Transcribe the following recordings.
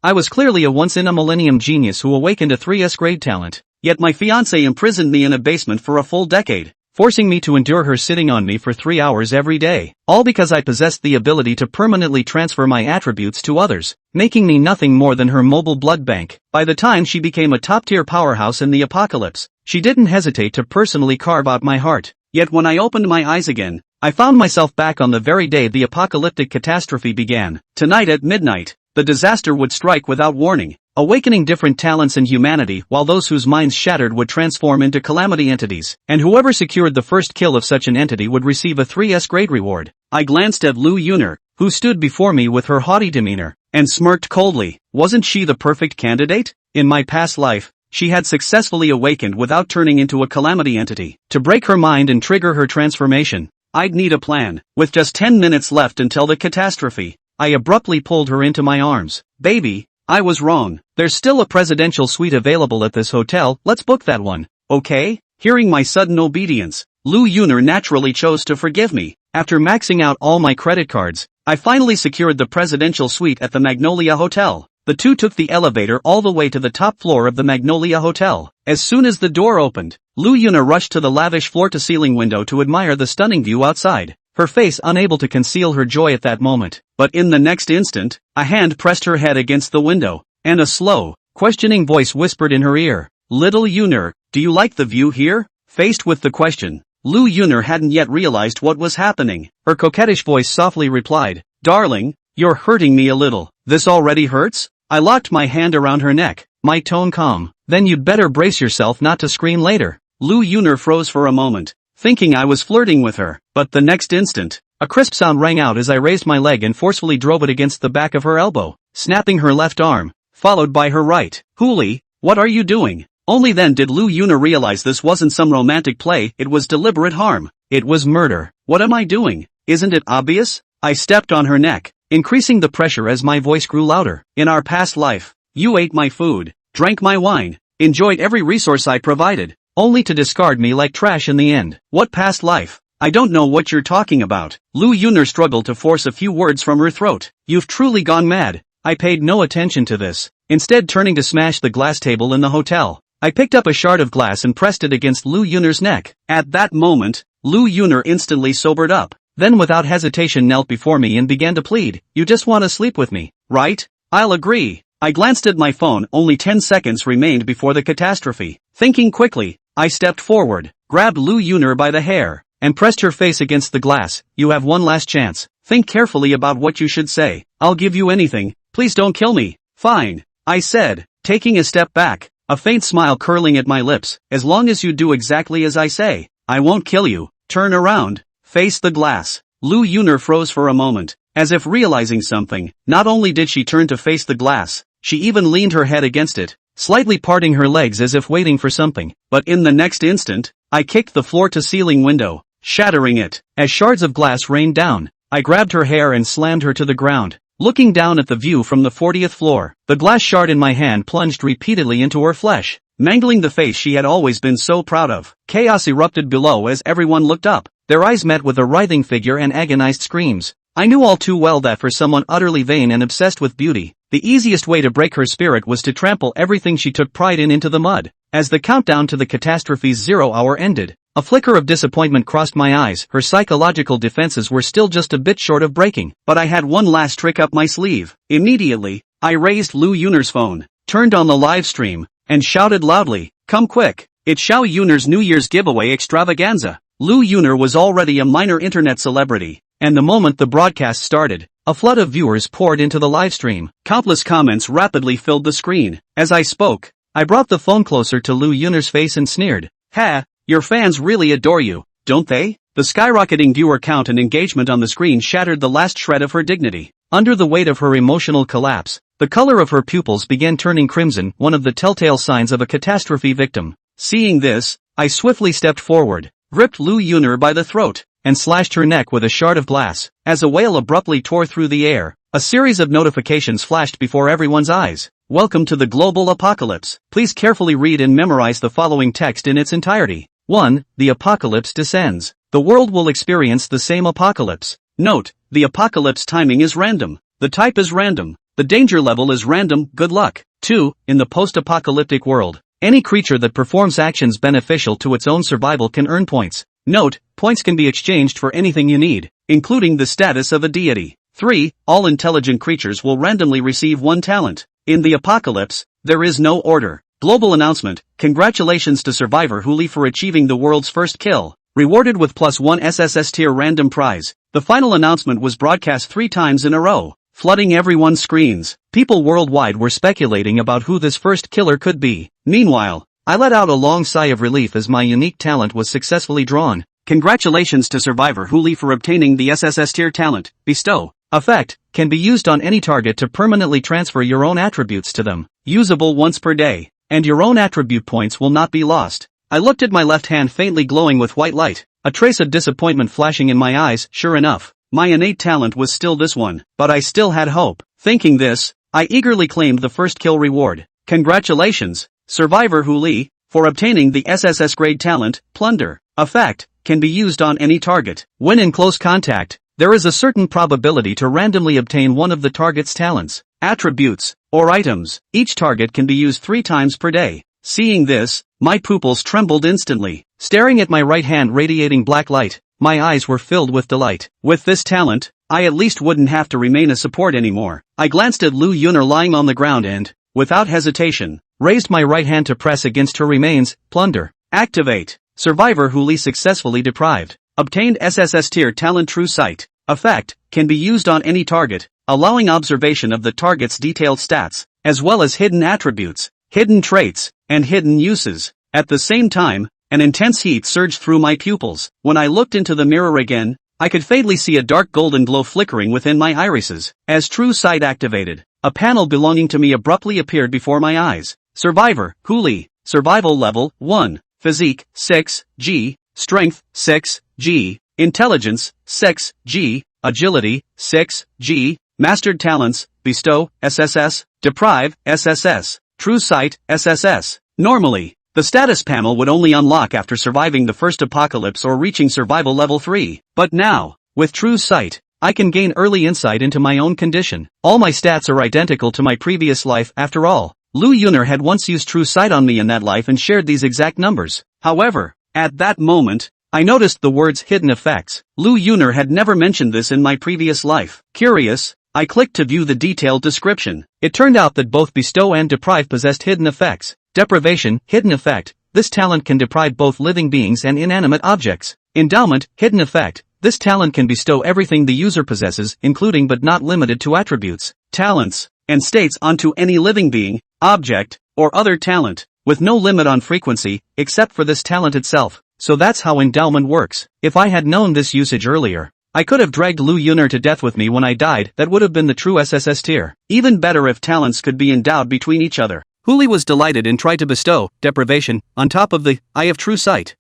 I was clearly a once-in-a-millennium genius who awakened a 3S grade talent. Yet my fiancé imprisoned me in a basement for a full decade, forcing me to endure her sitting on me for 3 hours every day, all because I possessed the ability to permanently transfer my attributes to others, making me nothing more than her mobile blood bank. By the time she became a top-tier powerhouse in the apocalypse, she didn't hesitate to personally carve out my heart. Yet when I opened my eyes again, I found myself back on the very day the apocalyptic catastrophe began. Tonight at midnight, the disaster would strike without warning, awakening different talents in humanity while those whose minds shattered would transform into calamity entities, and whoever secured the first kill of such an entity would receive a 3S grade reward. I glanced at Lu Yuner, who stood before me with her haughty demeanor, and smirked coldly. Wasn't she the perfect candidate? In my past life, she had successfully awakened without turning into a calamity entity. To break her mind and trigger her transformation, I'd need a plan. With just 10 minutes left until the catastrophe, I abruptly pulled her into my arms. Baby, I was wrong. There's still a presidential suite available at this hotel, let's book that one, okay? Hearing my sudden obedience, Lu Yuner naturally chose to forgive me. After maxing out all my credit cards, I finally secured the presidential suite at the Magnolia Hotel. The two took the elevator all the way to the top floor of the Magnolia Hotel. As soon as the door opened, Lu Yuner rushed to the lavish floor-to-ceiling window to admire the stunning view outside, her face unable to conceal her joy at that moment. But in the next instant, a hand pressed her head against the window, and a slow, questioning voice whispered in her ear, "Little Yuner, do you like the view here?" Faced with the question, Lu Yuner hadn't yet realized what was happening. Her coquettish voice softly replied, "Darling, you're hurting me a little." "This already hurts?" I locked my hand around her neck, my tone calm. "Then you'd better brace yourself not to scream later." Lu Yuner froze for a moment, thinking I was flirting with her, but the next instant, a crisp sound rang out as I raised my leg and forcefully drove it against the back of her elbow, snapping her left arm, followed by her right. "Hoolie, what are you doing?" Only then did Lu Yuner realize this wasn't some romantic play, it was deliberate harm. It was murder. "What am I doing? Isn't it obvious?" I stepped on her neck, increasing the pressure as my voice grew louder. "In our past life, you ate my food, drank my wine, enjoyed every resource I provided, only to discard me like trash in the end." "What past life? I don't know what you're talking about." Lu Yuner struggled to force a few words from her throat. "You've truly gone mad." I paid no attention to this, instead turning to smash the glass table in the hotel. I picked up a shard of glass and pressed it against Lu Yuner's neck. At that moment, Lu Yuner instantly sobered up, then without hesitation knelt before me and began to plead, "You just want to sleep with me, right? I'll agree." I glanced at my phone. Only 10 seconds remained before the catastrophe. Thinking quickly, I stepped forward, grabbed Lu Yuner by the hair, and pressed her face against the glass. "You have one last chance. Think carefully about what you should say. I'll give you anything. Please don't kill me." "Fine," I said, taking a step back, a faint smile curling at my lips. "As long as you do exactly as I say, I won't kill you." "Turn around. Face the glass." Lu Yuner froze for a moment, as if realizing something. Not only did she turn to face the glass, she even leaned her head against it, slightly parting her legs as if waiting for something. But in the next instant, I kicked the floor-to-ceiling window, shattering it. As shards of glass rained down, I grabbed her hair and slammed her to the ground. Looking down at the view from the 40th floor, the glass shard in my hand plunged repeatedly into her flesh, mangling the face she had always been so proud of. Chaos erupted below as everyone looked up, their eyes met with a writhing figure and agonized screams. I knew all too well that for someone utterly vain and obsessed with beauty, the easiest way to break her spirit was to trample everything she took pride in into the mud. As the countdown to the catastrophe's 0 hour ended, a flicker of disappointment crossed my eyes. Her psychological defenses were still just a bit short of breaking, but I had one last trick up my sleeve. Immediately, I raised Lu Yuner's phone, turned on the live stream, and shouted loudly, "Come quick, it's Xiao Yuner's New Year's giveaway extravaganza." Lu Yuner was already a minor internet celebrity, and the moment the broadcast started, a flood of viewers poured into the livestream. Countless comments rapidly filled the screen. As I spoke, I brought the phone closer to Lu Yuner's face and sneered, "Ha, your fans really adore you, don't they?" The skyrocketing viewer count and engagement on the screen shattered the last shred of her dignity. Under the weight of her emotional collapse, the color of her pupils began turning crimson, one of the telltale signs of a catastrophe victim. Seeing this, I swiftly stepped forward, gripped Lu Yuner by the throat, and slashed her neck with a shard of glass. As a wail abruptly tore through the air, a series of notifications flashed before everyone's eyes. "Welcome to the global apocalypse. Please carefully read and memorize the following text in its entirety. 1. The apocalypse descends. The world will experience the same apocalypse. Note, the apocalypse timing is random. The type is random. The danger level is random, good luck. 2. In the post-apocalyptic world, any creature that performs actions beneficial to its own survival can earn points. Note, points can be exchanged for anything you need, including the status of a deity. 3. All intelligent creatures will randomly receive one talent. In the apocalypse, there is no order. Global announcement: congratulations to Survivor Huli for achieving the world's first kill. Rewarded with +1 SSS-tier random prize. The final announcement was broadcast 3 times in a row, flooding everyone's screens. People worldwide were speculating about who this first killer could be. Meanwhile, I let out a long sigh of relief as my unique talent was successfully drawn. Congratulations to Survivor Huli for obtaining the SSS-tier talent. Bestow effect can be used on any target to permanently transfer your own attributes to them. Usable once per day, and your own attribute points will not be lost. I looked at my left hand faintly glowing with white light, a trace of disappointment flashing in my eyes. Sure enough, my innate talent was still this one, but I still had hope. Thinking this, I eagerly claimed the first kill reward. Congratulations, Survivor Huli, for obtaining the SSS grade talent. Plunder effect can be used on any target. When in close contact, there is a certain probability to randomly obtain one of the target's talents, attributes, or items. Each target can be used 3 times per day. Seeing this, my pupils trembled instantly. Staring at my right hand radiating black light, my eyes were filled with delight. With this talent, I at least wouldn't have to remain a support anymore. I glanced at Lu Yuner lying on the ground and, without hesitation, raised my right hand to press against her remains. Plunder activate. Survivor Huli successfully deprived. Obtained SSS-tier talent. True sight effect can be used on any target, allowing observation of the target's detailed stats, as well as hidden attributes, hidden traits, and hidden uses. At the same time, an intense heat surged through my pupils. When I looked into the mirror again, I could faintly see a dark golden glow flickering within my irises. As true sight activated, a panel belonging to me abruptly appeared before my eyes. Survivor Huli, survival level 1, physique 6G, strength 6G, intelligence 6G, agility 6G, mastered talents: bestow SSS, deprive SSS, true sight SSS. Normally, the status panel would only unlock after surviving the first apocalypse or reaching survival level 3. But now, with true sight, I can gain early insight into my own condition. All my stats are identical to my previous life. After all, Lu Yuner had once used true sight on me in that life and shared these exact numbers. However, at that moment, I noticed the words hidden effects. Lu Yuner had never mentioned this in my previous life. Curious, I clicked to view the detailed description. It turned out that both bestow and deprive possessed hidden effects. Deprivation, hidden effect. This talent can deprive both living beings and inanimate objects. Endowment, hidden effect. This talent can bestow everything the user possesses, including but not limited to attributes, talents, and states onto any living being, object, or other talent, with no limit on frequency, except for this talent itself. So that's how endowment works. If I had known this usage earlier, I could have dragged Lu Yuner to death with me when I died. That would have been the true SSS tier. Even better if talents could be endowed between each other. Huli was delighted and tried to bestow deprivation on top of the Eye of True Sight.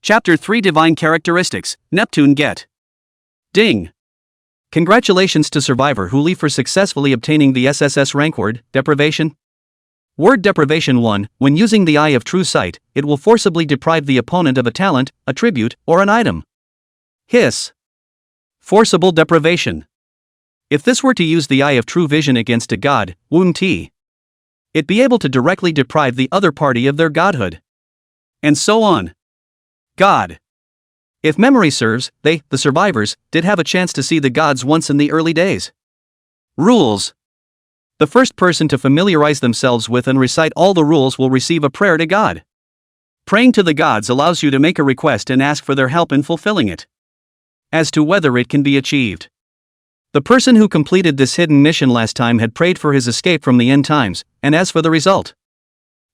Chapter 3: Divine Characteristics. Neptune get. Ding. Congratulations to Survivor Huli for successfully obtaining the SSS rank word, deprivation. Word deprivation 1. When using the Eye of True Sight, it will forcibly deprive the opponent of a talent, attribute, or an item. Hiss. Forcible deprivation. If this were to use the Eye of True Vision against a god, it be able to directly deprive the other party of their godhood. And so on. God. If memory serves, they, the survivors, did have a chance to see the gods once in the early days. Rules. The first person to familiarize themselves with and recite all the rules will receive a prayer to God. Praying to the gods allows you to make a request and ask for their help in fulfilling it. As to whether it can be achieved. The person who completed this hidden mission last time had prayed for his escape from the end times, and as for the result,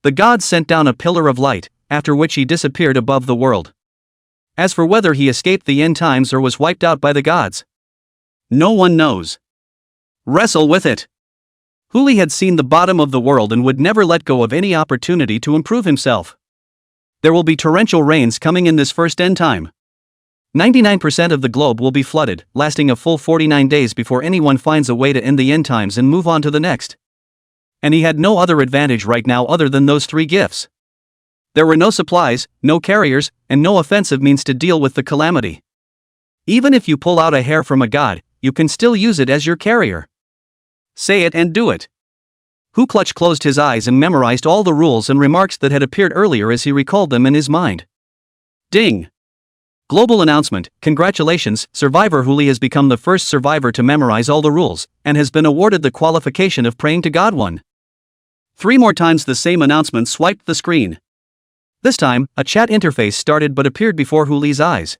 the gods sent down a pillar of light, after which he disappeared above the world. As for whether he escaped the end times or was wiped out by the gods, no one knows. Wrestle with it. Huli had seen the bottom of the world and would never let go of any opportunity to improve himself. There will be torrential rains coming in this first end time. 99% of the globe will be flooded, lasting a full 49 days before anyone finds a way to end the end times and move on to the next. And he had no other advantage right now other than those 3 gifts. There were no supplies, no carriers, and no offensive means to deal with the calamity. Even if you pull out a hair from a god, you can still use it as your carrier. Say it and do it. Hu Clutch closed his eyes and memorized all the rules and remarks that had appeared earlier as he recalled them in his mind. Ding! Global announcement, congratulations, Survivor Huli has become the first survivor to memorize all the rules, and has been awarded the qualification of praying to God 1. 3 more times the same announcement swiped the screen. This time, a chat interface started but appeared before Huli's eyes.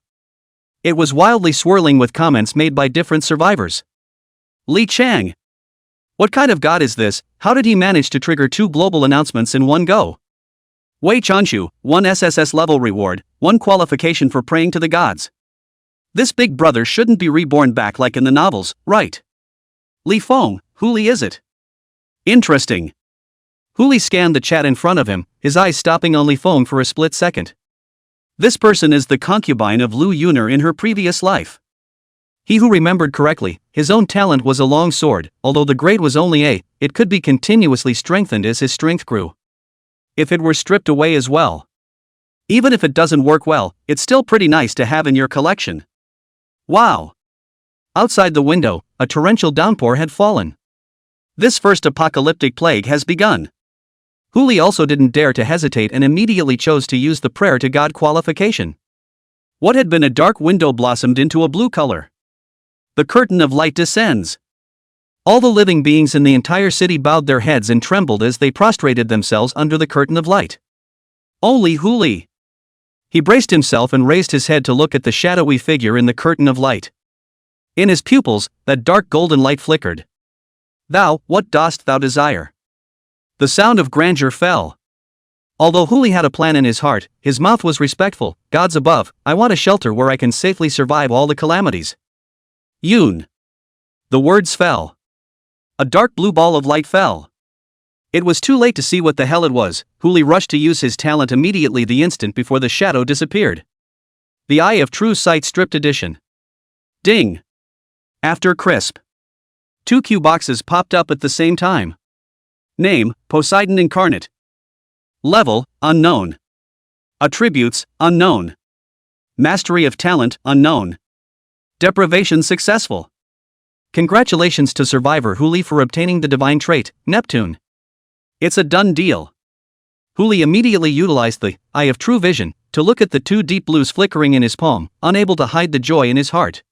It was wildly swirling with comments made by different survivors. Li Chang! What kind of god is this? How did he manage to trigger 2 global announcements in one go? Wei Chanshu, 1 SSS level reward, 1 qualification for praying to the gods. This big brother shouldn't be reborn back like in the novels, right? Li Feng, Huli is it? Interesting. Huli scanned the chat in front of him, his eyes stopping on Li Feng for a split second. This person is the concubine of Lu Yuner in her previous life. He who remembered correctly, his own talent was a long sword, although the grade was only A, it could be continuously strengthened as his strength grew. If it were stripped away as well. Even if it doesn't work well, it's still pretty nice to have in your collection. Wow! Outside the window, a torrential downpour had fallen. This first apocalyptic plague has begun. Huli also didn't dare to hesitate and immediately chose to use the prayer to God qualification. What had been a dark window blossomed into a blue color. The curtain of light descends. All the living beings in the entire city bowed their heads and trembled as they prostrated themselves under the curtain of light. Only Huli. He braced himself and raised his head to look at the shadowy figure in the curtain of light. In his pupils, that dark golden light flickered. Thou, what dost thou desire? The sound of grandeur fell. Although Huli had a plan in his heart, his mouth was respectful. Gods above, I want a shelter where I can safely survive all the calamities. Yoon. The words fell. A dark blue ball of light fell. It was too late to see what the hell it was. Huli rushed to use his talent immediately the instant before the shadow disappeared. The Eye of True Sight Stripped Edition. Ding. After crisp. 2 cue boxes popped up at the same time. Name, Poseidon Incarnate. Level, unknown. Attributes, unknown. Mastery of talent, unknown. Deprivation successful. Congratulations to Survivor Huli for obtaining the divine trait, Neptune. It's a done deal. Huli immediately utilized the Eye of True Vision to look at the 2 deep blues flickering in his palm, unable to hide the joy in his heart.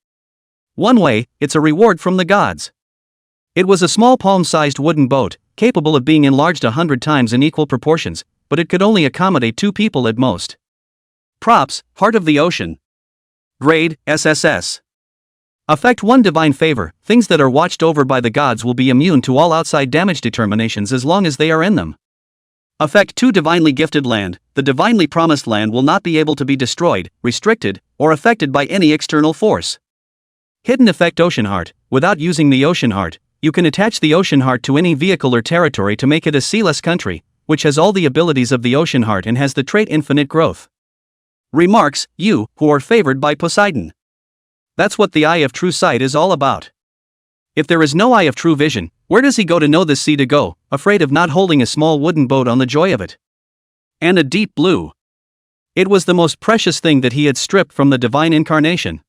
One way, it's a reward from the gods. It was a small palm-sized wooden boat, capable of being enlarged 100 times in equal proportions, but it could only accommodate 2 people at most. Props, Heart of the Ocean. Grade, SSS. Effect 1 Divine Favor, things that are watched over by the gods will be immune to all outside damage determinations as long as they are in them. Effect 2 Divinely Gifted Land, the divinely promised land will not be able to be destroyed, restricted, or affected by any external force. Hidden Effect Ocean Heart, without using the Ocean Heart, you can attach the Ocean Heart to any vehicle or territory to make it a sealess country, which has all the abilities of the Ocean Heart and has the trait Infinite Growth. Remarks, you, who are favored by Poseidon. That's what the Eye of True Sight is all about. If there is no Eye of True Vision, where does he go to know this sea to go, afraid of not holding a small wooden boat on the joy of it? And a deep blue. It was the most precious thing that he had stripped from the divine incarnation.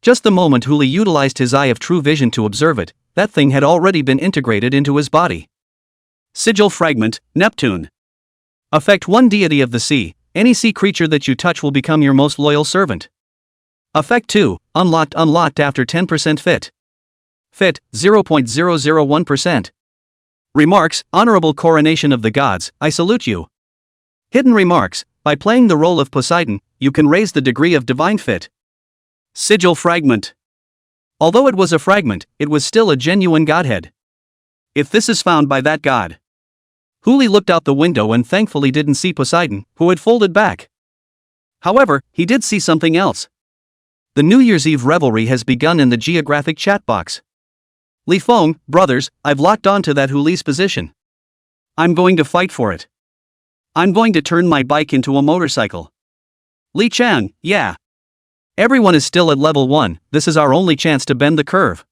Just the moment Huli utilized his Eye of True Vision to observe it, that thing had already been integrated into his body. Sigil Fragment, Neptune. Effect 1 Deity of the Sea, any sea creature that you touch will become your most loyal servant. Effect 2, Unlocked after 10% fit. Fit, 0.001%. Remarks, Honorable Coronation of the Gods, I salute you. Hidden Remarks, by playing the role of Poseidon, you can raise the degree of divine fit. Sigil Fragment. Although it was a fragment, it was still a genuine godhead. If this is found by that god. Huli looked out the window and thankfully didn't see Poseidon, who had folded back. However, he did see something else. The New Year's Eve revelry has begun in the geographic chat box. Li Feng, brothers, I've locked on to that Huli's position. I'm going to fight for it. I'm going to turn my bike into a motorcycle. Li Chang, yeah. Everyone is still at level 1, this is our only chance to bend the curve.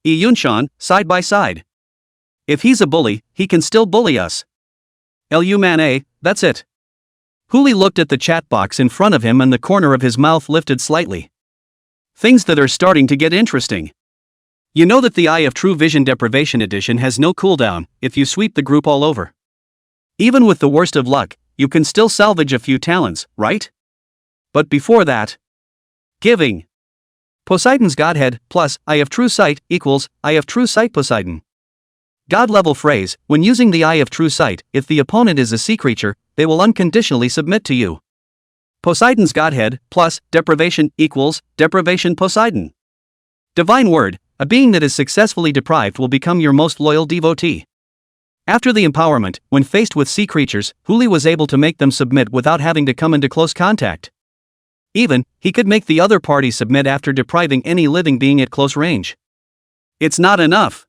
Yi Yunshan, side by side. If he's a bully, he can still bully us. Lu Man A, that's it. Huli looked at the chat box in front of him and the corner of his mouth lifted slightly. Things that are starting to get interesting. You know that the Eye of True Vision Deprivation Edition has no cooldown if you sweep the group all over. Even with the worst of luck, you can still salvage a few talents, right? But before that, giving. Poseidon's Godhead plus Eye of True Sight equals Eye of True Sight Poseidon. God level phrase: when using the Eye of True Sight, if the opponent is a sea creature, they will unconditionally submit to you. Poseidon's Godhead plus deprivation equals deprivation Poseidon. Divine Word: a being that is successfully deprived will become your most loyal devotee. After the empowerment, when faced with sea creatures, Huli was able to make them submit without having to come into close contact. Even, he could make the other party submit after depriving any living being at close range. It's not enough.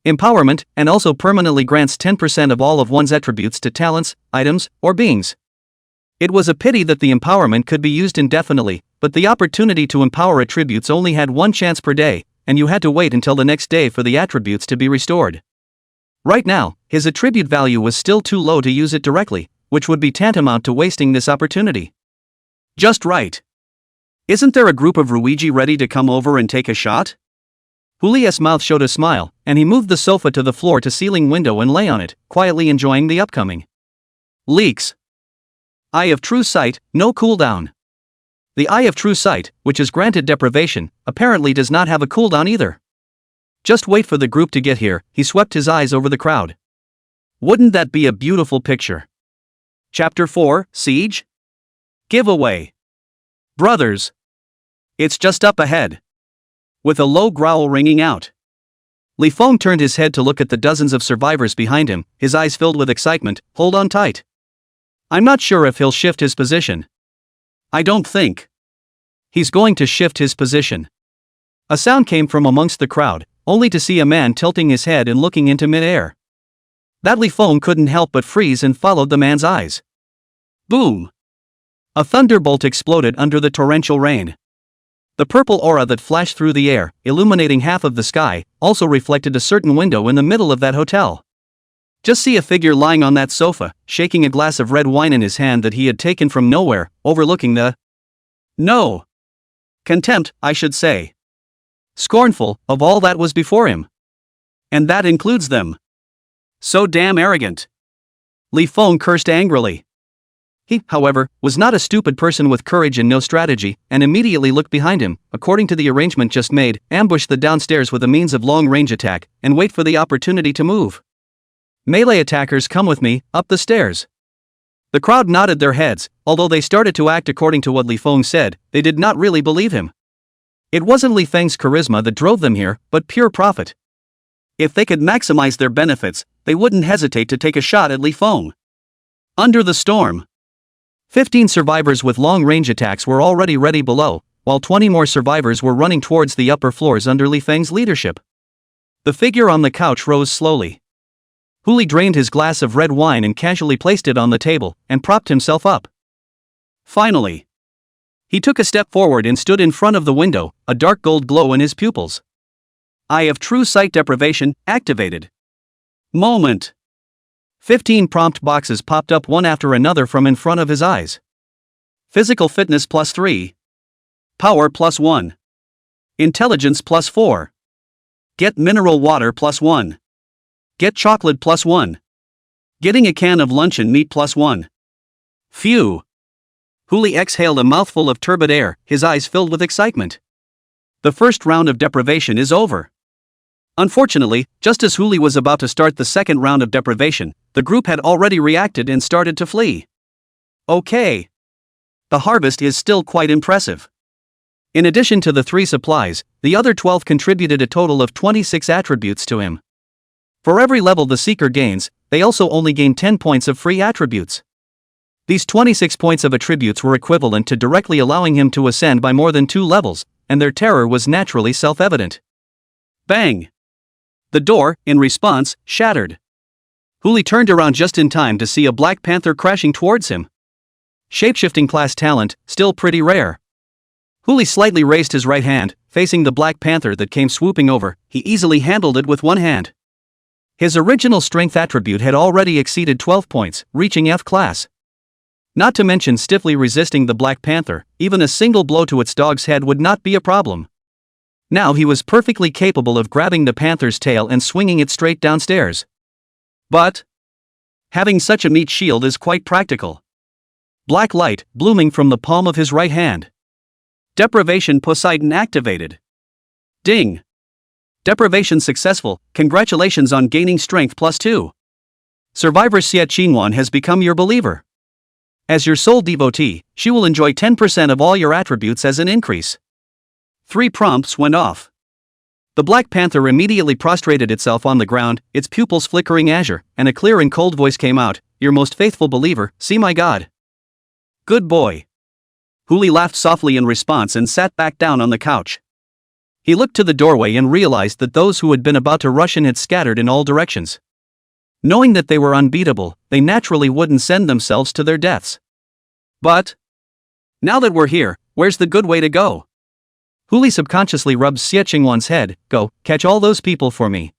Empowerment, and also permanently grants 10% of all of one's attributes to talents, items, or beings. It was a pity that the empowerment could be used indefinitely, but the opportunity to empower attributes only had one chance per day, and you had to wait until the next day for the attributes to be restored. Right now, his attribute value was still too low to use it directly, which would be tantamount to wasting this opportunity. Just right. Isn't there a group of Ruiji ready to come over and take a shot? Huli's mouth showed a smile, and he moved the sofa to the floor-to-ceiling window and lay on it, quietly enjoying the upcoming leaks. Eye of True Sight, no cooldown. The Eye of True Sight, which is granted deprivation, apparently does not have a cooldown either. Just wait for the group to get here, he swept his eyes over the crowd. Wouldn't that be a beautiful picture? Chapter 4, Siege? Giveaway. Brothers. It's just up ahead. With a low growl ringing out, Li Feng turned his head to look at the dozens of survivors behind him, his eyes filled with excitement. Hold on tight. I'm not sure if he'll shift his position. I don't think he's going to shift his position. A sound came from amongst the crowd, only to see a man tilting his head and looking into mid-air. That Li Feng couldn't help but freeze and followed the man's eyes. Boom! A thunderbolt exploded under the torrential rain. The purple aura that flashed through the air, illuminating half of the sky, also reflected a certain window in the middle of that hotel. Just see a figure lying on that sofa, shaking a glass of red wine in his hand that he had taken from nowhere, overlooking the contempt, I should say. Scornful of all that was before him. And that includes them. So damn arrogant. Li Feng cursed angrily. He, however, was not a stupid person with courage and no strategy, and immediately looked behind him, according to the arrangement just made, ambush the downstairs with a means of long-range attack, and wait for the opportunity to move. Melee attackers, come with me, up the stairs. The crowd nodded their heads, although they started to act according to what Li Feng said, they did not really believe him. It wasn't Li Feng's charisma that drove them here, but pure profit. If they could maximize their benefits, they wouldn't hesitate to take a shot at Li Feng. Under the storm, 15 survivors with long-range attacks were already ready below, while 20 more survivors were running towards the upper floors under Li Feng's leadership. The figure on the couch rose slowly. Huli drained his glass of red wine and casually placed it on the table, and propped himself up. Finally, he took a step forward and stood in front of the window, a dark gold glow in his pupils. Eye of True Sight Deprivation, activated. Moment. 15 prompt boxes popped up one after another from in front of his eyes. Physical fitness +3. Power +1. Intelligence +4. Get mineral water +1. Get chocolate +1. Getting a can of luncheon meat +1. Phew. Huli exhaled a mouthful of turbid air, his eyes filled with excitement. The first round of deprivation is over. Unfortunately, just as Huli was about to start the second round of deprivation, the group had already reacted and started to flee. Okay. The harvest is still quite impressive. In addition to the 3 supplies, the other 12 contributed a total of 26 attributes to him. For every level the seeker gains, they also only gain 10 points of free attributes. These 26 points of attributes were equivalent to directly allowing him to ascend by more than 2 levels, and their terror was naturally self-evident. Bang! The door, in response, shattered. Huli turned around just in time to see a black panther crashing towards him. Shapeshifting class talent, still pretty rare. Huli slightly raised his right hand, facing the black panther that came swooping over. He easily handled it with one hand. His original strength attribute had already exceeded 12 points, reaching F class. Not to mention stiffly resisting the black panther, even a single blow to its dog's head would not be a problem. Now he was perfectly capable of grabbing the panther's tail and swinging it straight downstairs. But having such a meat shield is quite practical. Black light blooming from the palm of his right hand. Deprivation Poseidon activated. Ding! Deprivation successful, congratulations on gaining strength +2. Survivor Xia Qingwan has become your believer. As your sole devotee, she will enjoy 10% of all your attributes as an increase. 3 prompts went off. The Black Panther immediately prostrated itself on the ground, its pupils flickering azure, and a clear and cold voice came out, "Your most faithful believer, see my god." "Good boy." Huli laughed softly in response and sat back down on the couch. He looked to the doorway and realized that those who had been about to rush in had scattered in all directions. Knowing that they were unbeatable, they naturally wouldn't send themselves to their deaths. But now that we're here, where's the good way to go? Huli subconsciously rubbed Xia Qingwan's head. "Go, catch all those people for me."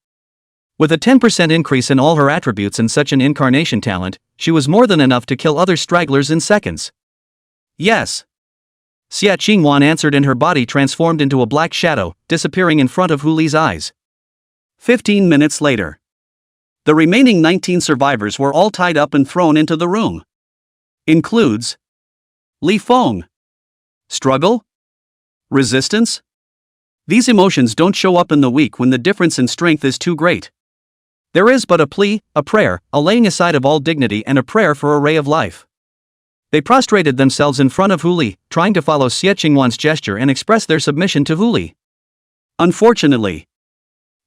With a 10% increase in all her attributes and such an incarnation talent, she was more than enough to kill other stragglers in seconds. "Yes." Xia Qingwan answered, and her body transformed into a black shadow, disappearing in front of Huli's eyes. 15 minutes later. The remaining 19 survivors were all tied up and thrown into the room. Includes Li Feng. Struggle? Resistance? These emotions don't show up in the weak when the difference in strength is too great. There is but a plea, a prayer, a laying aside of all dignity, and a prayer for a ray of life. They prostrated themselves in front of Huli, trying to follow Xia Qingwan's gesture and express their submission to Huli. Unfortunately,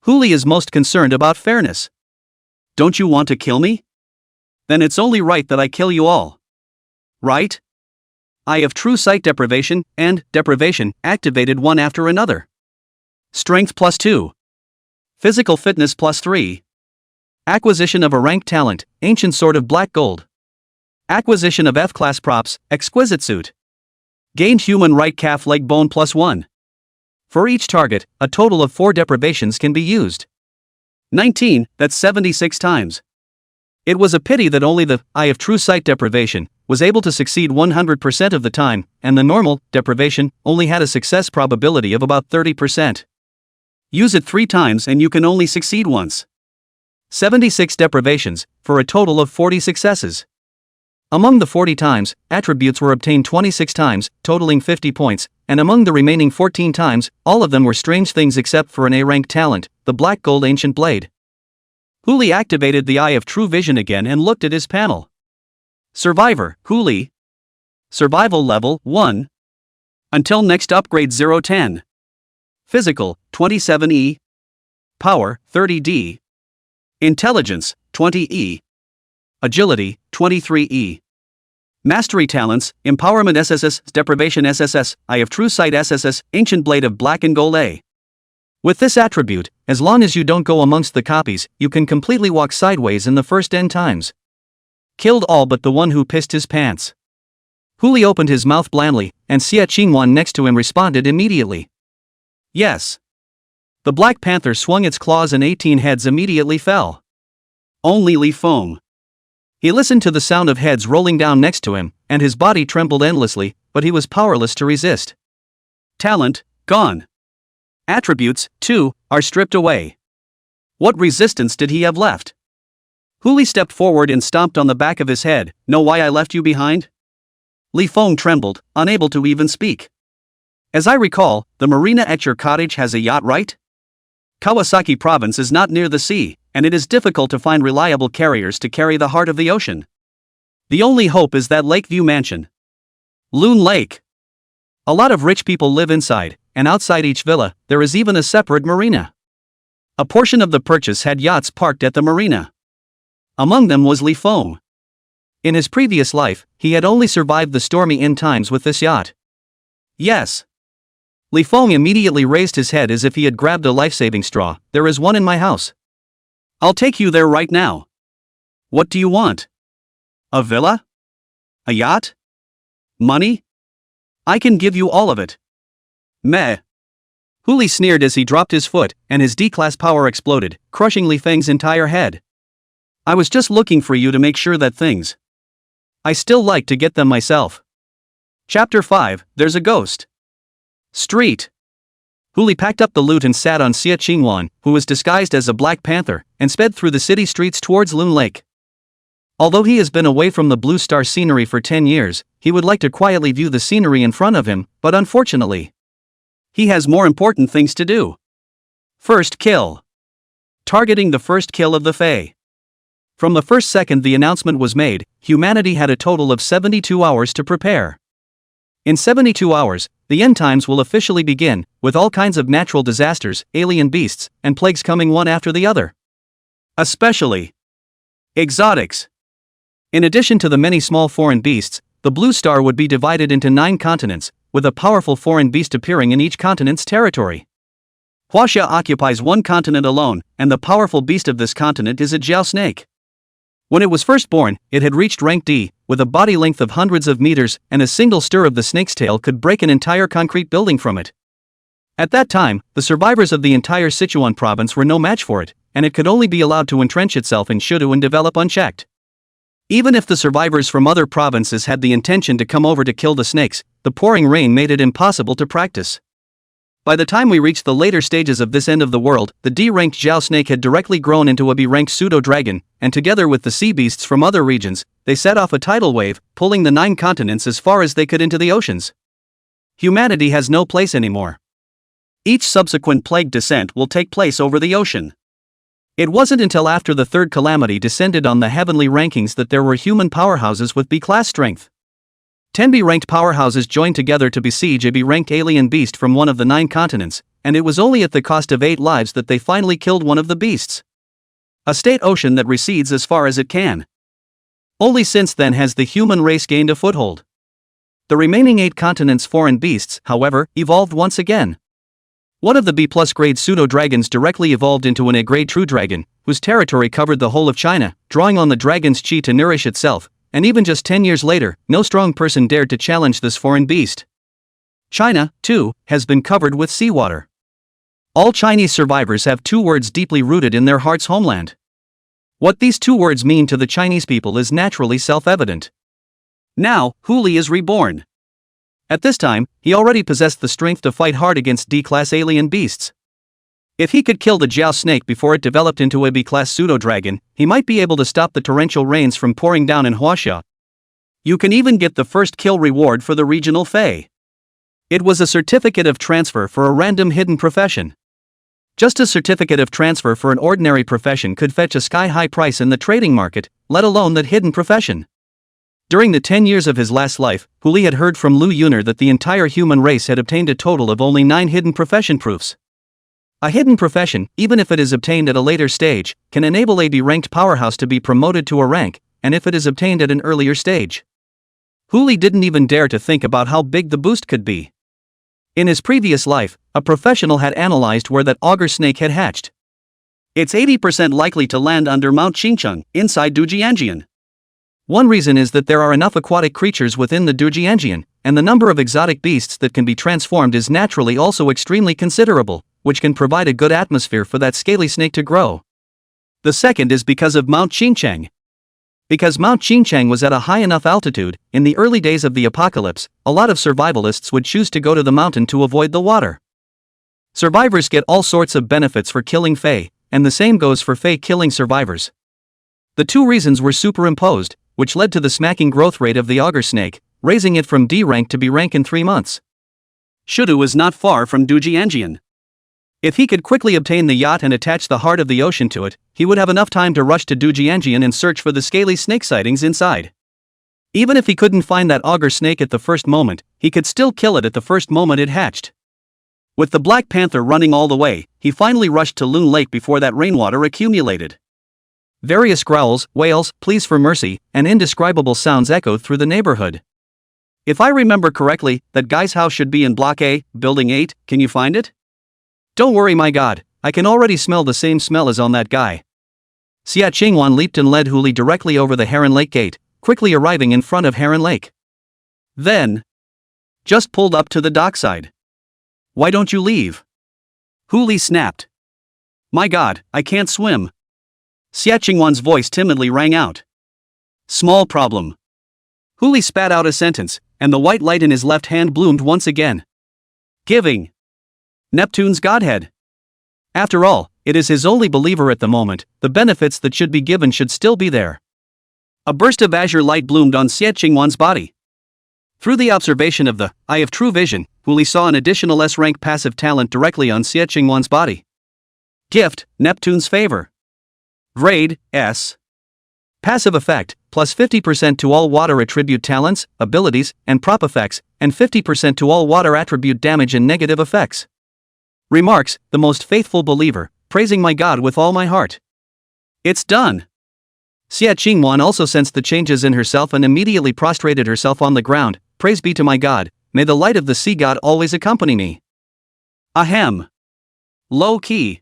Huli is most concerned about fairness. "Don't you want to kill me? Then it's only right that I kill you all. Right?" Eye of True Sight deprivation and deprivation activated one after another. Strength +2. Physical fitness +3. Acquisition of a ranked talent, Ancient Sword of Black Gold. Acquisition of F-class props, Exquisite Suit. Gained human right calf leg bone +1. For each target, a total of 4 deprivations can be used. 19, that's 76 times. It was a pity that only the Eye of True Sight deprivation was able to succeed 100% of the time, and the normal deprivation only had a success probability of about 30%. Use it 3 times and you can only succeed once. 76 deprivations, for a total of 40 successes. Among the 40 times, attributes were obtained 26 times, totaling 50 points, and among the remaining 14 times, all of them were strange things except for an A-rank talent, the Black Gold Ancient Blade. Huli activated the Eye of True Vision again and looked at his panel. Survivor, Huli. Survival level 1. Until next upgrade 010. Physical, 27E. Power, 30D. Intelligence, 20E. Agility, 23E. Mastery talents, Empowerment SSS, Deprivation SSS, Eye of True Sight SSS, Ancient Blade of Black and Gold A. With this attribute, as long as you don't go amongst the copies, you can completely walk sideways in the first N times. Killed all but the one who pissed his pants. Huli opened his mouth blandly, and Xia Qingwan next to him responded immediately. Yes. The Black Panther swung its claws and 18 heads immediately fell. Only Li Feng. He listened to the sound of heads rolling down next to him, and his body trembled endlessly, but he was powerless to resist. Talent, gone. Attributes, 2, are stripped away. What resistance did he have left? Huli stepped forward and stomped on the back of his head. "Know why I left you behind?" Li Feng trembled, unable to even speak. "As I recall, the marina at your cottage has a yacht, right? Kawasaki province is not near the sea, and it is difficult to find reliable carriers to carry the heart of the ocean. The only hope is that Lakeview mansion. Loon Lake. A lot of rich people live inside, and outside each villa, there is even a separate marina. A portion of the purchase had yachts parked at the marina. Among them was Li Feng. In his previous life, he had only survived the stormy end times with this yacht. Yes. Li Feng immediately raised his head as if he had grabbed a life-saving straw. "There is one in my house. I'll take you there right now. What do you want? A villa? A yacht? Money? I can give you all of it." Meh. Huli sneered as he dropped his foot, and his D-class power exploded, crushing Li Feng's entire head. "I was just looking for you to make sure that things. I still like to get them myself." Chapter 5, There's a Ghost. Street. Huli packed up the loot and sat on Xia Qingwan, who was disguised as a Black Panther, and sped through the city streets towards Loon Lake. Although he has been away from the Blue Star scenery for 10 years, he would like to quietly view the scenery in front of him, but unfortunately, he has more important things to do. First kill. Targeting the first kill of the Fae. From the first second the announcement was made, humanity had a total of 72 hours to prepare. In 72 hours, the end times will officially begin, with all kinds of natural disasters, alien beasts, and plagues coming one after the other. Especially exotics. In addition to the many small foreign beasts, the Blue Star would be divided into 9 continents, with a powerful foreign beast appearing in each continent's territory. Huaxia occupies one continent alone, and the powerful beast of this continent is a Jiao snake. When it was first born, it had reached rank D, with a body length of hundreds of meters, and a single stir of the snake's tail could break an entire concrete building from it. At that time, the survivors of the entire Sichuan province were no match for it, and it could only be allowed to entrench itself in Shudu and develop unchecked. Even if the survivors from other provinces had the intention to come over to kill the snakes, the pouring rain made it impossible to practice. By the time we reached the later stages of this end of the world, the D-ranked Jiao snake had directly grown into a B-ranked pseudo-dragon, and together with the sea beasts from other regions, they set off a tidal wave, pulling the 9 continents as far as they could into the oceans. Humanity has no place anymore. Each subsequent plague descent will take place over the ocean. It wasn't until after the third calamity descended on the heavenly rankings that there were human powerhouses with B-class strength. 10 B-ranked powerhouses joined together to besiege a B-ranked alien beast from one of the 9 continents, and it was only at the cost of 8 lives that they finally killed one of the beasts. A state ocean that recedes as far as it can. Only since then has the human race gained a foothold. The remaining 8 continents' foreign beasts, however, evolved once again. One of the B-plus grade pseudo-dragons directly evolved into an A-grade true dragon, whose territory covered the whole of China, drawing on the dragon's chi to nourish itself. And even just 10 years later, no strong person dared to challenge this foreign beast. China, too, has been covered with seawater. All Chinese survivors have 2 words deeply rooted in their heart's homeland. What these 2 words mean to the Chinese people is naturally self-evident. Now, Huli is reborn. At this time, he already possessed the strength to fight hard against D-class alien beasts. If he could kill the Jiao snake before it developed into a B-class pseudo-dragon, he might be able to stop the torrential rains from pouring down in Huaxia. You can even get the first kill reward for the regional Fae. It was a certificate of transfer for a random hidden profession. Just a certificate of transfer for an ordinary profession could fetch a sky-high price in the trading market, let alone that hidden profession. During the 10 years of his last life, Huli had heard from Lu Yuner that the entire human race had obtained a total of only 9 hidden profession proofs. A hidden profession, even if it is obtained at a later stage, can enable a B-ranked powerhouse to be promoted to a rank, and if it is obtained at an earlier stage. Huli didn't even dare to think about how big the boost could be. In his previous life, a professional had analyzed where that auger snake had hatched. It's 80% likely to land under Mount Xincheng, inside Dujianjian. One reason is that there are enough aquatic creatures within the Dujianjian, and the number of exotic beasts that can be transformed is naturally also extremely considerable, which can provide a good atmosphere for that scaly snake to grow. The second is because of Mount Xincheng. Because Mount Xincheng was at a high enough altitude, in the early days of the apocalypse, a lot of survivalists would choose to go to the mountain to avoid the water. Survivors get all sorts of benefits for killing Fae, and the same goes for Fae killing survivors. The 2 reasons were superimposed, which led to the smacking growth rate of the auger snake, raising it from D rank to B rank in 3 months. Shudu is not far from Dujianjian. If he could quickly obtain the yacht and attach the heart of the ocean to it, he would have enough time to rush to Dujianjian and search for the scaly snake sightings inside. Even if he couldn't find that auger snake at the first moment, he could still kill it at the first moment it hatched. With the Black Panther running all the way, he finally rushed to Loon Lake before that rainwater accumulated. Various growls, wails, pleas for mercy, and indescribable sounds echoed through the neighborhood. If I remember correctly, that guy's house should be in Block A, Building 8, can you find it? Don't worry, my god, I can already smell the same smell as on that guy. Xia Qingwan leaped and led Huli directly over the Heron Lake gate, quickly arriving in front of Heron Lake. Then, just pulled up to the dockside. Why don't you leave? Huli snapped. My god, I can't swim. Xia Qingwan's voice timidly rang out. Small problem. Huli spat out a sentence, and the white light in his left hand bloomed once again. Giving. Neptune's godhead. After all, it is his only believer at the moment, the benefits that should be given should still be there. A burst of azure light bloomed on Xie Qingwan's body. Through the observation of the eye of true vision, Huli saw an additional S-rank passive talent directly on Xie Qingwan's body. Gift, Neptune's favor. Grade, S. Passive effect, plus 50% to all water attribute talents, abilities, and prop effects, and 50% to all water attribute damage and negative effects. Remarks, the most faithful believer, praising my God with all my heart. It's done. Xie Qingwan also sensed the changes in herself and immediately prostrated herself on the ground. Praise be to my God, may the light of the sea god always accompany me. Ahem. Low key.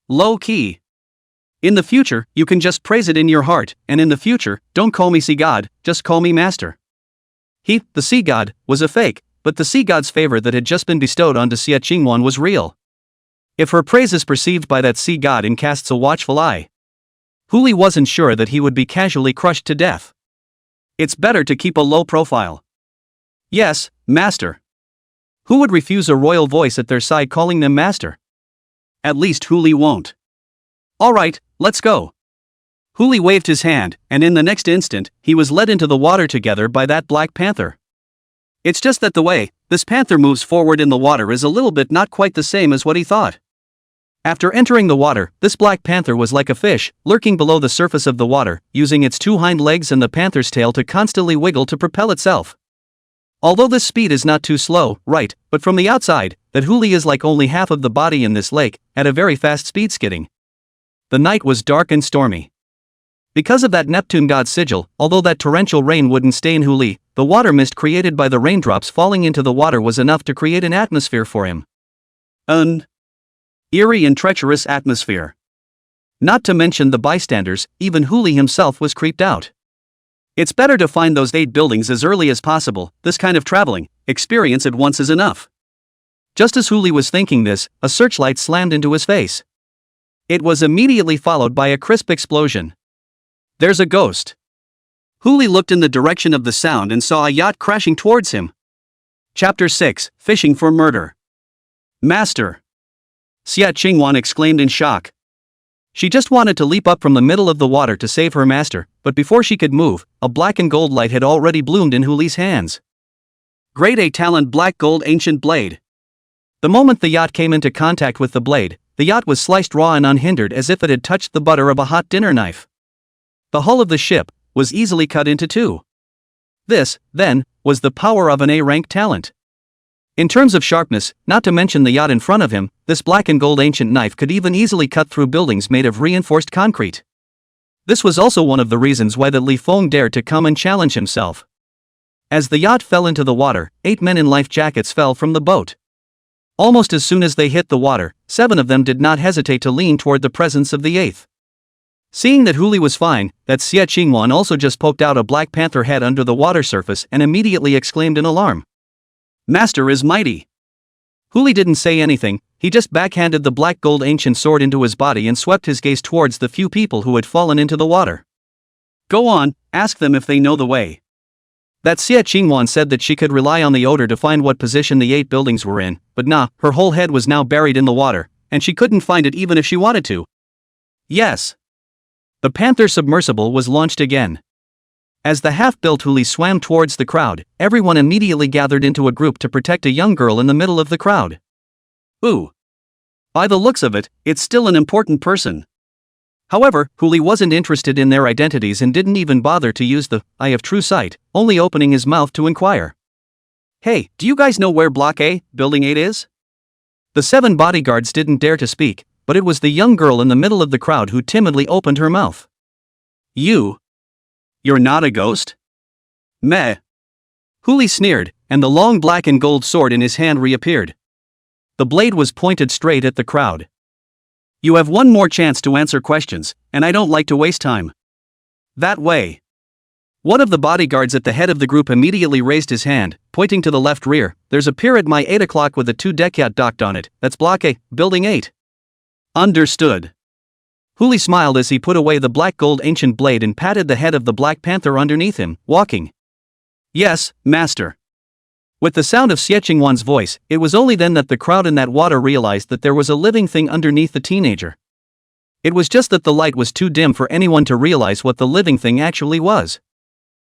Low key. In the future, you can just praise it in your heart, and in the future, don't call me sea god, just call me master. He, the sea god, was a fake, but the sea god's favor that had just been bestowed onto Xie Qingwan was real. If her praise is perceived by that sea god and casts a watchful eye, Huli wasn't sure that he would be casually crushed to death. It's better to keep a low profile. Yes, master. Who would refuse a royal voice at their side calling them master? At least Huli won't. Alright, let's go. Huli waved his hand, and in the next instant, he was led into the water together by that black panther. It's just that the way this panther moves forward in the water is a little bit not quite the same as what he thought. After entering the water, this black panther was like a fish, lurking below the surface of the water, using its two hind legs and the panther's tail to constantly wiggle to propel itself. Although this speed is not too slow, right, but from the outside, that Huli is like only half of the body in this lake, at a very fast speed skidding. The night was dark and stormy. Because of that Neptune god's sigil, although that torrential rain wouldn't stay in Huli, the water mist created by the raindrops falling into the water was enough to create an atmosphere for him. An eerie and treacherous atmosphere. Not to mention the bystanders, even Huli himself was creeped out. It's better to find those 8 buildings as early as possible. This kind of traveling experience at once is enough. Just as Huli was thinking this, a searchlight slammed into his face. It was immediately followed by a crisp explosion. There's a ghost. Huli looked in the direction of the sound and saw a yacht crashing towards him. Chapter 6, Fishing for Murder. Master! Xie Qingwan exclaimed in shock. She just wanted to leap up from the middle of the water to save her master, but before she could move, a black and gold light had already bloomed in Huli's hands. Grade A talent black gold ancient blade. The moment the yacht came into contact with the blade, the yacht was sliced raw and unhindered as if it had touched the butter of a hot dinner knife. The hull of the ship was easily cut into 2. This, then, was the power of an A-rank talent. In terms of sharpness, not to mention the yacht in front of him, this black and gold ancient knife could even easily cut through buildings made of reinforced concrete. This was also one of the reasons why the Li Feng dared to come and challenge himself. As the yacht fell into the water, 8 men in life jackets fell from the boat. Almost as soon as they hit the water, 7 of them did not hesitate to lean toward the presence of the 8th. Seeing that Huli was fine, that Xie Qingwan also just poked out a black panther head under the water surface and immediately exclaimed in alarm. Master is mighty. Huli didn't say anything, he just backhanded the black gold ancient sword into his body and swept his gaze towards the few people who had fallen into the water. Go on, ask them if they know the way. That Xie Qingwan said that she could rely on the odor to find what position the 8 buildings were in, but nah, her whole head was now buried in the water, and she couldn't find it even if she wanted to. Yes. The panther submersible was launched again. As the half-built Huli swam towards the crowd, everyone immediately gathered into a group to protect a young girl in the middle of the crowd. Ooh. By the looks of it, it's still an important person. However, Huli wasn't interested in their identities and didn't even bother to use the eye of true sight, only opening his mouth to inquire. Hey, do you guys know where Block A, Building 8 is? The 7 bodyguards didn't dare to speak, but it was the young girl in the middle of the crowd who timidly opened her mouth. You're not a ghost? Meh. Huli sneered, and the long black and gold sword in his hand reappeared. The blade was pointed straight at the crowd. You have one more chance to answer questions, and I don't like to waste time. That way. One of the bodyguards at the head of the group immediately raised his hand, pointing to the left rear. There's a pier at my 8 o'clock with a 2-deck yacht docked on it. That's Block A, Building 8. Understood. Huli smiled as he put away the black gold ancient blade and patted the head of the black panther underneath him, walking. Yes, master. With the sound of Xie Qingwan's voice, it was only then that the crowd in that water realized that there was a living thing underneath the teenager. It was just that the light was too dim for anyone to realize what the living thing actually was.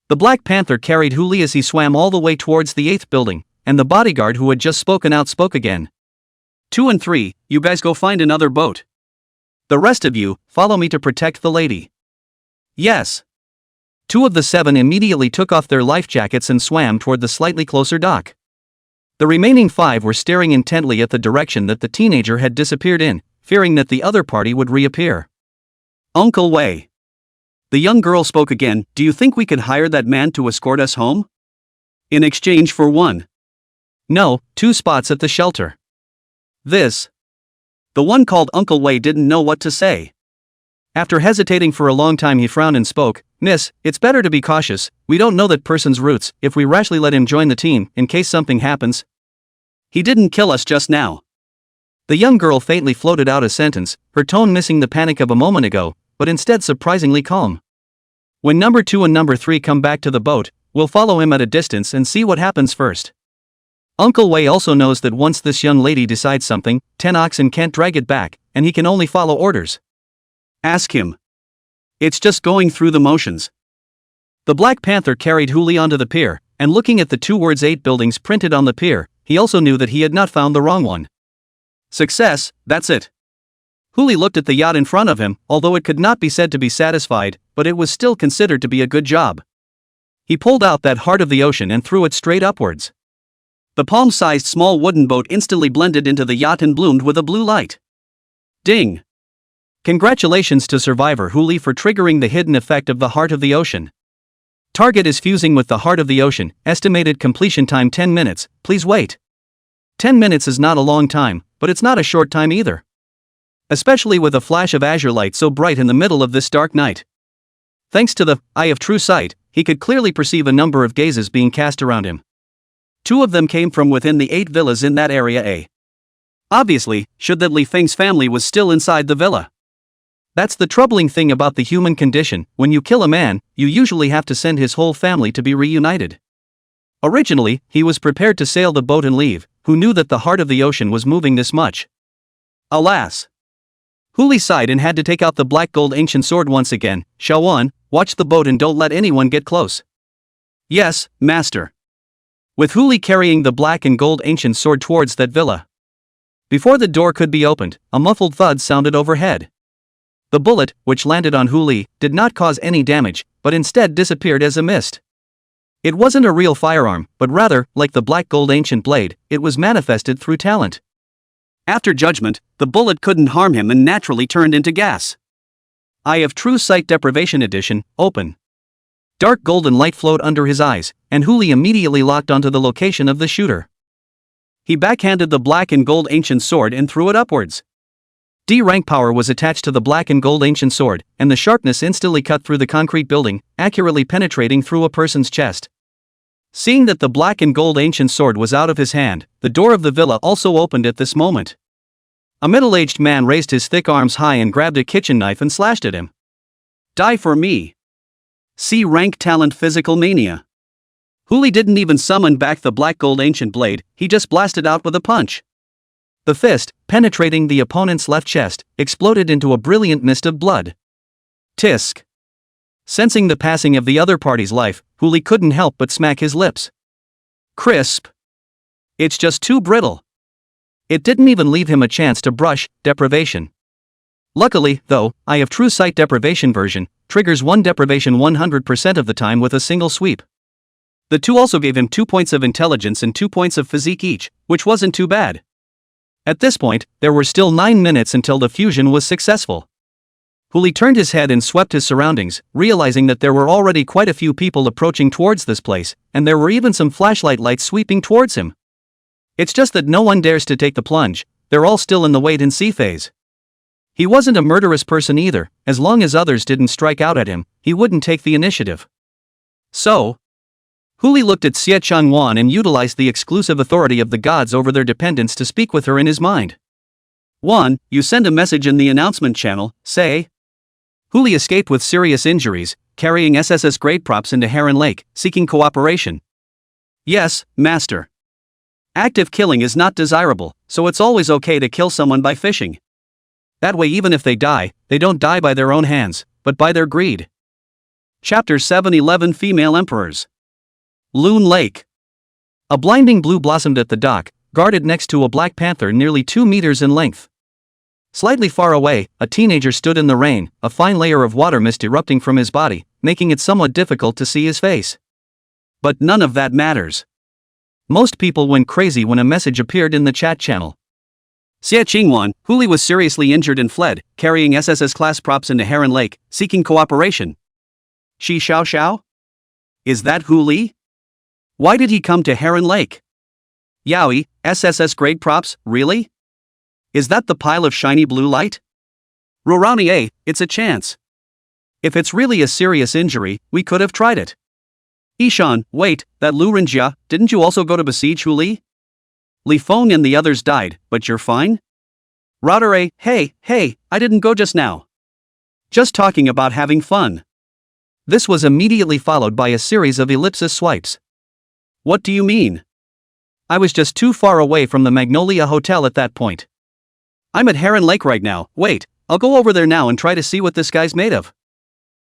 The Black Panther carried Hu Li as he swam all the way towards the 8th building, and the bodyguard who had just spoken out spoke again. 2 and 3, you guys go find another boat. The rest of you, follow me to protect the lady. Yes. 2 of the 7 immediately took off their life jackets and swam toward the slightly closer dock. The remaining 5 were staring intently at the direction that the teenager had disappeared in, fearing that the other party would reappear. Uncle Wei. The young girl spoke again, do you think we could hire that man to escort us home? In exchange for 1. No, 2 spots at the shelter. This. The one called Uncle Wei didn't know what to say. After hesitating for a long time he frowned and spoke, Miss, it's better to be cautious, we don't know that person's roots, if we rashly let him join the team, in case something happens. He didn't kill us just now. The young girl faintly floated out a sentence, her tone missing the panic of a moment ago, but instead surprisingly calm. When number 2 and number 3 come back to the boat, we'll follow him at a distance and see what happens first. Uncle Wei also knows that once this young lady decides something, 10 oxen can't drag it back, and he can only follow orders. Ask him. It's just going through the motions. The Black Panther carried Hu Li onto the pier, and looking at the 2 words 8 buildings printed on the pier, he also knew that he had not found the wrong one. Success, that's it. Hu Li looked at the yacht in front of him, although it could not be said to be satisfied, but it was still considered to be a good job. He pulled out that heart of the ocean and threw it straight upwards. The palm-sized small wooden boat instantly blended into the yacht and bloomed with a blue light. Ding! Congratulations to survivor Hu Li for triggering the hidden effect of the heart of the ocean. Target is fusing with the heart of the ocean, estimated completion time 10 minutes, please wait. 10 minutes is not a long time, but it's not a short time either. Especially with a flash of azure light so bright in the middle of this dark night. Thanks to the eye of true sight, he could clearly perceive a number of gazes being cast around him. 2 of them came from within the 8 villas in that area A. Obviously, should that Li Feng's family was still inside the villa. That's the troubling thing about the human condition, when you kill a man, you usually have to send his whole family to be reunited. Originally, he was prepared to sail the boat and leave, who knew that the heart of the ocean was moving this much. Alas! Hu Li sighed and had to take out the black gold ancient sword once again. Shaowan, watch the boat and don't let anyone get close. Yes, master. With Hu Li carrying the black and gold ancient sword towards that villa. Before the door could be opened, a muffled thud sounded overhead. The bullet, which landed on Hu Li, did not cause any damage, but instead disappeared as a mist. It wasn't a real firearm, but rather, like the black gold ancient blade, it was manifested through talent. After judgment, the bullet couldn't harm him and naturally turned into gas. Eye of True Sight Deprivation Edition, open. Dark golden light flowed under his eyes, and Hu Li immediately locked onto the location of the shooter. He backhanded the black and gold ancient sword and threw it upwards. D rank power was attached to the black and gold ancient sword, and the sharpness instantly cut through the concrete building, accurately penetrating through a person's chest. Seeing that the black and gold ancient sword was out of his hand, the door of the villa also opened at this moment. A middle-aged man raised his thick arms high and grabbed a kitchen knife and slashed at him. Die for me. C rank talent physical mania. Hu Li didn't even summon back the black gold ancient blade, he just blasted out with a punch. The fist, penetrating the opponent's left chest, exploded into a brilliant mist of blood. Tisk. Sensing the passing of the other party's life, Hu Li couldn't help but smack his lips. Crisp. It's just too brittle. It didn't even leave him a chance to brush. Deprivation. Luckily, though, Eye of True Sight Deprivation version triggers 1 deprivation 100% of the time with a single sweep. The 2 also gave him 2 points of intelligence and 2 points of physique each, which wasn't too bad. At this point, there were still 9 minutes until the fusion was successful. Hu Li turned his head and swept his surroundings, realizing that there were already quite a few people approaching towards this place, and there were even some flashlight lights sweeping towards him. It's just that no one dares to take the plunge, they're all still in the wait-and-see phase. He wasn't a murderous person either, as long as others didn't strike out at him, he wouldn't take the initiative. So, Hu Li looked at Xie Qingwan and utilized the exclusive authority of the gods over their dependents to speak with her in his mind. 1. You send a message in the announcement channel, say, Hu Li escaped with serious injuries, carrying SSS grade props into Heron Lake, seeking cooperation. Yes, master. Active killing is not desirable, so it's always okay to kill someone by fishing. That way even if they die, they don't die by their own hands, but by their greed. Chapter 711 Female Emperors. Loon Lake. A blinding blue blossomed at the dock, guarded next to a black panther nearly 2 meters in length. Slightly far away, a teenager stood in the rain, a fine layer of water mist erupting from his body, making it somewhat difficult to see his face. But none of that matters. Most people went crazy when a message appeared in the chat channel. Xie Qingwan, Huli was seriously injured and fled, carrying SSS class props into Heron Lake, seeking cooperation. Shi Xiao Xiao? Is that Huli? Why did he come to Heron Lake? Yaoi, SSS grade props, really? Is that the pile of shiny blue light? Rorani, it's a chance. If it's really a serious injury, we could have tried it. Ishan, wait, that Lu Renjia, didn't you also go to besiege Huli? Li Feng and the others died, but you're fine? Rodere, hey, I didn't go just now. Just talking about having fun. This was immediately followed by a series of ellipsis swipes. What do you mean? I was just too far away from the Magnolia Hotel at that point. I'm at Heron Lake right now, wait, I'll go over there now and try to see what this guy's made of.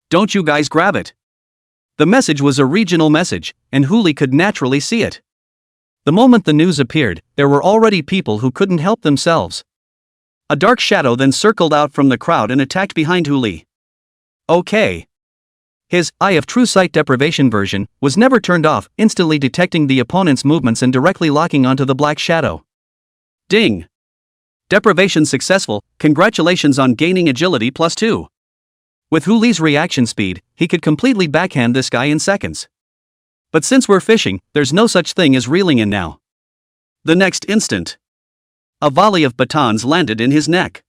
Don't you guys grab it. The message was a regional message, and Huli could naturally see it. The moment the news appeared, there were already people who couldn't help themselves. A dark shadow then circled out from the crowd and attacked behind Huli. Okay. His Eye of True Sight deprivation version was never turned off, instantly detecting the opponent's movements and directly locking onto the black shadow. Ding! Deprivation successful, congratulations on gaining agility +2. With Huli's reaction speed, he could completely backhand this guy in seconds. But since we're fishing, there's no such thing as reeling in now. The next instant, a volley of batons landed in his neck.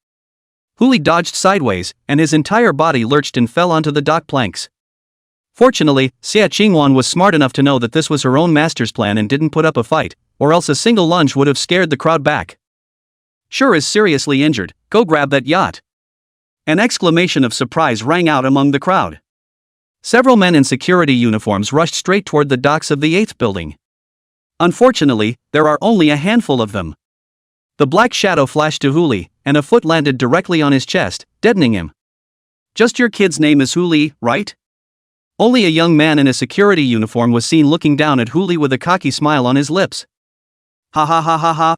Huli dodged sideways, and his entire body lurched and fell onto the dock planks. Fortunately, Xie Qingwan was smart enough to know that this was her own master's plan and didn't put up a fight, or else a single lunge would have scared the crowd back. Sure is seriously injured, go grab that yacht. An exclamation of surprise rang out among the crowd. Several men in security uniforms rushed straight toward the docks of the 8th building. Unfortunately, there are only a handful of them. The black shadow flashed to Huli, and a foot landed directly on his chest, deadening him. Just your kid's name is Huli, right? Only a young man in a security uniform was seen looking down at Huli with a cocky smile on his lips. Ha ha ha ha ha.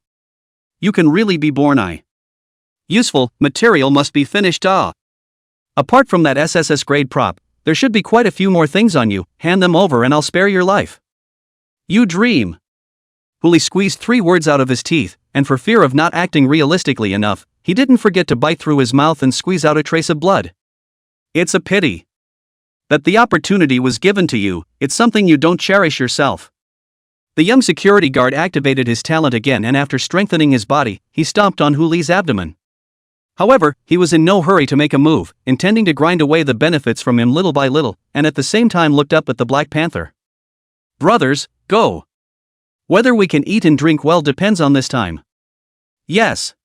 You can really be born. Useful material must be finished. Apart from that SSS grade prop, there should be quite a few more things on you, hand them over and I'll spare your life. You dream. Huli squeezed 3 words out of his teeth, and for fear of not acting realistically enough, he didn't forget to bite through his mouth and squeeze out a trace of blood. It's a pity that the opportunity was given to you, it's something you don't cherish yourself. The young security guard activated his talent again and after strengthening his body, he stomped on Huli's abdomen. However, he was in no hurry to make a move, intending to grind away the benefits from him little by little, and at the same time looked up at the Black Panther. Brothers, go! Whether we can eat and drink well depends on this time. Yes.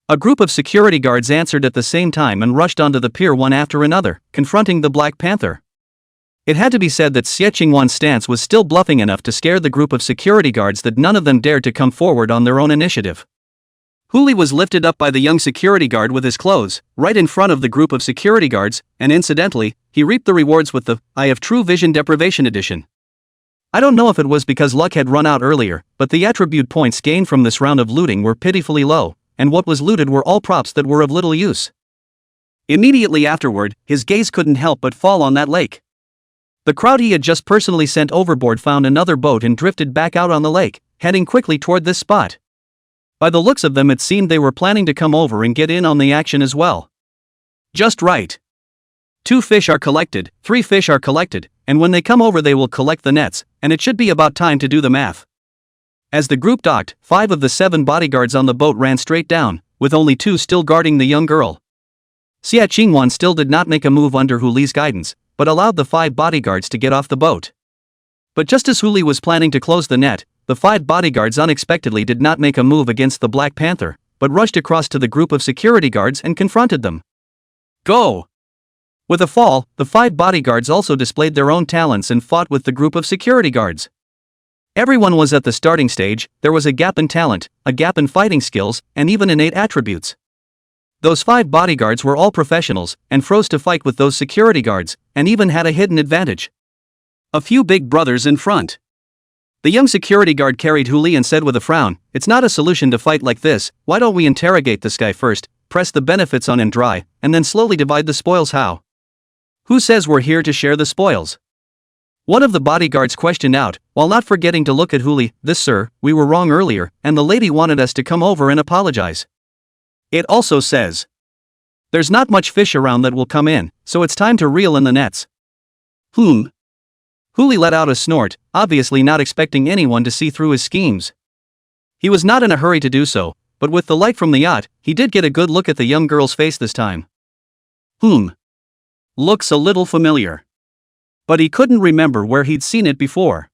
A group of security guards answered at the same time and rushed onto the pier one after another, confronting the Black Panther. It had to be said that Xie Qingwan's stance was still bluffing enough to scare the group of security guards that none of them dared to come forward on their own initiative. Huli was lifted up by the young security guard with his clothes, right in front of the group of security guards, and incidentally, he reaped the rewards with the Eye of True Vision Deprivation Edition. I don't know if it was because luck had run out earlier, but the attribute points gained from this round of looting were pitifully low, and what was looted were all props that were of little use. Immediately afterward, his gaze couldn't help but fall on that lake. The crowd he had just personally sent overboard found another boat and drifted back out on the lake, heading quickly toward this spot. By the looks of them it seemed they were planning to come over and get in on the action as well. Just right. 2 fish are collected, 3 fish are collected, and when they come over they will collect the nets, and it should be about time to do the math. As the group docked, 5 of the 7 bodyguards on the boat ran straight down, with only 2 still guarding the young girl. Xie Qingwan still did not make a move under Huli's guidance, but allowed the 5 bodyguards to get off the boat. But just as Huli was planning to close the net, the 5 bodyguards unexpectedly did not make a move against the Black Panther, but rushed across to the group of security guards and confronted them. Go! With a fall, the 5 bodyguards also displayed their own talents and fought with the group of security guards. Everyone was at the starting stage. There was a gap in talent, a gap in fighting skills, and even innate attributes. Those 5 bodyguards were all professionals, and froze to fight with those security guards, and even had a hidden advantage. A few big brothers in front. The young security guard carried Huli and said with a frown, "It's not a solution to fight like this. Why don't we interrogate this guy first, press the benefits on him dry, and then slowly divide the spoils? How? Who says we're here to share the spoils?" One of the bodyguards questioned out, while not forgetting to look at Huli. "This, sir, we were wrong earlier, and the lady wanted us to come over and apologize. It also says there's not much fish around that will come in, so it's time to reel in the nets." Huli let out a snort, obviously not expecting anyone to see through his schemes. He was not in a hurry to do so, but with the light from the yacht, he did get a good look at the young girl's face this time. Looks a little familiar. But he couldn't remember where he'd seen it before.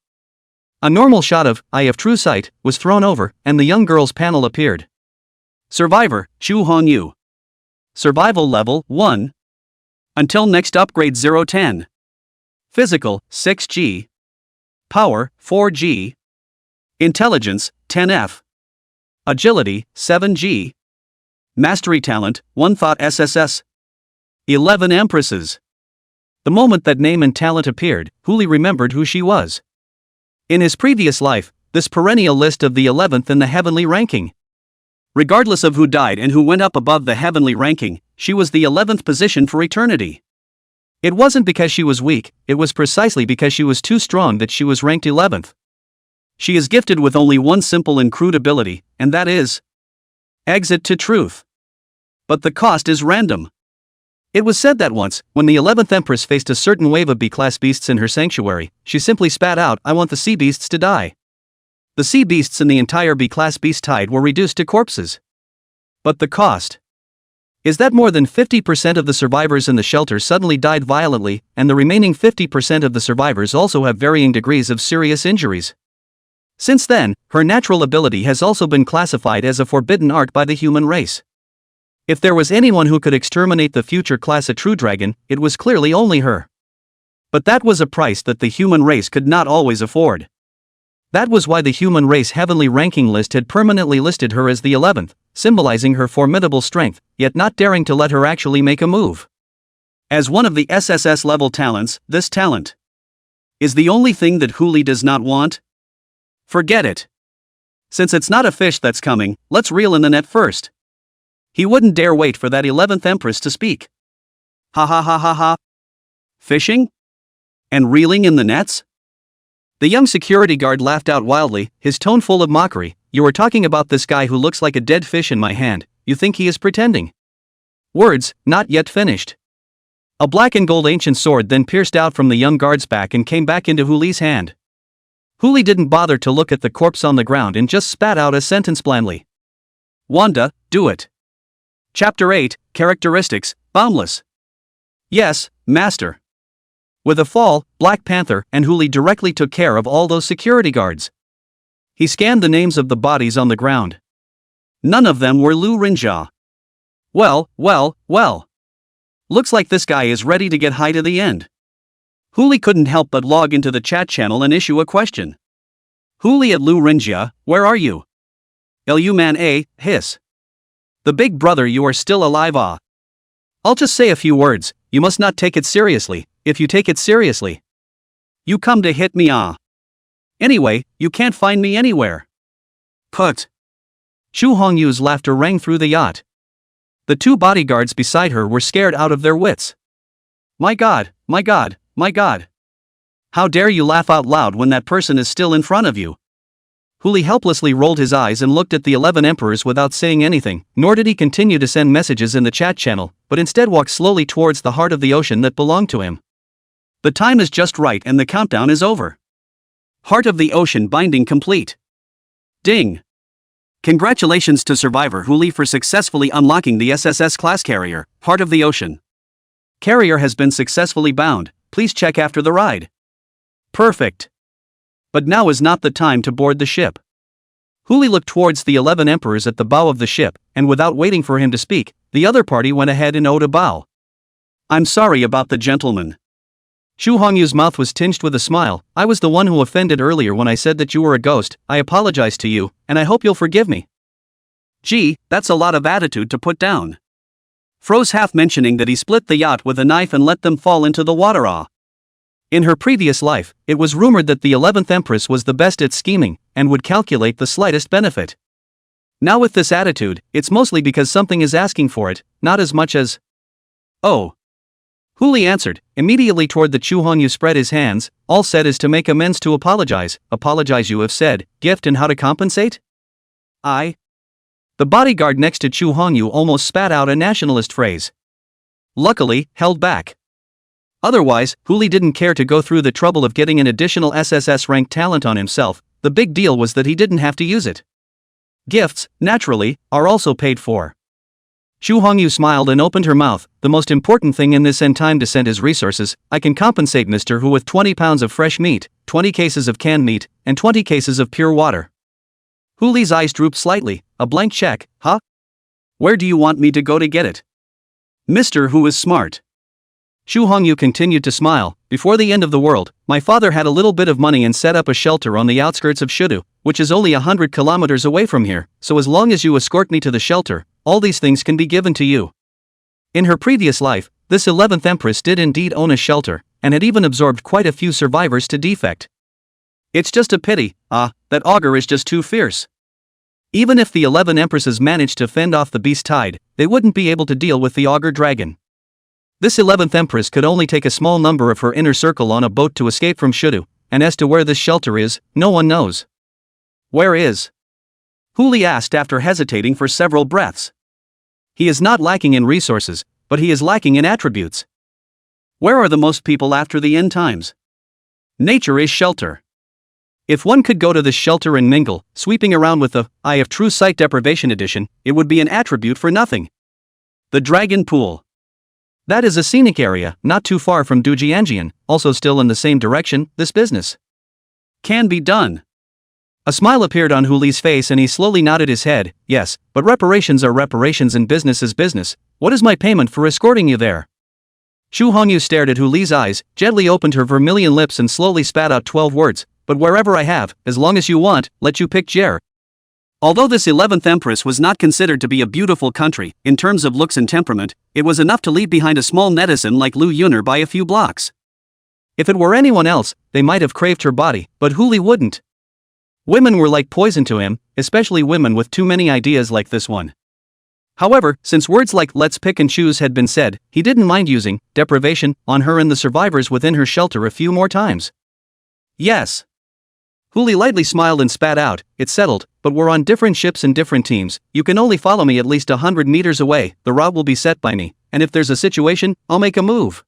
A normal shot of Eye of True Sight was thrown over, and the young girl's panel appeared. Survivor, Chu Hongyu. Survival level 1. Until next upgrade 010. Physical, 6G. Power, 4G. Intelligence, 10F. Agility, 7G. Mastery talent, 1 thought SSS. 11 Empresses. The moment that name and talent appeared, Huli remembered who she was. In his previous life, this perennial list of the 11th in the heavenly ranking. Regardless of who died and who went up above the heavenly ranking, she was the 11th position for eternity. It wasn't because she was weak, it was precisely because she was too strong that she was ranked 11th. She is gifted with only one simple and crude ability, and that is exit to truth. But the cost is random. It was said that once, when the 11th Empress faced a certain wave of B-class beasts in her sanctuary, she simply spat out, "I want the sea beasts to die." The sea beasts in the entire B-class beast tide were reduced to corpses. But the cost is that more than 50% of the survivors in the shelter suddenly died violently, and the remaining 50% of the survivors also have varying degrees of serious injuries. Since then, her natural ability has also been classified as a forbidden art by the human race. If there was anyone who could exterminate the future class a true dragon, it was clearly only her. But that was a price that the human race could not always afford. That was why the human race heavenly ranking list had permanently listed her as the 11th, symbolizing her formidable strength, yet not daring to let her actually make a move. As one of the SSS level talents, this talent is the only thing that Huli does not want. Forget it. Since it's not a fish that's coming, let's reel in the net first. He wouldn't dare wait for that 11th Empress to speak. Ha ha ha ha ha. Fishing? And reeling in the nets? The young security guard laughed out wildly, his tone full of mockery. "You are talking about this guy who looks like a dead fish in my hand. You think he is pretending?" Words, not yet finished. A black and gold ancient sword then pierced out from the young guard's back and came back into Huli's hand. Huli didn't bother to look at the corpse on the ground and just spat out a sentence blandly. "Wanda, do it." Chapter 8, Characteristics, Boundless. "Yes, Master." With a fall, Black Panther and Huli directly took care of all those security guards. He scanned the names of the bodies on the ground. None of them were Lu Rinjia. Well. Looks like this guy is ready to get high to the end. Huli couldn't help but log into the chat channel and issue a question. "Huli at Lu Rinjia, where are you?" "Lu man a, hiss. The big brother, you are still alive ah. I'll just say a few words, you must not take it seriously. If you take it seriously, you come to hit me ah. Anyway, you can't find me anywhere." Put. Chu Hongyu's laughter rang through the yacht. The 2 bodyguards beside her were scared out of their wits. My god. How dare you laugh out loud when that person is still in front of you?" Huli helplessly rolled his eyes and looked at the 11 emperors without saying anything, nor did he continue to send messages in the chat channel, but instead walked slowly towards the heart of the ocean that belonged to him. The time is just right and the countdown is over. Heart of the ocean binding complete. Ding! Congratulations to Survivor Huli for successfully unlocking the SSS class carrier, Heart of the Ocean. Carrier has been successfully bound, please check after the ride. Perfect. But now is not the time to board the ship. Huli looked towards the 11 emperors at the bow of the ship, and without waiting for him to speak, the other party went ahead and owed a bow. "I'm sorry about the gentleman. Shu Hongyu's mouth was tinged with a smile. I was the one who offended earlier when I said that you were a ghost. I apologize to you, and I hope you'll forgive me. Gee, that's a lot of attitude to put down. Froze half mentioning that he split the yacht with a knife and let them fall into the water. In her previous life, it was rumored that the 11th Empress was the best at scheming, and would calculate the slightest benefit. Now with this attitude, it's mostly because something is asking for it, not as much as... Oh. Huli answered, immediately toward the Chu Hongyu spread his hands. All said is to make amends, to apologize. Apologize, you have said. Gift and how to compensate? The bodyguard next to Chu Hongyu almost spat out a nationalist phrase. Luckily, held back. Otherwise, Huli didn't care to go through the trouble of getting an additional SSS-ranked talent on himself. The big deal was that he didn't have to use it. Gifts, naturally, are also paid for. Chu Hongyu smiled and opened her mouth. The most important thing in this end time descent is resources. I can compensate Mr. Hu with 20 pounds of fresh meat, 20 cases of canned meat, and 20 cases of pure water. Huli's eyes drooped slightly. A blank check, huh? Where do you want me to go to get it? Mr. Hu is smart. Chu Hongyu continued to smile. Before the end of the world, my father had a little bit of money and set up a shelter on the outskirts of Shudu, which is only 100 kilometers away from here, so as long as you escort me to the shelter, all these things can be given to you. In her previous life, this 11th Empress did indeed own a shelter, and had even absorbed quite a few survivors to defect. It's just a pity, that augur is just too fierce. Even if the 11 Empresses managed to fend off the beast tide, they wouldn't be able to deal with the augur dragon. This 11th Empress could only take a small number of her inner circle on a boat to escape from Shudu, and as to where this shelter is, no one knows. Where is? Huli asked after hesitating for several breaths. He is not lacking in resources, but he is lacking in attributes. Where are the most people after the end times? Nature is shelter. If one could go to this shelter and mingle, sweeping around with the Eye of True Sight Deprivation Edition, it would be an attribute for nothing. The Dragon Pool. That is a scenic area, not too far from Dujianjian, also still in the same direction. This business can be done. A smile appeared on Huli's face and he slowly nodded his head. Yes, but reparations are reparations and business is business. What is my payment for escorting you there? Chu Hongyu stared at Huli's eyes, gently opened her vermilion lips and slowly spat out 12 words. But wherever I have, as long as you want, let you pick Jer. Although this 11th Empress was not considered to be a beautiful country, in terms of looks and temperament, it was enough to leave behind a small netizen like Lu Yuner by a few blocks. If it were anyone else, they might have craved her body, but Huli wouldn't. Women were like poison to him, especially women with too many ideas like this one. However, since words like let's pick and choose had been said, he didn't mind using deprivation on her and the survivors within her shelter a few more times. Yes. Huli lightly smiled and spat out, it's settled, but we're on different ships and different teams. You can only follow me at least 100 meters away, the route will be set by me, and if there's a situation, I'll make a move.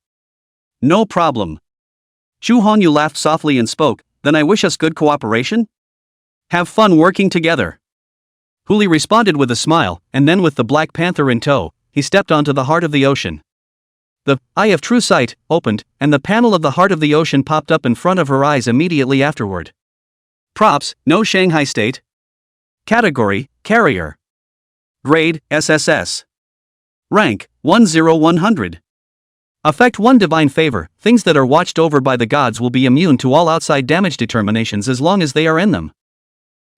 No problem. Chu Hongyu laughed softly and spoke, then I wish us good cooperation? Have fun working together. Huli responded with a smile, and then with the Black Panther in tow, he stepped onto the heart of the ocean. The Eye of True Sight opened, and the panel of the heart of the ocean popped up in front of her eyes immediately afterward. Props, no Shanghai State. Category, Carrier. Grade, SSS. Rank, 10100. Effect 1 Divine Favor. Things that are watched over by the gods will be immune to all outside damage determinations as long as they are in them.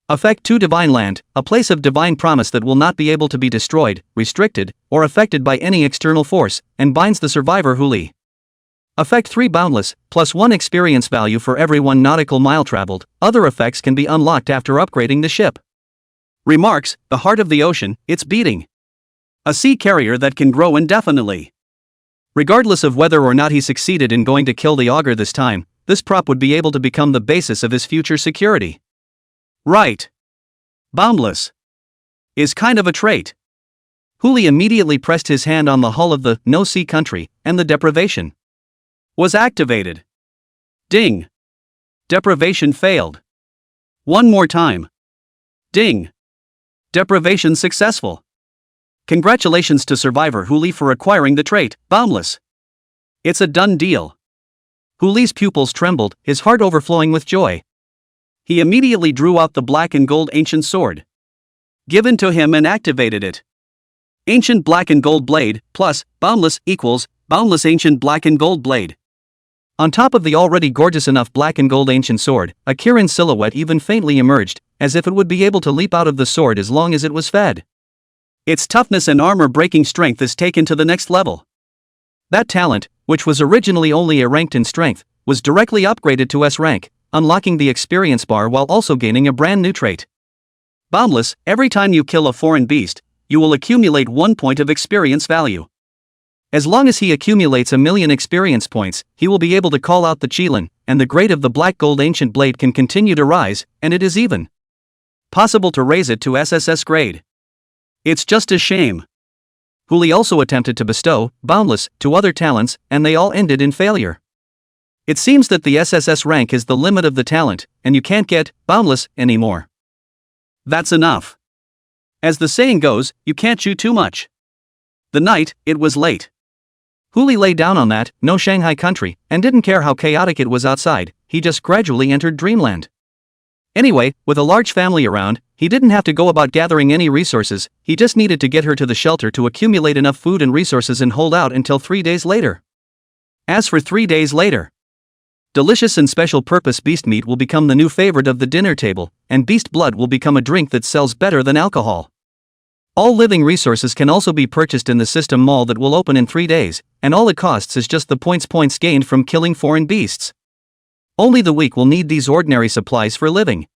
Effect 2 Divine Land. A place of divine promise that will not be able to be destroyed, restricted, or affected by any external force, and binds the survivor Huli. Effect 3 Boundless, plus 1 experience value for every 1 nautical mile traveled. Other effects can be unlocked after upgrading the ship. Remarks, the heart of the ocean, it's beating. A sea carrier that can grow indefinitely. Regardless of whether or not he succeeded in going to kill the augur this time, this prop would be able to become the basis of his future security. Right. Boundless. Is kind of a trait. Huli immediately pressed his hand on the hull of the no sea country, and the deprivation was activated. Ding. Deprivation failed. One more time. Ding. Deprivation successful. Congratulations to survivor Huli for acquiring the trait, Boundless. It's a done deal. Huli's pupils trembled, his heart overflowing with joy. He immediately drew out the black and gold ancient sword given to him and activated it. Ancient black and gold blade, plus, Boundless equals, Boundless ancient black and gold blade. On top of the already gorgeous enough black and gold ancient sword, a Kirin silhouette even faintly emerged, as if it would be able to leap out of the sword as long as it was fed. Its toughness and armor-breaking strength is taken to the next level. That talent, which was originally only A ranked in strength, was directly upgraded to S rank, unlocking the experience bar while also gaining a brand new trait. Boundless, every time you kill a foreign beast, you will accumulate 1 point of experience value. As long as he accumulates 1,000,000 experience points, he will be able to call out the Qilin, and the grade of the black gold ancient blade can continue to rise, and it is even possible to raise it to SSS grade. It's just a shame. Huli also attempted to bestow Boundless to other talents, and they all ended in failure. It seems that the SSS rank is the limit of the talent, and you can't get Boundless anymore. That's enough. As the saying goes, you can't chew too much. The night, it was late. Huli lay down on that, no Shanghai country, and didn't care how chaotic it was outside, he just gradually entered dreamland. Anyway, with a large family around, he didn't have to go about gathering any resources, he just needed to get her to the shelter to accumulate enough food and resources and hold out until 3 days later. As for 3 days later, delicious and special purpose beast meat will become the new favorite of the dinner table, and beast blood will become a drink that sells better than alcohol. All living resources can also be purchased in the system mall that will open in 3 days, and all it costs is just the points gained from killing foreign beasts. Only the weak will need these ordinary supplies for living.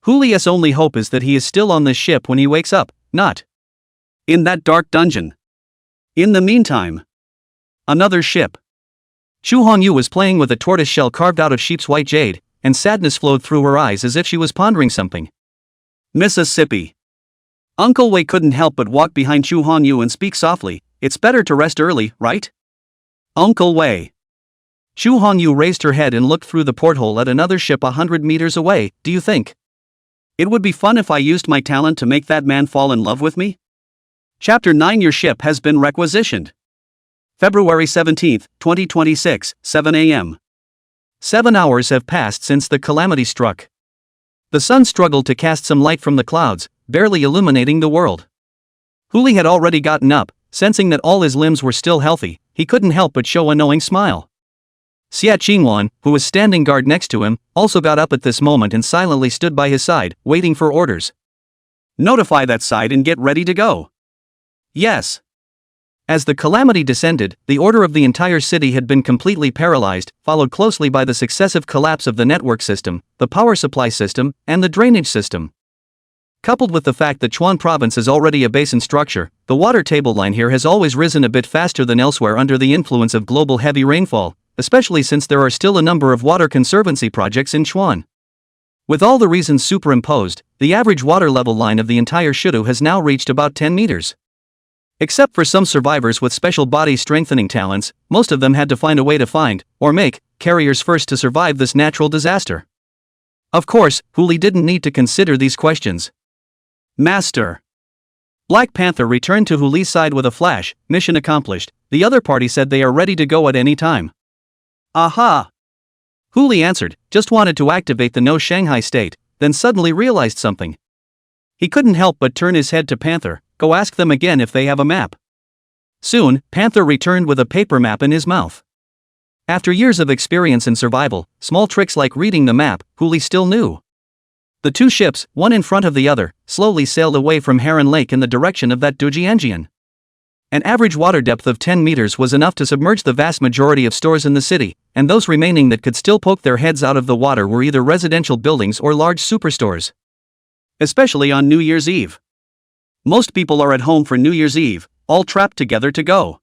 Huli's only hope is that he is still on this ship when he wakes up, not in that dark dungeon. In the meantime, another ship. Chu Hongyu was playing with a tortoise shell carved out of sheep's white jade, and sadness flowed through her eyes as if she was pondering something. Mississippi. Uncle Wei couldn't help but walk behind Chu Hongyu and speak softly, "It's better to rest early, right? Uncle Wei." Chu Hongyu raised her head and looked through the porthole at another ship 100 meters away. "Do you think it would be fun if I used my talent to make that man fall in love with me?" Chapter 9. Your ship has been requisitioned. February 17, 2026, 7 a.m. 7 hours have passed since the calamity struck. The sun struggled to cast some light from the clouds, barely illuminating the world. Huli had already gotten up, sensing that all his limbs were still healthy, he couldn't help but show a knowing smile. Xia Qingwan, who was standing guard next to him, also got up at this moment and silently stood by his side, waiting for orders. "Notify that side and get ready to go." "Yes." As the calamity descended, the order of the entire city had been completely paralyzed, followed closely by the successive collapse of the network system, the power supply system, and the drainage system. Coupled with the fact that Chuan province is already a basin structure, the water table line here has always risen a bit faster than elsewhere under the influence of global heavy rainfall, especially since there are still a number of water conservancy projects in Chuan. With all the reasons superimposed, the average water level line of the entire Shudu has now reached about 10 meters. Except for some survivors with special body strengthening talents, most of them had to find a way to find, or make, carriers first to survive this natural disaster. Of course, Huli didn't need to consider these questions. "Master." Black Panther returned to Huli's side with a flash. "Mission accomplished. The other party said they are ready to go at any time." "Aha!" Huli answered, just wanted to activate the no Shanghai state, then suddenly realized something. He couldn't help but turn his head to Panther. "Go ask them again if they have a map." Soon, Panther returned with a paper map in his mouth. After years of experience in survival, small tricks like reading the map, Huli still knew. The two ships, one in front of the other, slowly sailed away from Heron Lake in the direction of that Dujianjian. An average water depth of 10 meters was enough to submerge the vast majority of stores in the city, and those remaining that could still poke their heads out of the water were either residential buildings or large superstores. Especially on New Year's Eve. Most people are at home for New Year's Eve, all trapped together to go.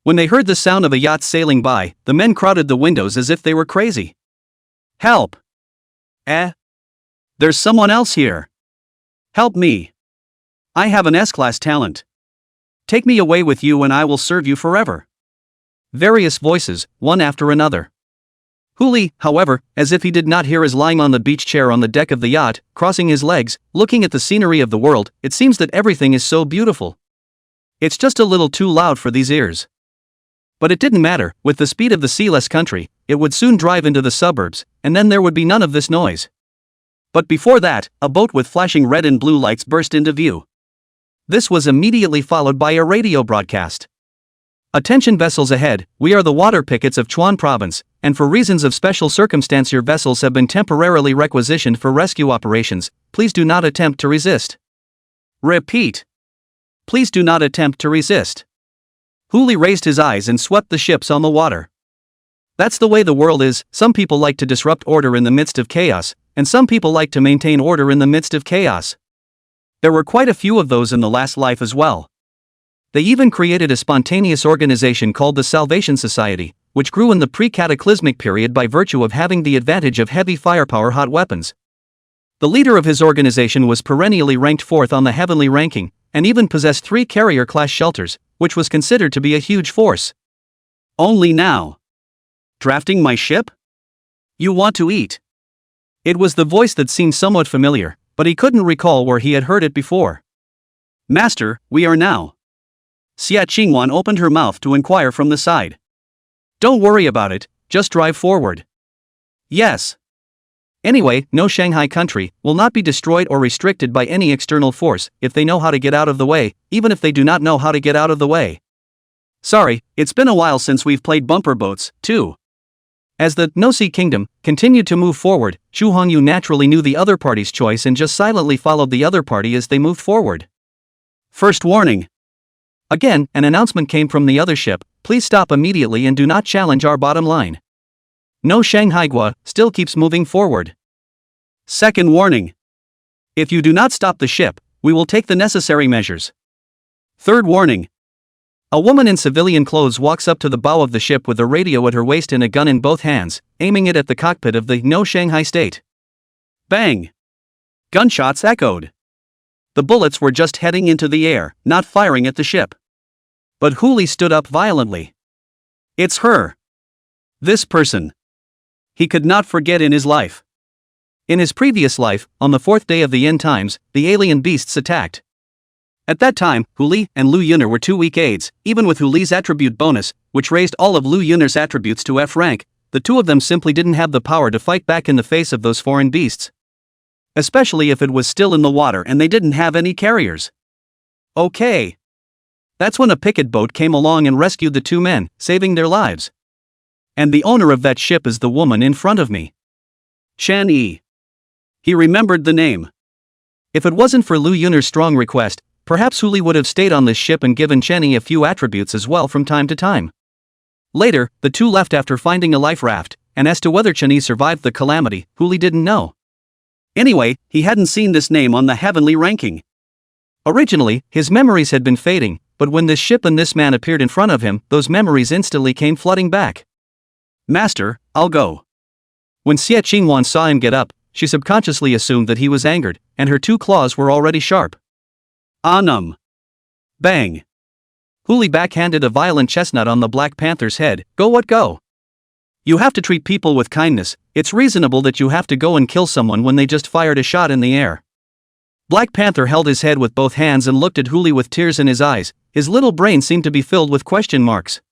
When they heard the sound of a yacht sailing by, the men crowded the windows as if they were crazy. "Help! There's someone else here. Help me. I have an S-class talent. Take me away with you and I will serve you forever." Various voices, one after another. Huli, however, as if he did not hear, is lying on the beach chair on the deck of the yacht, crossing his legs, looking at the scenery of the world. It seems that everything is so beautiful. It's just a little too loud for these ears. But it didn't matter, with the speed of the sealess country, it would soon drive into the suburbs, and then there would be none of this noise. But before that, a boat with flashing red and blue lights burst into view. This was immediately followed by a radio broadcast. Attention vessels ahead, we are the water pickets of Chuan Province, and for reasons of special circumstance your vessels have been temporarily requisitioned for rescue operations, please do not attempt to resist. Repeat. Please do not attempt to resist. Huli raised his eyes and swept the ships on the water. That's the way the world is, some people like to disrupt order in the midst of chaos, and some people like to maintain order in the midst of chaos. There were quite a few of those in the last life as well. They even created a spontaneous organization called the Salvation Society, which grew in the pre-cataclysmic period by virtue of having the advantage of heavy firepower hot weapons. The leader of his organization was perennially ranked 4th on the heavenly ranking, and even possessed 3 carrier-class shelters, which was considered to be a huge force. Only now. Drafting my ship? You want to eat? It was the voice that seemed somewhat familiar, but he couldn't recall where he had heard it before. Master, we are now. Xia Qingwan opened her mouth to inquire from the side. Don't worry about it, just drive forward. Yes. Anyway, no Shanghai country will not be destroyed or restricted by any external force if they know how to get out of the way, even if they do not know how to get out of the way. Sorry, it's been a while since we've played bumper boats, too. As the No-Sea Kingdom continued to move forward, Xu Hongyu naturally knew the other party's choice and just silently followed the other party as they moved forward. First warning. Again, an announcement came from the other ship, please stop immediately and do not challenge our bottom line. No Shanghai still keeps moving forward. Second warning. If you do not stop the ship, we will take the necessary measures. Third warning. A woman in civilian clothes walks up to the bow of the ship with a radio at her waist and a gun in both hands, aiming it at the cockpit of the No Shanghai State. Bang! Gunshots echoed. The bullets were just heading into the air, not firing at the ship. But Huli stood up violently. It's her. This person. He could not forget in his life. In his previous life, on the 4th day of the end times, the alien beasts attacked. At that time, Huli and Lu Yuner were 2 weak aides, even with Huli's attribute bonus, which raised all of Lu Yuner's attributes to F rank, the two of them simply didn't have the power to fight back in the face of those foreign beasts. Especially if it was still in the water and they didn't have any carriers. Okay. That's when a picket boat came along and rescued the 2 men, saving their lives. And the owner of that ship is the woman in front of me. Chan Yi. He remembered the name. If it wasn't for Lu Yuner's strong request, perhaps Huli would have stayed on this ship and given Chen Yi a few attributes as well from time to time. Later, the two left after finding a life raft, and as to whether Chen Yi survived the calamity, Huli didn't know. Anyway, he hadn't seen this name on the heavenly ranking. Originally, his memories had been fading, but when this ship and this man appeared in front of him, those memories instantly came flooding back. Master, I'll go. When Xia Qingwan saw him get up, she subconsciously assumed that he was angered, and her 2 claws were already sharp. Bang. Huli backhanded a violent chestnut on the Black Panther's head. Go what go? You have to treat people with kindness, it's reasonable that you have to go and kill someone when they just fired a shot in the air. Black Panther held his head with both hands and looked at Huli with tears in his eyes, his little brain seemed to be filled with question marks.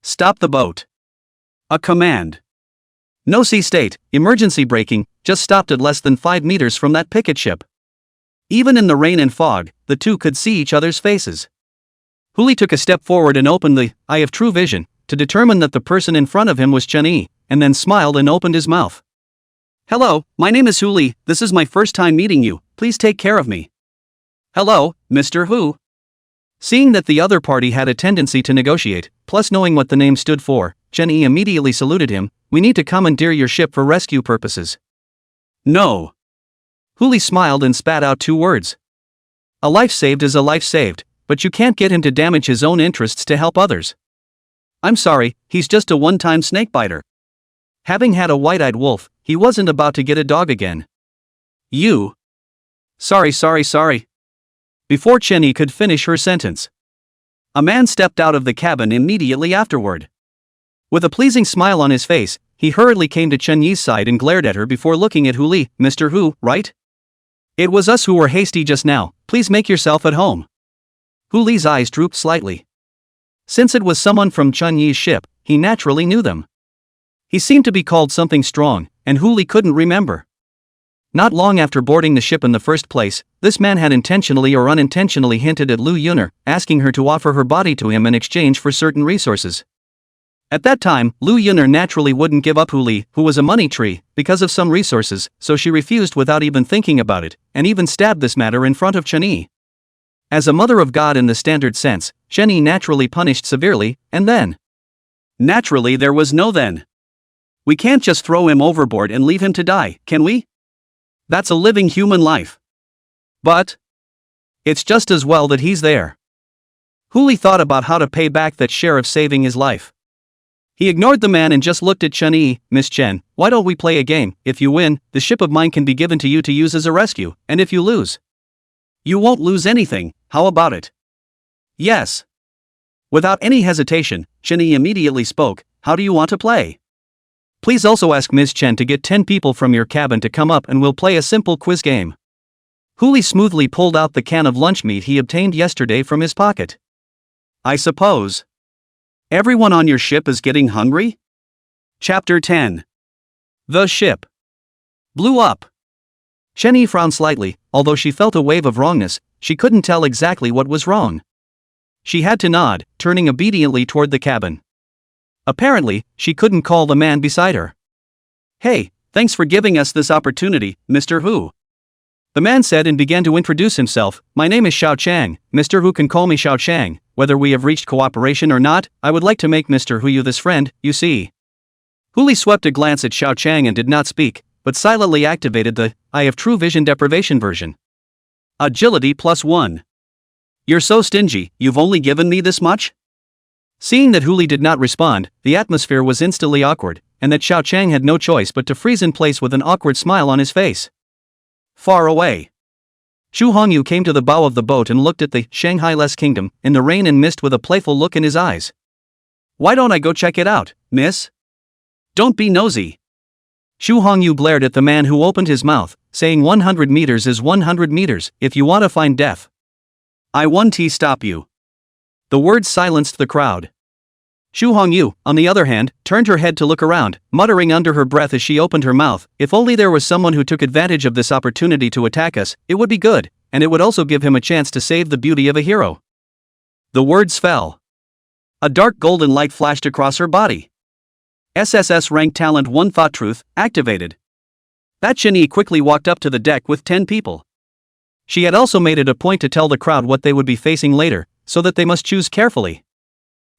Stop the boat. A command. No-Sea State, emergency braking, just stopped at less than 5 meters from that picket ship. Even in the rain and fog, the two could see each other's faces. Huli took a step forward and opened the eye of true vision, to determine that the person in front of him was Chen Yi, and then smiled and opened his mouth. Hello, my name is Huli, this is my first time meeting you, please take care of me. Hello, Mr. Hu. Seeing that the other party had a tendency to negotiate, plus knowing what the name stood for, Chen Yi immediately saluted him. We need to commandeer your ship for rescue purposes. No. Huli smiled and spat out 2 words. A life saved is a life saved, but you can't get him to damage his own interests to help others. I'm sorry, he's just a one-time snakebiter. Having had a white-eyed wolf, he wasn't about to get a dog again. You. Sorry. Before Chen Yi could finish her sentence, a man stepped out of the cabin immediately afterward. With a pleasing smile on his face, he hurriedly came to Chen Yi's side and glared at her before looking at Huli. Mr. Hu, right? It was us who were hasty just now, please make yourself at home. Huli's eyes drooped slightly. Since it was someone from Chen Yi's ship, he naturally knew them. He seemed to be called something strong, and Huli couldn't remember. Not long after boarding the ship in the first place, this man had intentionally or unintentionally hinted at Lu Yuner, asking her to offer her body to him in exchange for certain resources. At that time, Lu Yuner naturally wouldn't give up Huli, who was a money tree, because of some resources, so she refused without even thinking about it, and even stabbed this matter in front of Chen-Yi. As a mother of God in the standard sense, Chen-Yi naturally punished severely, and then. Naturally, there was no then. We can't just throw him overboard and leave him to die, can we? That's a living human life. But it's just as well that he's there. Huli thought about how to pay back that share of saving his life. He ignored the man and just looked at Chen-Yi. Miss Chen, why don't we play a game? If you win, the ship of mine can be given to you to use as a rescue, and if you lose, you won't lose anything. How about it? Yes. Without any hesitation, Chen-Yi immediately spoke. How do you want to play? Please also ask Ms. Chen to get 10 people from your cabin to come up and we'll play a simple quiz game. Huli smoothly pulled out the can of lunch meat he obtained yesterday from his pocket. I suppose everyone on your ship is getting hungry? Chapter 10. The ship blew up. Chen-Yi frowned slightly, although she felt a wave of wrongness, she couldn't tell exactly what was wrong. She had to nod, turning obediently toward the cabin. Apparently, she couldn't call the man beside her. Hey, thanks for giving us this opportunity, Mr. Hu. The man said and began to introduce himself. My name is Xiao Chang, Mr. Hu can call me Xiao Chang. Whether we have reached cooperation or not, I would like to make Mr. Hu you this friend, you see. Huli swept a glance at Xiao Chang and did not speak, but silently activated the I have true vision deprivation version. Agility +1. You're so stingy, you've only given me this much? Seeing that Huli did not respond, the atmosphere was instantly awkward, and that Xiao Chang had no choice but to freeze in place with an awkward smile on his face. Far away, Xu Hongyu came to the bow of the boat and looked at the Shanghai-less kingdom in the rain and mist with a playful look in his eyes. Why don't I go check it out, miss? Don't be nosy. Xu Hongyu glared at the man who opened his mouth, saying 100 meters is 100 meters, if you want to find death. I won't stop you. The words silenced the crowd. Xu Hongyu, on the other hand, turned her head to look around, muttering under her breath as she opened her mouth, if only there was someone who took advantage of this opportunity to attack us, it would be good, and it would also give him a chance to save the beauty of a hero. The words fell. A dark golden light flashed across her body. SSS rank talent 1 thought truth, activated. That Chen-Yi quickly walked up to the deck with 10 people. She had also made it a point to tell the crowd what they would be facing later, so that they must choose carefully.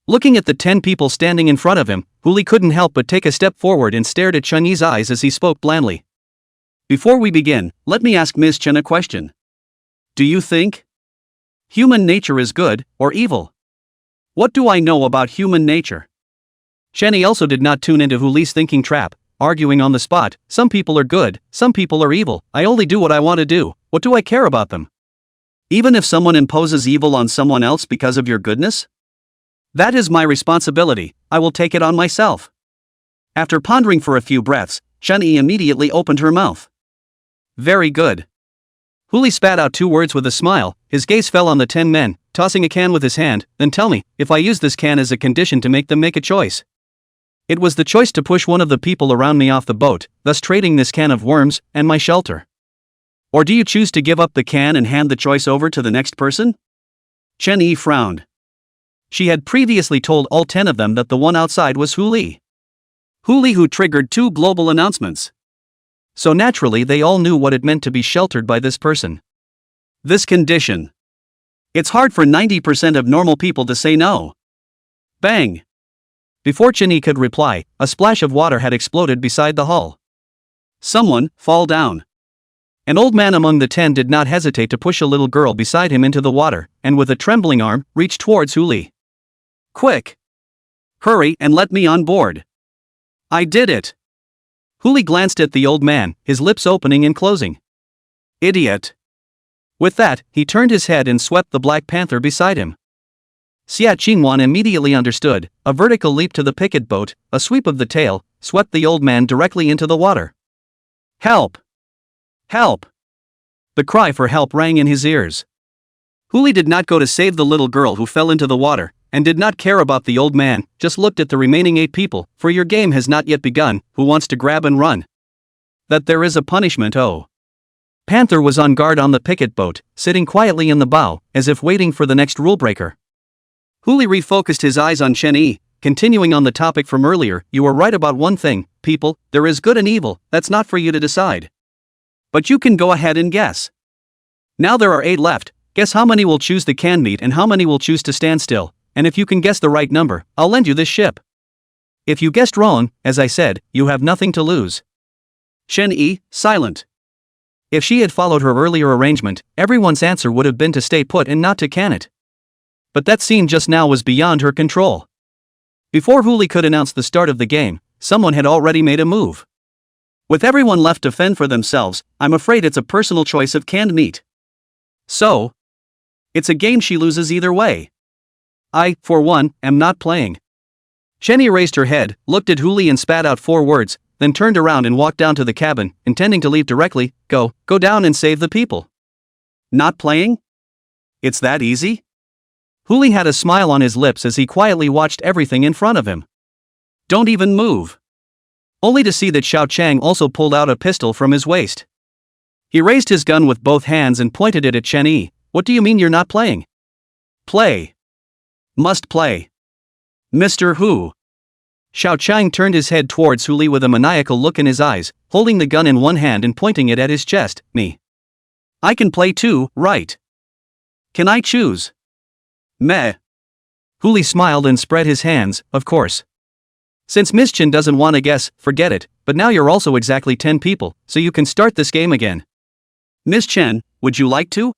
Looking at the 10 people standing in front of him, Huli couldn't help but take a step forward and stared at Chen-Yi's eyes as he spoke blandly. Before we begin, let me ask Ms. Chen a question. Do you think human nature is good or evil? What do I know about human nature? Chen-Yi also did not tune into Huli's thinking trap, arguing on the spot. Some people are good, some people are evil. I only do what I want to do. What do I care about them? Even if someone imposes evil on someone else because of your goodness? That is my responsibility, I will take it on myself. After pondering for a few breaths, Chen-Yi immediately opened her mouth. Very good. Huli spat out 2 words with a smile, his gaze fell on the 10 men, tossing a can with his hand. Then tell me, if I use this can as a condition to make them make a choice. It was the choice to push one of the people around me off the boat, thus trading this can of worms and my shelter. Or do you choose to give up the can and hand the choice over to the next person? Chen-Yi frowned. She had previously told all 10 of them that the one outside was Huli. Huli who triggered 2 global announcements. So naturally they all knew what it meant to be sheltered by this person. This condition. It's hard for 90% of normal people to say no. Bang! Before Chen-Yi could reply, a splash of water had exploded beside the hull. Someone, fall down. An old man among the 10 did not hesitate to push a little girl beside him into the water, and with a trembling arm, reached towards Huli. Quick! Hurry and let me on board. I did it! Huli glanced at the old man, his lips opening and closing. Idiot! With that, he turned his head and swept the Black Panther beside him. Xia Qingwan immediately understood. A vertical leap to the picket boat, a sweep of the tail, swept the old man directly into the water. Help! Help! The cry for help rang in his ears. Huli did not go to save the little girl who fell into the water, and did not care about the old man, just looked at the remaining 8 people. For your game has not yet begun, who wants to grab and run? That there is a punishment, oh. Panther was on guard on the picket boat, sitting quietly in the bow, as if waiting for the next rulebreaker. Huli refocused his eyes on Chen Yi, continuing on the topic from earlier. You were right about one thing, people, there is good and evil, that's not for you to decide. But you can go ahead and guess. Now there are 8 left, guess how many will choose the canned meat and how many will choose to stand still, and if you can guess the right number, I'll lend you this ship. If you guessed wrong, as I said, you have nothing to lose. Chen Yi, silent. If she had followed her earlier arrangement, everyone's answer would have been to stay put and not to can it. But that scene just now was beyond her control. Before Huli could announce the start of the game, someone had already made a move. With everyone left to fend for themselves, I'm afraid it's a personal choice of canned meat. So, it's a game she loses either way. I, for one, am not playing. Shenny raised her head, looked at Huli and spat out 4 words, then turned around and walked down to the cabin, intending to leave directly. Go down and save the people. Not playing? It's that easy? Huli had a smile on his lips as he quietly watched everything in front of him. Don't even move. Only to see that Xiao Chang also pulled out a pistol from his waist. He raised his gun with both hands and pointed it at Chen Yi. What do you mean you're not playing? Play. Must play. Mr. Hu. Xiao Chang turned his head towards Huli with a maniacal look in his eyes, holding the gun in one hand and pointing it at his chest. Me. I can play too, right? Can I choose? Meh. Huli smiled and spread his hands. Of course. Since Miss Chen doesn't want to guess, forget it, but now you're also exactly 10 people, so you can start this game again. Miss Chen, would you like to?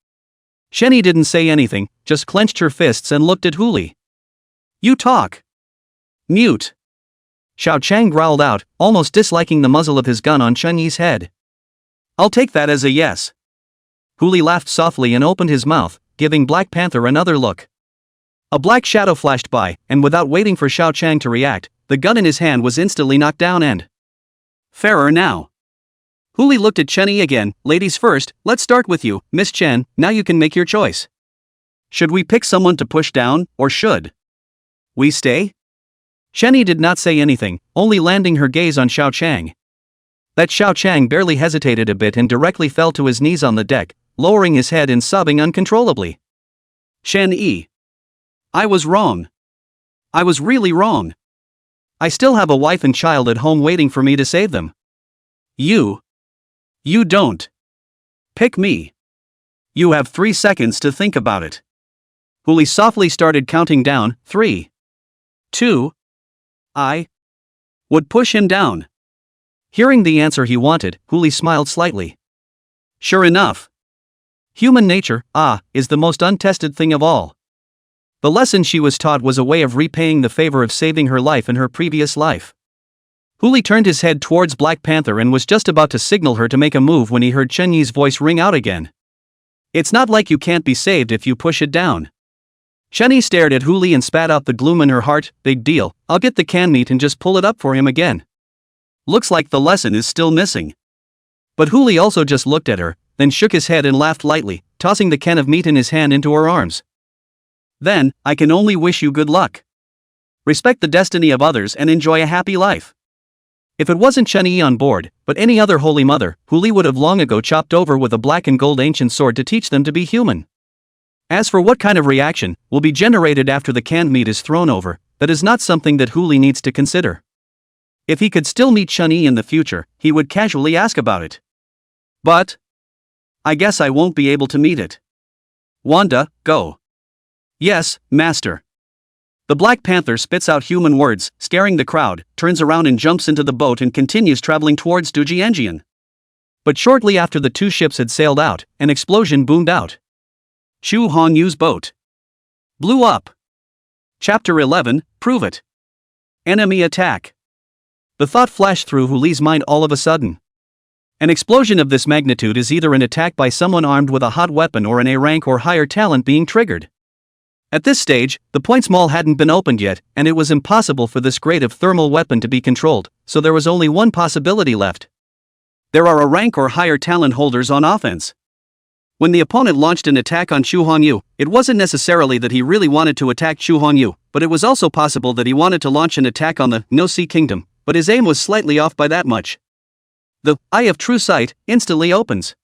Shenny didn't say anything, just clenched her fists and looked at Huli. You talk. Mute. Xiao Chang growled out, almost disliking the muzzle of his gun on Chen Yi's head. I'll take that as a yes. Huli laughed softly and opened his mouth, giving Black Panther another look. A black shadow flashed by, and without waiting for Xiao Chang to react, the gun in his hand was instantly knocked down and... Fairer now. Huli looked at Chen Yi again. Ladies first, let's start with you, Miss Chen, now you can make your choice. Should we pick someone to push down, or should we stay? Chen Yi did not say anything, only landing her gaze on Xiao Chang. That Xiao Chang barely hesitated a bit and directly fell to his knees on the deck, lowering his head and sobbing uncontrollably. Chen Yi. I was wrong. I was really wrong. I still have a wife and child at home waiting for me to save them. You don't. Pick me. You have 3 seconds to think about it. Huli softly started counting down. 3. 2. I would push him down. Hearing the answer he wanted, Huli smiled slightly. Sure enough. Human nature, is the most untested thing of all. The lesson she was taught was a way of repaying the favor of saving her life in her previous life. Huli turned his head towards Black Panther and was just about to signal her to make a move when he heard Chen Yi's voice ring out again. It's not like you can't be saved if you push it down. Chen Yi stared at Huli and spat out the gloom in her heart. Big deal, I'll get the canned meat and just pull it up for him again. Looks like the lesson is still missing. But Huli also just looked at her, then shook his head and laughed lightly, tossing the can of meat in his hand into her arms. Then, I can only wish you good luck. Respect the destiny of others and enjoy a happy life. If it wasn't Chen Yi on board, but any other holy mother, Huli would have long ago chopped over with a black and gold ancient sword to teach them to be human. As for what kind of reaction will be generated after the canned meat is thrown over, that is not something that Huli needs to consider. If he could still meet Chen Yi in the future, he would casually ask about it. But I guess I won't be able to meet it. Wanda, go. Yes, master. The Black Panther spits out human words, scaring the crowd, turns around and jumps into the boat and continues traveling towards Dujianjian. But shortly after the 2 ships had sailed out, an explosion boomed out. Chu Hongyu's boat blew up. Chapter 11, Prove It. Enemy attack. The thought flashed through Huli's mind all of a sudden. An explosion of this magnitude is either an attack by someone armed with a hot weapon or an A rank or higher talent being triggered. At this stage, the points mall hadn't been opened yet, and it was impossible for this grade of thermal weapon to be controlled, so there was only one possibility left. There are a rank or higher talent holders on offense. When the opponent launched an attack on Chu Hongyu, it wasn't necessarily that he really wanted to attack Chu Hongyu, but it was also possible that he wanted to launch an attack on the No Sea Kingdom, but his aim was slightly off by that much. The Eye of True Sight instantly opens.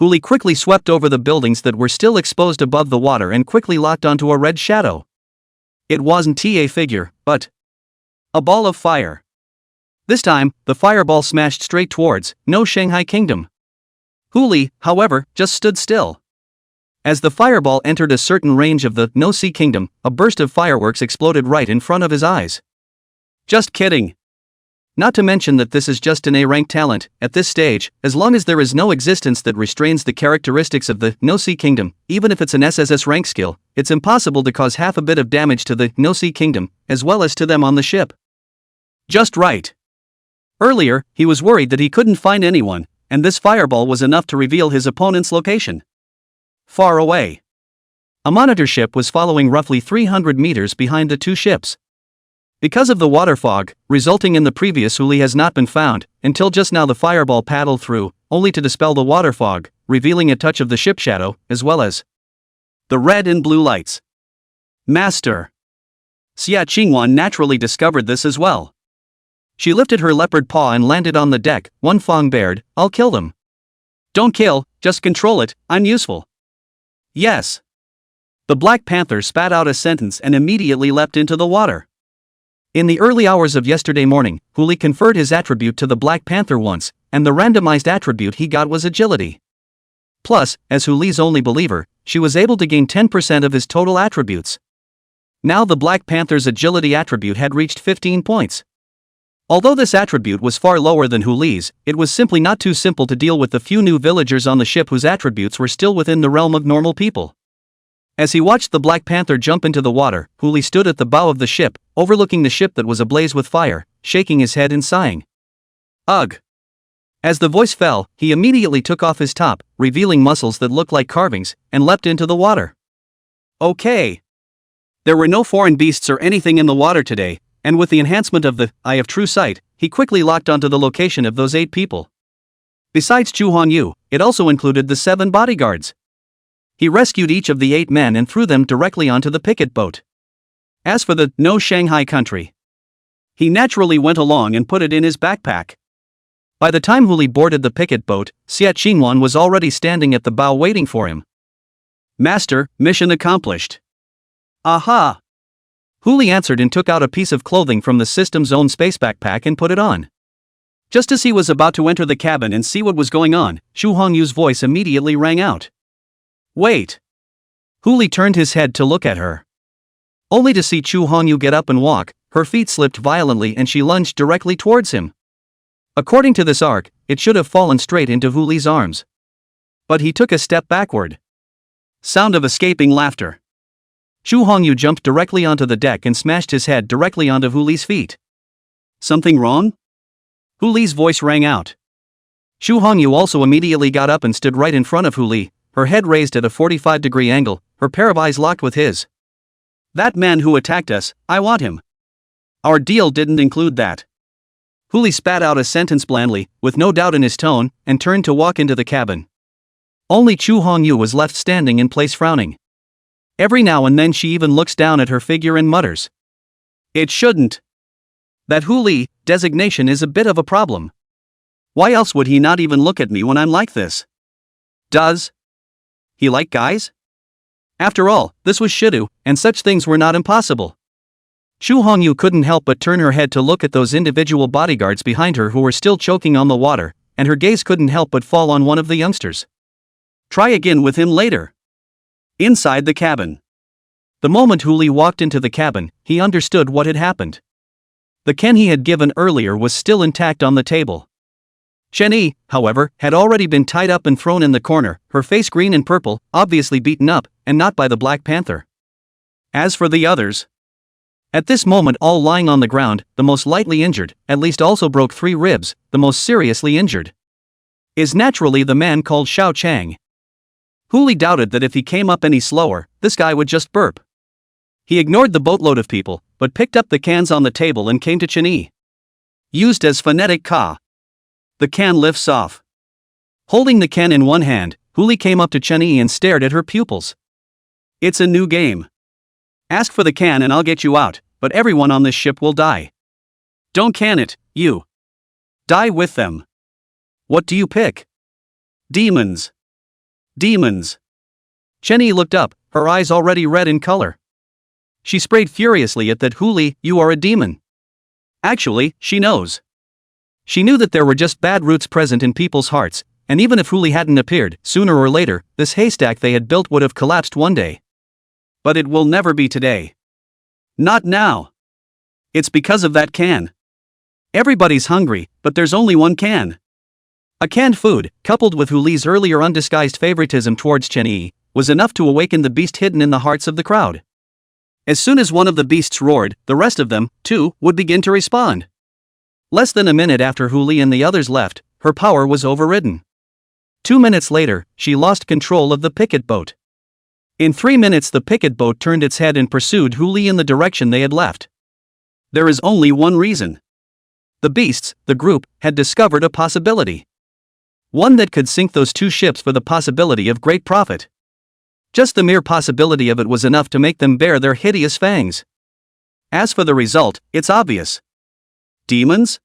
Huli quickly swept over the buildings that were still exposed above the water and quickly locked onto a red shadow. It wasn't a figure, but a ball of fire. This time, the fireball smashed straight towards No Shanghai Kingdom. Huli, however, just stood still. As the fireball entered a certain range of the No Sea Kingdom, a burst of fireworks exploded right in front of his eyes. Just kidding. Not to mention that this is just an A-rank talent. At this stage, as long as there is no existence that restrains the characteristics of the No Sea Kingdom, even if it's an SSS rank skill, it's impossible to cause half a bit of damage to the No Sea Kingdom, as well as to them on the ship. Just right. Earlier, he was worried that he couldn't find anyone, and this fireball was enough to reveal his opponent's location. Far away. A monitor ship was following roughly 300 meters behind the two ships. Because of the water fog, resulting in the previous Huli has not been found, until just now the fireball paddled through, only to dispel the water fog, revealing a touch of the ship shadow, as well as the red and blue lights. Master. Xia Qingwan naturally discovered this as well. She lifted her leopard paw and landed on the deck. One Fong bared, "I'll kill them." "Don't kill, just control it, I'm useful." "Yes." The Black Panther spat out a sentence and immediately leapt into the water. In the early hours of yesterday morning, Huli conferred his attribute to the Black Panther once, and the randomized attribute he got was agility. Plus, as Huli's only believer, she was able to gain 10% of his total attributes. Now the Black Panther's agility attribute had reached 15 points. Although this attribute was far lower than Huli's, it was simply not too simple to deal with the few new villagers on the ship whose attributes were still within the realm of normal people. As he watched the Black Panther jump into the water, Huli stood at the bow of the ship, overlooking the ship that was ablaze with fire, shaking his head and sighing. Ugh! As the voice fell, he immediately took off his top, revealing muscles that looked like carvings, and leapt into the water. Okay. There were no foreign beasts or anything in the water today, and with the enhancement of the Eye of True Sight, he quickly locked onto the location of those 8 people. Besides Chu Hongyu, it also included the 7 bodyguards. He rescued each of the 8 men and threw them directly onto the picket boat. As for the No Shanghai country, he naturally went along and put it in his backpack. By the time Huli boarded the picket boat, Xia Qingwan was already standing at the bow waiting for him. "Master, mission accomplished." "Aha!" Huli answered and took out a piece of clothing from the system's own space backpack and put it on. Just as he was about to enter the cabin and see what was going on, Xu Hongyu's voice immediately rang out. "Wait." Huli turned his head to look at her. Only to see Chu Hongyu get up and walk, her feet slipped violently and she lunged directly towards him. According to this arc, it should have fallen straight into Huli's arms. But he took a step backward. Sound of escaping laughter. Chu Hongyu jumped directly onto the deck and smashed his head directly onto Huli's feet. "Something wrong?" Huli's voice rang out. Chu Hongyu also immediately got up and stood right in front of Huli, her head raised at a 45-degree angle, her pair of eyes locked with his. "That man who attacked us, I want him. Our deal didn't include that." Huli spat out a sentence blandly, with no doubt in his tone, and turned to walk into the cabin. Only Chu Hongyu was left standing in place frowning. Every now and then she even looks down at her figure and mutters. "It shouldn't. That Huli designation is a bit of a problem. Why else would he not even look at me when I'm like this? Does he like guys? After all, this was Shidu, and such things were not impossible." Chu Hongyu couldn't help but turn her head to look at those individual bodyguards behind her who were still choking on the water, and her gaze couldn't help but fall on one of the youngsters. "Try again with him later." Inside the cabin. The moment Huli walked into the cabin, he understood what had happened. The ken he had given earlier was still intact on the table. Chen-Yi, however, had already been tied up and thrown in the corner, her face green and purple, obviously beaten up, and not by the Black Panther. As for the others, at this moment all lying on the ground, the most lightly injured, at least also broke 3 ribs, the most seriously injured is naturally the man called Xiao Chang. Huli doubted that if he came up any slower, this guy would just burp. He ignored the boatload of people, but picked up the cans on the table and came to Chen-Yi. Used as phonetic ka. The can lifts off. Holding the can in one hand, Huli came up to Chen-Yi and stared at her pupils. "It's a new game. Ask for the can and I'll get you out, but everyone on this ship will die. Don't can it, you. Die with them. What do you pick?" "Demons." Demons. Chenny looked up, her eyes already red in color. She sprayed furiously at that. Huli, you are a demon. Actually, she knows. She knew that there were just bad roots present in people's hearts, and even if Huli hadn't appeared, sooner or later, this haystack they had built would have collapsed one day. But it will never be today. Not now. It's because of that can. Everybody's hungry, but there's only one can. A canned food, coupled with Huli's earlier undisguised favoritism towards Chenyi, was enough to awaken the beast hidden in the hearts of the crowd. As soon as one of the beasts roared, the rest of them, too, would begin to respond. Less than a minute after Huli and the others left, her power was overridden. 2 minutes later, she lost control of the picket boat. In 3 minutes the picket boat turned its head and pursued Huli in the direction they had left. There is only one reason. The beasts, the group, had discovered a possibility. One that could sink those two ships for the possibility of great profit. Just the mere possibility of it was enough to make them bare their hideous fangs. As for the result, it's obvious. Demons?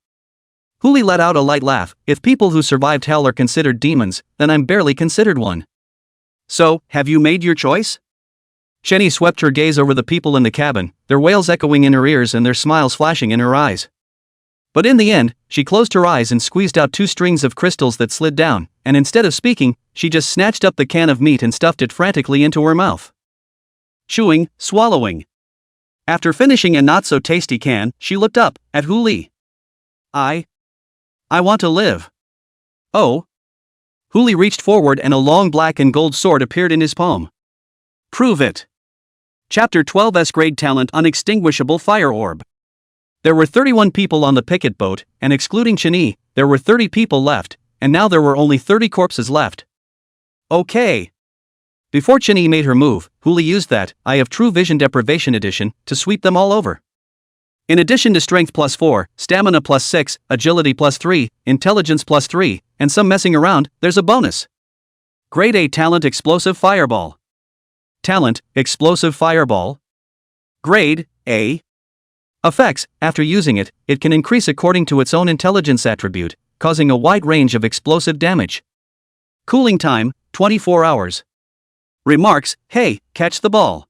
Huli let out a light laugh. If people who survived hell are considered demons, then I'm barely considered one. So, have you made your choice? Chenny swept her gaze over the people in the cabin, their wails echoing in her ears and their smiles flashing in her eyes. But in the end, she closed her eyes and squeezed out 2 strings of crystals that slid down, and instead of speaking, she just snatched up the can of meat and stuffed it frantically into her mouth. Chewing, swallowing. After finishing a not-so-tasty can, she looked up at Huli. I want to live. Oh. Huli reached forward and a long black and gold sword appeared in his palm. Prove it. Chapter 12 S-grade talent unextinguishable fire orb. There were 31 people on the picket boat, and excluding Chenyi, there were 30 people left, and now there were only 30 corpses left. Okay. Before Chenyi made her move, Huli used that I have true vision deprivation edition to sweep them all over. In addition to strength +4, stamina +6, agility +3, intelligence +3, and some messing around, there's a bonus. Grade A talent explosive fireball. Talent, explosive fireball. Grade A. Effects, after using it, it can increase according to its own intelligence attribute, causing a wide range of explosive damage. Cooling time, 24 hours. Remarks, hey, catch the ball.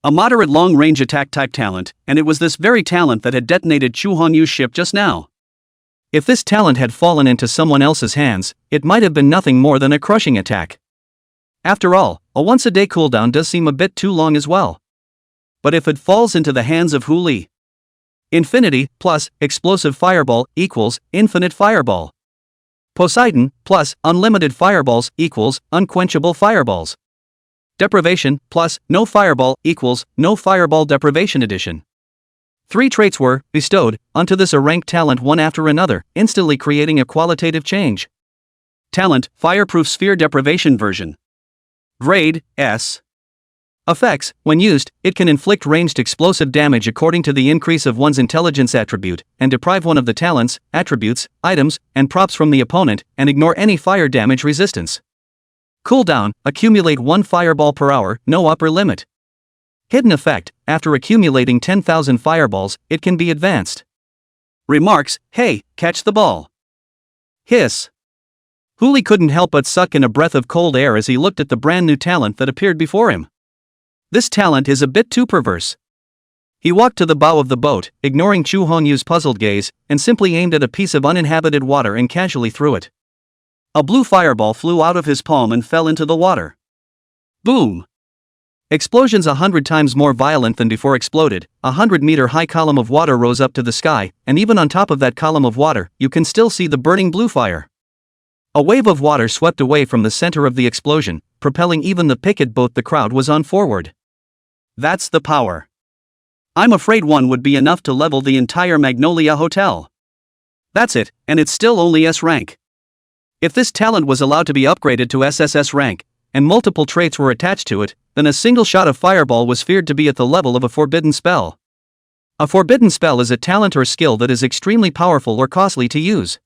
A moderate long-range attack type talent, and it was this very talent that had detonated Chu Honyu's ship just now. If this talent had fallen into someone else's hands, it might have been nothing more than a crushing attack. After all, a once-a-day cooldown does seem a bit too long as well. But if it falls into the hands of Huli, Infinity plus explosive fireball equals infinite fireball. Poseidon plus unlimited fireballs equals unquenchable fireballs. Deprivation plus no fireball equals no fireball deprivation edition. 3 traits were bestowed onto this ranked talent one after another, instantly creating a qualitative change. Talent, Fireproof Sphere Deprivation version. Grade S. Effects, when used, it can inflict ranged explosive damage according to the increase of one's intelligence attribute, and deprive one of the talents, attributes, items, and props from the opponent, and ignore any fire damage resistance. Cooldown, accumulate 1 fireball per hour, no upper limit. Hidden effect, after accumulating 10,000 fireballs, it can be advanced. Remarks, hey, catch the ball. Hiss. Huli couldn't help but suck in a breath of cold air as he looked at the brand new talent that appeared before him. This talent is a bit too perverse. He walked to the bow of the boat, ignoring Chu Honyu's puzzled gaze, and simply aimed at a piece of uninhabited water and casually threw it. A blue fireball flew out of his palm and fell into the water. Boom! Explosions 100 times more violent than before exploded. A 100-meter-high column of water rose up to the sky, and even on top of that column of water, you can still see the burning blue fire. A wave of water swept away from the center of the explosion, propelling even the picket boat the crowd was on forward. That's the power. I'm afraid one would be enough to level the entire Magnolia Hotel. That's it, and it's still only S rank. If this talent was allowed to be upgraded to SSS rank, and multiple traits were attached to it, then a single shot of fireball was feared to be at the level of a forbidden spell. A forbidden spell is a talent or skill that is extremely powerful or costly to use.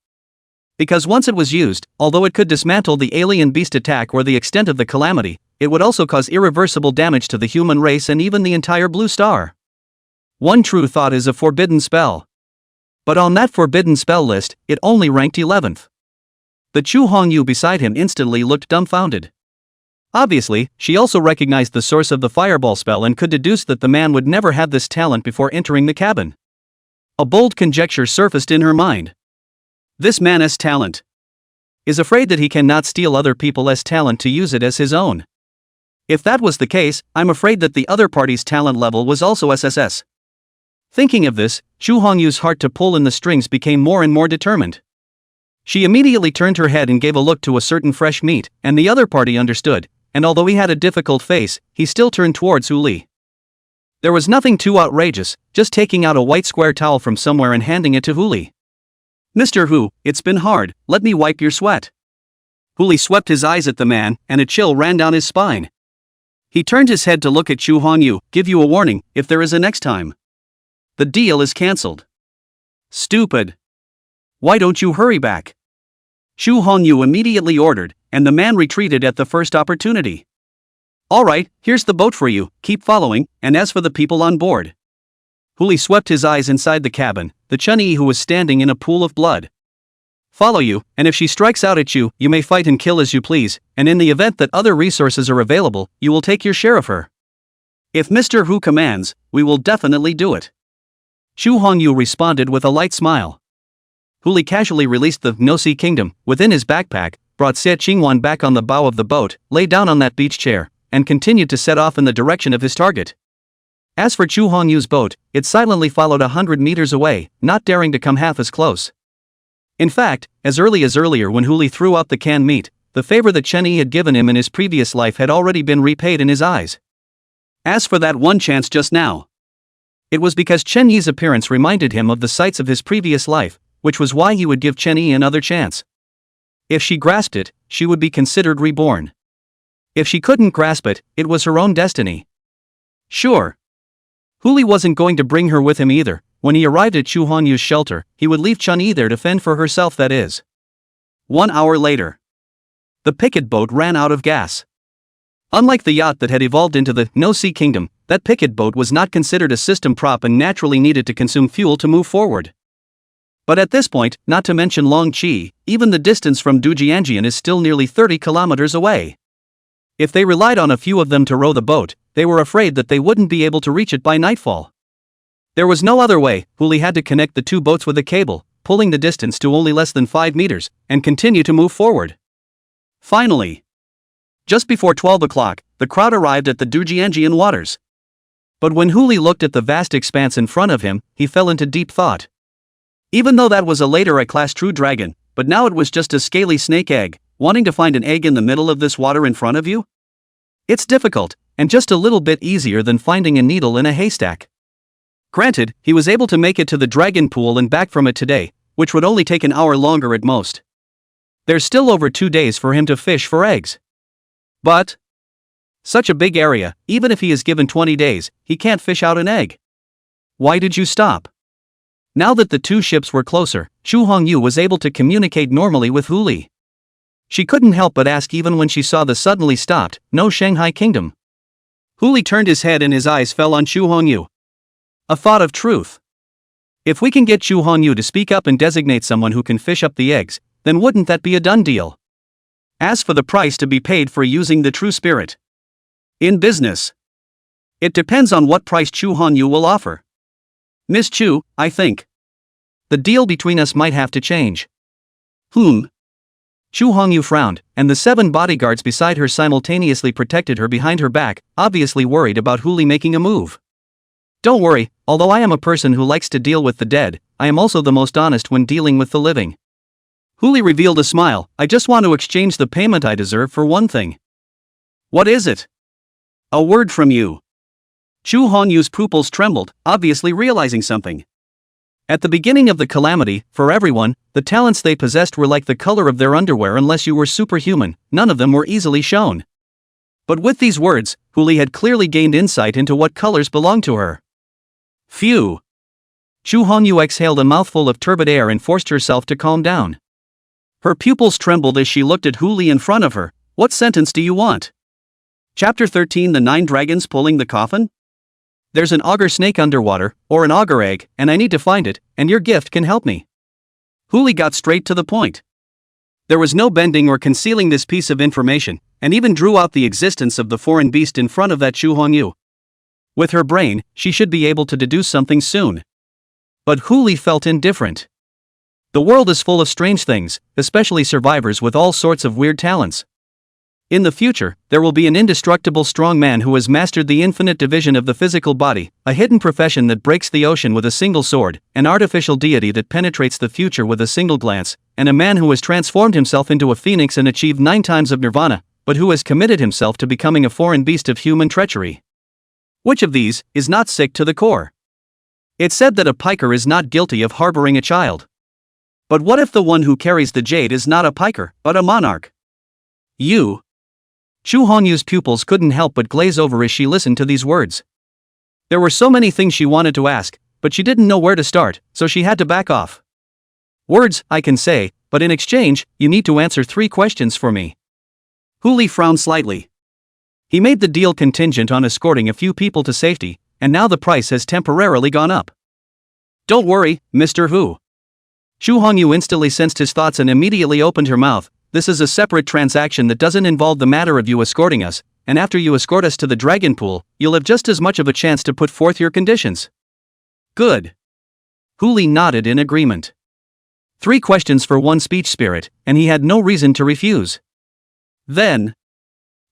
Because once it was used, although it could dismantle the alien beast attack or the extent of the calamity, it would also cause irreversible damage to the human race and even the entire blue star. One true thought is a forbidden spell. But on that forbidden spell list, it only ranked 11th. The Chu Hongyu beside him instantly looked dumbfounded. Obviously, she also recognized the source of the fireball spell and could deduce that the man would never have this talent before entering the cabin. A bold conjecture surfaced in her mind. This man's talent is afraid that he cannot steal other people's talent to use it as his own. If that was the case, I'm afraid that the other party's talent level was also SSS. Thinking of this, Chu Hongyu's heart to pull in the strings became more and more determined. She immediately turned her head and gave a look to a certain fresh meat, and the other party understood, and although he had a difficult face, he still turned towards Hu Li. There was nothing too outrageous, just taking out a white square towel from somewhere and handing it to Hu Li. "Mr. Hu, it's been hard, let me wipe your sweat." Hu Li swept his eyes at the man, and a chill ran down his spine. He turned his head to look at Chu Hongyu. "Give you a warning, if there is a next time. The deal is cancelled." "Stupid. Why don't you hurry back?" Chu Hongyu immediately ordered, and the man retreated at the first opportunity. "Alright, here's the boat for you, keep following, and as for the people on board." Hu Li swept his eyes inside the cabin, the Chun-Yi who was standing in a pool of blood. "Follow you, and if she strikes out at you, you may fight and kill as you please, and in the event that other resources are available, you will take your share of her. If Mr. Hu commands, we will definitely do it." Chu Hongyu responded with a light smile. Hu Li casually released the No-See Kingdom within his backpack, brought Xie Qingwan back on the bow of the boat, lay down on that beach chair, and continued to set off in the direction of his target. As for Chu Hongyu's boat, it silently followed 100 meters away, not daring to come half as close. In fact, as early as earlier when Hu Li threw out the canned meat, the favor that Chen-Yi had given him in his previous life had already been repaid in his eyes. As for that one chance just now, it was because Chen-Yi's appearance reminded him of the sights of his previous life, which was why he would give Chen-Yi another chance. If she grasped it, she would be considered reborn. If she couldn't grasp it, it was her own destiny. Sure. Hu Li wasn't going to bring her with him either. When he arrived at Chu Honyu's shelter, he would leave Chun-Yi there to fend for herself, that is. 1 hour later. The picket boat ran out of gas. Unlike the yacht that had evolved into the No-See Kingdom, that picket boat was not considered a system prop and naturally needed to consume fuel to move forward. But at this point, not to mention Long Chi, even the distance from Dujianjian is still nearly 30 kilometers away. If they relied on a few of them to row the boat, they were afraid that they wouldn't be able to reach it by nightfall. There was no other way. Hu Li had to connect the two boats with a cable, pulling the distance to only less than 5 meters, and continue to move forward. Finally, just before 12 o'clock, the crowd arrived at the Dujianjian waters. But when Hu Li looked at the vast expanse in front of him, he fell into deep thought. Even though that was a later A-class true dragon, but now it was just a scaly snake egg, wanting to find an egg in the middle of this water in front of you? It's difficult, and just a little bit easier than finding a needle in a haystack. Granted, he was able to make it to the dragon pool and back from it today, which would only take an hour longer at most. There's still over 2 days for him to fish for eggs. But such a big area, even if he is given 20 days, he can't fish out an egg. Why did you stop? Now that the two ships were closer, Chu Hongyu was able to communicate normally with Hu Li. She couldn't help but ask even when she saw the suddenly stopped, No Shanghai Kingdom. Hu Li turned his head and his eyes fell on Chu Hongyu. A thought of truth. If we can get Chu Hongyu to speak up and designate someone who can fish up the eggs, then wouldn't that be a done deal? As for the price to be paid for using the true spirit in business, it depends on what price Chu Hongyu will offer. Miss Chu, I think the deal between us might have to change. Chu Hongyu frowned, and the 7 bodyguards beside her simultaneously protected her behind her back, obviously worried about Hu Li making a move. Don't worry, although I am a person who likes to deal with the dead, I am also the most honest when dealing with the living. Hu Li revealed a smile. I just want to exchange the payment I deserve for one thing. What is it? A word from you. Chu Hongyu's pupils trembled, obviously realizing something. At the beginning of the calamity, for everyone, the talents they possessed were like the color of their underwear unless you were superhuman, none of them were easily shown. But with these words, Hu Li had clearly gained insight into what colors belonged to her. Phew. Chu Hongyu exhaled a mouthful of turbid air and forced herself to calm down. Her pupils trembled as she looked at Hu Li in front of her. What sentence do you want? Chapter 13 The 9 Dragons Pulling the Coffin? There's an auger snake underwater, or an auger egg, and I need to find it, and your gift can help me. Hu Li got straight to the point. There was no bending or concealing this piece of information. and even drew out the existence of the foreign beast in front of that Chu Hongyu. With her brain, she should be able to deduce something soon. But Hu Li felt indifferent. The world is full of strange things, especially survivors with all sorts of weird talents. In the future, there will be an indestructible strong man who has mastered the infinite division of the physical body, a hidden profession that breaks the ocean with a single sword, an artificial deity that penetrates the future with a single glance, and a man who has transformed himself into a phoenix and achieved 9 times of nirvana, but who has committed himself to becoming a foreign beast of human treachery. Which of these is not sick to the core? It's said that a piker is not guilty of harboring a child. But what if the one who carries the jade is not a piker, but a monarch? Chu Hongyu's pupils couldn't help but glaze over as she listened to these words. There were so many things she wanted to ask, but she didn't know where to start, so she had to back off. Words, I can say, but in exchange, you need to answer 3 questions for me. Hu Li frowned slightly. He made the deal contingent on escorting a few people to safety, and now the price has temporarily gone up. Don't worry, Mr. Hu. Chu Hongyu instantly sensed his thoughts and immediately opened her mouth. This is a separate transaction that doesn't involve the matter of you escorting us, and after you escort us to the dragon pool, you'll have just as much of a chance to put forth your conditions. Good. Hu Li nodded in agreement. 3 questions for 1 speech spirit, and he had no reason to refuse. Then,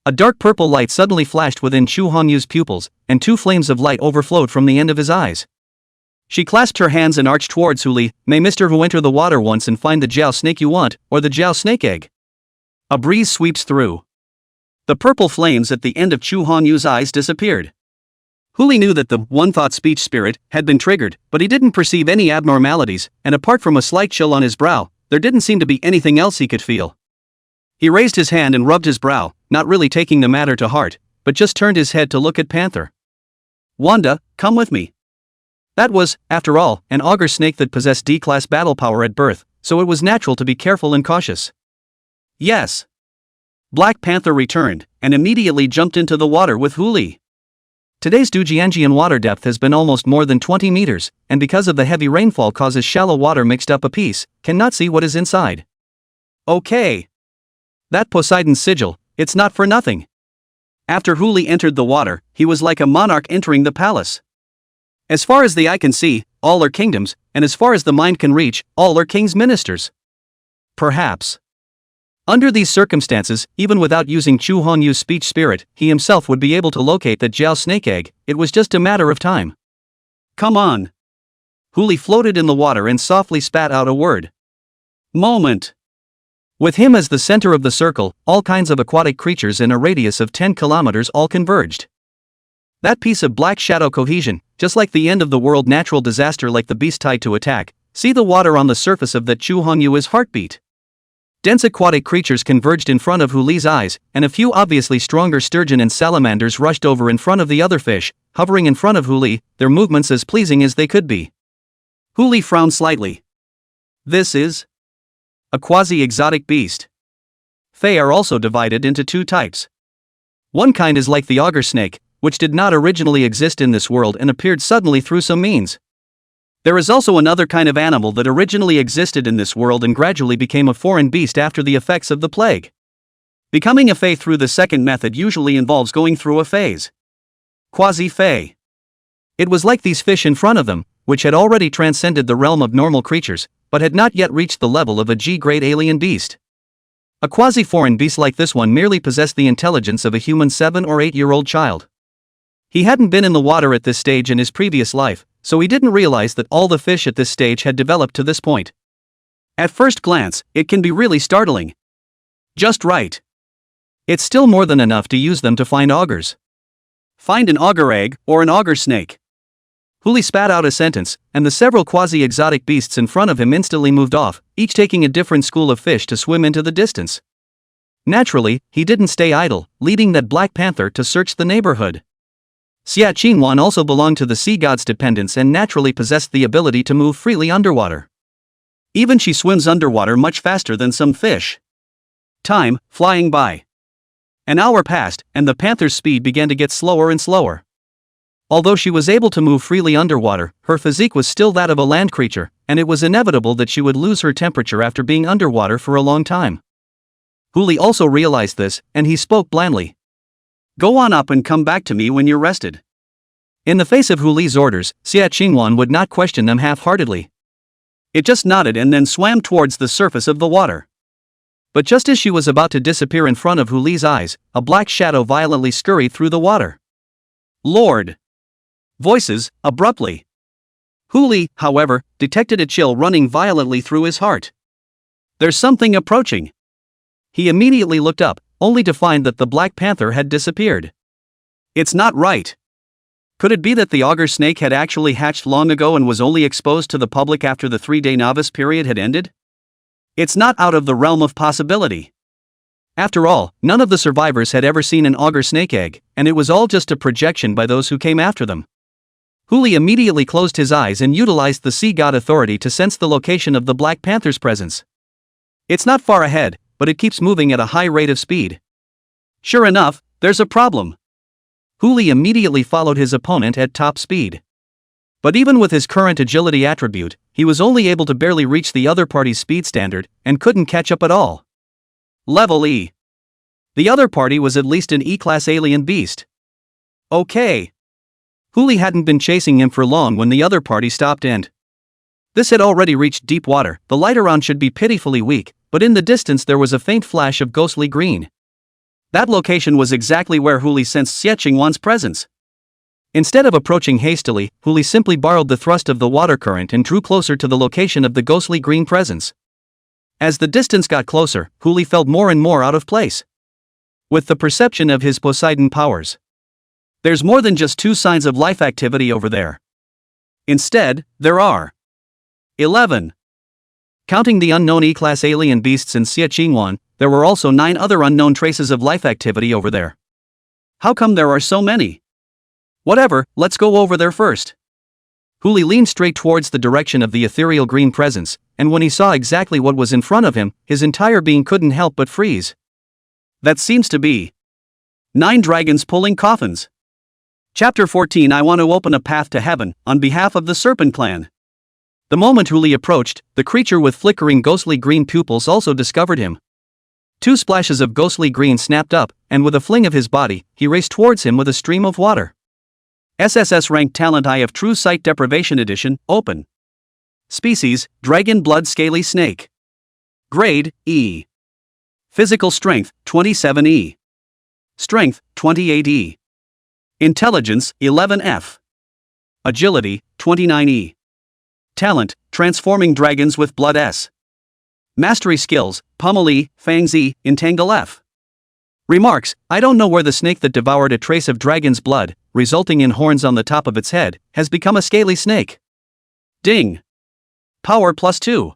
a dark purple light suddenly flashed within Chu Hongyu's pupils, and 2 flames of light overflowed from the end of his eyes. She clasped her hands and arched towards Hu Li. May Mr. Hu enter the water once and find the Jiao snake you want, or the Jiao snake egg? A breeze sweeps through. The purple flames at the end of Chu Hongyu's eyes disappeared. Hu Li knew that the one-thought speech spirit had been triggered, but he didn't perceive any abnormalities, and apart from a slight chill on his brow, there didn't seem to be anything else he could feel. He raised his hand and rubbed his brow, not really taking the matter to heart, but just turned his head to look at Panther. Wanda, come with me. That was, after all, an augur snake that possessed D-class battle power at birth, so it was natural to be careful and cautious. Yes. Black Panther returned, and immediately jumped into the water with Hu Li. Today's Dujianjian water depth has been almost more than 20 meters, and because of the heavy rainfall causes shallow water mixed up a piece, cannot see what is inside. Okay. That Poseidon's sigil, it's not for nothing. After Hu Li entered the water, he was like a monarch entering the palace. As far as the eye can see, all are kingdoms, and as far as the mind can reach, all are king's ministers. Perhaps. Under these circumstances, even without using Chu Honyu's speech spirit, he himself would be able to locate the Jiao snake egg. It was just a matter of time. Come on. Hu Li floated in the water and softly spat out a word. Moment. With him as the center of the circle, all kinds of aquatic creatures in a radius of 10 kilometers all converged. That piece of black shadow cohesion, just like the end of the world natural disaster like the beast tied to attack, see the water on the surface of that Chu Honyu's heartbeat. Dense aquatic creatures converged in front of Hu Li's eyes, and a few obviously stronger sturgeon and salamanders rushed over in front of the other fish, hovering in front of Hu Li, their movements as pleasing as they could be. Hu Li frowned slightly. This is a quasi-exotic beast. Fae are also divided into 2 types. One kind is like the augur snake, which did not originally exist in this world and appeared suddenly through some means. There is also another kind of animal that originally existed in this world and gradually became a foreign beast after the effects of the plague. Becoming a fae through the second method usually involves going through a phase. Quasi-fae. It was like these fish in front of them, which had already transcended the realm of normal creatures, but had not yet reached the level of a G-grade alien beast. A quasi-foreign beast like this one merely possessed the intelligence of a human 7 or 8-year-old child. He hadn't been in the water at this stage in his previous life, so he didn't realize that all the fish at this stage had developed to this point. At first glance, it can be really startling. Just right. It's still more than enough to use them to find augurs. Find an augur egg, or an augur snake. Hu Li spat out a sentence, and the several quasi-exotic beasts in front of him instantly moved off, each taking a different school of fish to swim into the distance. Naturally, he didn't stay idle, leading that Black Panther to search the neighborhood. Xia Qingwan also belonged to the sea god's dependents and naturally possessed the ability to move freely underwater. Even she swims underwater much faster than some fish. Time, flying by. An hour passed, and the panther's speed began to get slower and slower. Although she was able to move freely underwater, her physique was still that of a land creature, and it was inevitable that she would lose her temperature after being underwater for a long time. Huli also realized this, and he spoke blandly. Go on up and come back to me when you're rested. In the face of Huli's orders, Xia Qingwan would not question them half-heartedly. It just nodded and then swam towards the surface of the water. But just as she was about to disappear in front of Huli's eyes, a black shadow violently scurried through the water. Lord! Voices, abruptly. Huli, however, detected a chill running violently through his heart. There's something approaching. He immediately looked up, only to find that the Black Panther had disappeared. It's not right. Could it be that the auger snake had actually hatched long ago and was only exposed to the public after the 3-day novice period had ended? It's not out of the realm of possibility. After all, none of the survivors had ever seen an auger snake egg, and it was all just a projection by those who came after them. Huli immediately closed his eyes and utilized the sea god authority to sense the location of the Black Panther's presence. It's not far ahead, but it keeps moving at a high rate of speed. Sure enough, there's a problem. Huli immediately followed his opponent at top speed. But even with his current agility attribute, he was only able to barely reach the other party's speed standard, and couldn't catch up at all. Level E. The other party was at least an E-class alien beast. Okay. Huli hadn't been chasing him for long when the other party stopped and... This had already reached deep water. The light around should be pitifully weak, but in the distance there was a faint flash of ghostly green. That location was exactly where Huli sensed Xie Qingwan's presence. Instead of approaching hastily, Huli simply borrowed the thrust of the water current and drew closer to the location of the ghostly green presence. As the distance got closer, Huli felt more and more out of place. With the perception of his Poseidon powers. There's more than just 2 signs of life activity over there. Instead, there are 11. Counting the unknown E-class alien beasts in Xie Qingwan, there were also 9 other unknown traces of life activity over there. How come there are so many? Whatever, let's go over there first. Huli leaned straight towards the direction of the ethereal green presence, and when he saw exactly what was in front of him, his entire being couldn't help but freeze. That seems to be 9 dragons pulling coffins. Chapter 14. I want to open a path to heaven, on behalf of the Serpent Clan. The moment Huli approached, the creature with flickering ghostly green pupils also discovered him. 2 splashes of ghostly green snapped up, and with a fling of his body, he raced towards him with a stream of water. SSS ranked talent Eye of True Sight Deprivation Edition, open. Species, Dragon Blood Scaly Snake. Grade, E. Physical Strength, 27E. Strength, 28E. Intelligence, 11F. Agility, 29E. Talent, Transforming Dragons with Blood S. Mastery Skills, Pummel E, Fangs E, Entangle F. Remarks, I don't know where the snake that devoured a trace of dragon's blood, resulting in horns on the top of its head, has become a scaly snake. Ding. Power +2.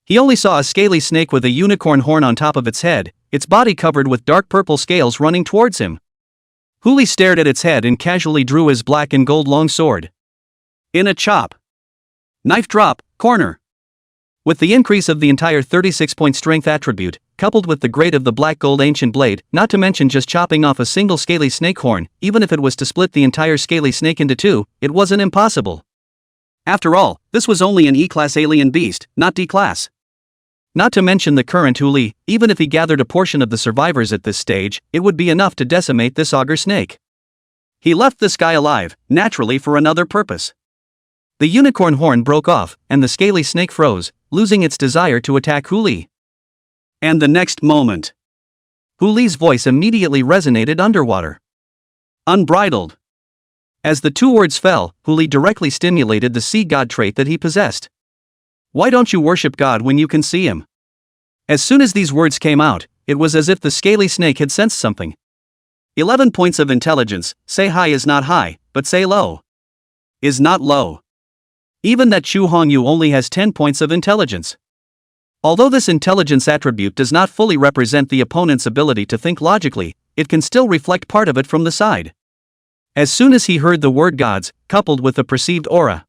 He only saw a scaly snake with a unicorn horn on top of its head, its body covered with dark purple scales running towards him. Huli stared at its head and casually drew his black and gold long sword. In a chop. Knife drop, corner. With the increase of the entire 36-point strength attribute, coupled with the grade of the black gold ancient blade, not to mention just chopping off a single scaly snake horn, even if it was to split the entire scaly snake into 2, it wasn't impossible. After all, this was only an E-class alien beast, not D-class. Not to mention the current Huli, even if he gathered a portion of the survivors at this stage, it would be enough to decimate this auger snake. He left this guy alive, naturally for another purpose. The unicorn horn broke off, and the scaly snake froze, losing its desire to attack Huli. And the next moment, Huli's voice immediately resonated underwater. Unbridled. As the 2 words fell, Huli directly stimulated the sea god trait that he possessed. Why don't you worship God when you can see him? As soon as these words came out, it was as if the scaly snake had sensed something. 11 points of intelligence, say high is not high, but say low is not low. Even that Chu Hongyu only has 10 points of intelligence. Although this intelligence attribute does not fully represent the opponent's ability to think logically, it can still reflect part of it from the side. As soon as he heard the word gods, coupled with the perceived aura,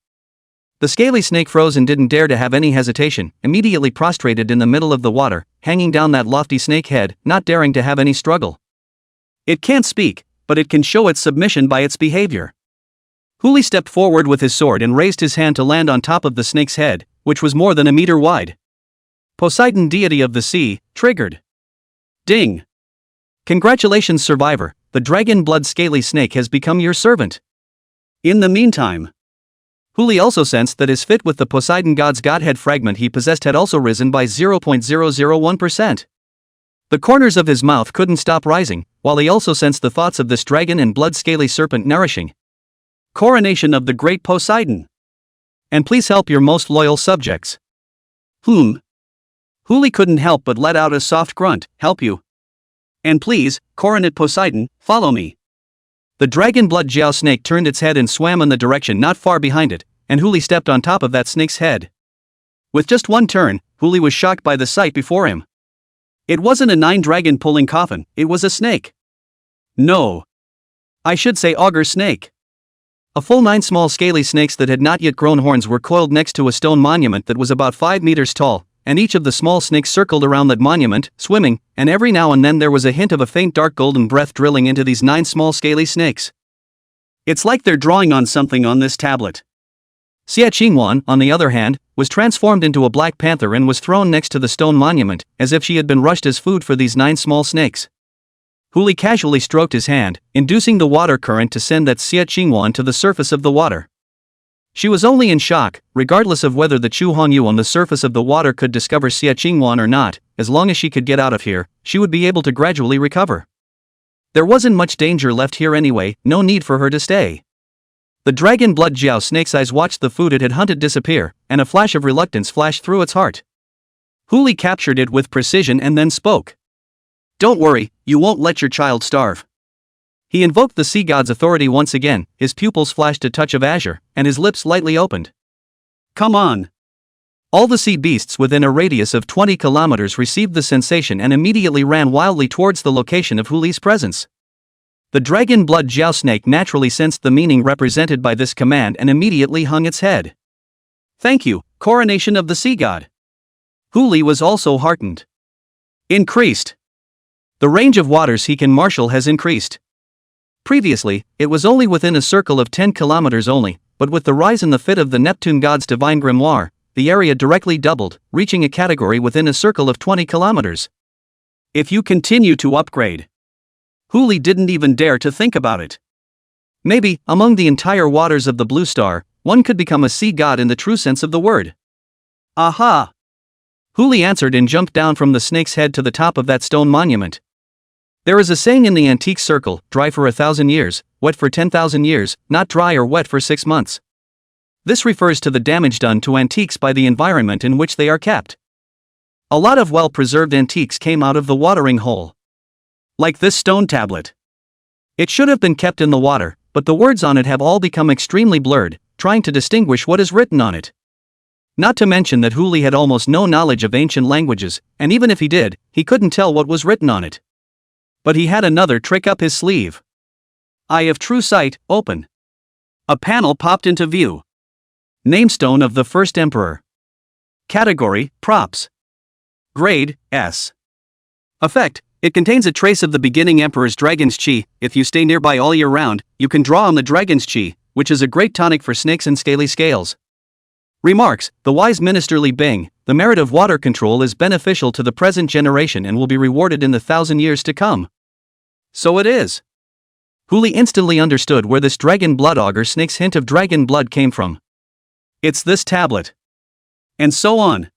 the scaly snake froze and didn't dare to have any hesitation, immediately prostrated in the middle of the water, hanging down that lofty snake head, not daring to have any struggle. It can't speak, but it can show its submission by its behavior. Huli stepped forward with his sword and raised his hand to land on top of the snake's head, which was more than a meter wide. Poseidon, deity of the sea, triggered. Ding! Congratulations, survivor, the dragon blood scaly snake has become your servant. In the meantime, Huli also sensed that his fit with the Poseidon god's godhead fragment he possessed had also risen by 0.001%. The corners of his mouth couldn't stop rising, while he also sensed the thoughts of this dragon and blood scaly serpent nourishing. Coronation of the great Poseidon. And please help your most loyal subjects. Huli couldn't help but let out a soft grunt, help you. And please, Coronate Poseidon, follow me. The dragon blood Jiao snake turned its head and swam in the direction not far behind it, and Huli stepped on top of that snake's head. With just one turn, Huli was shocked by the sight before him. It wasn't a 9-dragon pulling coffin, it was a snake. No. I should say auger snake. A full 9 small scaly snakes that had not yet grown horns were coiled next to a stone monument that was about 5 meters tall, and each of the small snakes circled around that monument, swimming, and every now and then there was a hint of a faint dark golden breath drilling into these 9 small scaly snakes. It's like they're drawing on something on this tablet. Xia Qingwan, on the other hand, was transformed into a black panther and was thrown next to the stone monument, as if she had been rushed as food for these 9 small snakes. Huli casually stroked his hand, inducing the water current to send that Xia Qingwan to the surface of the water. She was only in shock, regardless of whether the Chu Hongyu on the surface of the water could discover Xia Qingwan or not. As long as she could get out of here, she would be able to gradually recover. There wasn't much danger left here anyway, no need for her to stay. The dragon blood Jiao snake's eyes watched the food it had hunted disappear, and a flash of reluctance flashed through its heart. Huli captured it with precision and then spoke. Don't worry, you won't let your child starve. He invoked the sea god's authority once again, his pupils flashed a touch of azure, and his lips slightly opened. Come on. All the sea beasts within a radius of 20 kilometers received the sensation and immediately ran wildly towards the location of Huli's presence. The dragon blood Jiao snake naturally sensed the meaning represented by this command and immediately hung its head. Thank you, coronation of the sea god. Huli was also heartened. Increased. The range of waters he can marshal has increased. Previously, it was only within a circle of 10 kilometers only, but with the rise in the fit of the Neptune god's divine grimoire, the area directly doubled, reaching a category within a circle of 20 kilometers. If you continue to upgrade. Huli didn't even dare to think about it. Maybe, among the entire waters of the Blue Star, one could become a sea god in the true sense of the word. Aha! Huli answered and jumped down from the snake's head to the top of that stone monument. There is a saying in the antique circle, dry for 1,000 years, wet for 10,000 years, not dry or wet for 6 months. This refers to the damage done to antiques by the environment in which they are kept. A lot of well-preserved antiques came out of the watering hole. Like this stone tablet. It should have been kept in the water, but the words on it have all become extremely blurred, trying to distinguish what is written on it. Not to mention that Huli had almost no knowledge of ancient languages, and even if he did, he couldn't tell what was written on it. But he had another trick up his sleeve. Eye of true sight, open. A panel popped into view. Namestone of the first emperor. Category, props. Grade, S. Effect, it contains a trace of the beginning emperor's dragon's chi. If you stay nearby all year round, you can draw on the dragon's chi, which is a great tonic for snakes and scaly scales. Remarks, the wise minister Li Bing, the merit of water control is beneficial to the present generation and will be rewarded in the 1,000 years to come. So it is. Huli instantly understood where this dragon blood auger snake's hint of dragon blood came from. It's this tablet. And so on.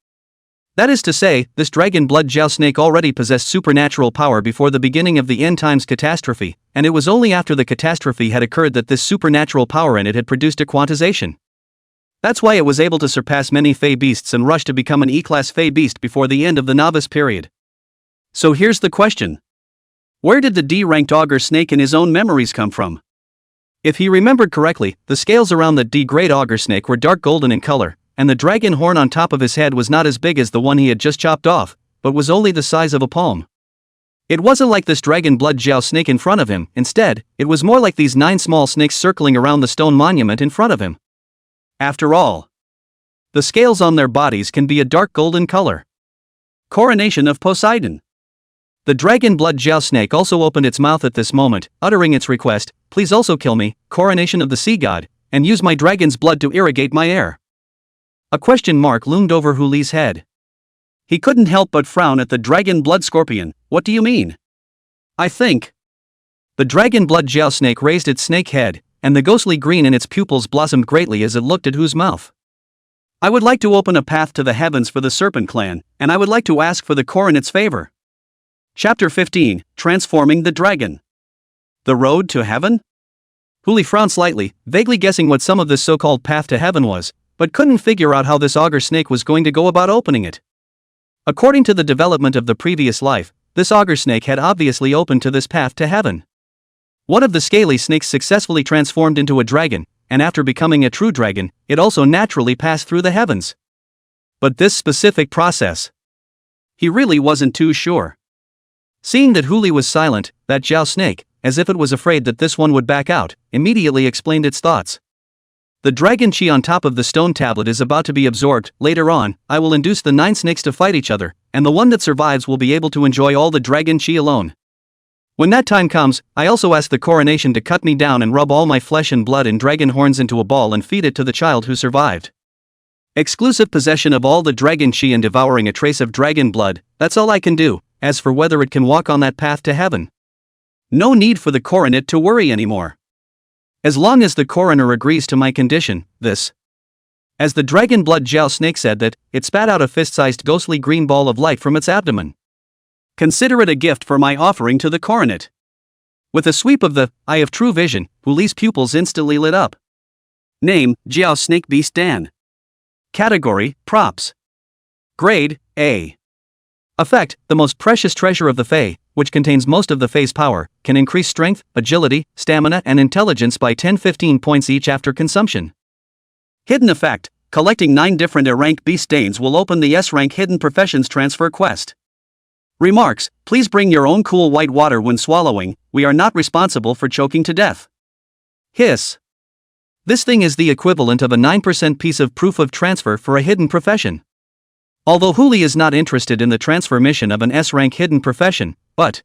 That is to say, this dragon blood Jiao snake already possessed supernatural power before the beginning of the end times catastrophe, and it was only after the catastrophe had occurred that this supernatural power in it had produced a quantization. That's why it was able to surpass many Fey beasts and rush to become an E-class Fey beast before the end of the novice period. So here's the question. Where did the D-ranked auger snake in his own memories come from? If he remembered correctly, the scales around the D-grade auger snake were dark golden in color, and the dragon horn on top of his head was not as big as the one he had just chopped off, but was only the size of a palm. It wasn't like this dragon blood Jiao snake in front of him, instead, it was more like these 9 small snakes circling around the stone monument in front of him. After all, the scales on their bodies can be a dark golden color. Coronation of Poseidon. The dragon blood Jiao snake also opened its mouth at this moment, uttering its request, please also kill me, coronation of the sea god, and use my dragon's blood to irrigate my air. A question mark loomed over Huli's head. He couldn't help but frown at the dragon blood scorpion. What do you mean? I think. The dragon blood Jiao snake raised its snake head, and the ghostly green in its pupils blossomed greatly as it looked at Hu's mouth. I would like to open a path to the heavens for the serpent clan, and I would like to ask for the coronate's favor. Chapter 15, Transforming the Dragon. The road to heaven? Huli frowned slightly, vaguely guessing what some of this so-called path to heaven was, but couldn't figure out how this augur snake was going to go about opening it. According to the development of the previous life, this augur snake had obviously opened to this path to heaven. One of the scaly snakes successfully transformed into a dragon, and after becoming a true dragon, it also naturally passed through the heavens. But this specific process, he really wasn't too sure. Seeing that Huli was silent, that Jiao snake, as if it was afraid that this one would back out, immediately explained its thoughts. The dragon chi on top of the stone tablet is about to be absorbed. Later on, I will induce the 9 snakes to fight each other, and the one that survives will be able to enjoy all the dragon chi alone. When that time comes, I also ask the coronation to cut me down and rub all my flesh and blood and dragon horns into a ball and feed it to the child who survived. Exclusive possession of all the dragon chi and devouring a trace of dragon blood, that's all I can do. As for whether it can walk on that path to heaven, no need for the coronate to worry anymore. As long as the coroner agrees to my condition, this. As the dragon blood Jiao snake said that, it spat out a fist-sized ghostly green ball of light from its abdomen. Consider it a gift for my offering to the coronet. With a sweep of the eye of true vision, Huli's pupils instantly lit up. Name, Jiao Snake Beast Dan. Category, Props. Grade, A. Effect, the most precious treasure of the Fae, which contains most of the Fae's power, can increase strength, agility, stamina and intelligence by 10-15 points each after consumption. Hidden effect, collecting 9 different A-rank beast danes will open the S-rank hidden professions transfer quest. Remarks, please bring your own cool white water when swallowing, we are not responsible for choking to death. Hiss. This thing is the equivalent of a 9% piece of proof of transfer for a hidden profession. Although Huli is not interested in the transfer mission of an S-rank hidden profession, but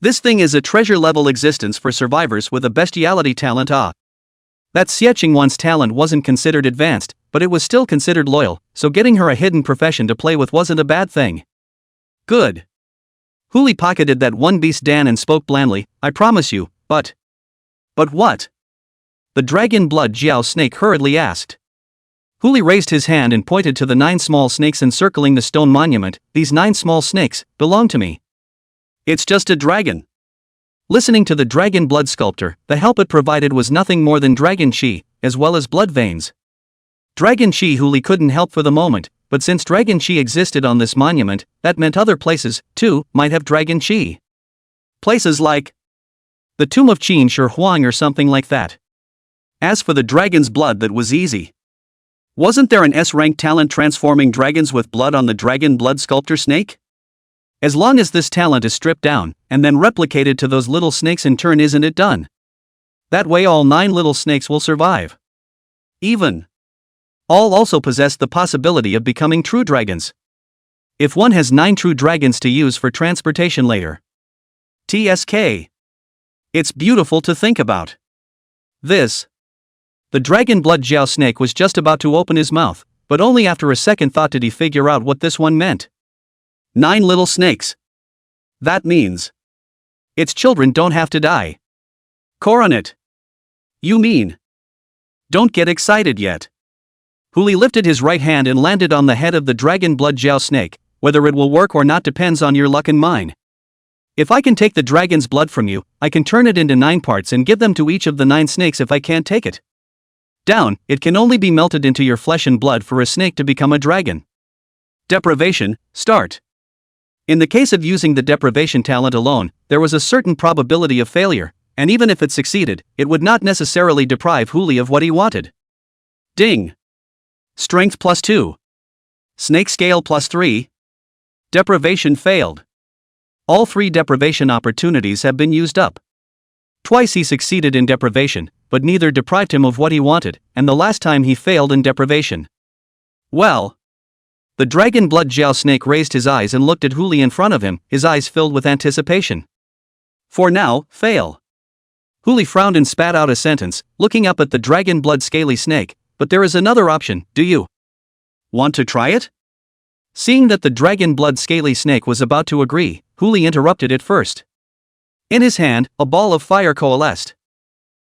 this thing is a treasure-level existence for survivors with a bestiality talent. That Xie Qingwan's talent wasn't considered advanced, but it was still considered loyal, so getting her a hidden profession to play with wasn't a bad thing. Good. Huli pocketed that one beast Dan and spoke blandly, I promise you, but what? The dragon blood Jiao snake hurriedly asked. Huli raised his hand and pointed to the 9 small snakes encircling the stone monument. These 9 small snakes belong to me. It's just a dragon. Listening to the dragon blood sculptor, the help it provided was nothing more than dragon chi, as well as blood veins. Dragon chi Huli couldn't help for the moment, but since dragon chi existed on this monument, that meant other places, too, might have dragon chi. Places like the tomb of Qin Shi Huang or something like that. As for the dragon's blood, that was easy. Wasn't there an S-rank talent transforming dragons with blood on the dragon blood sculptor snake? As long as this talent is stripped down, and then replicated to those little snakes in turn, isn't it done? That way all 9 little snakes will survive. Even. All also possess the possibility of becoming true dragons. If one has 9 true dragons to use for transportation later. TSK. It's beautiful to think about. This. The dragon blood Jiao snake was just about to open his mouth, but only after a second thought did he figure out what this one meant. 9 little snakes. That means its children don't have to die. Coronet. You mean? Don't get excited yet. Huli lifted his right hand and landed on the head of the dragon blood Jiao snake. Whether it will work or not depends on your luck and mine. If I can take the dragon's blood from you, I can turn it into 9 parts and give them to each of the 9 snakes. If I can't take it down, it can only be melted into your flesh and blood for a snake to become a dragon. Deprivation, start. In the case of using the deprivation talent alone, there was a certain probability of failure, and even if it succeeded, it would not necessarily deprive Huli of what he wanted. Ding. Strength +2. Snake scale +3. Deprivation failed. All 3 deprivation opportunities have been used up. Twice he succeeded in deprivation, but neither deprived him of what he wanted, and the last time he failed in deprivation. Well. The dragon blood Jiao snake raised his eyes and looked at Huli in front of him, his eyes filled with anticipation. For now, fail. Huli frowned and spat out a sentence, looking up at the dragon blood scaly snake, but there is another option, do you want to try it? Seeing that the dragon blood scaly snake was about to agree, Huli interrupted it first. In his hand, a ball of fire coalesced.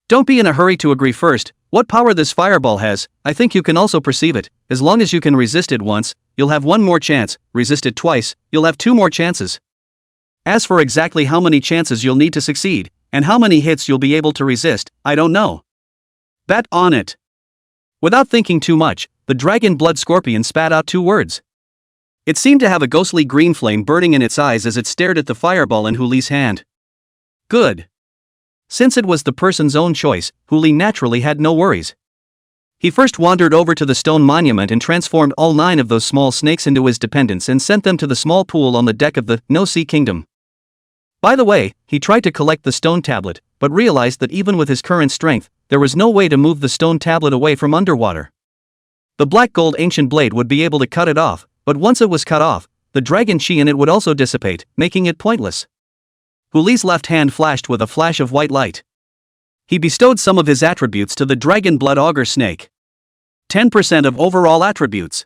Don't be in a hurry to agree first. What power this fireball has, I think you can also perceive it. As long as you can resist it once, you'll have one more chance. Resist it twice, you'll have two more chances. As for exactly how many chances you'll need to succeed, and how many hits you'll be able to resist, I don't know. Bet on it. Without thinking too much, the dragon blood scorpion spat out two words. It seemed to have a ghostly green flame burning in its eyes as it stared at the fireball in Huli's hand. Good. Since it was the person's own choice, Huli naturally had no worries. He first wandered over to the stone monument and transformed all 9 of those small snakes into his dependents and sent them to the small pool on the deck of the No-Sea Kingdom. By the way, he tried to collect the stone tablet, but realized that even with his current strength, there was no way to move the stone tablet away from underwater. The black gold ancient blade would be able to cut it off, but once it was cut off, the dragon chi in it would also dissipate, making it pointless. Huli's left hand flashed with a flash of white light. He bestowed some of his attributes to the dragon blood auger snake. 10% of overall attributes.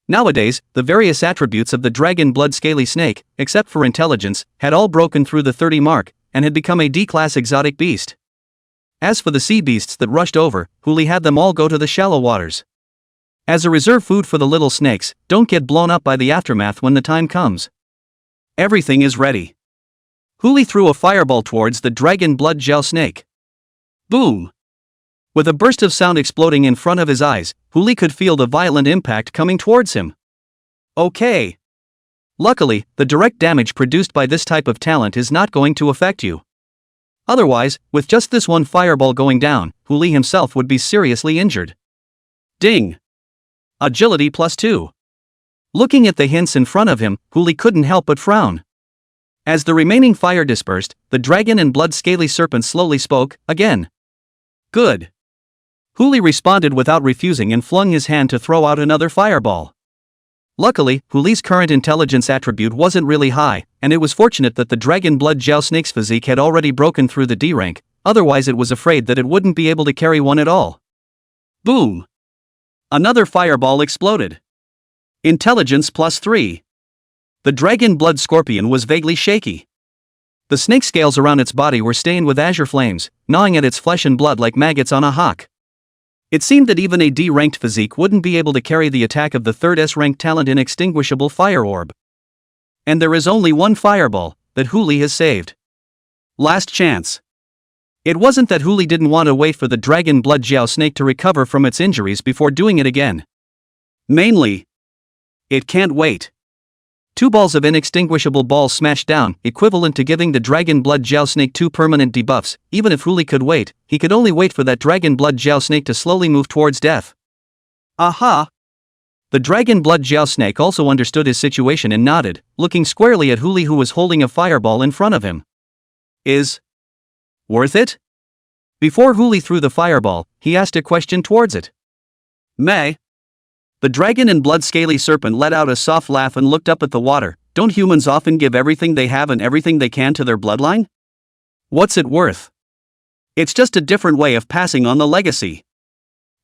Nowadays, the various attributes of the dragon blood scaly snake, except for intelligence, had all broken through the 30 mark, and had become a D-class exotic beast. As for the sea beasts that rushed over, Huli had them all go to the shallow waters. As a reserve food for the little snakes, don't get blown up by the aftermath when the time comes. Everything is ready. Huli threw a fireball towards the dragon blood gel snake. Boom! With a burst of sound exploding in front of his eyes, Huli could feel the violent impact coming towards him. Okay. Luckily, the direct damage produced by this type of talent is not going to affect you. Otherwise, with just this one fireball going down, Huli himself would be seriously injured. Ding! Agility +2. Looking at the hints in front of him, Huli couldn't help but frown. As the remaining fire dispersed, the dragon and blood scaly serpent slowly spoke, again. Good. Huli responded without refusing and flung his hand to throw out another fireball. Luckily, Huli's current intelligence attribute wasn't really high, and it was fortunate that the dragon blood gel snake's physique had already broken through the D rank, otherwise it was afraid that it wouldn't be able to carry one at all. Boom! Another fireball exploded. Intelligence +3. The dragon blood scorpion was vaguely shaky. The snake scales around its body were stained with azure flames, gnawing at its flesh and blood like maggots on a hawk. It seemed that even a D-ranked physique wouldn't be able to carry the attack of the third S-ranked talent Inextinguishable Fire Orb. And there is only one fireball that Huli has saved. Last chance. It wasn't that Huli didn't want to wait for the dragon blood gel snake to recover from its injuries before doing it again. Mainly, it can't wait. 2 balls of inextinguishable balls smashed down, equivalent to giving the dragon blood gel snake 2 permanent debuffs. Even if Huli could wait, he could only wait for that dragon blood gel snake to slowly move towards death. Aha! The dragon blood gel snake also understood his situation and nodded, looking squarely at Huli, who was holding a fireball in front of him. Is worth it? Before Huli threw the fireball, he asked a question towards it. May? The dragon and blood scaly serpent let out a soft laugh and looked up at the water. Don't humans often give everything they have and everything they can to their bloodline? What's it worth? It's just a different way of passing on the legacy.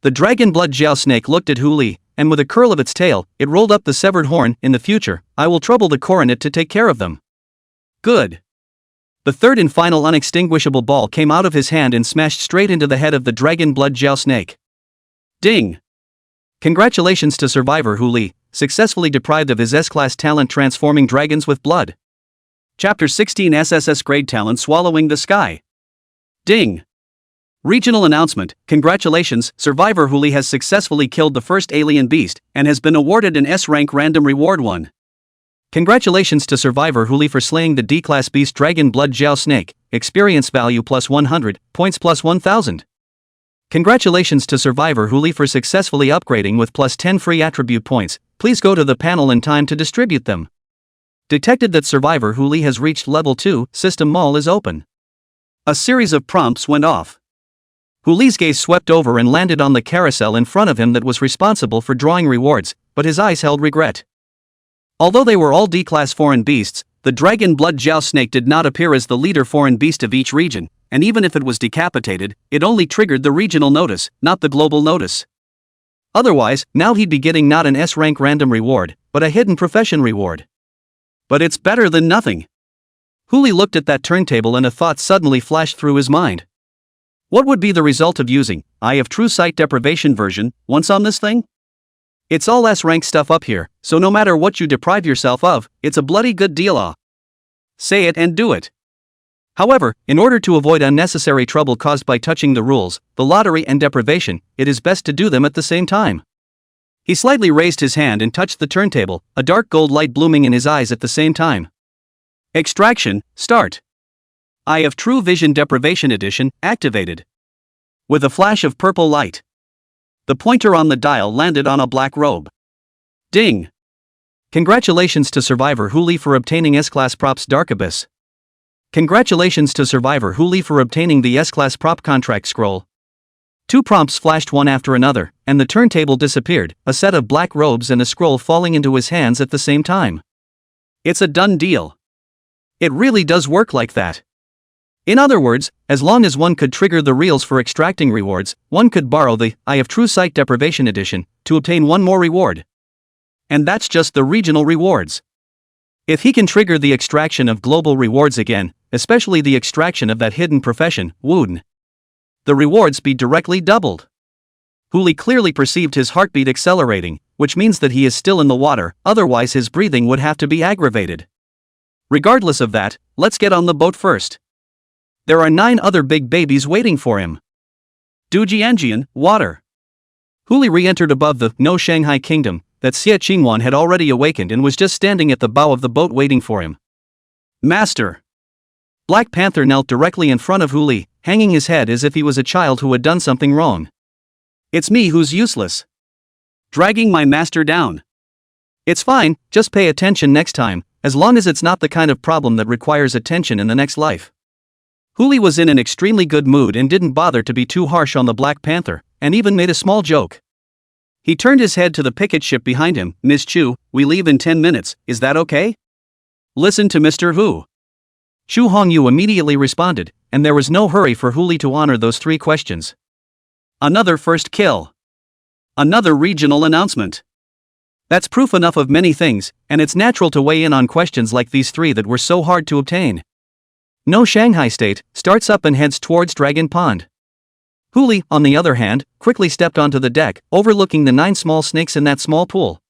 The dragon blood gel snake looked at Huli, and with a curl of its tail, it rolled up the severed horn. In the future, I will trouble the coronet to take care of them. Good. The third and final unextinguishable ball came out of his hand and smashed straight into the head of the dragon blood gel snake. Ding! Congratulations to survivor Huli, successfully deprived of his S-class talent transforming dragons with blood. Chapter 16 SSS grade talent swallowing the sky. Ding! Regional announcement, congratulations, survivor Huli has successfully killed the first alien beast, and has been awarded an S-rank random reward 1. Congratulations to survivor Huli for slaying the D-class beast dragon blood gel snake, experience value +100, points +1000. Congratulations to survivor Huli for successfully upgrading with +10 free attribute points. Please go to the panel in time to distribute them. Detected that survivor Huli has reached level 2, system mall is open. A series of prompts went off. Huli's gaze swept over and landed on the carousel in front of him that was responsible for drawing rewards, but his eyes held regret. Although they were all D-class foreign beasts, the dragon blood gel snake did not appear as the leader foreign beast of each region, and even if it was decapitated, it only triggered the regional notice, not the global notice. Otherwise, now he'd be getting not an S-rank random reward, but a hidden profession reward. But it's better than nothing. Huli looked at that turntable and a thought suddenly flashed through his mind. What would be the result of using Eye of True Sight deprivation version once on this thing? It's all S-rank stuff up here, so no matter what you deprive yourself of, it's a bloody good deal. Say it and do it. However, in order to avoid unnecessary trouble caused by touching the rules, the lottery and deprivation, it is best to do them at the same time. He slightly raised his hand and touched the turntable, a dark gold light blooming in his eyes at the same time. Extraction, start. Eye of True Vision Deprivation Edition, activated. With a flash of purple light. The pointer on the dial landed on a black robe. Ding! Congratulations to Survivor Huli for obtaining S-Class Props Dark Abyss. Congratulations to Survivor Huli for obtaining the S-Class Prop Contract Scroll. 2 prompts flashed one after another, and the turntable disappeared, a set of black robes and a scroll falling into his hands at the same time. It's a done deal. It really does work like that. In other words, as long as one could trigger the reels for extracting rewards, one could borrow the Eye of True Sight Deprivation Edition to obtain one more reward. And that's just the regional rewards. If he can trigger the extraction of global rewards again, especially the extraction of that hidden profession, woon, the rewards be directly doubled. Huli clearly perceived his heartbeat accelerating, which means that he is still in the water, otherwise his breathing would have to be aggravated. Regardless of that, let's get on the boat first. There are 9 other big babies waiting for him. Dujianjian, water. Huli re-entered above the No Shanghai Kingdom, that Xie Qingwan had already awakened and was just standing at the bow of the boat waiting for him. Master. Black Panther knelt directly in front of Huli, hanging his head as if he was a child who had done something wrong. It's me who's useless. Dragging my master down. It's fine, just pay attention next time, as long as it's not the kind of problem that requires attention in the next life. Huli was in an extremely good mood and didn't bother to be too harsh on the Black Panther, and even made a small joke. He turned his head to the picket ship behind him. Miss Chu, we leave in 10 minutes, is that okay? Listen to Mr. Hu. Chu Hongyu immediately responded, and there was no hurry for Huli to honor those 3 questions. Another first kill. Another regional announcement. That's proof enough of many things, and it's natural to weigh in on questions like these 3 that were so hard to obtain. No Shanghai State starts up and heads towards Dragon Pond. Huli, on the other hand, quickly stepped onto the deck, overlooking the 9 small snakes in that small pool.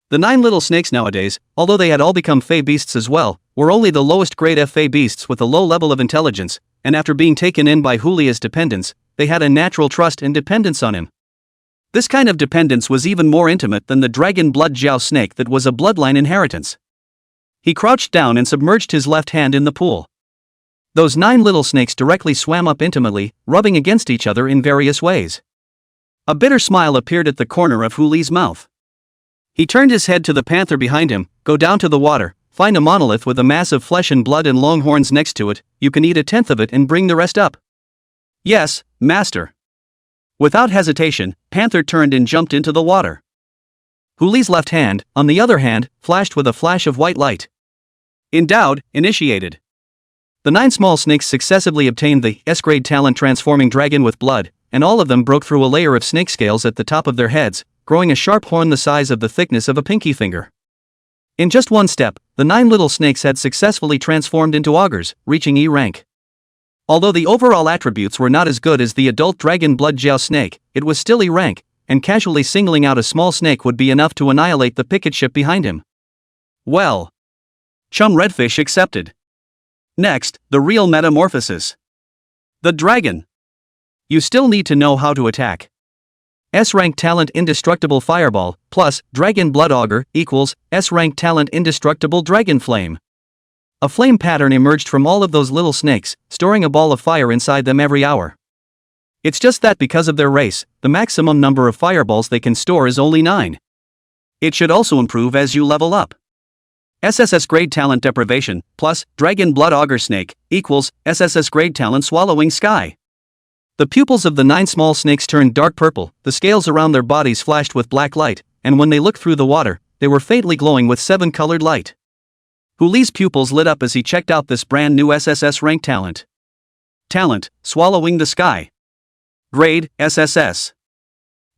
The 9 little snakes nowadays, although they had all become Fey beasts as well, were only the lowest grade Fey beasts with a low level of intelligence, and after being taken in by Huli as dependents, they had a natural trust and dependence on him. This kind of dependence was even more intimate than the dragon blood Jiao snake that was a bloodline inheritance. He crouched down and submerged his left hand in the pool. Those 9 little snakes directly swam up intimately, rubbing against each other in various ways. A bitter smile appeared at the corner of Huli's mouth. He turned his head to the panther behind him. Go down to the water, find a monolith with a mass of flesh and blood and long horns next to it, you can eat a tenth of it and bring the rest up. Yes, master. Without hesitation, Panther turned and jumped into the water. Huli's left hand, on the other hand, flashed with a flash of white light. Endowed, initiated. The 9 small snakes successively obtained the S-grade talent transforming dragon with blood, and all of them broke through a layer of snake scales at the top of their heads, growing a sharp horn the size of the thickness of a pinky finger. In just one step, the 9 little snakes had successfully transformed into augurs, reaching E rank. Although the overall attributes were not as good as the adult dragon blood Jiao snake, it was still E rank, and casually singling out a small snake would be enough to annihilate the picket ship behind him. Well. Chum Redfish accepted. Next, the real metamorphosis. The dragon. You still need to know how to attack. S-rank talent indestructible fireball, plus, dragon blood augur, equals, S-rank talent indestructible dragon flame. A flame pattern emerged from all of those little snakes, storing a ball of fire inside them every hour. It's just that because of their race, the maximum number of fireballs they can store is only 9. It should also improve as you level up. SSS grade talent deprivation, plus, dragon blood augur snake, equals, SSS grade talent swallowing sky. The pupils of the 9 small snakes turned dark purple, the scales around their bodies flashed with black light, and when they looked through the water, they were faintly glowing with 7-colored light. Huli's pupils lit up as he checked out this brand new SSS rank talent. Talent, swallowing the sky. Grade, SSS.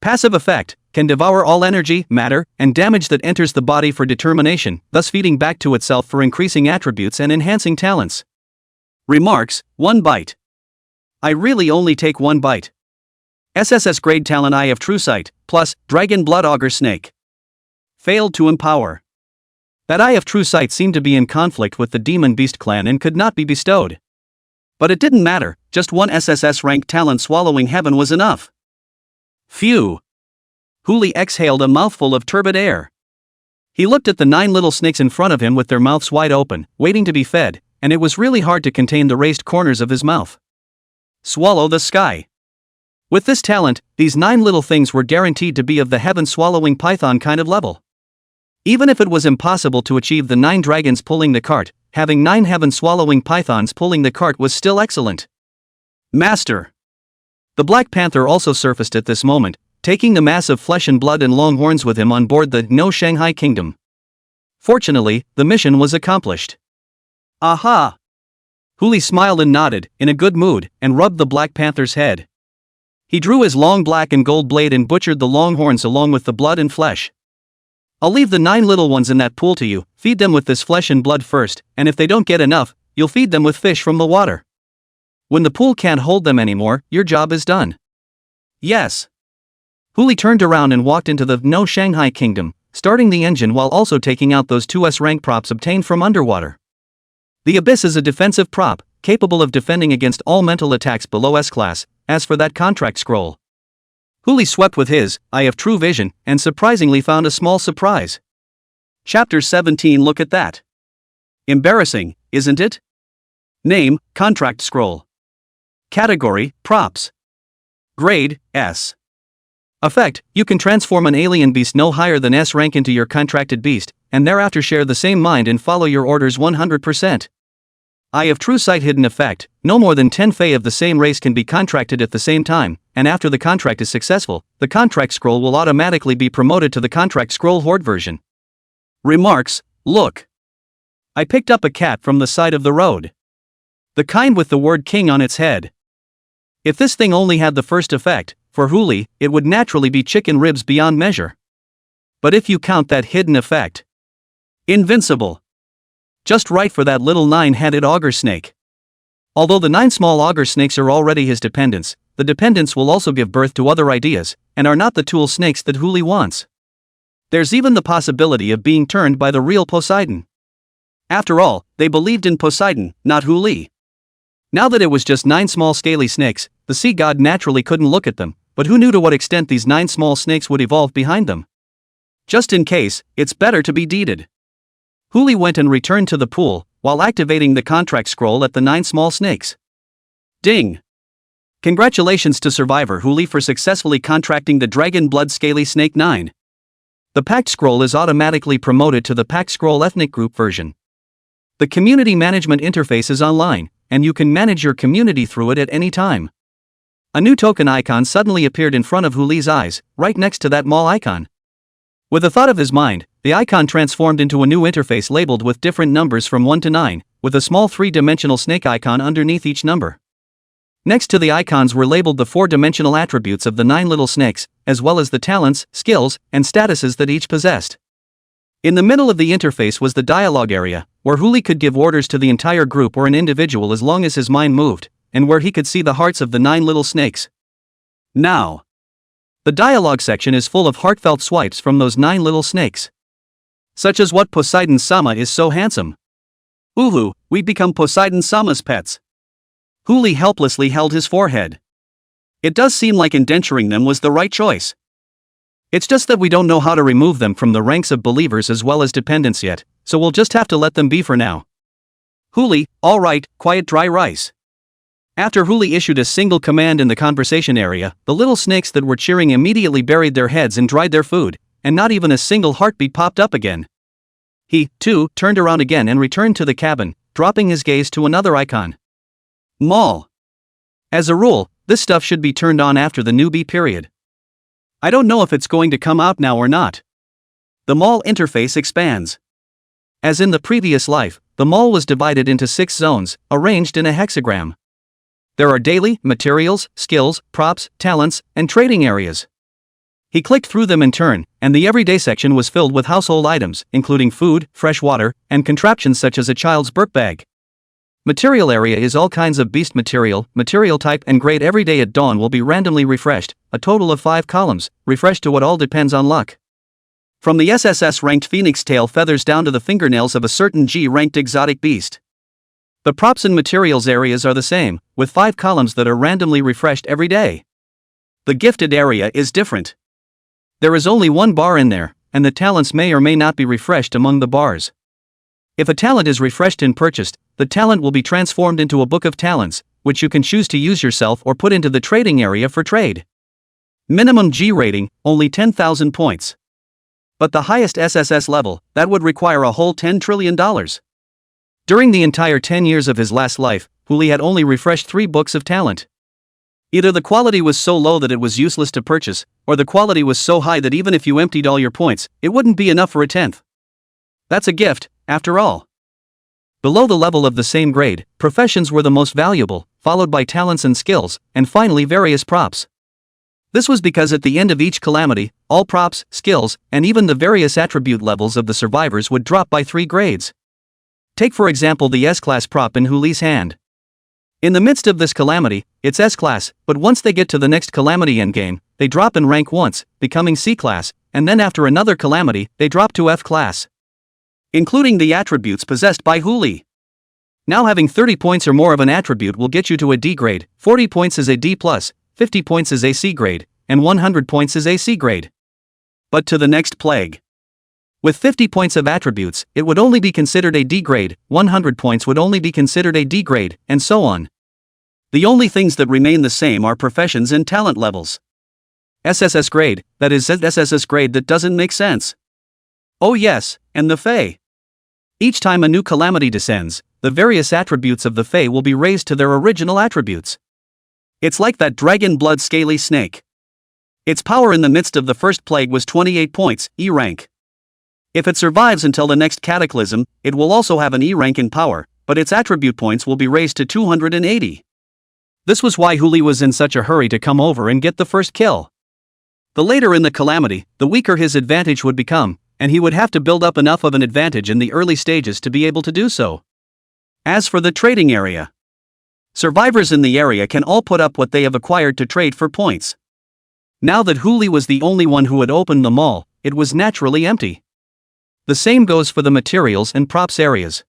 Passive effect, can devour all energy, matter, and damage that enters the body for determination, thus feeding back to itself for increasing attributes and enhancing talents. Remarks, 1 bite. I really only take 1 bite. SSS grade talent Eye of True Sight, plus, Dragon Blood Augur Snake. Failed to empower. That Eye of True Sight seemed to be in conflict with the Demon Beast clan and could not be bestowed. But it didn't matter, just 1 SSS rank talent swallowing heaven was enough. Phew. Huli exhaled a mouthful of turbid air. He looked at the 9 little snakes in front of him with their mouths wide open, waiting to be fed, and it was really hard to contain the raised corners of his mouth. Swallow the sky. With this talent, these 9 little things were guaranteed to be of the heaven-swallowing python kind of level. Even if it was impossible to achieve the 9 dragons pulling the cart, having 9 heaven-swallowing pythons pulling the cart was still excellent. Master. The Black Panther also surfaced at this moment, taking the mass of flesh and blood and long horns with him on board the No Shanghai Kingdom. Fortunately, the mission was accomplished. Aha! Huli smiled and nodded, in a good mood, and rubbed the Black Panther's head. He drew his long black and gold blade and butchered the long horns along with the blood and flesh. I'll leave the 9 little ones in that pool to you, feed them with this flesh and blood first, and if they don't get enough, you'll feed them with fish from the water. When the pool can't hold them anymore, your job is done. Yes. Huli turned around and walked into the No Shanghai Kingdom, starting the engine while also taking out those 2 S-rank props obtained from underwater. The Abyss is a defensive prop, capable of defending against all mental attacks below S-class. As for that contract scroll, Huli swept with his Eye of True Vision and surprisingly found a small surprise. Chapter 17. Look at that. Embarrassing, isn't it? Name, Contract Scroll. Category, Props. Grade, S. Effect, you can transform an alien beast no higher than S rank into your contracted beast, and thereafter share the same mind and follow your orders 100%. Eye of True Sight hidden effect, no more than 10 Fae of the same race can be contracted at the same time, and after the contract is successful, the contract scroll will automatically be promoted to the contract scroll horde version. Remarks, look. I picked up a cat from the side of the road. The kind with the word king on its head. If this thing only had the first effect, for Huli, it would naturally be chicken ribs beyond measure. But if you count that hidden effect, invincible. Just right for that little 9-headed augur snake. Although the 9 small augur snakes are already his dependents, the dependents will also give birth to other ideas, and are not the tool snakes that Huli wants. There's even the possibility of being turned by the real Poseidon. After all, they believed in Poseidon, not Huli. Now that it was just 9 small scaly snakes, the sea god naturally couldn't look at them, but who knew to what extent these 9 small snakes would evolve behind them? Just in case, it's better to be deeded. Huli went and returned to the pool, while activating the contract scroll at the 9 small snakes. Ding! Congratulations to Survivor Huli for successfully contracting the Dragon Blood Scaly Snake 9. The Pact Scroll is automatically promoted to the Pact Scroll Ethnic Group version. The Community Management interface is online, and you can manage your community through it at any time. A new token icon suddenly appeared in front of Huli's eyes, right next to that mall icon. With a thought of his mind, the icon transformed into a new interface labeled with different numbers from 1 to 9, with a small 3-dimensional snake icon underneath each number. Next to the icons were labeled the 4-dimensional attributes of the 9 little snakes, as well as the talents, skills, and statuses that each possessed. In the middle of the interface was the dialogue area, where Huli could give orders to the entire group or an individual as long as his mind moved, and where he could see the hearts of the 9 little snakes. Now, the dialogue section is full of heartfelt swipes from those 9 little snakes. Such as what Poseidon-sama is so handsome. Uhu, we become Poseidon-sama's pets. Huli helplessly held his forehead. It does seem like indenturing them was the right choice. It's just that we don't know how to remove them from the ranks of believers as well as dependents yet, so we'll just have to let them be for now. Huli, all right, quiet dry rice. After Huli issued a single command in the conversation area, the little snakes that were cheering immediately buried their heads and dried their food, and not even a single heartbeat popped up again. He, too, turned around again and returned to the cabin, dropping his gaze to another icon. Mall. As a rule, this stuff should be turned on after the newbie period. I don't know if it's going to come out now or not. The mall interface expands. As in the previous life, the mall was divided into 6 zones, arranged in a hexagram. There are daily, materials, skills, props, talents, and trading areas. He clicked through them in turn, and the everyday section was filled with household items, including food, fresh water, and contraptions such as a child's burp bag. Material area is all kinds of beast material, material type and grade. Every day at dawn will be randomly refreshed, a total of 5 columns, refreshed to what all depends on luck. From the SSS ranked phoenix tail feathers down to the fingernails of a certain G ranked exotic beast. The props and materials areas are the same, with 5 columns that are randomly refreshed every day. The gifted area is different. There is only one bar in there, and the talents may or may not be refreshed among the bars. If a talent is refreshed and purchased, the talent will be transformed into a book of talents, which you can choose to use yourself or put into the trading area for trade. Minimum G rating, only 10,000 points. But the highest SSS level, that would require a whole $10 trillion. During the entire 10 years of his last life, Huli had only refreshed 3 books of talent. Either the quality was so low that it was useless to purchase, or the quality was so high that even if you emptied all your points, it wouldn't be enough for a 10th. That's a gift, after all. Below the level of the same grade, professions were the most valuable, followed by talents and skills, and finally various props. This was because at the end of each calamity, all props, skills, and even the various attribute levels of the survivors would drop by 3 grades. Take for example the S-class prop in Huli's hand. In the midst of this calamity, it's S-class, but once they get to the next calamity endgame, they drop in rank once, becoming C-class, and then after another calamity, they drop to F-class. Including the attributes possessed by Huli. Now having 30 points or more of an attribute will get you to a D grade, 40 points is a D+, 50 points is a C grade, and 100 points is a C grade. But to the next plague. With 50 points of attributes, it would only be considered a D grade, 100 points would only be considered a D grade, and so on. The only things that remain the same are professions and talent levels. SSS grade, that is SSS grade that doesn't make sense. Oh yes, and the Fae. Each time a new calamity descends, the various attributes of the Fae will be raised to their original attributes. It's like that dragon blood scaly snake. Its power in the midst of the first plague was 28 points, E rank. If it survives until the next cataclysm, it will also have an E rank in power, but its attribute points will be raised to 280. This was why Huli was in such a hurry to come over and get the first kill. The later in the calamity, the weaker his advantage would become, and he would have to build up enough of an advantage in the early stages to be able to do so. As for the trading area, survivors in the area can all put up what they have acquired to trade for points. Now that Huli was the only one who had opened the mall, it was naturally empty. The same goes for the materials and props areas.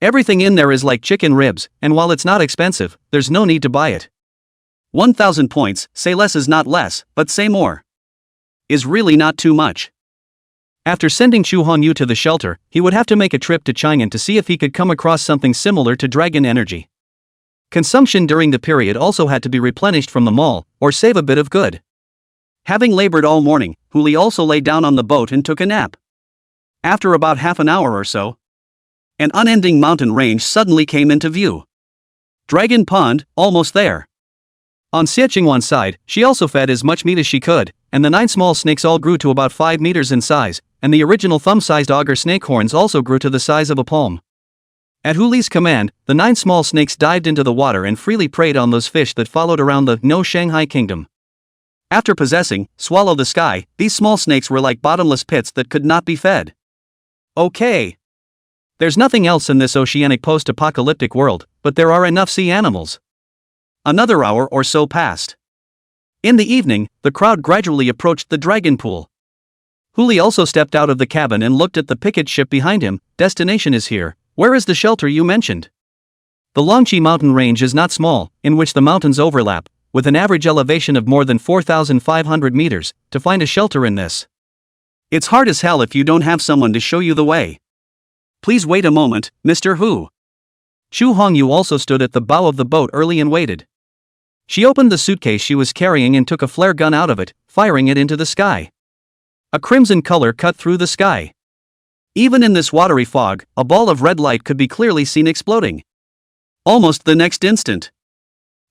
Everything in there is like chicken ribs, and while it's not expensive, there's no need to buy it. 1,000 points, say less is not less, but say more is really not too much. After sending Chu Hongyu to the shelter, he would have to make a trip to Chang'an to see if he could come across something similar to dragon energy. Consumption during the period also had to be replenished from the mall, or save a bit of good. Having labored all morning, Huli also lay down on the boat and took a nap. After about half an hour or so, an unending mountain range suddenly came into view. Dragon Pond, almost there. On Xie Qingwan's side, she also fed as much meat as she could, and the 9 small snakes all grew to about 5 meters in size, and the original thumb-sized auger snake horns also grew to the size of a palm. At Huli's command, the 9 small snakes dived into the water and freely preyed on those fish that followed around the No Shanghai Kingdom. After possessing Swallow the Sky, these small snakes were like bottomless pits that could not be fed. Okay. There's nothing else in this oceanic post-apocalyptic world, but there are enough sea animals. Another hour or so passed. In the evening, the crowd gradually approached the dragon pool. Huli also stepped out of the cabin and looked at the picket ship behind him. Destination is here. Where is the shelter you mentioned? The Longqi mountain range is not small, in which the mountains overlap, with an average elevation of more than 4,500 meters, to find a shelter in this. It's hard as hell if you don't have someone to show you the way. Please wait a moment, Mr. Hu. Chu Hongyu also stood at the bow of the boat early and waited. She opened the suitcase she was carrying and took a flare gun out of it, firing it into the sky. A crimson color cut through the sky. Even in this watery fog, a ball of red light could be clearly seen exploding. Almost the next instant,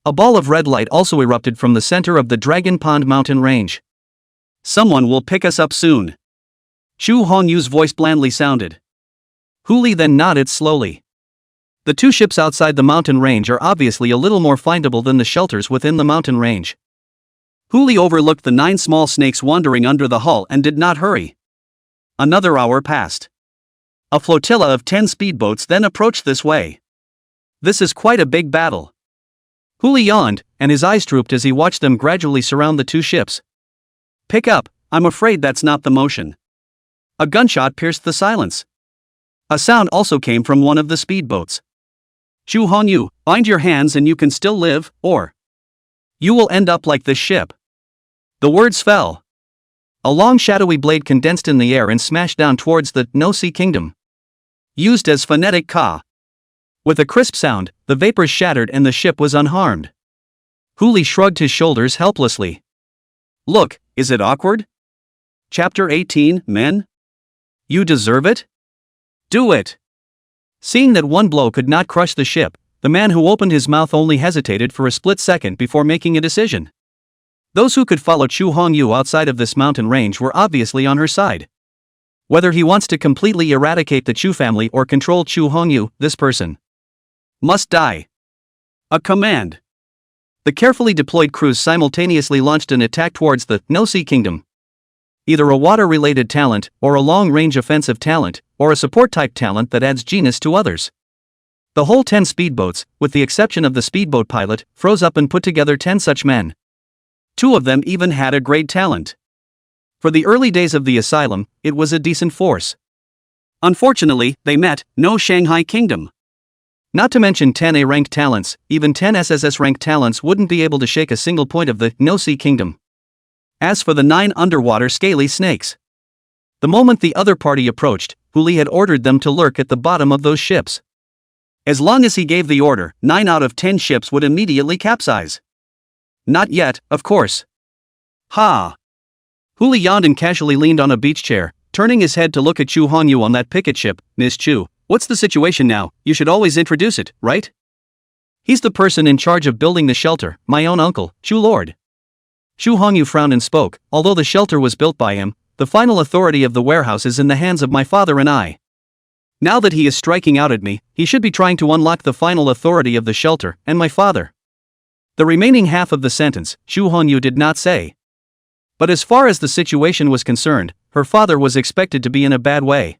a ball of red light also erupted from the center of the Dragon Pond mountain range. Someone will pick us up soon. Chu Hongyu's voice blandly sounded. Huli then nodded slowly. The 2 ships outside the mountain range are obviously a little more findable than the shelters within the mountain range. Huli overlooked the 9 small snakes wandering under the hull and did not hurry. Another hour passed. A flotilla of 10 speedboats then approached this way. This is quite a big battle. Huli yawned, and his eyes drooped as he watched them gradually surround the 2 ships. Pick up, I'm afraid that's not the motion. A gunshot pierced the silence. A sound also came from one of the speedboats. Chu Hongyu, bind your hands and you can still live, or you will end up like this ship. The words fell. A long shadowy blade condensed in the air and smashed down towards the No-Sea Kingdom. Used as phonetic ka. With a crisp sound, the vapors shattered and the ship was unharmed. Huli shrugged his shoulders helplessly. Look, is it awkward? Chapter 18, Men? You deserve it? Do it! Seeing that one blow could not crush the ship, the man who opened his mouth only hesitated for a split second before making a decision. Those who could follow Chu Hongyu outside of this mountain range were obviously on her side. Whether he wants to completely eradicate the Chu family or control Chu Hongyu, this person must die. A command. The carefully deployed crews simultaneously launched an attack towards the No-Sea Kingdom. Either a water-related talent, or a long-range offensive talent, or a support-type talent that adds genus to others. The whole 10 speedboats, with the exception of the speedboat pilot, froze up and put together 10 such men. 2 of them even had a great talent. For the early days of the asylum, it was a decent force. Unfortunately, they met no Shanghai Kingdom. Not to mention 10 A-rank talents, even 10 SSS rank talents wouldn't be able to shake a single point of the No-Sea Kingdom. As for the 9 underwater scaly snakes, the moment the other party approached, Huli had ordered them to lurk at the bottom of those ships. As long as he gave the order, 9 out of 10 ships would immediately capsize. Not yet, of course. Ha! Huli yawned and casually leaned on a beach chair, turning his head to look at Chu Hongyu on that picket ship. Miss Chu, what's the situation now? You should always introduce it, right? He's the person in charge of building the shelter, my own uncle, Chu Lord. Chu Hongyu frowned and spoke. Although the shelter was built by him, the final authority of the warehouse is in the hands of my father and I. Now that he is striking out at me, he should be trying to unlock the final authority of the shelter, and my father. The remaining half of the sentence, Chu Hongyu did not say. But as far as the situation was concerned, her father was expected to be in a bad way.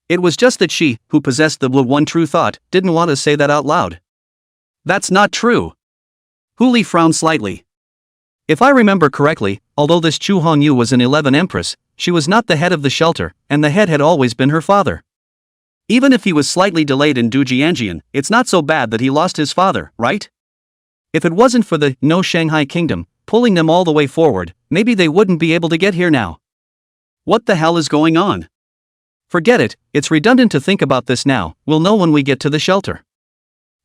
It was just that she, who possessed the one true thought, didn't want to say that out loud. That's not true. Huli frowned slightly. If I remember correctly, although this Chu Hongyu was an 11 empress, she was not the head of the shelter, and the head had always been her father. Even if he was slightly delayed in Dujianjian, it's not so bad that he lost his father, right? If it wasn't for the No Shanghai Kingdom pulling them all the way forward, maybe they wouldn't be able to get here now. What the hell is going on? Forget it, it's redundant to think about this now, we'll know when we get to the shelter.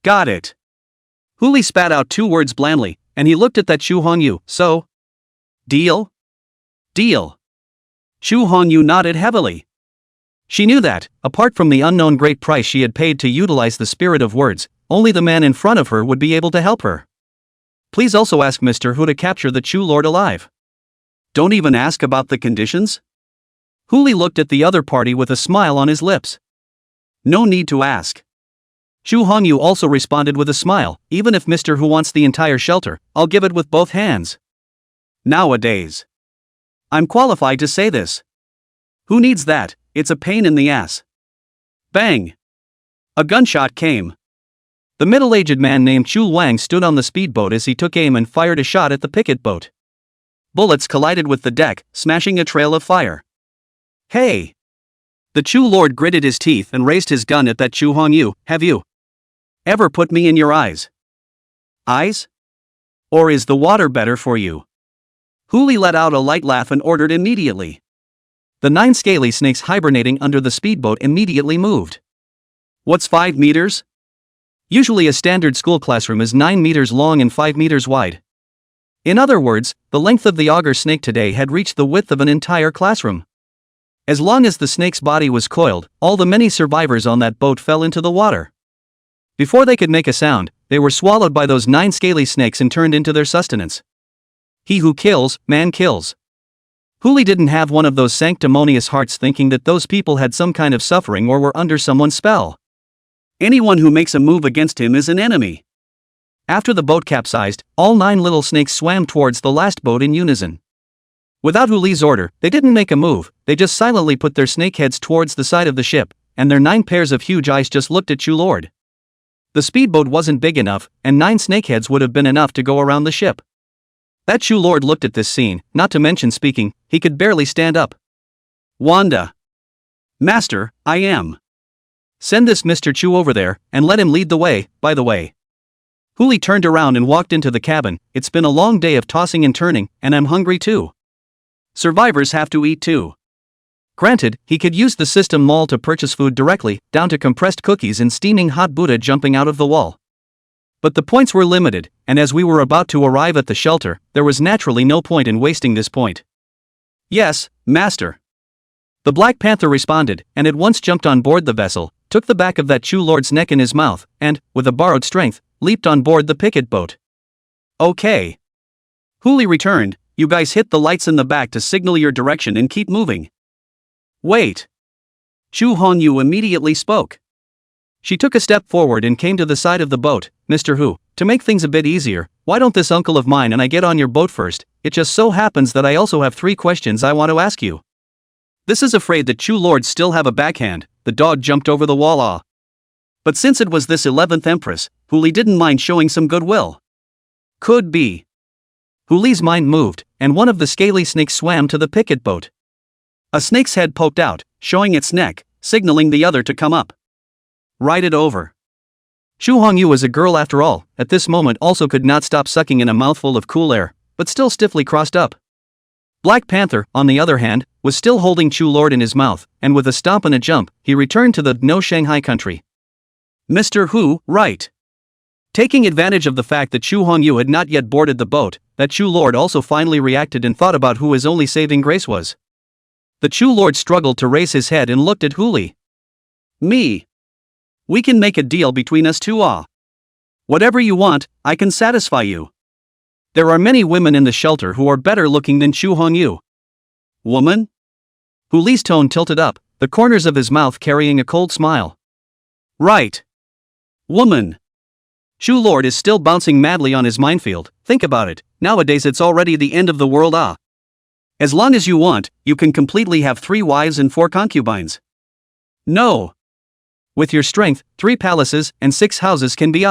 Got it. Huli spat out 2 words blandly, and he looked at that Chu Hongyu. So? Deal? Deal. Chu Hongyu nodded heavily. She knew that, apart from the unknown great price she had paid to utilize the spirit of words, only the man in front of her would be able to help her. Please also ask Mr. Hu to capture the Chu Lord alive. Don't even ask about the conditions? Huli looked at the other party with a smile on his lips. No need to ask. Chu Hongyu also responded with a smile. Even if Mr. Hu wants the entire shelter, I'll give it with both hands. Nowadays. I'm qualified to say this. Who needs that? It's a pain in the ass. Bang! A gunshot came. The middle-aged man named Chu Wang stood on the speedboat as he took aim and fired a shot at the picket boat. Bullets collided with the deck, smashing a trail of fire. Hey! The Chu Lord gritted his teeth and raised his gun at that Chu Hongyu. Have you ever put me in your eyes? Eyes? Or is the water better for you? Huli let out a light laugh and ordered immediately. The 9 scaly snakes hibernating under the speedboat immediately moved. What's 5 meters? Usually a standard school classroom is 9 meters long and 5 meters wide. In other words, the length of the auger snake today had reached the width of an entire classroom. As long as the snake's body was coiled, all the many survivors on that boat fell into the water. Before they could make a sound, they were swallowed by those 9 scaly snakes and turned into their sustenance. He who kills, man kills. Huli didn't have one of those sanctimonious hearts thinking that those people had some kind of suffering or were under someone's spell. Anyone who makes a move against him is an enemy. After the boat capsized, all 9 little snakes swam towards the last boat in unison. Without Huli's order, they didn't make a move, they just silently put their snake heads towards the side of the ship, and their 9 pairs of huge eyes just looked at Chulord. The speedboat wasn't big enough, and 9 snakeheads would have been enough to go around the ship. That Chulord looked at this scene, not to mention speaking, he could barely stand up. Wanda. Master, I am. Send this Mr. Chu over there, and let him lead the way, by the way. Huli turned around and walked into the cabin. It's been a long day of tossing and turning, and I'm hungry too. Survivors have to eat too. Granted, he could use the system mall to purchase food directly, down to compressed cookies and steaming hot Buddha jumping out of the wall. But the points were limited, and as we were about to arrive at the shelter, there was naturally no point in wasting this point. Yes, Master. The Black Panther responded, and at once jumped on board the vessel, took the back of that Chulord's neck in his mouth, and, with a borrowed strength, leaped on board the picket boat. Okay. Huli returned, you guys hit the lights in the back to signal your direction and keep moving. Wait. Chu Hongyu immediately spoke. She took a step forward and came to the side of the boat. Mr. Hu, to make things a bit easier, why don't this uncle of mine and I get on your boat first? It just so happens that I also have 3 questions I want to ask you. This is afraid that Chulord still have a backhand. The dog jumped over the wall. But since it was this 11th Empress, Huli didn't mind showing some goodwill. Could be. Huli's mind moved, and one of the scaly snakes swam to the picket boat. A snake's head poked out, showing its neck, signaling the other to come up. Ride it over. Chu Hongyu was a girl after all, at this moment also could not stop sucking in a mouthful of cool air, but still stiffly crossed up. Black Panther, on the other hand, was still holding Chulord in his mouth, and with a stomp and a jump, he returned to the No Shanghai country. Mr. Hu, right. Taking advantage of the fact that Chu Hongyu had not yet boarded the boat, that Chulord also finally reacted and thought about who his only saving grace was. The Chulord struggled to raise his head and looked at Huli. Me. We can make a deal between us two. Whatever you want, I can satisfy you. There are many women in the shelter who are better looking than Chu Hongyu. Woman? Huli's tone tilted up, the corners of his mouth carrying a cold smile. Right. Woman. Chulord is still bouncing madly on his minefield. Think about it, nowadays it's already the end of the world. As long as you want, you can completely have 3 wives and 4 concubines. No. With your strength, 3 palaces and 6 houses can be.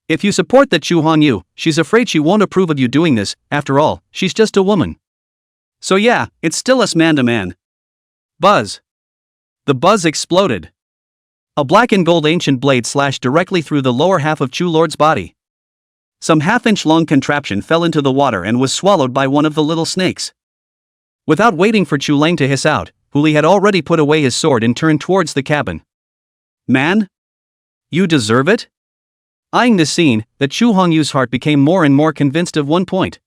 If you support that Chu Hongyu, she's afraid she won't approve of you doing this. After all, she's just a woman. So yeah, it's still us man to man. Buzz. The buzz exploded. A black and gold ancient blade slashed directly through the lower half of Chulord's body. Some half-inch long contraption fell into the water and was swallowed by one of the little snakes. Without waiting for Chulang to hiss out, Huli had already put away his sword and turned towards the cabin. Man? You deserve it? Eyeing this scene, that Chu Hongyu's heart became more and more convinced of one point.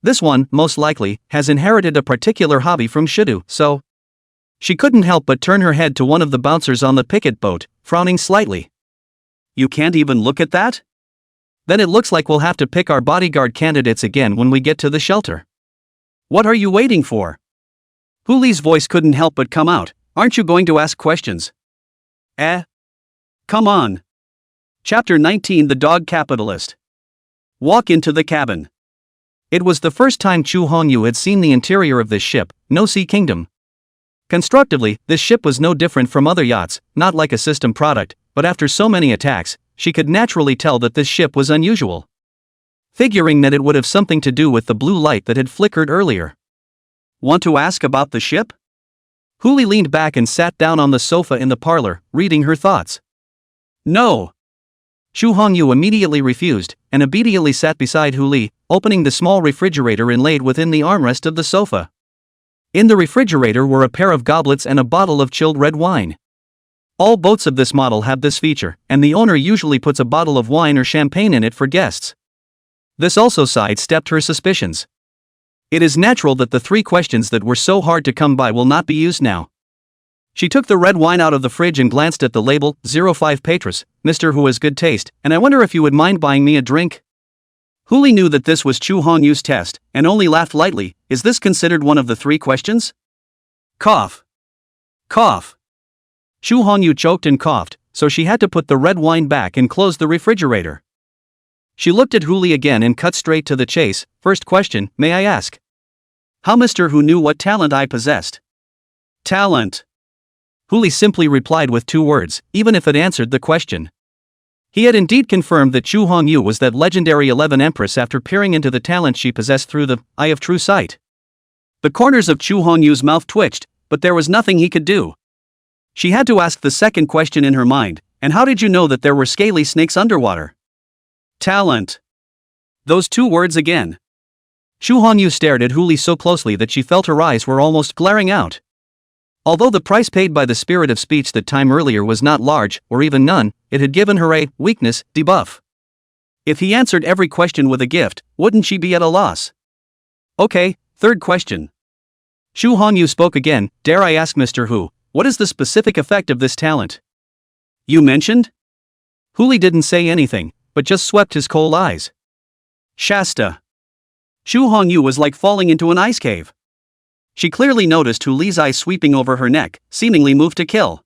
This one, most likely, has inherited a particular hobby from Shidu, so... She couldn't help but turn her head to one of the bouncers on the picket boat, frowning slightly. You can't even look at that? Then it looks like we'll have to pick our bodyguard candidates again when we get to the shelter. What are you waiting for? Huli's voice couldn't help but come out. Aren't you going to ask questions? Come on. Chapter 19 The Dog Capitalist. Walk into the cabin. It was the first time Chu Hongyu had seen the interior of this ship, No Sea Kingdom. Constructively, this ship was no different from other yachts, not like a system product, but after so many attacks, she could naturally tell that this ship was unusual. Figuring that it would have something to do with the blue light that had flickered earlier. Want to ask about the ship? Huli leaned back and sat down on the sofa in the parlor, reading her thoughts. No. Chu Hongyu immediately refused, and obediently sat beside Huli, opening the small refrigerator inlaid within the armrest of the sofa. In the refrigerator were a pair of goblets and a bottle of chilled red wine. All boats of this model have this feature, and the owner usually puts a bottle of wine or champagne in it for guests. This also sidestepped her suspicions. It is natural that the 3 questions that were so hard to come by will not be used now. She took the red wine out of the fridge and glanced at the label, 05 Petrus, Mr. Who has good taste, and I wonder if you would mind buying me a drink? Huli knew that this was Chu Hongyu's test, and only laughed lightly. Is this considered one of the 3 questions? Cough. Cough. Chu Hongyu choked and coughed, so she had to put the red wine back and close the refrigerator. She looked at Huli again and cut straight to the chase. First question, may I ask? How Mr. Hu knew what talent I possessed? Talent. Huli simply replied with 2 words, even if it answered the question. He had indeed confirmed that Chu Hongyu was that legendary 11 Empress after peering into the talent she possessed through the eye of true sight. The corners of Chu Hongyu's mouth twitched, but there was nothing he could do. She had to ask the second question in her mind, and how did you know that there were scaly snakes underwater? Talent. Those 2 words again. Chu Hongyu stared at Huli so closely that she felt her eyes were almost glaring out. Although the price paid by the spirit of speech that time earlier was not large, or even none, it had given her a weakness debuff. If he answered every question with a gift, wouldn't she be at a loss? Okay, third question. Chu Hongyu spoke again, dare I ask Mr. Hu, what is the specific effect of this talent? You mentioned? Huli didn't say anything, but just swept his cold eyes. Shasta. Chu Hongyu was like falling into an ice cave. She clearly noticed Huli's eyes sweeping over her neck, seemingly moved to kill.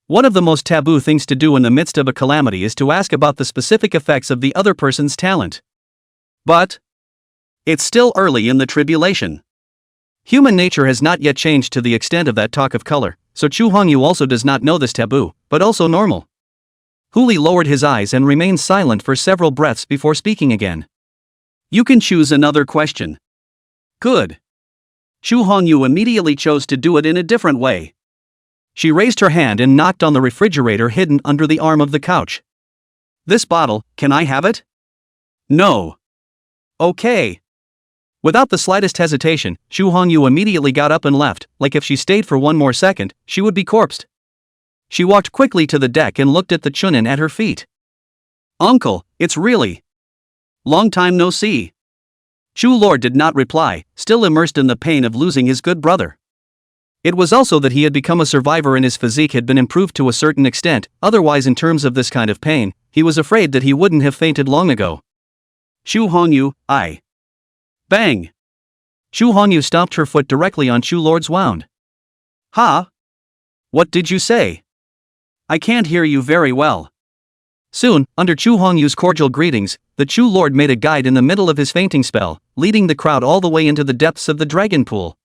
One of the most taboo things to do in the midst of a calamity is to ask about the specific effects of the other person's talent. But it's still early in the tribulation. Human nature has not yet changed to the extent of that talk of color, so Chu Hongyu also does not know this taboo, but also normal. Huli lowered his eyes and remained silent for several breaths before speaking again. You can choose another question. Good. Chu Hongyu immediately chose to do it in a different way. She raised her hand and knocked on the refrigerator hidden under the arm of the couch. This bottle, can I have it? No. Okay. Without the slightest hesitation, Chu Hongyu immediately got up and left, like if she stayed for one more second, she would be corpsed. She walked quickly to the deck and looked at the chunin at her feet. Uncle, it's really long time no see. Chu Lord did not reply, still immersed in the pain of losing his good brother. It was also that he had become a survivor and his physique had been improved to a certain extent, otherwise in terms of this kind of pain, he was afraid that he wouldn't have fainted long ago. Chu Hongyu, I. Bang! Chu Hongyu stomped her foot directly on Chu Lord's wound. Ha? What did you say? I can't hear you very well. Soon, under Chu Hongyu's cordial greetings, the Chu Lord made a guide in the middle of his fainting spell, leading the crowd all the way into the depths of the dragon pool.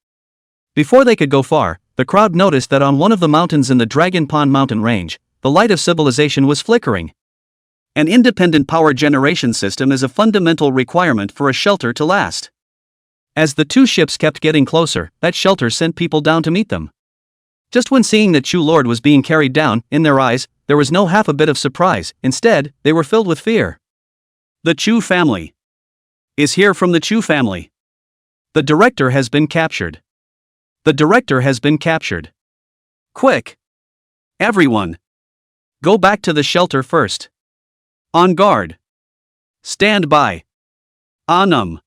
Before they could go far, the crowd noticed that on one of the mountains in the Dragon Pond mountain range, the light of civilization was flickering. An independent power generation system is a fundamental requirement for a shelter to last. As the 2 ships kept getting closer, that shelter sent people down to meet them. Just when seeing that Chu Lord was being carried down, in their eyes, there was no half a bit of surprise, instead, they were filled with fear. The Chu family is here from the Chu family. The director has been captured. The director has been captured. Quick! Everyone! Go back to the shelter first. On guard. Stand by. Anum.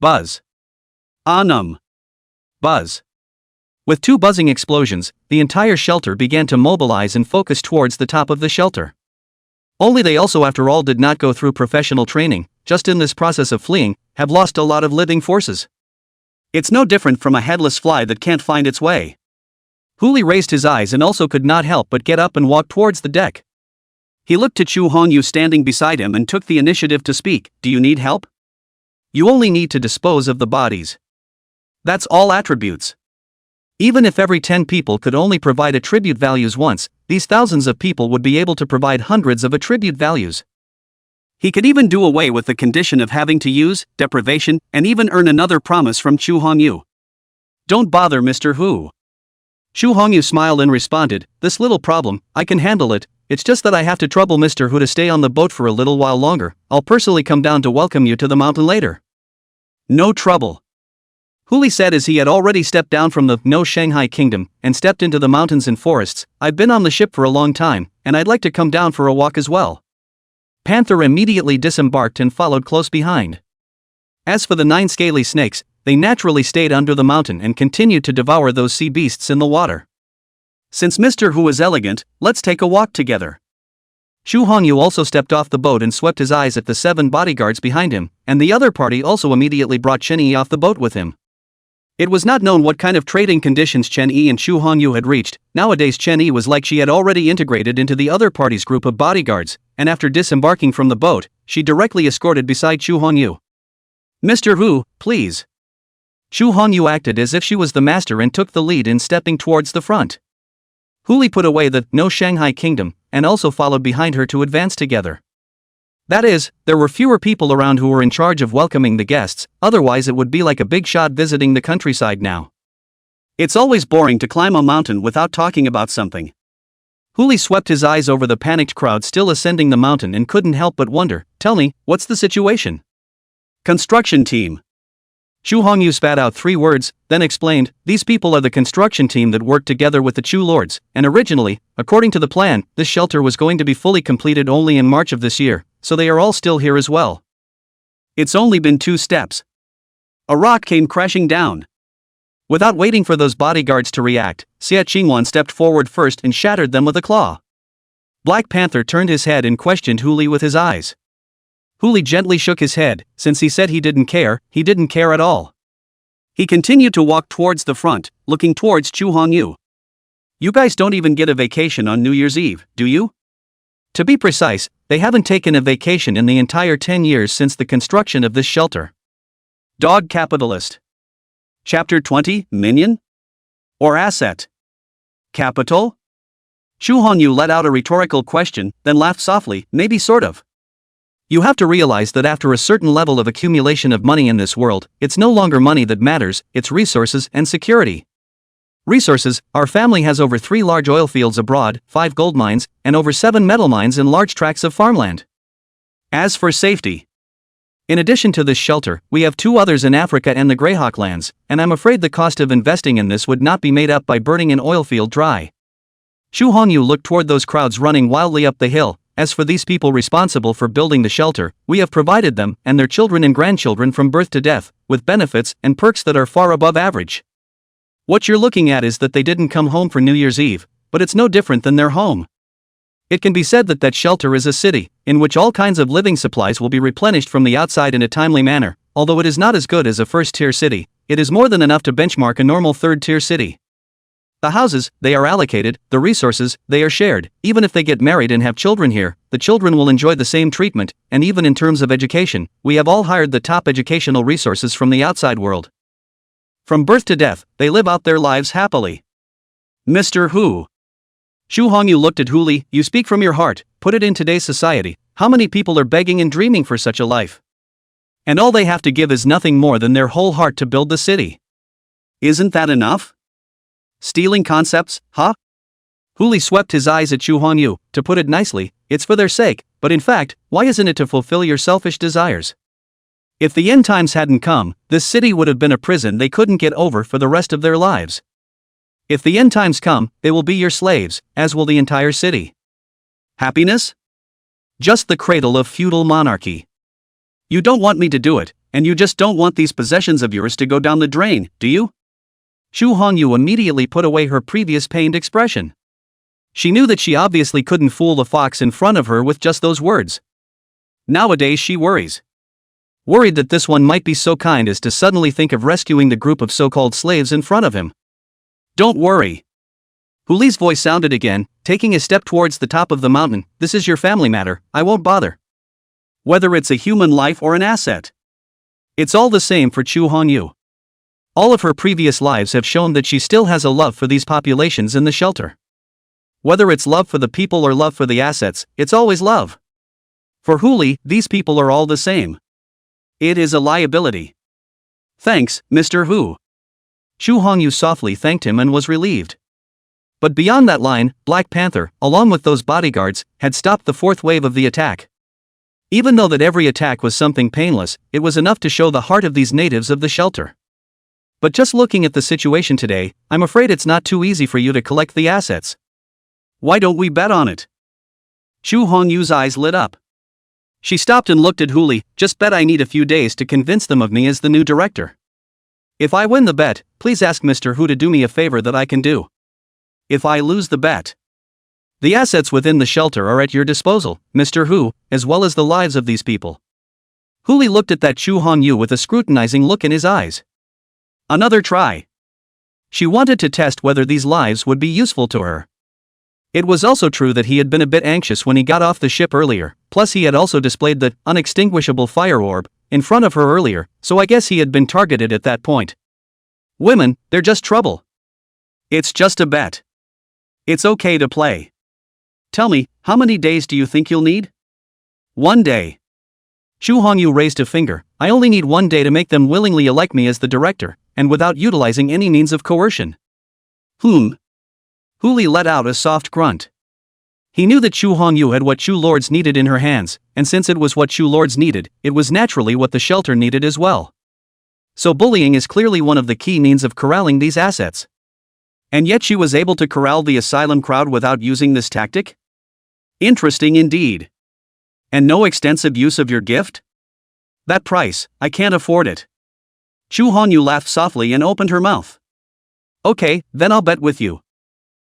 Buzz. Anum. Buzz. With 2 buzzing explosions, the entire shelter began to mobilize and focus towards the top of the shelter. Only they also after all did not go through professional training, just in this process of fleeing, have lost a lot of living forces. It's no different from a headless fly that can't find its way. Huli raised his eyes and also could not help but get up and walk towards the deck. He looked to Chu Hongyu standing beside him and took the initiative to speak. Do you need help? You only need to dispose of the bodies. That's all attributes. Even if every 10 people could only provide attribute values once, these thousands of people would be able to provide hundreds of attribute values. He could even do away with the condition of having to use deprivation and even earn another promise from Chu Hongyu. Don't bother Mr. Hu. Chu Hongyu smiled and responded, this little problem, I can handle it, it's just that I have to trouble Mr. Hu to stay on the boat for a little while longer, I'll personally come down to welcome you to the mountain later. No trouble. Huli said as he had already stepped down from the No Shanghai Kingdom and stepped into the mountains and forests. I've been on the ship for a long time, and I'd like to come down for a walk as well. Panther immediately disembarked and followed close behind. As for the 9 scaly snakes, they naturally stayed under the mountain and continued to devour those sea beasts in the water. Since Mr. Hu is elegant, let's take a walk together. Chu Hongyu also stepped off the boat and swept his eyes at the 7 bodyguards behind him, and the other party also immediately brought Chenyi off the boat with him. It was not known what kind of trading conditions Chen Yi and Chu Hongyu had reached. Nowadays Chen Yi was like she had already integrated into the other party's group of bodyguards, and after disembarking from the boat, she directly escorted beside Chu Hongyu. "Mr. Hu, please." Chu Hongyu acted as if she was the master and took the lead in stepping towards the front. Hu Li put away the "No Shanghai Kingdom" and also followed behind her to advance together. That is, there were fewer people around who were in charge of welcoming the guests, otherwise it would be like a big shot visiting the countryside now. It's always boring to climb a mountain without talking about something. Hu Li swept his eyes over the panicked crowd still ascending the mountain and couldn't help but wonder, "Tell me, what's the situation?" "Construction team." Chu Hongyu spat out 3 words, then explained, "These people are the construction team that worked together with the Chu lords, and originally, according to the plan, this shelter was going to be fully completed only in March of this year, so they are all still here as well. It's only been 2 steps. A rock came crashing down." Without waiting for those bodyguards to react, Xia Qingwan stepped forward first and shattered them with a claw. Black Panther turned his head and questioned Hu Li with his eyes. Hu Li gently shook his head. Since he said he didn't care at all. He continued to walk towards the front, looking towards Chu Hongyu. "You guys don't even get a vacation on New Year's Eve, do you?" To be precise, they haven't taken a vacation in the entire 10 years since the construction of this shelter. Dog Capitalist. Chapter 20, Minion? Or Asset? Capital? Chu Hongyu let out a rhetorical question, then laughed softly, "Maybe sort of. You have to realize that after a certain level of accumulation of money in this world, it's no longer money that matters, it's resources and security. Resources, our family has over 3 large oil fields abroad, 5 gold mines, and over 7 metal mines and large tracts of farmland. As for safety, in addition to this shelter, we have 2 others in Africa and the Greyhawk lands, and I'm afraid the cost of investing in this would not be made up by burning an oil field dry." Chu Hongyu looked toward those crowds running wildly up the hill. "As for these people responsible for building the shelter, we have provided them, and their children and grandchildren from birth to death, with benefits and perks that are far above average. What you're looking at is that they didn't come home for New Year's Eve, but it's no different than their home. It can be said that that shelter is a city, in which all kinds of living supplies will be replenished from the outside in a timely manner. Although it is not as good as a first-tier city, it is more than enough to benchmark a normal third-tier city. The houses, they are allocated, the resources, they are shared. Even if they get married and have children here, the children will enjoy the same treatment, and even in terms of education, we have all hired the top educational resources from the outside world. From birth to death, they live out their lives happily." "Mr. Hu." Chu Hongyu looked at Hu Li. "You speak from your heart. Put it in today's society, how many people are begging and dreaming for such a life? And all they have to give is nothing more than their whole heart to build the city. Isn't that enough? Stealing concepts, huh?" Hu Li swept his eyes at Chu Hongyu. "To put it nicely, it's for their sake, but in fact, why isn't it to fulfill your selfish desires? If the end times hadn't come, this city would have been a prison they couldn't get over for the rest of their lives. If the end times come, they will be your slaves, as will the entire city. Happiness? Just the cradle of feudal monarchy. You don't want me to do it, and you just don't want these possessions of yours to go down the drain, do you?" Chu Hongyu immediately put away her previous pained expression. She knew that she obviously couldn't fool the fox in front of her with just those words. Nowadays she worries. Worried that this one might be so kind as to suddenly think of rescuing the group of so-called slaves in front of him. "Don't worry." Hu Li's voice sounded again, taking a step towards the top of the mountain. "This is your family matter, I won't bother. Whether it's a human life or an asset. It's all the same for Chu Hongyu. All of her previous lives have shown that she still has a love for these populations in the shelter. Whether it's love for the people or love for the assets, it's always love. For Hu Li, these people are all the same. It is a liability." "Thanks, Mr. Hu." Chu Hongyu softly thanked him and was relieved. But beyond that line, Black Panther, along with those bodyguards, had stopped the 4th wave of the attack. Even though that every attack was something painless, it was enough to show the heart of these natives of the shelter. But just looking at the situation today, I'm afraid it's not too easy for you to collect the assets. Why don't we bet on it? Chu Hongyu's eyes lit up. She stopped and looked at Hu Li. "Just bet I need a few days to convince them of me as the new director. If I win the bet, please ask Mr. Hu to do me a favor that I can do. If I lose the bet, the assets within the shelter are at your disposal, Mr. Hu, as well as the lives of these people." Hu Li looked at that Chu Hongyu with a scrutinizing look in his eyes. Another try. She wanted to test whether these lives would be useful to her. It was also true that he had been a bit anxious when he got off the ship earlier, plus he had also displayed the unextinguishable fire orb in front of her earlier, so I guess he had been targeted at that point. Women, they're just trouble. It's just a bet. It's okay to play. Tell me, how many days do you think you'll need? 1 day. Chu Hongyu raised a finger. I only need 1 day to make them willingly elect me as the director, and without utilizing any means of coercion. Huli let out a soft grunt. He knew that Chu Hongyu had what Chu Lords needed in her hands, and since it was what Chu Lords needed, it was naturally what the shelter needed as well. So bullying is clearly one of the key means of corralling these assets. And yet she was able to corral the asylum crowd without using this tactic? Interesting indeed. And no extensive use of your gift? That price, I can't afford it. Chu Hongyu laughed softly and opened her mouth. Okay, then I'll bet with you.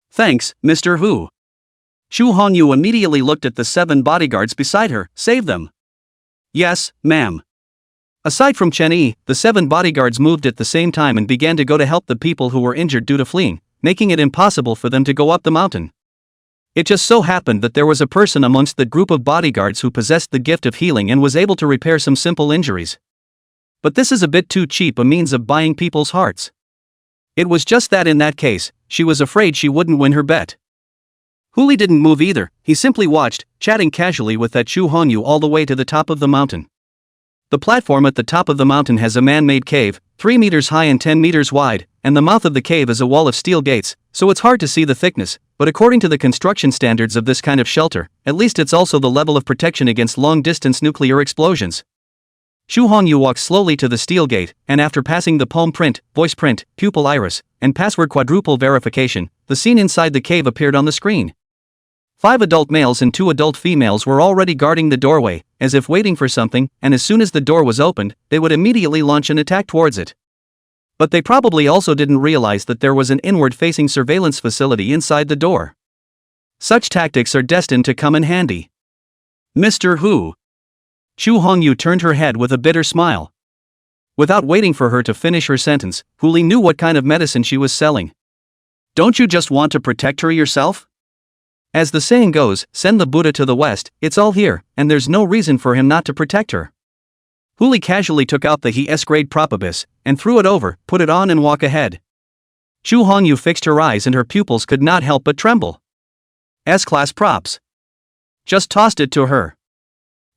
Thanks, Mr. Hu. Chu Hongyu immediately looked at the 7 bodyguards beside her. Save them. Yes, ma'am. Aside from Chen Yi, the 7 bodyguards moved at the same time and began to go to help the people who were injured due to fleeing, making it impossible for them to go up the mountain. It just so happened that there was a person amongst the group of bodyguards who possessed the gift of healing and was able to repair some simple injuries. But this is a bit too cheap a means of buying people's hearts. It was just that in that case, she was afraid she wouldn't win her bet. Huli didn't move either, he simply watched, chatting casually with that Chu Hongyu all the way to the top of the mountain. The platform at the top of the mountain has a man-made cave, 3 meters high and 10 meters wide, and the mouth of the cave is a wall of steel gates, so it's hard to see the thickness, but according to the construction standards of this kind of shelter, at least it's also the level of protection against long-distance nuclear explosions. Chu Hongyu walked slowly to the steel gate, and after passing the palm print, voice print, pupil iris, and password quadruple verification, the scene inside the cave appeared on the screen. 5 adult males and 2 adult females were already guarding the doorway, as if waiting for something, and as soon as the door was opened, they would immediately launch an attack towards it. But they probably also didn't realize that there was an inward-facing surveillance facility inside the door. Such tactics are destined to come in handy. Mr. Hu. Chu Hongyu turned her head with a bitter smile. Without waiting for her to finish her sentence, Huli knew what kind of medicine she was selling. Don't you just want to protect her yourself? As the saying goes, send the Buddha to the west, it's all here, and there's no reason for him not to protect her. Huli casually took out the He S-grade propibus, and threw it over, put it on and walk ahead. Chu Hongyu fixed her eyes and her pupils could not help but tremble. S-class props. Just tossed it to her.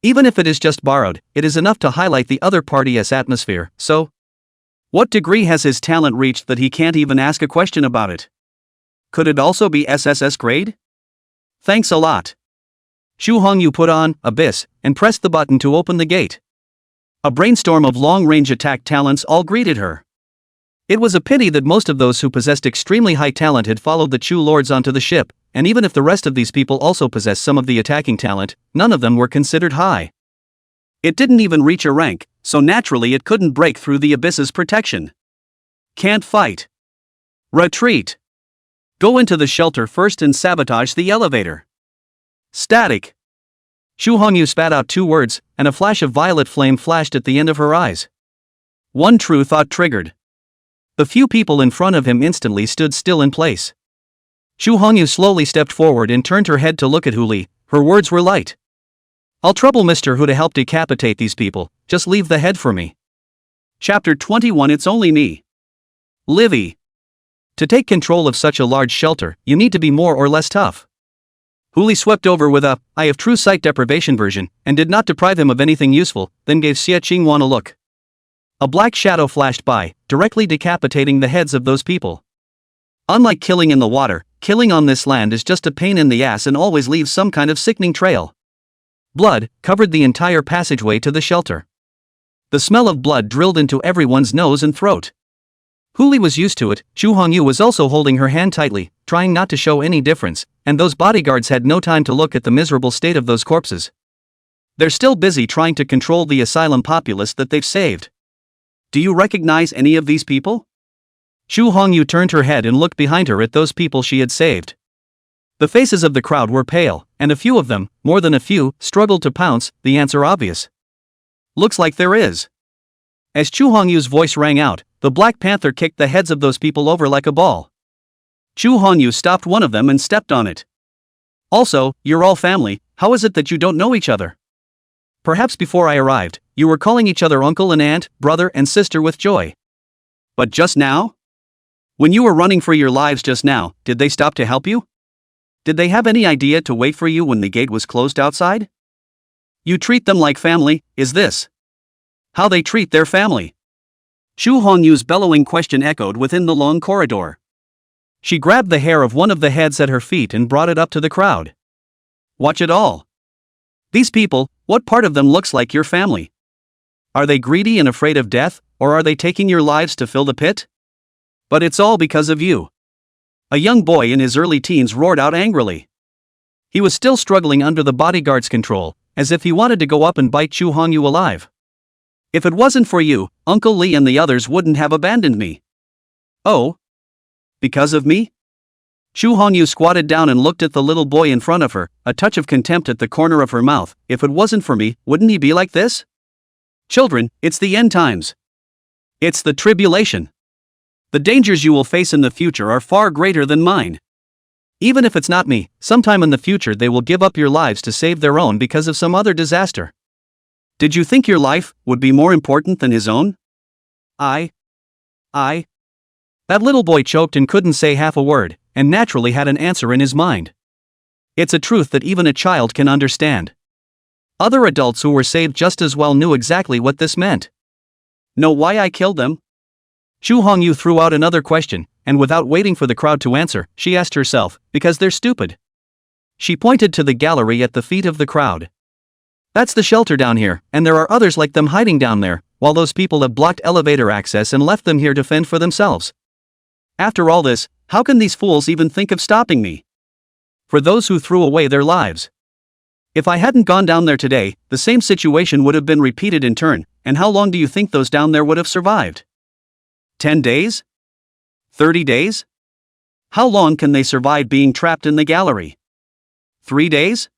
Even if it is just borrowed, it is enough to highlight the other party's atmosphere, so? What degree has his talent reached that he can't even ask a question about it? Could it also be SSS grade? Thanks a lot. Chu Hongyu put on Abyss and pressed the button to open the gate. A brainstorm of long-range attack talents all greeted her. It was a pity that most of those who possessed extremely high talent had followed the Chu Lords onto the ship, and even if the rest of these people also possessed some of the attacking talent, none of them were considered high. It didn't even reach a rank, so naturally it couldn't break through the Abyss's protection. Can't fight. Retreat. Go into the shelter first and sabotage the elevator. Static. Chu Hongyu spat out 2 words, and a flash of violet flame flashed at the end of her eyes. One true thought triggered. The few people in front of him instantly stood still in place. Chu Hongyu slowly stepped forward and turned her head to look at Huli. Her words were light. I'll trouble Mr. Hu to help decapitate these people, just leave the head for me. Chapter 21 It's only me. Livy. To take control of such a large shelter, you need to be more or less tough. Huli swept over with a "I have true sight deprivation" version, and did not deprive him of anything useful, then gave Xie Qingwan a look. A black shadow flashed by, directly decapitating the heads of those people. Unlike killing in the water, killing on this land is just a pain in the ass and always leaves some kind of sickening trail. Blood covered the entire passageway to the shelter. The smell of blood drilled into everyone's nose and throat. Huli was used to it. Chu Hongyu was also holding her hand tightly, trying not to show any difference, and those bodyguards had no time to look at the miserable state of those corpses. They're still busy trying to control the asylum populace that they've saved. Do you recognize any of these people? Chu Hongyu turned her head and looked behind her at those people she had saved. The faces of the crowd were pale, and a few of them, more than a few, struggled to pounce, the answer obvious. Looks like there is. As Chu Hongyu's voice rang out, The Black Panther kicked the heads of those people over like a ball. Chu Hongyu stopped one of them and stepped on it. Also, you're all family, how is it that you don't know each other? Perhaps before I arrived, you were calling each other uncle and aunt, brother and sister with joy. But just now? When you were running for your lives just now, did they stop to help you? Did they have any idea to wait for you when the gate was closed outside? You treat them like family, is this how they treat their family? Chu Hongyu's bellowing question echoed within the long corridor. She grabbed the hair of one of the heads at her feet and brought it up to the crowd. Watch it all. These people, what part of them looks like your family? Are they greedy and afraid of death, or are they taking your lives to fill the pit? But it's all because of you. A young boy in his early teens roared out angrily. He was still struggling under the bodyguard's control, as if he wanted to go up and bite Chu Hongyu alive. If it wasn't for you, Uncle Lee and the others wouldn't have abandoned me. Oh? Because of me? Chu Hongyu squatted down and looked at the little boy in front of her, a touch of contempt at the corner of her mouth. If it wasn't for me, wouldn't he be like this? Children, it's the end times. It's the tribulation. The dangers you will face in the future are far greater than mine. Even if it's not me, sometime in the future they will give up your lives to save their own because of some other disaster. Did you think your life would be more important than his own? I. That little boy choked and couldn't say half a word, and naturally had an answer in his mind. It's a truth that even a child can understand. Other adults who were saved just as well knew exactly what this meant. Know why I killed them? Chu Hongyu threw out another question, and without waiting for the crowd to answer, she asked herself, because they're stupid. She pointed to the gallery at the feet of the crowd. That's the shelter down here, and there are others like them hiding down there, while those people have blocked elevator access and left them here to fend for themselves. After all this, how can these fools even think of stopping me? For those who threw away their lives. If I hadn't gone down there today, the same situation would have been repeated in turn, and how long do you think those down there would have survived? 10 days? 30 days? How long can they survive being trapped in the gallery? 3 days?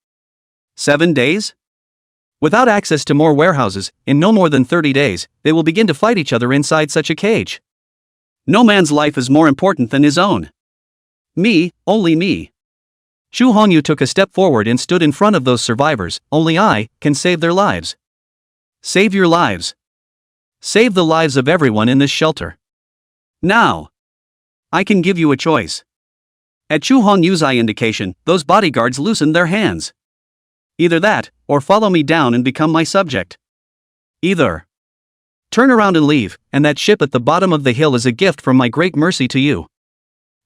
7 days? Without access to more warehouses, in no more than 30 days, they will begin to fight each other inside such a cage. No man's life is more important than his own. Me, only me. Chu Hongyu took a step forward and stood in front of those survivors. Only I can save their lives. Save your lives. Save the lives of everyone in this shelter. Now. I can give you a choice. At Chu Hongyu's eye indication, those bodyguards loosened their hands. Either that, or follow me down and become my subject. Either. Turn around and leave, and that ship at the bottom of the hill is a gift from my great mercy to you.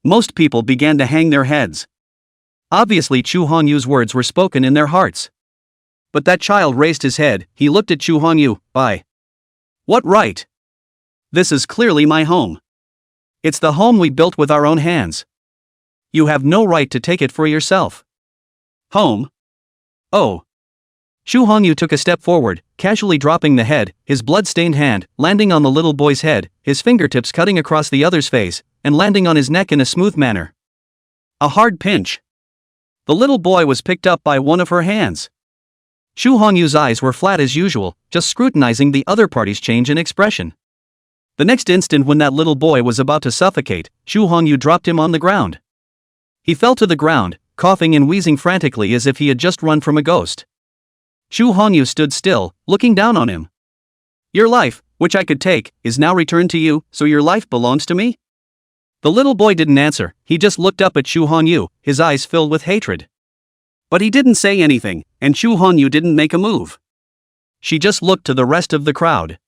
Most people began to hang their heads. Obviously Chu Hongyu's words were spoken in their hearts. But that child raised his head. He looked at Chu Hongyu. By what right? This is clearly my home. It's the home we built with our own hands. You have no right to take it for yourself. Home? Oh. Chu Hongyu took a step forward, casually dropping the head, his blood-stained hand landing on the little boy's head, his fingertips cutting across the other's face, and landing on his neck in a smooth manner. A hard pinch. The little boy was picked up by one of her hands. Chu Hongyu's eyes were flat as usual, just scrutinizing the other party's change in expression. The next instant when that little boy was about to suffocate, Chu Hongyu dropped him on the ground. He fell to the ground, coughing and wheezing frantically as if he had just run from a ghost. Chu Hongyu stood still, looking down on him. Your life, which I could take, is now returned to you, so your life belongs to me? The little boy didn't answer, he just looked up at Chu Hongyu, his eyes filled with hatred. But he didn't say anything, and Chu Hongyu didn't make a move. She just looked to the rest of the crowd.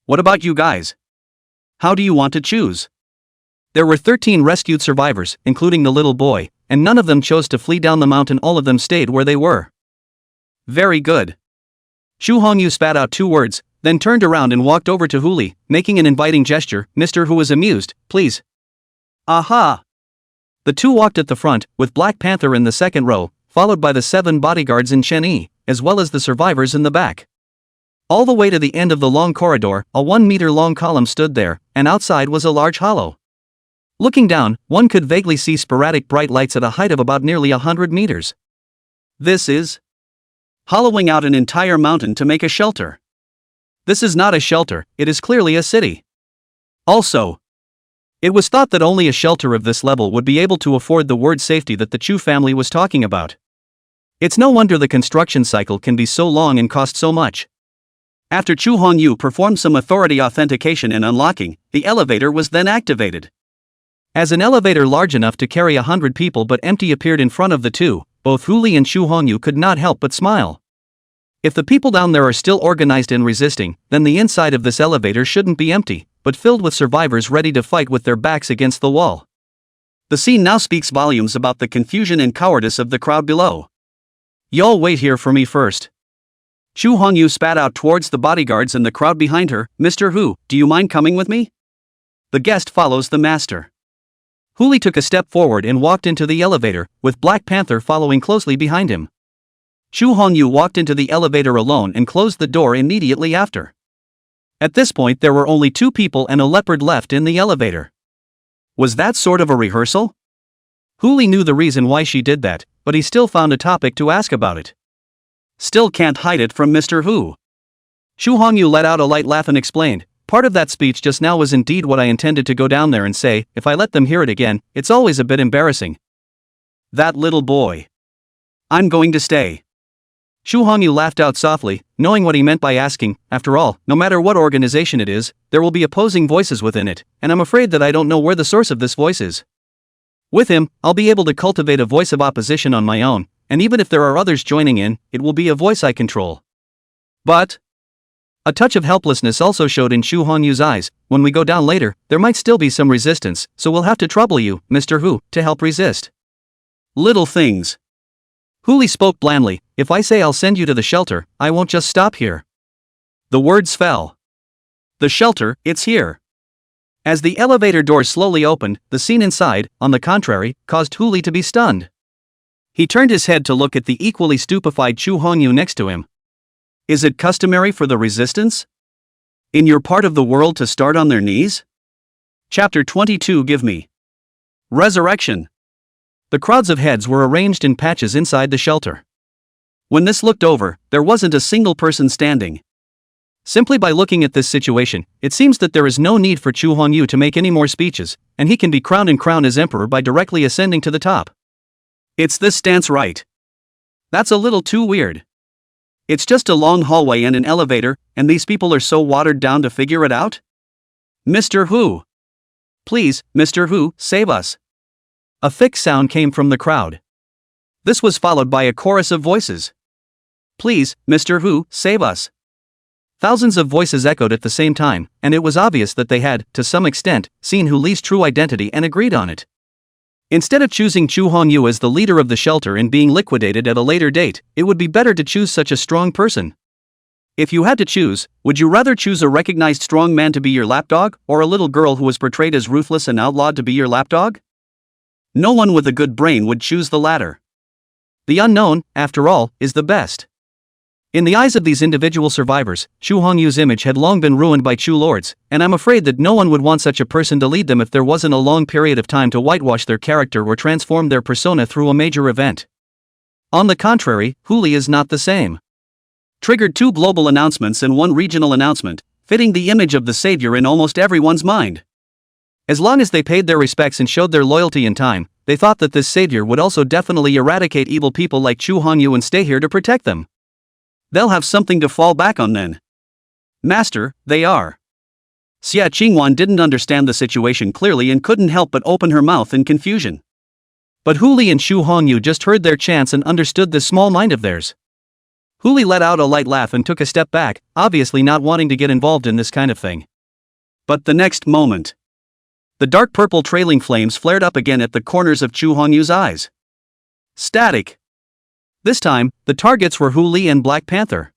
What about you guys? How do you want to choose? There were 13 rescued survivors, including the little boy, and none of them chose to flee down the mountain. All of them stayed where they were. Very good. Chu Hongyu spat out 2 words, then turned around and walked over to Huli, making an inviting gesture. Mr. Who was amused, please. Aha! The 2 walked at the front, with Black Panther in the second row, followed by the 7 bodyguards in Shenyi, as well as the survivors in the back. All the way to the end of the long corridor, a 1-meter-long column stood there, and outside was a large hollow. Looking down, one could vaguely see sporadic bright lights at a height of about nearly 100 meters. This is hollowing out an entire mountain to make a shelter. This is not a shelter, it is clearly a city. Also, it was thought that only a shelter of this level would be able to afford the word safety that the Chu family was talking about. It's no wonder the construction cycle can be so long and cost so much. After Chu Hongyu performed some authority authentication and unlocking, the elevator was then activated. As an elevator large enough to carry 100 people but empty appeared in front of the two, both Hu Li and Chu Hongyu could not help but smile. If the people down there are still organized and resisting, then the inside of this elevator shouldn't be empty, but filled with survivors ready to fight with their backs against the wall. The scene now speaks volumes about the confusion and cowardice of the crowd below. Y'all wait here for me first. Chu Hongyu spat out towards the bodyguards and the crowd behind her. Mr. Hu, do you mind coming with me? The guest follows the master. Hu Li took a step forward and walked into the elevator, with Black Panther following closely behind him. Chu Hongyu walked into the elevator alone and closed the door immediately after. At this point there were only 2 people and a leopard left in the elevator. Was that sort of a rehearsal? Hu Li knew the reason why she did that, but he still found a topic to ask about it. Still can't hide it from Mr. Hu. Chu Hongyu let out a light laugh and explained, part of that speech just now was indeed what I intended to go down there and say. If I let them hear it again, it's always a bit embarrassing. That little boy. I'm going to stay. Chu Hongyu laughed out softly, knowing what he meant by asking. After all, no matter what organization it is, there will be opposing voices within it, and I'm afraid that I don't know where the source of this voice is. With him, I'll be able to cultivate a voice of opposition on my own, and even if there are others joining in, it will be a voice I control. But a touch of helplessness also showed in Chu Hongyu's eyes. When we go down later, there might still be some resistance, so we'll have to trouble you, Mr. Hu, to help resist. Little things. Hu Li spoke blandly. If I say I'll send you to the shelter, I won't just stop here. The words fell. The shelter, it's here. As the elevator doors slowly opened, the scene inside, on the contrary, caused Hu Li to be stunned. He turned his head to look at the equally stupefied Chu Hongyu next to him. Is it customary for the resistance in your part of the world to start on their knees? Chapter 22. Give me resurrection. The crowds of heads were arranged in patches inside the shelter. When this looked over, there wasn't a single person standing. Simply by looking at this situation, it seems that there is no need for Chu Hongyu to make any more speeches, and he can be crowned as emperor by directly ascending to the top. It's this stance, right? That's a little too weird. It's just a long hallway and an elevator, and these people are so watered down to figure it out? Mr. Hu. Please, Mr. Hu, save us. A thick sound came from the crowd. This was followed by a chorus of voices. Please, Mr. Hu, save us. Thousands of voices echoed at the same time, and it was obvious that they had, to some extent, seen Hu Li's true identity and agreed on it. Instead of choosing Chu Hongyu as the leader of the shelter and being liquidated at a later date, it would be better to choose such a strong person. If you had to choose, would you rather choose a recognized strong man to be your lapdog, or a little girl who was portrayed as ruthless and outlawed to be your lapdog? No one with a good brain would choose the latter. The unknown, after all, is the best. In the eyes of these individual survivors, Chu Hongyu's image had long been ruined by Chu lords, and I'm afraid that no one would want such a person to lead them if there wasn't a long period of time to whitewash their character or transform their persona through a major event. On the contrary, Hu Li is not the same. Triggered 2 global announcements and 1 regional announcement, fitting the image of the savior in almost everyone's mind. As long as they paid their respects and showed their loyalty in time, they thought that this savior would also definitely eradicate evil people like Chu Hongyu and stay here to protect them. They'll have something to fall back on then. Master, they are. Xia Qingwan didn't understand the situation clearly and couldn't help but open her mouth in confusion. But Hu Li and Chu Hongyu just heard their chants and understood this small mind of theirs. Hu Li let out a light laugh and took a step back, obviously not wanting to get involved in this kind of thing. But the next moment, the dark purple trailing flames flared up again at the corners of Chu Hongyu's eyes. Static. This time, the targets were Hu Li and Black Panther.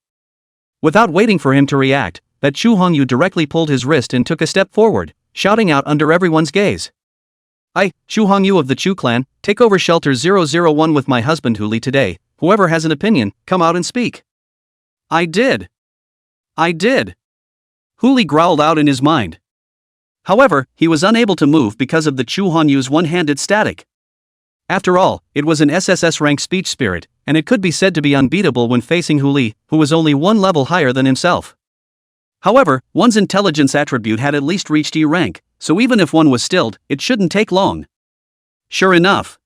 Without waiting for him to react, that Chu Hongyu directly pulled his wrist and took a step forward, shouting out under everyone's gaze. I, Chu Hongyu of the Chu clan, take over Shelter 001 with my husband Hu Li today. Whoever has an opinion, come out and speak. I did. Hu Li growled out in his mind. However, he was unable to move because of the Chu Hongyu's one-handed static. After all, it was an SSS rank speech spirit, and it could be said to be unbeatable when facing Hu Li, who was only 1 level higher than himself. However, one's intelligence attribute had at least reached E rank, so even if one was stilled, it shouldn't take long. Sure enough.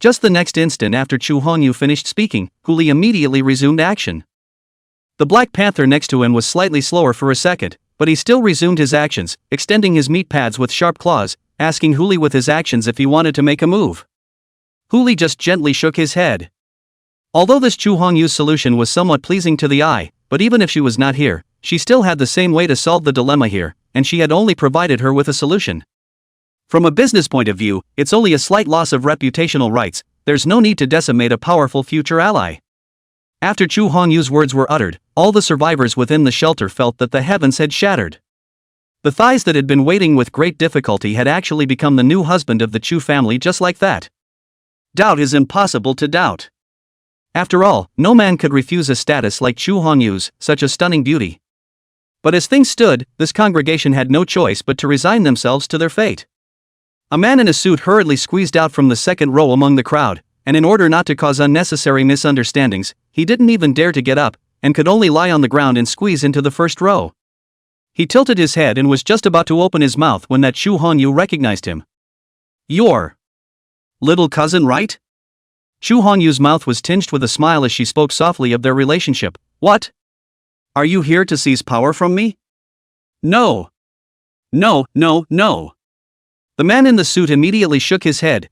Just the next instant after Chu Hongyu finished speaking, Huli immediately resumed action. The Black Panther next to him was slightly slower for a second, but he still resumed his actions, extending his meat pads with sharp claws, asking Huli with his actions if he wanted to make a move. Huli just gently shook his head. Although this Chu Hongyu's solution was somewhat pleasing to the eye, but even if she was not here, she still had the same way to solve the dilemma here, and she had only provided her with a solution. From a business point of view, it's only a slight loss of reputational rights, there's no need to decimate a powerful future ally. After Chu Hongyu's words were uttered, all the survivors within the shelter felt that the heavens had shattered. The thighs that had been waiting with great difficulty had actually become the new husband of the Chu family just like that. Doubt is impossible to doubt. After all, no man could refuse a status like Chu Hongyu's, such a stunning beauty. But as things stood, this congregation had no choice but to resign themselves to their fate. A man in a suit hurriedly squeezed out from the second row among the crowd, and in order not to cause unnecessary misunderstandings, he didn't even dare to get up, and could only lie on the ground and squeeze into the first row. He tilted his head and was just about to open his mouth when that Chu Hongyu recognized him. "Your little cousin, right?" Chu Hongyu's mouth was tinged with a smile as she spoke softly of their relationship. "What? Are you here to seize power from me?" "No. No, no, no." The man in the suit immediately shook his head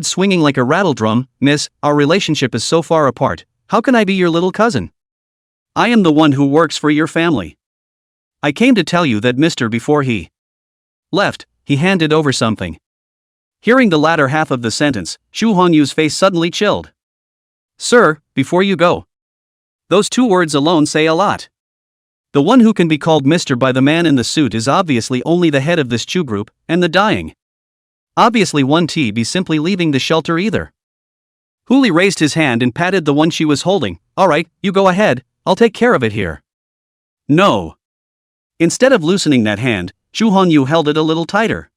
swinging like a rattle drum. "Miss, our relationship is so far apart, how can I be your little cousin? I am the one who works for your family. I came to tell you that Mr. before he left, he handed over something." Hearing the latter half of the sentence, Chu Hongyu's face suddenly chilled. "Sir, before you go." Those two words alone say a lot. The one who can be called Mr. by the man in the suit is obviously only the head of this Chu group, and the dying. Obviously won't be simply leaving the shelter either. Huli raised his hand and patted the one she was holding. "Alright, you go ahead, I'll take care of it here." "No." Instead of loosening that hand, Chu Hongyu held it a little tighter.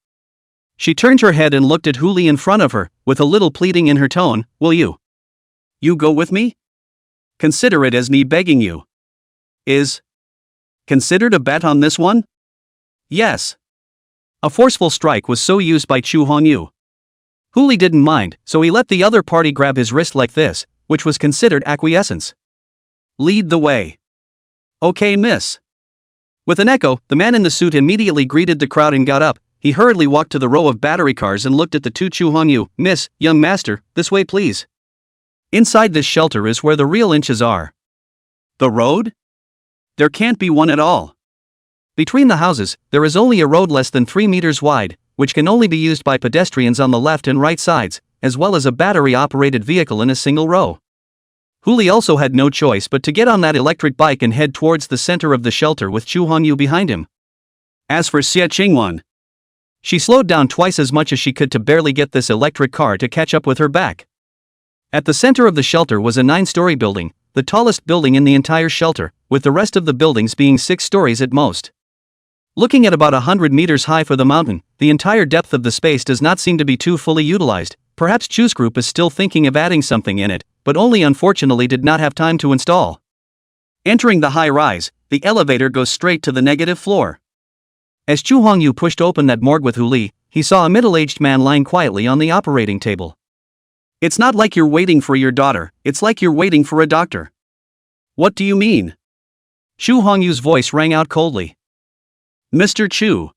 She turned her head and looked at Huli in front of her, with a little pleading in her tone. "Will you go with me? Consider it as me begging you. Is considered a bet on this one?" "Yes." A forceful strike was so used by Chu Hongyu. Huli didn't mind, so he let the other party grab his wrist like this, which was considered acquiescence. "Lead the way." "Okay, miss." With an echo, the man in the suit immediately greeted the crowd and got up. He hurriedly walked to the row of battery cars and looked at the two Chu Hongyu. "Miss, young master, this way please. Inside this shelter is where the real inches are." "The road? There can't be one at all." Between the houses, there is only a road less than 3 meters wide, which can only be used by pedestrians on the left and right sides, as well as a battery-operated vehicle in a single row. Huli also had no choice but to get on that electric bike and head towards the center of the shelter with Chu Hongyu behind him. As for Xie Qingwan, she slowed down twice as much as she could to barely get this electric car to catch up with her back. At the center of the shelter was a 9-story building, the tallest building in the entire shelter, with the rest of the buildings being 6 stories at most. Looking at about 100 meters high for the mountain, the entire depth of the space does not seem to be too fully utilized. Perhaps Chu's group is still thinking of adding something in it, but only unfortunately did not have time to install. Entering the high rise, the elevator goes straight to the negative floor. As Chu Hongyu pushed open that morgue with Huli, he saw a middle-aged man lying quietly on the operating table. "It's not like you're waiting for your daughter, it's like you're waiting for a doctor." "What do you mean?" Chu Hongyu's voice rang out coldly. "Mr. Chu.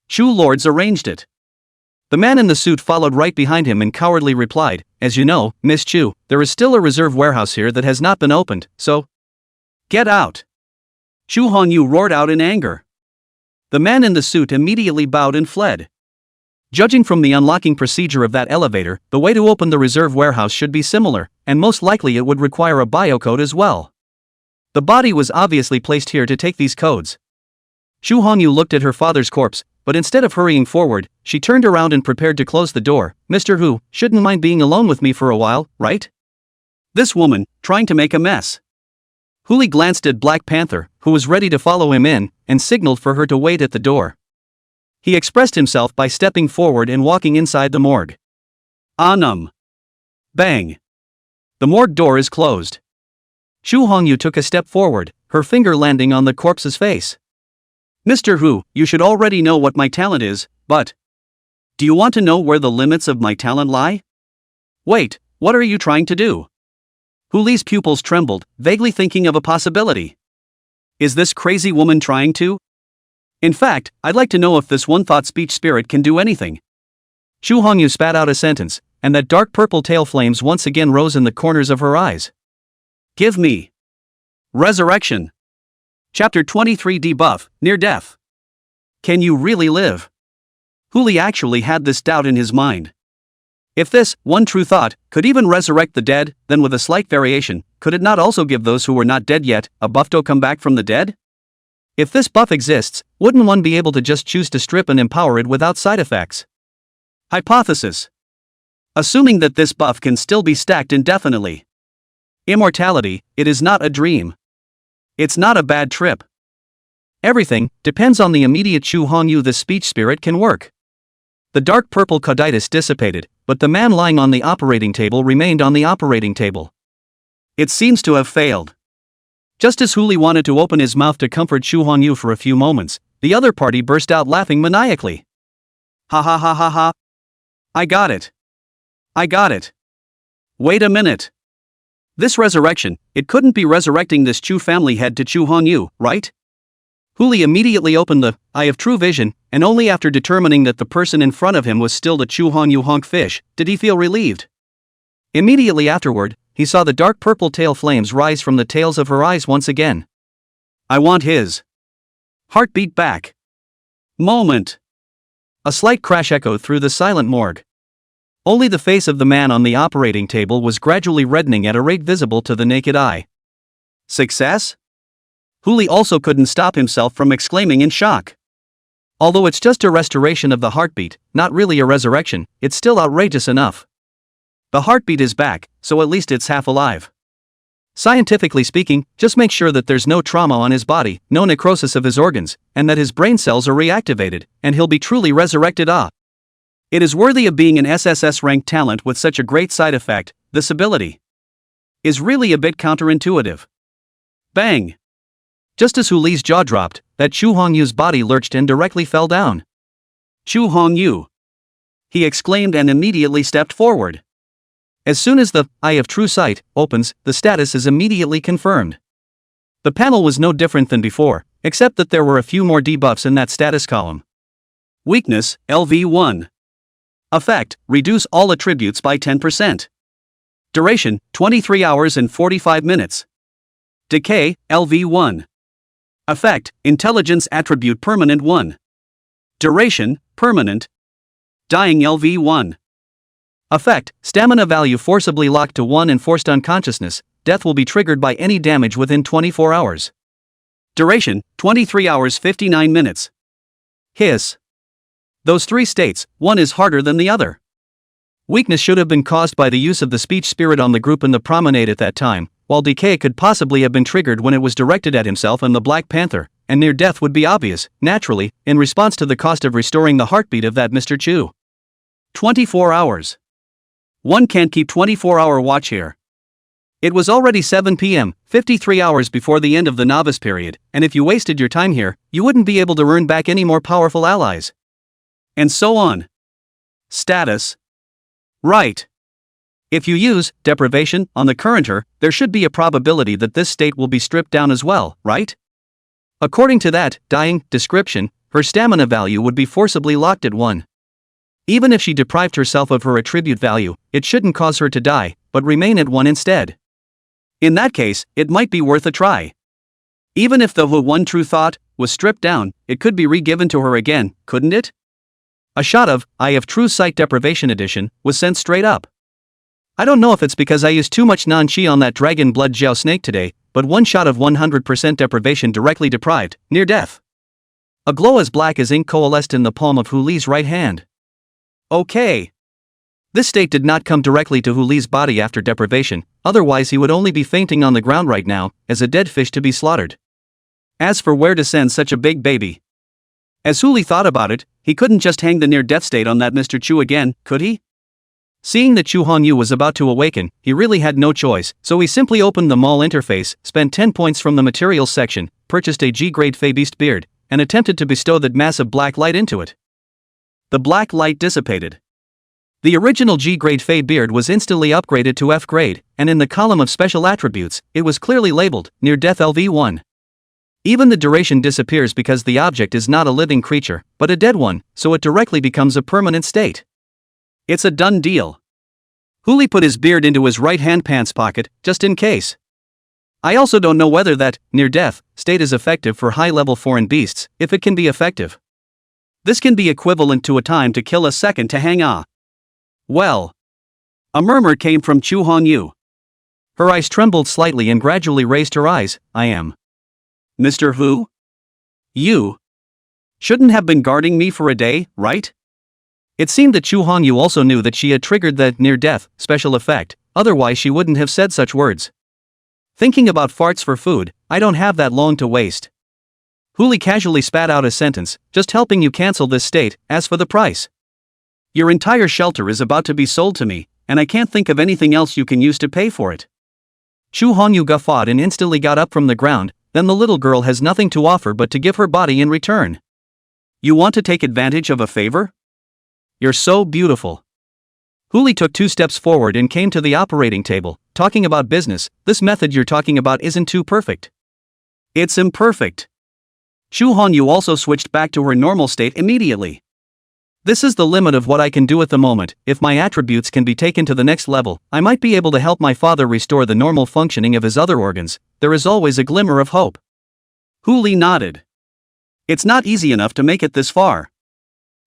Chu Lords arranged it." The man in the suit followed right behind him and cowardly replied, "As you know, Miss Chu, there is still a reserve warehouse here that has not been opened, so get out." Chu Hongyu roared out in anger. The man in the suit immediately bowed and fled. Judging from the unlocking procedure of that elevator, the way to open the reserve warehouse should be similar, and most likely it would require a biocode as well. The body was obviously placed here to take these codes. Chu Hongyu looked at her father's corpse, but instead of hurrying forward, she turned around and prepared to close the door. "Mr. Hu, shouldn't mind being alone with me for a while, right?" This woman, trying to make a mess. Huli glanced at Black Panther, who was ready to follow him in, and signaled for her to wait at the door. He expressed himself by stepping forward and walking inside the morgue. Anum. Bang. The morgue door is closed. Chu Hongyu took a step forward, her finger landing on the corpse's face. Mr. Hu, you should already know what my talent is, but do you want to know where the limits of my talent lie? Wait, what are you trying to do? Hu Li's pupils trembled, vaguely thinking of a possibility. Is this crazy woman trying to? In fact, I'd like to know if this one-thought speech spirit can do anything. Chu Hongyu spat out a sentence, and that dark purple tail flames once again rose in the corners of her eyes. Give me Resurrection. Chapter 23 Debuff, Near Death. Can you really live? Hu Li actually had this doubt in his mind. If this, one true thought, could even resurrect the dead, then with a slight variation, could it not also give those who were not dead yet, a buff to come back from the dead? If this buff exists, wouldn't one be able to just choose to strip and empower it without side effects? Hypothesis. Assuming that this buff can still be stacked indefinitely. Immortality, it is not a dream. It's not a bad trip. Everything depends on the immediate Chu Hongyu the speech spirit can work. The dark purple cauditus dissipated, but the man lying on the operating table remained on the operating table. It seems to have failed. Just as Hu Li wanted to open his mouth to comfort Chu Hongyu for a few moments, the other party burst out laughing maniacally. Ha ha ha ha ha. I got it. I got it. Wait a minute. This resurrection, it couldn't be resurrecting this Chu family head to Chu Hongyu, right? Hu Li immediately opened the eye of true vision, and only after determining that the person in front of him was still the Chu Hongyu honk fish, did he feel relieved. Immediately afterward, he saw the dark purple tail flames rise from the tails of her eyes once again. I want his heart beat back. Moment. A slight crash echoed through the silent morgue. Only the face of the man on the operating table was gradually reddening at a rate visible to the naked eye. Success? Hu Li also couldn't stop himself from exclaiming in shock. Although it's just a restoration of the heartbeat, not really a resurrection, it's still outrageous enough. The heartbeat is back, so at least it's half alive. Scientifically speaking, just make sure that there's no trauma on his body, no necrosis of his organs, and that his brain cells are reactivated, and he'll be truly resurrected. It is worthy of being an SSS-ranked talent with such a great side effect. This ability is really a bit counterintuitive. Bang! Just as Hu Li's jaw dropped, that Chu Hongyu's body lurched and directly fell down. Chu Hongyu! He exclaimed and immediately stepped forward. As soon as the Eye of True Sight opens, the status is immediately confirmed. The panel was no different than before, except that there were a few more debuffs in that status column. Weakness, LV1. Effect, reduce all attributes by 10%. Duration, 23 hours and 45 minutes. Decay, LV1. Effect, intelligence attribute permanent 1. Duration, permanent. Dying LV1. Effect, stamina value forcibly locked to 1 and forced unconsciousness, death will be triggered by any damage within 24 hours. Duration, 23 hours 59 minutes. Hiss. Those three states, one is harder than the other. Weakness should have been caused by the use of the speech spirit on the group in the promenade at that time, while decay could possibly have been triggered when it was directed at himself and the Black Panther, and near death would be obvious, naturally, in response to the cost of restoring the heartbeat of that Mr. Chu. 24 hours. One can't keep 24-hour watch here. It was already 7 p.m., 53 hours before the end of the novice period, and if you wasted your time here, you wouldn't be able to earn back any more powerful allies. And so on. Status. Right. If you use deprivation on the currenter, there should be a probability that this state will be stripped down as well, right? According to that dying description, her stamina value would be forcibly locked at 1. Even if she deprived herself of her attribute value, it shouldn't cause her to die, but remain at 1 instead. In that case, it might be worth a try. Even if the one true thought was stripped down, it could be re-given to her again, couldn't it? A shot of Eye of True Sight Deprivation Edition was sent straight up. I don't know if it's because I used too much non-chi on that dragon blood Jiao snake today, but one shot of 100% deprivation directly deprived, near death. A glow as black as ink coalesced in the palm of Hu Li's right hand. Okay. This state did not come directly to Hu Li's body after deprivation, otherwise he would only be fainting on the ground right now, as a dead fish to be slaughtered. As for where to send such a big baby. As Hu Li thought about it, he couldn't just hang the near-death state on that Mr. Chu again, could he? Seeing that Chu Hongyu was about to awaken, he really had no choice, so he simply opened the mall interface, spent 10 points from the materials section, purchased a G-grade Fey Beast beard, and attempted to bestow that massive black light into it. The black light dissipated. The original G-grade Fey beard was instantly upgraded to F grade, and in the column of special attributes, it was clearly labeled, Near Death LV1. Even the duration disappears because the object is not a living creature, but a dead one, so it directly becomes a permanent state. It's a done deal. Huli put his beard into his right-hand pants pocket, just in case. I also don't know whether that near-death state is effective for high-level foreign beasts, if it can be effective. This can be equivalent to a time to kill a second to hang on. Well. A murmur came from Chu Hongyu. Her eyes trembled slightly and gradually raised her eyes. I am. Mr. Who? You. Shouldn't have been guarding me for a day, right? It seemed that Chu Hongyu also knew that she had triggered the near-death special effect, otherwise she wouldn't have said such words. Thinking about farts for food, I don't have that long to waste. Huli casually spat out a sentence, just helping you cancel this state. As for the price. Your entire shelter is about to be sold to me, and I can't think of anything else you can use to pay for it. Chu Hongyu guffawed and instantly got up from the ground. Then the little girl has nothing to offer but to give her body in return. You want to take advantage of a favor? You're so beautiful. Huli took 2 steps forward and came to the operating table. Talking about business, this method you're talking about isn't too perfect. It's imperfect. Chu Hongyu also switched back to her normal state immediately. This is the limit of what I can do at the moment. If my attributes can be taken to the next level, I might be able to help my father restore the normal functioning of his other organs. There is always a glimmer of hope. Huli nodded. It's not easy enough to make it this far.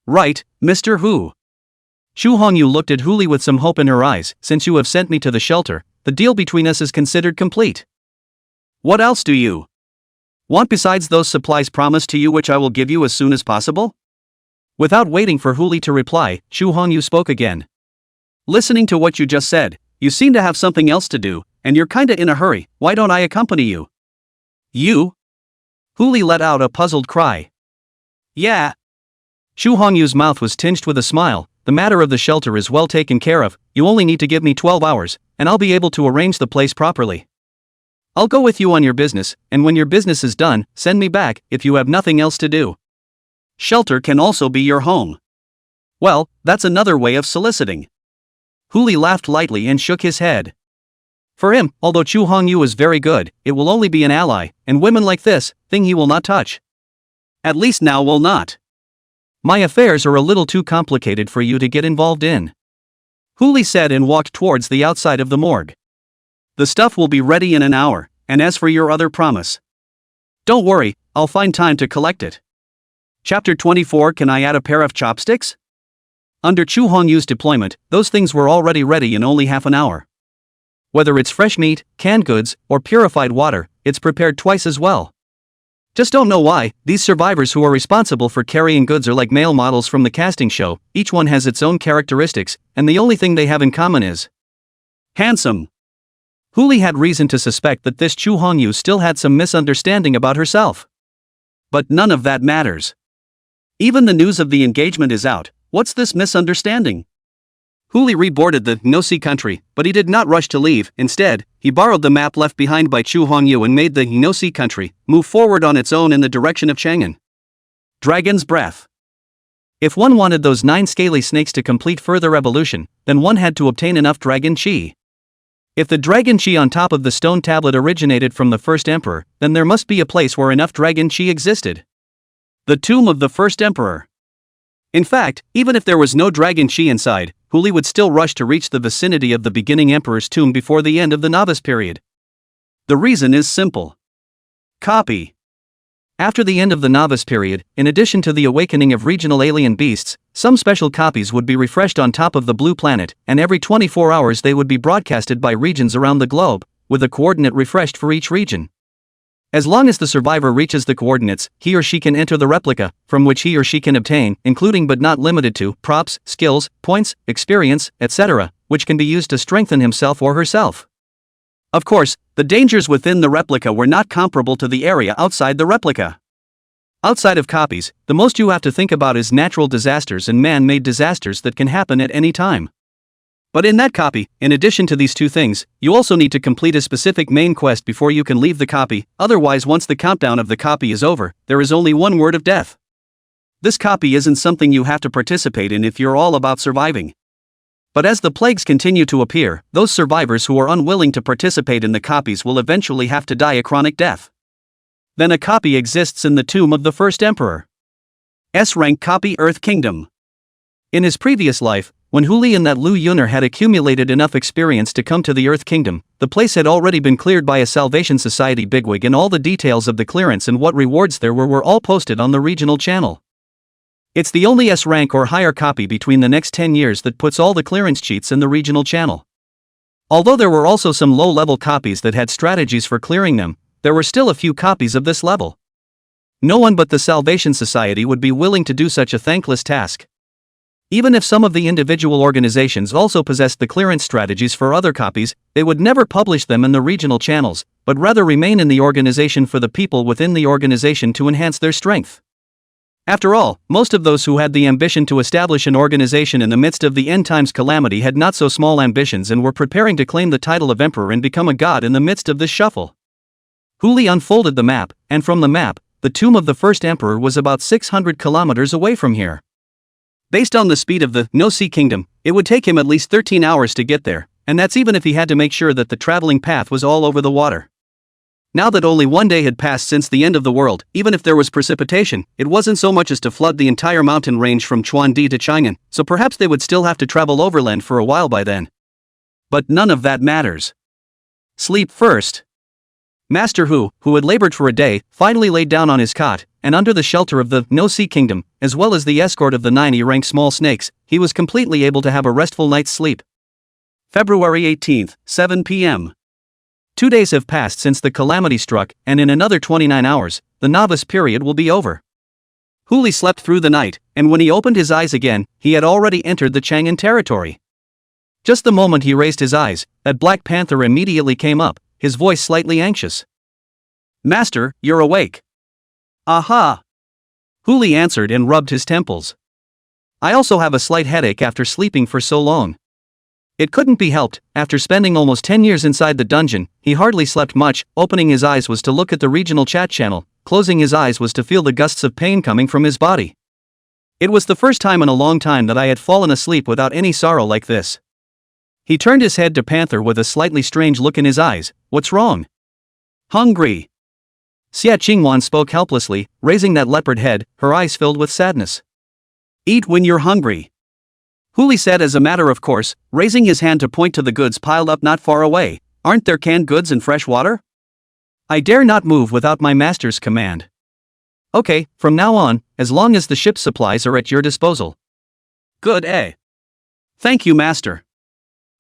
Right, Mr. Hu. Chu Hongyu looked at Huli with some hope in her eyes. Since you have sent me to the shelter, the deal between us is considered complete. What else do you want besides those supplies promised to you, which I will give you as soon as possible? Without waiting for Huli to reply, Chu Hongyu spoke again. Listening to what you just said, you seem to have something else to do, and you're kinda in a hurry. Why don't I accompany you? You? Huli let out a puzzled cry. Yeah. Chu Hongyu's mouth was tinged with a smile. The matter of the shelter is well taken care of. You only need to give me 12 hours, and I'll be able to arrange the place properly. I'll go with you on your business, and when your business is done, send me back if you have nothing else to do. Shelter can also be your home. Well, that's another way of soliciting. Huli laughed lightly and shook his head. For him, although Chu Hongyu is very good, it will only be an ally, and women like this, thing he will not touch. At least now will not. My affairs are a little too complicated for you to get involved in. Huli said and walked towards the outside of the morgue. The stuff will be ready in an hour, and as for your other promise. Don't worry, I'll find time to collect it. Chapter 24. Can I add a pair of chopsticks? Under Chu Hongyu's deployment, those things were already ready in only half an hour. Whether it's fresh meat, canned goods, or purified water, it's prepared twice as well. Just don't know why, these survivors who are responsible for carrying goods are like male models from the casting show. Each one has its own characteristics, and the only thing they have in common is handsome. Huli had reason to suspect that this Chu Hongyu still had some misunderstanding about herself. But none of that matters. Even the news of the engagement is out. What's this misunderstanding? Huli reboarded the Hinosi country, but he did not rush to leave. Instead, he borrowed the map left behind by Chu Hongyu and made the Hinosi country move forward on its own in the direction of Chang'an. Dragon's Breath. If one wanted those 9 scaly snakes to complete further evolution, then one had to obtain enough dragon chi. If the dragon chi on top of the stone tablet originated from the first emperor, then there must be a place where enough dragon chi existed. The tomb of the first emperor. In fact, even if there was no dragon chi inside, Huli would still rush to reach the vicinity of the beginning emperor's tomb before the end of the novice period. The reason is simple. Copy. After the end of the novice period, in addition to the awakening of regional alien beasts, some special copies would be refreshed on top of the blue planet, and every 24 hours they would be broadcasted by regions around the globe, with a coordinate refreshed for each region. As long as the survivor reaches the coordinates, he or she can enter the replica, from which he or she can obtain, including but not limited to, props, skills, points, experience, etc., which can be used to strengthen himself or herself. Of course, the dangers within the replica were not comparable to the area outside the replica. Outside of copies, the most you have to think about is natural disasters and man-made disasters that can happen at any time. But in that copy, in addition to these two things, you also need to complete a specific main quest before you can leave the copy, otherwise once the countdown of the copy is over, there is only one word of death. This copy isn't something you have to participate in if you're all about surviving. But as the plagues continue to appear, those survivors who are unwilling to participate in the copies will eventually have to die a chronic death. Then a copy exists in the tomb of the first emperor. S-rank copy Earth Kingdom. In his previous life, when Huli and that Lu Yuner had accumulated enough experience to come to the Earth Kingdom, the place had already been cleared by a Salvation Society bigwig, and all the details of the clearance and what rewards there were all posted on the regional channel. It's the only S-rank or higher copy between the next 10 years that puts all the clearance cheats in the regional channel. Although there were also some low-level copies that had strategies for clearing them, there were still a few copies of this level. No one but the Salvation Society would be willing to do such a thankless task. Even if some of the individual organizations also possessed the clearance strategies for other copies, they would never publish them in the regional channels, but rather remain in the organization for the people within the organization to enhance their strength. After all, most of those who had the ambition to establish an organization in the midst of the end times calamity had not so small ambitions and were preparing to claim the title of emperor and become a god in the midst of this shuffle. Huli unfolded the map, and from the map, the tomb of the first emperor was about 600 kilometers away from here. Based on the speed of the No-Sea Kingdom, it would take him at least 13 hours to get there, and that's even if he had to make sure that the traveling path was all over the water. Now that only one day had passed since the end of the world, even if there was precipitation, it wasn't so much as to flood the entire mountain range from Chuandi to Chang'an, so perhaps they would still have to travel overland for a while by then. But none of that matters. Sleep first. Master Hu had labored for a day, finally laid down on his cot, and under the shelter of the No-Sea Kingdom, as well as the escort of the 90-rank small snakes, he was completely able to have a restful night's sleep. February 18, 7 p.m. 2 days have passed since the calamity struck, and in another 29 hours, the novice period will be over. Huli slept through the night, and when he opened his eyes again, he had already entered the Chang'an territory. Just the moment he raised his eyes, that Black Panther immediately came up, his voice slightly anxious. "Master, you're awake." "Aha!" Huli answered and rubbed his temples. "I also have a slight headache after sleeping for so long." It couldn't be helped, after spending almost 10 years inside the dungeon, he hardly slept much. Opening his eyes was to look at the regional chat channel, closing his eyes was to feel the gusts of pain coming from his body. It was the first time in a long time that I had fallen asleep without any sorrow like this. He turned his head to Panther with a slightly strange look in his eyes. "What's wrong?" "Hungry." Xia Qingwan spoke helplessly, raising that leopard head, her eyes filled with sadness. "Eat when you're hungry," Huli said as a matter of course, raising his hand to point to the goods piled up not far away. "Aren't there canned goods and fresh water?" "I dare not move without my master's command." "Okay, from now on, as long as the ship's supplies are at your disposal." "Good, eh?" "Thank you, master."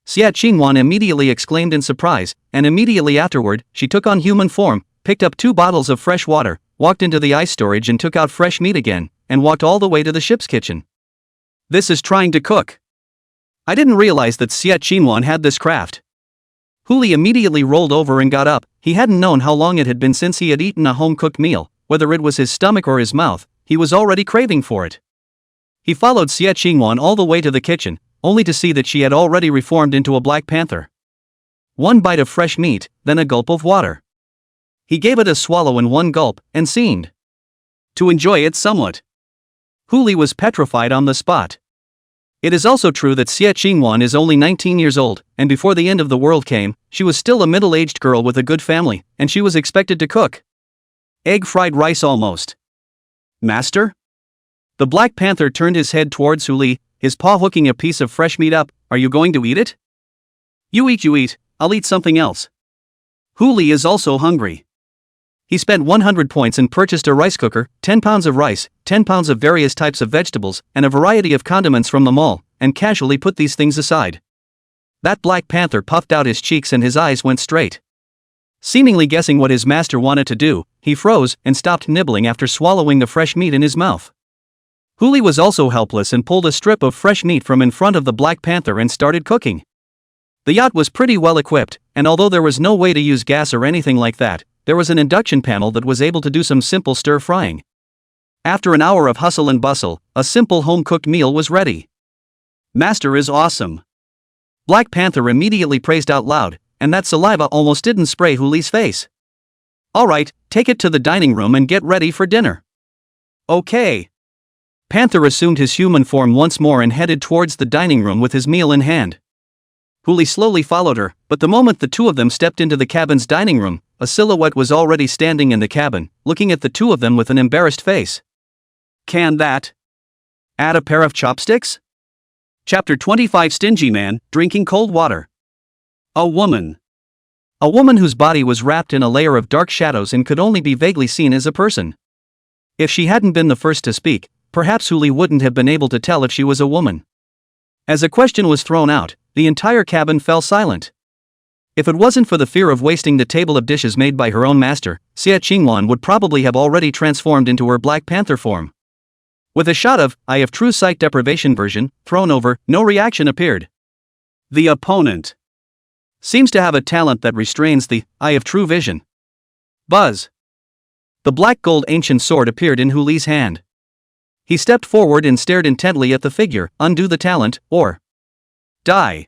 Xia Qingwan immediately exclaimed in surprise, and immediately afterward, she took on human form, picked up 2 bottles of fresh water, walked into the ice storage and took out fresh meat again, and walked all the way to the ship's kitchen. "This is trying to cook." I didn't realize that Xia Qingwan had this craft. Huli immediately rolled over and got up. He hadn't known how long it had been since he had eaten a home-cooked meal, whether it was his stomach or his mouth, he was already craving for it. He followed Xia Qingwan all the way to the kitchen, only to see that she had already reformed into a black panther. 1 bite of fresh meat, then a gulp of water. He gave it a swallow in 1 gulp, and seemed to enjoy it somewhat. Huli was petrified on the spot. It is also true that Xia Qingwan is only 19 years old, and before the end of the world came, she was still a middle-aged girl with a good family, and she was expected to cook egg fried rice almost. "Master?" The Black Panther turned his head towards Huli, his paw hooking a piece of fresh meat up. "Are you going to eat it?" You eat, I'll eat something else." Huli is also hungry. He spent 100 points and purchased a rice cooker, 10 pounds of rice, 10 pounds of various types of vegetables, and a variety of condiments from the mall, and casually put these things aside. That Black Panther puffed out his cheeks and his eyes went straight. Seemingly guessing what his master wanted to do, he froze and stopped nibbling after swallowing the fresh meat in his mouth. Huli was also helpless and pulled a strip of fresh meat from in front of the Black Panther and started cooking. The yacht was pretty well equipped, and although there was no way to use gas or anything like that, there was an induction panel that was able to do some simple stir-frying. After an hour of hustle and bustle, a simple home-cooked meal was ready. "Master is awesome." Black Panther immediately praised out loud, and that saliva almost didn't spray Huli's face. Alright, take it to the dining room and get ready for dinner. Okay. Panther assumed his human form once more and headed towards the dining room with his meal in hand. Huli slowly followed her, but the moment the two of them stepped into the cabin's dining room, a silhouette was already standing in the cabin, looking at the two of them with an embarrassed face. Can that add a pair of chopsticks? Chapter 25 Stingy Man, Drinking Cold Water. A woman. A woman whose body was wrapped in a layer of dark shadows and could only be vaguely seen as a person. If she hadn't been the first to speak, perhaps Huli wouldn't have been able to tell if she was a woman. As a question was thrown out, the entire cabin fell silent. If it wasn't for the fear of wasting the table of dishes made by her own master, Xie Qingwan would probably have already transformed into her Black Panther form. With a shot of "I have true sight deprivation" version thrown over, no reaction appeared. The opponent seems to have a talent that restrains the "I have true vision." Buzz. The black gold ancient sword appeared in Huli's hand. He stepped forward and stared intently at the figure. Undo the talent, or die.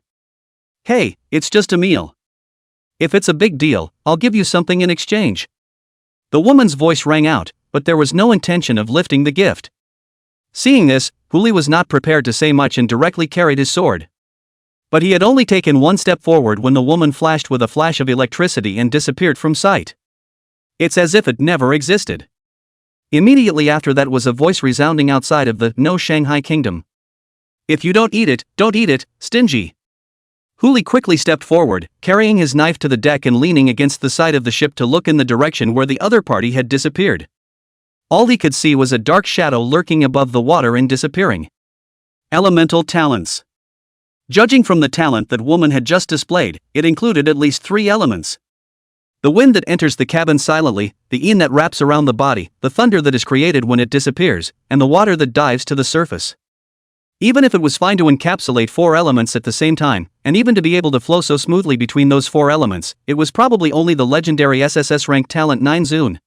Hey, it's just a meal. If it's a big deal, I'll give you something in exchange. The woman's voice rang out, but there was no intention of lifting the gift. Seeing this, Huli was not prepared to say much and directly carried his sword. But he had only taken one step forward when the woman flashed with a flash of electricity and disappeared from sight. It's as if it never existed. Immediately after that was a voice resounding outside of the No Shanghai Kingdom. If you don't eat it, stingy. Huli quickly stepped forward, carrying his knife to the deck and leaning against the side of the ship to look in the direction where the other party had disappeared. All he could see was a dark shadow lurking above the water and disappearing. Elemental talents. Judging from the talent that woman had just displayed, it included at least 3 elements. The wind that enters the cabin silently, the yin that wraps around the body, the thunder that is created when it disappears, and the water that dives to the surface. Even if it was fine to encapsulate 4 elements at the same time, and even to be able to flow so smoothly between those 4 elements, it was probably only the legendary SSS rank talent 9 Zun.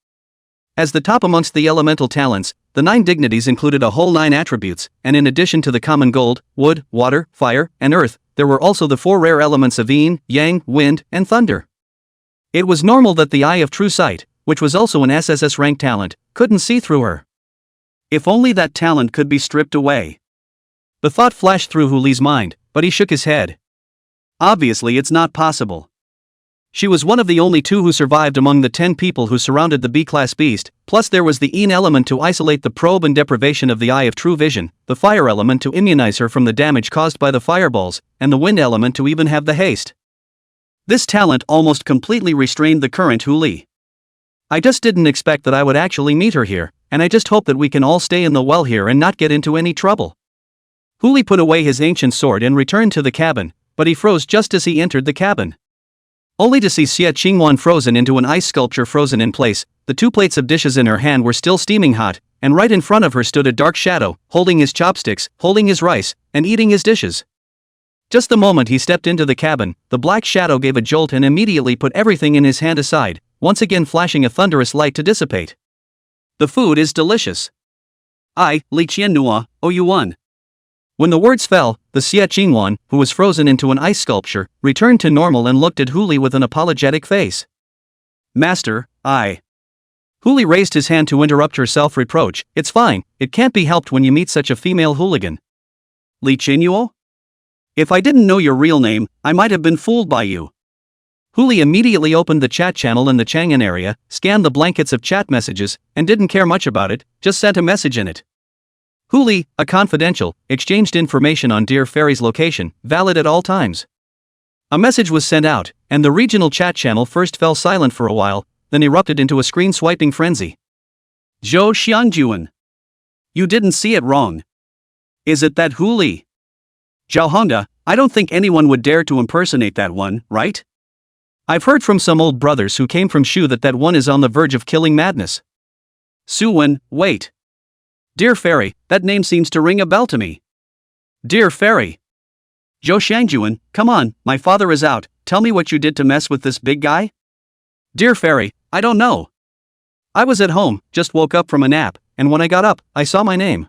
As the top amongst the elemental talents, the 9 dignities included a whole 9 attributes, and in addition to the common gold, wood, water, fire, and earth, there were also the 4 rare elements of yin, yang, wind, and thunder. It was normal that the Eye of True Sight, which was also an SSS rank talent, couldn't see through her. If only that talent could be stripped away. The thought flashed through Huli's mind, but he shook his head. Obviously it's not possible. She was one of the only 2 who survived among the 10 people who surrounded the B-class beast, plus there was the yin element to isolate the probe and deprivation of the Eye of True Vision, the fire element to immunize her from the damage caused by the fireballs, and the wind element to even have the haste. This talent almost completely restrained the current Huli. I just didn't expect that I would actually meet her here, and I just hope that we can all stay in the well here and not get into any trouble. Huli put away his ancient sword and returned to the cabin, but he froze just as he entered the cabin. Only to see Xie Qingwan frozen into an ice sculpture frozen in place. The 2 plates of dishes in her hand were still steaming hot, and right in front of her stood a dark shadow, holding his chopsticks, holding his rice, and eating his dishes. Just the moment he stepped into the cabin, the black shadow gave a jolt and immediately put everything in his hand aside, once again flashing a thunderous light to dissipate. The food is delicious. Li Qianhua, Yuan. When the words fell, the Xie Qingwan, who was frozen into an ice sculpture, returned to normal and looked at Huli with an apologetic face. Master, Huli raised his hand to interrupt her self-reproach. It's fine, it can't be helped when you meet such a female hooligan. Li Qianhua? If I didn't know your real name, I might have been fooled by you. Huli immediately opened the chat channel in the Chang'an area, scanned the blankets of chat messages, and didn't care much about it, just sent a message in it. Huli, a confidential, exchanged information on Dear Fairy's location, valid at all times. A message was sent out, and the regional chat channel first fell silent for a while, then erupted into a screen-swiping frenzy. Zhou Xiangjuan. You didn't see it wrong. Is it that Huli? Zhao Hongda, I don't think anyone would dare to impersonate that one, right? I've heard from some old brothers who came from Shu that one is on the verge of killing madness. Su Wen, wait. Dear Fairy, that name seems to ring a bell to me. Dear Fairy. Zhou Xiangjuan, come on, my father is out, tell me what you did to mess with this big guy? Dear Fairy, I don't know. I was at home, just woke up from a nap, and when I got up, I saw my name.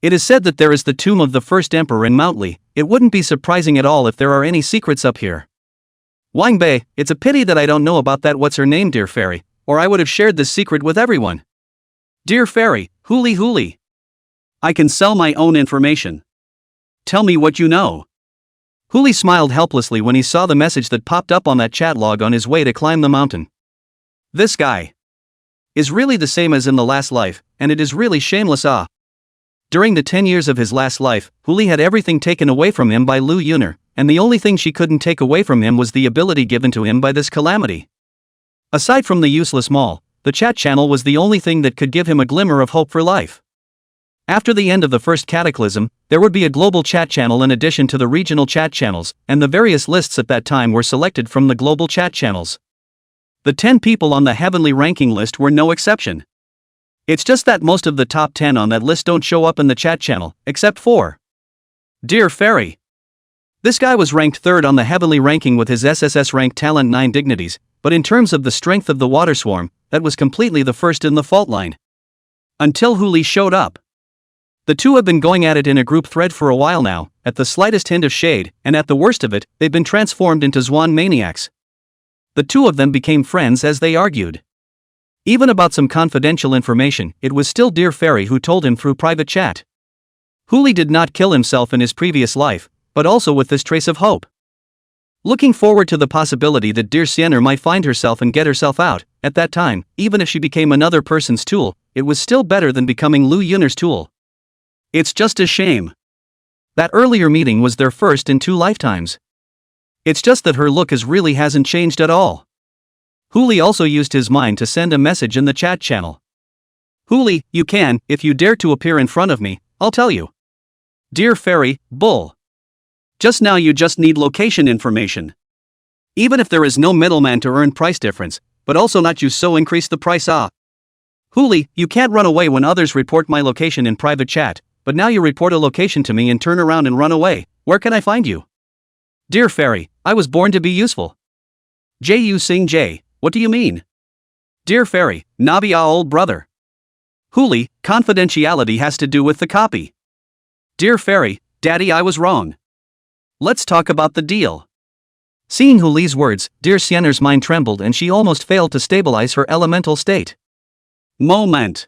It is said that there is the tomb of the first emperor in Mountly. It wouldn't be surprising at all if there are any secrets up here. Wang Bei, it's a pity that I don't know about that what's her name, dear fairy, or I would have shared this secret with everyone. Dear fairy, hooly hooly. I can sell my own information. Tell me what you know. Hooly smiled helplessly when he saw the message that popped up on that chat log on his way to climb the mountain. This guy is really the same as in the last life, and it is really shameless. During the 10 years of his last life, Hooly had everything taken away from him by Lu Yuner, and the only thing she couldn't take away from him was the ability given to him by this calamity. Aside from the useless mall, the chat channel was the only thing that could give him a glimmer of hope for life. After the end of the first cataclysm, there would be a global chat channel in addition to the regional chat channels, and the various lists at that time were selected from the global chat channels. The 10 people on the heavenly ranking list were no exception. It's just that most of the top 10 on that list don't show up in the chat channel, except for Dear Fairy. This guy was ranked 3rd on the heavenly ranking with his SSS rank talent 9 dignities, but in terms of the strength of the water swarm, that was completely the first in the fault line. Until Hooly showed up. The two have been going at it in a group thread for a while now, at the slightest hint of shade, and at the worst of it, they've been transformed into Zwan maniacs. The two of them became friends as they argued. Even about some confidential information, it was still Dear Fairy who told him through private chat. Hooly did not kill himself in his previous life, but also with this trace of hope. Looking forward to the possibility that Dear Siener might find herself and get herself out, at that time, even if she became another person's tool, it was still better than becoming Lu Yuner's tool. It's just a shame that earlier meeting was their first in 2 lifetimes. It's just that her look really hasn't changed at all. Hooly also used his mind to send a message in the chat channel. Hooly, you can, if you dare to appear in front of me, I'll tell you. Dear Fairy, bull. Just now you just need location information. Even if there is no middleman to earn price difference, but also not you so increase the price. Hooly, you can't run away when others report my location in private chat, but now you report a location to me and turn around and run away. Where can I find you? Dear Fairy, I was born to be useful. Ju Sing J, what do you mean? Dear Fairy, Nabi old brother. Hooly, confidentiality has to do with the copy. Dear Fairy, Daddy, I was wrong. Let's talk about the deal. Seeing Hooly's words, Dear Siener's mind trembled and she almost failed to stabilize her elemental state. Moment.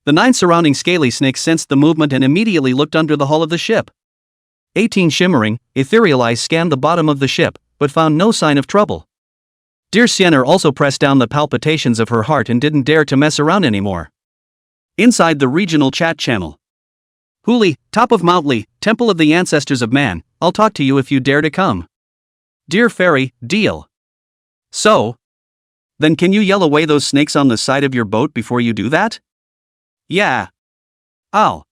The 9 surrounding scaly snakes sensed the movement and immediately looked under the hull of the ship. 18 shimmering, ethereal eyes scanned the bottom of the ship, but found no sign of trouble. Dear Siener also pressed down the palpitations of her heart and didn't dare to mess around anymore. Inside the regional chat channel. Hooly, top of Mountly, temple of the ancestors of man, I'll talk to you if you dare to come. Dear Fairy, deal. So? Then can you yell away those snakes on the side of your boat before you do that? Yeah. Ow.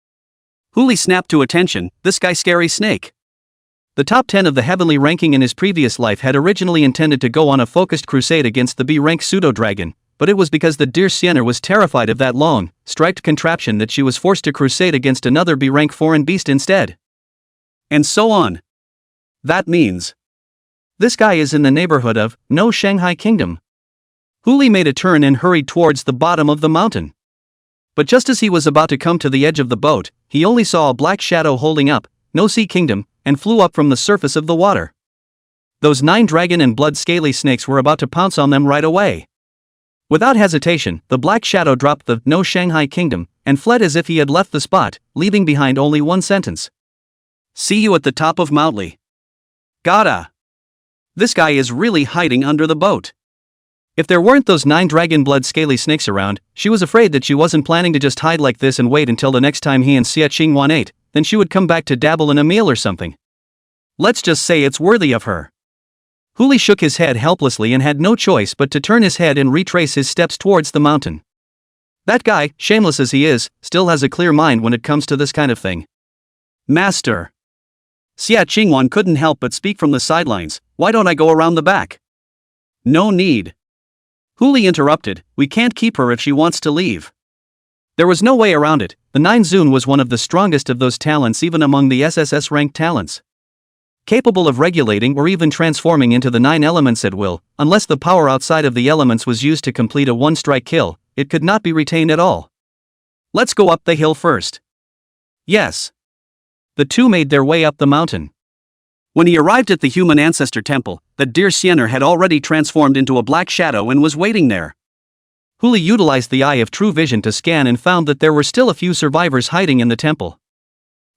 Hooly snapped to attention, this guy scary snake. The top 10 of the heavenly ranking in his previous life had originally intended to go on a focused crusade against the B-rank pseudo-dragon, but it was because the Dear Siener was terrified of that long, striped contraption that she was forced to crusade against another B-rank foreign beast instead. And so on. That means this guy is in the neighborhood of No Shanghai Kingdom. Hooly made a turn and hurried towards the bottom of the mountain. But just as he was about to come to the edge of the boat, he only saw a black shadow holding up, No Sea Kingdom, and flew up from the surface of the water. Those 9 dragon and blood scaly snakes were about to pounce on them right away. Without hesitation, the black shadow dropped the No Shanghai Kingdom, and fled as if he had left the spot, leaving behind only one sentence. See you at the top of Mountly. Gotta. This guy is really hiding under the boat. If there weren't those 9 dragon blood scaly snakes around, she was afraid that she wasn't planning to just hide like this and wait until the next time he and Xia Qingwan ate, then she would come back to dabble in a meal or something. Let's just say it's worthy of her. Hooly shook his head helplessly and had no choice but to turn his head and retrace his steps towards the mountain. That guy, shameless as he is, still has a clear mind when it comes to this kind of thing. Master. Xia Qingwan couldn't help but speak from the sidelines, why don't I go around the back? No need. Hooly interrupted, we can't keep her if she wants to leave. There was no way around it, the 9 Zun was one of the strongest of those talents even among the SSS ranked talents. Capable of regulating or even transforming into the 9 elements at will, unless the power outside of the elements was used to complete a one-strike kill, it could not be retained at all. Let's go up the hill first. Yes. The two made their way up the mountain. When he arrived at the human ancestor temple, the deer Siener had already transformed into a black shadow and was waiting there. Huli utilized the eye of true vision to scan and found that there were still a few survivors hiding in the temple.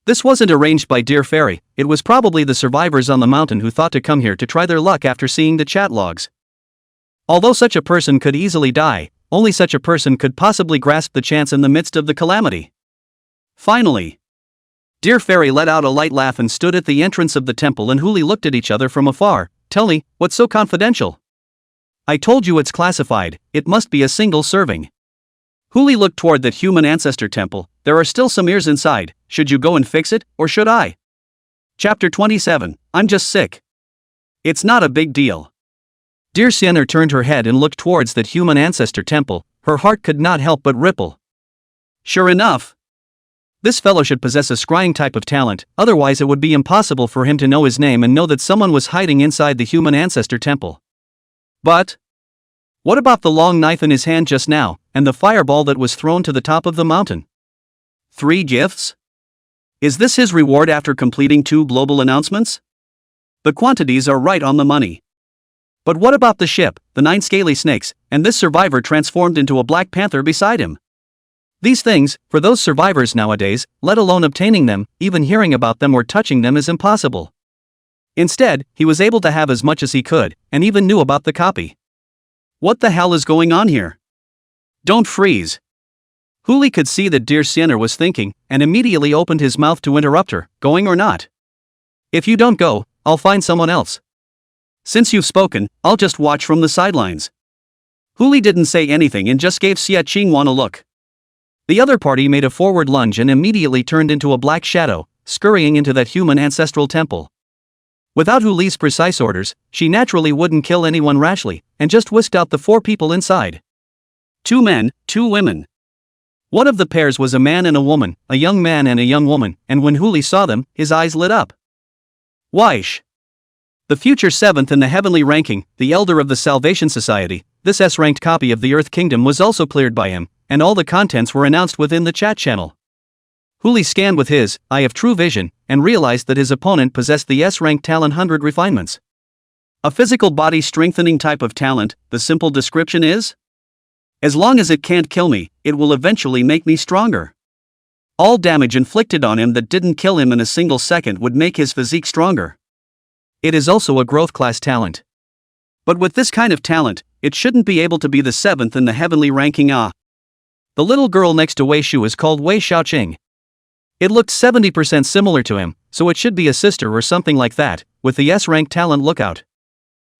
This wasn't arranged by Deer Fairy, it was probably the survivors on the mountain who thought to come here to try their luck after seeing the chat logs. Although such a person could easily die, only such a person could possibly grasp the chance in the midst of the calamity. Finally, Deer Fairy let out a light laugh and stood at the entrance of the temple, and Huli looked at each other from afar. Tell me, what's so confidential? I told you it's classified, it must be a single serving. Huli looked toward that human ancestor temple. There are still some ears inside. Should you go and fix it, or should I? Chapter 27, I'm just sick. It's not a big deal. Deer Siener turned her head and looked towards that human ancestor temple. Her heart could not help but ripple. Sure enough. This fellow should possess a scrying type of talent, otherwise it would be impossible for him to know his name and know that someone was hiding inside the human ancestor temple. But what about the long knife in his hand just now, and the fireball that was thrown to the top of the mountain? 3 gifts? Is this his reward after completing 2 global announcements? The quantities are right on the money. But what about the ship, the 9 scaly snakes, and this survivor transformed into a black panther beside him? These things, for those survivors nowadays, let alone obtaining them, even hearing about them or touching them is impossible. Instead, he was able to have as much as he could, and even knew about the copy. What the hell is going on here? Don't freeze. Huli could see that Deer Siener was thinking, and immediately opened his mouth to interrupt her. Going or not? If you don't go, I'll find someone else. Since you've spoken, I'll just watch from the sidelines. Huli didn't say anything and just gave Xia Qingwan a look. The other party made a forward lunge and immediately turned into a black shadow, scurrying into that human ancestral temple. Without Huli's precise orders, she naturally wouldn't kill anyone rashly, and just whisked out the 4 people inside. 2 men, 2 women. One of the pairs was a man and a woman, a young man and a young woman, and when Huli saw them, his eyes lit up. Weish. The future 7th in the heavenly ranking, the elder of the Salvation Society, this S-ranked copy of the Earth Kingdom was also cleared by him, and all the contents were announced within the chat channel. Huli scanned with his eye of true vision, and realized that his opponent possessed the S-ranked talent 100 refinements. A physical body strengthening type of talent, the simple description is? As long as it can't kill me, it will eventually make me stronger. All damage inflicted on him that didn't kill him in a single second would make his physique stronger. It is also a growth class talent. But with this kind of talent, it shouldn't be able to be the 7th in the heavenly ranking. The little girl next to Wei Shu is called Wei Xiaoqing. It looked 70% similar to him, so it should be a sister or something like that, with the S-rank talent lookout.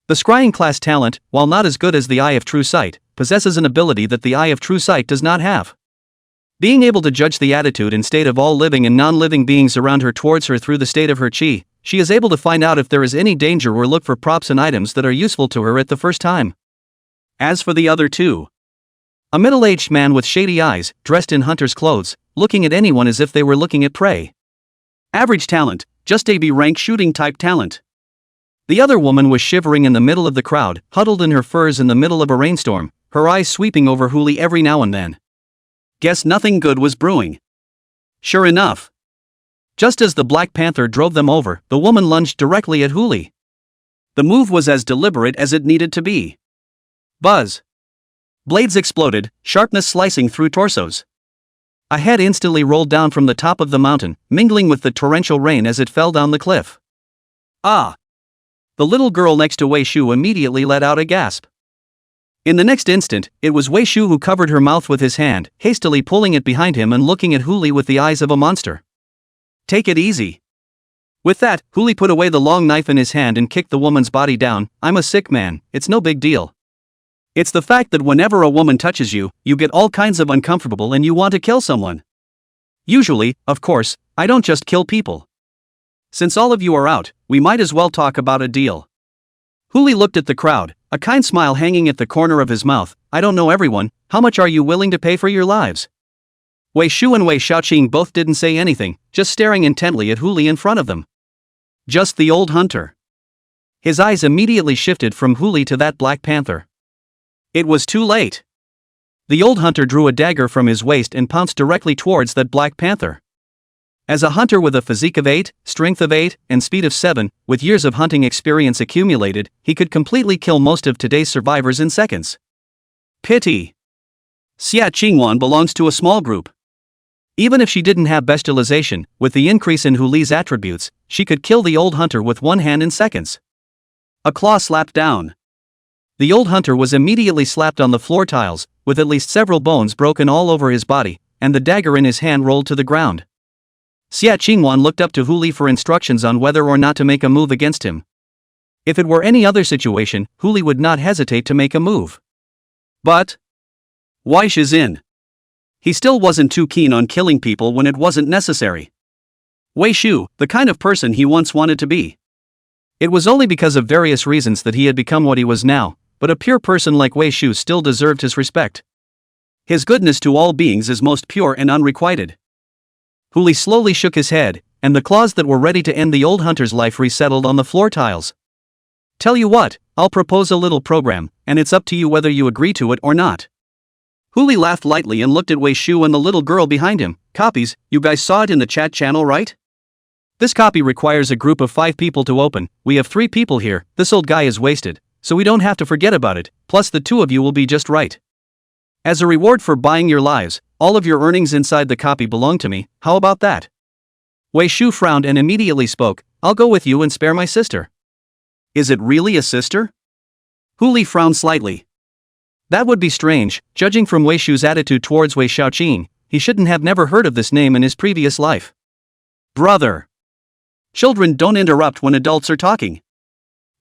The scrying class talent, while not as good as the Eye of True Sight, possesses an ability that the Eye of True Sight does not have. Being able to judge the attitude and state of all living and non-living beings around her towards her through the state of her chi, she is able to find out if there is any danger or look for props and items that are useful to her at the first time. As for the other 2, a middle-aged man with shady eyes, dressed in hunter's clothes, looking at anyone as if they were looking at prey. Average talent, just a B-rank shooting type talent. The other woman was shivering in the middle of the crowd, huddled in her furs in the middle of a rainstorm, her eyes sweeping over Huli every now and then. Guess nothing good was brewing. Sure enough. Just as the Black Panther drove them over, the woman lunged directly at Huli. The move was as deliberate as it needed to be. Buzz. Blades exploded, sharpness slicing through torsos. A head instantly rolled down from the top of the mountain, mingling with the torrential rain as it fell down the cliff. Ah! The little girl next to Wei Shu immediately let out a gasp. In the next instant, it was Wei Shu who covered her mouth with his hand, hastily pulling it behind him and looking at Huli with the eyes of a monster. Take it easy. With that, Huli put away the long knife in his hand and kicked the woman's body down. I'm a sick man, it's no big deal. It's the fact that whenever a woman touches you, you get all kinds of uncomfortable and you want to kill someone. Usually, of course, I don't just kill people. Since all of you are out, we might as well talk about a deal. Huli looked at the crowd, a kind smile hanging at the corner of his mouth. I don't know everyone, how much are you willing to pay for your lives? Wei Shu and Wei Xiaoqing both didn't say anything, just staring intently at Huli in front of them. Just the old hunter. His eyes immediately shifted from Huli to that Black Panther. It was too late. The old hunter drew a dagger from his waist and pounced directly towards that Black Panther. As a hunter with a physique of 8, strength of 8, and speed of 7, with years of hunting experience accumulated, he could completely kill most of today's survivors in seconds. Pity. Xia Qingwan belongs to a small group. Even if she didn't have bestialization, with the increase in Hu Li's attributes, she could kill the old hunter with one hand in seconds. A claw slapped down. The old hunter was immediately slapped on the floor tiles, with at least several bones broken all over his body, and the dagger in his hand rolled to the ground. Xia Qingwan looked up to Hu Li for instructions on whether or not to make a move against him. If it were any other situation, Hu Li would not hesitate to make a move. But Wei Shi's in. He still wasn't too keen on killing people when it wasn't necessary. Wei Shu, the kind of person he once wanted to be. It was only because of various reasons that he had become what he was now, but a pure person like Wei Shu still deserved his respect. His goodness to all beings is most pure and unrequited. Hu Li slowly shook his head, and the claws that were ready to end the old hunter's life resettled on the floor tiles. Tell you what, I'll propose a little program, and it's up to you whether you agree to it or not. Hu Li laughed lightly and looked at Wei Shu and the little girl behind him. Copies, you guys saw it in the chat channel, right? This copy requires a group of 5 people to open. We have 3 people here. This old guy is wasted, so we don't have to forget about it, plus the 2 of you will be just right. As a reward for buying your lives, all of your earnings inside the copy belong to me. How about that? Wei Shu frowned and immediately spoke. I'll go with you and spare my sister. Is it really a sister? Hu Li frowned slightly. That would be strange, judging from Wei Shu's attitude towards Wei Xiaoqing. He shouldn't have never heard of this name in his previous life. Brother. Children don't interrupt when adults are talking.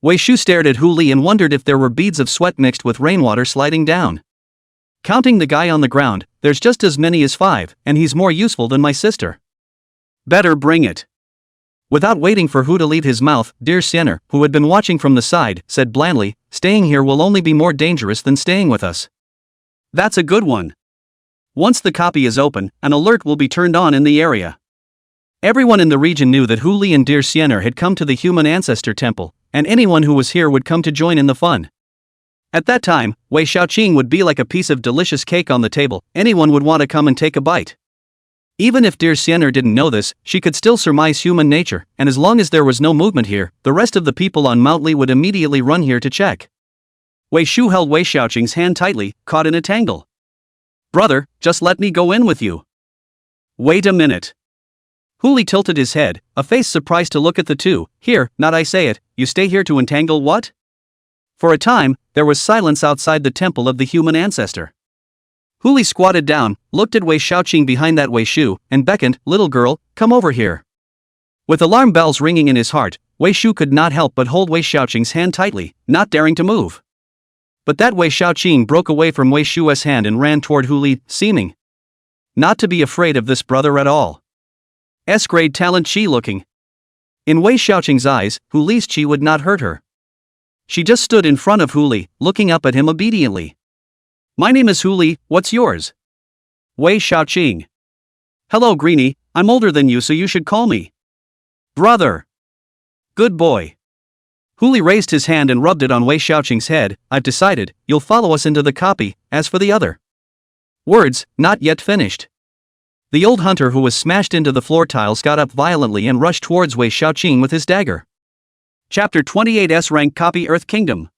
Wei Shu stared at Hu Li and wondered if there were beads of sweat mixed with rainwater sliding down. Counting the guy on the ground, there's just as many as 5, and he's more useful than my sister. Better bring it. Without waiting for Hu to leave his mouth, dear Siener, who had been watching from the side, said blandly, staying here will only be more dangerous than staying with us. That's a good one. Once the copy is open, an alert will be turned on in the area. Everyone in the region knew that Hu Li and dear Siener had come to the human ancestor temple, and anyone who was here would come to join in the fun. At that time, Wei Xiaoqing would be like a piece of delicious cake on the table. Anyone would want to come and take a bite. Even if dear Siener didn't know this, she could still surmise human nature, and as long as there was no movement here, the rest of the people on Mount Li would immediately run here to check. Wei Shu held Wei Xiaoqing's hand tightly, caught in a tangle. Brother, just let me go in with you. Wait a minute. Hu Li tilted his head, a face surprised to look at the two. Here, not I say it, you stay here to entangle what? For a time, there was silence outside the temple of the human ancestor. Hu Li squatted down, looked at Wei Xiaoqing behind that Wei Shu, and beckoned, little girl, come over here. With alarm bells ringing in his heart, Wei Shu could not help but hold Wei Xiaoqing's hand tightly, not daring to move. But that Wei Xiaoqing broke away from Wei Shu's hand and ran toward Hu Li, seeming not to be afraid of this brother at all. S-grade talent chi looking. In Wei Xiaoqing's eyes, Hu Li's chi would not hurt her. She just stood in front of Hu Li, looking up at him obediently. My name is Hu Li, what's yours? Wei Xiaoqing. Hello Greenie, I'm older than you so you should call me brother. Good boy. Hu Li raised his hand and rubbed it on Wei Xiaoqing's head. I've decided, you'll follow us into the copy. As for the other words, not yet finished. The old hunter who was smashed into the floor tiles got up violently and rushed towards Wei Xiaoqing with his dagger. Chapter 28 S-rank copy Earth Kingdom.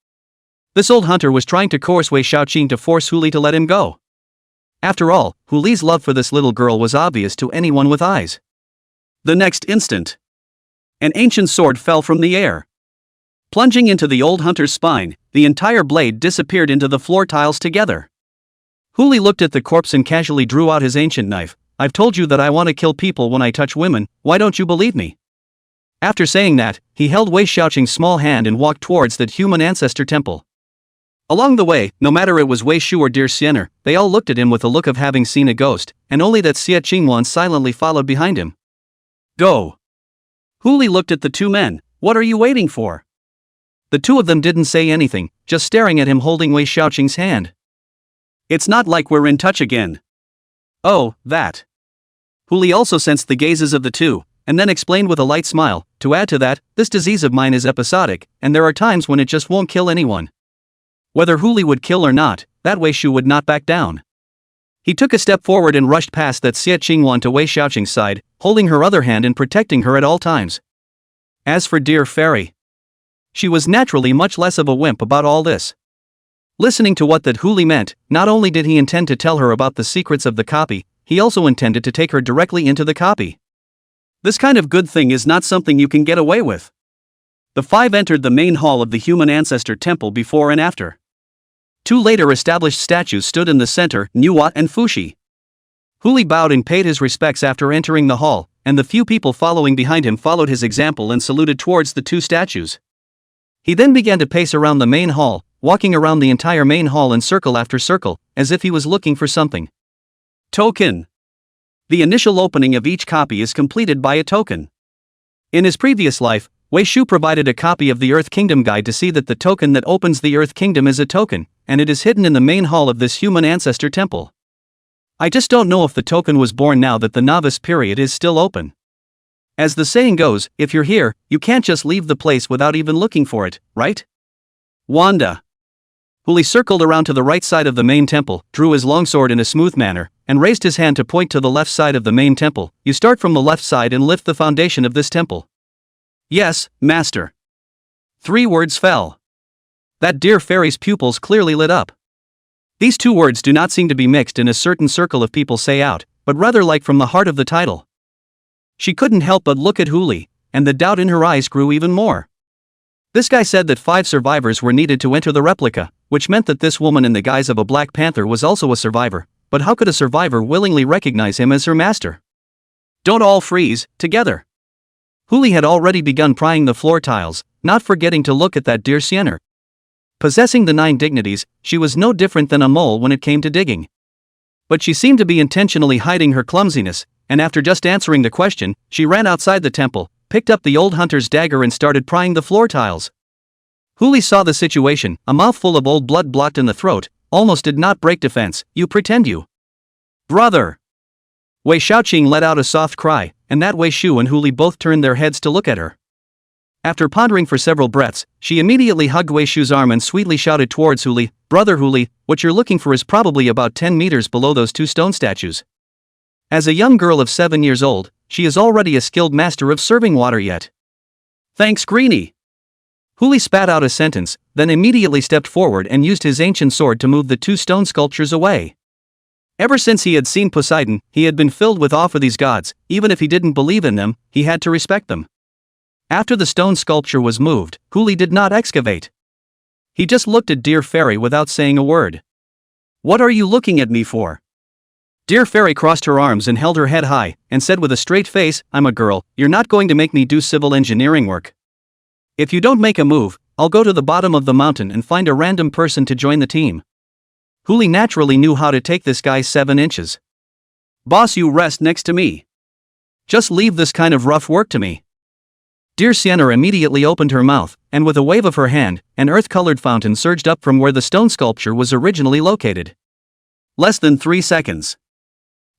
This old hunter was trying to coerce Wei Xiaoqing to force Hu Li to let him go. After all, Hu Li's love for this little girl was obvious to anyone with eyes. The next instant, an ancient sword fell from the air. Plunging into the old hunter's spine, the entire blade disappeared into the floor tiles together. Hu Li looked at the corpse and casually drew out his ancient knife. I've told you that I want to kill people when I touch women, why don't you believe me? After saying that, he held Wei Xiaoqing's small hand and walked towards that human ancestor temple. Along the way, no matter it was Wei Shu or dear Siener, they all looked at him with a look of having seen a ghost, and only that Xia Qingwan silently followed behind him. Go. Hu Li looked at the two men. What are you waiting for? The two of them didn't say anything, just staring at him holding Wei Xiaoqing's hand. It's not like we're in touch again. Oh, that. Hu Li also sensed the gazes of the two, and then explained with a light smile, to add to that, this disease of mine is episodic, and there are times when it just won't kill anyone. Whether Hu Li would kill or not, that Wei Shu would not back down. He took a step forward and rushed past that Xie Qingwan to Wei Xiaoqing's side, holding her other hand and protecting her at all times. As for dear Fairy, she was naturally much less of a wimp about all this. Listening to what that Huli meant, not only did he intend to tell her about the secrets of the copy, he also intended to take her directly into the copy. This kind of good thing is not something you can get away with. The five entered the main hall of the human ancestor temple before and after. Two later established statues stood in the center, Nuwa and Fushi. Huli bowed and paid his respects after entering the hall, and the few people following behind him followed his example and saluted towards the two statues. He then began to pace around the main hall, walking around the entire main hall in circle after circle, as if he was looking for something. Token. The initial opening of each copy is completed by a token. In his previous life, Wei Shu provided a copy of the Earth Kingdom Guide to see that the token that opens the Earth Kingdom is a token, and it is hidden in the main hall of this human ancestor temple. I just don't know if the token was born now that the novice period is still open. As the saying goes, if you're here, you can't just leave the place without even looking for it, right? Wanda. Huli circled around to the right side of the main temple, drew his longsword in a smooth manner, and raised his hand to point to the left side of the main temple. You start from the left side and lift the foundation of this temple. Yes, master. 3 words fell. That dear fairy's pupils clearly lit up. These 2 words do not seem to be mixed in a certain circle of people say out, but rather like from the heart of the title. She couldn't help but look at Huli, and the doubt in her eyes grew even more. This guy said that 5 survivors were needed to enter the replica, which meant that this woman in the guise of a Black Panther was also a survivor, but how could a survivor willingly recognize him as her master? Don't all freeze, together. Huli had already begun prying the floor tiles, not forgetting to look at that dear Sienner. Possessing the 9 dignities, she was no different than a mole when it came to digging. But she seemed to be intentionally hiding her clumsiness, and after just answering the question, she ran outside the temple, picked up the old hunter's dagger and started prying the floor tiles. Huli saw the situation, a mouthful of old blood blocked in the throat, almost did not break defense. You pretend you. Brother! Wei Xiaoqing let out a soft cry, and that Wei Shu and Huli both turned their heads to look at her. After pondering for several breaths, she immediately hugged Wei Shu's arm and sweetly shouted towards Huli, Brother Huli, what you're looking for is probably about 10 meters below those 2 stone statues. As a young girl of 7 years old, she is already a skilled master of serving water yet. Thanks Greenie. Huli spat out a sentence, then immediately stepped forward and used his ancient sword to move the 2 stone sculptures away. Ever since he had seen Poseidon, he had been filled with awe for these gods. Even if he didn't believe in them, he had to respect them. After the stone sculpture was moved, Huli did not excavate. He just looked at dear Fairy without saying a word. What are you looking at me for? Dear Fairy crossed her arms and held her head high, and said with a straight face, I'm a girl, you're not going to make me do civil engineering work. If you don't make a move, I'll go to the bottom of the mountain and find a random person to join the team. Huli naturally knew how to take this guy 7 inches. Boss, you rest next to me. Just leave this kind of rough work to me. Dear Sienna immediately opened her mouth, and with a wave of her hand, an earth-colored fountain surged up from where the stone sculpture was originally located. Less than 3 seconds.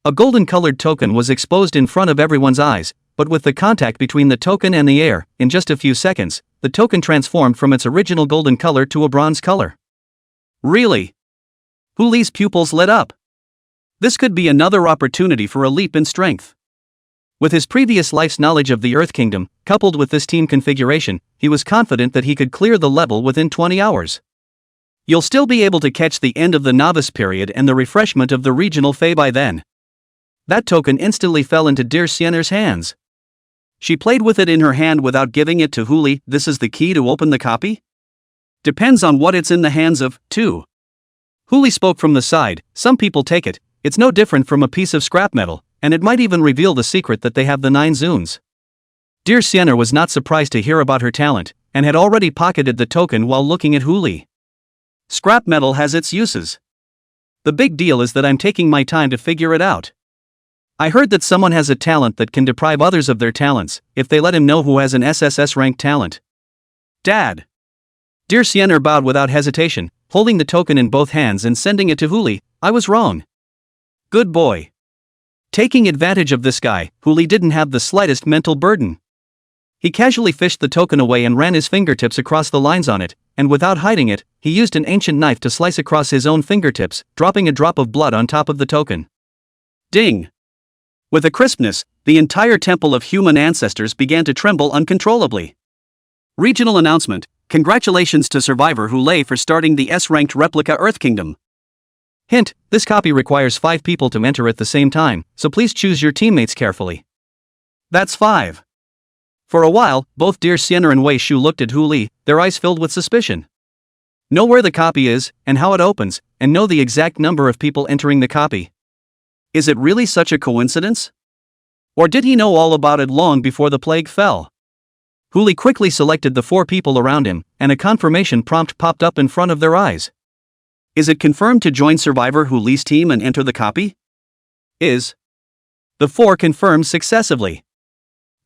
A golden-colored token was exposed in front of everyone's eyes, but with the contact between the token and the air, in just a few seconds, the token transformed from its original golden color to a bronze color. Really? Huli's pupils lit up. This could be another opportunity for a leap in strength. With his previous life's knowledge of the Earth Kingdom, coupled with this team configuration, he was confident that he could clear the level within 20 hours. You'll still be able to catch the end of the novice period and the refreshment of the regional Fae by then. That token instantly fell into dear Sienna's hands. She played with it in her hand without giving it to Huli. This is the key to open the copy? Depends on what it's in the hands of, too. Huli spoke from the side. Some people take it, it's no different from a piece of scrap metal, and it might even reveal the secret that they have the 9 zoons. Dear Sienna was not surprised to hear about her talent, and had already pocketed the token while looking at Huli. Scrap metal has its uses. The big deal is that I'm taking my time to figure it out. I heard that someone has a talent that can deprive others of their talents, if they let him know who has an SSS ranked talent. Dad. Dear Sienna bowed without hesitation, holding the token in both hands and sending it to Huli. I was wrong. Good boy. Taking advantage of this guy, Huli didn't have the slightest mental burden. He casually fished the token away and ran his fingertips across the lines on it, and without hiding it, he used an ancient knife to slice across his own fingertips, dropping a drop of blood on top of the token. Ding! With a crispness, the entire temple of human ancestors began to tremble uncontrollably. Regional announcement: congratulations to survivor Hu Lei for starting the S-ranked replica Earth Kingdom. Hint: this copy requires 5 people to enter at the same time, so please choose your teammates carefully. That's 5. For a while, both Dear Sienna and Wei Shu looked at Hu Li, their eyes filled with suspicion. Know where the copy is, and how it opens, and know the exact number of people entering the copy. Is it really such a coincidence? Or did he know all about it long before the plague fell? Hu Li quickly selected the 4 people around him, and a confirmation prompt popped up in front of their eyes. Is it confirmed to join survivor Hu Li's team and enter the copy? Is. The 4 confirmed successively.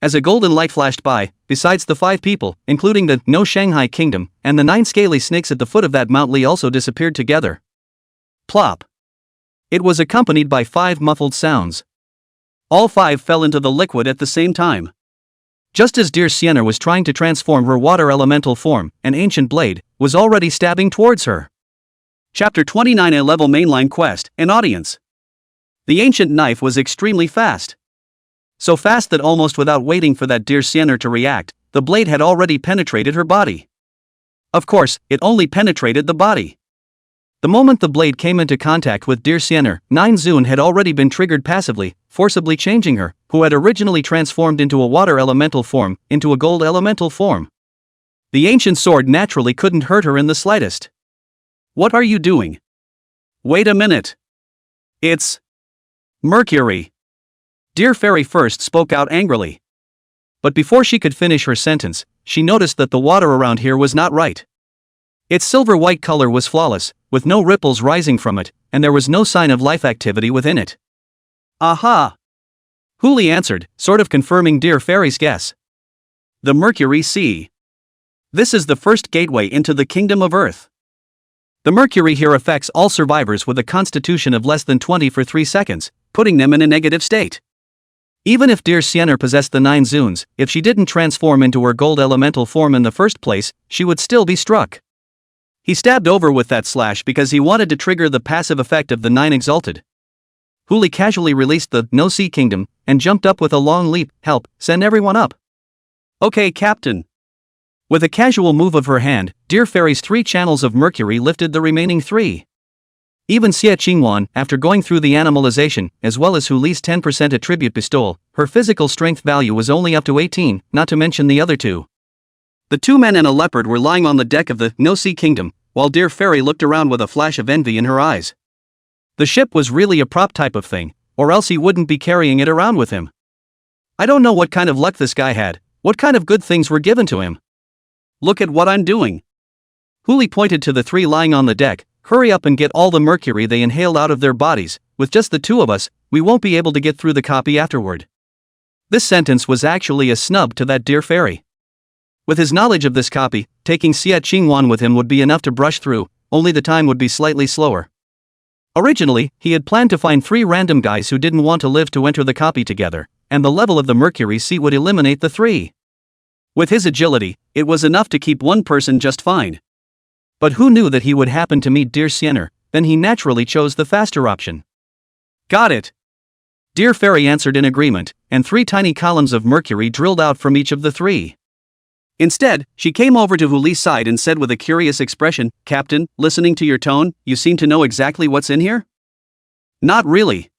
As a golden light flashed by, besides the 5 people, including the No Shanghai Kingdom, and the 9 scaly snakes at the foot of that Mount Li also disappeared together. Plop. It was accompanied by 5 muffled sounds. All 5 fell into the liquid at the same time. Just as Dear Sienna was trying to transform her water elemental form, an ancient blade was already stabbing towards her. Chapter 29: A level mainline quest, an audience. The ancient knife was extremely fast. So fast that almost without waiting for that Dear Sienna to react, the blade had already penetrated her body. Of course, it only penetrated the body. The moment the blade came into contact with Dear Sienna, 9 Zun had already been triggered passively, forcibly changing her, who had originally transformed into a water elemental form, into a gold elemental form. The ancient sword naturally couldn't hurt her in the slightest. What are you doing? Wait a minute. It's Mercury. Dear Fairy first spoke out angrily. But before she could finish her sentence, she noticed that the water around here was not right. Its silver-white color was flawless, with no ripples rising from it, and there was no sign of life activity within it. Aha! Hu Li answered, sort of confirming Dear Fairy's guess. The Mercury Sea. This is the first gateway into the Kingdom of Earth. The mercury here affects all survivors with a constitution of less than 20 for 3 seconds, putting them in a negative state. Even if Dear Sienna possessed the 9 Zuns, if she didn't transform into her gold elemental form in the first place, she would still be struck. He stabbed over with that slash because he wanted to trigger the passive effect of the 9 exalted. Hu Li casually released the No Sea Kingdom, and jumped up with a long leap. Help, send everyone up. Okay, Captain. With a casual move of her hand, Dear Fairy's 3 channels of mercury lifted the remaining 3. Even Xie Qingwan, after going through the animalization, as well as Hu Li's 10% attribute bestowal, her physical strength value was only up to 18, not to mention the other 2. The 2 men and a leopard were lying on the deck of the No Sea Kingdom, while Dear Fairy looked around with a flash of envy in her eyes. The ship was really a prop type of thing, or else he wouldn't be carrying it around with him. I don't know what kind of luck this guy had, what kind of good things were given to him. Look at what I'm doing. Hu Li pointed to the 3 lying on the deck. Hurry up and get all the mercury they inhaled out of their bodies. With just the 2 of us, we won't be able to get through the copy afterward. This sentence was actually a snub to that Dear Fairy. With his knowledge of this copy, taking Xie Qingwan with him would be enough to brush through, only the time would be slightly slower. Originally, he had planned to find 3 random guys who didn't want to live to enter the copy together, and the level of the mercury seat would eliminate the 3. With his agility, it was enough to keep one person just fine. But who knew that he would happen to meet Dear Sienna? Then he naturally chose the faster option. Got it. Dear Fairy answered in agreement, and 3 tiny columns of mercury drilled out from each of the 3. Instead, she came over to Hu Li's side and said with a curious expression, Captain, listening to your tone, you seem to know exactly what's in here? Not really.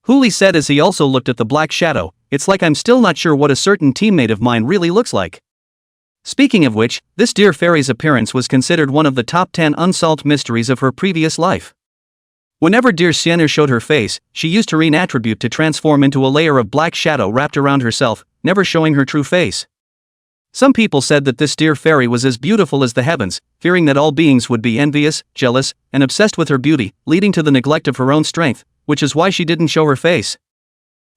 Hu Li said as he also looked at the black shadow. It's like I'm still not sure what a certain teammate of mine really looks like. Speaking of which, this Dear Fairy's appearance was considered one of the top 10 unsolved mysteries of her previous life. Whenever Dear Sienna showed her face, she used her attribute to transform into a layer of black shadow wrapped around herself, never showing her true face. Some people said that this Dear Fairy was as beautiful as the heavens, fearing that all beings would be envious, jealous, and obsessed with her beauty, leading to the neglect of her own strength, which is why she didn't show her face.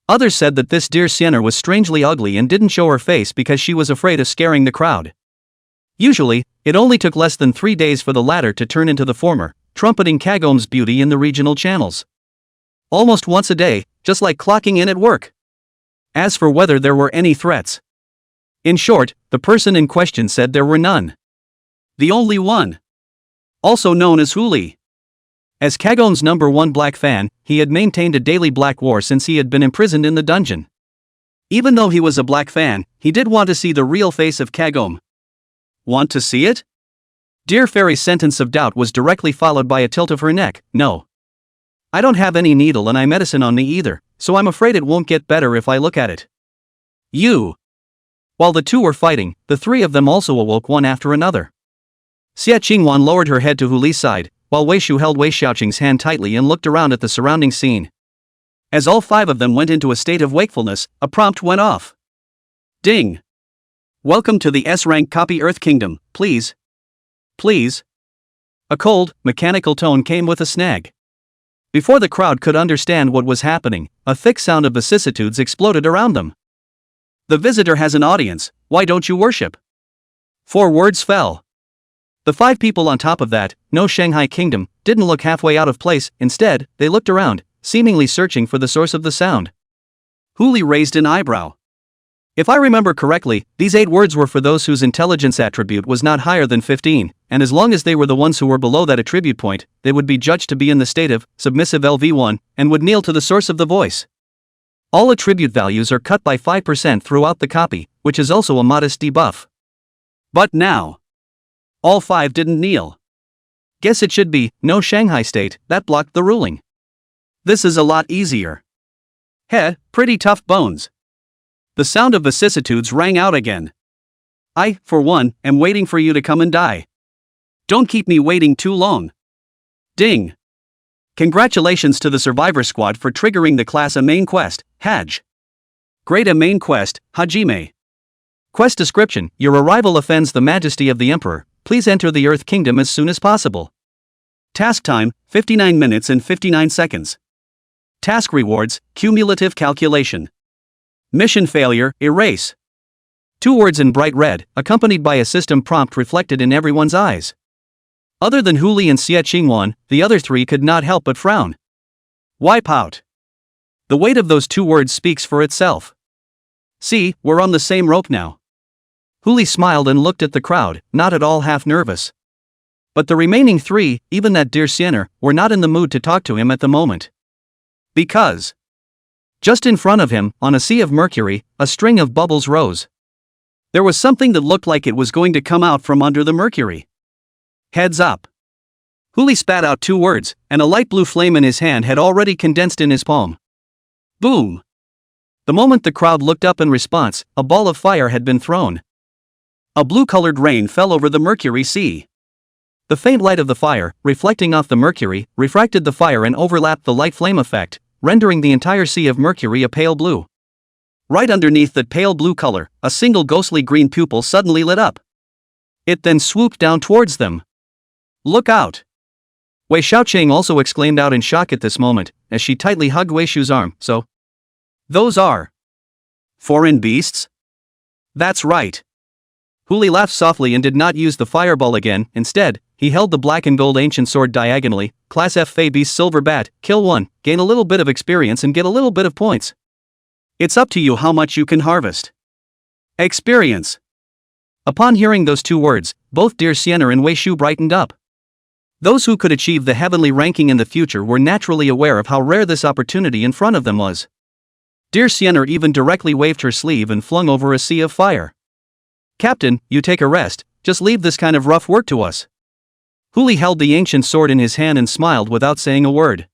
Others said that this Dear Sienna was strangely ugly and didn't show her face because she was afraid of scaring the crowd. Usually, it only took less than 3 days for the latter to turn into the former, trumpeting Kagom's beauty in the regional channels. Almost once a day, just like clocking in at work. As for whether there were any threats. In short, the person in question said there were none. The only one. Also known as Huli. As Kagon's #1 black fan, he had maintained a daily black war since he had been imprisoned in the dungeon. Even though he was a black fan, he did want to see the real face of Kagome. Want to see it? Dear Fairy's sentence of doubt was directly followed by a tilt of her neck. No. I don't have any needle and eye medicine on me either, so I'm afraid it won't get better if I look at it. You. While the two were fighting, the three of them also awoke one after another. Xie Qingwan lowered her head to Huli's side, while Wei Shu held Wei Xiaoqing's hand tightly and looked around at the surrounding scene. As all five of them went into a state of wakefulness, a prompt went off. Ding. Welcome to the S-rank copy Earth Kingdom, please. Please. A cold, mechanical tone came with a snag. Before the crowd could understand what was happening, a thick sound of vicissitudes exploded around them. The visitor has an audience, why don't you worship? 4 words fell. The 5 people on top of that, no Shanghai Kingdom, didn't look halfway out of place. Instead, they looked around, seemingly searching for the source of the sound. Huli raised an eyebrow. If I remember correctly, these 8 words were for those whose intelligence attribute was not higher than 15, and as long as they were the ones who were below that attribute point, they would be judged to be in the state of submissive LV1 and would kneel to the source of the voice. All attribute values are cut by 5% throughout the copy, which is also a modest debuff. But now, all 5 didn't kneel. Guess it should be no Shanghai state that blocked the ruling. This is a lot easier. Heh, pretty tough bones. The sound of vicissitudes rang out again. I, for one, am waiting for you to come and die. Don't keep me waiting too long. Ding. Congratulations to the Survivor Squad for triggering the Class A main quest, Hajj. Grade A main quest, Hajime. Quest description: your arrival offends the majesty of the Emperor, please enter the Earth Kingdom as soon as possible. Task time, 59 minutes and 59 seconds. Task rewards, cumulative calculation. Mission failure, erase. 2 words in bright red, accompanied by a system prompt reflected in everyone's eyes. Other than Huli and Xie Qingwan, the other 3 could not help but frown. Wipe out. The weight of those 2 words speaks for itself. See, we're on the same rope now. Huli smiled and looked at the crowd, not at all half nervous. But the remaining 3, even that dear Siener, were not in the mood to talk to him at the moment. Because just in front of him, on a sea of mercury, a string of bubbles rose. There was something that looked like it was going to come out from under the mercury. Heads up. Huli spat out 2 words, and a light blue flame in his hand had already condensed in his palm. Boom. The moment the crowd looked up in response, a ball of fire had been thrown. A blue-colored rain fell over the mercury sea. The faint light of the fire, reflecting off the mercury, refracted the fire and overlapped the light flame effect, rendering the entire sea of mercury a pale blue. Right underneath that pale blue color, a single ghostly green pupil suddenly lit up. It then swooped down towards them. Look out! Wei Xiaoqing also exclaimed out in shock at this moment, as she tightly hugged Wei Shu's arm. So, those are foreign beasts? That's right. Huli laughed softly and did not use the fireball again. Instead, he held the black and gold ancient sword diagonally. Class F Fey Beast Silver Bat, kill 1, gain a little bit of experience and get a little bit of points. It's up to you how much you can harvest. Experience. Upon hearing those 2 words, both dear Siener and Wei Shu brightened up. Those who could achieve the heavenly ranking in the future were naturally aware of how rare this opportunity in front of them was. Dear Siener even directly waved her sleeve and flung over a sea of fire. Captain, you take a rest, just leave this kind of rough work to us. Huli held the ancient sword in his hand and smiled without saying a word.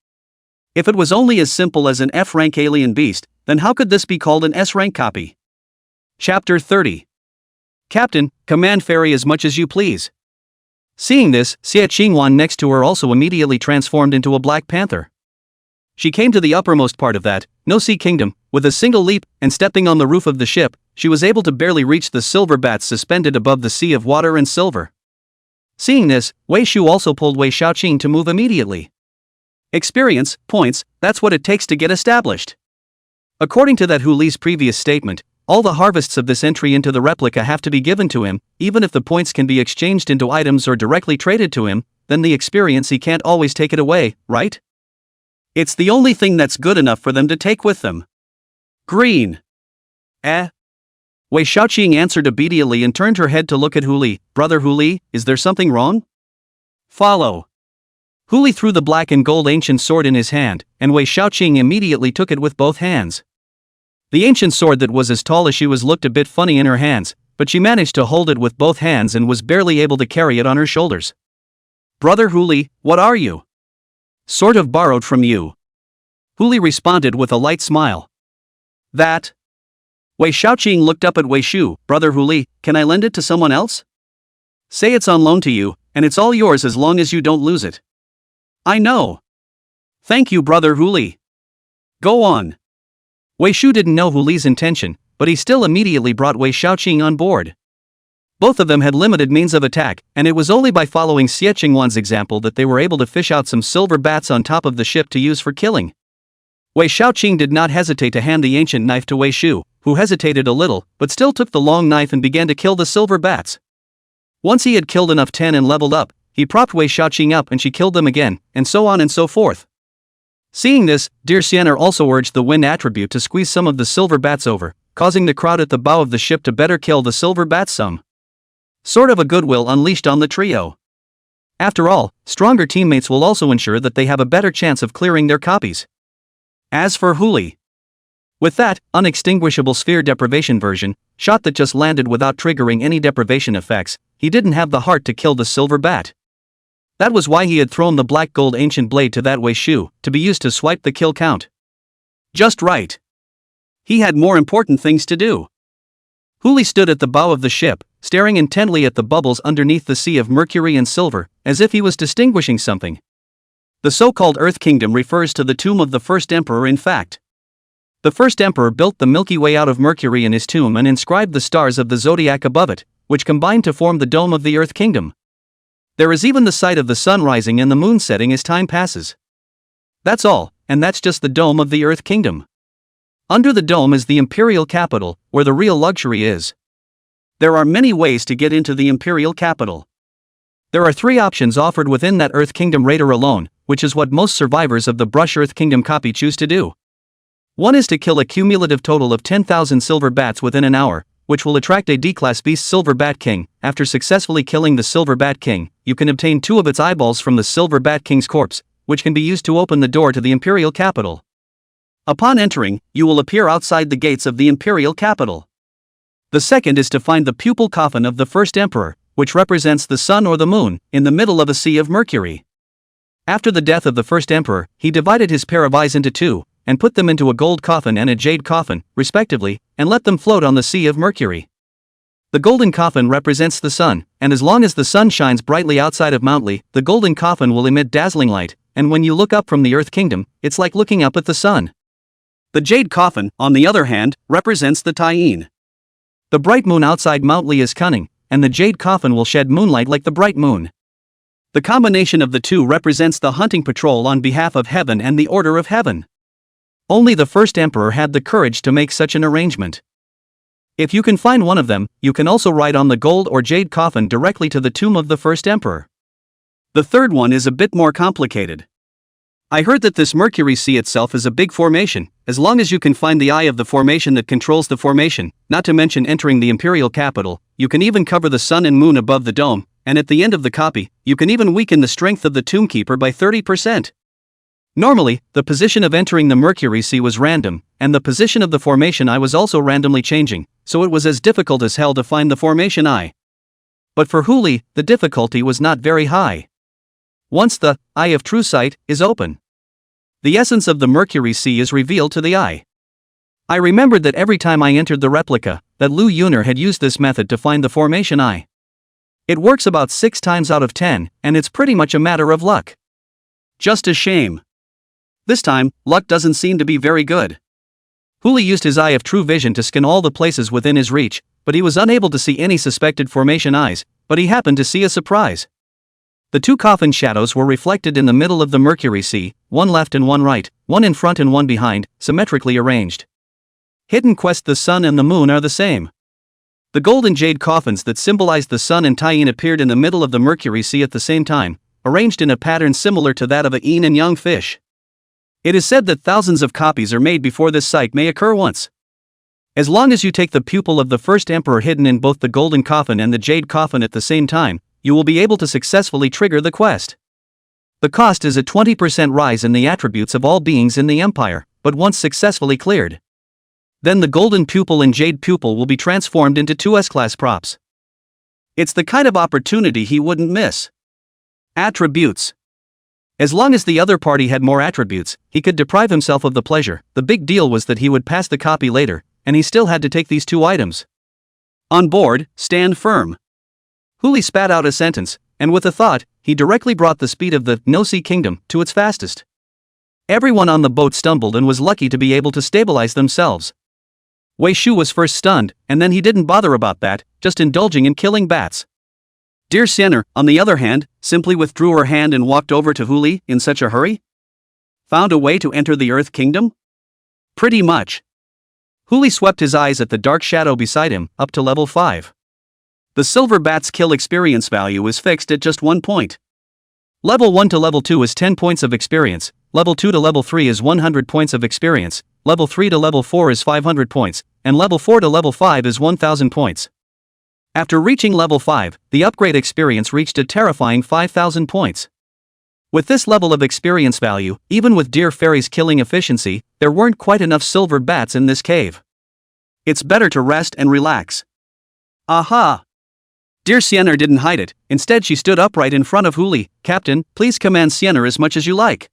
If it was only as simple as an F-rank alien beast, then how could this be called an S-rank copy? Chapter 30. Captain, command Fairy as much as you please. Seeing this, Xie Qingwan next to her also immediately transformed into a black panther. She came to the uppermost part of that, no sea kingdom, with a single leap, and stepping on the roof of the ship, she was able to barely reach the silver bats suspended above the sea of water and silver. Seeing this, Wei Shu also pulled Wei Xiaoqing to move immediately. Experience, points, that's what it takes to get established. According to that Huli's previous statement, all the harvests of this entry into the replica have to be given to him, even if the points can be exchanged into items or directly traded to him, then the experience he can't always take it away, right? It's the only thing that's good enough for them to take with them. Green. Wei Shaoqing answered obediently and turned her head to look at Huli. Brother Huli, is there something wrong? Follow. Huli threw the black and gold ancient sword in his hand, and Wei Shaoqing immediately took it with both hands. The ancient sword that was as tall as she was looked a bit funny in her hands, but she managed to hold it with both hands and was barely able to carry it on her shoulders. Brother Huli, what are you? Sort of borrowed from you. Huli responded with a light smile. That? Wei Shaoqing looked up at Wei Shu. Brother Huli, can I lend it to someone else? Say it's on loan to you, and it's all yours as long as you don't lose it. I know. Thank you, Brother Huli. Go on. Wei Shu didn't know Huli's intention, but he still immediately brought Wei Shaoqing on board. Both of them had limited means of attack, and it was only by following Xie Qingwan's example that they were able to fish out some silver bats on top of the ship to use for killing. Wei Shaoqing did not hesitate to hand the ancient knife to Wei Shu, who hesitated a little, but still took the long knife and began to kill the silver bats. Once he had killed enough 10 and leveled up, he propped Wei Shaoqing up and she killed them again, and so on and so forth. Seeing this, Dear Sienna also urged the wind attribute to squeeze some of the silver bats over, causing the crowd at the bow of the ship to better kill the silver bats some. Sort of a goodwill unleashed on the trio. After all, stronger teammates will also ensure that they have a better chance of clearing their copies. As for Huli, with that unextinguishable sphere deprivation version, shot that just landed without triggering any deprivation effects, he didn't have the heart to kill the silver bat. That was why he had thrown the black gold ancient blade to that Wei Shu, to be used to swipe the kill count. Just right. He had more important things to do. Huli stood at the bow of the ship, staring intently at the bubbles underneath the sea of mercury and silver, as if he was distinguishing something. The so-called Earth Kingdom refers to the tomb of the first emperor. In fact, the first emperor built the Milky Way out of mercury in his tomb and inscribed the stars of the zodiac above it, which combined to form the dome of the Earth Kingdom. There is even the sight of the sun rising and the moon setting as time passes. That's all, and that's just the dome of the Earth Kingdom. Under the dome is the imperial capital, where the real luxury is. There are many ways to get into the imperial capital. There are 3 options offered within that Earth Kingdom raider alone, which is what most survivors of the Brush Earth Kingdom copy choose to do. One is to kill a cumulative total of 10,000 silver bats within an hour, which will attract a D-class beast Silver Bat King. After successfully killing the Silver Bat King, you can obtain 2 of its eyeballs from the Silver Bat King's corpse, which can be used to open the door to the imperial capital. Upon entering, you will appear outside the gates of the imperial capital. The second is to find the pupil coffin of the first emperor, which represents the sun or the moon, in the middle of a sea of mercury. After the death of the first emperor, he divided his pair of eyes into 2, and put them into a gold coffin and a jade coffin, respectively, and let them float on the sea of mercury. The golden coffin represents the sun, and as long as the sun shines brightly outside of Mountly, the golden coffin will emit dazzling light, and when you look up from the Earth Kingdom, it's like looking up at the sun. The jade coffin, on the other hand, represents the Tyene. The bright moon outside Mountly is cunning, and the jade coffin will shed moonlight like the bright moon. The combination of the 2 represents the hunting patrol on behalf of heaven and the order of heaven. Only the first emperor had the courage to make such an arrangement. If you can find one of them, you can also ride on the gold or jade coffin directly to the tomb of the first emperor. The third one is a bit more complicated. I heard that this Mercury Sea itself is a big formation. As long as you can find the eye of the formation that controls the formation, not to mention entering the imperial capital, you can even cover the sun and moon above the dome, and at the end of the copy, you can even weaken the strength of the tombkeeper by 30%. Normally, the position of entering the Mercury Sea was random, and the position of the formation eye was also randomly changing, so it was as difficult as hell to find the formation eye. But for Huli, the difficulty was not very high. Once the eye of true sight is open, the essence of the Mercury Sea is revealed to the eye. I remembered that every time I entered the replica, that Lu Yuner had used this method to find the formation eye. It works about 6 times out of 10, and it's pretty much a matter of luck. Just a shame. This time, luck doesn't seem to be very good. Huli used his eye of true vision to scan all the places within his reach, but he was unable to see any suspected formation eyes, but he happened to see a surprise. The 2 coffin shadows were reflected in the middle of the Mercury Sea, one left and one right, one in front and one behind, symmetrically arranged. Hidden quest: the sun and the moon are the same. The gold and jade coffins that symbolized the sun and Tyene appeared in the middle of the Mercury Sea at the same time, arranged in a pattern similar to that of a yin and yang fish. It is said that thousands of copies are made before this sight may occur once. As long as you take the pupil of the first emperor hidden in both the golden coffin and the jade coffin at the same time, you will be able to successfully trigger the quest. The cost is a 20% rise in the attributes of all beings in the empire, but once successfully cleared, then the golden pupil and jade pupil will be transformed into 2 S-class props. It's the kind of opportunity he wouldn't miss. Attributes. As long as the other party had more attributes, he could deprive himself of the pleasure. The big deal was that he would pass the copy later, and he still had to take these 2 items. On board, stand firm. Huli spat out a sentence, and with a thought, he directly brought the speed of the No-Sea Kingdom to its fastest. Everyone on the boat stumbled and was lucky to be able to stabilize themselves. Wei Shu was first stunned, and then he didn't bother about that, just indulging in killing bats. Dear Sienner, on the other hand, simply withdrew her hand and walked over to Huli in such a hurry? Found a way to enter the Earth Kingdom? Pretty much. Huli swept his eyes at the dark shadow beside him, up to level 5. The silver bat's kill experience value is fixed at just 1 point. Level 1 to level 2 is 10 points of experience, level 2 to level 3 is 100 points of experience, level 3 to level 4 is 500 points, and level 4 to level 5 is 1000 points. After reaching level 5, the upgrade experience reached a terrifying 5000 points. With this level of experience value, even with Dear Fairy's killing efficiency, there weren't quite enough silver bats in this cave. It's better to rest and relax. Aha! Dear Sienner didn't hide it, instead she stood upright in front of Huli. Captain, please command Sienner as much as you like.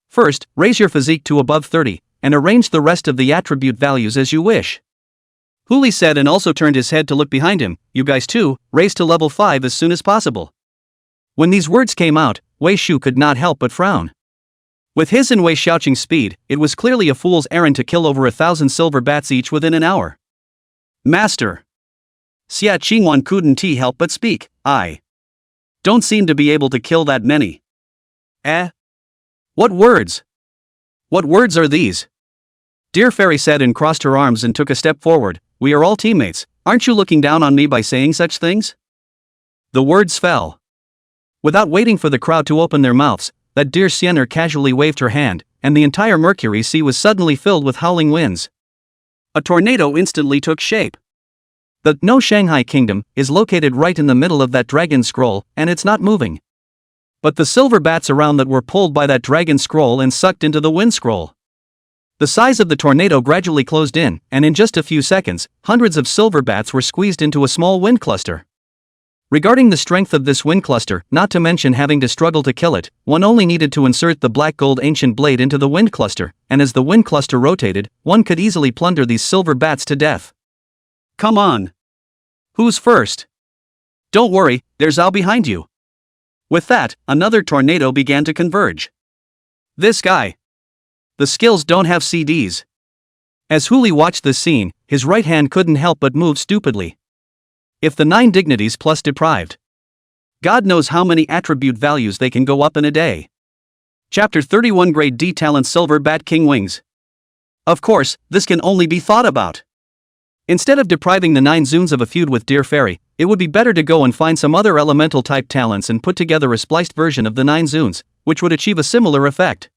First, raise your physique to above 30, and arrange the rest of the attribute values as you wish. Huli said and also turned his head to look behind him. You guys too, raise to level 5 as soon as possible. When these words came out, Wei Shu could not help but frown. With his and Wei Xiaoqing's speed, it was clearly a fool's errand to kill over 1,000 silver bats each within an hour. Master. Xia Qingwan couldn't help but speak. I don't seem to be able to kill that many. What words? What words are these? Dear Fairy said and crossed her arms and took a step forward. We are all teammates, aren't you looking down on me by saying such things? The words fell. Without waiting for the crowd to open their mouths, that Dear Sienner casually waved her hand, and the entire Mercury Sea was suddenly filled with howling winds. A tornado instantly took shape. The No Shanghai Kingdom is located right in the middle of that dragon scroll, and it's not moving. But the silver bats around that were pulled by that dragon scroll and sucked into the wind scroll. The size of the tornado gradually closed in, and in just a few seconds, hundreds of silver bats were squeezed into a small wind cluster. Regarding the strength of this wind cluster, not to mention having to struggle to kill it, one only needed to insert the black gold ancient blade into the wind cluster, and as the wind cluster rotated, one could easily plunder these silver bats to death. Come on! Who's first? Don't worry, there's Al behind you. With that, another tornado began to converge. This guy. The skills don't have CDs. As Huli watched this scene, his right hand couldn't help but move stupidly. If the 9 dignities plus deprived. God knows how many attribute values they can go up in a day. Chapter 31 Grade D Talent Silver Bat King Wings. Of course, this can only be thought about. Instead of depriving the 9 zoons of a feud with Dear Fairy, it would be better to go and find some other elemental type talents and put together a spliced version of the 9 zoons, which would achieve a similar effect.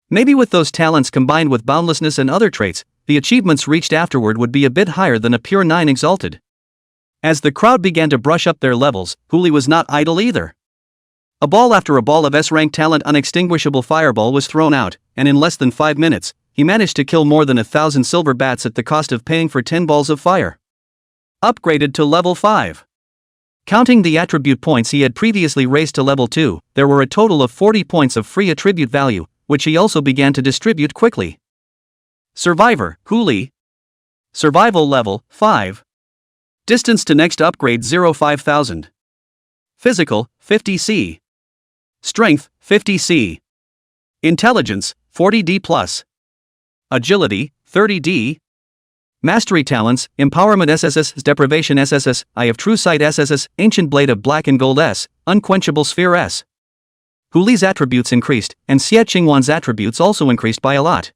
Maybe with those talents combined with boundlessness and other traits, the achievements reached afterward would be a bit higher than a pure 9 exalted. As the crowd began to brush up their levels, Huli was not idle either. A ball after a ball of S-rank talent unextinguishable fireball was thrown out, and in less than 5 minutes, he managed to kill more than 1,000 silver bats at the cost of paying for 10 balls of fire. Upgraded to level 5. Counting the attribute points he had previously raised to level 2, there were a total of 40 points of free attribute value, which he also began to distribute quickly. Survivor, Huli. Survival level, 5. Distance to next upgrade 05,000. Physical, 50C. Strength, 50C. Intelligence, 40D+. Agility, 30D. Mastery talents, Empowerment SSS, Deprivation SSS, Eye of True Sight SSS, Ancient Blade of Black and Gold S, Unquenchable Sphere S. Huli's attributes increased, and Xie Qingwan's attributes also increased by a lot.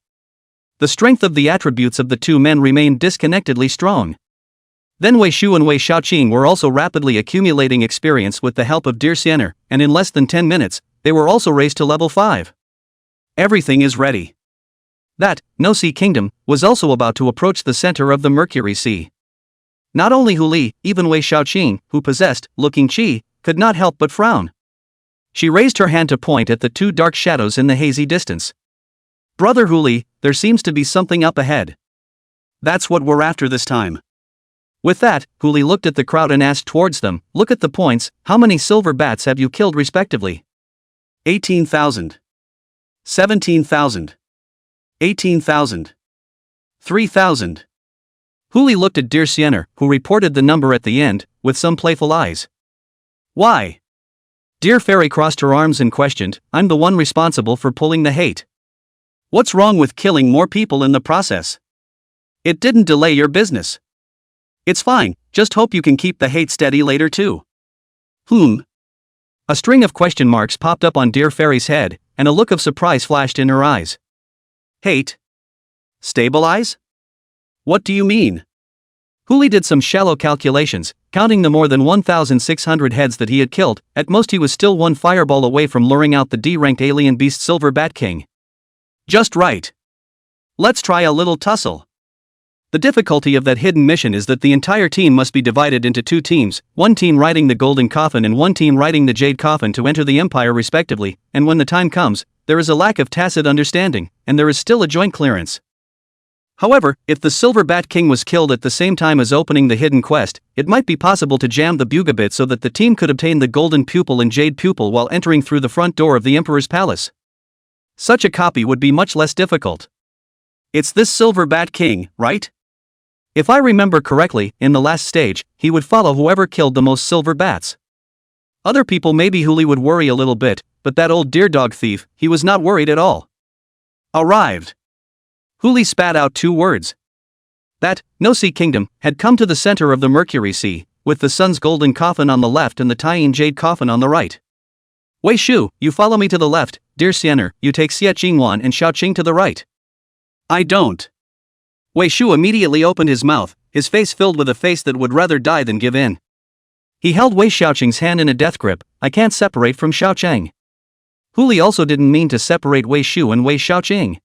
The strength of the attributes of the 2 men remained disconnectedly strong. Then Wei Shu and Wei Xiaoqing were also rapidly accumulating experience with the help of Dear Sienner, and in less than 10 minutes, they were also raised to level 5. Everything is ready. That, no sea kingdom, was also about to approach the center of the Mercury Sea. Not only Hu Li, even Wei Xiaoqing, who possessed, looking chi, could not help but frown. She raised her hand to point at the two dark shadows in the hazy distance. Brother Hu Li, there seems to be something up ahead. That's what we're after this time. With that, Hu Li looked at the crowd and asked towards them, look at the points, how many silver bats have you killed respectively? 18,000. 17,000. 18,000. 3,000. Hu Li looked at dear Siener, who reported the number at the end, with some playful eyes. Why? Dear Fairy crossed her arms and questioned, I'm the one responsible for pulling the hate. What's wrong with killing more people in the process? It didn't delay your business. It's fine, just hope you can keep the hate steady later too. A string of question marks popped up on dear Fairy's head, and a look of surprise flashed in her eyes. Hate? Stabilize? What do you mean? Hu Li did some shallow calculations, counting the more than 1,600 heads that he had killed. At most he was still one fireball away from luring out the D-ranked alien beast Silver Bat King. Just right. Let's try a little tussle. The difficulty of that hidden mission is that the entire team must be divided into two teams, one team riding the Golden Coffin and one team riding the Jade Coffin to enter the Empire respectively, and when the time comes, there is a lack of tacit understanding, and there is still a joint clearance. However, if the Silver Bat King was killed at the same time as opening the hidden quest, it might be possible to jam the Bugabit so that the team could obtain the Golden Pupil and Jade Pupil while entering through the front door of the Emperor's palace. Such a copy would be much less difficult. It's this Silver Bat King, right? If I remember correctly, in the last stage, he would follow whoever killed the most silver bats. Other people maybe Hu Li would worry a little bit, but that old deer dog thief, he was not worried at all. Arrived. Hu Li spat out two words. That, no sea kingdom, had come to the center of the Mercury Sea, with the sun's golden coffin on the left and the Taiyin jade coffin on the right. Wei Shu, you follow me to the left, dear Siener, you take Xie Qingwan and Xiaoqing to the right. I don't. Wei Shu immediately opened his mouth, his face filled with a face that would rather die than give in. He held Wei Xiaoqing's hand in a death grip. I can't separate from Xiaoqing. Hu Li also didn't mean to separate Wei Shu and Wei Xiaoqing.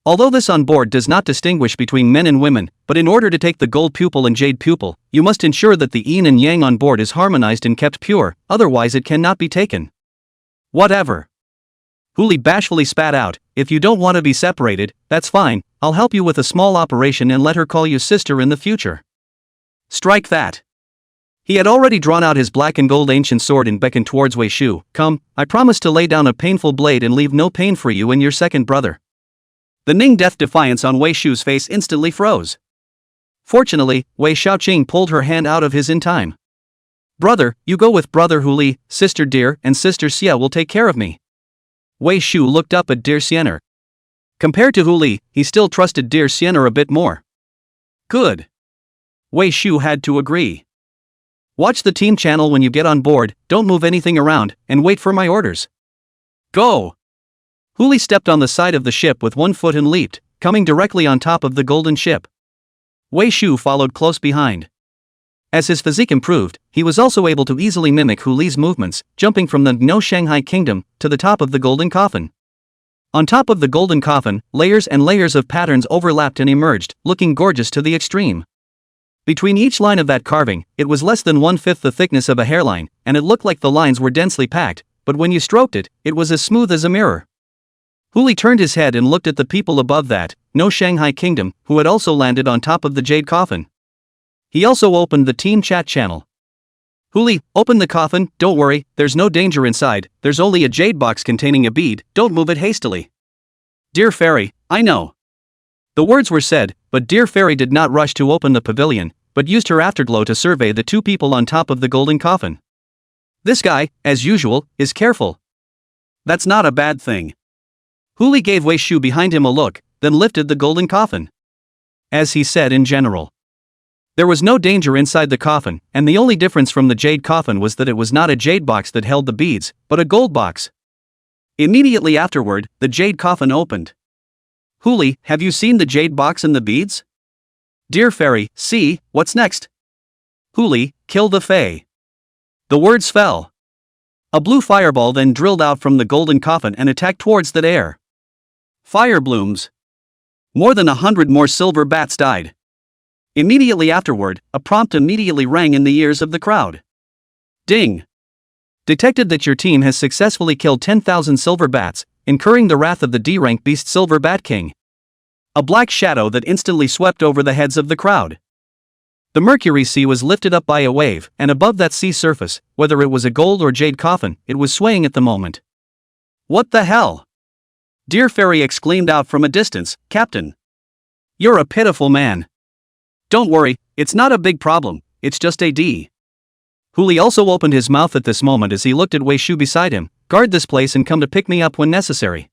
Although this on board does not distinguish between men and women, but in order to take the gold pupil and jade pupil, you must ensure that the yin and yang on board is harmonized and kept pure, otherwise it cannot be taken. Whatever. Hu Li bashfully spat out, if you don't want to be separated, that's fine, I'll help you with a small operation and let her call you sister in the future. Strike that. He had already drawn out his black and gold ancient sword and beckoned towards Wei Shu. Come, I promise to lay down a painful blade and leave no pain for you and your second brother. The Ning death defiance on Wei Shu's face instantly froze. Fortunately, Wei Xiaoqing pulled her hand out of his in time. Brother, you go with brother Hu Li, sister dear and sister Xia will take care of me. Wei Shu looked up at dear Siener. Compared to Hu Li, he still trusted dear Siener a bit more. Good. Wei Shu had to agree. Watch the team channel when you get on board, don't move anything around, and wait for my orders. Go! Hu Li stepped on the side of the ship with one foot and leaped, coming directly on top of the golden ship. Wei Shu followed close behind. As his physique improved, he was also able to easily mimic Hu Li's movements, jumping from the No Shanghai Kingdom to the top of the golden coffin. On top of the golden coffin, layers and layers of patterns overlapped and emerged, looking gorgeous to the extreme. Between each line of that carving, it was less than 1/5 the thickness of a hairline, and it looked like the lines were densely packed, but when you stroked it, it was as smooth as a mirror. Hu Li turned his head and looked at the people above that, No Shanghai Kingdom, who had also landed on top of the jade coffin. He also opened the team chat channel. Hu Li, open the coffin, don't worry, there's no danger inside, there's only a jade box containing a bead, don't move it hastily. Dear Fairy, I know. The words were said, but dear Fairy did not rush to open the pavilion, but used her afterglow to survey the two people on top of the golden coffin. This guy, as usual, is careful. That's not a bad thing. Hu Li gave Wei Shu behind him a look, then lifted the golden coffin. As he said in general. There was no danger inside the coffin, and the only difference from the jade coffin was that it was not a jade box that held the beads, but a gold box. Immediately afterward, the jade coffin opened. Hu Li, have you seen the jade box and the beads? Dear Fairy, see, what's next? Hu Li, kill the Fae. The words fell. A blue fireball then drilled out from the golden coffin and attacked towards that air. Fire blooms. More than 100 more silver bats died. Immediately afterward, a prompt immediately rang in the ears of the crowd. Ding! Detected that your team has successfully killed 10,000 silver bats, incurring the wrath of the D-rank beast Silver Bat King. A black shadow that instantly swept over the heads of the crowd. The Mercury Sea was lifted up by a wave, and above that sea surface, whether it was a gold or jade coffin, it was swaying at the moment. What the hell? Dear Fairy exclaimed out from a distance, Captain. You're a pitiful man. Don't worry, it's not a big problem, it's just a D. Huli also opened his mouth at this moment as he looked at Wei Shu beside him. Guard this place and come to pick me up when necessary.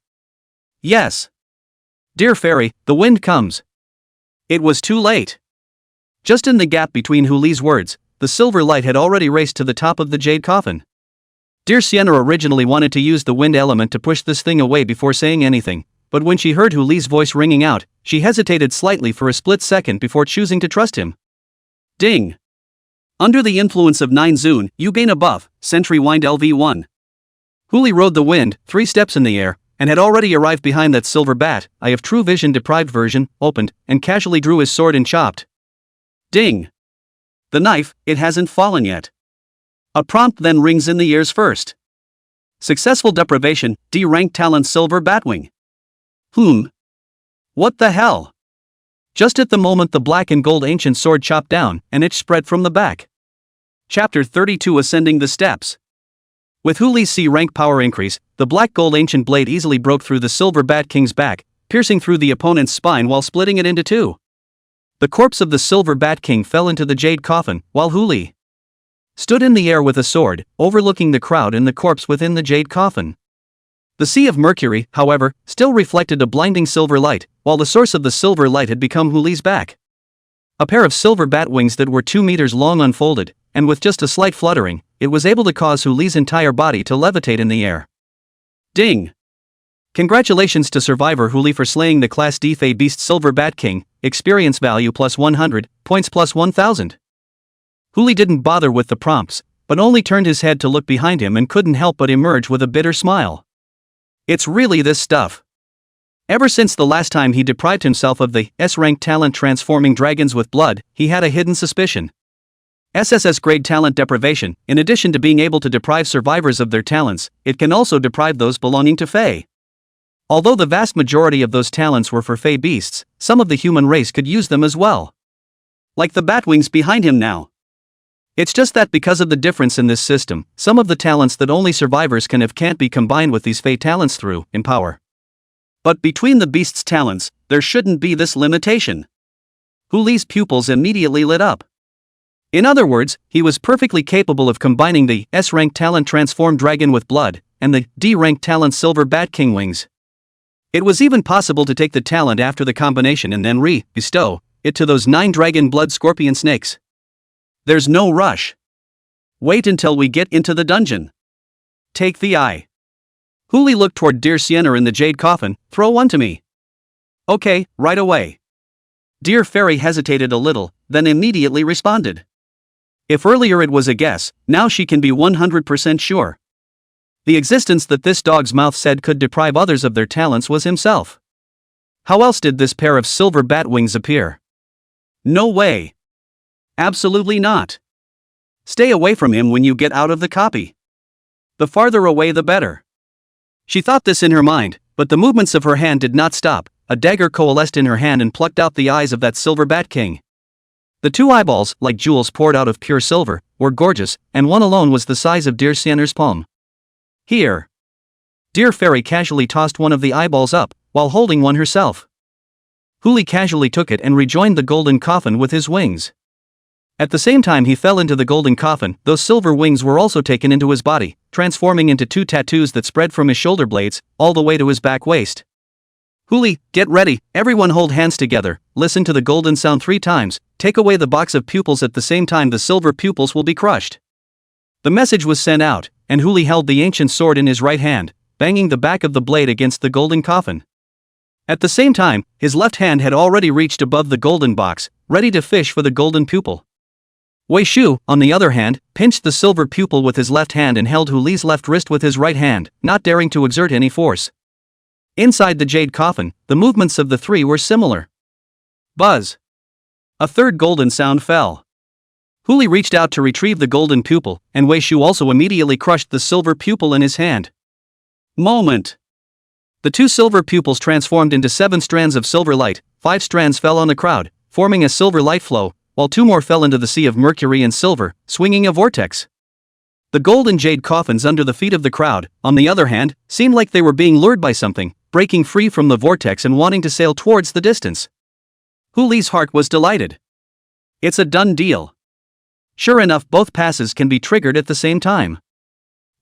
Yes. Dear Fairy, the wind comes. It was too late. Just in the gap between Huli's words, the silver light had already raced to the top of the jade coffin. Dear Sienna originally wanted to use the wind element to push this thing away before saying anything, but when she heard Huli's voice ringing out, she hesitated slightly for a split second before choosing to trust him. Ding! Under the influence of 9 Zune, you gain a buff, Sentry Wind LV1. Huli rode the wind, 3 steps in the air, and had already arrived behind that silver bat. I have true vision deprived version, opened, and casually drew his sword and chopped. Ding! The knife, it hasn't fallen yet. A prompt then rings in the ears first. Successful deprivation, D-rank talent Silver Batwing. What the hell? Just at the moment the black and gold ancient sword chopped down, and it spread from the back. Chapter 32 Ascending the Steps. With Huli's C rank power increase, the black gold ancient blade easily broke through the Silver Bat King's back, piercing through the opponent's spine while splitting it into 2. The corpse of the Silver Bat King fell into the jade coffin, while Huli stood in the air with a sword, overlooking the crowd and the corpse within the jade coffin. The Sea of Mercury, however, still reflected a blinding silver light, while the source of the silver light had become Huli's back. A pair of silver bat wings that were 2 meters long unfolded, and with just a slight fluttering, it was able to cause Huli's entire body to levitate in the air. Ding! Congratulations to survivor Huli for slaying the Class D Fey Beast Silver Bat King, experience value plus 100, points plus 1000. Huli didn't bother with the prompts, but only turned his head to look behind him and couldn't help but emerge with a bitter smile. It's really this stuff. Ever since the last time he deprived himself of the S-rank talent transforming dragons with blood, he had a hidden suspicion. SSS grade talent deprivation, in addition to being able to deprive survivors of their talents, it can also deprive those belonging to Fey. Although the vast majority of those talents were for Fey beasts, some of the human race could use them as well. Like the batwings behind him now. It's just that because of the difference in this system, some of the talents that only survivors can have can't be combined with these Fey talents through Empower. But between the beast's talents, there shouldn't be this limitation. Huli's pupils immediately lit up. In other words, he was perfectly capable of combining the S-rank talent Transformed Dragon with Blood, and the D-rank talent Silver Bat King Wings. It was even possible to take the talent after the combination and then bestow it to those 9 dragon blood scorpion snakes. There's no rush. Wait until we get into the dungeon. Take the eye. Huli looked toward Dear Sienna in the jade coffin. Throw one to me. Okay, right away. Dear Fairy hesitated a little, then immediately responded. If earlier it was a guess, now she can be 100% sure. The existence that this dog's mouth said could deprive others of their talents was himself. How else did this pair of silver bat wings appear? No way. Absolutely not. Stay away from him when you get out of the copy. The farther away the better. She thought this in her mind, but the movements of her hand did not stop. A dagger coalesced in her hand and plucked out the eyes of that Silver Bat King. The 2 eyeballs, like jewels poured out of pure silver, were gorgeous, and one alone was the size of Dear Sienna's palm. Here. Dear Fairy casually tossed one of the eyeballs up, while holding one herself. Huli casually took it and rejoined the golden coffin with his wings. At the same time he fell into the golden coffin, those silver wings were also taken into his body, transforming into 2 tattoos that spread from his shoulder blades, all the way to his back waist. Huli, get ready, everyone hold hands together, listen to the golden sound 3 times, take away the box of pupils at the same time the silver pupils will be crushed. The message was sent out, and Huli held the ancient sword in his right hand, banging the back of the blade against the golden coffin. At the same time, his left hand had already reached above the golden box, ready to fish for the golden pupil. Wei Shu, on the other hand, pinched the silver pupil with his left hand and held Huli's left wrist with his right hand, not daring to exert any force. Inside the jade coffin, the movements of the three were similar. Buzz. A third golden sound fell. Huli reached out to retrieve the golden pupil, and Wei Shu also immediately crushed the silver pupil in his hand. Moment. The two silver pupils transformed into 7 strands of silver light. 5 strands fell on the crowd, forming a silver light flow, while 2 more fell into the sea of mercury and silver, swinging a vortex. The gold and jade coffins under the feet of the crowd, on the other hand, seemed like they were being lured by something, breaking free from the vortex and wanting to sail towards the distance. Huli's heart was delighted. It's a done deal. Sure enough, both passes can be triggered at the same time.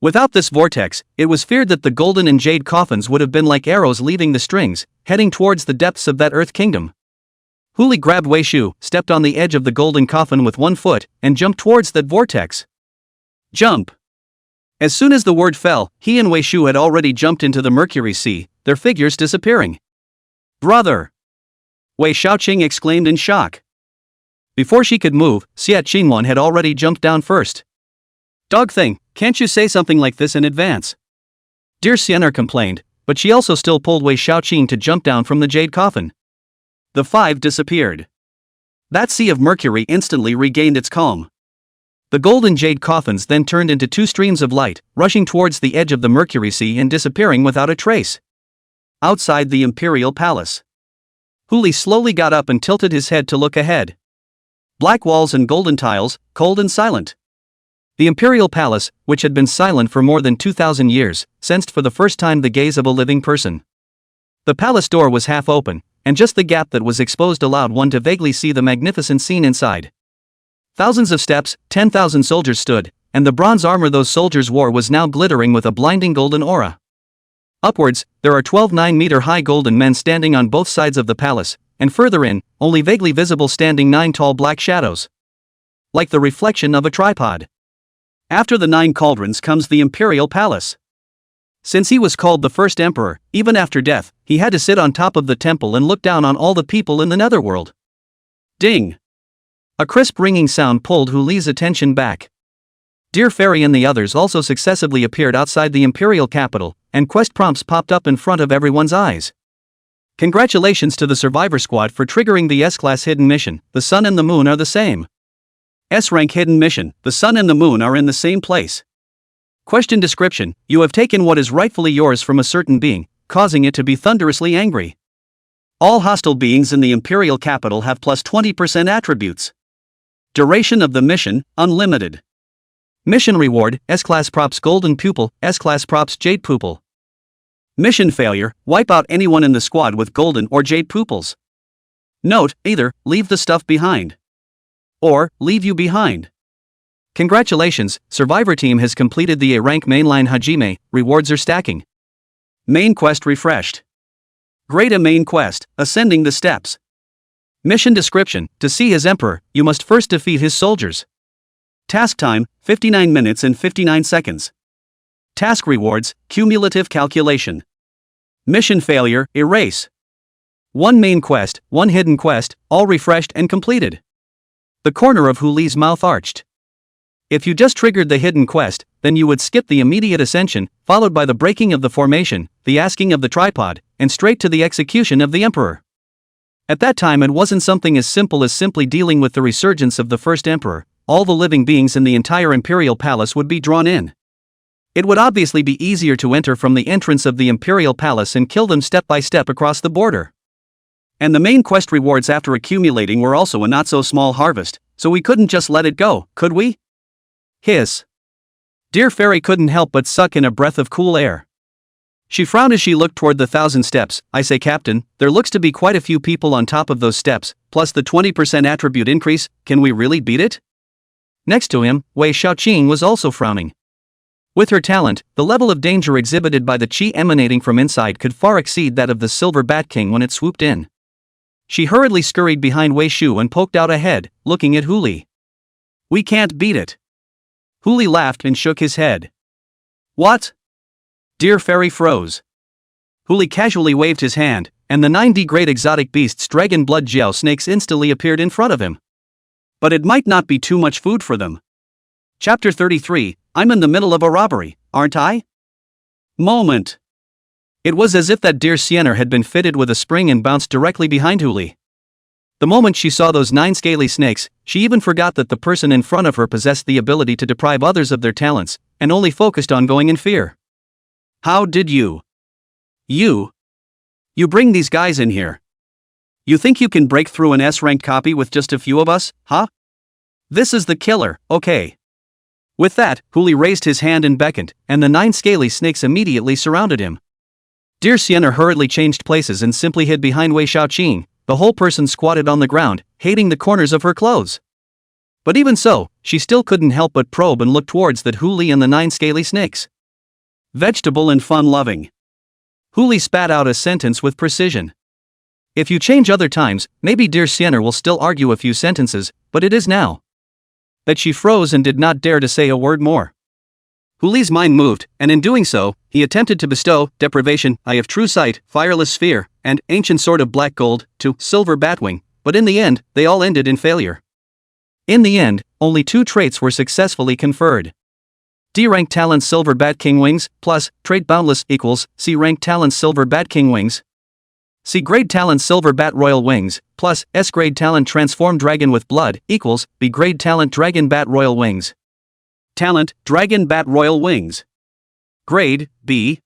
Without this vortex, it was feared that the golden and jade coffins would have been like arrows leaving the strings, heading towards the depths of that earth kingdom. Huli grabbed Wei Shu, stepped on the edge of the golden coffin with 1 foot, and jumped towards that vortex. Jump! As soon as the word fell, he and Wei Shu had already jumped into the mercury sea, their figures disappearing. Brother! Wei Shaoqing exclaimed in shock. Before she could move, Xia Qingwan had already jumped down first. Dog thing, can't you say something like this in advance? Dear Xianer complained, but she also still pulled Wei Shaoqing to jump down from the jade coffin. The 5 disappeared. That sea of mercury instantly regained its calm. The gold and jade coffins then turned into 2 streams of light, rushing towards the edge of the mercury sea and disappearing without a trace. Outside the imperial palace. Huli slowly got up and tilted his head to look ahead. Black walls and golden tiles, cold and silent. The imperial palace, which had been silent for more than 2,000 years, sensed for the first time the gaze of a living person. The palace door was half open, and just the gap that was exposed allowed one to vaguely see the magnificent scene inside. Thousands of steps, 10,000 soldiers stood, and the bronze armor those soldiers wore was now glittering with a blinding golden aura. Upwards, there are 12 9-meter-high golden men standing on both sides of the palace, and further in, only vaguely visible standing 9 tall black shadows. Like the reflection of a tripod. After the 9 cauldrons comes the imperial palace. Since he was called the first emperor, even after death, he had to sit on top of the temple and look down on all the people in the netherworld. Ding! A crisp ringing sound pulled Huli's attention back. Dear Fairy and the others also successively appeared outside the imperial capital, and quest prompts popped up in front of everyone's eyes. Congratulations to the Survivor Squad for triggering the S-Class hidden mission. The sun and the moon are the same. S-Rank hidden mission. The sun and the moon are in the same place. Question description: you have taken what is rightfully yours from a certain being, causing it to be thunderously angry. All hostile beings in the imperial capital have plus 20% attributes. Duration of the mission, unlimited. Mission reward, S-Class props golden pupil, S-Class props jade pupil. Mission failure, wipe out anyone in the squad with golden or jade pupils. Note, either, leave the stuff behind. Or, leave you behind. Congratulations, Survivor Team has completed the A-Rank mainline Hajime, rewards are stacking. Main quest refreshed. Grade A main quest, ascending the steps. Mission description: to see his emperor, you must first defeat his soldiers. Task time, 59 minutes and 59 seconds. Task rewards, cumulative calculation. Mission failure, erase. 1 main quest, 1 hidden quest, all refreshed and completed. The corner of Huli's mouth arched. If you just triggered the hidden quest, then you would skip the immediate ascension, followed by the breaking of the formation, the asking of the tripod, and straight to the execution of the emperor. At that time it wasn't something as simple as simply dealing with the resurgence of the first emperor. All the living beings in the entire imperial palace would be drawn in. It would obviously be easier to enter from the entrance of the imperial palace and kill them step by step across the border. And the main quest rewards after accumulating were also a not so small harvest, so we couldn't just let it go, could we? Hiss. Dear Fairy couldn't help but suck in a breath of cool air. She frowned as she looked toward the 1,000 steps. I say, Captain, there looks to be quite a few people on top of those steps, plus the 20% attribute increase. Can we really beat it? Next to him, Wei Shaoqing was also frowning. With her talent, the level of danger exhibited by the chi emanating from inside could far exceed that of the Silver Bat King when it swooped in. She hurriedly scurried behind Wei Shu and poked out ahead, looking at Huli. We can't beat it. Huli laughed and shook his head. What? Dear Fairy froze. Huli casually waved his hand, and the 9D great exotic beasts dragon blood Jiao snakes instantly appeared in front of him. But it might not be too much food for them. Chapter 33, I'm in the middle of a robbery, aren't I? Moment. It was as if that dear Sienna had been fitted with a spring and bounced directly behind Huli. The moment she saw those 9 scaly snakes, she even forgot that the person in front of her possessed the ability to deprive others of their talents, and only focused on going in fear. How did you bring these guys in here? You think you can break through an S-ranked copy with just a few of us, huh? This is the killer, okay. With that, Huli raised his hand and beckoned, and the 9 scaly snakes immediately surrounded him. Dear Sienna hurriedly changed places and simply hid behind Wei Xiaoqing. The whole person squatted on the ground, hating the corners of her clothes. But even so, she still couldn't help but probe and look towards that Huli and the 9 scaly snakes. Vegetable and fun-loving. Huli spat out a sentence with precision. If you change other times, maybe dear Sienna will still argue a few sentences, but it is now that she froze and did not dare to say a word more. Huli's mind moved, and in doing so, he attempted to bestow deprivation, eye of true sight, fireless sphere, and ancient sword of black gold to silver batwing, but in the end, they all ended in failure. In the end, only 2 traits were successfully conferred. D-rank talent silver bat king wings, plus, trait boundless equals, C-rank talent silver bat king wings. C-grade talent silver bat royal wings, plus, S-grade talent transform dragon with blood, equals, B-grade talent dragon bat royal wings. Talent, Dragon Bat Royal Wings. Grade, B.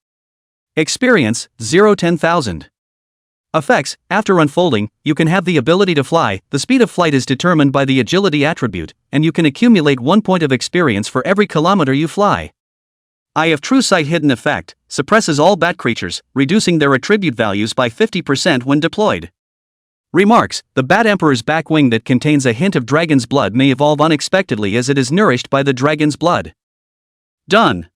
Experience, 0-10,000. Effects, after unfolding, you can have the ability to fly. The speed of flight is determined by the agility attribute, and you can accumulate 1 point of experience for every kilometer you fly. Eye of True Sight hidden effect, suppresses all bat creatures, reducing their attribute values by 50% when deployed. Remarks, the Bat Emperor's back wing that contains a hint of dragon's blood may evolve unexpectedly as it is nourished by the dragon's blood. Done.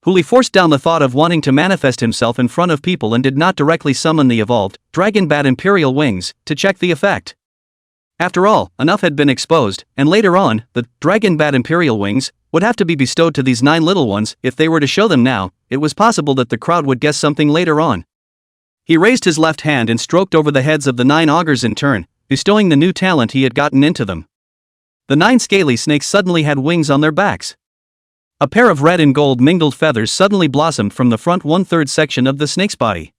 Huli forced down the thought of wanting to manifest himself in front of people and did not directly summon the evolved Dragon Bat Imperial Wings to check the effect. After all, enough had been exposed, and later on, the Dragon Bat Imperial Wings would have to be bestowed to these 9 little ones. If they were to show them now, it was possible that the crowd would guess something later on. He raised his left hand and stroked over the heads of the 9 augurs in turn, bestowing the new talent he had gotten into them. The 9 scaly snakes suddenly had wings on their backs. A pair of red and gold mingled feathers suddenly blossomed from the front 1/3 section of the snake's body.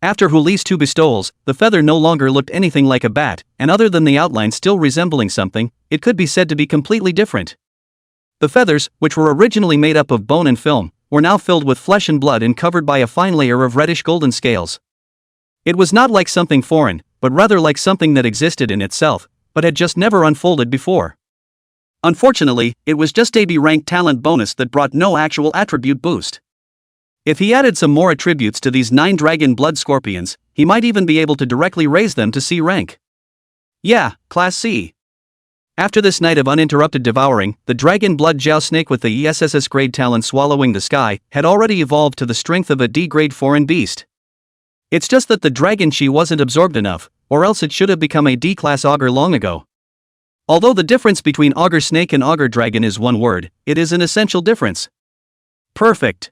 After Huli's 2 bestowals, the feather no longer looked anything like a bat, and other than the outline still resembling something, it could be said to be completely different. The feathers, which were originally made up of bone and film, were now filled with flesh and blood and covered by a fine layer of reddish golden scales. It was not like something foreign, but rather like something that existed in itself, but had just never unfolded before. Unfortunately, it was just a B-rank talent bonus that brought no actual attribute boost. If he added some more attributes to these 9 dragon blood scorpions, he might even be able to directly raise them to C rank. Yeah, Class C. After this night of uninterrupted devouring, the dragon blood Jiao snake with the SSS grade talent swallowing the sky had already evolved to the strength of a D grade foreign beast. It's just that the dragon chi wasn't absorbed enough, or else it should have become a D-class augur long ago. Although the difference between augur snake and augur dragon is 1 word, it is an essential difference. Perfect.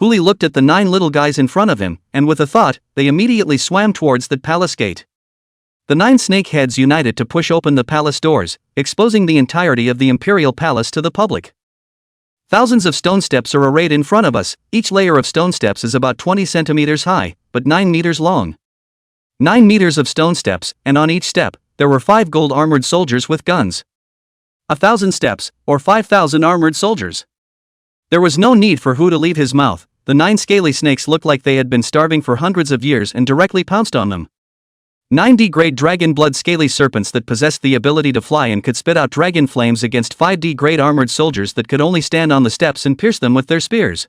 Huli looked at the 9 little guys in front of him, and with a thought, they immediately swam towards the palace gate. The 9 snake heads united to push open the palace doors, exposing the entirety of the imperial palace to the public. Thousands of stone steps are arrayed in front of us. Each layer of stone steps is about 20 centimeters high, but 9 meters long. 9 meters of stone steps, and on each step, there were 5 gold armored soldiers with guns. 1,000 steps, or 5,000 armored soldiers. There was no need for Hu to leave his mouth. The 9 scaly snakes looked like they had been starving for hundreds of years and directly pounced on them. 9D grade dragon blood scaly serpents that possessed the ability to fly and could spit out dragon flames against 5D grade armored soldiers that could only stand on the steps and pierce them with their spears.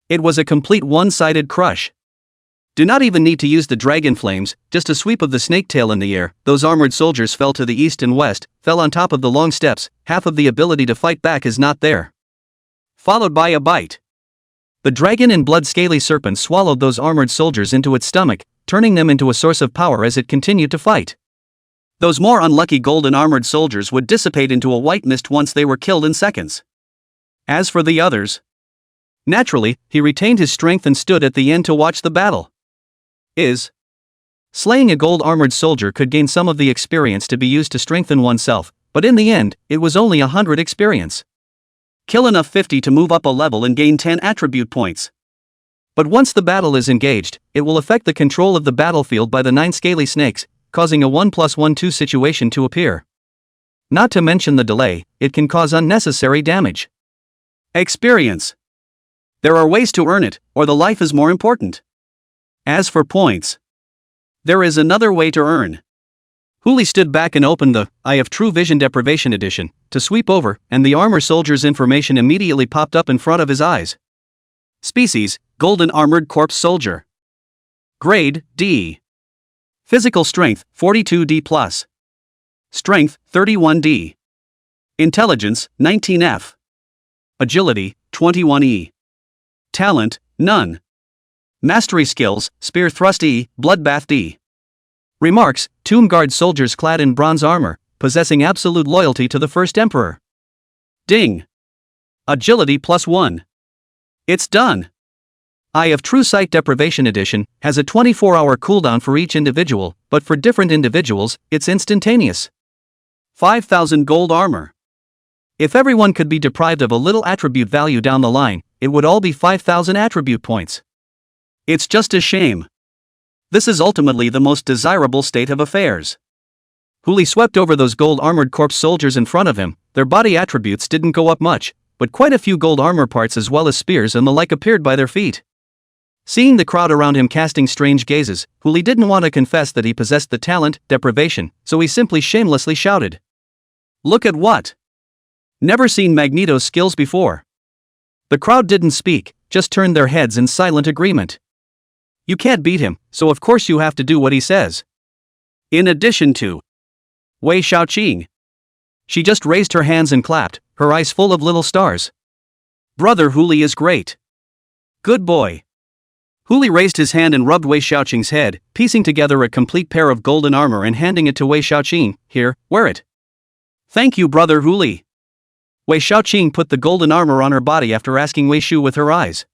It was a complete one-sided crush. Do not even need to use the dragon flames, just a sweep of the snake tail in the air. Those armored soldiers fell to the east and west, fell on top of the long steps. Half of the ability to fight back is not there. Followed by a bite. The dragon and blood scaly serpent swallowed those armored soldiers into its stomach, turning them into a source of power as it continued to fight. Those more unlucky golden armored soldiers would dissipate into a white mist once they were killed in seconds. As for the others, naturally, he retained his strength and stood at the end to watch the battle. Slaying a gold armored soldier could gain some of the experience to be used to strengthen oneself, but in the end, it was only 100 experience. Kill enough 50 to move up a level and gain 10 attribute points. But once the battle is engaged, it will affect the control of the battlefield by the 9 scaly snakes, causing a 1+1-2 situation to appear. Not to mention the delay, it can cause unnecessary damage. Experience. There are ways to earn it, or the life is more important. As for points, there is another way to earn. Huli stood back and opened the Eye of True Vision Deprivation Edition to sweep over, and the armor soldier's information immediately popped up in front of his eyes. Species: Golden Armored Corpse Soldier. Grade: D. Physical Strength: 42D+. Strength: 31D. Intelligence: 19F. Agility: 21E. Talent: none. Mastery skills: Spear Thrust E, Bloodbath D. Remarks: Tomb Guard soldiers clad in bronze armor, possessing absolute loyalty to the First Emperor. Ding. Agility +1. It's done. Eye of True Sight Deprivation Edition has a 24-hour cooldown for each individual, but for different individuals, it's instantaneous. 5,000 gold armor. If everyone could be deprived of a little attribute value down the line, it would all be 5,000 attribute points. It's just a shame. This is ultimately the most desirable state of affairs. Huli swept over those gold armored corpse soldiers in front of him. Their body attributes didn't go up much, but quite a few gold armor parts as well as spears and the like appeared by their feet. Seeing the crowd around him casting strange gazes, Huli didn't want to confess that he possessed the talent, deprivation, so he simply shamelessly shouted. Look at what? Never seen Magneto's skills before. The crowd didn't speak, just turned their heads in silent agreement. You can't beat him, so of course you have to do what he says. In addition to Wei Xiaoqing. She just raised her hands and clapped, her eyes full of little stars. Brother Huli is great. Good boy. Huli raised his hand and rubbed Wei Xiaoqing's head, piecing together a complete pair of golden armor and handing it to Wei Xiaoqing. Here, wear it. Thank you, brother Huli. Wei Xiaoqing put the golden armor on her body after asking Wei Shu with her eyes.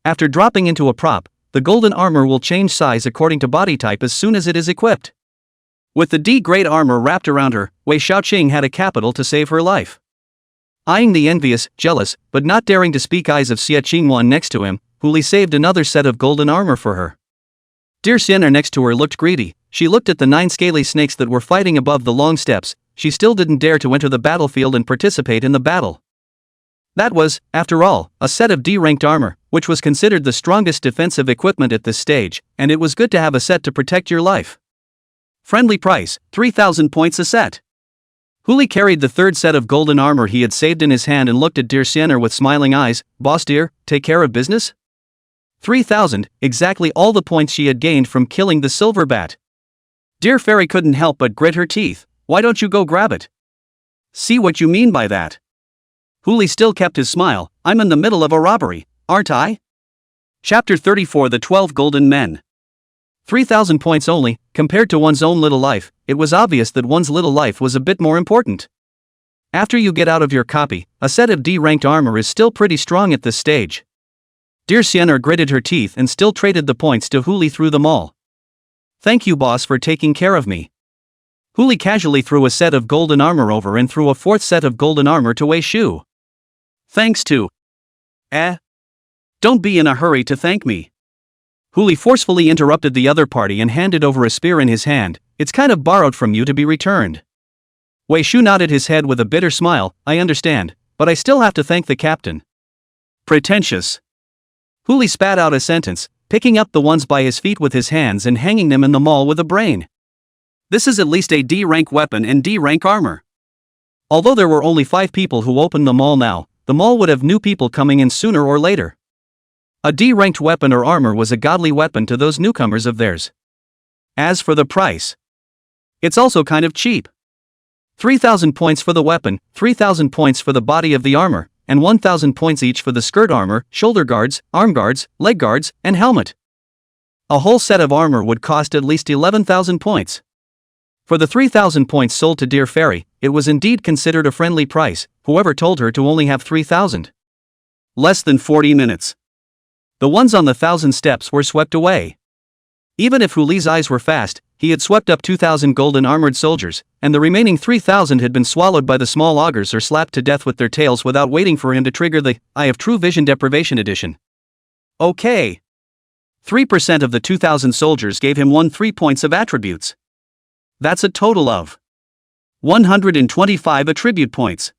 After dropping into a prop, the golden armor will change size according to body type as soon as it is equipped. With the D-grade armor wrapped around her, Wei Xiaoqing had a capital to save her life. Eyeing the envious, jealous, but not daring to speak eyes of Xia Qingwan next to him, Huli saved another set of golden armor for her. Dear Sienna next to her looked greedy. She looked at the 9 scaly snakes that were fighting above the long steps. She still didn't dare to enter the battlefield and participate in the battle. That was, after all, a set of D-ranked armor, which was considered the strongest defensive equipment at this stage, and it was good to have a set to protect your life. Friendly price, 3,000 points a set. Huli carried the third set of golden armor he had saved in his hand and looked at dear Sienna with smiling eyes. Boss dear, take care of business? 3,000, exactly all the points she had gained from killing the silver bat. Dear Fairy couldn't help but grit her teeth. Why don't you go grab it? See what you mean by that. Huli still kept his smile. I'm in the middle of a robbery, aren't I? Chapter 34 The 12 Golden Men. 3,000 points only, compared to one's own little life, it was obvious that one's little life was a bit more important. After you get out of your copy, a set of D-ranked armor is still pretty strong at this stage. Dear Sienna gritted her teeth and still traded the points to Huli through them all. Thank you boss for taking care of me. Huli casually threw a set of golden armor over and threw a fourth set of golden armor to Wei Shu. Thanks to. Don't be in a hurry to thank me. Huli forcefully interrupted the other party and handed over a spear in his hand. It's kind of borrowed from you to be returned. Wei Shu nodded his head with a bitter smile. I understand, but I still have to thank the captain. Pretentious. Huli spat out a sentence, picking up the ones by his feet with his hands and hanging them in the mall with a brain. This is at least a D-rank weapon and D-rank armor. Although there were only 5 people who opened the mall now, the mall would have new people coming in sooner or later. A D-ranked weapon or armor was a godly weapon to those newcomers of theirs. As for the price, it's also kind of cheap. 3,000 points for the weapon, 3,000 points for the body of the armor, and 1,000 points each for the skirt armor, shoulder guards, arm guards, leg guards, and helmet. A whole set of armor would cost at least 11,000 points. For the 3,000 points sold to Dear Fairy, it was indeed considered a friendly price. Whoever told her to only have 3,000. Less than 40 minutes. The ones on the 1,000 steps were swept away. Even if Huli's eyes were fast, he had swept up 2,000 golden armored soldiers, and the remaining 3,000 had been swallowed by the small augurs or slapped to death with their tails without waiting for him to trigger the Eye of True Vision Deprivation Edition. Okay. 3% of the 2,000 soldiers gave him 3 points of attributes. That's a total of 125 attribute points.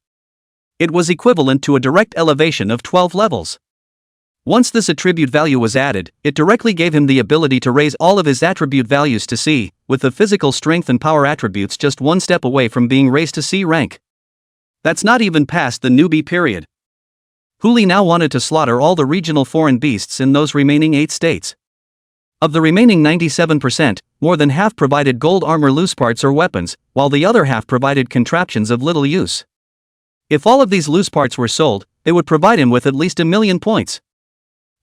It was equivalent to a direct elevation of 12 levels. Once this attribute value was added, it directly gave him the ability to raise all of his attribute values to C, with the physical strength and power attributes just one step away from being raised to C rank. That's not even past the newbie period. Huli now wanted to slaughter all the regional foreign beasts in those remaining 8 states. Of the remaining 97%, more than half provided gold armor loose parts or weapons, while the other half provided contraptions of little use. If all of these loose parts were sold, they would provide him with at least 1,000,000 points.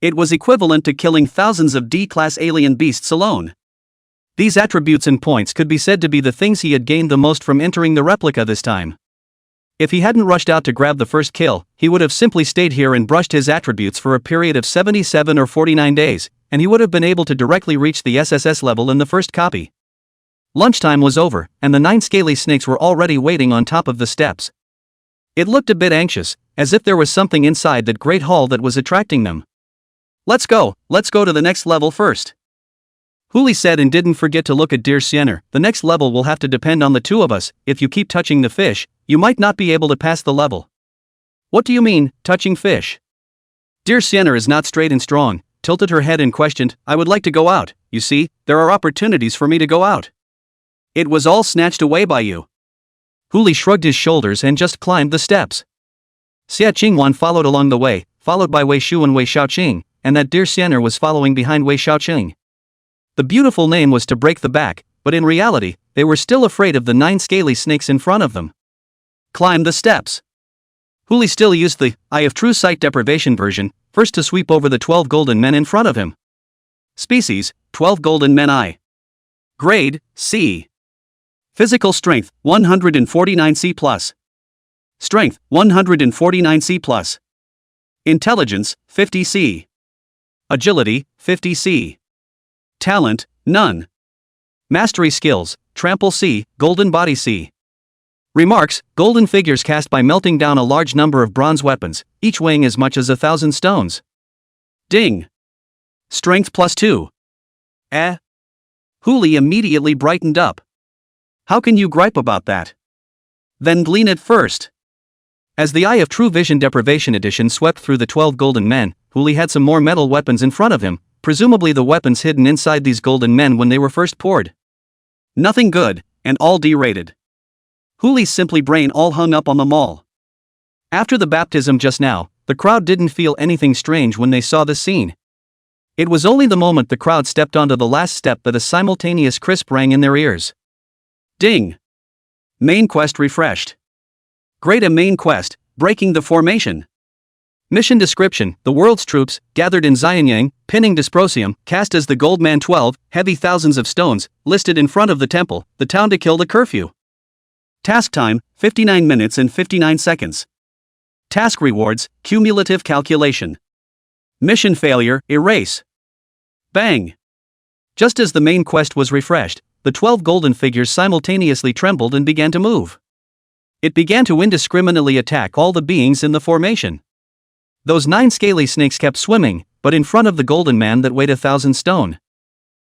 It was equivalent to killing thousands of D-class alien beasts alone. These attributes and points could be said to be the things he had gained the most from entering the replica this time. If he hadn't rushed out to grab the first kill, he would have simply stayed here and brushed his attributes for a period of 77 or 49 days, and he would have been able to directly reach the SSS level in the first copy. Lunchtime was over, and the 9 scaly snakes were already waiting on top of the steps. It looked a bit anxious, as if there was something inside that great hall that was attracting them. Let's go to the next level first. Huli said and didn't forget to look at dear Sienner. The next level will have to depend on the two of us. If you keep touching the fish, you might not be able to pass the level. What do you mean, touching fish? Dear Sienner is not straight and strong, tilted her head and questioned, I would like to go out, you see, there are opportunities for me to go out. It was all snatched away by you. Huli shrugged his shoulders and just climbed the steps. Xia Qingwan followed along the way, followed by Wei Shu and Wei Xiaoqing, and that dear Sienner was following behind Wei Xiaoqing. The beautiful name was to break the back, but in reality, they were still afraid of the 9 scaly snakes in front of them. Climb the steps. Huli still used the Eye of True Sight deprivation version, first to sweep over the 12 golden men in front of him. Species, 12 golden men I. Grade, C. Physical strength, 149 C+. Strength, 149 C+. Intelligence, 50 C. Agility, 50 C. Talent, none. Mastery skills, Trample C, Golden Body C. Remarks, golden figures cast by melting down a large number of bronze weapons, each weighing as much as 1,000 stones. Ding. Strength +2. Huli immediately brightened up. How can you gripe about that? Then glean it first. As the Eye of True Vision Deprivation Edition swept through the 12 golden men, Huli had some more metal weapons in front of him, presumably the weapons hidden inside these golden men when they were first poured. Nothing good, and all D-rated. Huli's simply brain all hung up on the mall. After the baptism just now, the crowd didn't feel anything strange when they saw this scene. It was only the moment the crowd stepped onto the last step that a simultaneous crisp rang in their ears. Ding! Main quest refreshed. Grade A main quest, breaking the formation. Mission description, the world's troops, gathered in Xianyang, pinning Dysprosium, cast as the Goldman 12, heavy thousands of stones, listed in front of the temple, the town to kill the curfew. Task time, 59 minutes and 59 seconds. Task rewards, cumulative calculation. Mission failure, erase. Bang! Just as the main quest was refreshed, the 12 golden figures simultaneously trembled and began to move. It began to indiscriminately attack all the beings in the formation. Those 9 scaly snakes kept swimming, but in front of the golden man that weighed 1,000 stone.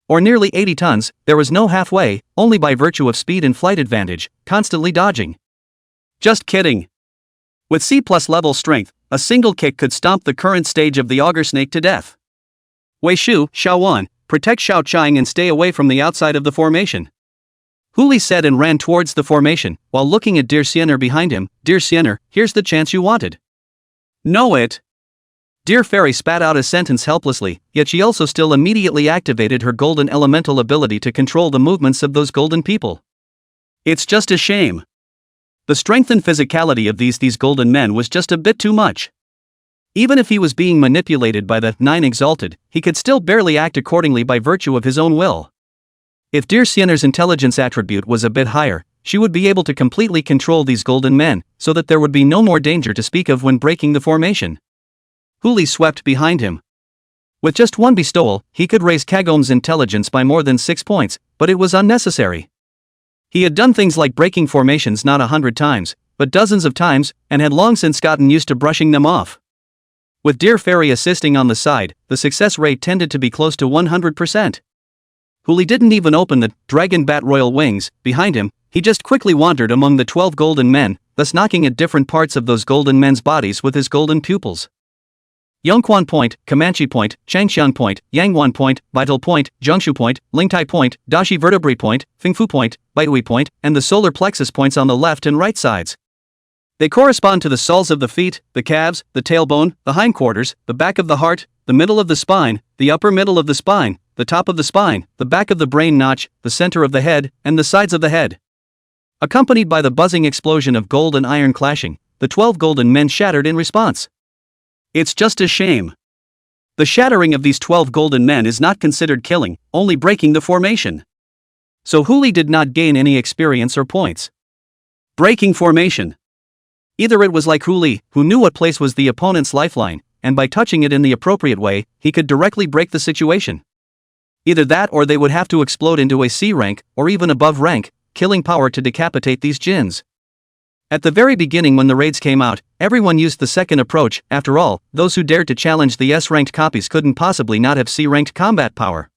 Or nearly 80 tons, there was no halfway, only by virtue of speed and flight advantage, constantly dodging. Just kidding. With C+ level strength, a single kick could stomp the current stage of the auger snake to death. Wei Shu, Xiaowan, protect Xiaoqing and stay away from the outside of the formation. Huli said and ran towards the formation, while looking at dear Sienner behind him. Dear Sienner, here's the chance you wanted. Know it. Dear Fairy spat out a sentence helplessly, yet she also still immediately activated her golden elemental ability to control the movements of those golden people. It's just a shame. The strength and physicality of these golden men was just a bit too much. Even if he was being manipulated by the 9 exalted, he could still barely act accordingly by virtue of his own will. If dear Sienner's intelligence attribute was a bit higher, she would be able to completely control these golden men, so that there would be no more danger to speak of when breaking the formation. Huli swept behind him. With just one bestowal, he could raise Kagom's intelligence by more than 6 points, but it was unnecessary. He had done things like breaking formations not 100 times, but dozens of times, and had long since gotten used to brushing them off. With Dear Fairy assisting on the side, the success rate tended to be close to 100%. Huli didn't even open the dragon bat royal wings behind him, he just quickly wandered among the 12 golden men, thus knocking at different parts of those golden men's bodies with his golden pupils. Yongquan Point, Comanche Point, Changxian Point, Yangwan Point, Vital Point, Zhongshu Point, Lingtai Point, Dashi Vertebrae Point, Fingfu Point, Baitui Point, and the solar plexus points on the left and right sides. They correspond to the soles of the feet, the calves, the tailbone, the hindquarters, the back of the heart, the middle of the spine, the upper middle of the spine, the top of the spine, the back of the brain notch, the center of the head, and the sides of the head. Accompanied by the buzzing explosion of gold and iron clashing, the 12 golden men shattered in response. It's just a shame. The shattering of these 12 golden men is not considered killing, only breaking the formation. So Huli did not gain any experience or points. Breaking formation. Either it was like Huli, who knew what place was the opponent's lifeline, and by touching it in the appropriate way, he could directly break the situation. Either that or they would have to explode into a C rank, or even above rank, killing power to decapitate these djinns. At the very beginning when the raids came out, everyone used the second approach. After all, those who dared to challenge the S-ranked copies couldn't possibly not have C-ranked combat power.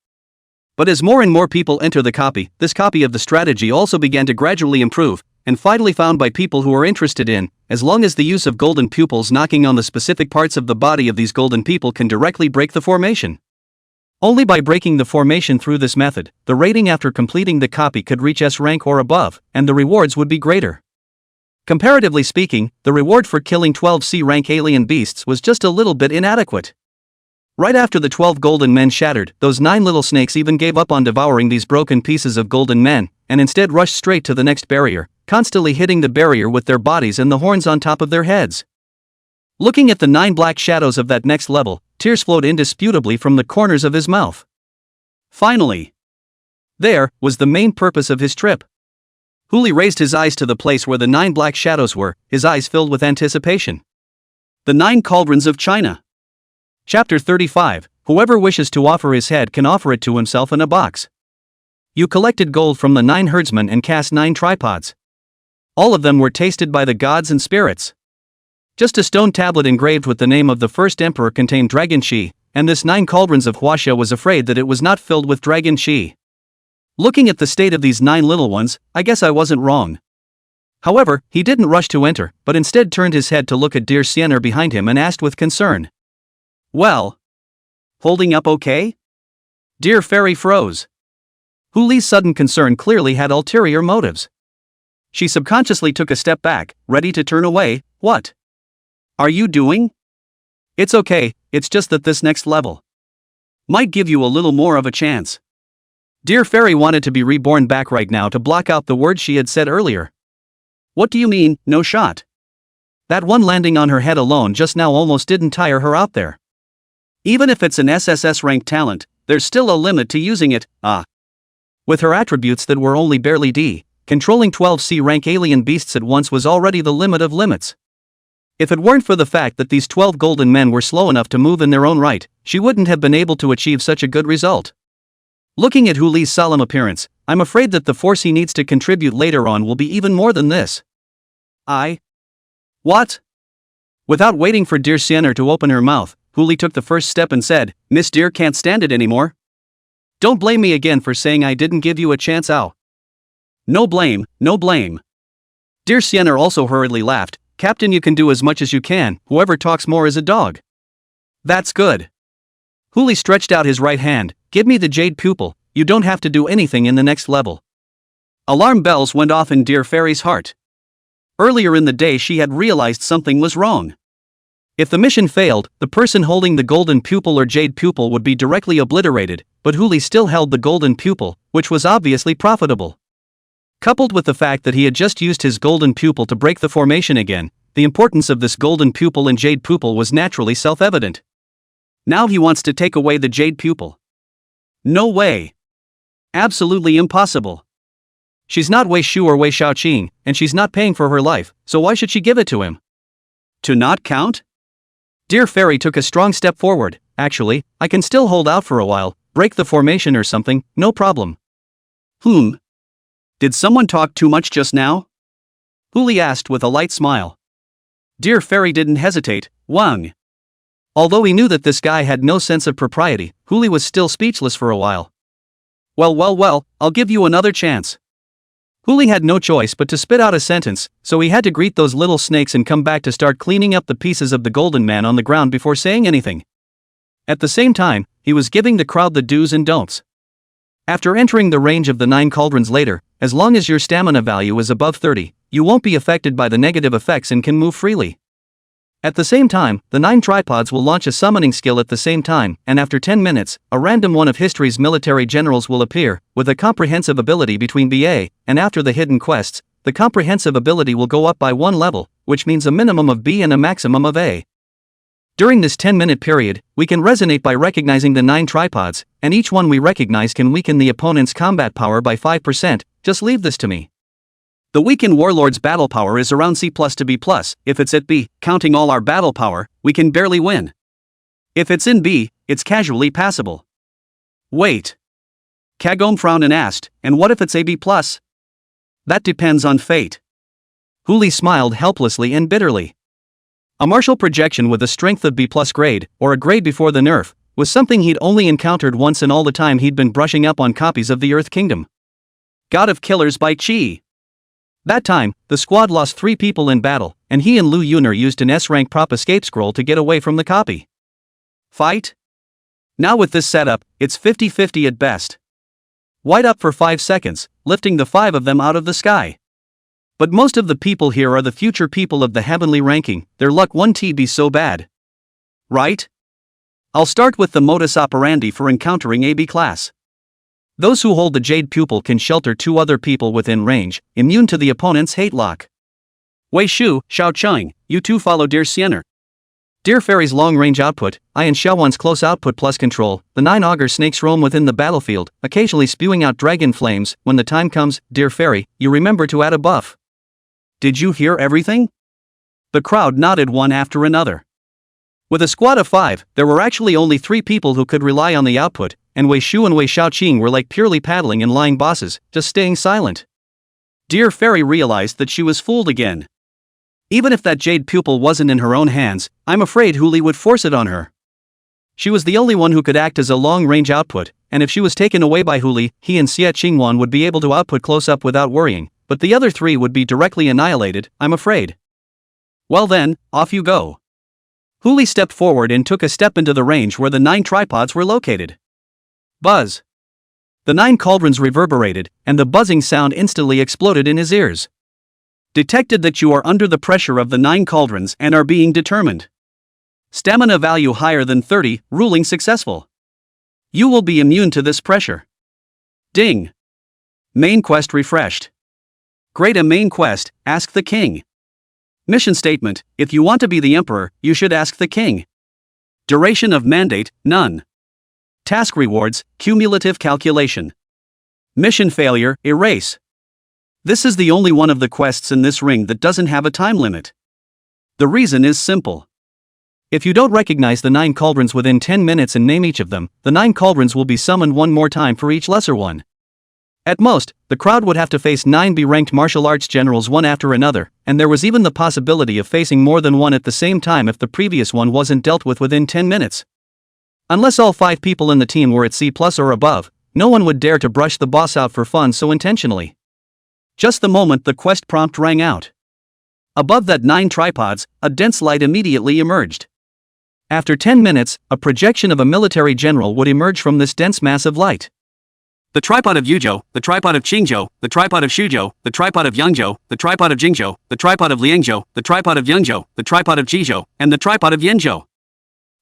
But as more and more people enter the copy, this copy of the strategy also began to gradually improve, and finally found by people who are interested in, as long as the use of golden pupils knocking on the specific parts of the body of these golden people can directly break the formation. Only by breaking the formation through this method, the rating after completing the copy could reach S rank or above, and the rewards would be greater. Comparatively speaking, the reward for killing 12 C rank alien beasts was just a little bit inadequate. Right after the 12 golden men shattered, those 9 little snakes even gave up on devouring these broken pieces of golden men, and instead rushed straight to the next barrier, constantly hitting the barrier with their bodies and the horns on top of their heads. Looking at the 9 black shadows of that next level, tears flowed indisputably from the corners of his mouth. Finally, there was the main purpose of his trip. Huli raised his eyes to the place where the 9 black shadows were, his eyes filled with anticipation. The 9 Cauldrons of China. Chapter 35, Whoever wishes to offer his head can offer it to himself in a box. You collected gold from the 9 herdsmen and cast 9 tripods. All of them were tasted by the gods and spirits. Just a stone tablet engraved with the name of the first emperor contained dragon chi, and this 9 cauldrons of Huaxia was afraid that it was not filled with dragon chi. Looking at the state of these 9 little ones, I guess I wasn't wrong. However, he didn't rush to enter, but instead turned his head to look at dear Sienner behind him and asked with concern. Well, holding up okay? Dear Fairy froze. Huli's sudden concern clearly had ulterior motives. She subconsciously took a step back, ready to turn away. What are you doing? It's okay, it's just that this next level might give you a little more of a chance. Dear Fairy wanted to be reborn back right now to block out the words she had said earlier. What do you mean, no shot? That one landing on her head alone just now almost didn't tire her out there. Even if it's an SSS ranked talent, there's still a limit to using it. With her attributes that were only barely D, controlling 12 C rank alien beasts at once was already the limit of limits. If it weren't for the fact that these 12 golden men were slow enough to move in their own right, she wouldn't have been able to achieve such a good result. Looking at Huli's solemn appearance, I'm afraid that the force he needs to contribute later on will be even more than this. What? Without waiting for dear Sienner to open her mouth, Huli took the first step and said, Miss Dear can't stand it anymore. Don't blame me again for saying I didn't give you a chance. No blame, no blame. Dear Sienner also hurriedly laughed. Captain, you can do as much as you can, whoever talks more is a dog. That's good. Huli stretched out his right hand. Give me the jade pupil, you don't have to do anything in the next level. Alarm bells went off in Dear Fairy's heart. Earlier in the day she had realized something was wrong. If the mission failed, the person holding the golden pupil or jade pupil would be directly obliterated, but Huli still held the golden pupil, which was obviously profitable. Coupled with the fact that he had just used his golden pupil to break the formation again, the importance of this golden pupil and jade pupil was naturally self-evident. Now he wants to take away the jade pupil. No way. Absolutely impossible. She's not Wei Shu or Wei Shaoqing, and she's not paying for her life, so why should she give it to him? To not count? Dear Fairy took a strong step forward. Actually, I can still hold out for a while, break the formation or something, no problem. Did someone talk too much just now? Huli asked with a light smile. Dear Fairy didn't hesitate. Wang. Although he knew that this guy had no sense of propriety, Huli was still speechless for a while. Well, I'll give you another chance. Huli had no choice but to spit out a sentence, so he had to greet those little snakes and come back to start cleaning up the pieces of the golden man on the ground before saying anything. At the same time, he was giving the crowd the do's and don'ts. After entering the range of the 9 cauldrons later, as long as your stamina value is above 30, you won't be affected by the negative effects and can move freely. At the same time, the 9 tripods will launch a summoning skill at the same time, and after 10 minutes, a random one of history's military generals will appear, with a comprehensive ability between BA, and after the hidden quests, the comprehensive ability will go up by 1 level, which means a minimum of B and a maximum of A. During this 10-minute period, we can resonate by recognizing the 9 tripods, and each one we recognize can weaken the opponent's combat power by 5%, just leave this to me. The weakened warlord's battle power is around C+ to B+, if it's at B, counting all our battle power, we can barely win. If it's in B, it's casually passable. Wait. Kagome frowned and asked, and what if it's AB+? That depends on fate. Huli smiled helplessly and bitterly. A martial projection with a strength of B+ grade, or a grade before the nerf, was something he'd only encountered once in all the time he'd been brushing up on copies of the Earth Kingdom. God of Killers by Chi. That time, the squad lost 3 people in battle, and he and Lu Yuner used an S-rank prop escape scroll to get away from the copy. Fight? Now with this setup, it's 50-50 at best. White up for 5 seconds, lifting the 5 of them out of the sky. But most of the people here are the future people of the heavenly ranking, their luck won't be so bad. Right? I'll start with the modus operandi for encountering AB class. Those who hold the Jade Pupil can shelter 2 other people within range, immune to the opponent's hate lock. Wei Shu, Xiao Cheng, you 2 follow Dear Siener. Dear Fairy's long-range output, I and Xiaowan's close output plus control, the 9 auger snakes roam within the battlefield, occasionally spewing out dragon flames. When the time comes, Dear Fairy, you remember to add a buff. Did you hear everything? The crowd nodded one after another. With a squad of 5, there were actually only 3 people who could rely on the output, and Wei Shu and Wei Xiaoqing were like purely paddling and lying bosses, just staying silent. Dear Fairy realized that she was fooled again. Even if that Jade Pupil wasn't in her own hands, I'm afraid Huli would force it on her. She was the only one who could act as a long-range output, and if she was taken away by Huli, he and Xie Qingwan would be able to output close-up without worrying, but the other 3 would be directly annihilated, I'm afraid. Well then, off you go. Huli stepped forward and took a step into the range where the 9 tripods were located. Buzz. The 9 cauldrons reverberated, and the buzzing sound instantly exploded in his ears. Detected that you are under the pressure of the 9 cauldrons and are being determined. Stamina value higher than 30, ruling successful. You will be immune to this pressure. Ding. Main quest refreshed. Great, a main quest, ask the king. Mission statement, if you want to be the emperor, you should ask the king. Duration of mandate, none. Task rewards, cumulative calculation. Mission failure, erase. This is the only one of the quests in this ring that doesn't have a time limit. The reason is simple. If you don't recognize the 9 cauldrons within 10 minutes and name each of them, the 9 cauldrons will be summoned one more time for each lesser one. At most, the crowd would have to face 9 B-ranked martial arts generals one after another, and there was even the possibility of facing more than one at the same time if the previous one wasn't dealt with within 10 minutes. Unless all 5 people in the team were at C+ or above, no one would dare to brush the boss out for fun so intentionally. Just the moment the quest prompt rang out. Above that 9 tripods, a dense light immediately emerged. After 10 minutes, a projection of a military general would emerge from this dense mass of light. The tripod of Yuzhou, the tripod of Qingzhou, the tripod of Shuzhou, the tripod of Yangzhou, the tripod of Jingzhou, the tripod of Liangzhou, the tripod of Yangzhou, the tripod of Jizhou, and the tripod of Yanzhou.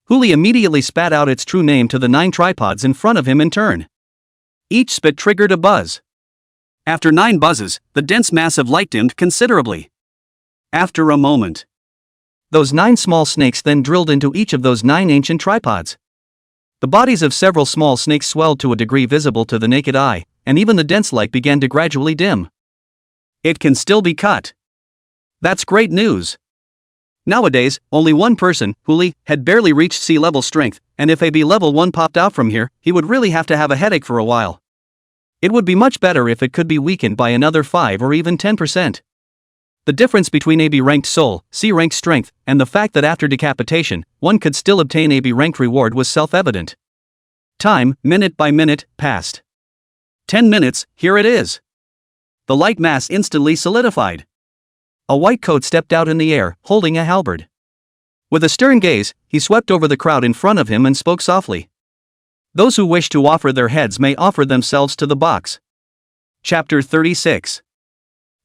Huli immediately spat out its true name to the 9 tripods in front of him in turn. Each spit triggered a buzz. After 9 buzzes, the dense mass of light dimmed considerably. After a moment, those 9 small snakes then drilled into each of those 9 ancient tripods. The bodies of several small snakes swelled to a degree visible to the naked eye, and even the dense light began to gradually dim. It can still be cut. That's great news. Nowadays, only one person, Huli, had barely reached C-level strength, and if AB level 1 popped out from here, he would really have to have a headache for a while. It would be much better if it could be weakened by another 5 or even 10%. The difference between AB ranked soul, C ranked strength, and the fact that after decapitation, one could still obtain AB ranked reward was self-evident. Time, minute by minute, passed. 10 minutes, here it is. The light mass instantly solidified. A white coat stepped out in the air, holding a halberd. With a stern gaze, he swept over the crowd in front of him and spoke softly. Those who wish to offer their heads may offer themselves to the box. Chapter 36.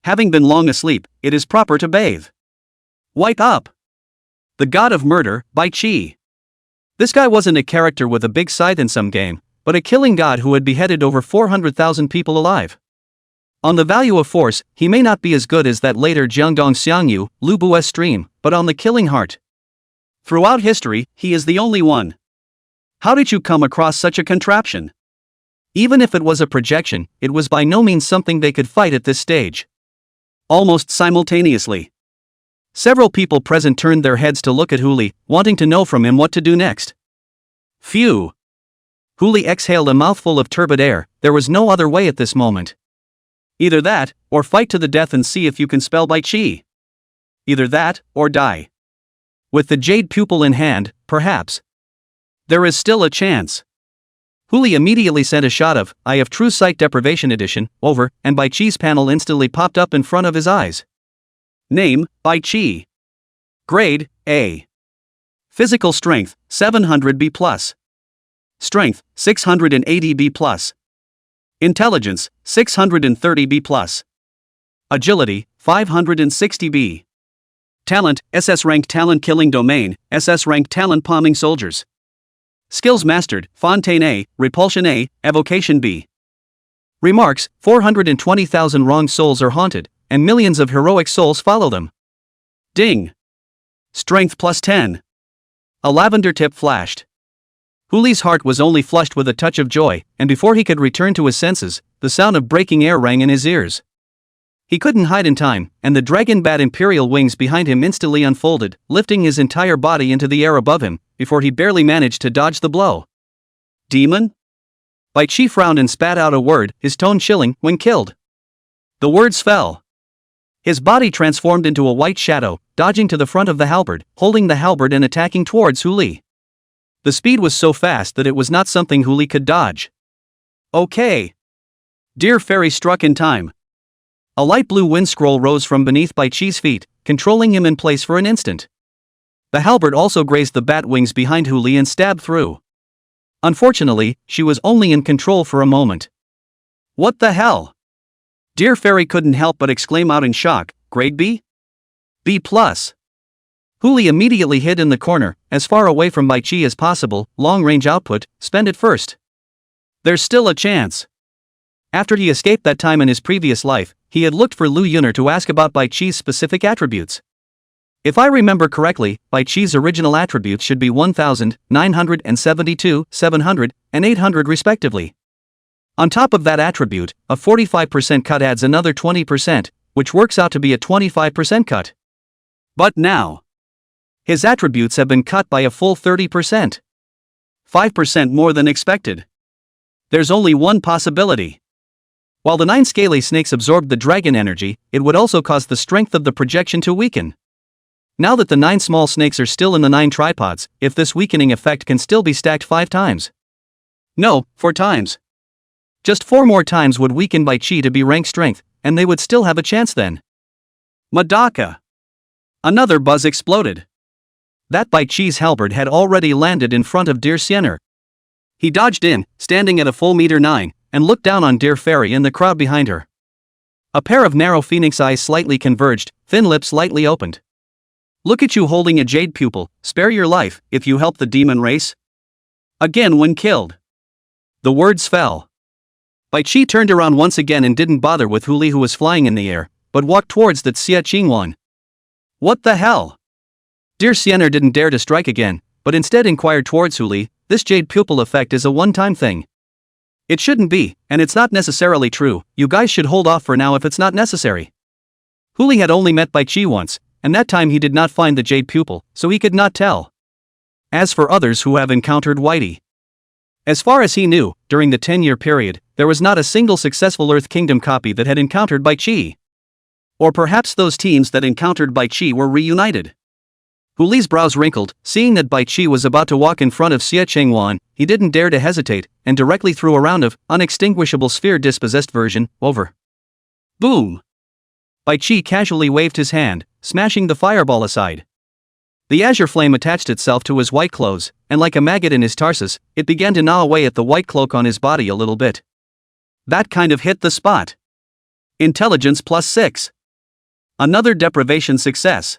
Having been long asleep, it is proper to bathe. Wake up! The god of murder, by Chi. This guy wasn't a character with a big scythe in some game, but a killing god who had beheaded over 400,000 people alive. On the value of force, he may not be as good as that later Jiangdong Xiangyu, Lu Bu's stream, but on the killing heart. Throughout history, he is the only one. How did you come across such a contraption? Even if it was a projection, it was by no means something they could fight at this stage. Almost simultaneously, several people present turned their heads to look at Huli, wanting to know from him what to do next. Phew! Huli exhaled a mouthful of turbid air. There was no other way at this moment. Either that, or fight to the death and see if you can spell by Chi. Either that, or die. With the jade pupil in hand, perhaps. There is still a chance. Huli immediately sent a shot of Eye of True Sight Deprivation Edition over, and Bai Chi's panel instantly popped up in front of his eyes. Name, Bai Chi. Grade, A. Physical strength, 700B+. Strength, 680B+. Intelligence, 630B+. Agility, 560B. Talent, SS rank talent killing domain, SS rank talent palming soldiers. Skills mastered, Fontaine A, Repulsion A, Evocation B. Remarks, 420,000 wrong souls are haunted, and millions of heroic souls follow them. Ding. Strength +10. A lavender tip flashed. Huli's heart was only flushed with a touch of joy, and before he could return to his senses, the sound of breaking air rang in his ears. He couldn't hide in time, and the dragon bat imperial wings behind him instantly unfolded, lifting his entire body into the air above him, before he barely managed to dodge the blow. Demon? Bai Chi frowned and spat out a word, his tone chilling, when killed. The words fell. His body transformed into a white shadow, dodging to the front of the halberd, holding the halberd and attacking towards Huli. The speed was so fast that it was not something Huli could dodge. Okay. Dear Fairy struck in time. A light blue wind scroll rose from beneath Bai Chi's feet, controlling him in place for an instant. The halberd also grazed the bat wings behind Huli and stabbed through. Unfortunately, she was only in control for a moment. What the hell? Dear Fairy couldn't help but exclaim out in shock, grade B? B+. Huli immediately hid in the corner, as far away from Bai Chi as possible. Long-range output, spend it first. There's still a chance. After he escaped that time in his previous life, he had looked for Lu Yuner to ask about Bai Chi's specific attributes. If I remember correctly, Bai Chi's original attributes should be 1,000, 972, 700, and 800 respectively. On top of that attribute, a 45% cut adds another 20%, which works out to be a 25% cut. But now, his attributes have been cut by a full 30%. 5% more than expected. There's only one possibility. While the 9 scaly snakes absorbed the dragon energy, it would also cause the strength of the projection to weaken. Now that the 9 small snakes are still in the 9 tripods, if this weakening effect can still be stacked 5 times. No, 4 times. Just 4 more times would weaken Bai Chi to be rank strength, and they would still have a chance then. Madaka. Another buzz exploded. That Bai Chi's halberd had already landed in front of Dear Siener. He dodged in, standing at a full meter 9, and looked down on Dear Fairy and the crowd behind her. A pair of narrow phoenix eyes slightly converged, thin lips slightly opened. Look at you holding a jade pupil, spare your life, if you help the demon race. Again when killed. The words fell. Bai Chi turned around once again and didn't bother with Huli who was flying in the air, but walked towards that Xia Qingwan. What the hell? Dear Siener didn't dare to strike again, but instead inquired towards Huli, this jade pupil effect is a one-time thing. It shouldn't be, and it's not necessarily true. You guys should hold off for now if it's not necessary. Huli had only met Bai Chi once, and that time he did not find the jade pupil, so he could not tell. As for others who have encountered Whitey, as far as he knew, during the 10-year period, there was not a single successful Earth Kingdom copy that had encountered Bai Chi. Or perhaps those teams that encountered Bai Qi were reunited. Hu Li's brows wrinkled, seeing that Bai Qi was about to walk in front of Xie Chengwan. He didn't dare to hesitate, and directly threw a round of unextinguishable sphere dispossessed version over. Boom! Bai Qi casually waved his hand, smashing the fireball aside. The azure flame attached itself to his white clothes, and like a maggot in his tarsus, it began to gnaw away at the white cloak on his body a little bit. That kind of hit the spot. Intelligence +6. Another deprivation success.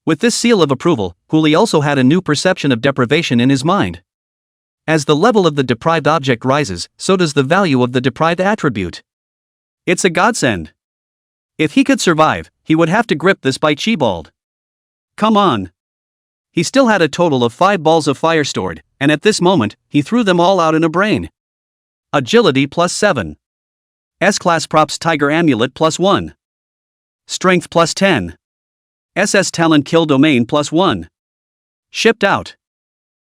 With this seal of approval, Hu Li also had a new perception of deprivation in his mind. As the level of the deprived object rises, so does the value of the deprived attribute. It's a godsend. If he could survive, he would have to grip this Bai Qi bald. Come on. He still had a total of 5 balls of fire stored, and at this moment, he threw them all out in a brain. Agility +7. S-Class Props Tiger Amulet +1. Strength +10. SS Talent Kill Domain +1. Shipped out.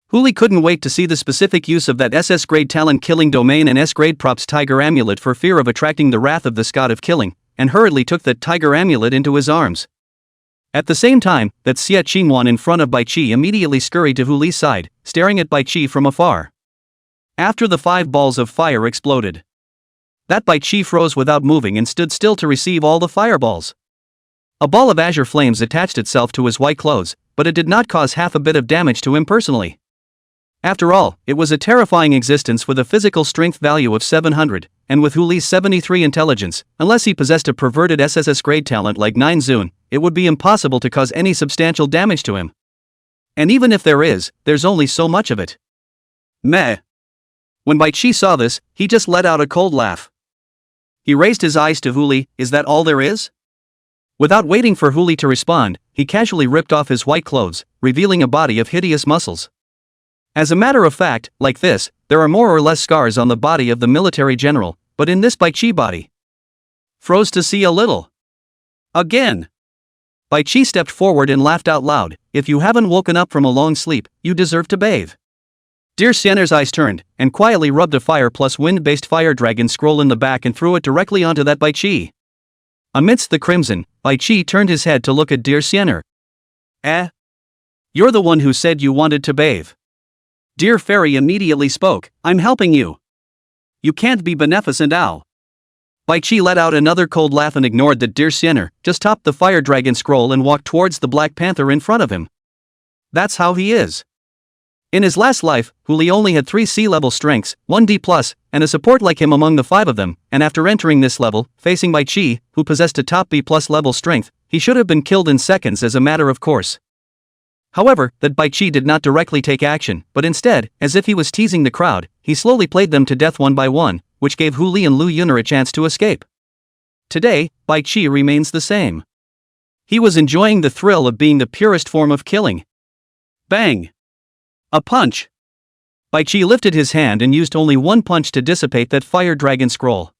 Hu Li couldn't wait to see the specific use of that SS grade talent killing domain and S grade props Tiger Amulet for fear of attracting the wrath of the god of killing, and hurriedly took that Tiger Amulet into his arms. At the same time, that Xie Qingwan in front of Bai Qi immediately scurried to Hu Li's side, staring at Bai Qi from afar. After the 5 balls of fire exploded, that Bai Qi froze without moving and stood still to receive all the fireballs. A ball of azure flames attached itself to his white clothes, but it did not cause half a bit of damage to him personally. After all, it was a terrifying existence with a physical strength value of 700, and with Hu Li's 73 intelligence, unless he possessed a perverted SSS grade talent like 9 Zun, it would be impossible to cause any substantial damage to him. And even if there is, there's only so much of it. Meh. When Bai Qi saw this, he just let out a cold laugh. He raised his eyes to Hu Li. Is that all there is? Without waiting for Hu Li to respond, he casually ripped off his white clothes, revealing a body of hideous muscles. As a matter of fact, like this, there are more or less scars on the body of the military general, but in this Bai Qi body. Froze to see a little. Again. Bai Qi stepped forward and laughed out loud. If you haven't woken up from a long sleep, you deserve to bathe. Dear Xiener's eyes turned, and quietly rubbed a fire plus wind-based fire dragon scroll in the back and threw it directly onto that Bai Qi. Amidst the crimson, Bai Qi turned his head to look at dear Xiener. You're the one who said you wanted to bathe. Dear Fairy immediately spoke, I'm helping you. You can't be beneficent, ow. Bai Qi let out another cold laugh and ignored that dear Xiener, just topped the fire dragon scroll and walked towards the Black Panther in front of him. That's how he is. In his last life, Hu Li only had 3 C-level strengths, 1 D+, and a support like him among the 5 of them, and after entering this level, facing Bai Qi, who possessed a top B+ level strength, he should have been killed in seconds as a matter of course. However, that Bai Qi did not directly take action, but instead, as if he was teasing the crowd, he slowly played them to death one by one, which gave Hu Li and Lu Yuner a chance to escape. Today, Bai Qi remains the same. He was enjoying the thrill of being the purest form of killing. Bang! A punch! Bai Qi lifted his hand and used only one punch to dissipate that fire dragon scroll.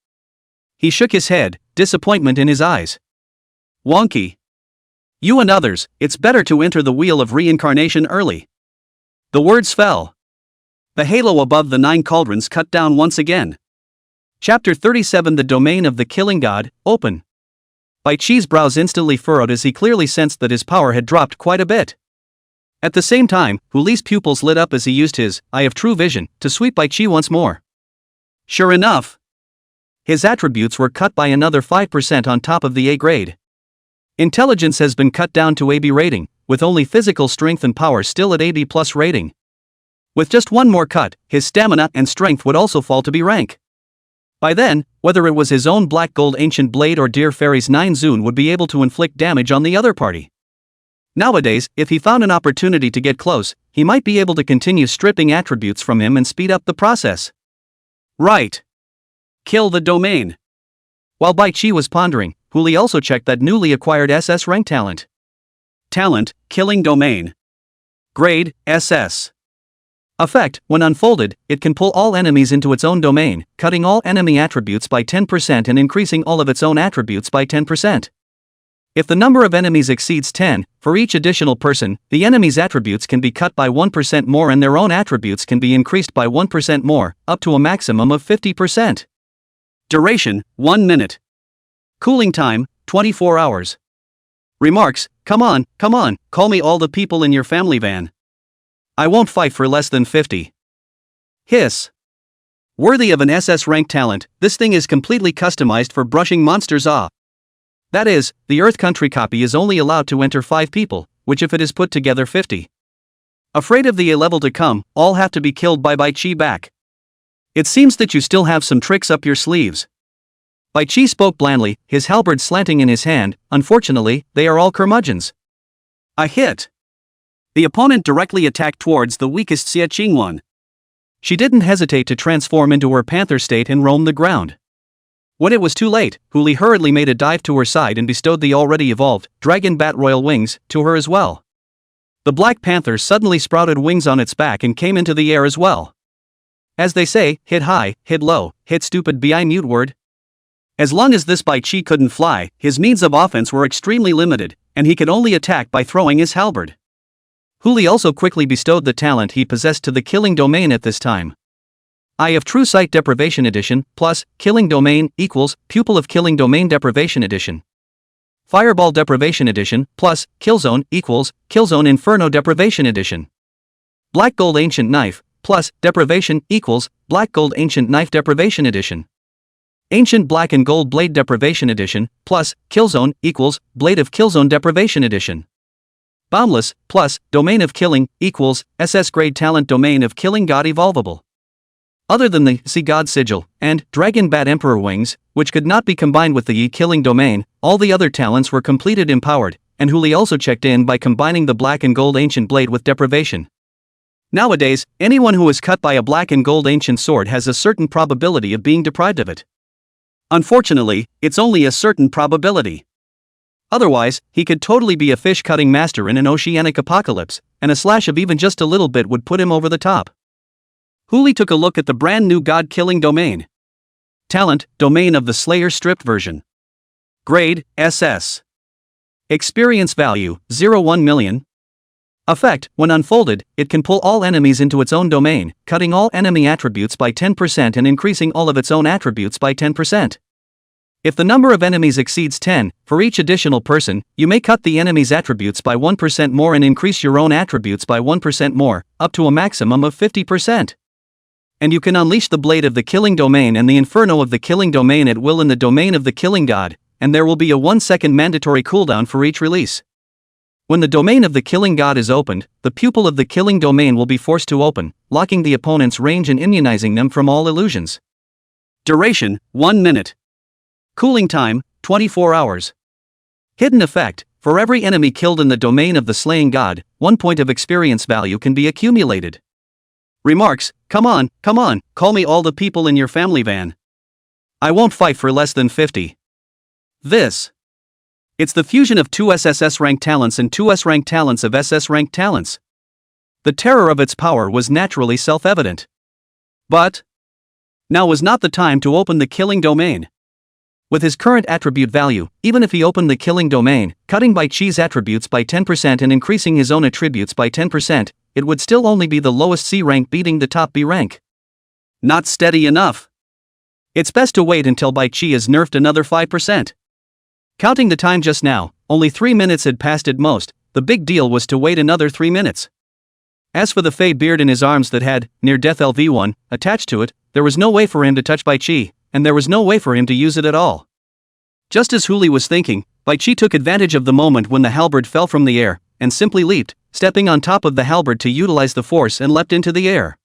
He shook his head, disappointment in his eyes. Wonky. You and others, it's better to enter the wheel of reincarnation early. The words fell. The halo above the 9 cauldrons cut down once again. Chapter 37 The Domain of the Killing God, Open. Bai Qi's brows instantly furrowed as he clearly sensed that his power had dropped quite a bit. At the same time, Hu Li's pupils lit up as he used his eye of true vision to sweep Bai Qi once more. Sure enough, his attributes were cut by another 5% on top of the A grade. Intelligence has been cut down to AB rating, with only physical strength and power still at AB+ rating. With just one more cut, his stamina and strength would also fall to B rank. By then, whether it was his own black gold ancient blade or Dear Fairy's 9 Zun would be able to inflict damage on the other party. Nowadays, if he found an opportunity to get close, he might be able to continue stripping attributes from him and speed up the process. Right. Kill the domain. While Bai Qi was pondering, Hu Li also checked that newly acquired SS rank talent. Talent, Killing Domain. Grade, SS. Effect, when unfolded, it can pull all enemies into its own domain, cutting all enemy attributes by 10% and increasing all of its own attributes by 10%. If the number of enemies exceeds 10, for each additional person, the enemy's attributes can be cut by 1% more and their own attributes can be increased by 1% more, up to a maximum of 50%. Duration, 1 minute. Cooling time, 24 hours. Remarks, come on, call me all the people in your family van. I won't fight for less than 50. Hiss. Worthy of an SS rank talent, this thing is completely customized for brushing monsters off. That is, the Earth country copy is only allowed to enter 5 people, which if it is put together 50. Afraid of the A level to come, all have to be killed by Chi back. It seems that you still have some tricks up your sleeves. Chi spoke blandly, his halberd slanting in his hand. Unfortunately, they are all curmudgeons. A hit. The opponent directly attacked towards the weakest Xie one. She didn't hesitate to transform into her panther state and roam the ground. When it was too late, Huli hurriedly made a dive to her side and bestowed the already evolved Dragon Bat Royal Wings to her as well. The Black Panther suddenly sprouted wings on its back and came into the air as well. As they say, hit high, hit low, hit stupid bi mute word. As long as this Chi couldn't fly, his means of offense were extremely limited, and he could only attack by throwing his halberd. Huli also quickly bestowed the talent he possessed to the Killing Domain at this time. Eye of True Sight Deprivation Edition, plus, Killing Domain, equals, Pupil of Killing Domain Deprivation Edition. Fireball Deprivation Edition, plus, Killzone, equals, Killzone Inferno Deprivation Edition. Black Gold Ancient Knife, plus, Deprivation, equals, Black Gold Ancient Knife Deprivation Edition. Ancient Black and Gold Blade Deprivation Edition, plus, Killzone, equals, Blade of Killzone Deprivation Edition. Boundless, plus, Domain of Killing, equals, SS Grade Talent Domain of Killing God Evolvable. Other than the Sea God Sigil and Dragon Bat Emperor Wings, which could not be combined with the Yi Killing Domain, all the other talents were completed empowered, and Huli also checked in by combining the Black and Gold Ancient Blade with Deprivation. Nowadays, anyone who is cut by a Black and Gold Ancient Sword has a certain probability of being deprived of it. Unfortunately, it's only a certain probability. Otherwise, he could totally be a fish-cutting master in an oceanic apocalypse, and a slash of even just a little bit would put him over the top. Huli took a look at the brand new God-Killing Domain. Talent, Domain of the Slayer Stripped version. Grade, SS. Experience value, 0.1 million. Effect, when unfolded, it can pull all enemies into its own domain, cutting all enemy attributes by 10% and increasing all of its own attributes by 10%. If the number of enemies exceeds 10, for each additional person, you may cut the enemy's attributes by 1% more and increase your own attributes by 1% more, up to a maximum of 50%. And you can unleash the Blade of the Killing Domain and the Inferno of the Killing Domain at will in the Domain of the Killing God, and there will be a 1-second mandatory cooldown for each release. When the Domain of the Killing God is opened, the pupil of the Killing Domain will be forced to open, locking the opponent's range and immunizing them from all illusions. Duration, 1 minute. Cooling time, 24 hours. Hidden effect, for every enemy killed in the Domain of the Slaying God, 1 point of experience value can be accumulated. Remarks, come on, call me all the people in your family van. I won't fight for less than 50. This. It's the fusion of 2 SSS rank talents and 2 S rank talents of SS rank talents. The terror of its power was naturally self-evident. But now was not the time to open the Killing Domain. With his current attribute value, even if he opened the Killing Domain, cutting Chi's attributes by 10% and increasing his own attributes by 10%, it would still only be the lowest C rank beating the top B rank. Not steady enough. It's best to wait until Chi is nerfed another 5%. Counting the time just now, only 3 minutes had passed at most. The big deal was to wait another 3 minutes. As for the Fey beard in his arms that had, near-death LV1, attached to it, there was no way for him to touch Chi, and there was no way for him to use it at all. Just as Huli was thinking, Chi took advantage of the moment when the halberd fell from the air, and simply leaped, stepping on top of the halberd to utilize the force and leapt into the air.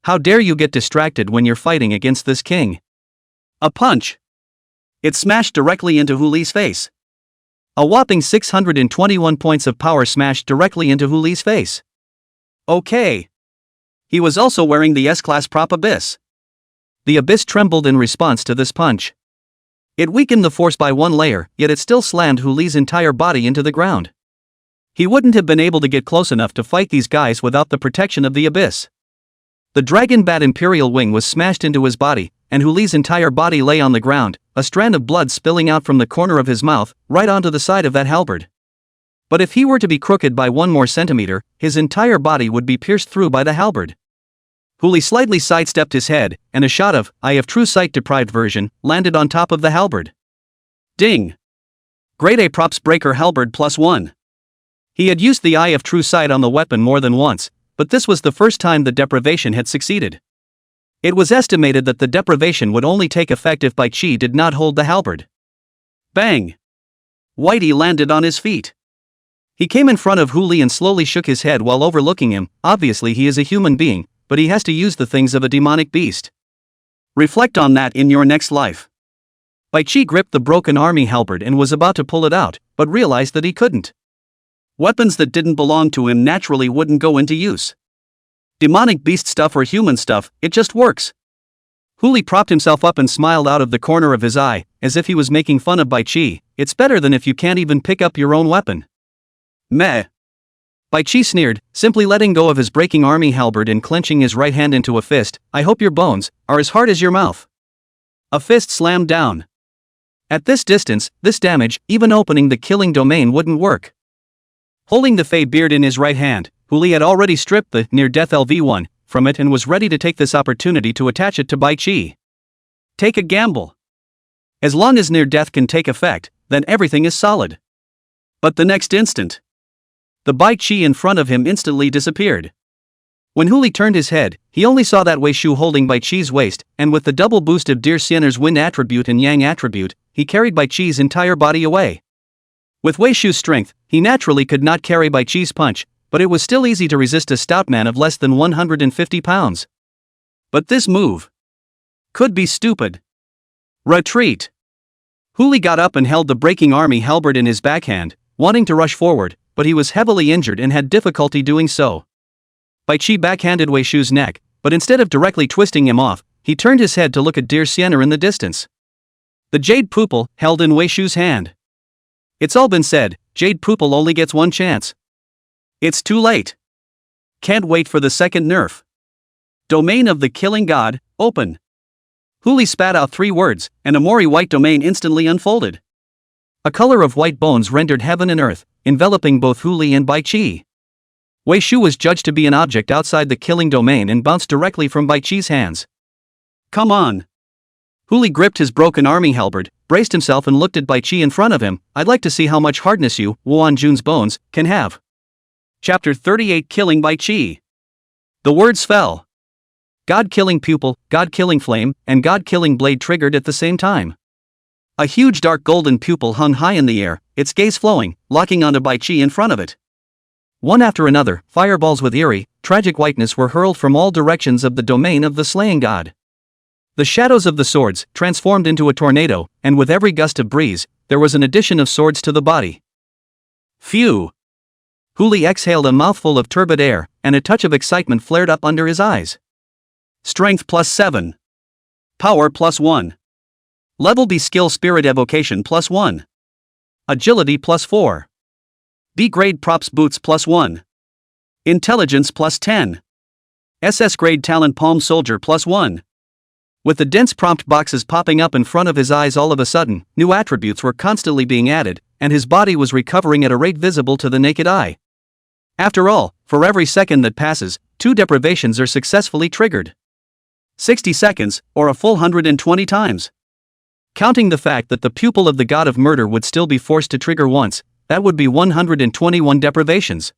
How dare you get distracted when you're fighting against this king? A punch. It smashed directly into Huli's face. A whopping 621 points of power smashed directly into Huli's face. Okay. He was also wearing the S-Class Prop Abyss. The Abyss trembled in response to this punch. It weakened the force by 1 layer, yet it still slammed Huli's entire body into the ground. He wouldn't have been able to get close enough to fight these guys without the protection of the Abyss. The Dragon Bat Imperial Wing was smashed into his body, and Huli's entire body lay on the ground, a strand of blood spilling out from the corner of his mouth, right onto the side of that halberd. But if he were to be crooked by 1 more centimeter, his entire body would be pierced through by the halberd. Huli slightly sidestepped his head, and a shot of Eye of True Sight deprived version landed on top of the halberd. Ding! Grade A props breaker halberd +1. He had used the eye of true sight on the weapon more than once, but this was the first time the deprivation had succeeded. It was estimated that the deprivation would only take effect if Bai Chi did not hold the halberd. Bang! Whitey landed on his feet. He came in front of Huli and slowly shook his head while overlooking him. Obviously he is a human being, but he has to use the things of a demonic beast. Reflect on that in your next life. Bai Chi gripped the broken army halberd and was about to pull it out, but realized that he couldn't. Weapons that didn't belong to him naturally wouldn't go into use. Demonic beast stuff or human stuff, it just works. Huli propped himself up and smiled out of the corner of his eye, as if he was making fun of Bai Chi. It's better than if you can't even pick up your own weapon. Meh. Bai Chi sneered, simply letting go of his breaking army halberd and clenching his right hand into a fist. I hope your bones are as hard as your mouth. A fist slammed down. At this distance, this damage, even opening the killing domain wouldn't work. Holding the Fey beard in his right hand, Huli had already stripped the near-death LV1 from it and was ready to take this opportunity to attach it to Bai Chi. Take a gamble. As long as near-death can take effect, then everything is solid. But the next instant, the Bai Chi in front of him instantly disappeared. When Huli turned his head, he only saw that Wei Shu holding Bai Chi's waist, and with the double boost of Dear Siener's Yin attribute and Yang attribute, he carried Bai Chi's entire body away. With Wei Shu's strength, he naturally could not carry Bai Chi's punch, but it was still easy to resist a stout man of less than 150 pounds. But this move could be stupid. Retreat. Huli got up and held the breaking army halberd in his backhand, wanting to rush forward, but he was heavily injured and had difficulty doing so. Bai Chi backhanded Wei Shu's neck, but instead of directly twisting him off, he turned his head to look at Dear Siener in the distance. The jade pupil held in Wei Shu's hand. It's all been said, jade pupil only gets one chance. It's too late. Can't wait for the second nerf. Domain of the killing god, open. Huli spat out 3 words, and a Mori white domain instantly unfolded. A color of white bones rendered heaven and earth, enveloping both Huli and Bai Chi. Wei Shu was judged to be an object outside the killing domain and bounced directly from Bai Chi's hands. Come on. Huli gripped his broken army halberd, braced himself and looked at Bai Chi in front of him. I'd like to see how much hardness you, Wuan Jun's bones, can have. Chapter 38 Killing Bai Chi. The words fell. God-killing pupil, God-killing flame, and God-killing blade triggered at the same time. A huge dark golden pupil hung high in the air, its gaze flowing, locking onto Bai Chi in front of it. One after another, fireballs with eerie, tragic whiteness were hurled from all directions of the domain of the slaying god. The shadows of the swords transformed into a tornado, and with every gust of breeze, there was an addition of swords to the body. Phew! Huli exhaled a mouthful of turbid air, and a touch of excitement flared up under his eyes. Strength +7. Power +1. Level B skill spirit evocation +1. Agility +4. B grade props boots +1. Intelligence +10. SS grade talent palm soldier +1. With the dense prompt boxes popping up in front of his eyes all of a sudden, new attributes were constantly being added, and his body was recovering at a rate visible to the naked eye. After all, for every second that passes, 2 deprivations are successfully triggered. 60 seconds, or a full 120 times. Counting the fact that the pupil of the god of murder would still be forced to trigger once, that would be 121 deprivations.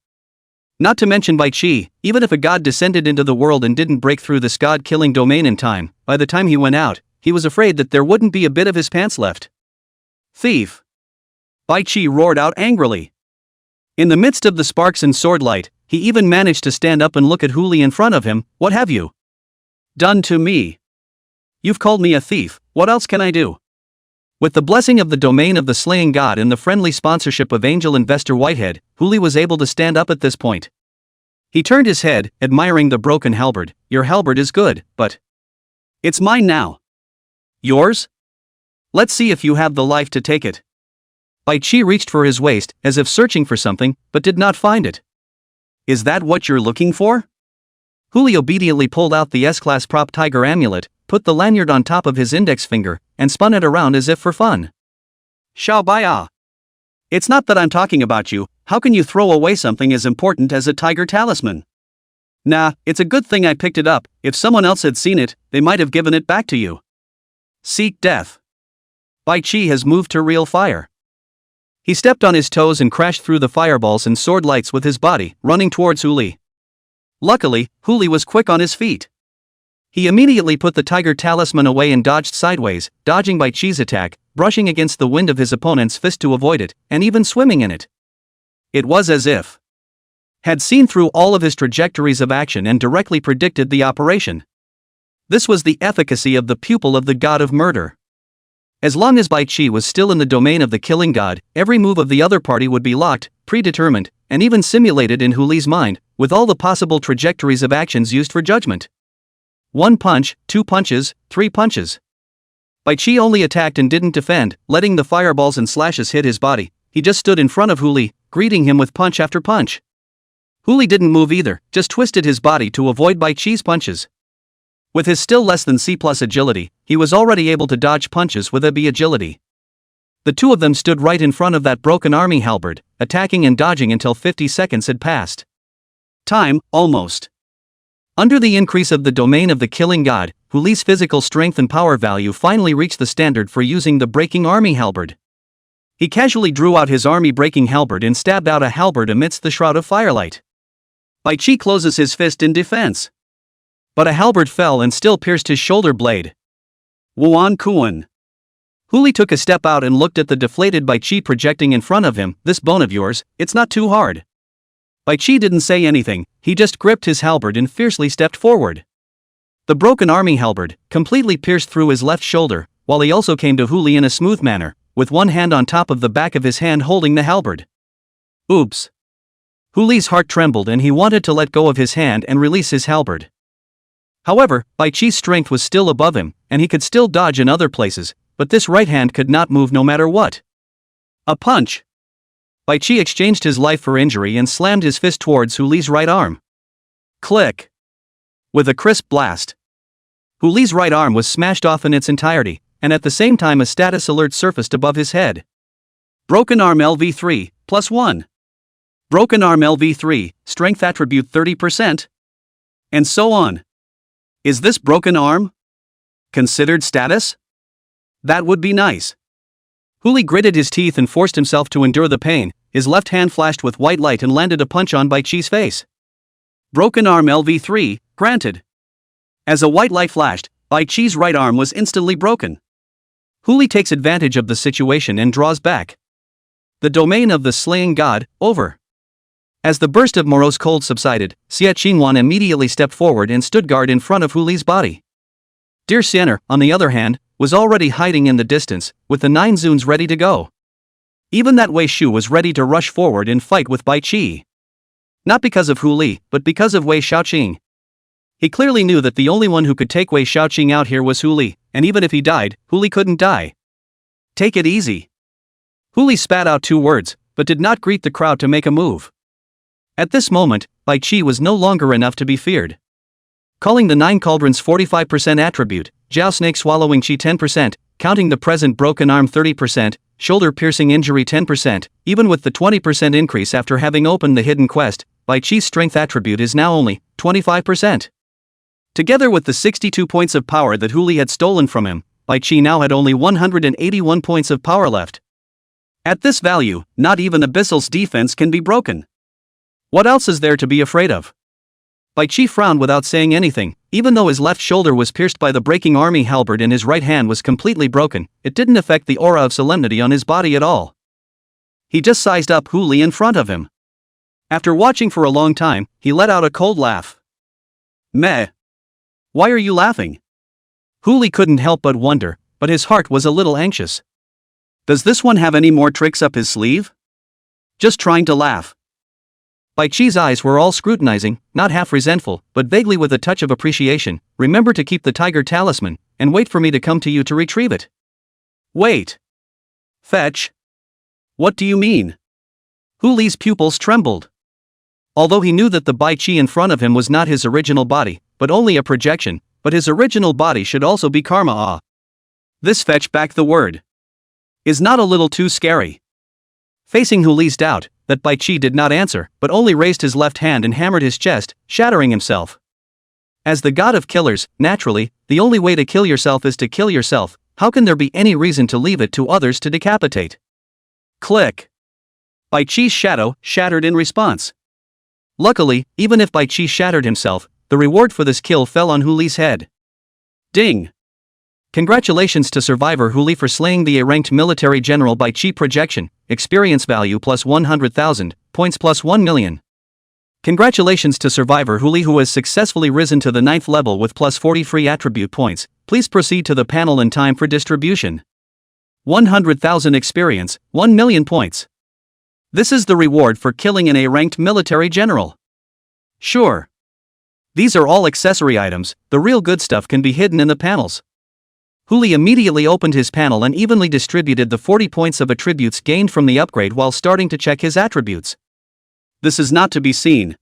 Not to mention Bai Chi, even if a god descended into the world and didn't break through this god-killing domain in time, by the time he went out, he was afraid that there wouldn't be a bit of his pants left. Thief! Bai Chi roared out angrily. In the midst of the sparks and sword light, he even managed to stand up and look at Huli in front of him. What have you done to me? You've called me a thief, what else can I do? With the blessing of the domain of the slaying god and the friendly sponsorship of angel investor Whitehead, Huli was able to stand up at this point. He turned his head, admiring the broken halberd. Your halberd is good, but it's mine now. Yours? Let's see if you have the life to take it. Bai Chi reached for his waist, as if searching for something, but did not find it. Is that what you're looking for? Huli obediently pulled out the S-class prop tiger amulet, put the lanyard on top of his index finger, and spun it around as if for fun. Xiao Baiya. It's not that I'm talking about you, how can you throw away something as important as a tiger talisman? Nah, it's a good thing I picked it up, if someone else had seen it, they might have given it back to you. Seek death. Bai Chi has moved to real fire. He stepped on his toes and crashed through the fireballs and sword lights with his body, running towards Huli. Luckily, Huli was quick on his feet. He immediately put the tiger talisman away and dodged sideways, dodging Bai Chi's attack, brushing against the wind of his opponent's fist to avoid it, and even swimming in it. It was as if had seen through all of his trajectories of action and directly predicted the operation. This was the efficacy of the pupil of the god of murder. As long as Bai Chi was still in the domain of the killing god, every move of the other party would be locked, predetermined, and even simulated in Huli's mind, with all the possible trajectories of actions used for judgment. 1 punch, 2 punches, 3 punches. Bai Chi only attacked and didn't defend, letting the fireballs and slashes hit his body. He just stood in front of Huli, greeting him with punch after punch. Huli didn't move either, just twisted his body to avoid Bai Chi's punches. With his still less than C+ agility, he was already able to dodge punches with a B agility. The two of them stood right in front of that broken army halberd, attacking and dodging until 50 seconds had passed. Time, almost. Under the increase of the domain of the killing god, Huli's physical strength and power value finally reached the standard for using the breaking army halberd. He casually drew out his army breaking halberd and stabbed out a halberd amidst the shroud of firelight. Bai Chi closes his fist in defense. But a halberd fell and still pierced his shoulder blade. Wuan Kuan. Huli took a step out and looked at the deflated Bai Chi projecting in front of him. This bone of yours, it's not too hard. Bai Chi didn't say anything, he just gripped his halberd and fiercely stepped forward. The broken army halberd completely pierced through his left shoulder, while he also came to Huli in a smooth manner, with one hand on top of the back of his hand holding the halberd. Oops. Huli's heart trembled and he wanted to let go of his hand and release his halberd. However, Bai Chi's strength was still above him, and he could still dodge in other places, but this right hand could not move no matter what. A punch. Bai Chi exchanged his life for injury and slammed his fist towards Huli's right arm. Click. With a crisp blast, Huli's right arm was smashed off in its entirety, and at the same time a status alert surfaced above his head. Broken arm LV3, +1. Broken arm LV3, strength attribute 30%. And so on. Is this broken arm considered status? That would be nice. Huli gritted his teeth and forced himself to endure the pain. His left hand flashed with white light and landed a punch on Bai Chi's face. Broken arm LV3, granted. As a white light flashed, Bai Chi's right arm was instantly broken. Huli takes advantage of the situation and draws back. The domain of the slaying god, over. As the burst of morose cold subsided, Xie Qingwan immediately stepped forward and stood guard in front of Huli's body. Dear Xiener, on the other hand, was already hiding in the distance, with the 9 Zuns ready to go. Even that Wei Shu was ready to rush forward and fight with Bai Chi. Not because of Huli, but because of Wei Shaoqing. He clearly knew that the only one who could take Wei Shaoqing out here was Huli, and even if he died, Huli couldn't die. Take it easy. Huli spat out 2 words, but did not greet the crowd to make a move. At this moment, Bai Chi was no longer enough to be feared. Calling the 9 cauldrons 45% attribute, Jiao Snake swallowing chi 10%, counting the present broken arm 30%, shoulder piercing injury 10%, even with the 20% increase after having opened the hidden quest, Bai Chi's strength attribute is now only 25%. Together with the 62 points of power that Huli had stolen from him, Bai Chi now had only 181 points of power left. At this value, not even Abyssal's defense can be broken. What else is there to be afraid of? Bai Chi frowned without saying anything. Even though his left shoulder was pierced by the breaking army halberd and his right hand was completely broken, it didn't affect the aura of solemnity on his body at all. He just sized up Huli in front of him. After watching for a long time, he let out a cold laugh. Meh. Why are you laughing? Huli couldn't help but wonder, but his heart was a little anxious. Does this one have any more tricks up his sleeve? Just trying to laugh. Bai Chi's eyes were all scrutinizing, not half resentful, but vaguely with a touch of appreciation. Remember to keep the tiger talisman, and wait for me to come to you to retrieve it. Wait. Fetch. What do you mean? Huli's pupils trembled. Although he knew that the Bai Chi in front of him was not his original body, but only a projection, but his original body should also be karma. This fetch back the word. Is not a little too scary. Facing Huli's doubt, that Bai Chi did not answer, but only raised his left hand and hammered his chest, shattering himself. As the god of killers, naturally, the only way to kill yourself is to kill yourself. How can there be any reason to leave it to others to decapitate? Click. Bai Chi's shadow shattered in response. Luckily, even if Bai Chi shattered himself, the reward for this kill fell on Huli's head. Ding! Congratulations to survivor Huli for slaying the A-ranked military general Bai Chi. Projection, experience value plus 100,000, points plus 1 million. Congratulations to survivor Huli who has successfully risen to the 9th level with plus 40 free attribute points. Please proceed to the panel in time for distribution. 100,000 experience, 1 million points. This is the reward for killing an A-ranked military general. Sure. These are all accessory items, the real good stuff can be hidden in the panels. Huli immediately opened his panel and evenly distributed the 40 points of attributes gained from the upgrade while starting to check his attributes. This is not to be seen.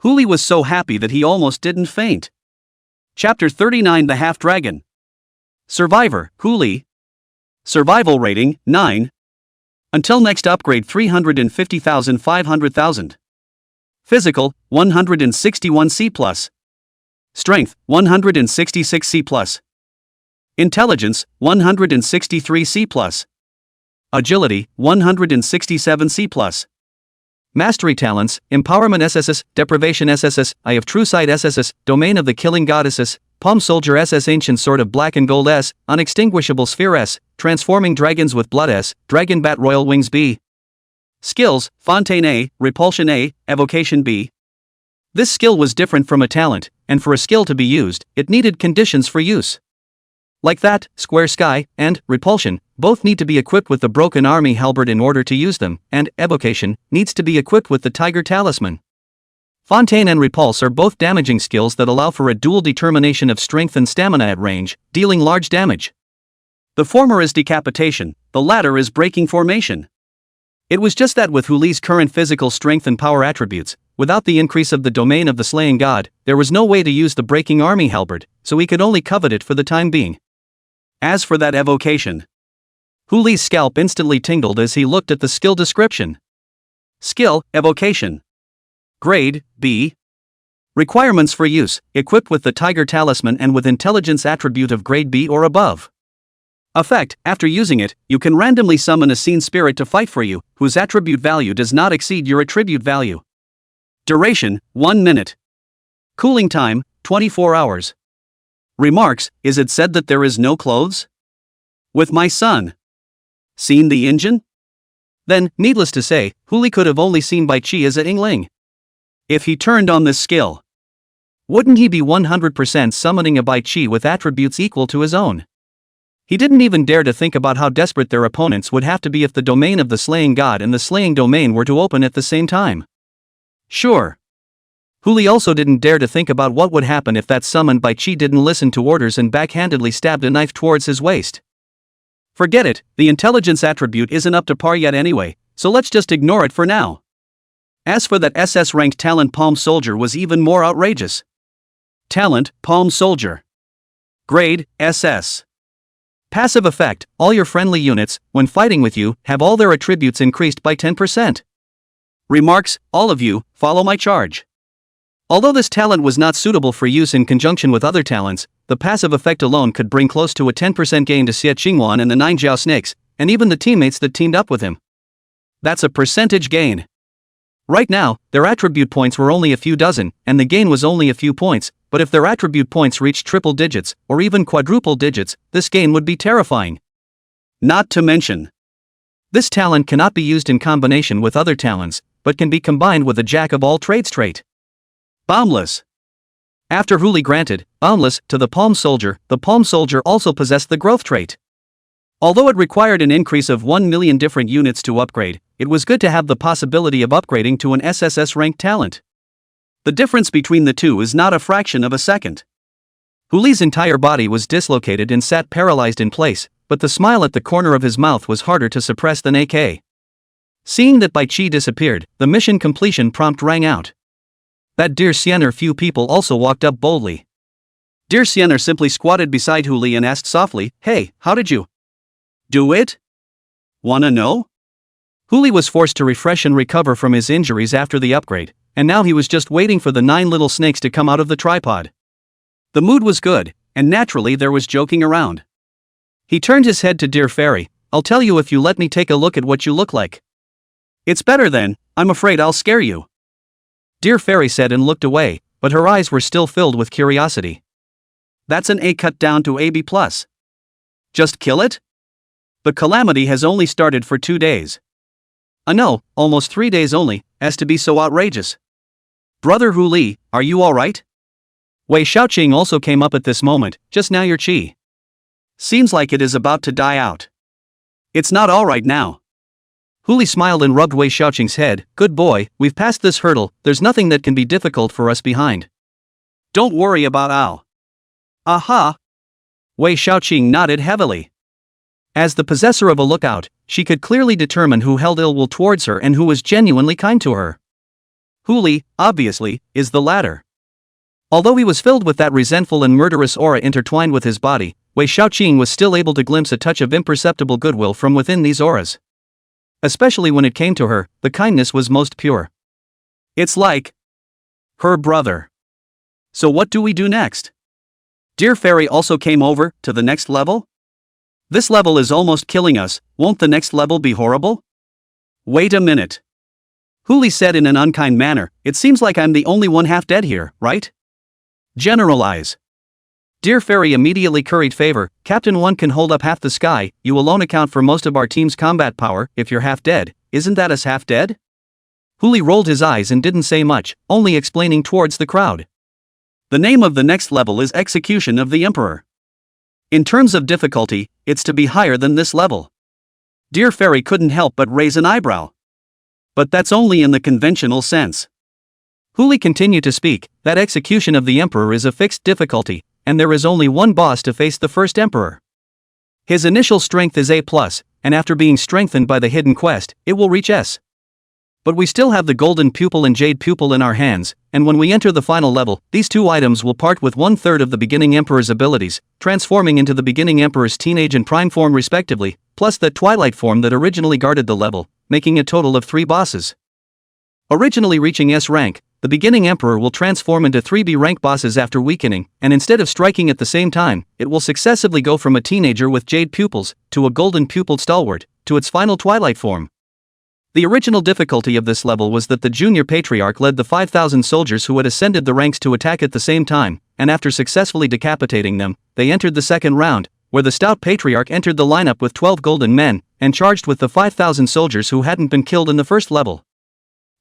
Huli was so happy that he almost didn't faint. Chapter 39 The Half-Dragon. Survivor, Huli. Survival rating, 9. Until next upgrade 350,000 500,000. Physical, 161 C+. Strength, 166 C+. Intelligence, 163 C+. Agility, 167 C+. Mastery talents, Empowerment SSS, Deprivation SSS, Eye of True Sight SSS, Domain of the Killing Goddesses, Palm Soldier SS, Ancient Sword of Black and Gold S, Unextinguishable Sphere S, Transforming Dragons with Blood S, Dragon Bat Royal Wings B. Skills, Fontaine A, Repulsion A, Evocation B. This skill was different from a talent, and for a skill to be used, it needed conditions for use. Like that, Square Sky, and Repulsion, both need to be equipped with the Broken Army Halberd in order to use them, and Evocation needs to be equipped with the Tiger Talisman. Fontaine and Repulse are both damaging skills that allow for a dual determination of strength and stamina at range, dealing large damage. The former is Decapitation, the latter is Breaking Formation. It was just that with Huli's current physical strength and power attributes, without the increase of the domain of the Slaying God, there was no way to use the Breaking Army Halberd, so he could only covet it for the time being. As for that evocation, Huli's scalp instantly tingled as he looked at the skill description. Skill, Evocation. Grade, B. Requirements for use, equipped with the Tiger Talisman and with intelligence attribute of grade B or above. Effect, after using it, you can randomly summon a scene spirit to fight for you, whose attribute value does not exceed your attribute value. Duration, 1 minute. Cooling time, 24 hours. Remarks, is it said that there is no clothes? With my son. Seen the engine? Then, needless to say, Huli could have only seen Bai Chi as a Yingling. If he turned on this skill, wouldn't he be 100% summoning a Bai Chi with attributes equal to his own? He didn't even dare to think about how desperate their opponents would have to be if the domain of the Slaying God and the Slaying Domain were to open at the same time. Sure. Huli also didn't dare to think about what would happen if that summoned Bai Chi didn't listen to orders and backhandedly stabbed a knife towards his waist. Forget it, the intelligence attribute isn't up to par yet anyway, so let's just ignore it for now. As for that SS-ranked talent, Palm Soldier was even more outrageous. Talent, Palm Soldier. Grade, SS. Passive effect, all your friendly units, when fighting with you, have all their attributes increased by 10%. Remarks, all of you, follow my charge. Although this talent was not suitable for use in conjunction with other talents, the passive effect alone could bring close to a 10% gain to Xie Qingwan and the 9 Jiao Snakes, and even the teammates that teamed up with him. That's a percentage gain. Right now, their attribute points were only a few dozen, and the gain was only a few points, but if their attribute points reached triple digits, or even quadruple digits, this gain would be terrifying. Not to mention, this talent cannot be used in combination with other talents, but can be combined with a Jack of all trades trait. Boundless. After Huli granted Boundless to the Palm Soldier also possessed the growth trait. Although it required an increase of 1 million different units to upgrade, it was good to have the possibility of upgrading to an SSS-ranked talent. The difference between the two is not a fraction of a second. Huli's entire body was dislocated and sat paralyzed in place, but the smile at the corner of his mouth was harder to suppress than AK. Seeing that Bai Chi disappeared, the mission completion prompt rang out. That dear Siener few people also walked up boldly. Dear Siener simply squatted beside Huli and asked softly, "Hey, how did you do it? Wanna know?" Huli was forced to refresh and recover from his injuries after the upgrade, and now he was just waiting for the 9 little snakes to come out of the tripod. The mood was good, and naturally there was joking around. He turned his head to Dear Fairy, "I'll tell you if you let me take a look at what you look like." It's better then, I'm afraid I'll scare you. Dear Fairy said and looked away, but her eyes were still filled with curiosity. That's an A cut down to AB+. Just kill it? The calamity has only started for 2 days. No, almost 3 days only, as to be so outrageous. Brother Hu Li, are you alright? Wei Xiaoqing also came up at this moment. Just now your qi seems like it is about to die out. It's not alright now. Hu Li smiled and rubbed Wei Xiaoqing's head. Good boy, we've passed this hurdle, there's nothing that can be difficult for us behind. Don't worry about Ao. Aha! Wei Xiaoqing nodded heavily. As the possessor of a lookout, she could clearly determine who held ill will towards her and who was genuinely kind to her. Hu Li, obviously, is the latter. Although he was filled with that resentful and murderous aura intertwined with his body, Wei Xiaoqing was still able to glimpse a touch of imperceptible goodwill from within these auras. Especially when it came to her, the kindness was most pure. It's like her brother. So what do we do next? Dear Fairy also came over to the next level? This level is almost killing us, won't the next level be horrible? Wait a minute. Hu Li said in an unkind manner, it seems like I'm the only one half dead here, right? Generalize. Dear Fairy immediately curried favor, Captain 1 can hold up half the sky, you alone account for most of our team's combat power, if you're half dead, isn't that us half dead? Hu Li rolled his eyes and didn't say much, only explaining towards the crowd. The name of the next level is Execution of the Emperor. In terms of difficulty, it's to be higher than this level. Dear Fairy couldn't help but raise an eyebrow. But that's only in the conventional sense. Hu Li continued to speak, that Execution of the Emperor is a fixed difficulty, and there is only one boss to face the first emperor. His initial strength is A+, and after being strengthened by the hidden quest, it will reach S. But we still have the golden pupil and jade pupil in our hands, and when we enter the final level, these two items will part with 1/3 of the beginning emperor's abilities, transforming into the beginning emperor's teenage and prime form respectively, plus that twilight form that originally guarded the level, making a total of 3 bosses. Originally reaching S rank, the beginning emperor will transform into 3 B rank bosses after weakening, and instead of striking at the same time, it will successively go from a teenager with jade pupils, to a golden pupiled stalwart, to its final twilight form. The original difficulty of this level was that the junior patriarch led the 5,000 soldiers who had ascended the ranks to attack at the same time, and after successfully decapitating them, they entered the second round, where the stout patriarch entered the lineup with 12 golden men, and charged with the 5,000 soldiers who hadn't been killed in the first level.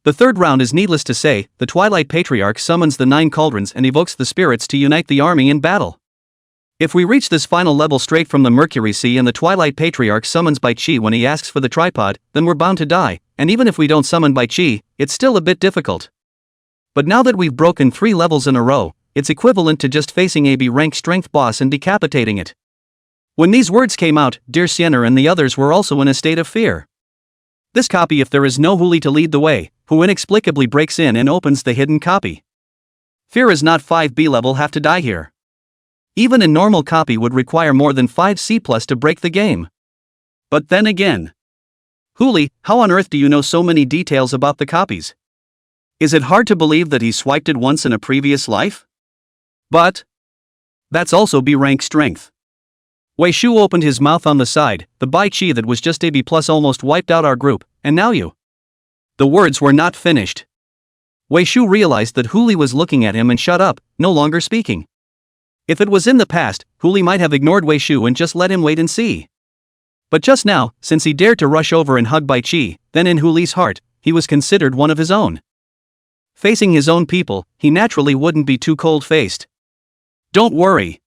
The third round is needless to say, the Twilight Patriarch summons the 9 cauldrons and evokes the spirits to unite the army in battle. If we reach this final level straight from the Mercury Sea and the Twilight Patriarch summons by Qi when he asks for the tripod, then we're bound to die, and even if we don't summon by Qi, it's still a bit difficult. But now that we've broken 3 levels in a row, it's equivalent to just facing a B rank strength boss and decapitating it. When these words came out, dear Sienna and the others were also in a state of fear. This copy, if there is no Hu Li to lead the way, who inexplicably breaks in and opens the hidden copy. Fear is not 5B level have to die here. Even a normal copy would require more than 5C+ to break the game. But then again, Hu Li, how on earth do you know so many details about the copies? Is it hard to believe that he swiped it once in a previous life? But that's also B rank strength. Wei Shu opened his mouth on the side, the Bai Qi that was just AB+ almost wiped out our group, and now you. The words were not finished. Wei Shu realized that Hu Li was looking at him and shut up, no longer speaking. If it was in the past, Hu Li might have ignored Wei Shu and just let him wait and see. But just now, since he dared to rush over and hug Bai Qi, then in Hu Li's heart, he was considered one of his own. Facing his own people, he naturally wouldn't be too cold-faced. Don't worry.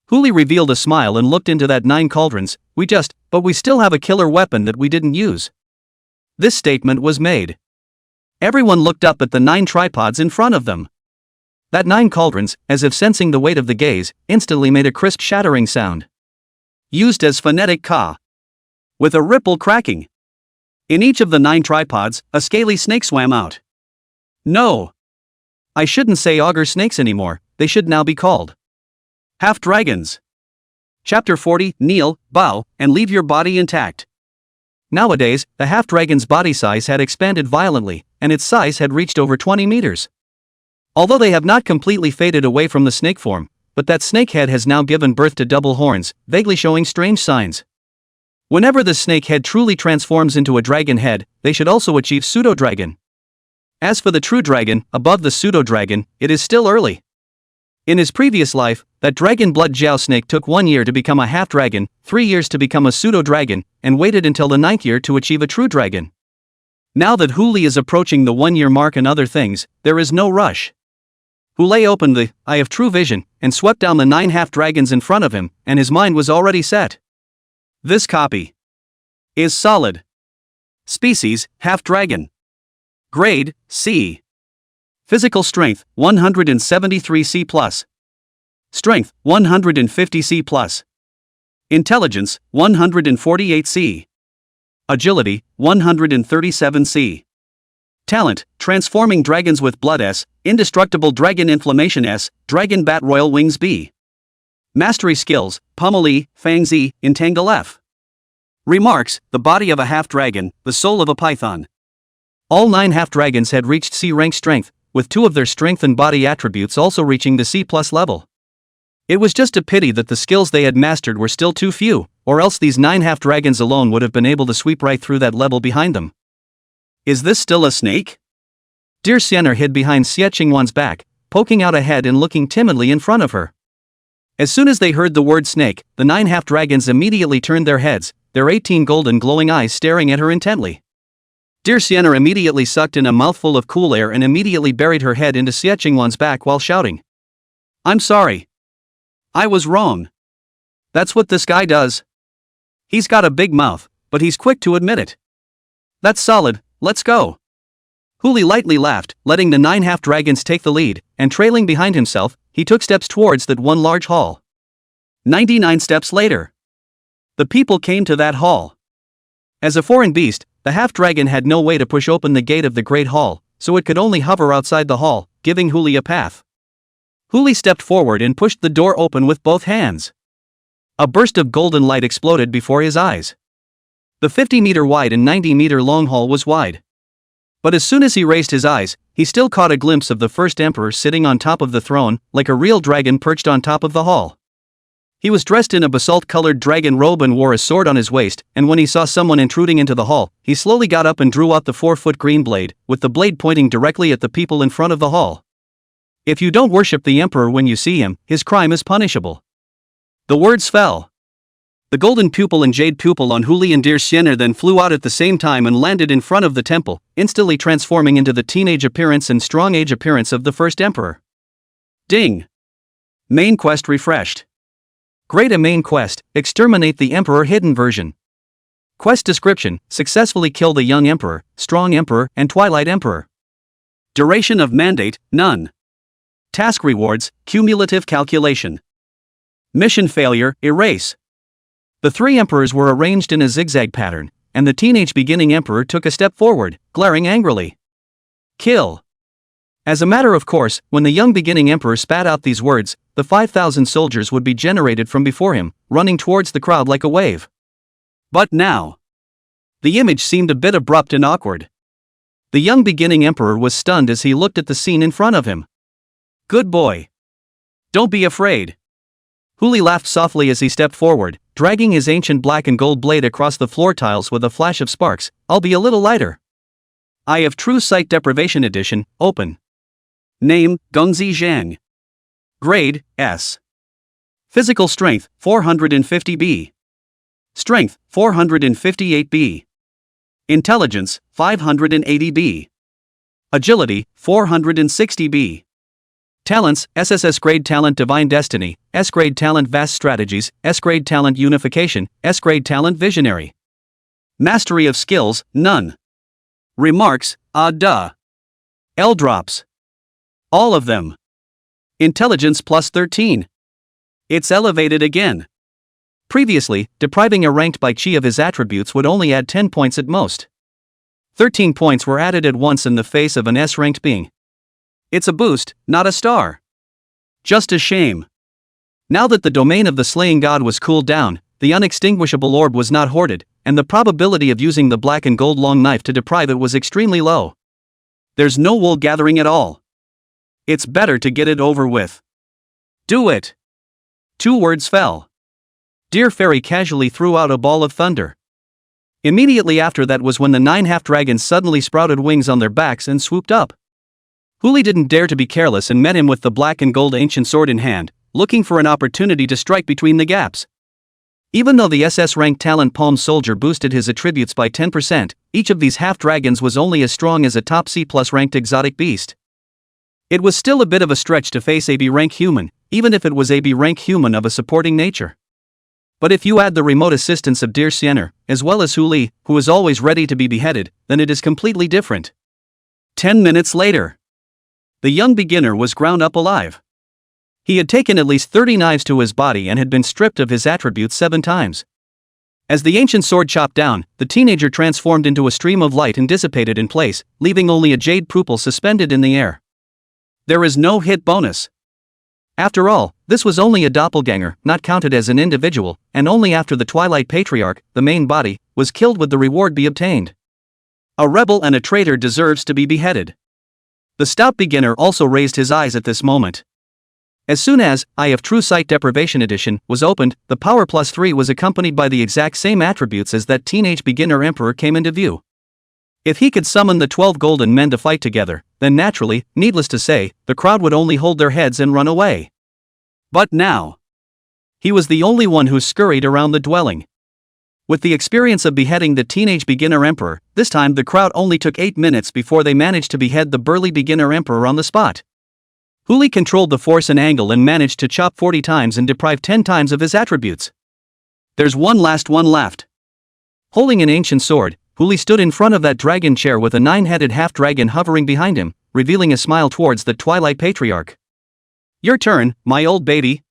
Hu Li revealed a smile and looked into that 9 cauldrons, but we still have a killer weapon that we didn't use. This statement was made. Everyone looked up at the 9 tripods in front of them. That 9 cauldrons, as if sensing the weight of the gaze, instantly made a crisp shattering sound. Used as phonetic ka. With a ripple cracking. In each of the 9 tripods, a scaly snake swam out. No. I shouldn't say augur snakes anymore, they should now be called half-dragons. Chapter 40, kneel, bow, and leave your body intact. Nowadays, the half-dragon's body size had expanded violently, and its size had reached over 20 meters. Although they have not completely faded away from the snake form, but that snake head has now given birth to double horns, vaguely showing strange signs. Whenever the snake head truly transforms into a dragon head, they should also achieve pseudo-dragon. As for the true dragon, above the pseudo-dragon, it is still early. In his previous life, that dragon blood Jiao snake took 1 year to become a half-dragon, 3 years to become a pseudo-dragon, and waited until the 9th year to achieve a true dragon. Now that Huli is approaching the 1-year mark and other things, there is no rush. Huli opened the eye of true vision, and swept down the 9 half-dragons in front of him, and his mind was already set. This copy is solid. Species, half-dragon. Grade, C. Physical strength, 173 C+. Strength, 150 C+. Intelligence, 148 C. Agility, 137 C. Talent, transforming dragons with blood S, indestructible dragon inflammation S, dragon bat royal wings B. Mastery skills, Pummel E, Fangs E, Entangle F. Remarks, the body of a half-dragon, the soul of a python. All 9 half-dragons had reached C rank strength, with 2 of their strength and body attributes also reaching the C+ level. It was just a pity that the skills they had mastered were still too few, or else these 9 half-dragons alone would have been able to sweep right through that level behind them. Is this still a snake? Dear Xiener hid behind Xie Qingwan's back, poking out a head and looking timidly in front of her. As soon as they heard the word snake, the 9 half-dragons immediately turned their heads, their 18 golden glowing eyes staring at her intently. Dear Xiener immediately sucked in a mouthful of cool air and immediately buried her head into Xie Qingwan's back while shouting, "I'm sorry. I was wrong. That's what this guy does. He's got a big mouth, but he's quick to admit it. That's solid, let's go." Huli lightly laughed, letting the 9 half-dragons take the lead, and trailing behind himself, he took steps towards that one large hall. 99 steps later, the people came to that hall. As a foreign beast, the half-dragon had no way to push open the gate of the great hall, so it could only hover outside the hall, giving Huli a path. Huli stepped forward and pushed the door open with both hands. A burst of golden light exploded before his eyes. The 50-meter wide and 90-meter long hall was wide. But as soon as he raised his eyes, he still caught a glimpse of the first emperor sitting on top of the throne, like a real dragon perched on top of the hall. He was dressed in a basalt-colored dragon robe and wore a sword on his waist, and when he saw someone intruding into the hall, he slowly got up and drew out the 4-foot green blade, with the blade pointing directly at the people in front of the hall. If you don't worship the emperor when you see him, his crime is punishable. The words fell. The golden pupil and jade pupil on Huli and Dear Xiener then flew out at the same time and landed in front of the temple, instantly transforming into the teenage appearance and strong age appearance of the first emperor. Ding! Main quest refreshed. Grade A main quest, exterminate the emperor hidden version. Quest description, successfully kill the young emperor, strong emperor, and twilight emperor. Duration of mandate, none. Task rewards, cumulative calculation. Mission failure, erase. The 3 emperors were arranged in a zigzag pattern, and the teenage beginning emperor took a step forward, glaring angrily. Kill. As a matter of course, when the young beginning emperor spat out these words, the 5,000 soldiers would be generated from before him, running towards the crowd like a wave. But now, the image seemed a bit abrupt and awkward. The young beginning emperor was stunned as he looked at the scene in front of him. Good boy. Don't be afraid. Huli laughed softly as he stepped forward, dragging his ancient black and gold blade across the floor tiles with a flash of sparks. I'll be a little lighter. Eye of True Sight Deprivation Edition, open. Name, Gengzi Zhang. Grade, S. Physical strength, 450B. Strength, 458B. Intelligence, 580B. Agility, 460B. Talents, SSS grade talent Divine Destiny, S grade talent Vast Strategies, S grade talent Unification, S grade talent Visionary. Mastery of skills, none. Remarks, duh. L drops. All of them. Intelligence plus 13. It's elevated again. Previously, depriving a ranked by chi of his attributes would only add 10 points at most. 13 points were added at once in the face of an S-ranked being. It's a boost, not a star. Just a shame. Now that the domain of the slaying god was cooled down, the unextinguishable orb was not hoarded, and the probability of using the black and gold long knife to deprive it was extremely low. There's no wool gathering at all. It's better to get it over with. Do it. 2 words fell. dear fairy casually threw out a ball of thunder. Immediately after that was when the 9 half-dragons suddenly sprouted wings on their backs and swooped up. Huli didn't dare to be careless and met him with the black and gold ancient sword in hand, looking for an opportunity to strike between the gaps. Even though the SS-ranked talent Palm Soldier boosted his attributes by 10%, each of these half-dragons was only as strong as a top C+ ranked exotic beast. It was still a bit of a stretch to face a B-rank human, even if it was a B-rank human of a supporting nature. But if you add the remote assistance of dear Siener, as well as Huli, who is always ready to be beheaded, then it is completely different. 10 minutes later. The young beginner was ground up alive. He had taken at least 30 knives to his body and had been stripped of his attributes 7 times. As the ancient sword chopped down, the teenager transformed into a stream of light and dissipated in place, leaving only a jade pupil suspended in the air. There is no hit bonus. After all, this was only a doppelganger, not counted as an individual, and only after the Twilight Patriarch, the main body, was killed would the reward be obtained. A rebel and a traitor deserves to be beheaded. The stout beginner also raised his eyes at this moment. As soon as Eye of True Sight Deprivation Edition was opened, the Power Plus 3 was accompanied by the exact same attributes as that teenage beginner emperor came into view. If he could summon the 12 golden men to fight together, then naturally, needless to say, the crowd would only hold their heads and run away. But now, he was the only one who scurried around the dwelling. With the experience of beheading the teenage beginner emperor, this time the crowd only took 8 minutes before they managed to behead the burly beginner emperor on the spot. Huli controlled the force and angle and managed to chop 40 times and deprive 10 times of his attributes. There's one last one left. Holding an ancient sword, Huli stood in front of that dragon chair with a 9-headed half-dragon hovering behind him, revealing a smile towards the Twilight Patriarch. Your turn, my old baby.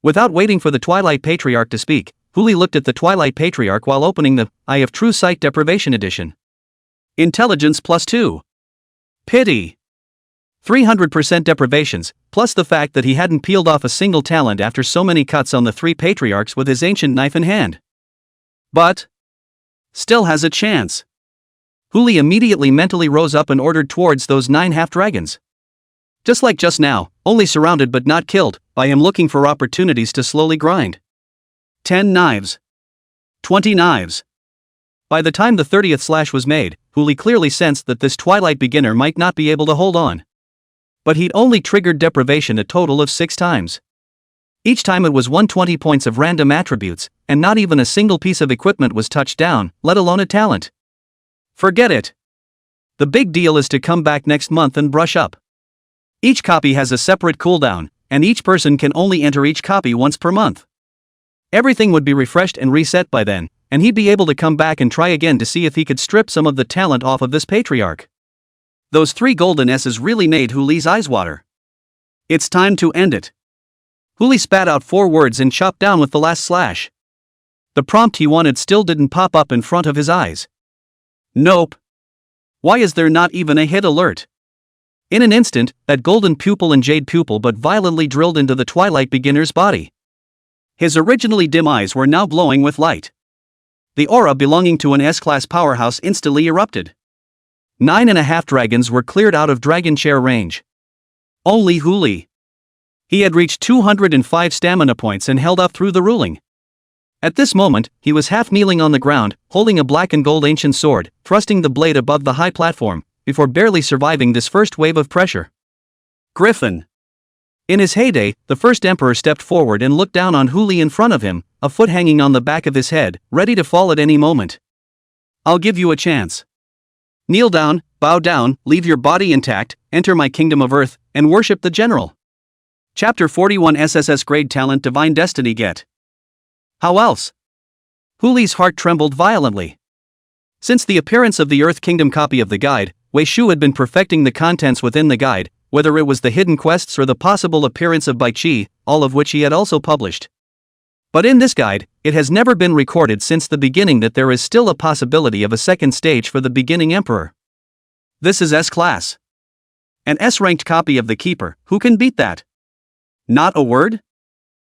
Without waiting for the Twilight Patriarch to speak, Huli looked at the Twilight Patriarch while opening the Eye of True Sight Deprivation Edition. Intelligence +2. Pity. 300% deprivations, plus the fact that he hadn't peeled off a single talent after so many cuts on the 3 patriarchs with his ancient knife in hand. But still has a chance. Huli immediately mentally rose up and ordered towards those 9 half-dragons. Just like just now, only surrounded but not killed, by him looking for opportunities to slowly grind. 10 knives. 20 knives. By the time the 30th slash was made, Huli clearly sensed that this Twilight beginner might not be able to hold on. But he'd only triggered deprivation a total of 6 times. Each time it was 120 points of random attributes, and not even a single piece of equipment was touched down, let alone a talent. Forget it. The big deal is to come back next month and brush up. Each copy has a separate cooldown, and each person can only enter each copy once per month. Everything would be refreshed and reset by then, and he'd be able to come back and try again to see if he could strip some of the talent off of this patriarch. Those 3 golden S's really made Huli's eyes water. It's time to end it. Huli spat out 4 words and chopped down with the last slash. The prompt he wanted still didn't pop up in front of his eyes. Nope. Why is there not even a hit alert? In an instant, that golden pupil and jade pupil but violently drilled into the Twilight beginner's body. His originally dim eyes were now glowing with light. The aura belonging to an S-class powerhouse instantly erupted. 9.5 dragons were cleared out of dragon chair range. Only Huli. He had reached 205 stamina points and held up through the ruling. At this moment, he was half kneeling on the ground, holding a black and gold ancient sword, thrusting the blade above the high platform, before barely surviving this first wave of pressure. Griffin. In his heyday, the first emperor stepped forward and looked down on Huli in front of him, a foot hanging on the back of his head, ready to fall at any moment. I'll give you a chance. Kneel down, bow down, leave your body intact, enter my kingdom of earth, and worship the general. Chapter 41 SSS Grade Talent Divine Destiny Get. How else? Huli's heart trembled violently. Since the appearance of the Earth Kingdom copy of the guide, Wei Shu had been perfecting the contents within the guide, whether it was the hidden quests or the possible appearance of Bai Qi, all of which he had also published. But in this guide, it has never been recorded since the beginning that there is still a possibility of a second stage for the beginning emperor. This is S-class. An S-ranked copy of the Keeper, who can beat that? Not a word?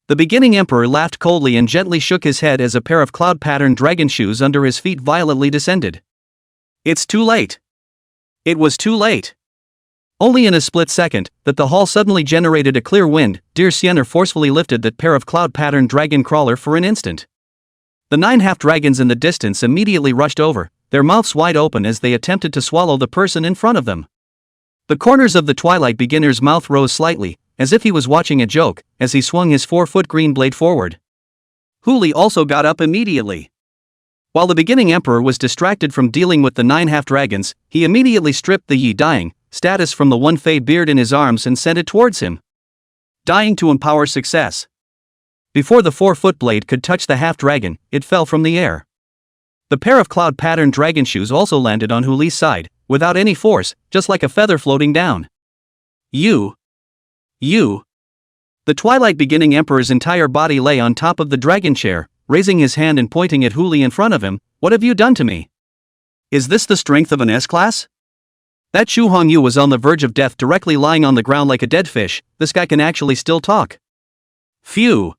The beginning emperor laughed coldly and gently shook his head as a pair of cloud-patterned dragon shoes under his feet violently descended. It's too late. It was too late. Only in a split second, that the hall suddenly generated a clear wind, dear Siener forcefully lifted that pair of cloud-patterned dragon crawler for an instant. The 9 half-dragons in the distance immediately rushed over, their mouths wide open as they attempted to swallow the person in front of them. The corners of the Twilight Beginner's mouth rose slightly, as if he was watching a joke, as he swung his 4-foot green blade forward. Huli also got up immediately. While the beginning Emperor was distracted from dealing with the 9 half-dragons, he immediately stripped the Yi Dying status from the 1 Fey beard in his arms and sent it towards him. Dying to empower success. Before the 4-foot blade could touch the half-dragon, it fell from the air. The pair of cloud-patterned dragon shoes also landed on Huli's side, without any force, just like a feather floating down. You. The Twilight Beginning Emperor's entire body lay on top of the dragon chair, raising his hand and pointing at Huli in front of him. What have you done to me? Is this the strength of an S-class? That Shu Hongyu was on the verge of death, directly lying on the ground like a dead fish. This guy can actually still talk. Phew.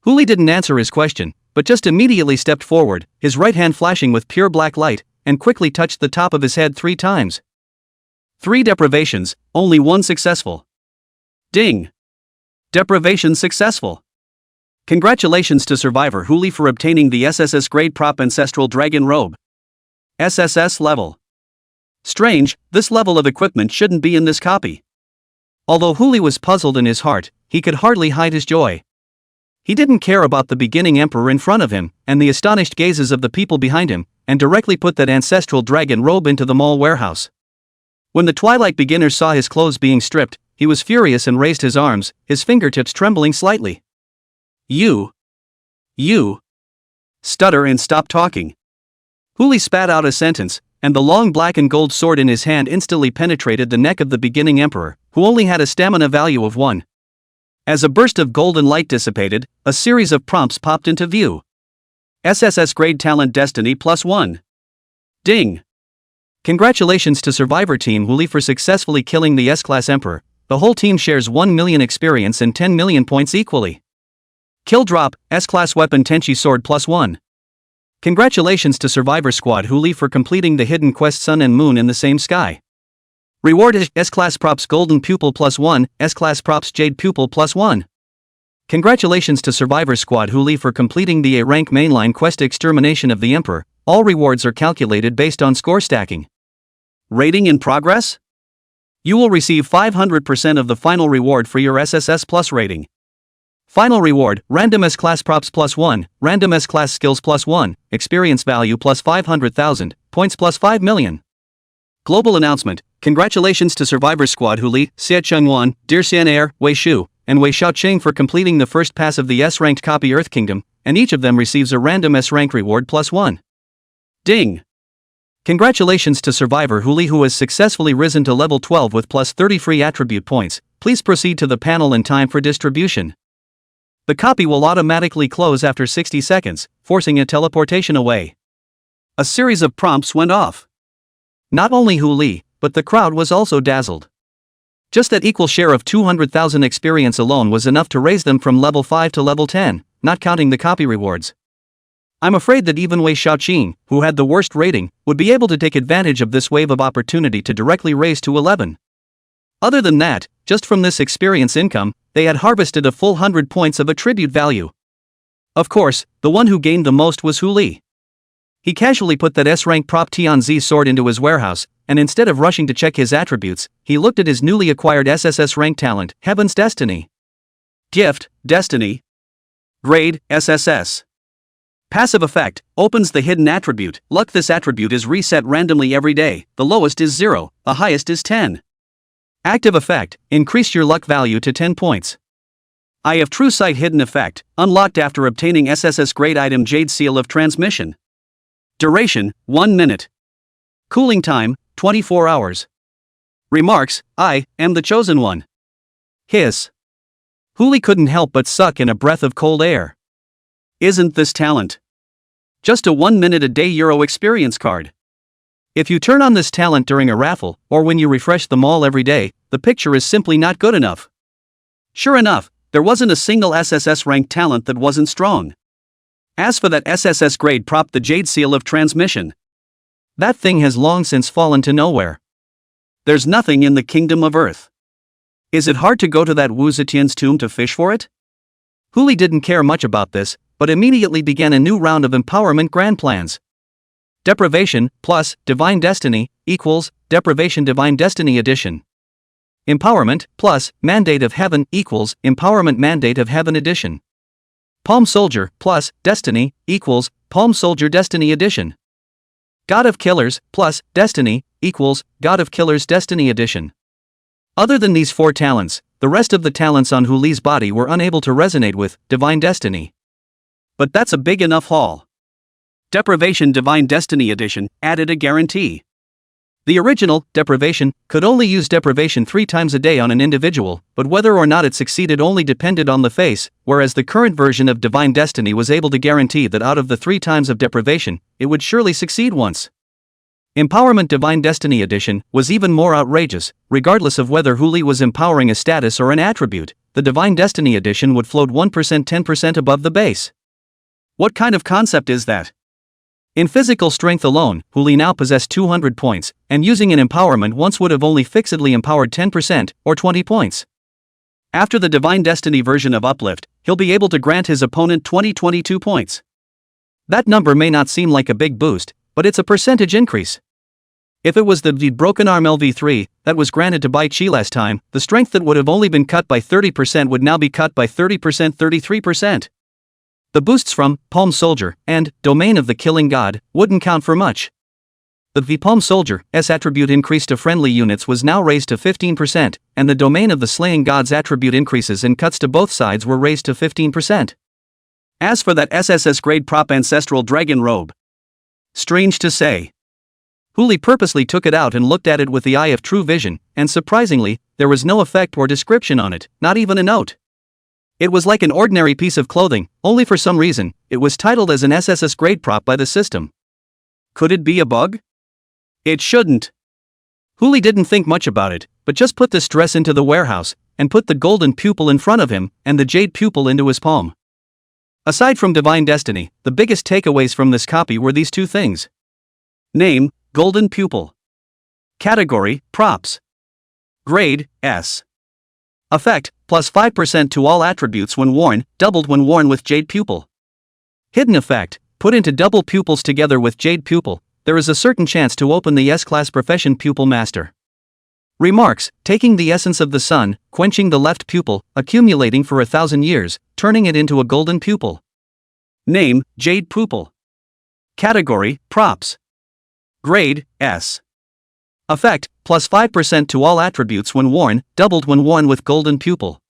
Huli didn't answer his question, but just immediately stepped forward, his right hand flashing with pure black light, and quickly touched the top of his head 3 times. 3 deprivations, only 1 successful. Ding! Deprivation successful. Congratulations to Survivor Huli for obtaining the SSS grade prop Ancestral Dragon Robe. SSS level. Strange, this level of equipment shouldn't be in this copy. Although Huli was puzzled in his heart, he could hardly hide his joy. He didn't care about the beginning Emperor in front of him, and the astonished gazes of the people behind him, and directly put that Ancestral Dragon Robe into the mall warehouse. When the Twilight Beginner saw his clothes being stripped, he was furious and raised his arms, his fingertips trembling slightly. You. Stutter and stop talking. Huli spat out a sentence, and the long black and gold sword in his hand instantly penetrated the neck of the beginning Emperor, who only had a stamina value of 1. As a burst of golden light dissipated, a series of prompts popped into view. SSS grade talent destiny +1. Ding! Congratulations to Survivor Team Huli for successfully killing the S-Class Emperor. The whole team shares 1 million experience and 10 million points equally. Kill drop, S-Class weapon Tenchi sword +1. Congratulations to Survivor Squad Huli for completing the hidden quest Sun and Moon in the same sky. Reward S-Class props Golden Pupil +1, S-Class props Jade Pupil +1. Congratulations to Survivor Squad Huli for completing the A-rank mainline quest Extermination of the Emperor. All rewards are calculated based on score stacking. Rating in progress? You will receive 500% of the final reward for your SSS Plus rating. Final reward, Random S-Class Props +1, Random S-Class Skills +1, Experience Value +500,000, Points +5 million. Global announcement, congratulations to Survivor Squad Huli, Xie Chengwan, Dear Xian Air, Wei Shu, and Wei Xiaoqing for completing the first pass of the S-ranked copy Earth Kingdom, and each of them receives a random S-rank reward +1. Ding! Congratulations to Survivor Huli who has successfully risen to level 12 with +30 free attribute points. Please proceed to the panel in time for distribution. The copy will automatically close after 60 seconds, forcing a teleportation away. A series of prompts went off. Not only Huli, but the crowd was also dazzled. Just that equal share of 200,000 experience alone was enough to raise them from level 5 to level 10, not counting the copy rewards. I'm afraid that even Wei Xiaoqing, who had the worst rating, would be able to take advantage of this wave of opportunity to directly raise to 11. Other than that, just from this experience income, they had harvested a full 100 points of attribute value. Of course, the one who gained the most was Huli. He casually put that S-rank prop Tianzi sword into his warehouse, and instead of rushing to check his attributes, he looked at his newly acquired SSS rank talent, Heaven's Destiny. Gift, Destiny. Grade, SSS. Passive effect, opens the hidden attribute, luck. This attribute is reset randomly every day, the lowest is 0, the highest is 10. Active effect, increase your luck value to 10 points. Eye of True Sight hidden effect, unlocked after obtaining SSS grade item Jade Seal of Transmission. Duration, 1 minute. Cooling time, 24 hours. Remarks, I am the chosen one. Hiss. Huli couldn't help but suck in a breath of cold air. Isn't this talent? Just a 1 minute a day Euro experience card. If you turn on this talent during a raffle, or when you refresh the mall every day, the picture is simply not good enough. Sure enough, there wasn't a single SSS ranked talent that wasn't strong. As for that SSS grade prop, the Jade Seal of Transmission, that thing has long since fallen to nowhere. There's nothing in the kingdom of earth. Is it hard to go to that Wu Zetian's tomb to fish for it? Huli didn't care much about this, but immediately began a new round of empowerment grand plans. Deprivation plus Divine Destiny equals Deprivation Divine Destiny Edition. Empowerment plus Mandate of Heaven equals Empowerment Mandate of Heaven Edition. Palm Soldier plus Destiny equals Palm Soldier Destiny Edition. God of Killers plus Destiny equals God of Killers Destiny Edition. Other than these 4 talents, the rest of the talents on Huli's body were unable to resonate with Divine Destiny. But that's a big enough haul. Deprivation Divine Destiny Edition added a guarantee. The original, Deprivation, could only use Deprivation 3 times a day on an individual, but whether or not it succeeded only depended on the face, whereas the current version of Divine Destiny was able to guarantee that out of the 3 times of Deprivation, it would surely succeed once. Empowerment Divine Destiny Edition was even more outrageous. Regardless of whether Huli was empowering a status or an attribute, the Divine Destiny Edition would float 1% 10% above the base. What kind of concept is that? In physical strength alone, Huli now possessed 200 points, and using an empowerment once would have only fixedly empowered 10%, or 20 points. After the Divine Destiny version of Uplift, he'll be able to grant his opponent 22 points. That number may not seem like a big boost, but it's a percentage increase. If it was the Broken Arm LV3 that was granted to Bai Chi last time, the strength that would have only been cut by 30% would now be cut by 30% 33%. The boosts from Palm Soldier and Domain of the Killing God wouldn't count for much. The Palm Soldier's attribute increase to friendly units was now raised to 15%, and the Domain of the Slaying God's attribute increases and cuts to both sides were raised to 15%. As for that SSS grade prop Ancestral Dragon Robe, strange to say, Huli purposely took it out and looked at it with the eye of true vision, and surprisingly, there was no effect or description on it, not even a note. It was like an ordinary piece of clothing, only for some reason, it was titled as an SSS grade prop by the system. Could it be a bug? It shouldn't. Huli didn't think much about it, but just put this dress into the warehouse, and put the golden pupil in front of him, and the jade pupil into his palm. Aside from Divine Destiny, the biggest takeaways from this copy were these 2 things. Name, Golden Pupil. Category, Props. Grade, S. Effect, plus 5% to all attributes when worn, doubled when worn with Jade Pupil. Hidden effect, put into double pupils together with Jade Pupil, there is a certain chance to open the S-class profession Pupil Master. Remarks, taking the essence of the sun, quenching the left pupil, accumulating for 1,000 years, turning it into a golden pupil. Name, Jade Pupil. Category, Props. Grade, S. Effect, plus 5% to all attributes when worn, doubled when worn with golden pupil.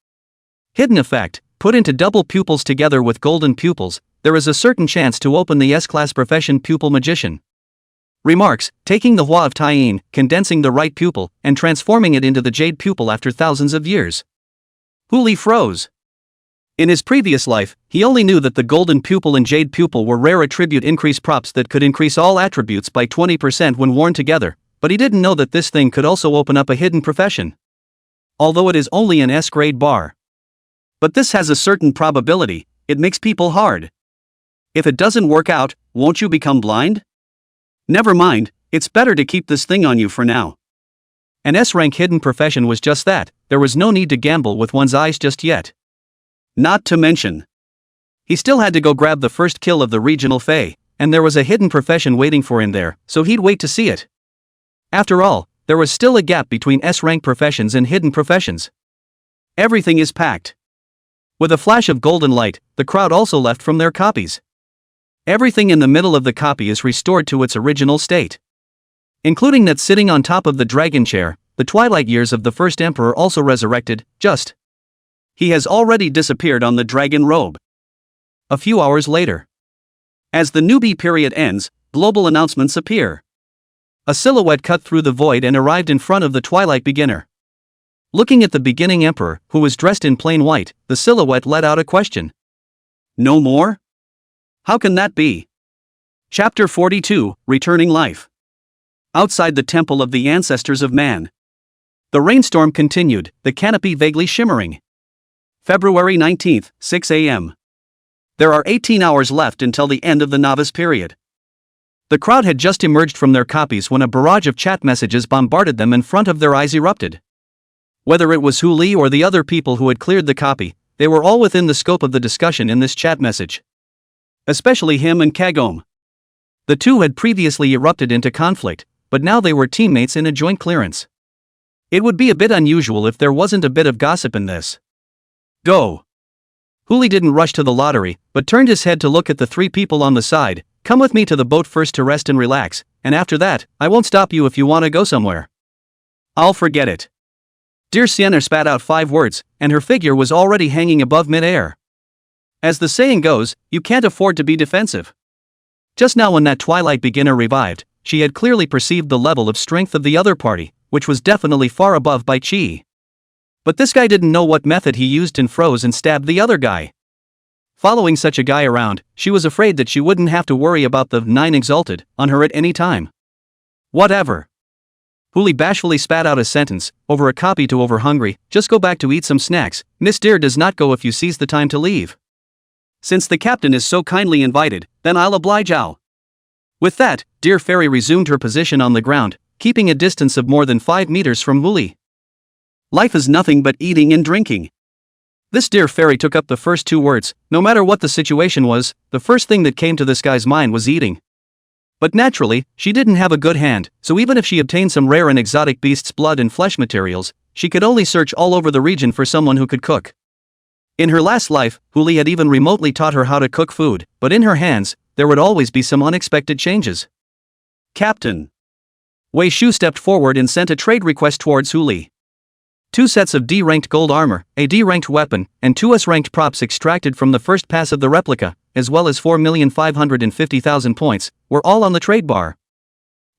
Hidden effect, put into double pupils together with golden pupils, there is a certain chance to open the S-class profession Pupil Magician. Remarks, taking the Hua of Taiyin, condensing the right pupil, and transforming it into the jade pupil after thousands of years. Huli froze. In his previous life, he only knew that the golden pupil and jade pupil were rare attribute increase props that could increase all attributes by 20% when worn together, but he didn't know that this thing could also open up a hidden profession. Although it is only an S-grade bar. But this has a certain probability, it makes people hard. If it doesn't work out, won't you become blind? Never mind, it's better to keep this thing on you for now. An S-rank hidden profession was just that, there was no need to gamble with one's eyes just yet. Not to mention, he still had to go grab the first kill of the regional Fae, and there was a hidden profession waiting for him there, so he'd wait to see it. After all, there was still a gap between S-rank professions and hidden professions. Everything is packed. With a flash of golden light, the crowd also left from their copies. Everything in the middle of the copy is restored to its original state. Including that sitting on top of the dragon chair, the twilight years of the first emperor also resurrected, just. He has already disappeared on the dragon robe. A few hours later. As the newbie period ends, global announcements appear. A silhouette cut through the void and arrived in front of the twilight beginner. Looking at the beginning emperor, who was dressed in plain white, the silhouette let out a question. No more? How can that be? Chapter 42, Returning Life. Outside the Temple of the Ancestors of Man. The rainstorm continued, the canopy vaguely shimmering. February 19th, 6 a.m. There are 18 hours left until the end of the novice period. The crowd had just emerged from their copies when a barrage of chat messages bombarded them in front of their eyes erupted. Whether it was Huli or the other people who had cleared the copy, they were all within the scope of the discussion in this chat message. Especially him and Kagome. The two had previously erupted into conflict, but now they were teammates in a joint clearance. It would be a bit unusual if there wasn't a bit of gossip in this. Go. Huli didn't rush to the lottery, but turned his head to look at the three people on the side. Come with me to the boat first to rest and relax, and after that, I won't stop you if you want to go somewhere. I'll forget it. Dear Sienna spat out 5 words, and her figure was already hanging above mid-air. As the saying goes, you can't afford to be defensive. Just now when that Twilight beginner revived, she had clearly perceived the level of strength of the other party, which was definitely far above Bai Chi. But this guy didn't know what method he used and froze and stabbed the other guy. Following such a guy around, she was afraid that she wouldn't have to worry about the 9 exalted on her at any time. Whatever. Huli bashfully spat out a sentence, over a copy to over hungry, just go back to eat some snacks, Miss Deer does not go if you seize the time to leave. Since the captain is so kindly invited, then I'll oblige Al. With that, Dear Fairy resumed her position on the ground, keeping a distance of more than 5 meters from Huli. Life is nothing but eating and drinking. This Dear Fairy took up the first 2 words. No matter what the situation was, the first thing that came to this guy's mind was eating. But naturally, she didn't have a good hand, so even if she obtained some rare and exotic beast's blood and flesh materials, she could only search all over the region for someone who could cook. In her last life, Huli had even remotely taught her how to cook food, but in her hands, there would always be some unexpected changes. Captain. Wei Shu stepped forward and sent a trade request towards Huli. 2 sets of D-ranked gold armor, a D-ranked weapon, and 2 S-ranked props extracted from the first pass of the replica, as well as 4,550,000 points, were all on the trade bar.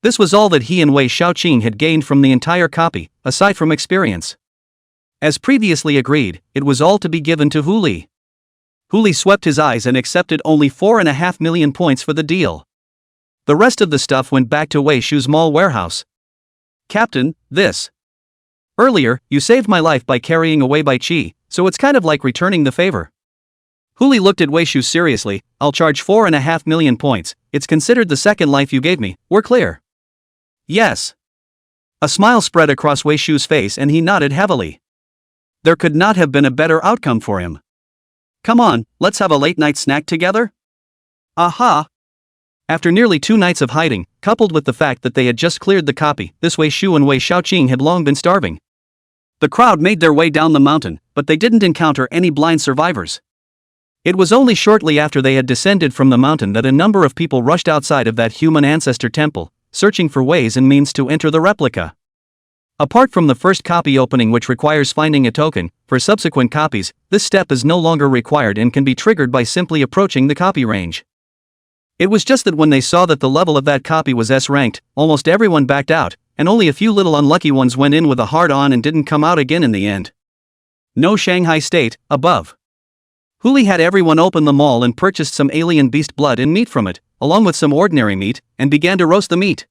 This was all that he and Wei Xiaoqing had gained from the entire copy, aside from experience. As previously agreed, it was all to be given to Huli. Huli swept his eyes and accepted only 4.5 million points for the deal. The rest of the stuff went back to Wei Shu's mall warehouse. Captain, this. Earlier, you saved my life by carrying away Bai Chi, so it's kind of like returning the favor. Huli looked at Wei Shu seriously. I'll charge 4.5 million points, it's considered the second life you gave me, we're clear. Yes. A smile spread across Wei Shu's face and he nodded heavily. There could not have been a better outcome for him. Come on, let's have a late night snack together? Aha! After nearly 2 nights of hiding, coupled with the fact that they had just cleared the copy, this Wei Shu and Wei Xiaoqing had long been starving. The crowd made their way down the mountain, but they didn't encounter any blind survivors. It was only shortly after they had descended from the mountain that a number of people rushed outside of that human ancestor temple, searching for ways and means to enter the replica. Apart from the first copy opening, which requires finding a token, for subsequent copies, this step is no longer required and can be triggered by simply approaching the copy range. It was just that when they saw that the level of that copy was S-ranked, almost everyone backed out, and only a few little unlucky ones went in with a hard-on and didn't come out again in the end. No Shanghai State, above. Huli had everyone open the mall and purchased some alien beast blood and meat from it, along with some ordinary meat, and began to roast the meat.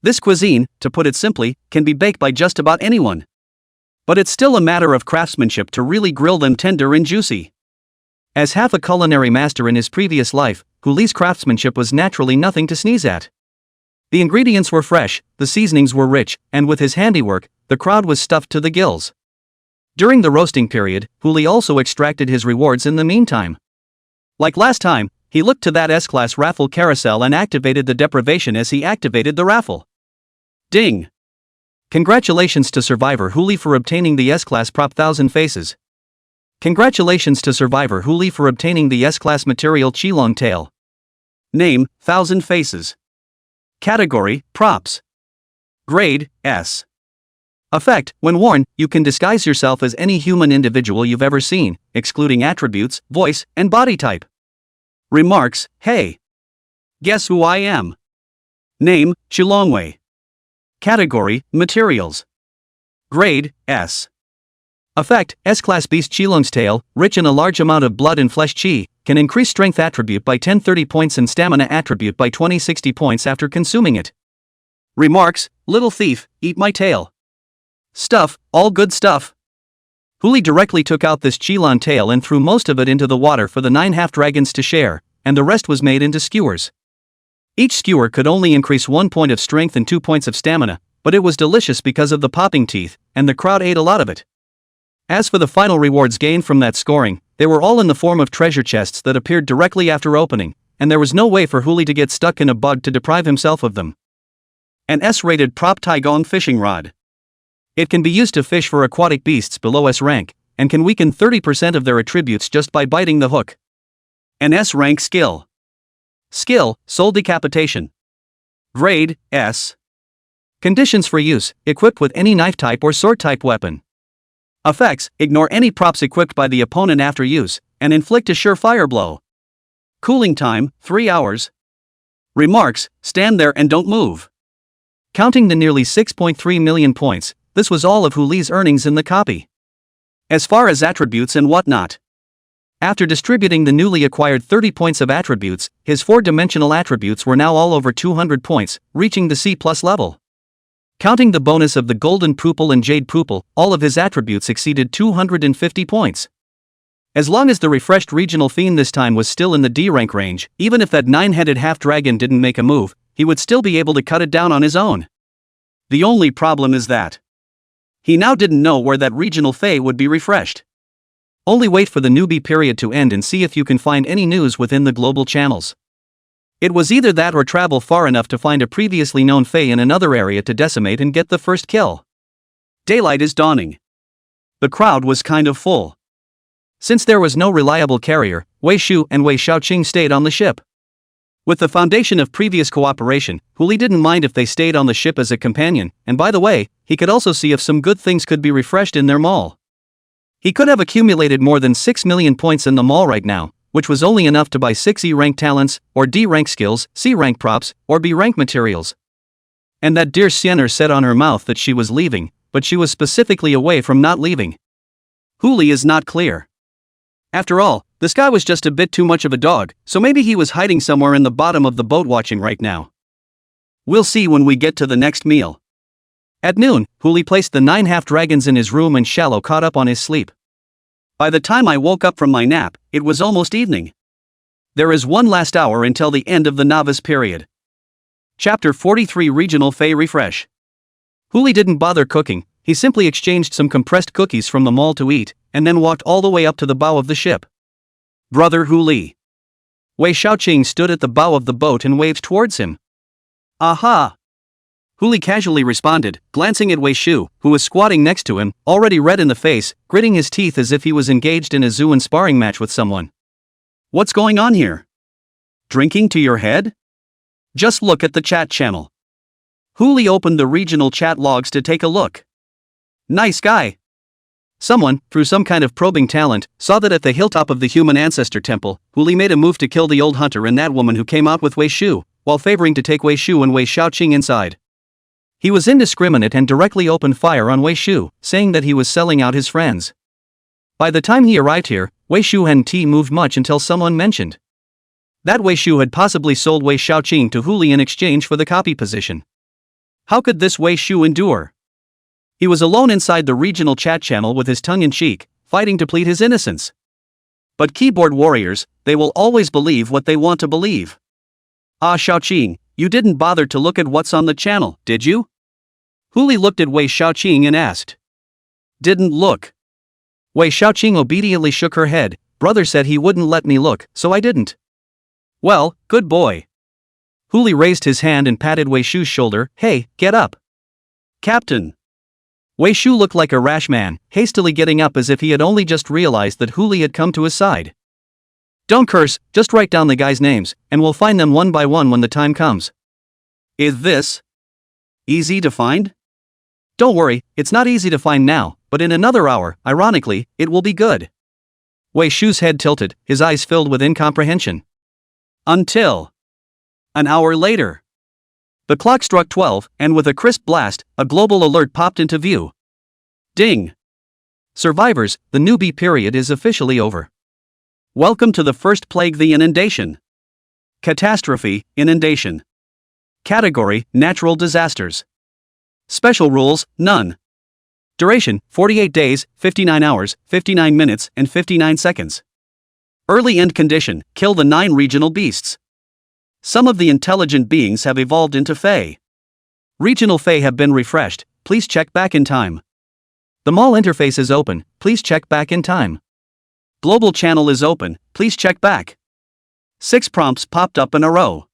This cuisine, to put it simply, can be baked by just about anyone. But it's still a matter of craftsmanship to really grill them tender and juicy. As half a culinary master in his previous life, Huli's craftsmanship was naturally nothing to sneeze at. The ingredients were fresh, the seasonings were rich, and with his handiwork, the crowd was stuffed to the gills. During the roasting period, Huli also extracted his rewards in the meantime. Like last time, he looked to that S-class raffle carousel and activated the deprivation as he activated the raffle. Ding! Congratulations to Survivor Huli for obtaining the S-class prop 1000 faces. Congratulations to Survivor Huli for obtaining the S-class material Qilong tail. Name, 1000 faces. Category, props. Grade, S. Effect, when worn, you can disguise yourself as any human individual you've ever seen, excluding attributes, voice, and body type. Remarks, hey. Guess who I am? Name, Qilongwei. Category, materials. Grade, S. Effect, S-class beast Qilong's tail, rich in a large amount of blood and flesh qi, can increase strength attribute by 10-30 points and stamina attribute by 20-60 points after consuming it. Remarks, little thief, eat my tail. Stuff, all good stuff. Huli directly took out this Qilong tail and threw most of it into the water for the 9 half-dragons to share, and the rest was made into skewers. Each skewer could only increase 1 point of strength and 2 points of stamina, but it was delicious because of the popping teeth, and the crowd ate a lot of it. As for the final rewards gained from that scoring, they were all in the form of treasure chests that appeared directly after opening, and there was no way for Huli to get stuck in a bug to deprive himself of them. An S-rated prop Taigong fishing rod. It can be used to fish for aquatic beasts below S rank, and can weaken 30% of their attributes just by biting the hook. An S-rank skill. Skill, Soul Decapitation. Grade, S. Conditions for use, equipped with any knife type or sword type weapon. Effects, ignore any props equipped by the opponent after use, and inflict a surefire blow. Cooling time, 3 hours. Remarks, stand there and don't move. Counting the nearly 6.3 million points, this was all of Huli's earnings in the copy. As far as attributes and whatnot. After distributing the newly acquired 30 points of attributes, his 4-dimensional attributes were now all over 200 points, reaching the C+ level. Counting the bonus of the Golden Pupil and Jade Pupil, all of his attributes exceeded 250 points. As long as the refreshed Regional Fiend this time was still in the D rank range, even if that 9-headed half-dragon didn't make a move, he would still be able to cut it down on his own. The only problem is that he now didn't know where that Regional Fae would be refreshed. Only wait for the newbie period to end and see if you can find any news within the global channels. It was either that or travel far enough to find a previously known Fae in another area to decimate and get the first kill. Daylight is dawning. The crowd was kind of full. Since there was no reliable carrier, Wei Shu and Wei Xiaoqing stayed on the ship. With the foundation of previous cooperation, Huli didn't mind if they stayed on the ship as a companion, and by the way, he could also see if some good things could be refreshed in their mall. He could have accumulated more than 6 million points in the mall right now, which was only enough to buy 6 E-rank talents, or D-rank skills, C-rank props, or B-rank materials. And that dear Siener said on her mouth that she was leaving, but she was specifically away from not leaving. Huli is not clear. After all, this guy was just a bit too much of a dog, so maybe he was hiding somewhere in the bottom of the boat watching right now. We'll see when we get to the next meal. At noon, Huli placed the 9 half-dragons in his room and Shallow caught up on his sleep. By the time I woke up from my nap, it was almost evening. There is one last hour until the end of the novice period. Chapter 43 Regional Fae Refresh. Huli didn't bother cooking, he simply exchanged some compressed cookies from the mall to eat, and then walked all the way up to the bow of the ship. Brother Huli. Wei Xiaoqing stood at the bow of the boat and waved towards him. Aha! Huli casually responded, glancing at Wei Shu, who was squatting next to him, already red in the face, gritting his teeth as if he was engaged in a zoo sparring match with someone. What's going on here? Drinking to your head? Just look at the chat channel. Huli opened the regional chat logs to take a look. Nice guy. Someone, through some kind of probing talent, saw that at the hilltop of the human ancestor temple, Huli made a move to kill the old hunter and that woman who came out with Wei Shu, while favoring to take Wei Shu and Wei Xiaoqing inside. He was indiscriminate and directly opened fire on Wei Shu, saying that he was selling out his friends. By the time he arrived here, Wei Shu hadn't moved much until someone mentioned that Wei Shu had possibly sold Wei Xiaoqing to Huli in exchange for the copy position. How could this Wei Shu endure? He was alone inside the regional chat channel with his tongue-in-cheek, fighting to plead his innocence. But keyboard warriors, they will always believe what they want to believe. Ah, Xiaoqing, you didn't bother to look at what's on the channel, did you? Huli looked at Wei Xiaoqing and asked. Didn't look. Wei Xiaoqing obediently shook her head. Brother said he wouldn't let me look, so I didn't. Well, good boy. Huli raised his hand and patted Wei Shu's shoulder. Hey, get up. Captain. Wei Shu looked like a rash man, hastily getting up as if he had only just realized that Huli had come to his side. Don't curse, just write down the guys' names, and we'll find them one by one when the time comes. Is this easy to find? Don't worry, it's not easy to find now, but in another hour, ironically, it will be good. Wei Shu's head tilted, his eyes filled with incomprehension. Until an hour later. The clock struck 12, and with a crisp blast, a global alert popped into view. Ding! Survivors, the newbie period is officially over. Welcome to the first plague, the inundation. Catastrophe, inundation. Category, natural disasters. Special rules, none. Duration, 48 days, 59 hours, 59 minutes, and 59 seconds. Early end condition, kill the 9 regional beasts. Some of the intelligent beings have evolved into Fae. Regional Fae have been refreshed, please check back in time. The mall interface is open, please check back in time. Global channel is open, please check back. 6 prompts popped up in a row.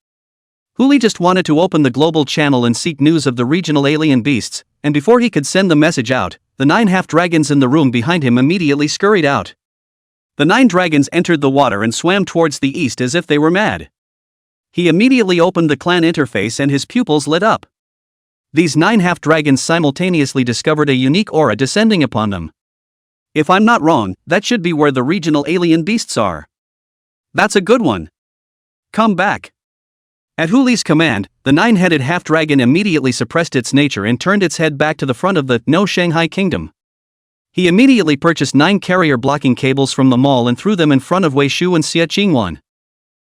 Huli just wanted to open the global channel and seek news of the regional alien beasts, and before he could send the message out, the 9 half-dragons in the room behind him immediately scurried out. The 9 dragons entered the water and swam towards the east as if they were mad. He immediately opened the clan interface and his pupils lit up. These 9 half-dragons simultaneously discovered a unique aura descending upon them. If I'm not wrong, that should be where the regional alien beasts are. That's a good one. Come back. At Huli's command, the 9-headed half-dragon immediately suppressed its nature and turned its head back to the front of the No Shanghai Kingdom. He immediately purchased 9 carrier-blocking cables from the mall and threw them in front of Wei Shu and Xie Qingwan.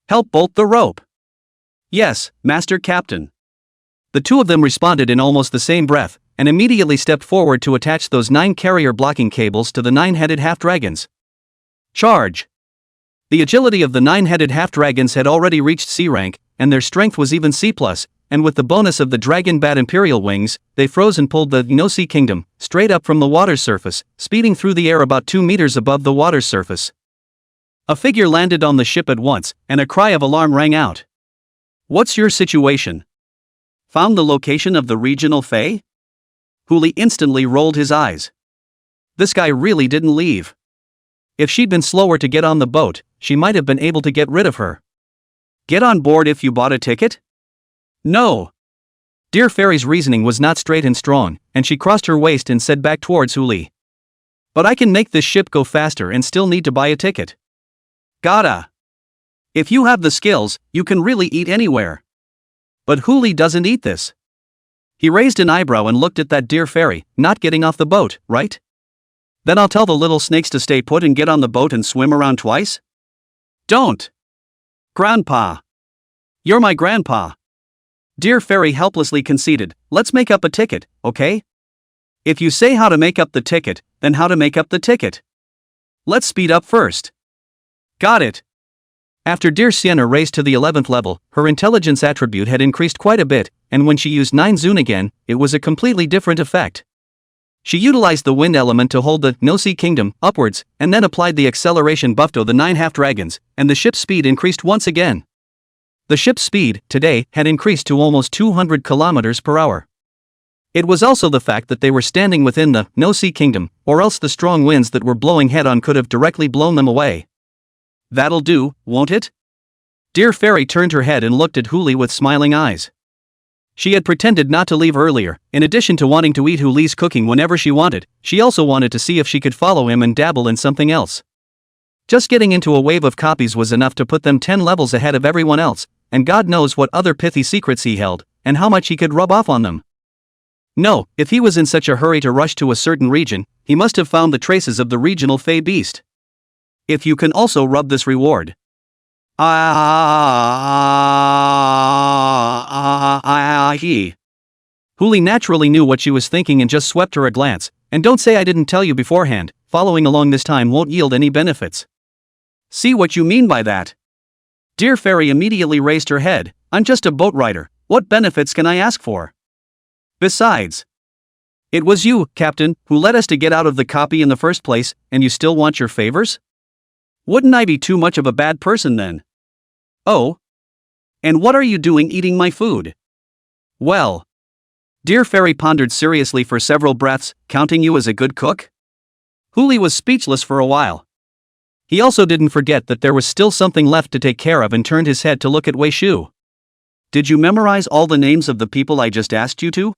Help bolt the rope. Yes, Master Captain. The 2 of them responded in almost the same breath, and immediately stepped forward to attach those 9 carrier-blocking cables to the 9-headed half-dragons. Charge! The agility of the 9-headed half-dragons had already reached C rank, and their strength was even C+, and with the bonus of the dragon bat imperial wings, they froze and pulled the No Sea Kingdom straight up from the water's surface, speeding through the air about 2 meters above the water's surface. A figure landed on the ship at once, and a cry of alarm rang out. What's your situation? Found the location of the regional Fae? Huli instantly rolled his eyes. This guy really didn't leave. If she'd been slower to get on the boat, she might have been able to get rid of her. Get on board if you bought a ticket? No. Dear Fairy's reasoning was not straight and strong, and she crossed her waist and said back towards Huli. But I can make this ship go faster and still need to buy a ticket. Gotta. If you have the skills, you can really eat anywhere. But Huli doesn't eat this. He raised an eyebrow and looked at that Dear Fairy, not getting off the boat, right? Then I'll tell the little snakes to stay put and get on the boat and swim around twice? Don't. Grandpa. You're my grandpa. Dear Fairy helplessly conceded, let's make up a ticket, okay? If you say how to make up the ticket, then how to make up the ticket. Let's speed up first. Got it. After Dear Sienna raised to the 11th level, her intelligence attribute had increased quite a bit, and when she used 9 Zun again, it was a completely different effect. She utilized the wind element to hold the No Sea Kingdom upwards, and then applied the acceleration buff to the 9 half-dragons, and the ship's speed increased once again. The ship's speed, today, had increased to almost 200 kilometers per hour. It was also the fact that they were standing within the No Sea Kingdom, or else the strong winds that were blowing head-on could have directly blown them away. That'll do, won't it? Dear Fairy turned her head and looked at Huli with smiling eyes. She had pretended not to leave earlier. In addition to wanting to eat Huli's cooking whenever she wanted, she also wanted to see if she could follow him and dabble in something else. Just getting into a wave of copies was enough to put them 10 levels ahead of everyone else, and God knows what other pithy secrets he held, and how much he could rub off on them. No, if he was in such a hurry to rush to a certain region, he must have found the traces of the regional Fae beast. If you can also rub this reward. Huli naturally knew what she was thinking and just swept her a glance, and don't say I didn't tell you beforehand, following along this time won't yield any benefits. See what you mean by that. Dear Fairy immediately raised her head, I'm just a boat rider, what benefits can I ask for? Besides, it was you, Captain, who led us to get out of the copy in the first place, and you still want your favors? Wouldn't I be too much of a bad person then? Oh? And what are you doing eating my food? Well. Dear Fairy pondered seriously for several breaths, counting you as a good cook? Huli was speechless for a while. He also didn't forget that there was still something left to take care of and turned his head to look at Wei Shu. Did you memorize all the names of the people I just asked you to?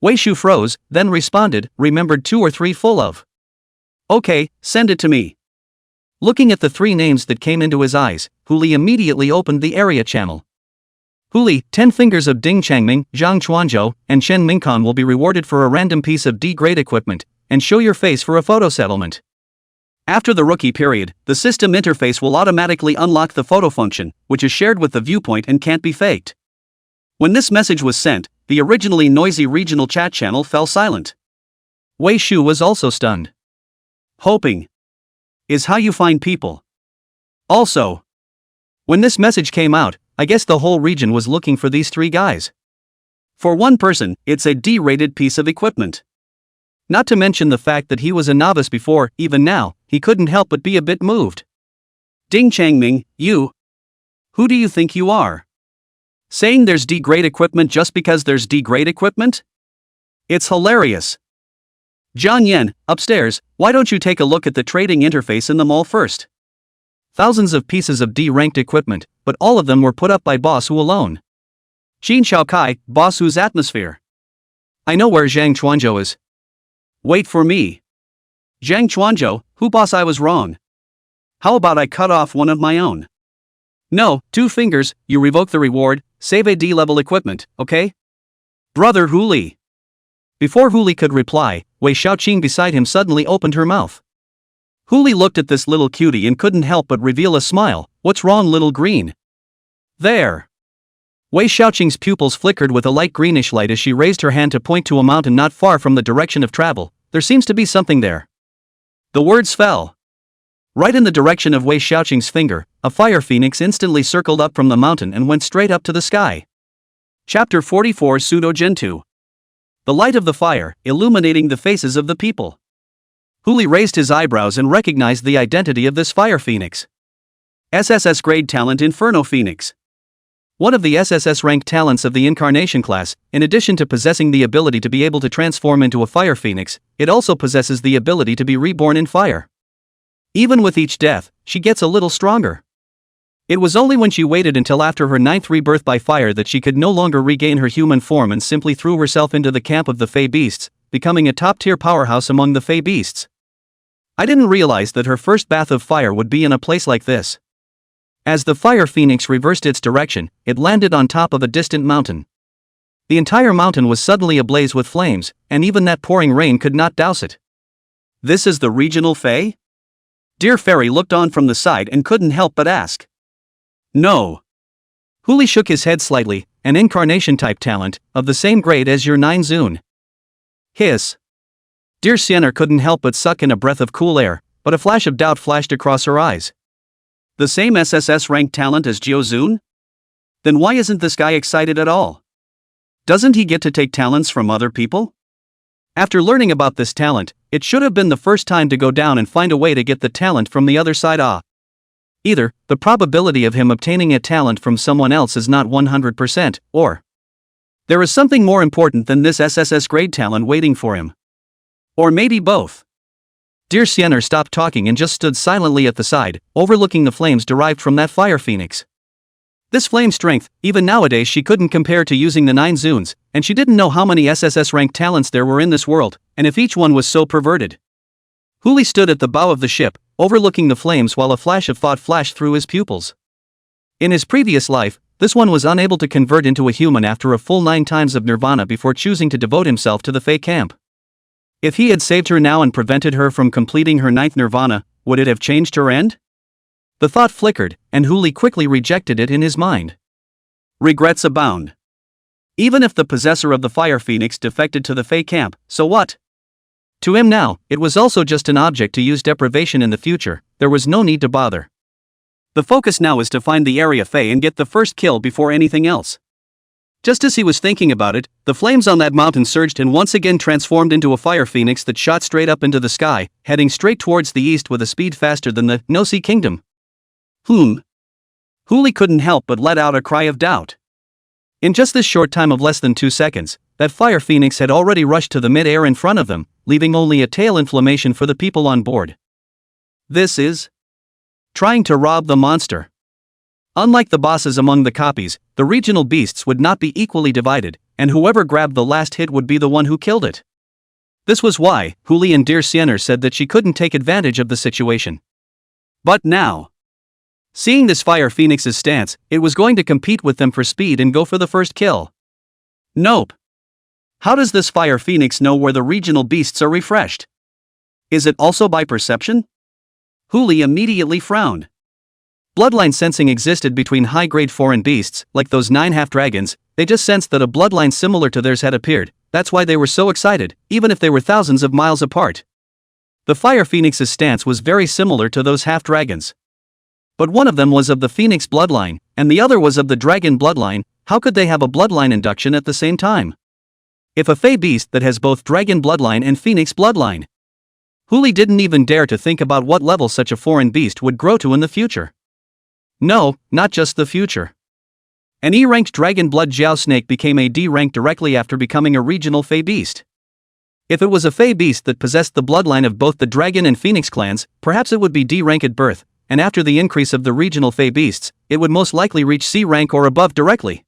Wei Shu froze, then responded, remembered 2 or 3 full of. Okay, send it to me. Looking at the 3 names that came into his eyes, Huli immediately opened the area channel. Huli, 10 fingers of Ding Changming, Zhang Chuanzhou, and Shen Mingkan will be rewarded for a random piece of D-grade equipment, and show your face for a photo settlement. After the rookie period, the system interface will automatically unlock the photo function, which is shared with the viewpoint and can't be faked. When this message was sent, the originally noisy regional chat channel fell silent. Wei Shu was also stunned. Hoping is how you find people. Also, when this message came out, I guess the whole region was looking for these three guys. For one person, it's a D-rated piece of equipment. Not to mention the fact that he was a novice before, even now, he couldn't help but be a bit moved. Ding Changming, you. Who do you think you are? Saying there's D-grade equipment just because there's D-grade equipment? It's hilarious. John Yen, upstairs, why don't you take a look at the trading interface in the mall first? Thousands of pieces of D-ranked equipment, but all of them were put up by Boss Hu alone. Jin Shaokai, Boss Hu's atmosphere. I know where Zhang Chuanzhou is. Wait for me. Zhang Chuanzhou, who boss I was wrong. How about I cut off one of my own? No, 2 fingers, you revoke the reward, save a D-level equipment, okay? Brother Hu Li. Before Hu Li could reply, Wei Xiaoqing beside him suddenly opened her mouth. Hu Li looked at this little cutie and couldn't help but reveal a smile. What's wrong, little green? There. Wei Xiaoqing's pupils flickered with a light greenish light as she raised her hand to point to a mountain not far from the direction of travel. There seems to be something there. The words fell. Right in the direction of Wei Xiaoqing's finger, a fire phoenix instantly circled up from the mountain and went straight up to the sky. Chapter 44 Pseudo-Gentoo. The light of the fire, illuminating the faces of the people. Hu Li raised his eyebrows and recognized the identity of this fire phoenix. SSS grade talent Inferno Phoenix. One of the SSS ranked talents of the Incarnation class, in addition to possessing the ability to be able to transform into a fire phoenix, it also possesses the ability to be reborn in fire. Even with each death, she gets a little stronger. It was only when she waited until after her 9th rebirth by fire that she could no longer regain her human form and simply threw herself into the camp of the Fey Beasts, becoming a top-tier powerhouse among the Fey Beasts. I didn't realize that her first bath of fire would be in a place like this. As the fire phoenix reversed its direction, it landed on top of a distant mountain. The entire mountain was suddenly ablaze with flames, and even that pouring rain could not douse it. This is the regional Fey? Dear Fairy looked on from the side and couldn't help but ask. No. Hu Li shook his head slightly, an incarnation-type talent, of the same grade as your 9 Zun. Hiss. Dear Sienna couldn't help but suck in a breath of cool air, but a flash of doubt flashed across her eyes. The same SSS ranked talent as Jiao Zun? Then why isn't this guy excited at all? Doesn't he get to take talents from other people? After learning about this talent, it should have been the first time to go down and find a way to get the talent from the other side. Either, the probability of him obtaining a talent from someone else is not 100%, or there is something more important than this SSS grade talent waiting for him. Or maybe both. Dear Sienna stopped talking and just stood silently at the side, overlooking the flames derived from that fire phoenix. This flame strength, even nowadays she couldn't compare to using the 9 Zuns, and she didn't know how many SSS ranked talents there were in this world, and if each one was so perverted. Hu Li stood at the bow of the ship, overlooking the flames while a flash of thought flashed through his pupils. In his previous life, this one was unable to convert into a human after a full 9 times of nirvana before choosing to devote himself to the Fey camp. If he had saved her now and prevented her from completing her 9th nirvana, would it have changed her end? The thought flickered, and Hu Li quickly rejected it in his mind. Regrets abound. Even if the possessor of the fire phoenix defected to the Fey camp, so what? To him now, it was also just an object to use deprivation in the future. There was no need to bother. The focus now is to find the area Fey and get the first kill before anything else. Just as he was thinking about it, the flames on that mountain surged and once again transformed into a fire phoenix that shot straight up into the sky, heading straight towards the east with a speed faster than the No-See Kingdom. Hu Li couldn't help but let out a cry of doubt. In just this short time of less than 2 seconds, that fire phoenix had already rushed to the mid-air in front of them, leaving only a tail inflammation for the people on board. This is trying to rob the monster. Unlike the bosses among the copies, the regional beasts would not be equally divided, and whoever grabbed the last hit would be the one who killed it. This was why Hu Li and Dear Sienna said that she couldn't take advantage of the situation. But now, seeing this fire phoenix's stance, it was going to compete with them for speed and go for the first kill. Nope. How does this fire phoenix know where the regional beasts are refreshed? Is it also by perception? Hu Li immediately frowned. Bloodline sensing existed between high-grade foreign beasts, like those 9 half-dragons. They just sensed that a bloodline similar to theirs had appeared. That's why they were so excited, even if they were thousands of miles apart. The fire phoenix's stance was very similar to those half-dragons. But one of them was of the phoenix bloodline, and the other was of the dragon bloodline. How could they have a bloodline induction at the same time? If a fey beast that has both dragon bloodline and phoenix bloodline. Huli didn't even dare to think about what level such a foreign beast would grow to in the future. No, not just the future. An E-ranked dragon blood Jiao snake became a D rank directly after becoming a regional fey beast. If it was a fey beast that possessed the bloodline of both the dragon and phoenix clans, perhaps it would be D rank at birth, and after the increase of the regional fey beasts, it would most likely reach C rank or above directly.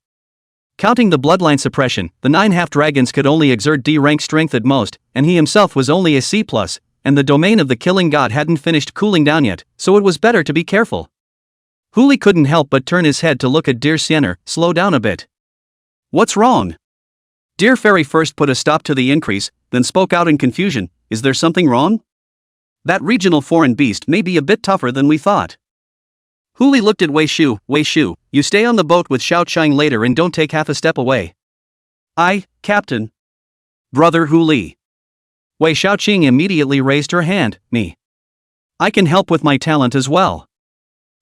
Counting the bloodline suppression, the 9 half-dragons could only exert D rank strength at most, and he himself was only a C+, and the domain of the killing god hadn't finished cooling down yet, so it was better to be careful. Huli couldn't help but turn his head to look at Dear Sienner. Slow down a bit. What's wrong? Dear Fairy first put a stop to the increase, then spoke out in confusion. Is there something wrong? That regional foreign beast may be a bit tougher than we thought. Huli looked at Wei Shu. Wei Shu, you stay on the boat with Xiao Chang later and don't take half a step away. Aye, Captain. Brother Huli. Wei Xiaoqing immediately raised her hand. Me. I can help with my talent as well.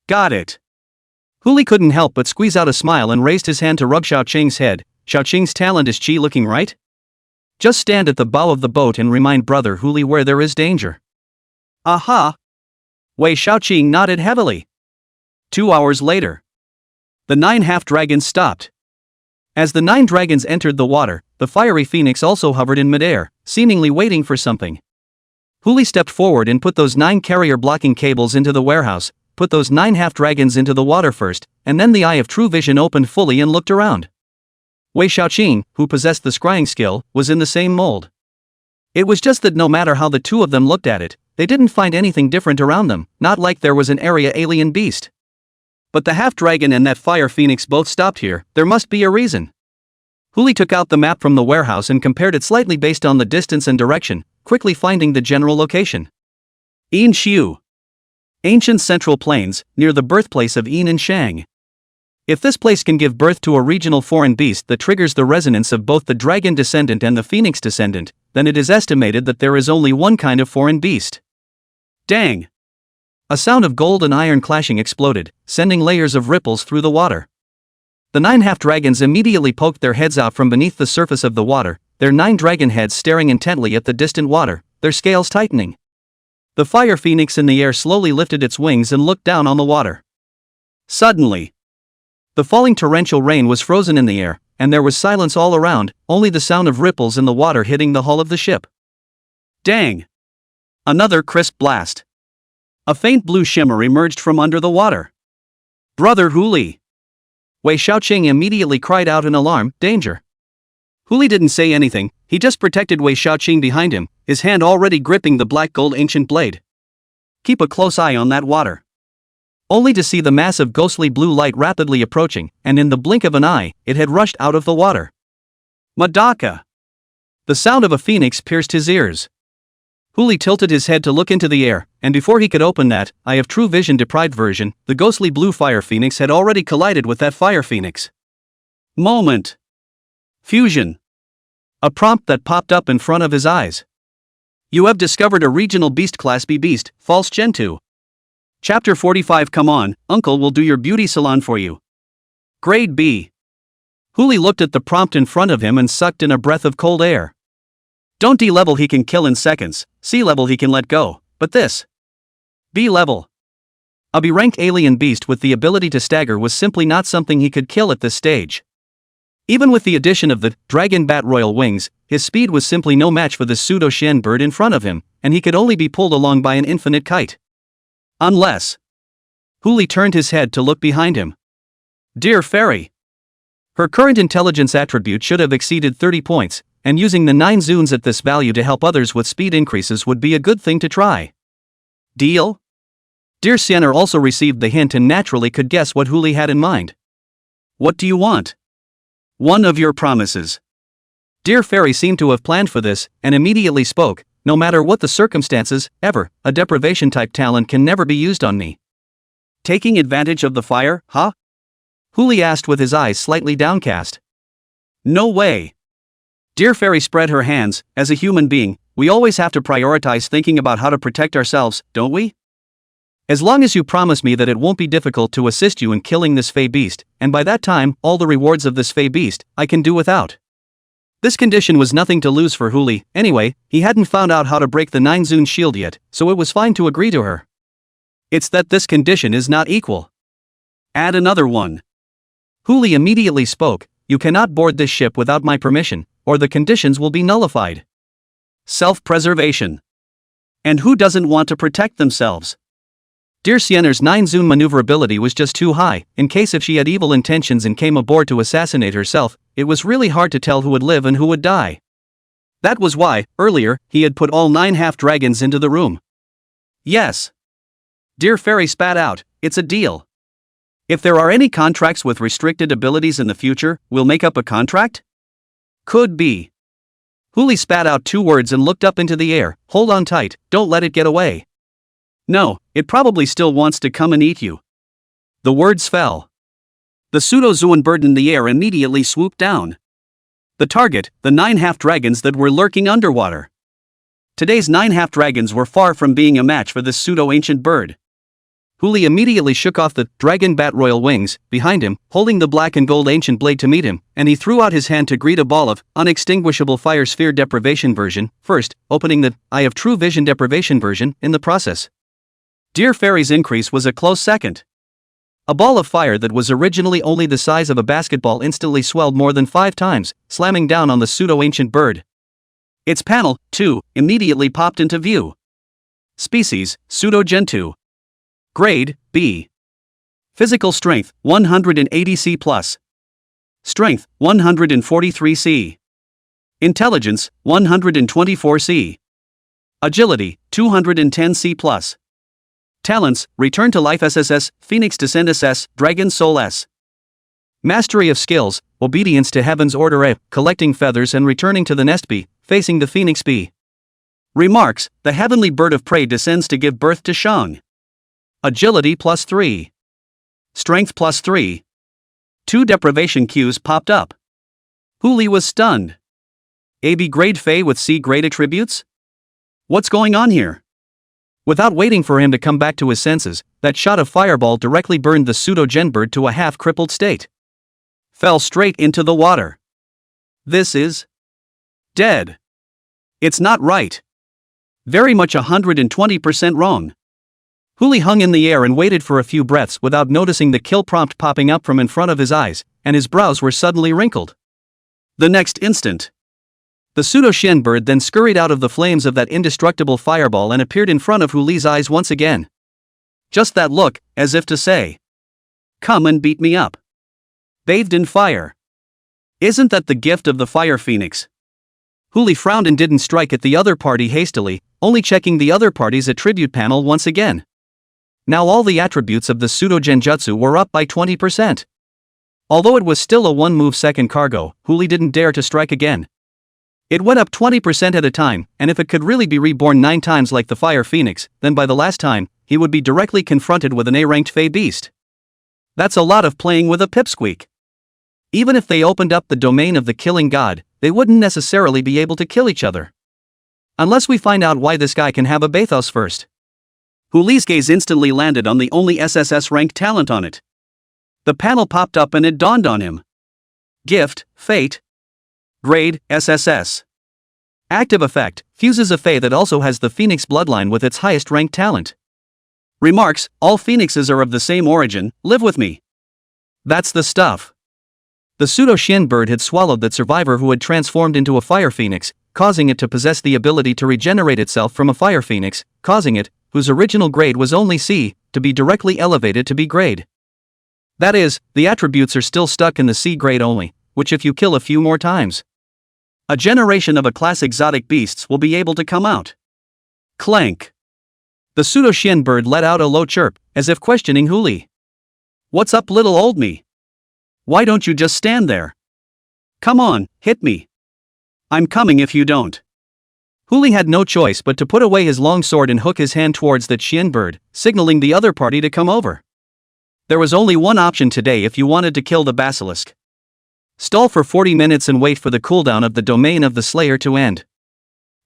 Got it. Huli couldn't help but squeeze out a smile and raised his hand to rub Xiaoqing's head. Xiaoqing's talent is chi looking right? Just stand at the bow of the boat and remind Brother Huli where there is danger. Aha! Wei Xiaoqing nodded heavily. 2 hours later. The 9 half-dragons stopped. As the 9 dragons entered the water, the fiery phoenix also hovered in midair, seemingly waiting for something. Huli stepped forward and put those 9 carrier-blocking cables into the warehouse, put those 9 half-dragons into the water first, and then the eye of true vision opened fully and looked around. Wei Xiaoqing, who possessed the scrying skill, was in the same mold. It was just that no matter how the two of them looked at it, they didn't find anything different around them, not like there was an area alien beast. But the half-dragon and that fire phoenix both stopped here. There must be a reason. Huli took out the map from the warehouse and compared it slightly based on the distance and direction, quickly finding the general location. Yin Xiu. Ancient Central Plains, near the birthplace of Yin and Shang. If this place can give birth to a regional foreign beast that triggers the resonance of both the dragon descendant and the phoenix descendant, then it is estimated that there is only one kind of foreign beast. Dang! A sound of gold and iron clashing exploded, sending layers of ripples through the water. The 9 half-dragons immediately poked their heads out from beneath the surface of the water, their 9 dragon heads staring intently at the distant water, their scales tightening. The fire phoenix in the air slowly lifted its wings and looked down on the water. Suddenly, the falling torrential rain was frozen in the air, and there was silence all around, only the sound of ripples in the water hitting the hull of the ship. Dang! Another crisp blast. A faint blue shimmer emerged from under the water. Brother Huli! Wei Xiaoqing immediately cried out in alarm, danger. Huli didn't say anything, he just protected Wei Xiaoqing behind him, his hand already gripping the black gold ancient blade. Keep a close eye on that water. Only to see the massive ghostly blue light rapidly approaching, and in the blink of an eye, it had rushed out of the water. Madaka! The sound of a phoenix pierced his ears. Huli tilted his head to look into the air, and before he could open that eye of true vision deprived version, the ghostly blue fire phoenix had already collided with that fire phoenix. Moment. Fusion. A prompt that popped up in front of his eyes. You have discovered a regional beast class B beast, false Gen 2. Chapter 45. Come on, Uncle will do your beauty salon for you. Grade B. Huli looked at the prompt in front of him and sucked in a breath of cold air. Don't D level he can kill in seconds, C level he can let go, but this. B level. A B-rank alien beast with the ability to stagger was simply not something he could kill at this stage. Even with the addition of the dragon bat royal wings, his speed was simply no match for the pseudo-Shen bird in front of him, and he could only be pulled along by an infinite kite. Unless. Huli turned his head to look behind him. Dear Fairy. Her current intelligence attribute should have exceeded 30 points, and using the 9 zoons at this value to help others with speed increases would be a good thing to try. Deal? Dear Sienna also received the hint and naturally could guess what Huli had in mind. What do you want? One of your promises. Dear Fairy seemed to have planned for this, and immediately spoke, no matter what the circumstances, ever, a deprivation-type talent can never be used on me. Taking advantage of the fire, huh? Huli asked with his eyes slightly downcast. No way. Dear Fairy spread her hands. As a human being, we always have to prioritize thinking about how to protect ourselves, don't we? As long as you promise me that it won't be difficult to assist you in killing this fey beast, and by that time, all the rewards of this fey beast, I can do without. This condition was nothing to lose for Huli. Anyway, he hadn't found out how to break the 9-zone shield yet, so it was fine to agree to her. It's that this condition is not equal. Add another one. Huli immediately spoke, you cannot board this ship without my permission, or the conditions will be nullified. Self-preservation. And who doesn't want to protect themselves? Dear Siener's 9-zone maneuverability was just too high. In case if she had evil intentions and came aboard to assassinate herself, it was really hard to tell who would live and who would die. That was why, earlier, he had put all 9 half-dragons into the room. Yes. Dear Fairy spat out, it's a deal. If there are any contracts with restricted abilities in the future, we'll make up a contract? Could be. Huli spat out 2 words and looked up into the air, hold on tight, don't let it get away. No, it probably still wants to come and eat you. The words fell. The pseudo-zoan bird in the air immediately swooped down. The target, the 9 half-dragons that were lurking underwater. Today's 9 half-dragons were far from being a match for this pseudo-ancient bird. Huli immediately shook off the dragon bat royal wings behind him, holding the black and gold ancient blade to meet him, and he threw out his hand to greet a ball of unextinguishable fire sphere deprivation version, first, opening the Eye of True Vision deprivation version in the process. Dear Fairy's increase was a close second. A ball of fire that was originally only the size of a basketball instantly swelled more than 5 times, slamming down on the pseudo-ancient bird. Its panel, too, immediately popped into view. Species, Pseudo-Gen 2. Grade, B. Physical strength, 180C+. Strength, 143C. Intelligence, 124C. Agility, 210C+. Talents, Return to Life SSS, Phoenix Descent SS, Dragon Soul S. Mastery of Skills, Obedience to Heaven's Order A, Collecting Feathers and Returning to the Nest B, Facing the Phoenix B. Remarks, the heavenly bird of prey descends to give birth to Shang. Agility +3. Strength +3. 2 deprivation cues popped up. Huli was stunned. AB grade Fey with C grade attributes? What's going on here? Without waiting for him to come back to his senses, that shot of fireball directly burned the pseudo-gen bird to a half-crippled state. Fell straight into the water. This is dead. It's not right. Very much 120% wrong. Huli hung in the air and waited for a few breaths without noticing the kill prompt popping up from in front of his eyes, and his brows were suddenly wrinkled. The next instant, the pseudo-shen bird then scurried out of the flames of that indestructible fireball and appeared in front of Huli's eyes once again. Just that look, as if to say, come and beat me up. Bathed in fire. Isn't that the gift of the fire phoenix? Huli frowned and didn't strike at the other party hastily, only checking the other party's attribute panel once again. Now all the attributes of the pseudo-genjutsu were up by 20%. Although it was still a 1-move second cargo, Huli didn't dare to strike again. It went up 20% at a time, and if it could really be reborn 9 times like the Fire Phoenix, then by the last time, he would be directly confronted with an A-ranked Fey Beast. That's a lot of playing with a pipsqueak. Even if they opened up the domain of the killing god, they wouldn't necessarily be able to kill each other. Unless we find out why this guy can have a bathos first. Huli's gaze instantly landed on the only SSS-ranked talent on it. The panel popped up and it dawned on him. Gift, Fate. Grade, SSS. Active effect, fuses a Fey that also has the Phoenix bloodline with its highest ranked talent. Remarks, all Phoenixes are of the same origin, live with me. That's the stuff. The pseudo-shin bird had swallowed that survivor who had transformed into a fire phoenix, causing it to possess the ability to regenerate itself from a fire phoenix, causing it, whose original grade was only C, to be directly elevated to B grade. That is, the attributes are still stuck in the C grade only, which if you kill a few more times, a generation of a class exotic beasts will be able to come out. Clank. The pseudo-shin bird let out a low chirp, as if questioning Huli. What's up, little old me? Why don't you just stand there? Come on, hit me. I'm coming if you don't. Huli had no choice but to put away his long sword and hook his hand towards that shin bird, signaling the other party to come over. There was only one option today if you wanted to kill the basilisk. Stall for 40 minutes and wait for the cooldown of the domain of the Slayer to end.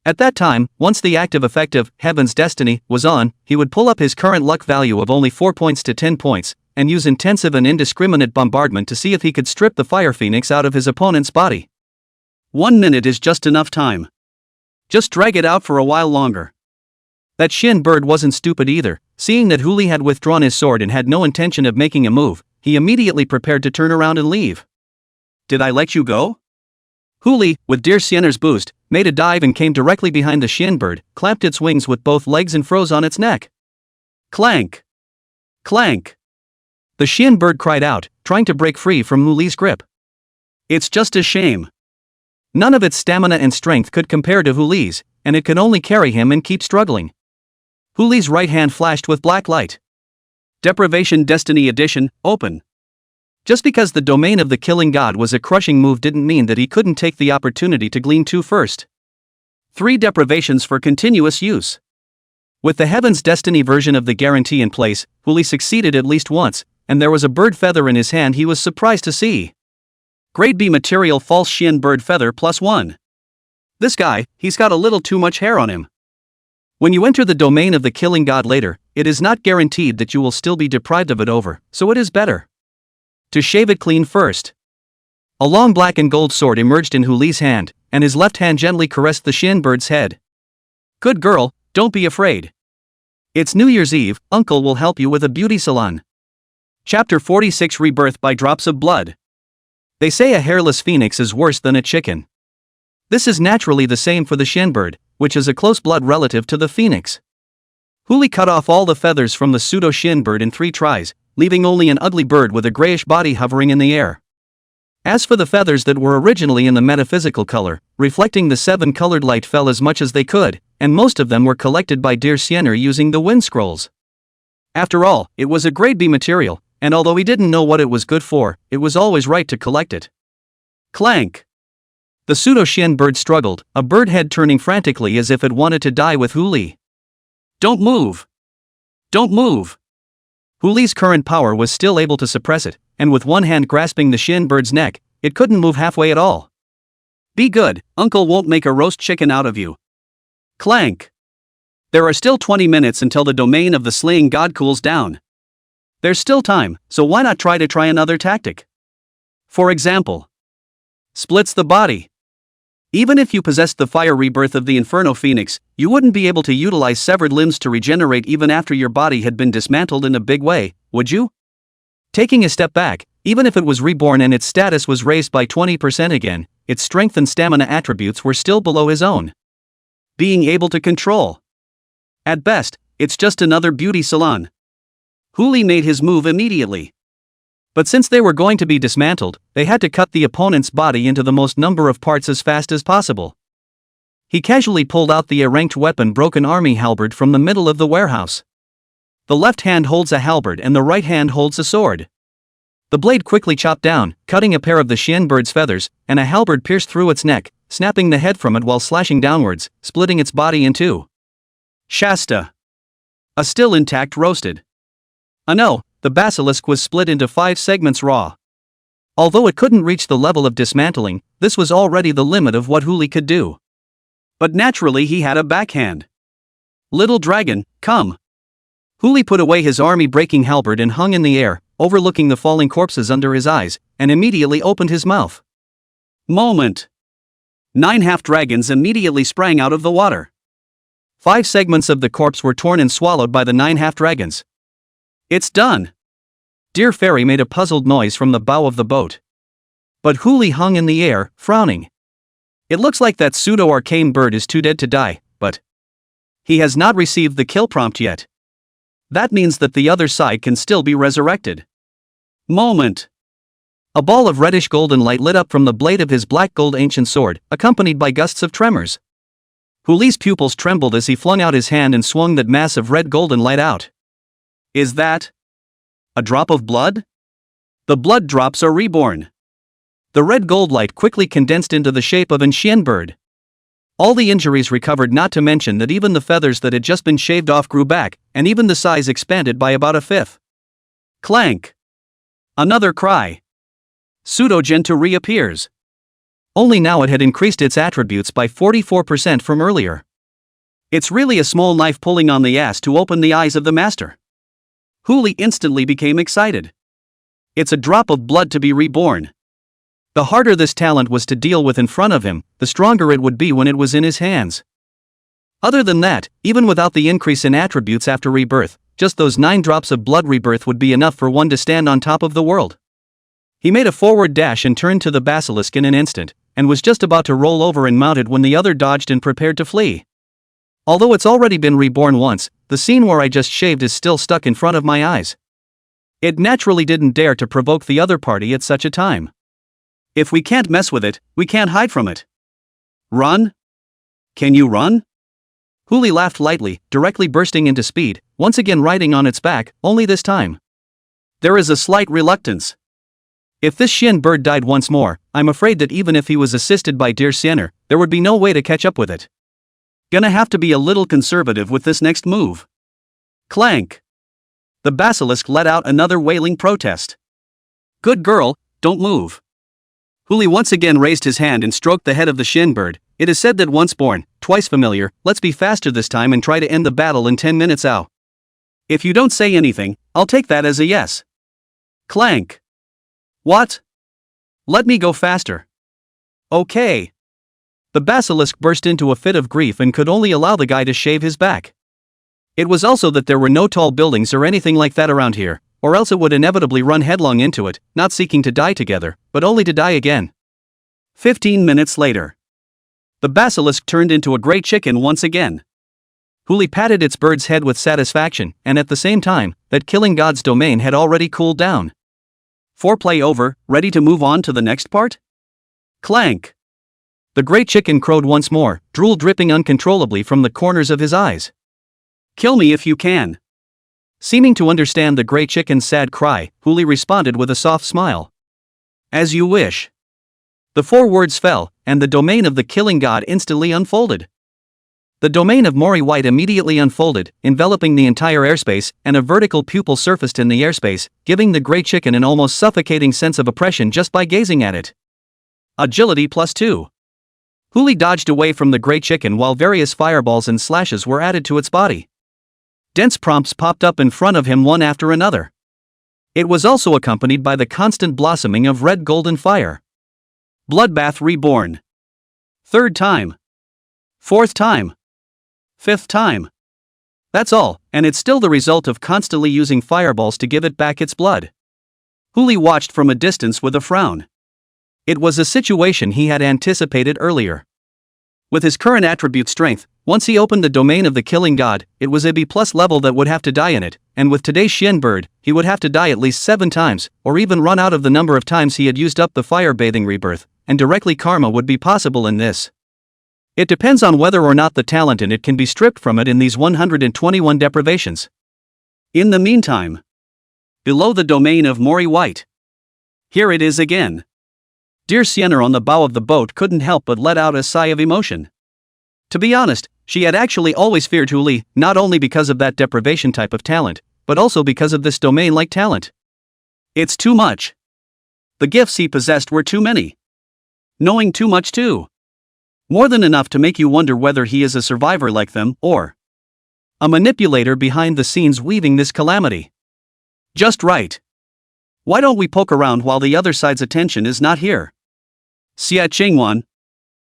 At that time, once the active effect of Heaven's Destiny was on, he would pull up his current luck value of only 4 points to 10 points, and use intensive and indiscriminate bombardment to see if he could strip the Fire Phoenix out of his opponent's body. 1 minute is just enough time. Just drag it out for a while longer. That Shin bird wasn't stupid either. Seeing that Huli had withdrawn his sword and had no intention of making a move, he immediately prepared to turn around and leave. Did I let you go? Huli, with Dear Sienna's boost, made a dive and came directly behind the Shin bird, clapped its wings with both legs and froze on its neck. Clank! Clank! The Shin bird cried out, trying to break free from Huli's grip. It's just a shame. None of its stamina and strength could compare to Huli's, and it could only carry him and keep struggling. Huli's right hand flashed with black light. Deprivation Destiny Edition, open. Just because the domain of the killing god was a crushing move didn't mean that he couldn't take the opportunity to glean 2 first. 3 deprivations for continuous use. With the Heaven's Destiny version of the guarantee in place, Huli succeeded at least once, and there was a bird feather in his hand he was surprised to see. Grade B material false Shin bird feather +1. This guy, he's got a little too much hair on him. When you enter the domain of the killing god later, it is not guaranteed that you will still be deprived of it over, so it is better to shave it clean first. A long black and gold sword emerged in Huli's hand, and his left hand gently caressed the Shin bird's head. Good girl, don't be afraid. It's New Year's Eve, Uncle will help you with a beauty salon. Chapter 46 Rebirth by Drops of Blood. They say a hairless phoenix is worse than a chicken. This is naturally the same for the Shin bird, which is a close blood relative to the phoenix. Huli cut off all the feathers from the pseudo Shin bird in 3 tries, leaving only an ugly bird with a grayish body hovering in the air. As for the feathers that were originally in the metaphysical color, reflecting the 7 colored light fell as much as they could, and most of them were collected by Dear Sienna using the wind scrolls. After all, it was a grade B material, and although he didn't know what it was good for, it was always right to collect it. Clank! The pseudo Shin bird struggled, a bird head turning frantically as if it wanted to die with Huli. Don't move! Don't move! Huli's current power was still able to suppress it, and with one hand grasping the Shin bird's neck, it couldn't move halfway at all. Be good, Uncle won't make a roast chicken out of you. Clank! There are still 20 minutes until the domain of the slaying god cools down. There's still time, so why not try another tactic? For example, splits the body. Even if you possessed the fire rebirth of the Inferno Phoenix, you wouldn't be able to utilize severed limbs to regenerate even after your body had been dismantled in a big way, would you? Taking a step back, even if it was reborn and its status was raised by 20% again, its strength and stamina attributes were still below his own. Being able to control. At best, it's just another beauty salon. Huli made his move immediately. But since they were going to be dismantled, they had to cut the opponent's body into the most number of parts as fast as possible. He casually pulled out the ranked weapon Broken Army halberd from the middle of the warehouse. The left hand holds a halberd and the right hand holds a sword. The blade quickly chopped down, cutting a pair of the Shin bird's feathers, and a halberd pierced through its neck, snapping the head from it while slashing downwards, splitting its body in 2. Shasta. A still intact roasted. No, the basilisk was split into 5 segments raw. Although it couldn't reach the level of dismantling, this was already the limit of what Huli could do. But naturally he had a backhand. Little dragon, come. Huli put away his army-breaking halberd and hung in the air, overlooking the falling corpses under his eyes, and immediately opened his mouth. Moment. 9 half-dragons immediately sprang out of the water. 5 segments of the corpse were torn and swallowed by the 9 half-dragons. It's done. Dear Fairy made a puzzled noise from the bow of the boat. But Huli hung in the air, frowning. It looks like that pseudo-arcane bird is too dead to die, but he has not received the kill prompt yet. That means that the other side can still be resurrected. Moment. A ball of reddish golden light lit up from the blade of his black gold ancient sword, accompanied by gusts of tremors. Huli's pupils trembled as he flung out his hand and swung that mass of red golden light out. Is that a drop of blood? The blood drops are reborn. The red gold light quickly condensed into the shape of an Shin bird. All the injuries recovered, not to mention that even the feathers that had just been shaved off grew back, and even the size expanded by about 1/5. Clank. Another cry. Pseudo-Gentoo reappears. only now it had increased its attributes by 44% from earlier. It's really a small knife pulling on the ass to open the eyes of the master. Huli instantly became excited. It's a drop of blood to be reborn. The harder this talent was to deal with in front of him, the stronger it would be when it was in his hands. Other than that, even without the increase in attributes after rebirth, just those 9 drops of blood rebirth would be enough for one to stand on top of the world. He made a forward dash and turned to the basilisk in an instant, and was just about to roll over and mount it when the other dodged and prepared to flee. Although it's already been reborn once, the scene where I just shaved is still stuck in front of my eyes. It naturally didn't dare to provoke the other party at such a time. If we can't mess with it, we can't hide from it. Run? Can you run? Huli laughed lightly, directly bursting into speed, once again riding on its back, only this time. There is a slight reluctance. If this Shin bird died once more, I'm afraid that even if he was assisted by dear Siener, there would be no way to catch up with it. Gonna have to be a little conservative with this next move. Clank. The basilisk let out another wailing protest. Good girl, don't move. Huli once again raised his hand and stroked the head of the Shin bird. It is said that once born, twice familiar, let's be faster this time and try to end the battle in 10 minutes out. If you don't say anything, I'll take that as a yes. Clank. What? Let me go faster. Okay. The basilisk burst into a fit of grief and could only allow the guy to shave his back. It was also that there were no tall buildings or anything like that around here, or else it would inevitably run headlong into it, not seeking to die together, but only to die again. 15 minutes later. The basilisk turned into a great chicken once again. Huli patted its bird's head with satisfaction, and at the same time, that killing god's domain had already cooled down. Foreplay over, ready to move on to the next part? Clank. The great chicken crowed once more, drool dripping uncontrollably from the corners of his eyes. Kill me if you can. Seeming to understand the great chicken's sad cry, Huli responded with a soft smile. As you wish. The 4 words fell, and the domain of the killing god instantly unfolded. The domain of Mori White immediately unfolded, enveloping the entire airspace, and a vertical pupil surfaced in the airspace, giving the great chicken an almost suffocating sense of oppression just by gazing at it. Agility +2. Huli dodged away from the great chicken while various fireballs and slashes were added to its body. Dense prompts popped up in front of him one after another. It was also accompanied by the constant blossoming of red golden fire. Bloodbath reborn. 3rd time. 4th time. 5th time. That's all, and it's still the result of constantly using fireballs to give it back its blood. Huli watched from a distance with a frown. It was a situation he had anticipated earlier. With his current attribute strength, once he opened the domain of the killing god, it was a B+ level that would have to die in it, and with today's Shin bird, he would have to die at least 7 times, or even run out of the number of times he had used up the fire-bathing rebirth, and directly karma would be possible in this. It depends on whether or not the talent in it can be stripped from it in these 121 deprivations. In the meantime, below the domain of Mori White. Here it is again. Dear Siener on the bow of the boat couldn't help but let out a sigh of emotion. To be honest, she had actually always feared Huli, not only because of that deprivation type of talent, but also because of this domain-like talent. It's too much. The gifts he possessed were too many. Knowing too much too. More than enough to make you wonder whether he is a survivor like them, or a manipulator behind the scenes weaving this calamity. Just right. Why don't we poke around while the other side's attention is not here? Xia Qingwan.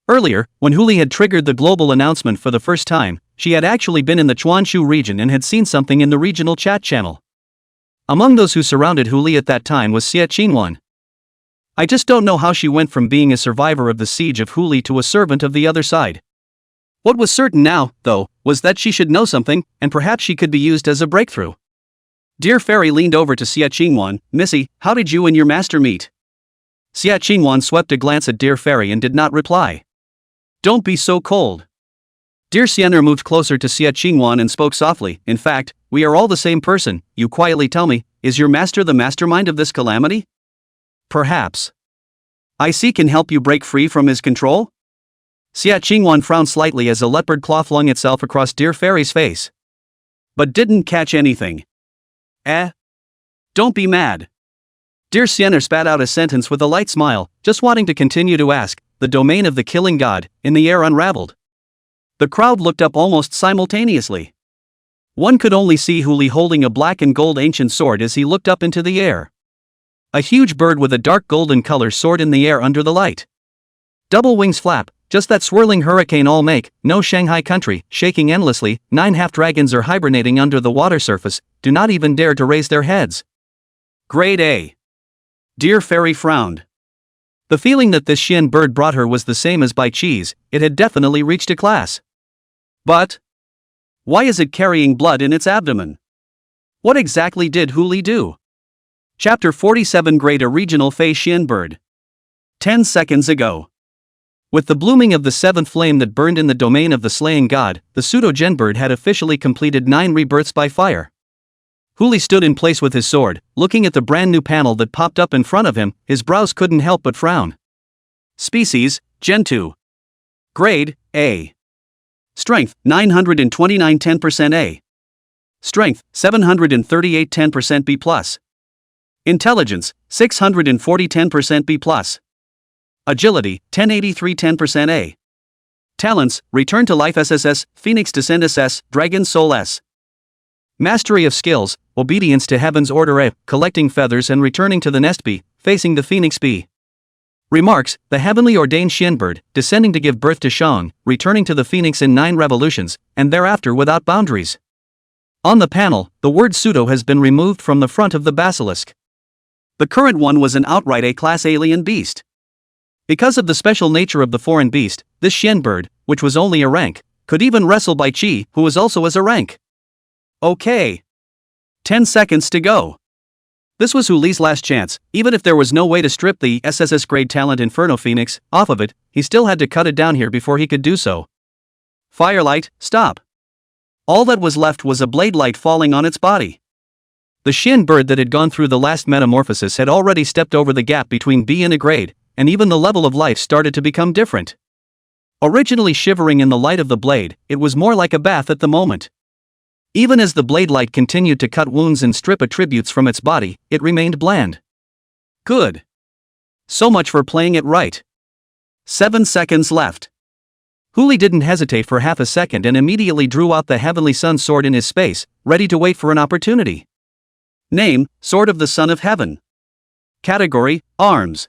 Earlier, when Huli had triggered the global announcement for the first time, she had actually been in the Chuanshu region and had seen something in the regional chat channel. Among those who surrounded Huli at that time was Xia Qingwan. I just don't know how she went from being a survivor of the siege of Huli to a servant of the other side. What was certain now, though, was that she should know something, and perhaps she could be used as a breakthrough. Dear Fairy leaned over to Xia Qingwan. Missy, how did you and your master meet? Xia Qingwan swept a glance at Dear Fairy and did not reply. Don't be so cold. Dear Siener moved closer to Xia Qingwan and spoke softly. In fact, we are all the same person. You quietly tell me, is your master the mastermind of this calamity? Perhaps. I see can help you break free from his control? Xia Qingwan frowned slightly as a leopard claw flung itself across Dear Fairy's face. But didn't catch anything. Don't be mad. Dear Siener spat out a sentence with a light smile, just wanting to continue to ask, the domain of the killing god, in the air unraveled. The crowd looked up almost simultaneously. One could only see Huli holding a black and gold ancient sword as he looked up into the air. A huge bird with a dark golden color soared in the air under the light. Double wings flap, just that swirling hurricane all make, no Shanghai country, shaking endlessly, 9 half-dragons are hibernating under the water surface, do not even dare to raise their heads. Grade A. Dear Fairy frowned. The feeling that this Xian bird brought her was the same as by cheese, it had definitely reached a class. But why is it carrying blood in its abdomen? What exactly did Huli do? Chapter 47 Grade A Regional Fei Xian Bird. 10 seconds ago. With the blooming of the 7th flame that burned in the domain of the slaying god, the pseudo-gen bird had officially completed 9 rebirths by fire. Huli stood in place with his sword, looking at the brand new panel that popped up in front of him, his brows couldn't help but frown. Species, Gen 2. Grade, A. Strength, 929 10% A. Strength, 738 10% B+. Intelligence, 640 10% B+. Agility, 1083 10% A. Talents, Return to Life SSS, Phoenix Descent SS, Dragon Soul S. Mastery of Skills, Obedience to Heaven's Order A, Collecting Feathers and Returning to the Nest B, Facing the Phoenix B. Remarks, the heavenly ordained Xianbird, descending to give birth to Shang, returning to the Phoenix in 9 revolutions, and thereafter without boundaries. On the panel, the word pseudo has been removed from the front of the basilisk. The current one was an outright A-class alien beast. Because of the special nature of the foreign beast, this Xianbird, which was only a rank, could even wrestle by Qi, who was also as a rank. Okay. 10 seconds to go. This was Huli's last chance. Even if there was no way to strip the SSS grade talent Inferno Phoenix off of it, he still had to cut it down here before he could do so. Firelight, stop. All that was left was a blade light falling on its body. The Xian bird that had gone through the last metamorphosis had already stepped over the gap between B and a grade, and even the level of life started to become different. Originally shivering in the light of the blade, it was more like a bath at the moment. Even as the blade light continued to cut wounds and strip attributes from its body, it remained bland. Good. So much for playing it right. 7 seconds left. Huli didn't hesitate for half a second and immediately drew out the Heavenly Sun sword in his space, ready to wait for an opportunity. Name, Sword of the Son of Heaven. Category, Arms.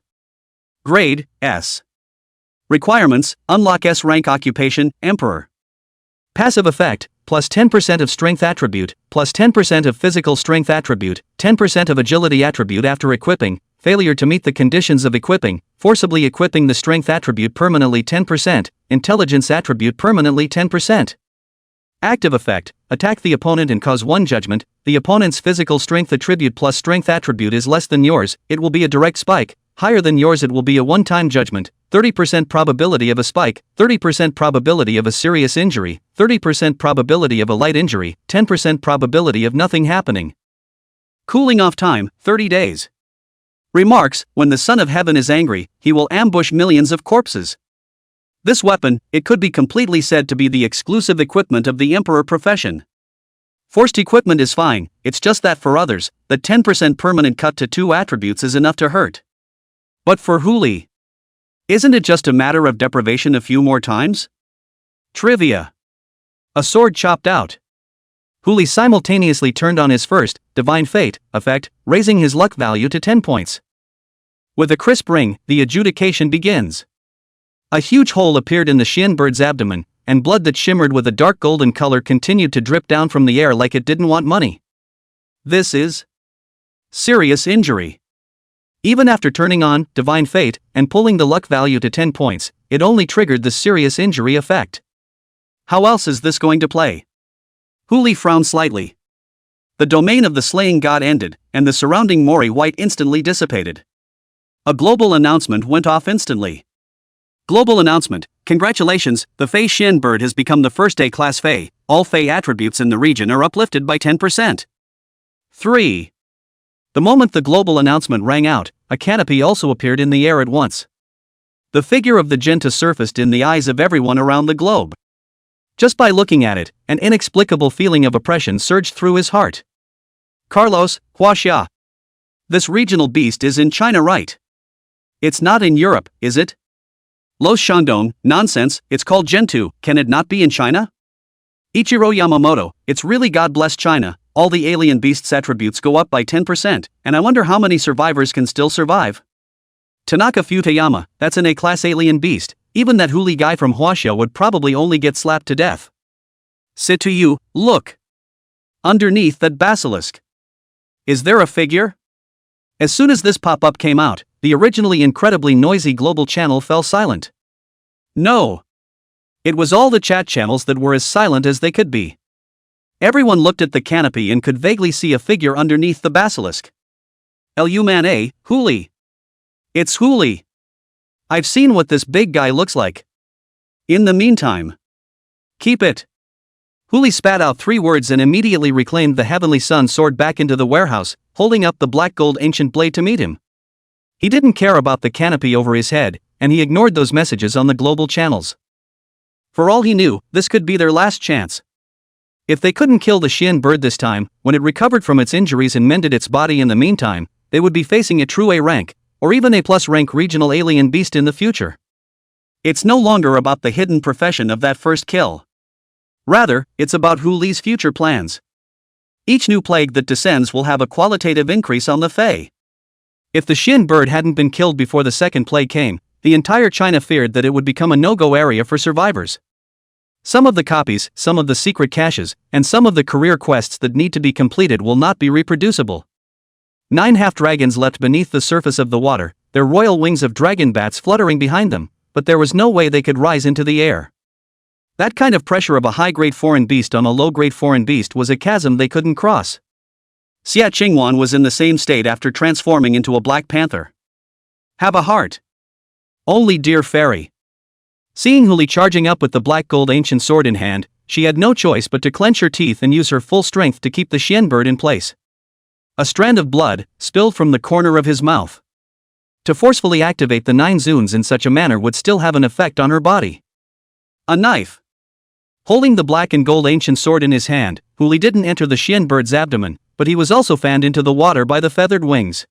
Grade, S. Requirements, unlock S rank occupation, Emperor. Passive effect, plus 10% of strength attribute, plus 10% of physical strength attribute, 10% of agility attribute after equipping, failure to meet the conditions of equipping, forcibly equipping the strength attribute permanently 10%, intelligence attribute permanently 10%. Active effect, attack the opponent and cause 1 judgment, the opponent's physical strength attribute plus strength attribute is less than yours, it will be a direct spike, higher than yours it will be a one-time judgment, 30% probability of a spike, 30% probability of a serious injury, 30% probability of a light injury, 10% probability of nothing happening. Cooling off time, 30 days. Remarks, when the Son of Heaven is angry, he will ambush millions of corpses. This weapon, it could be completely said to be the exclusive equipment of the Emperor profession. Forced equipment is fine, it's just that for others, the 10% permanent cut to 2 attributes is enough to hurt. But for Huli, isn't it just a matter of deprivation a few more times? Trivia. A sword chopped out. Huli simultaneously turned on his first, Divine Fate, effect, raising his luck value to 10 points. With a crisp ring, the adjudication begins. A huge hole appeared in the Xian bird's abdomen, and blood that shimmered with a dark golden color continued to drip down from the air like it didn't want money. This is serious injury. Even after turning on Divine Fate and pulling the luck value to 10 points, it only triggered the serious injury effect. How else is this going to play? Huli frowned slightly. The domain of the slaying god ended, and the surrounding Mori white instantly dissipated. A global announcement went off instantly. Global announcement, congratulations, the Fei Xian bird has become the first A-class Fei, all Fei attributes in the region are uplifted by 10%. 3. The moment the global announcement rang out, a canopy also appeared in the air at once. The figure of the Genta surfaced in the eyes of everyone around the globe. Just by looking at it, an inexplicable feeling of oppression surged through his heart. Carlos, Huaxia. This regional beast is in China, right? It's not in Europe, is it? Los Shandong, nonsense, it's called Gentoo, can it not be in China? Ichiro Yamamoto, it's really God bless China, all the alien beasts attributes go up by 10%, and I wonder how many survivors can still survive. Tanaka Futayama, that's an A-class alien beast, even that Huli guy from Huaxia would probably only get slapped to death. Sit to you, look. Underneath that basilisk. Is there a figure? As soon as this pop-up came out, the originally incredibly noisy global channel fell silent. No. It was all the chat channels that were as silent as they could be. Everyone looked at the canopy and could vaguely see a figure underneath the basilisk. Man A, Huli. It's Huli. I've seen what this big guy looks like. In the meantime. Keep it. Huli spat out 3 words and immediately reclaimed the Heavenly Sun sword back into the warehouse, holding up the black gold ancient blade to meet him. He didn't care about the canopy over his head, and he ignored those messages on the global channels. For all he knew, this could be their last chance. If they couldn't kill the Xian bird this time, when it recovered from its injuries and mended its body in the meantime, they would be facing a true A rank, or even A+ rank regional alien beast in the future. It's no longer about the hidden profession of that first kill. Rather, it's about Huli's future plans. Each new plague that descends will have a qualitative increase on the Fae. If the Xian bird hadn't been killed before the second plague came, the entire China feared that it would become a no-go area for survivors. Some of the copies, some of the secret caches, and some of the career quests that need to be completed will not be reproducible. 9 half-dragons leapt beneath the surface of the water, their royal wings of dragon bats fluttering behind them, but there was no way they could rise into the air. That kind of pressure of a high-grade foreign beast on a low-grade foreign beast was a chasm they couldn't cross. Xia Qingwan was in the same state after transforming into a black panther. Have a heart. Only dear fairy. Seeing Huli charging up with the black gold ancient sword in hand, she had no choice but to clench her teeth and use her full strength to keep the Xian bird in place. A strand of blood spilled from the corner of his mouth. To forcefully activate the 9 zuns in such a manner would still have an effect on her body. A knife. Holding the black and gold ancient sword in his hand, Huli didn't enter the Xian bird's abdomen, but he was also fanned into the water by the feathered wings.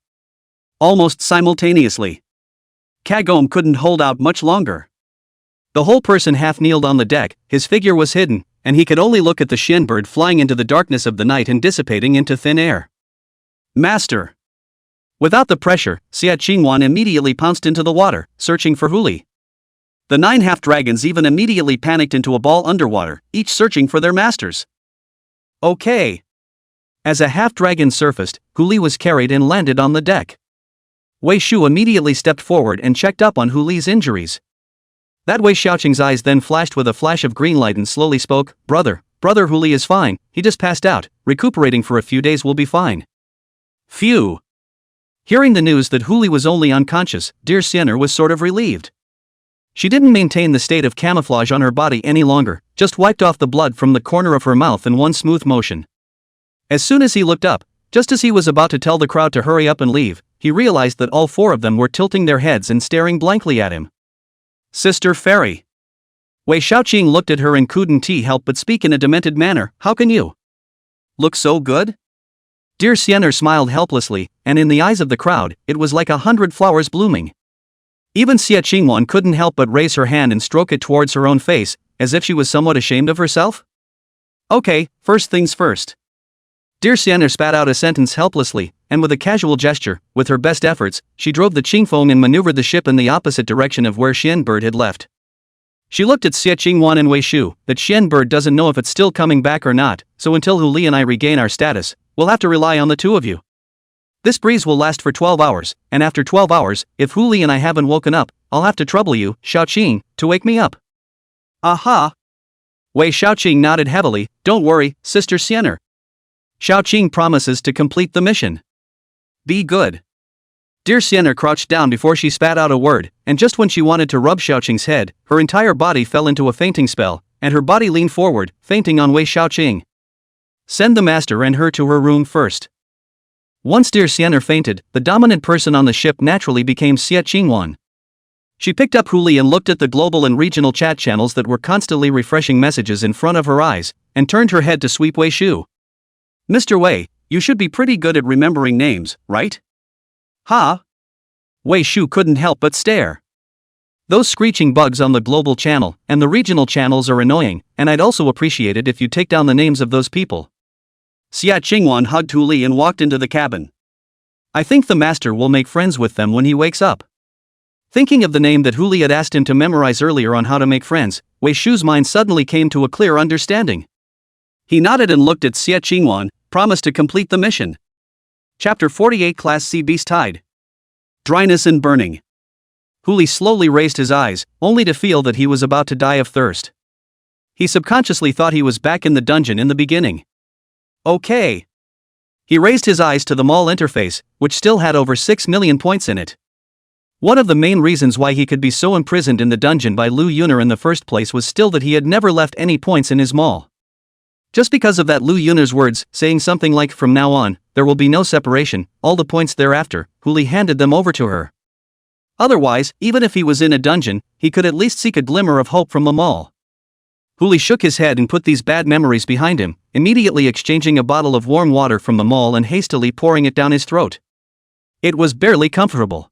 Almost simultaneously. Kagome couldn't hold out much longer. The whole person half-kneeled on the deck, his figure was hidden, and he could only look at the Xian bird flying into the darkness of the night and dissipating into thin air. Master. Without the pressure, Xia Qingwan immediately pounced into the water, searching for Huli. The 9 half-dragons even immediately panicked into a ball underwater, each searching for their masters. Okay. As a half-dragon surfaced, Huli was carried and landed on the deck. Wei Shu immediately stepped forward and checked up on Huli's injuries. That Wei Xiaoqing's eyes then flashed with a flash of green light and slowly spoke, Brother Huli is fine, he just passed out, recuperating for a few days will be fine. Phew. Hearing the news that Huli was only unconscious, dear Xiener was sort of relieved. She didn't maintain the state of camouflage on her body any longer, just wiped off the blood from the corner of her mouth in one smooth motion. As soon as he looked up, just as he was about to tell the crowd to hurry up and leave, he realized that all 4 of them were tilting their heads and staring blankly at him. Sister Fairy. Wei Xiaoqing looked at her and couldn't help but speak in a demented manner, how can you look so good? Dear Xiener smiled helplessly, and in the eyes of the crowd, it was like 100 flowers blooming. Even Xia Qingwan couldn't help but raise her hand and stroke it towards her own face, as if she was somewhat ashamed of herself. Okay, first things first. Dear Xiener spat out a sentence helplessly, and with a casual gesture, with her best efforts, she drove the Qingfeng and maneuvered the ship in the opposite direction of where Xian bird had left. She looked at Xia Qingwan and Wei Shu, that Xian bird doesn't know if it's still coming back or not, so until Huli and I regain our status, we'll have to rely on the 2 of you. This breeze will last for 12 hours, and after 12 hours, if Huli and I haven't woken up, I'll have to trouble you, Xiaoqing, to wake me up. Aha! Wei Xiaoqing nodded heavily, don't worry, Sister Xiener. Xiaoqing promises to complete the mission. Be good. Dear Xiener crouched down before she spat out a word, and just when she wanted to rub Xiaoqing's head, her entire body fell into a fainting spell, and her body leaned forward, fainting on Wei Xiaoqing. Send the master and her to her room first. Once dear Xiener fainted, the dominant person on the ship naturally became Xia Qingwan. She picked up Huli and looked at the global and regional chat channels that were constantly refreshing messages in front of her eyes, and turned her head to sweep Wei Shu. Mr. Wei, you should be pretty good at remembering names, right? Huh? Wei Shu couldn't help but stare. Those screeching bugs on the global channel and the regional channels are annoying, and I'd also appreciate it if you take down the names of those people. Xia Qingwan hugged Hu Li and walked into the cabin. I think the master will make friends with them when he wakes up. Thinking of the name that Hu Li had asked him to memorize earlier on how to make friends, Wei Shu's mind suddenly came to a clear understanding. He nodded and looked at Xia Qingwan, promised to complete the mission. Chapter 48 Class C Beast Tide. Dryness and burning. Hu Li slowly raised his eyes, only to feel that he was about to die of thirst. He subconsciously thought he was back in the dungeon in the beginning. Okay. He raised his eyes to the mall interface, which still had over 6 million points in it. One of the main reasons why he could be so imprisoned in the dungeon by Lu Yuner in the first place was still that he had never left any points in his mall. Just because of that Lu Yuner's words, saying something like from now on, there will be no separation, all the points thereafter, Hu Li handed them over to her. Otherwise, even if he was in a dungeon, he could at least seek a glimmer of hope from the mall. Hu Li shook his head and put these bad memories behind him, immediately exchanging a bottle of warm water from the mall and hastily pouring it down his throat. It was barely comfortable.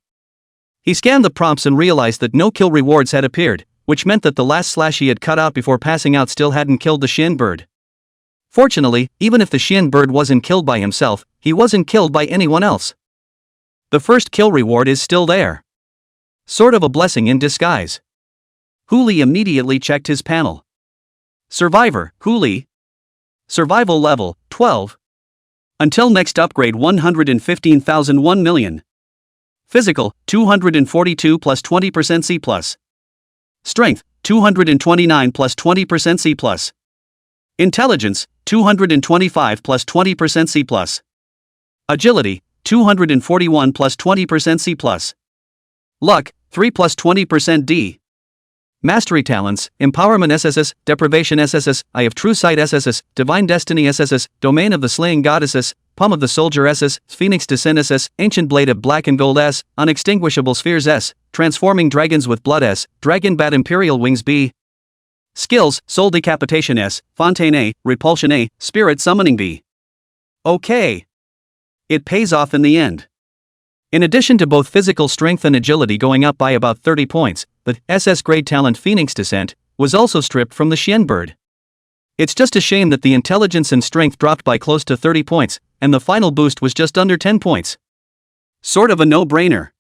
He scanned the prompts and realized that no kill rewards had appeared, which meant that the last slash he had cut out before passing out still hadn't killed the Xian bird. Fortunately, even if the Xian bird wasn't killed by himself, he wasn't killed by anyone else. The first kill reward is still there. Sort of a blessing in disguise. Hu Li immediately checked his panel. Survivor, Hu Li. Survival level, 12. Until next upgrade 115,001 million. Physical, 242 plus 20% C+. Strength, 229 plus 20% C+. Intelligence, 225 plus 20% C+. Agility, 241 plus 20% C+. Luck, 3 plus 20% D. Mastery talents, Empowerment SSS, Deprivation SSS, Eye of True Sight SSS, Divine Destiny SSS, Domain of the Slaying Goddesses, Palm of the Soldier SS, Phoenix Descent SS, Ancient Blade of Black and Gold S, Unextinguishable Spheres S, Transforming Dragons with Blood S, Dragon Bat Imperial Wings B. Skills, Soul Decapitation S, Fontaine A, Repulsion A, Spirit Summoning B. Okay. It pays off in the end. In addition to both physical strength and agility going up by about 30 points, the SS grade talent Phoenix Descent was also stripped from the Xian bird. It's just a shame that the intelligence and strength dropped by close to 30 points, and the final boost was just under 10 points. Sort of a no-brainer.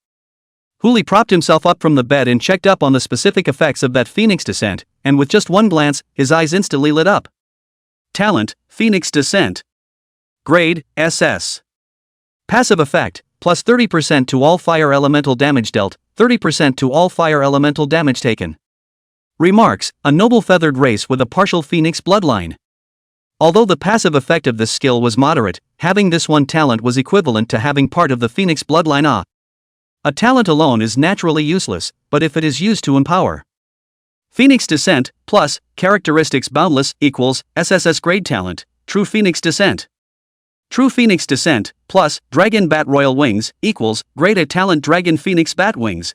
Hu Li propped himself up from the bed and checked up on the specific effects of that Phoenix Descent, and with just one glance, his eyes instantly lit up. Talent, Phoenix Descent. Grade, SS. Passive effect, plus 30% to all fire elemental damage dealt, 30% to all fire elemental damage taken. Remarks, a noble feathered race with a partial phoenix bloodline. Although the passive effect of this skill was moderate, having this one talent was equivalent to having part of the phoenix bloodline. A talent alone is naturally useless, but if it is used to empower. Phoenix Descent, plus, characteristics boundless, equals, SSS grade talent, True Phoenix Descent. True Phoenix Descent, plus, Dragon Bat Royal Wings, equals, grade A talent Dragon Phoenix Bat Wings.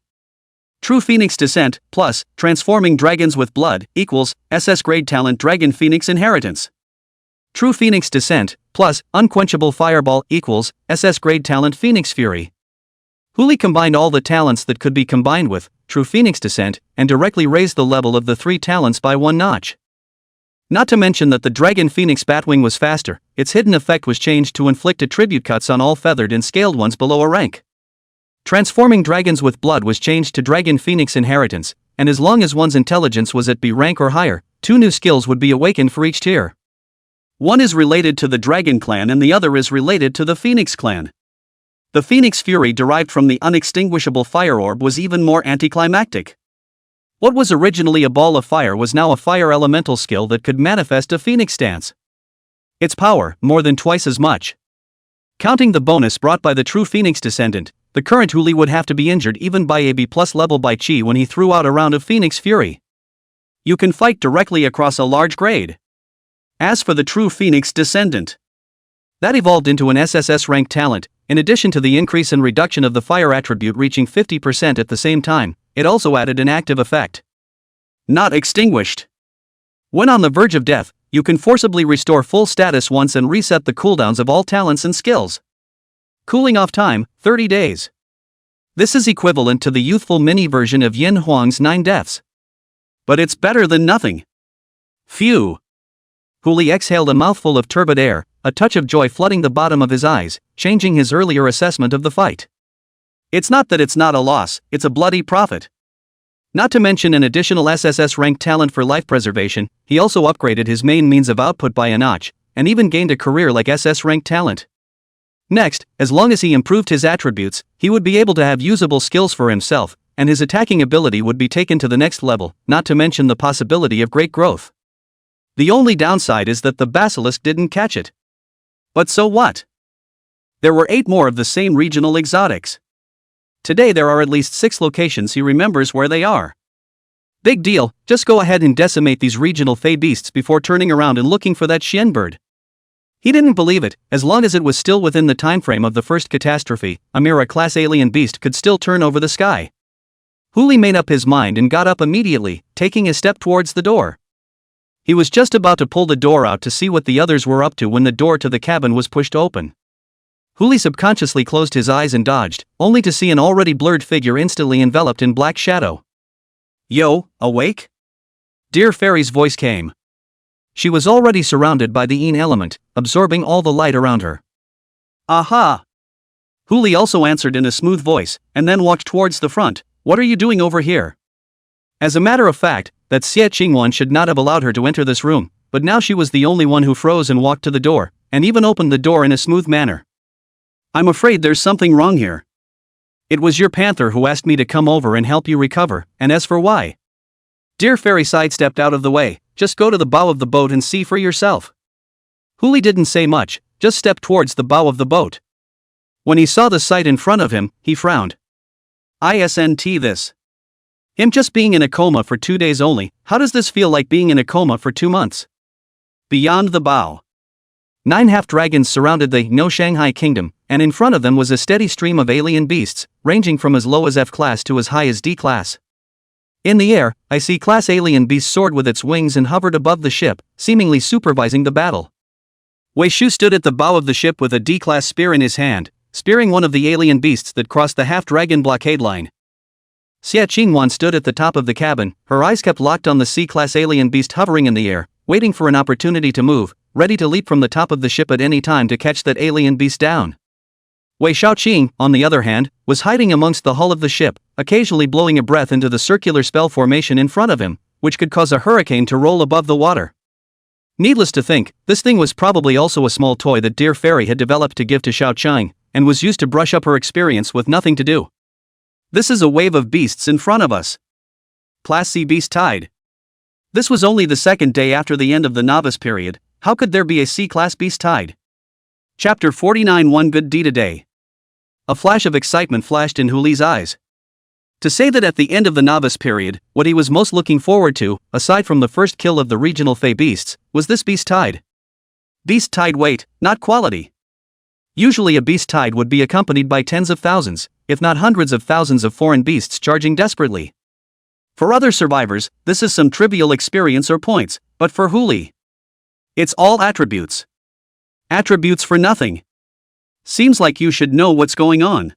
True Phoenix Descent, plus, Transforming Dragons with Blood, equals, SS grade talent Dragon Phoenix Inheritance. True Phoenix Descent, plus, Unquenchable Fireball, equals, SS grade talent Phoenix Fury. Hu Li combined all the talents that could be combined with True Phoenix Descent, and directly raised the level of the 3 talents by 1 notch. Not to mention that the Dragon Phoenix Batwing was faster, its hidden effect was changed to inflict attribute cuts on all feathered and scaled ones below a rank. Transforming Dragons with Blood was changed to Dragon Phoenix Inheritance, and as long as one's intelligence was at B rank or higher, 2 new skills would be awakened for each tier. One is related to the Dragon Clan and the other is related to the Phoenix Clan. The Phoenix Fury derived from the unextinguishable fire orb was even more anticlimactic. What was originally a ball of fire was now a fire elemental skill that could manifest a phoenix stance. Its power, more than twice as much. Counting the bonus brought by the True Phoenix Descendant, the current Hu Li would have to be injured even by a B+ level by Chi when he threw out a round of Phoenix Fury. You can fight directly across a large grade. As for the True Phoenix Descendant, that evolved into an SSS rank talent. In addition to the increase and reduction of the fire attribute reaching 50% at the same time, it also added an active effect. Not extinguished. When on the verge of death, you can forcibly restore full status once and reset the cooldowns of all talents and skills. Cooling off time, 30 days. This is equivalent to the youthful mini version of Yin Huang's 9 deaths. But it's better than nothing. Phew. Huli exhaled a mouthful of turbid air, a touch of joy flooding the bottom of his eyes, changing his earlier assessment of the fight. It's not that it's not a loss, it's a bloody profit. Not to mention an additional SSS rank talent for life preservation, he also upgraded his main means of output by a notch, and even gained a career like SS rank talent. Next, as long as he improved his attributes, he would be able to have usable skills for himself, and his attacking ability would be taken to the next level, not to mention the possibility of great growth. The only downside is that the basilisk didn't catch it. But so what? There were 8 more of the same regional exotics. Today there are at least 6 locations he remembers where they are. Big deal, just go ahead and decimate these regional fey beasts before turning around and looking for that Xian bird. He didn't believe it, as long as it was still within the time frame of the first catastrophe, a Mira-class alien beast could still turn over the sky. Huli made up his mind and got up immediately, taking a step towards the door. He was just about to pull the door out to see what the others were up to when the door to the cabin was pushed open. Huli subconsciously closed his eyes and dodged, only to see an already blurred figure instantly enveloped in black shadow. "Yo, awake?" Dear Fairy's voice came. She was already surrounded by the Yin element, absorbing all the light around her. "Aha!" Huli also answered in a smooth voice, and then walked towards the front. "What are you doing over here?" As a matter of fact, that Xie Qingwan should not have allowed her to enter this room, but now she was the only one who froze and walked to the door, and even opened the door in a smooth manner. "I'm afraid there's something wrong here. It was your panther who asked me to come over and help you recover, and as for why?" Dear Fairy sidestepped out of the way. "Just go to the bow of the boat and see for yourself." Huli didn't say much, just stepped towards the bow of the boat. When he saw the sight in front of him, he frowned. "Isn't this? Him just being in a coma for 2 days only, how does this feel like being in a coma for 2 months? Beyond the bow, 9 half-dragons surrounded the No Shanghai kingdom, and in front of them was a steady stream of alien beasts, ranging from as low as F class to as high as D class. In the air, I see class alien beast soared with its wings and hovered above the ship, seemingly supervising the battle. Wei Shu stood at the bow of the ship with a D-class spear in his hand, spearing one of the alien beasts that crossed the half-dragon blockade line. Xie Qingwan stood at the top of the cabin, her eyes kept locked on the C-class alien beast hovering in the air, waiting for an opportunity to move, ready to leap from the top of the ship at any time to catch that alien beast down. Wei Shaoqing, on the other hand, was hiding amongst the hull of the ship, occasionally blowing a breath into the circular spell formation in front of him, which could cause a hurricane to roll above the water. Needless to think, this thing was probably also a small toy that Dear Fairy had developed to give to Shaoqing, and was used to brush up her experience with nothing to do. "This is a wave of beasts in front of us. Class C beast tide." This was only the second day after the end of the novice period. How could there be a C-class beast tide? Chapter 49. One good deed a day. A flash of excitement flashed in Huli's eyes. To say that at the end of the novice period, what he was most looking forward to, aside from the first kill of the regional fey beasts, was this beast tide. Beast tide weight, not quality. Usually a beast tide would be accompanied by tens of thousands, if not hundreds of thousands of foreign beasts charging desperately. For other survivors, this is some trivial experience or points, but for Huli, it's all attributes. Attributes for nothing. Seems like you should know what's going on.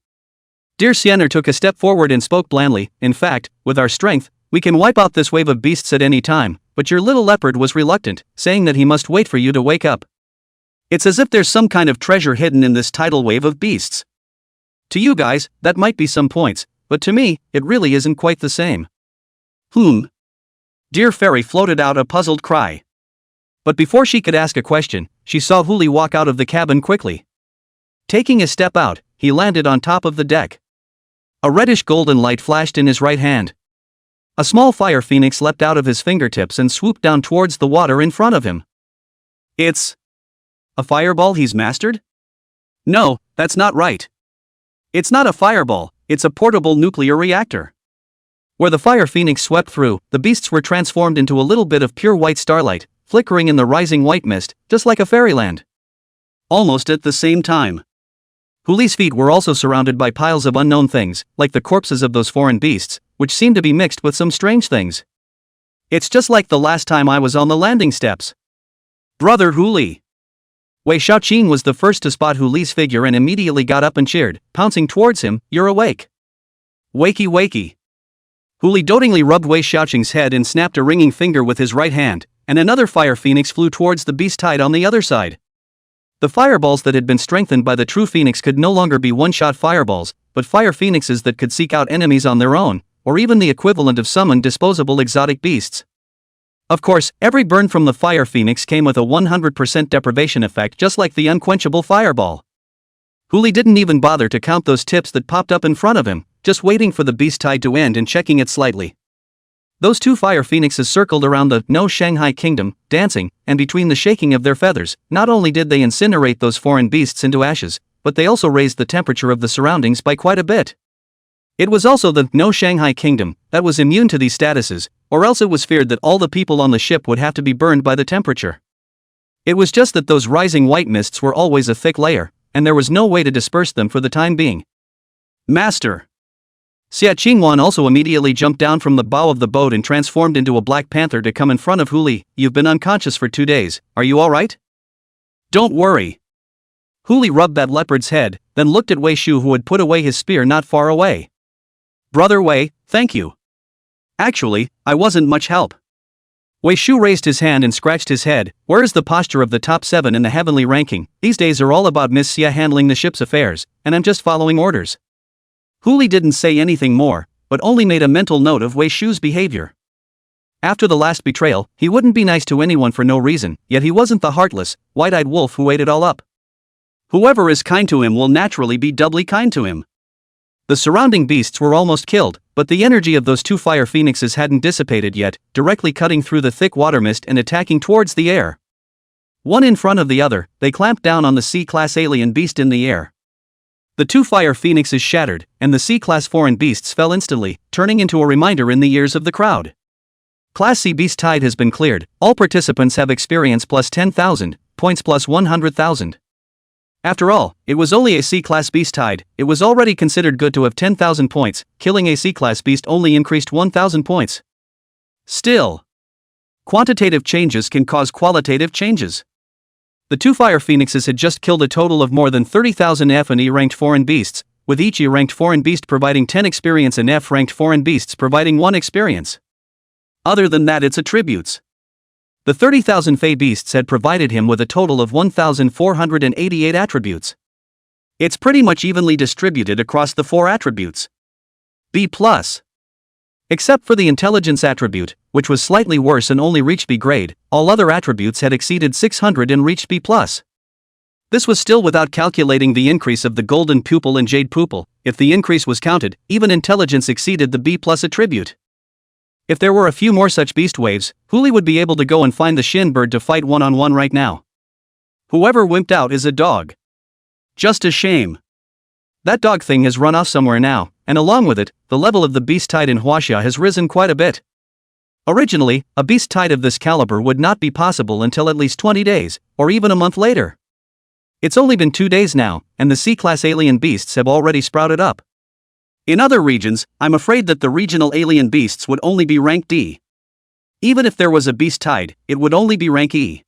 Dear Siener took a step forward and spoke blandly. "In fact, with our strength, we can wipe out this wave of beasts at any time, but your little leopard was reluctant, saying that he must wait for you to wake up. It's as if there's some kind of treasure hidden in this tidal wave of beasts. To you guys, that might be some points, but to me, it really isn't quite the same." Dear Fairy floated out a puzzled cry. But before she could ask a question, she saw Huli walk out of the cabin quickly. Taking a step out, he landed on top of the deck. A reddish golden light flashed in his right hand. A small fire phoenix leapt out of his fingertips and swooped down towards the water in front of him. It's a fireball he's mastered? No, that's not right. It's not a fireball, it's a portable nuclear reactor. Where the fire phoenix swept through, the beasts were transformed into a little bit of pure white starlight, flickering in the rising white mist, just like a fairyland. Almost at the same time, Huli's feet were also surrounded by piles of unknown things, like the corpses of those foreign beasts, which seemed to be mixed with some strange things. "It's just like the last time I was on the landing steps. Brother Huli." Wei Shaoqing was the first to spot Huli's figure and immediately got up and cheered, pouncing towards him. "You're awake. Wakey wakey. Huli dotingly rubbed Wei Xiaoqing's head and snapped a ringing finger with his right hand, and another fire phoenix flew towards the beast tide on the other side. The fireballs that had been strengthened by the true phoenix could no longer be one-shot fireballs, but fire phoenixes that could seek out enemies on their own, or even the equivalent of summoned disposable exotic beasts. Of course, every burn from the fire phoenix came with a 100% deprivation effect, just like the unquenchable fireball. Huli didn't even bother to count those tips that popped up in front of him, just waiting for the beast tide to end and checking it slightly. Those two fire phoenixes circled around the No Shanghai Kingdom, dancing, and between the shaking of their feathers, not only did they incinerate those foreign beasts into ashes, but they also raised the temperature of the surroundings by quite a bit. It was also the No Shanghai Kingdom that was immune to these statuses, or else it was feared that all the people on the ship would have to be burned by the temperature. It was just that those rising white mists were always a thick layer, and there was no way to disperse them for the time being. Master! Xia Qingwan also immediately jumped down from the bow of the boat and transformed into a black panther to come in front of Huli. You've been unconscious for 2 days, are you alright? Don't worry. Huli rubbed that leopard's head, then looked at Wei Shu, who had put away his spear not far away. Brother Wei, thank you. Actually, I wasn't much help. Wei Shu raised his hand and scratched his head. Where is the posture of the top 7 in the heavenly ranking? These days are all about Miss Xia handling the ship's affairs, and I'm just following orders. Huli didn't say anything more, but only made a mental note of Wei Shu's behavior. After the last betrayal, he wouldn't be nice to anyone for no reason, yet he wasn't the heartless, white-eyed wolf who ate it all up. Whoever is kind to him will naturally be doubly kind to him. The surrounding beasts were almost killed, but the energy of those two fire phoenixes hadn't dissipated yet, directly cutting through the thick water mist and attacking towards the air. One in front of the other, they clamped down on the C-class alien beast in the air. The two fire phoenixes shattered, and the C-class foreign beasts fell instantly, turning into a reminder in the ears of the crowd. Class C beast tide has been cleared. All participants have experience plus 10,000, points plus 100,000. After all, it was only a C-class beast tide. It was already considered good to have 10,000 points. Killing a C-class beast only increased 1,000 points. Still, quantitative changes can cause qualitative changes. The two fire phoenixes had just killed a total of more than 30,000 F and E ranked foreign beasts, with each E ranked foreign beast providing 10 experience and F ranked foreign beasts providing 1 experience. Other than that, its attributes. The 30,000 Fey beasts had provided him with a total of 1,488 attributes. It's pretty much evenly distributed across the 4 attributes. B+. Except for the intelligence attribute, which was slightly worse and only reached B grade, all other attributes had exceeded 600 and reached B+. This was still without calculating the increase of the golden pupil and jade pupil. If the increase was counted, even intelligence exceeded the B+ attribute. If there were a few more such beast waves, Huli would be able to go and find the Shin bird to fight one-on-one right now. Whoever wimped out is a dog. Just a shame. That dog thing has run off somewhere now, and along with it, the level of the beast tide in Huaxia has risen quite a bit. Originally, a beast tide of this caliber would not be possible until at least 20 days, or even a month later. It's only been 2 days now, and the C-class alien beasts have already sprouted up. In other regions, I'm afraid that the regional alien beasts would only be rank D. Even if there was a beast tide, it would only be rank E.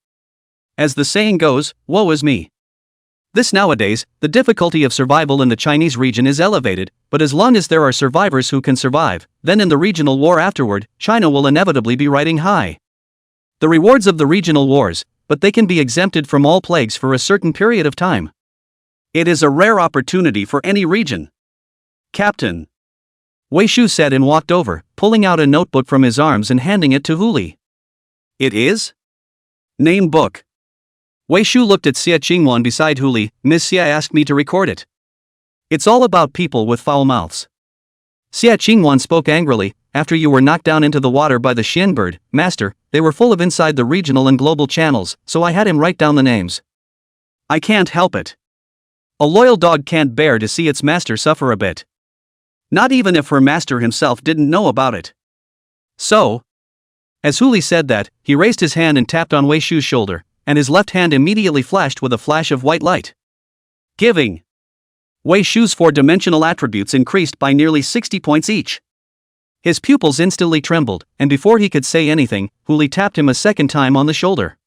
As the saying goes, woe is me. This nowadays, the difficulty of survival in the Chinese region is elevated, but as long as there are survivors who can survive, then in the regional war afterward, China will inevitably be riding high. The rewards of the regional wars, but they can be exempted from all plagues for a certain period of time. It is a rare opportunity for any region. Captain, Wei Shu said and walked over, pulling out a notebook from his arms and handing it to Huli. It is? Name book. Wei Shu looked at Xia Qingwan beside Huli. Miss Xia asked me to record it. It's all about people with foul mouths. Xia Qingwan spoke angrily. After you were knocked down into the water by the Shin bird, master, they were full of inside the regional and global channels, so I had him write down the names. I can't help it. A loyal dog can't bear to see its master suffer a bit. Not even if her master himself didn't know about it. So, as Huli said that, he raised his hand and tapped on Wei Shu's shoulder, and his left hand immediately flashed with a flash of white light. Giving. Wei Shu's 4-dimensional attributes increased by nearly 60 points each. His pupils instantly trembled, and before he could say anything, Huli tapped him a second time on the shoulder.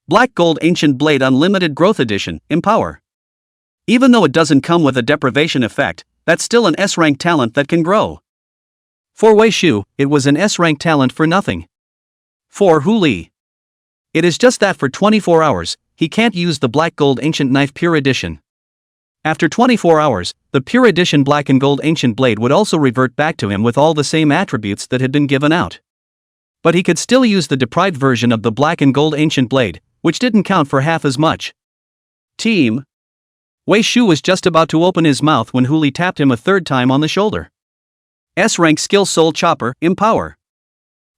Black Gold Ancient Blade Unlimited Growth Edition, Empower. Even though it doesn't come with a deprivation effect, that's still an S-rank talent that can grow. For Wei Shu, it was an S-rank talent for nothing. For Hu Li, it is just that for 24 hours, he can't use the Black Gold Ancient Knife Pure Edition. After 24 hours, the Pure Edition Black and Gold Ancient Blade would also revert back to him with all the same attributes that had been given out. But he could still use the deprived version of the Black and Gold Ancient Blade, which didn't count for half as much. Team. Wei Shu was just about to open his mouth when Hu Li tapped him a third time on the shoulder. S-rank skill soul chopper, empower.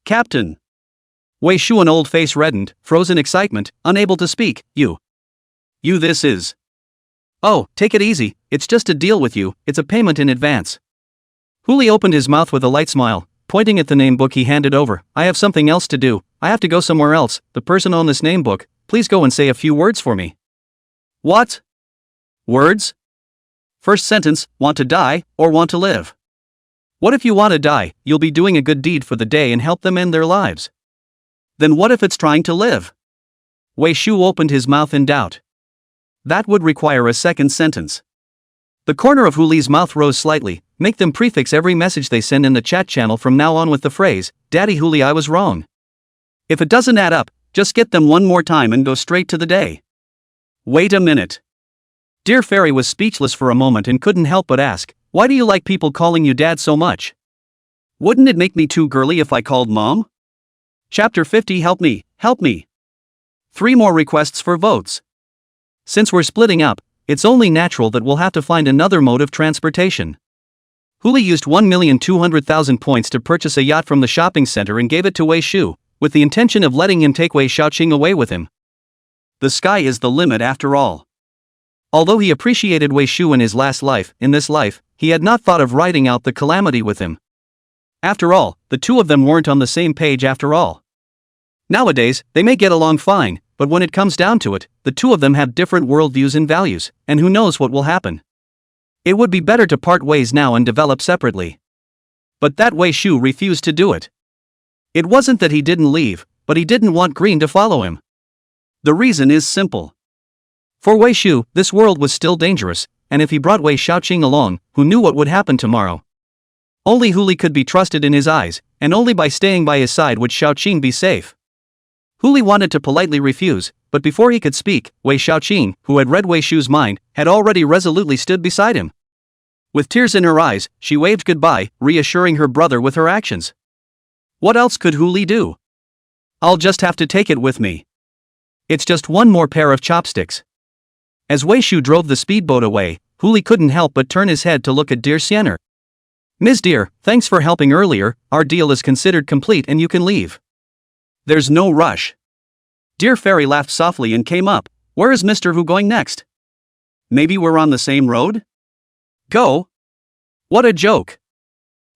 Captain. Wei Shu, an old face reddened, froze in excitement, unable to speak. You this is. Oh, take it easy, it's just a deal with you, it's a payment in advance. Hu Li opened his mouth with a light smile, pointing at the name book he handed over. I have something else to do, I have to go somewhere else. The person on this name book, please go and say a few words for me. What? Words? First sentence, want to die, or want to live? What if you want to die? You'll be doing a good deed for the day and help them end their lives. Then what if it's trying to live? Wei Shu opened his mouth in doubt. That would require a second sentence. The corner of Hu Li's mouth rose slightly. Make them prefix every message they send in the chat channel from now on with the phrase, Daddy Hu Li, I was wrong. If it doesn't add up, just get them one more time and go straight to the day. Wait a minute. Dear Fairy was speechless for a moment and couldn't help but ask, why do you like people calling you Dad so much? Wouldn't it make me too girly if I called Mom? Chapter 50. Help me, help me. 3 more requests for votes. Since we're splitting up, it's only natural that we'll have to find another mode of transportation. Hu Li used 1,200,000 points to purchase a yacht from the shopping center and gave it to Wei Shu, with the intention of letting him take Wei Shaoqing away with him. The sky is the limit after all. Although he appreciated Wei Shu in his last life, in this life, he had not thought of riding out the calamity with him. After all, the two of them weren't on the same page after all. Nowadays, they may get along fine, but when it comes down to it, the two of them have different worldviews and values, and who knows what will happen. It would be better to part ways now and develop separately. But that Wei Shu refused to do it. It wasn't that he didn't leave, but he didn't want Green to follow him. The reason is simple. For Wei Shu, this world was still dangerous, and if he brought Wei Shaoqing along, who knew what would happen tomorrow? Only Hu Li could be trusted in his eyes, and only by staying by his side would Shaoqing be safe. Hu Li wanted to politely refuse, but before he could speak, Wei Shaoqing, who had read Wei Shu's mind, had already resolutely stood beside him. With tears in her eyes, she waved goodbye, reassuring her brother with her actions. What else could Hu Li do? I'll just have to take it with me. It's just one more pair of chopsticks. As Wei Shu drove the speedboat away, Hu Li couldn't help but turn his head to look at dear Xiener. Ms. Dear, thanks for helping earlier, our deal is considered complete and you can leave. There's no rush. Dear Fairy laughed softly and came up. Where is Mr. Hu going next? Maybe we're on the same road? Go? What a joke.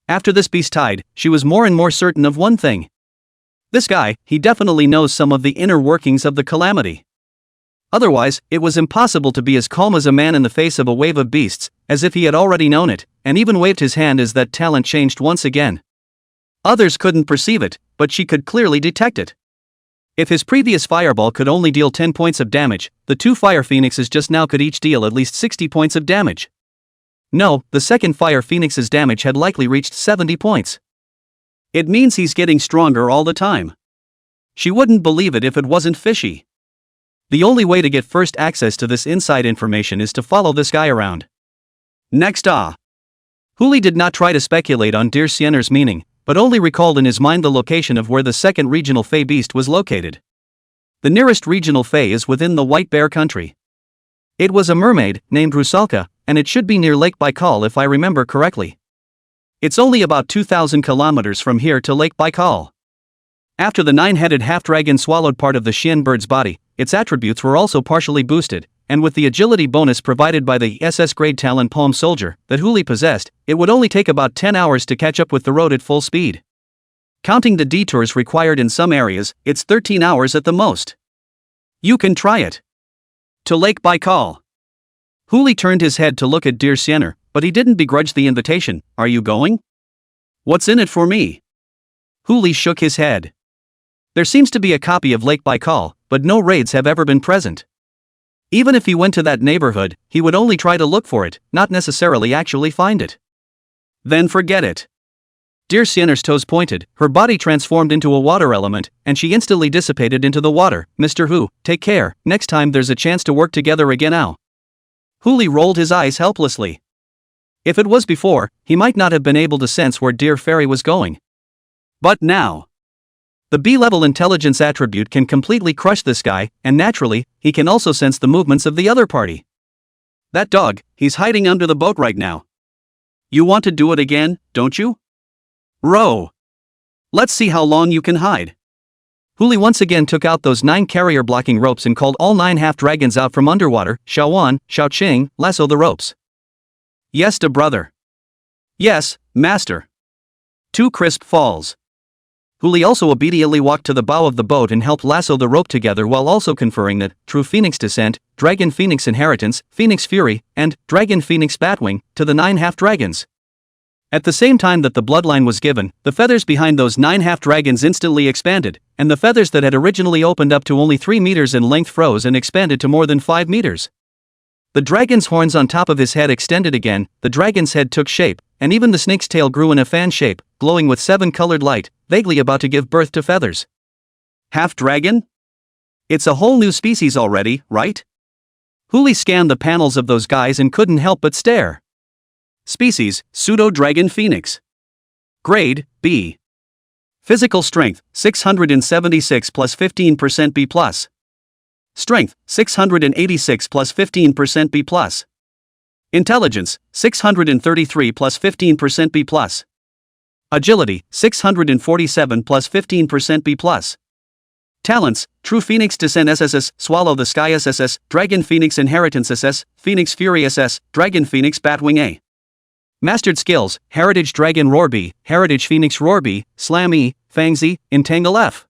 After this beast-tide, she was more and more certain of one thing. This guy, he definitely knows some of the inner workings of the calamity. Otherwise, it was impossible to be as calm as a man in the face of a wave of beasts, as if he had already known it, and even waved his hand as that talent changed once again. Others couldn't perceive it, but she could clearly detect it. If his previous fireball could only deal 10 points of damage, the 2 fire phoenixes just now could each deal at least 60 points of damage. No, the second fire phoenix's damage had likely reached 70 points. It means he's getting stronger all the time. She wouldn't believe it if it wasn't fishy. The only way to get first access to this inside information is to follow this guy around. Next. Hu Li did not try to speculate on dear Xiener's meaning, but only recalled in his mind the location of where the second regional Fey beast was located. The nearest regional Fey is within the White Bear country. It was a mermaid, named Rusalka, and it should be near Lake Baikal if I remember correctly. It's only about 2,000 kilometers from here to Lake Baikal. After the 9-headed half-dragon swallowed part of the Xian bird's body, its attributes were also partially boosted, and with the agility bonus provided by the SS grade Talon Palm Soldier that Hu Li possessed, it would only take about 10 hours to catch up with the road at full speed. Counting the detours required in some areas, it's 13 hours at the most. You can try it. To Lake Baikal. Hu Li turned his head to look at dear Xiener, but he didn't begrudge the invitation. Are you going? What's in it for me? Hu Li shook his head. There seems to be a copy of Lake Baikal, but no raids have ever been present. Even if he went to that neighborhood, he would only try to look for it, not necessarily actually find it. Then forget it. Dear Sienna's toes pointed, her body transformed into a water element, and she instantly dissipated into the water. Mr. Hu, take care, next time there's a chance to work together again now. Huli rolled his eyes helplessly. If it was before, he might not have been able to sense where Dear Fairy was going. But now, the B-level intelligence attribute can completely crush this guy, and naturally, he can also sense the movements of the other party. That dog, he's hiding under the boat right now. You want to do it again, don't you? Row. Let's see how long you can hide. Huli once again took out those 9 carrier blocking ropes and called all 9 half-dragons out from underwater. Xiaowan, Xiaoqing, lasso the ropes. Yes, to brother. Yes, master. 2 crisp falls. Huli also obediently walked to the bow of the boat and helped lasso the rope together while also conferring that True Phoenix Descent, Dragon Phoenix Inheritance, Phoenix Fury, and Dragon Phoenix Batwing to the 9 half-dragons. At the same time that the bloodline was given, the feathers behind those 9 half-dragons instantly expanded, and the feathers that had originally opened up to only 3 meters in length froze and expanded to more than 5 meters. The dragon's horns on top of his head extended again, the dragon's head took shape, and even the snake's tail grew in a fan shape, glowing with 7-colored light, vaguely about to give birth to feathers. Half-dragon? It's a whole new species already, right? Huli scanned the panels of those guys and couldn't help but stare. Species, Pseudo-Dragon Phoenix. Grade, B. Physical strength, 676 plus 15% B+. Strength, 686 plus 15% B+. Intelligence, 633 plus 15% B+. Agility, 647 plus 15% B+. Talents, True Phoenix Descent SSS, Swallow the Sky SSS, Dragon Phoenix Inheritance SS, Phoenix Fury SS, Dragon Phoenix Batwing A. Mastered skills, Heritage Dragon Roar B, Heritage Phoenix Roar B, Slam E, Fang Z, Entangle F.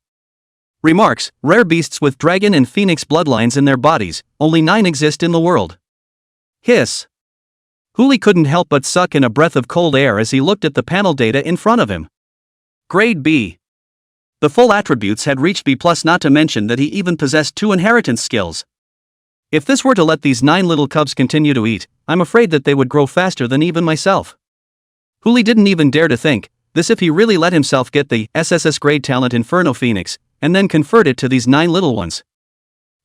Remarks, rare beasts with dragon and phoenix bloodlines in their bodies, only 9 exist in the world. Hiss. Huli couldn't help but suck in a breath of cold air as he looked at the panel data in front of him. Grade B. The full attributes had reached B+, not to mention that he even possessed 2 inheritance skills. If this were to let these 9 little cubs continue to eat, I'm afraid that they would grow faster than even myself. Huli didn't even dare to think this if he really let himself get the SSS grade talent Inferno Phoenix, and then conferred it to these 9 little ones.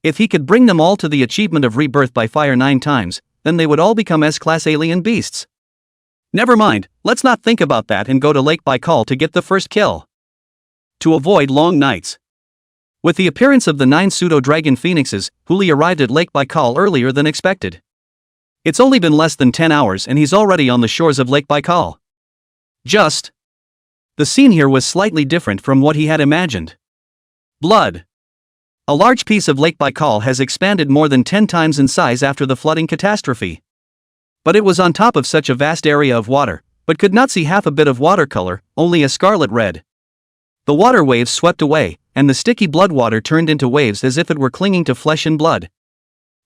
If he could bring them all to the achievement of rebirth by fire 9 times, then they would all become S-class alien beasts. Never mind, let's not think about that and go to Lake Baikal to get the first kill. To avoid long nights. With the appearance of the 9 pseudo-dragon phoenixes, Huli arrived at Lake Baikal earlier than expected. It's only been less than 10 hours and he's already on the shores of Lake Baikal. The scene here was slightly different from what he had imagined. Blood. A large piece of Lake Baikal has expanded more than 10 times in size after the flooding catastrophe. But it was on top of such a vast area of water, but could not see half a bit of watercolor, only a scarlet red. The water waves swept away, and the sticky blood water turned into waves as if it were clinging to flesh and blood.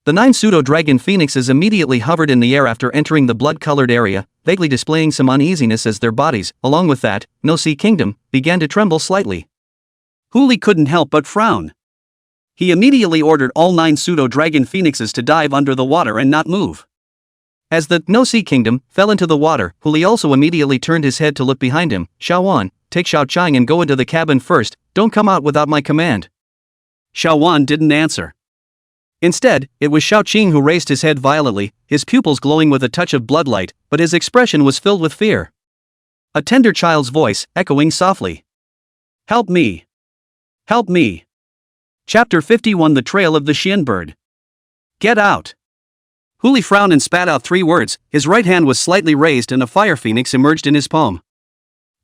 The 9 pseudo-dragon phoenixes immediately hovered in the air after entering the blood-colored area, vaguely displaying some uneasiness as their bodies, along with that, No Sea Kingdom, began to tremble slightly. Huli couldn't help but frown. He immediately ordered all 9 pseudo-dragon phoenixes to dive under the water and not move. As the No Sea Kingdom fell into the water, Huli also immediately turned his head to look behind him. Xiaowan, take Xiaoqing and go into the cabin first, don't come out without my command. Xiaowan didn't answer. Instead, it was Xiaoqing who raised his head violently, his pupils glowing with a touch of bloodlight, but his expression was filled with fear. A tender child's voice, echoing softly. Help me. Help me. Chapter 51 The Trail of the Xian Bird. Get out. Huli frowned and spat out 3 words, his right hand was slightly raised and a fire phoenix emerged in his palm.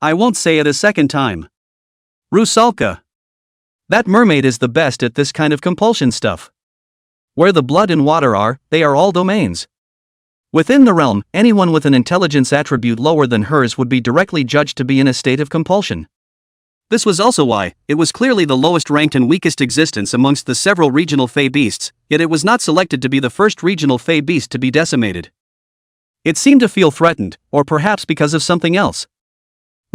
I won't say it a second time. Rusalka. That mermaid is the best at this kind of compulsion stuff. Where the blood and water are, they are all domains. Within the realm, anyone with an intelligence attribute lower than hers would be directly judged to be in a state of compulsion. This was also why it was clearly the lowest ranked and weakest existence amongst the several regional Fey beasts, yet it was not selected to be the first regional Fey beast to be decimated. It seemed to feel threatened, or perhaps because of something else.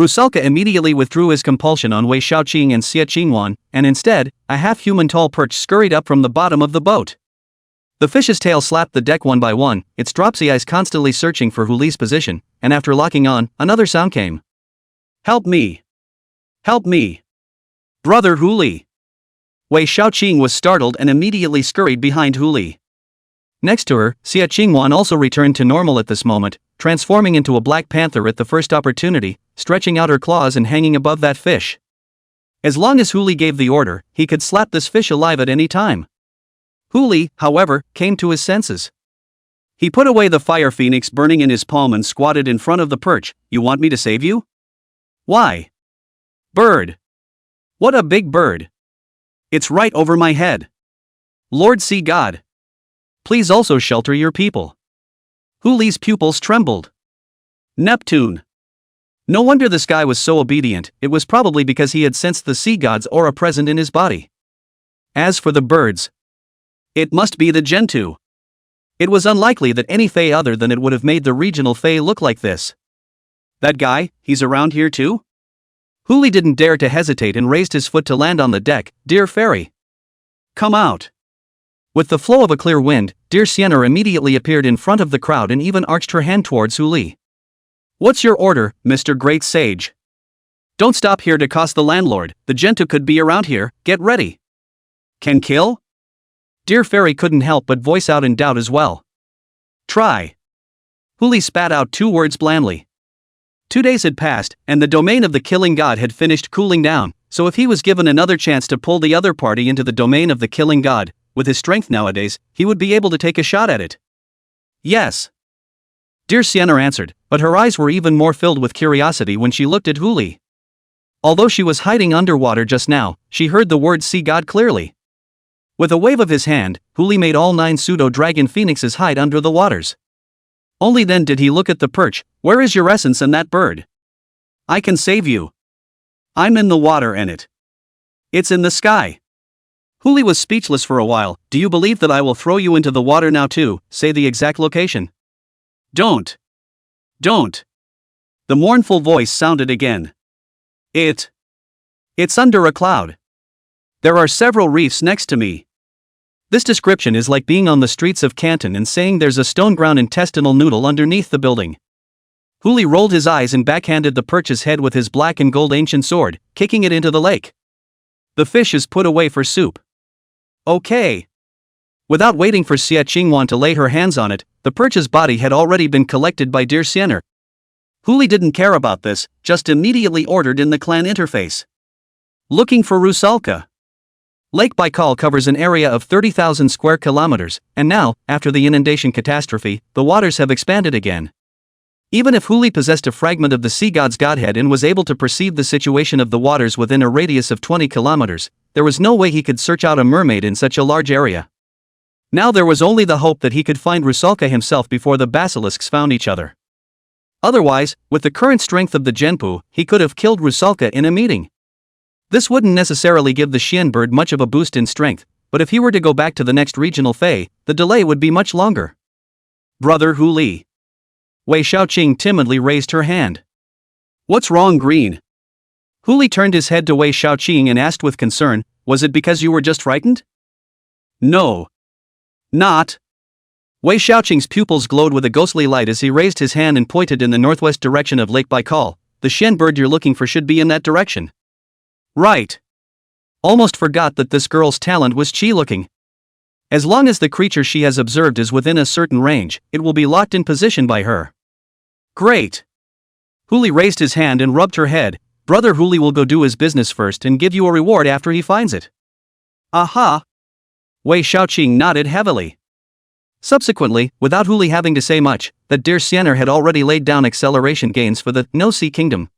Rusalka immediately withdrew his compulsion on Wei Xiaoqing and Xie Qingwan, and instead, a half-human tall perch scurried up from the bottom of the boat. The fish's tail slapped the deck one by one, its dropsy eyes constantly searching for Huli's position, and after locking on, another sound came. Help me! Help me! Brother Huli! Wei Xiaoqing was startled and immediately scurried behind Huli. Next to her, Xia Qingwan also returned to normal at this moment, transforming into a black panther at the first opportunity, stretching out her claws and hanging above that fish. As long as Huli gave the order, he could slap this fish alive at any time. Huli, however, came to his senses. He put away the fire phoenix burning in his palm and squatted in front of the perch. You want me to save you? Why? Bird. What a big bird. It's right over my head. Lord Sea God. Please also shelter your people. Huli's pupils trembled. Neptune. No wonder this guy was so obedient, it was probably because he had sensed the sea god's aura present in his body. As for the birds, it must be the Gentoo. It was unlikely that any fae other than it would have made the regional fae look like this. That guy, he's around here too? Huli didn't dare to hesitate and raised his foot to land on the deck. Dear fairy, come out. With the flow of a clear wind, dear Sienna immediately appeared in front of the crowd and even arched her hand towards Huli. What's your order, Mr. Great Sage? Don't stop here to cost the landlord, the Gentoo could be around here, get ready. Can kill? Dear fairy couldn't help but voice out in doubt as well. Try. Huli spat out 2 words blandly. 2 days had passed, and the domain of the killing god had finished cooling down, so if he was given another chance to pull the other party into the domain of the killing god, with his strength nowadays, he would be able to take a shot at it. Yes. Dear Sienna answered, but her eyes were even more filled with curiosity when she looked at Huli. Although she was hiding underwater just now, she heard the word sea god clearly. With a wave of his hand, Huli made all 9 pseudo-dragon phoenixes hide under the waters. Only then did he look at the perch. Where is your essence and that bird? I can save you. I'm in the water and it's in the sky. Huli was speechless for a while. Do you believe that I will throw you into the water now too? Say the exact location. Don't. Don't. The mournful voice sounded again. It's under a cloud. There are several reefs next to me. This description is like being on the streets of Canton and saying there's a stone-ground intestinal noodle underneath the building. Huli rolled his eyes and backhanded the perch's head with his black and gold ancient sword, kicking it into the lake. The fish is put away for soup. Okay. Without waiting for Xia Qingwan to lay her hands on it, the perch's body had already been collected by dear Sienna. Huli didn't care about this, just immediately ordered in the clan interface. Looking for Rusalka. Lake Baikal covers an area of 30,000 square kilometers, and now, after the inundation catastrophe, the waters have expanded again. Even if Huli possessed a fragment of the sea god's godhead and was able to perceive the situation of the waters within a radius of 20 kilometers, there was no way he could search out a mermaid in such a large area. Now there was only the hope that he could find Rusalka himself before the basilisks found each other. Otherwise, with the current strength of the Genpu, he could have killed Rusalka in a meeting. This wouldn't necessarily give the Xian bird much of a boost in strength, but if he were to go back to the next regional fae, the delay would be much longer. Brother Huli. Wei Xiaoqing timidly raised her hand. What's wrong, Green? Huli turned his head to Wei Xiaoqing and asked with concern, was it because you were just frightened? No. Not. Wei Xiaoqing's pupils glowed with a ghostly light as he raised his hand and pointed in the northwest direction of Lake Baikal. The Xian bird you're looking for should be in that direction. Right. Almost forgot that this girl's talent was chi-looking. As long as the creature she has observed is within a certain range, it will be locked in position by her. Great. Huli raised his hand and rubbed her head. Brother Huli will go do his business first and give you a reward after he finds it. Aha! Wei Xiaoqing nodded heavily. Subsequently, without Huli having to say much, that dear Sienna had already laid down acceleration gains for the No Sea Kingdom.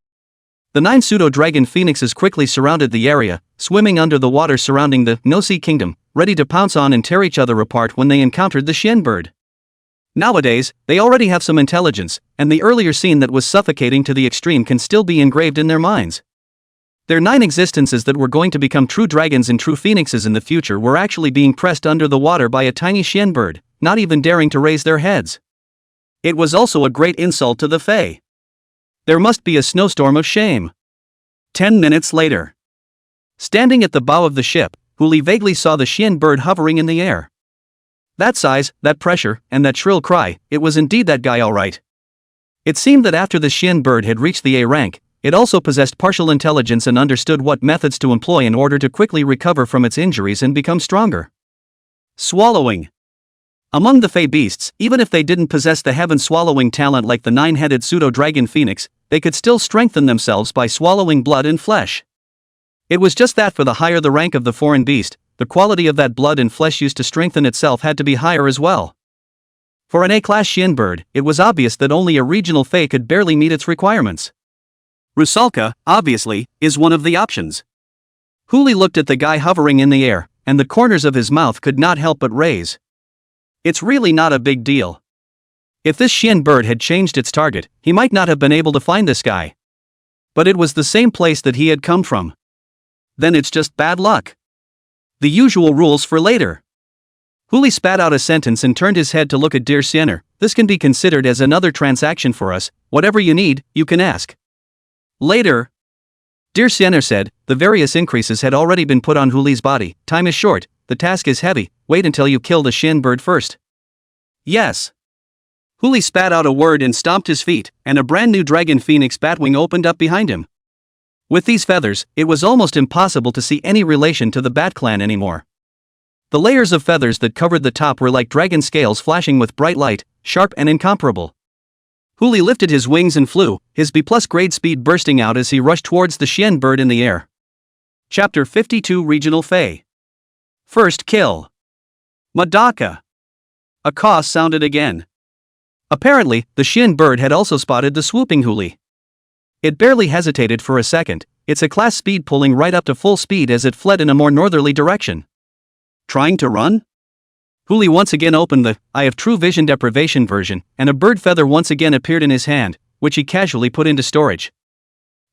The 9 pseudo-dragon phoenixes quickly surrounded the area, swimming under the water surrounding the No Sea Kingdom, ready to pounce on and tear each other apart when they encountered the Xian bird. Nowadays, they already have some intelligence, and the earlier scene that was suffocating to the extreme can still be engraved in their minds. Their 9 existences that were going to become true dragons and true phoenixes in the future were actually being pressed under the water by a tiny Xian bird, not even daring to raise their heads. It was also a great insult to the Fae. There must be a snowstorm of shame. 10 minutes later. Standing at the bow of the ship, Huli vaguely saw the Xian bird hovering in the air. That size, that pressure, and that shrill cry, it was indeed that guy alright. It seemed that after the Xian bird had reached the A rank, it also possessed partial intelligence and understood what methods to employ in order to quickly recover from its injuries and become stronger. Swallowing. Among the Fey beasts, even if they didn't possess the heaven-swallowing talent like the nine-headed pseudo-dragon phoenix, they could still strengthen themselves by swallowing blood and flesh. It was just that for the higher the rank of the foreign beast, the quality of that blood and flesh used to strengthen itself had to be higher as well. For an A-class Xian bird, it was obvious that only a regional Fey could barely meet its requirements. Rusalka, obviously, is one of the options. Huli looked at the guy hovering in the air, and the corners of his mouth could not help but raise. It's really not a big deal. If this Xian bird had changed its target, he might not have been able to find this guy. But it was the same place that he had come from. Then it's just bad luck. The usual rules for later. Huli spat out a sentence and turned his head to look at Dear Siener. This can be considered as another transaction for us. Whatever you need, you can ask. Later. Dear Siener said, the various increases had already been put on Huli's body. Time is short, the task is heavy, wait until you kill the Xian bird first. Yes. Huli spat out a word and stomped his feet, and a brand new dragon phoenix batwing opened up behind him. With these feathers, it was almost impossible to see any relation to the Bat clan anymore. The layers of feathers that covered the top were like dragon scales flashing with bright light, sharp and incomparable. Huli lifted his wings and flew, his B+ grade speed bursting out as he rushed towards the Xian bird in the air. Chapter 52 Regional Fey. First kill. Madaka. A caw sounded again. Apparently, the Xian bird had also spotted the swooping Huli. It barely hesitated for a second, its A-class speed pulling right up to full speed as it fled in a more northerly direction. Trying to run? Huli once again opened the Eye of True Vision Deprivation version, and a bird feather once again appeared in his hand, which he casually put into storage.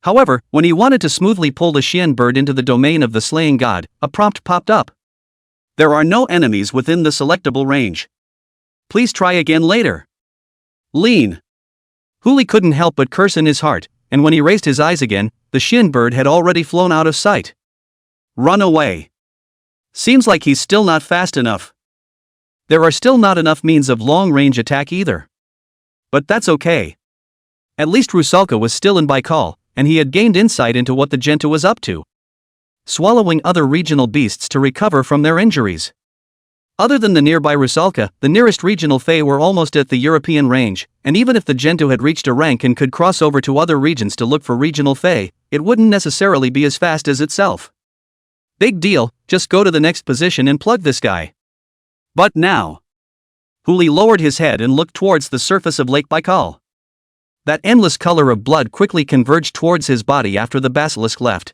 However, when he wanted to smoothly pull the Xian bird into the domain of the slaying god, a prompt popped up. There are no enemies within the selectable range. Please try again later. Lean. Huli couldn't help but curse in his heart, and when he raised his eyes again, the Xian bird had already flown out of sight. Run away. Seems like he's still not fast enough. There are still not enough means of long-range attack either. But that's okay. At least Rusalka was still in Baikal, and he had gained insight into what the Genta was up to. Swallowing other regional beasts to recover from their injuries. Other than the nearby Rusalka, the nearest regional Fey were almost at the European range, and even if the Gento had reached a rank and could cross over to other regions to look for regional Fey, it wouldn't necessarily be as fast as itself. Big deal, just go to the next position and plug this guy. But now. Huli lowered his head and looked towards the surface of Lake Baikal. That endless color of blood quickly converged towards his body after the basilisk left.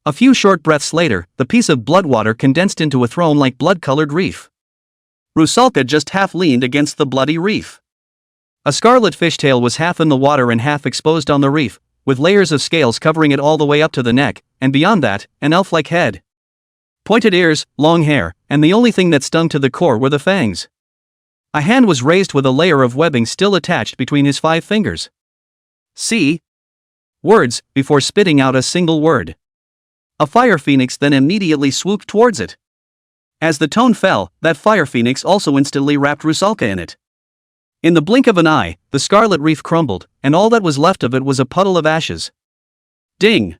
A few short breaths later, the piece of blood water condensed into a throne-like blood-colored reef. Rusalka just half-leaned against the bloody reef. A scarlet fishtail was half in the water and half exposed on the reef, with layers of scales covering it all the way up to the neck, and beyond that, an elf-like head. Pointed ears, long hair, and the only thing that stung to the core were the fangs. A hand was raised with a layer of webbing still attached between his 5 fingers. See? Words, before spitting out a single word. A fire phoenix then immediately swooped towards it. As the tone fell, that fire phoenix also instantly wrapped Rusalka in it. In the blink of an eye, the scarlet reef crumbled, and all that was left of it was a puddle of ashes. Ding!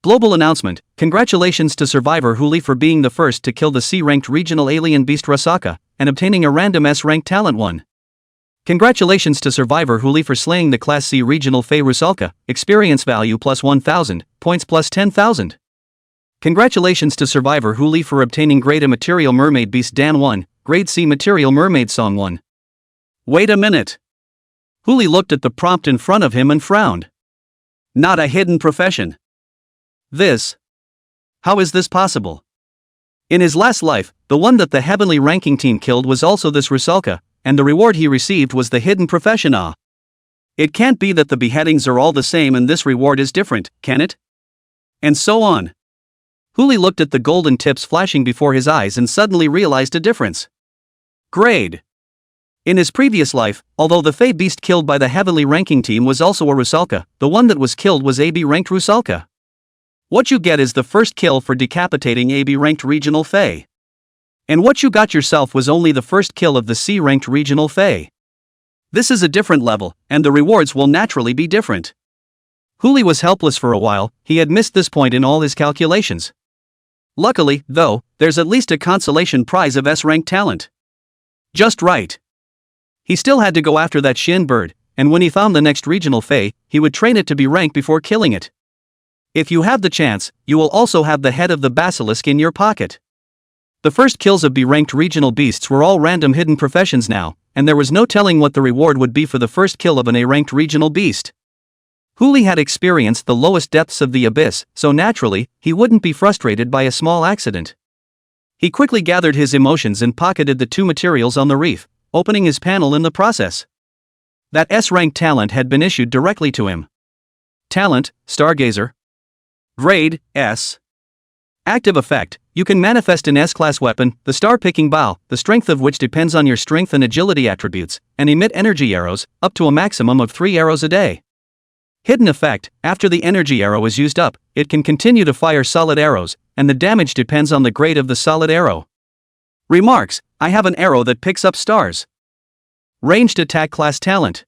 Global announcement, congratulations to survivor Huli for being the first to kill the C-ranked regional alien beast Rusaka, and obtaining a random S-ranked talent 1. Congratulations to survivor Huli for slaying the Class C regional Fey Rusalka, experience value plus 1000, points plus 10,000. Congratulations to survivor Huli for obtaining Grade A Material Mermaid Beast Dan 1, Grade C Material Mermaid Song 1. Wait a minute. Huli looked at the prompt in front of him and frowned. Not a hidden profession. This. How is this possible? In his last life, the one that the heavenly ranking team killed was also this Rusalka, and the reward he received was the hidden profession. It can't be that the beheadings are all the same and this reward is different, can it? And so on. Huli looked at the golden tips flashing before his eyes and suddenly realized a difference. Grade. In his previous life, although the Fey beast killed by the heavenly ranking team was also a Rusalka, the one that was killed was AB ranked Rusalka. What you get is the first kill for decapitating AB ranked regional Fey. And what you got yourself was only the first kill of the C-ranked regional Fae. This is a different level, and the rewards will naturally be different. Huli was helpless for a while. He had missed this point in all his calculations. Luckily, though, there's at least a consolation prize of S-ranked talent. Just right. He still had to go after that Shin bird, and when he found the next regional Fae, he would train it to be ranked before killing it. If you have the chance, you will also have the head of the basilisk in your pocket. The first kills of B-ranked regional beasts were all random hidden professions now, and there was no telling what the reward would be for the first kill of an A-ranked regional beast. Huli had experienced the lowest depths of the abyss, so naturally, he wouldn't be frustrated by a small accident. He quickly gathered his emotions and pocketed the 2 materials on the reef, opening his panel in the process. That S-ranked talent had been issued directly to him. Talent, Stargazer. Grade, S. Active effect, you can manifest an S-class weapon, the star-picking bow, the strength of which depends on your strength and agility attributes, and emit energy arrows, up to a maximum of 3 arrows a day. Hidden effect, after the energy arrow is used up, it can continue to fire solid arrows, and the damage depends on the grade of the solid arrow. Remarks, I have an arrow that picks up stars. Ranged attack class talent.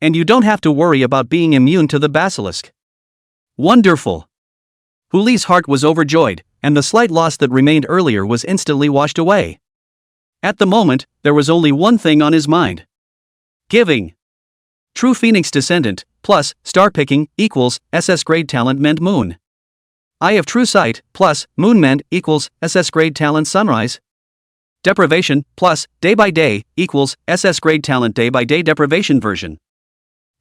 And you don't have to worry about being immune to the basilisk. Wonderful. Huli's heart was overjoyed, and the slight loss that remained earlier was instantly washed away. At the moment, there was only one thing on his mind. Giving. True Phoenix Descendant, plus, star picking, equals, SS grade talent Mend Moon. Eye of True Sight, plus, Moon Mend, equals, SS grade talent Sunrise. Deprivation, plus, Day by Day, equals, SS grade talent Day by Day Deprivation version.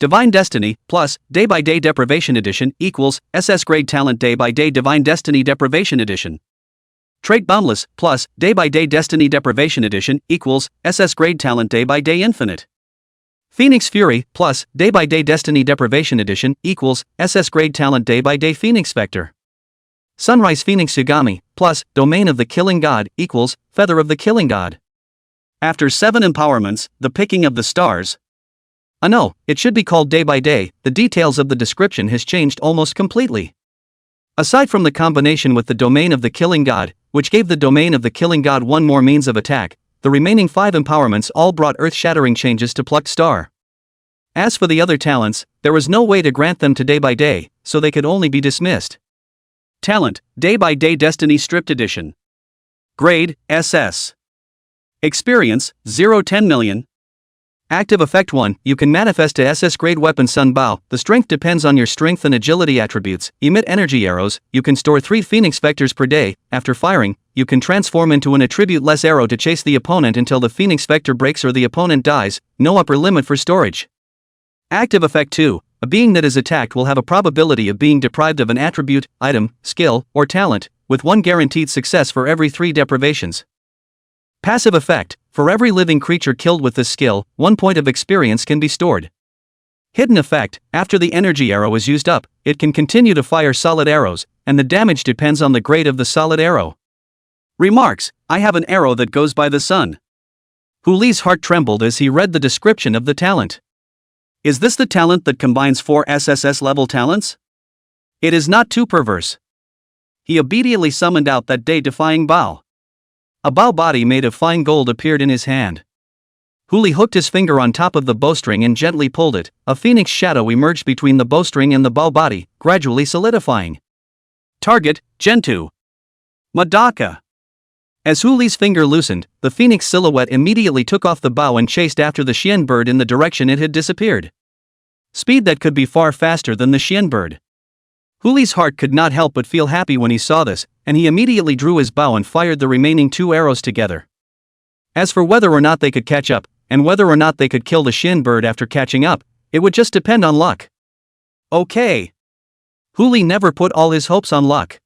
Divine Destiny, plus, Day by Day Deprivation Edition, equals, SS grade talent Day by Day Divine Destiny Deprivation Edition. Trait Boundless, plus, Day by Day Destiny Deprivation Edition, equals, SS grade talent Day by Day Infinite. Phoenix Fury, plus, Day by Day Destiny Deprivation Edition, equals, SS grade talent Day by Day Phoenix Spectre. Sunrise Phoenix Yagami, plus, Domain of the Killing God, equals, Feather of the Killing God. After 7 empowerments, the picking of the stars. No, it should be called Day by Day. The details of the description has changed almost completely. Aside from the combination with the Domain of the Killing God, which gave the Domain of the Killing God 1 more means of attack, the remaining 5 empowerments all brought earth-shattering changes to Plucked Star. As for the other talents, there was no way to grant them to Day by Day, so they could only be dismissed. Talent, Day by Day Destiny Stripped Edition. Grade, SS. Experience, 0-10 million. Active effect 1, you can manifest a SS grade weapon Sun Bow, the strength depends on your strength and agility attributes, emit energy arrows, you can store 3 Phoenix Vectors per day, after firing, you can transform into an attribute-less arrow to chase the opponent until the Phoenix Vector breaks or the opponent dies, no upper limit for storage. Active effect 2, a being that is attacked will have a probability of being deprived of an attribute, item, skill, or talent, with 1 guaranteed success for every 3 deprivations. Passive effect, for every living creature killed with this skill, 1 point of experience can be stored. Hidden effect, after the energy arrow is used up, it can continue to fire solid arrows, and the damage depends on the grade of the solid arrow. Remarks, I have an arrow that goes by the sun. Huli's heart trembled as he read the description of the talent. Is this the talent that combines 4 SSS level talents? It is not too perverse. He obediently summoned out that day-defying bow. A bow body made of fine gold appeared in his hand. Huli hooked his finger on top of the bowstring and gently pulled it. A phoenix shadow emerged between the bowstring and the bow body, gradually solidifying. Target, Gentoo. Madaka. As Huli's finger loosened, the phoenix silhouette immediately took off the bow and chased after the Xian bird in the direction it had disappeared. Speed that could be far faster than the Xian bird. Huli's heart could not help but feel happy when he saw this, and he immediately drew his bow and fired the remaining 2 arrows together. As for whether or not they could catch up, and whether or not they could kill the Xian bird after catching up, it would just depend on luck. Okay. Huli never put all his hopes on luck.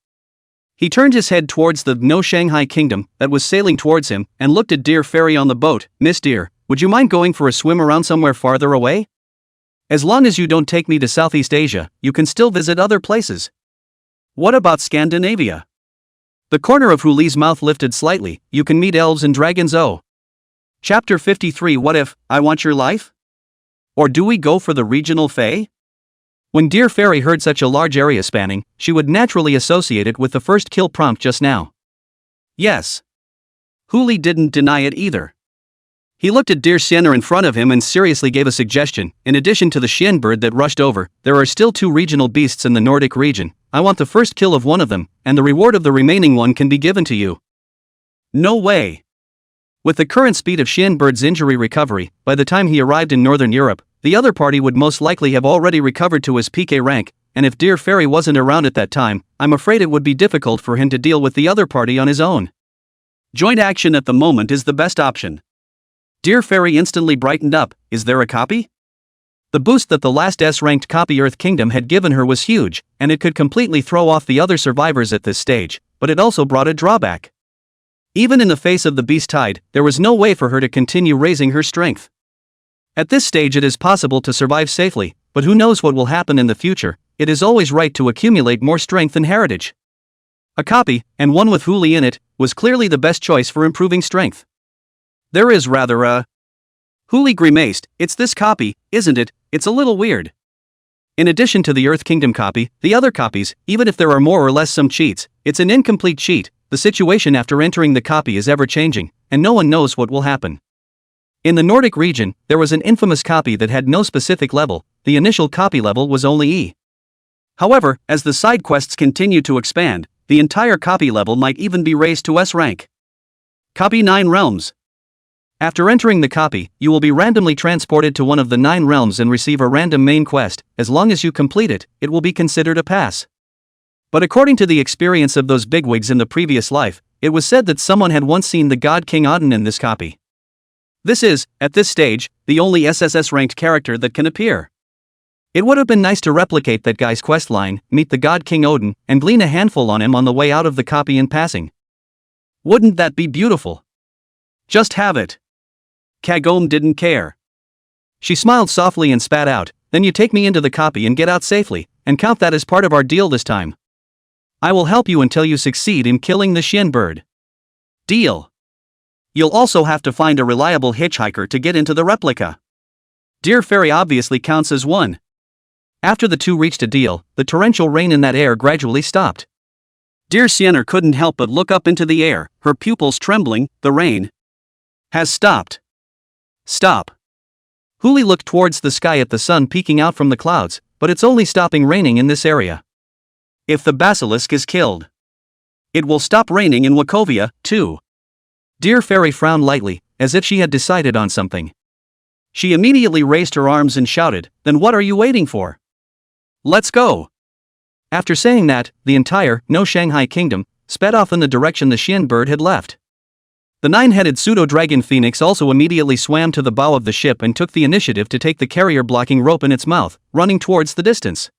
He turned his head towards the No Shanghai Kingdom that was sailing towards him and looked at Dear Fairy on the boat. Miss Dear, would you mind going for a swim around somewhere farther away? As long as you don't take me to Southeast Asia, you can still visit other places. What about Scandinavia? The corner of Huli's mouth lifted slightly. You can meet elves and dragons. Oh. Chapter 53. What if I want your life? Or do we go for the regional fae? When Dear Fairy heard such a large area spanning, she would naturally associate it with the first kill prompt just now. Yes. Huli didn't deny it either. He looked at deer Xiener in front of him and seriously gave a suggestion. In addition to the Xian bird that rushed over, there are still 2 regional beasts in the Nordic region. I want the first kill of one of them, and the reward of the remaining one can be given to you. No way. With the current speed of Xian bird's injury recovery, by the time he arrived in Northern Europe, the other party would most likely have already recovered to his PK rank, and if Dear Fairy wasn't around at that time, I'm afraid it would be difficult for him to deal with the other party on his own. Joint action at the moment is the best option. Dear Fairy instantly brightened up. Is there a copy? The boost that the last S-ranked copy Earth Kingdom had given her was huge, and it could completely throw off the other survivors at this stage, but it also brought a drawback. Even in the face of the beast tide, there was no way for her to continue raising her strength. At this stage it is possible to survive safely, but who knows what will happen in the future. It is always right to accumulate more strength and heritage. A copy, and one with Huli in it, was clearly the best choice for improving strength. There is rather a... Huli grimaced. It's this copy, isn't it? It's a little weird. In addition to the Earth Kingdom copy, the other copies, even if there are more or less some cheats, it's an incomplete cheat. The situation after entering the copy is ever changing, and no one knows what will happen. In the Nordic region, there was an infamous copy that had no specific level. The initial copy level was only E. However, as the side quests continue to expand, the entire copy level might even be raised to S rank. Copy 9 Realms. After entering the copy, you will be randomly transported to one of the 9 realms and receive a random main quest. As long as you complete it, it will be considered a pass. But according to the experience of those bigwigs in the previous life, it was said that someone had once seen the god King Auden in this copy. This is, at this stage, the only SSS-ranked character that can appear. It would have been nice to replicate that guy's questline, meet the god King Odin, and glean a handful on him on the way out of the copy in passing. Wouldn't that be beautiful? Just have it. Kagome didn't care. She smiled softly and spat out. Then you take me into the copy and get out safely, and count that as part of our deal this time. I will help you until you succeed in killing the Xian bird. Deal. You'll also have to find a reliable hitchhiker to get into the replica. Dear Fairy obviously counts as one. After the two reached a deal, the torrential rain in that air gradually stopped. Dear Xiener couldn't help but look up into the air, her pupils trembling. The rain has stopped. Stop. Huli looked towards the sky at the sun peeking out from the clouds, but it's only stopping raining in this area. If the basilisk is killed, it will stop raining in Wachovia, too. Dear Fairy frowned lightly, as if she had decided on something. She immediately raised her arms and shouted, "Then what are you waiting for? Let's go!" After saying that, the entire No Shanghai Kingdom sped off in the direction the Xian bird had left. The 9-headed pseudo-dragon phoenix also immediately swam to the bow of the ship and took the initiative to take the carrier-blocking rope in its mouth, running towards the distance.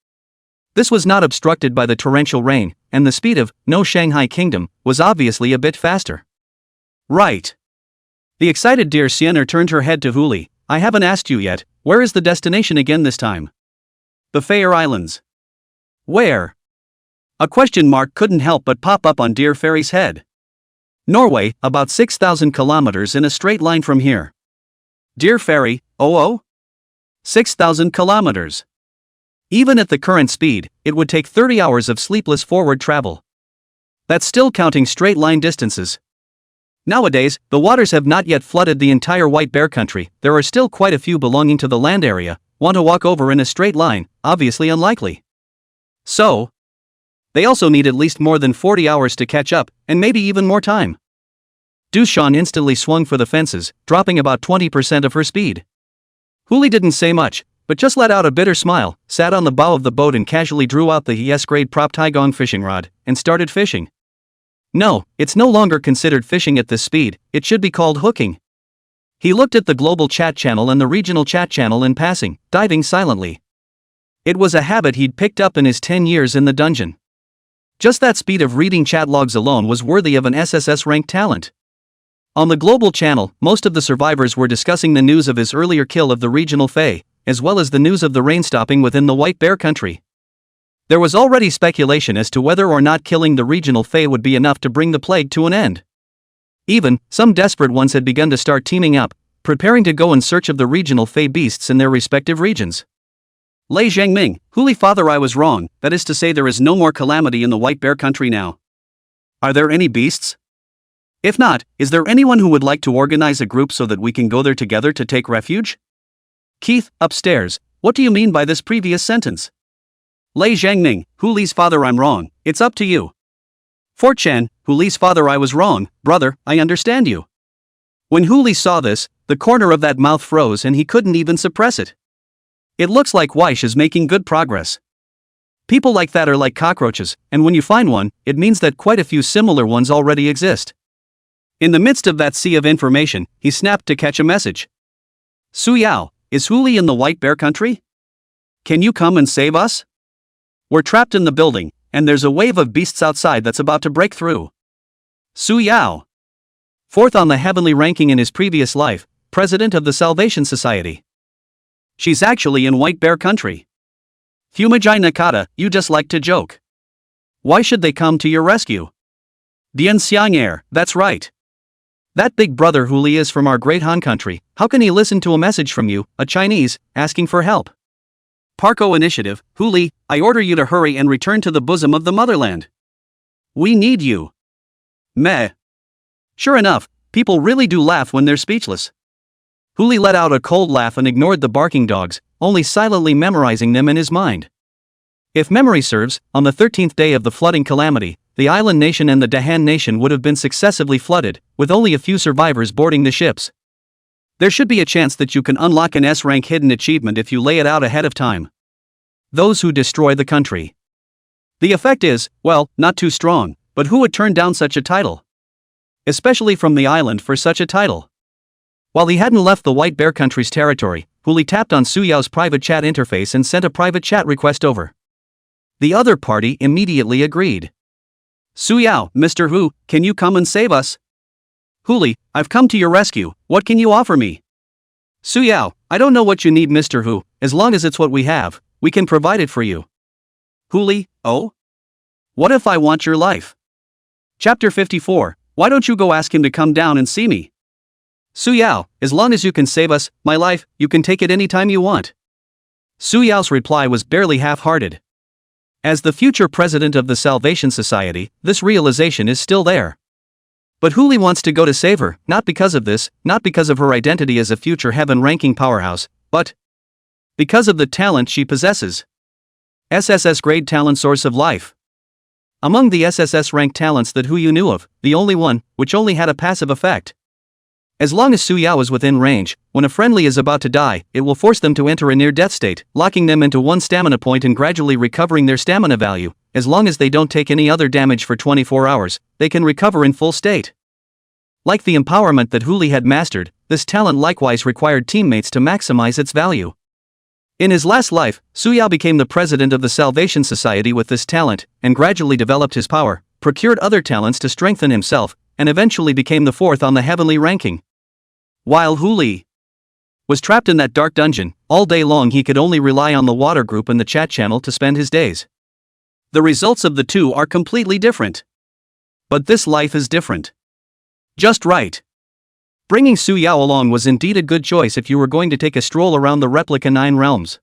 This was not obstructed by the torrential rain, and the speed of No Shanghai Kingdom was obviously a bit faster. Right. The excited Dear Xiener turned her head to Huli. I haven't asked you yet, where is the destination again this time? The Fair Islands. Where? A question mark couldn't help but pop up on Dear Fairy's head. Norway, about 6,000 kilometers in a straight line from here. Dear Fairy, 6,000 kilometers. Even at the current speed, it would take 30 hours of sleepless forward travel. That's still counting straight line distances. Nowadays, the waters have not yet flooded the entire White Bear country. There are still quite a few belonging to the land area. Want to walk over in a straight line? Obviously unlikely. So, they also need at least more than 40 hours to catch up, and maybe even more time. Dushan instantly swung for the fences, dropping about 20% of her speed. Huli didn't say much, but just let out a bitter smile, sat on the bow of the boat and casually drew out the ES-grade prop Taigong fishing rod, and started fishing. No, it's no longer considered fishing at this speed, it should be called hooking. He looked at the global chat channel and the regional chat channel in passing, diving silently. It was a habit he'd picked up in his 10 years in the dungeon. Just that speed of reading chat logs alone was worthy of an SSS-ranked talent. On the global channel, most of the survivors were discussing the news of his earlier kill of the regional Fae, as well as the news of the rain stopping within the White Bear country. There was already speculation as to whether or not killing the regional Fae would be enough to bring the plague to an end. Even, some desperate ones had begun to start teaming up, preparing to go in search of the regional Fae beasts in their respective regions. Lei Zhengming, Huli father, I was wrong, that is to say there is no more calamity in the White Bear country now. Are there any beasts? If not, is there anyone who would like to organize a group so that we can go there together to take refuge? Keith, upstairs, what do you mean by this previous sentence? Lei Zhangning, Huli's father, I'm wrong, it's up to you. Fort Chen, Huli's father, I was wrong, brother, I understand you. When Huli saw this, the corner of that mouth froze and he couldn't even suppress it. It looks like Weish is making good progress. People like that are like cockroaches, and when you find one, it means that quite a few similar ones already exist. In the midst of that sea of information, he snapped to catch a message. Su Yao, is Huli in the White Bear country? Can you come and save us? We're trapped in the building, and there's a wave of beasts outside that's about to break through. Su Yao. Fourth on the heavenly ranking in his previous life, president of the Salvation Society. She's actually in White Bear country. Fumijai Nakata, you just like to joke. Why should they come to your rescue? Dian Xiang'er, that's right. That big brother Huli is from our great Han country, how can he listen to a message from you, a Chinese, asking for help? Parko Initiative, Huli, I order you to hurry and return to the bosom of the motherland. We need you. Meh. Sure enough, people really do laugh when they're speechless. Huli let out a cold laugh and ignored the barking dogs, only silently memorizing them in his mind. If memory serves, on the 13th day of the flooding calamity, the island nation and the Dahan nation would have been successively flooded, with only a few survivors boarding the ships. There should be a chance that you can unlock an S-rank hidden achievement if you lay it out ahead of time. Those who destroy the country. The effect is, well, not too strong, but who would turn down such a title? Especially from the island for such a title. While he hadn't left the White Bear country's territory, Huli tapped on Su Yao's private chat interface and sent a private chat request over. The other party immediately agreed. Su Yao, Mr. Hu, can you come and save us? Huli, I've come to your rescue, what can you offer me? Su Yao, I don't know what you need, Mr. Hu, as long as it's what we have, we can provide it for you. Huli, oh? What if I want your life? Chapter 54, why don't you go ask him to come down and see me? Su Yao, as long as you can save us, my life, you can take it any time you want. Su Yao's reply was barely half-hearted. As the future president of the Salvation Society, this realization is still there. But Huli wants to go to save her, not because of this, not because of her identity as a future heaven-ranking powerhouse, but because of the talent she possesses. SSS grade talent source of life. Among the SSS ranked talents that Hu knew of, the only one, which only had a passive effect. As long as Su Yao is within range, when a friendly is about to die, it will force them to enter a near-death state, locking them into one stamina point and gradually recovering their stamina value. As long as they don't take any other damage for 24 hours, they can recover in full state. Like the empowerment that Huli had mastered, this talent likewise required teammates to maximize its value. In his last life, Su Yao became the president of the Salvation Society with this talent, and gradually developed his power, procured other talents to strengthen himself, and eventually became the fourth on the heavenly ranking. While Huli was trapped in that dark dungeon, all day long he could only rely on the water group and the chat channel to spend his days. The results of the two are completely different. But this life is different. Just right. Bringing Su Yao along was indeed a good choice if you were going to take a stroll around the replica 9 realms.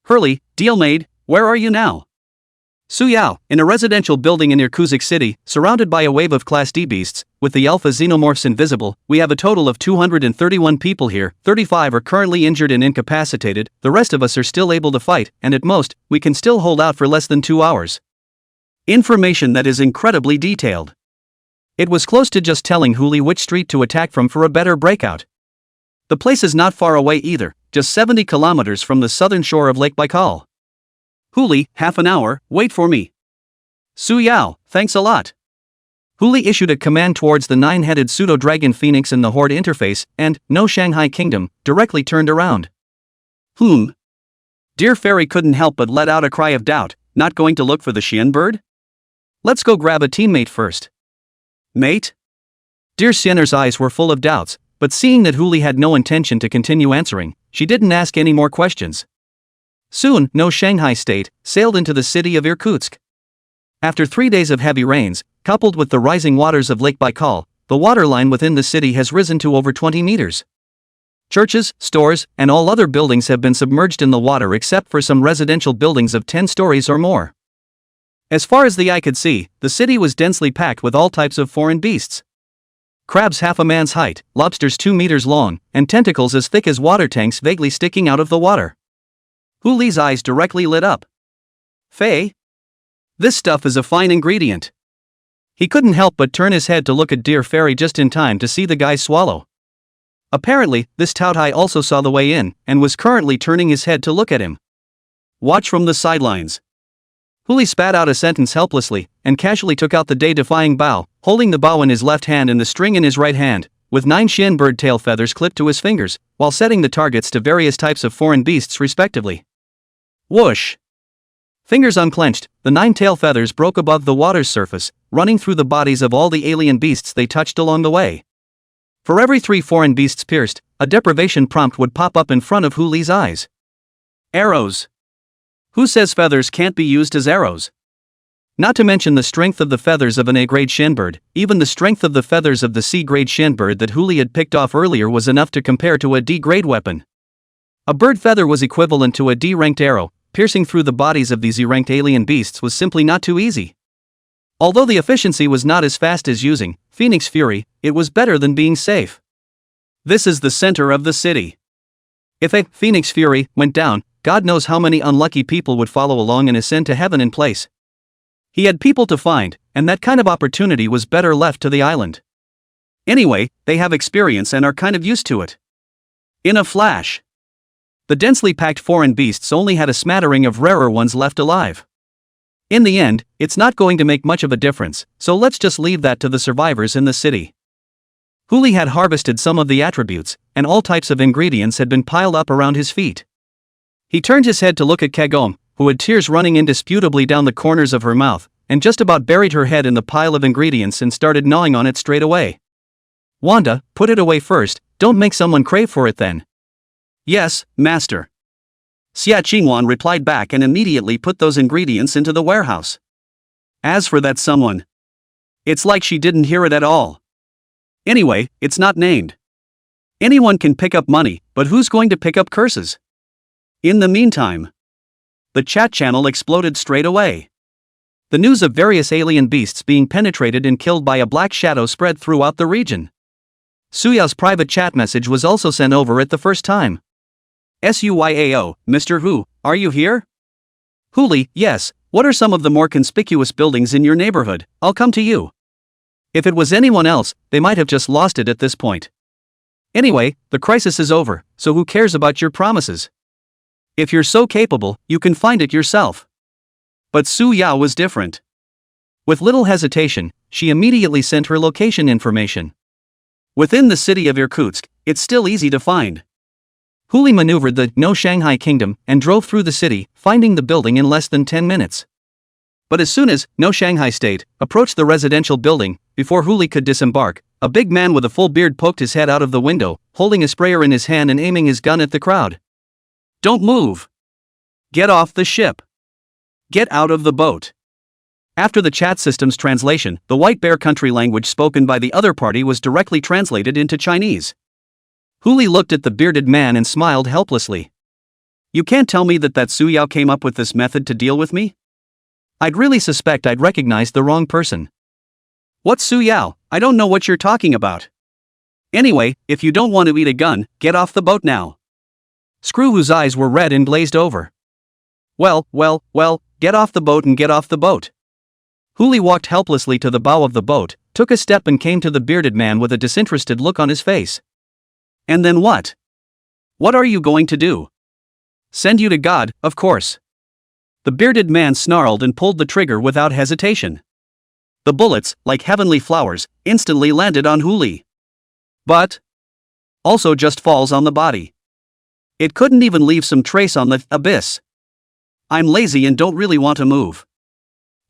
Hurley, deal made, where are you now? Su Yao, in a residential building in Irkutsk City, surrounded by a wave of Class D beasts, with the alpha xenomorphs invisible, we have a total of 231 people here, 35 are currently injured and incapacitated, the rest of us are still able to fight, and at most, we can still hold out for less than 2 hours. Information that is incredibly detailed. It was close to just telling Huli which street to attack from for a better breakout. The place is not far away either, just 70 kilometers from the southern shore of Lake Baikal. Huli, half an hour, wait for me. Su Yao, thanks a lot. Huli issued a command towards the 9-headed pseudo-dragon phoenix in the Horde interface, and, no Shanghai Kingdom, directly turned around. Dear Fairy couldn't help but let out a cry of doubt, not going to look for the Xian bird? Let's go grab a teammate first. Mate? Dear Xianer's eyes were full of doubts, but seeing that Huli had no intention to continue answering, she didn't ask any more questions. Soon, no Shanghai State sailed into the city of Irkutsk. After 3 days of heavy rains, coupled with the rising waters of Lake Baikal, the waterline within the city has risen to over 20 meters. Churches, stores, and all other buildings have been submerged in the water except for some residential buildings of 10 stories or more. As far as the eye could see, the city was densely packed with all types of foreign beasts. crabs half a man's height, lobsters 2 meters long, and tentacles as thick as water tanks vaguely sticking out of the water. Hu Li's eyes directly lit up. Faye? This stuff is a fine ingredient. He couldn't help but turn his head to look at dear Fairy just in time to see the guy swallow. Apparently, this Toutai also saw the way in, and was currently turning his head to look at him. Watch from the sidelines. Hu Li spat out a sentence helplessly, and casually took out the day-defying bow, holding the bow in his left hand and the string in his right hand, with 9 Shin bird tail feathers clipped to his fingers, while setting the targets to various types of foreign beasts respectively. Whoosh! Fingers unclenched, the 9 tail feathers broke above the water's surface, running through the bodies of all the alien beasts they touched along the way. For every 3 foreign beasts pierced, a deprivation prompt would pop up in front of Hu Li's eyes. Arrows. Who says feathers can't be used as arrows? Not to mention the strength of the feathers of an A-grade shinbird, even the strength of the feathers of the C-grade shinbird that Hu Li had picked off earlier was enough to compare to a D-grade weapon. A bird feather was equivalent to a D-ranked arrow. Piercing through the bodies of these E-ranked alien beasts was simply not too easy. Although the efficiency was not as fast as using Phoenix Fury, it was better than being safe. This is the center of the city. If a Phoenix Fury went down, God knows how many unlucky people would follow along and ascend to heaven in place. He had people to find, and that kind of opportunity was better left to the island. Anyway, they have experience and are kind of used to it. In a flash, the densely packed foreign beasts only had a smattering of rarer ones left alive. In the end, it's not going to make much of a difference, so let's just leave that to the survivors in the city. Hu Li had harvested some of the attributes, and all types of ingredients had been piled up around his feet. He turned his head to look at Kagome, who had tears running indisputably down the corners of her mouth, and just about buried her head in the pile of ingredients and started gnawing on it straight away. Wanda, put it away first, don't make someone crave for it then. Yes, master. Xia Qingwan replied back and immediately put those ingredients into the warehouse. As for that someone, it's like she didn't hear it at all. Anyway, it's not named. Anyone can pick up money, but who's going to pick up curses? In the meantime, the chat channel exploded straight away. The news of various alien beasts being penetrated and killed by a black shadow spread throughout the region. Suyao's private chat message was also sent over at the first time. Suyao, Mr. Hu, are you here? Hu Li, yes, what are some of the more conspicuous buildings in your neighborhood? I'll come to you. If it was anyone else, they might have just lost it at this point. Anyway, the crisis is over, so who cares about your promises? If you're so capable, you can find it yourself. But Su Yao was different. With little hesitation, she immediately sent her location information. Within the city of Irkutsk, it's still easy to find. Hu Li maneuvered the No Shanghai Kingdom and drove through the city, finding the building in less than 10 minutes. But as soon as No Shanghai State approached the residential building, before Hu Li could disembark, a big man with a full beard poked his head out of the window, holding a sprayer in his hand and aiming his gun at the crowd. Don't move! Get off the ship! Get out of the boat! After the chat system's translation, the White Bear country language spoken by the other party was directly translated into Chinese. Hu Li looked at the bearded man and smiled helplessly. You can't tell me that Su Yao came up with this method to deal with me? I'd really suspect I'd recognized the wrong person. What's Su Yao? I don't know what you're talking about. Anyway, if you don't want to eat a gun, get off the boat now. Screw, whose eyes were red and glazed over. Well, get off the boat and get off the boat. Hu Li walked helplessly to the bow of the boat, took a step and came to the bearded man with a disinterested look on his face. And then what? What are you going to do? Send you to God, of course. The bearded man snarled and pulled the trigger without hesitation. The bullets, like heavenly flowers, instantly landed on Hu Li. But also just falls on the body. It couldn't even leave some trace on the abyss. I'm lazy and don't really want to move.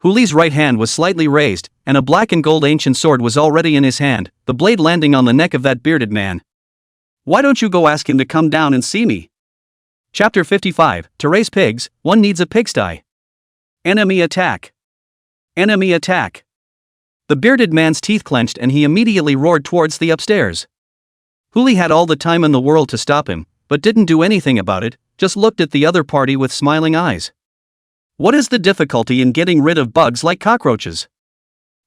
Hu Li's right hand was slightly raised, and a black and gold ancient sword was already in his hand, the blade landing on the neck of that bearded man. Why don't you go ask him to come down and see me? Chapter 55, To raise pigs, one needs a pigsty. Enemy attack. Enemy attack. The bearded man's teeth clenched and he immediately roared towards the upstairs. Hu Li had all the time in the world to stop him, but didn't do anything about it, just looked at the other party with smiling eyes. What is the difficulty in getting rid of bugs like cockroaches?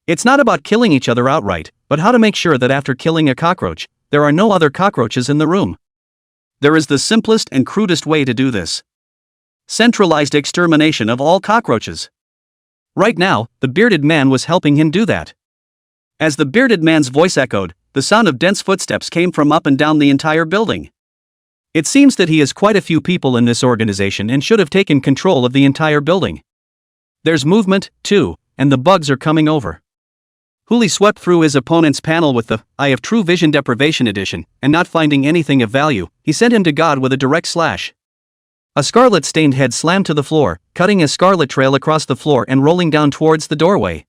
It's not about killing each other outright, but how to make sure that after killing a cockroach, there are no other cockroaches in the room. There is the simplest and crudest way to do this. Centralized extermination of all cockroaches. Right now, the bearded man was helping him do that. As the bearded man's voice echoed, the sound of dense footsteps came from up and down the entire building. It seems that he has quite a few people in this organization and should have taken control of the entire building. There's movement, too, and the bugs are coming over. Huli swept through his opponent's panel with the Eye of True Vision Deprivation Edition, and not finding anything of value, he sent him to God with a direct slash. A scarlet-stained head slammed to the floor, cutting a scarlet trail across the floor and rolling down towards the doorway.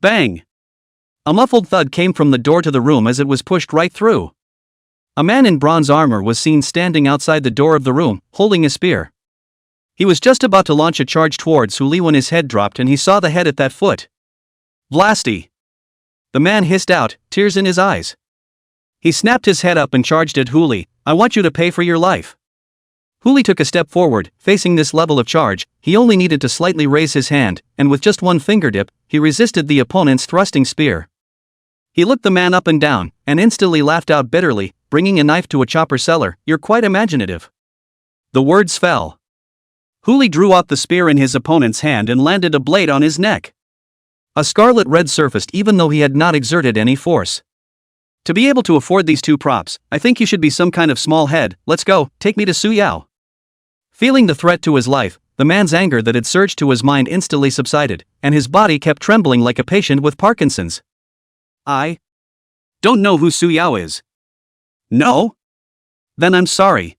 Bang! A muffled thud came from the door to the room as it was pushed right through. A man in bronze armor was seen standing outside the door of the room, holding a spear. He was just about to launch a charge towards Huli when his head dropped and he saw the head at that foot. Blasty! The man hissed out, tears in his eyes. He snapped his head up and charged at Huli. I want you to pay for your life. Huli took a step forward, facing this level of charge. He only needed to slightly raise his hand, and with just one fingertip, he resisted the opponent's thrusting spear. He looked the man up and down, and instantly laughed out bitterly, bringing a knife to a chopper seller. You're quite imaginative. The words fell. Huli drew out the spear in his opponent's hand and landed a blade on his neck. A scarlet red surfaced even though he had not exerted any force. To be able to afford these two props, I think you should be some kind of small head. Let's go, take me to Su Yao. Feeling the threat to his life, the man's anger that had surged to his mind instantly subsided, and his body kept trembling like a patient with Parkinson's. I don't know who Su Yao is. No? Then I'm sorry.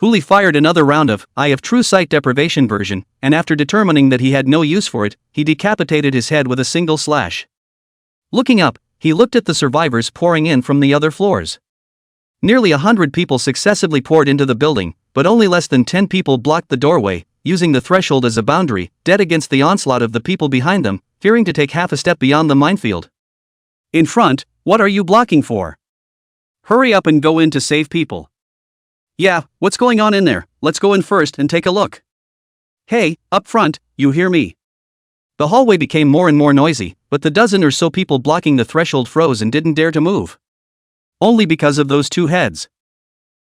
Huli fired another round of Eye of True Sight Deprivation version, and after determining that he had no use for it, he decapitated his head with a single slash. Looking up, he looked at the survivors pouring in from the other floors. Nearly 100 people successively poured into the building, but only less than 10 people blocked the doorway, using the threshold as a boundary, dead against the onslaught of the people behind them, fearing to take half a step beyond the minefield. In front, what are you blocking for? Hurry up and go in to save people. Yeah, what's going on in there? Let's go in first and take a look. Hey, up front, you hear me? The hallway became more and more noisy, but the dozen or so people blocking the threshold froze and didn't dare to move. Only because of those two heads.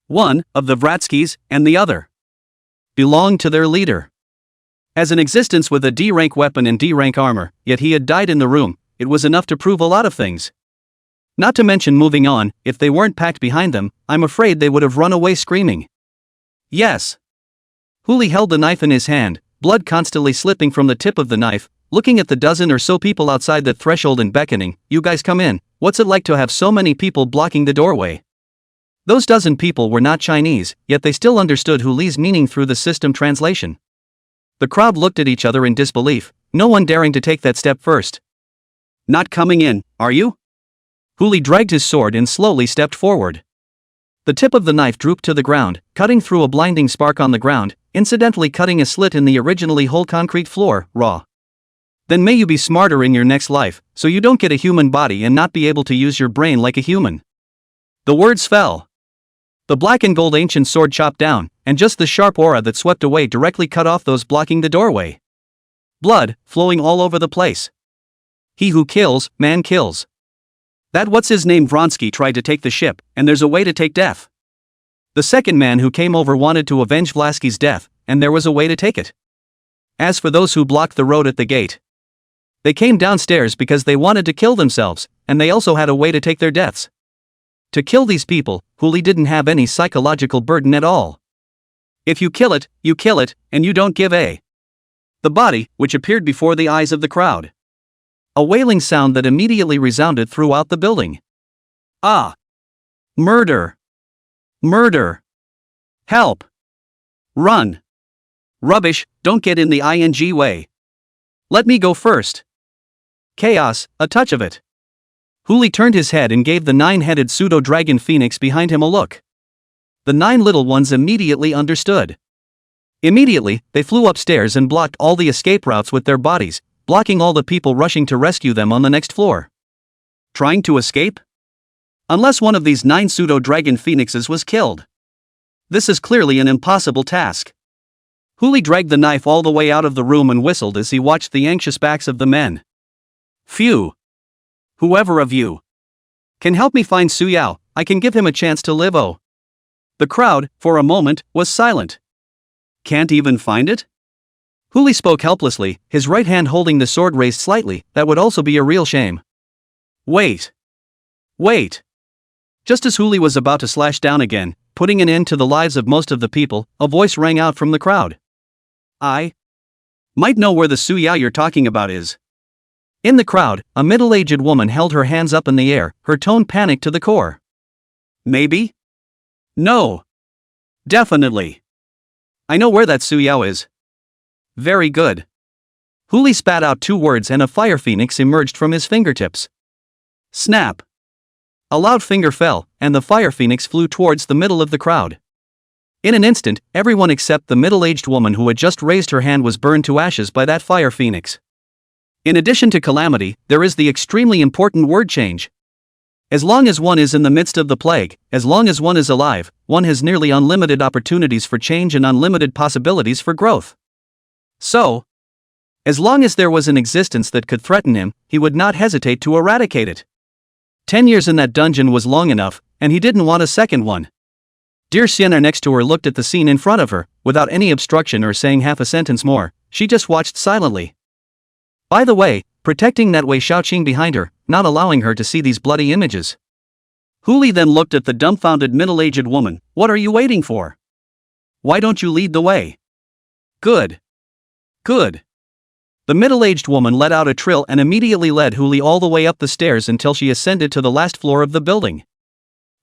One, of the Vratskys, and the other belonged to their leader. As an existence with a D-rank weapon and D-rank armor, yet he had died in the room, it was enough to prove a lot of things. Not to mention moving on, if they weren't packed behind them, I'm afraid they would have run away screaming. Yes. Huli held the knife in his hand, blood constantly slipping from the tip of the knife, looking at the dozen or so people outside the threshold and beckoning. You guys come in, what's it like to have so many people blocking the doorway? Those dozen people were not Chinese, yet they still understood Huli's meaning through the system translation. The crowd looked at each other in disbelief, no one daring to take that step first. Not coming in, are you? Huli dragged his sword and slowly stepped forward. The tip of the knife drooped to the ground, cutting through a blinding spark on the ground, incidentally cutting a slit in the originally whole concrete floor, raw. Then may you be smarter in your next life, so you don't get a human body and not be able to use your brain like a human. The words fell. The black and gold ancient sword chopped down, and just the sharp aura that swept away directly cut off those blocking the doorway. Blood, flowing all over the place. He who kills, man kills. That what's-his-name Vronsky tried to take the ship, and there's a way to take death. The second man who came over wanted to avenge Vlasky's death, and there was a way to take it. As for those who blocked the road at the gate, they came downstairs because they wanted to kill themselves, and they also had a way to take their deaths. To kill these people, Huli didn't have any psychological burden at all. If you kill it, and you don't give a the body, which appeared before the eyes of the crowd. A wailing sound that immediately resounded throughout the building. Ah! Murder! Murder! Help! Run! Rubbish, don't get in the ing way. Let me go first. Chaos, a touch of it. Huli turned his head and gave the 9-headed pseudo-dragon phoenix behind him a look. The 9 little ones immediately understood. Immediately, they flew upstairs and blocked all the escape routes with their bodies, blocking all the people rushing to rescue them on the next floor. Trying to escape? Unless one of these 9 pseudo-dragon phoenixes was killed. This is clearly an impossible task. Huli dragged the knife all the way out of the room and whistled as he watched the anxious backs of the men. Phew. Whoever of you can help me find Su Yao, I can give him a chance to live. Oh. The crowd, for a moment, was silent. Can't even find it? Huli spoke helplessly, his right hand holding the sword raised slightly. That would also be a real shame. Wait. Wait. Just as Huli was about to slash down again, putting an end to the lives of most of the people, a voice rang out from the crowd. I might know where the Su Yao you're talking about is. In the crowd, a middle-aged woman held her hands up in the air, her tone panicked to the core. Maybe? No. Definitely. I know where that Su Yao is. Very good. Huli spat out 2 words and a fire phoenix emerged from his fingertips. Snap. A loud finger fell, and the fire phoenix flew towards the middle of the crowd. In an instant, everyone except the middle-aged woman who had just raised her hand was burned to ashes by that fire phoenix. In addition to calamity, there is the extremely important word change. As long as one is in the midst of the plague, as long as one is alive, one has nearly unlimited opportunities for change and unlimited possibilities for growth. So, as long as there was an existence that could threaten him, he would not hesitate to eradicate it. 10 years in that dungeon was long enough, and he didn't want a second one. Dear Sienna next to her looked at the scene in front of her, without any obstruction or saying half a sentence more. She just watched silently. By the way, protecting that Wei Xiaoqing behind her, not allowing her to see these bloody images. Huli then looked at the dumbfounded middle-aged woman. What are you waiting for? Why don't you lead the way? Good. Good. The middle-aged woman let out a trill and immediately led Huli all the way up the stairs until she ascended to the last floor of the building.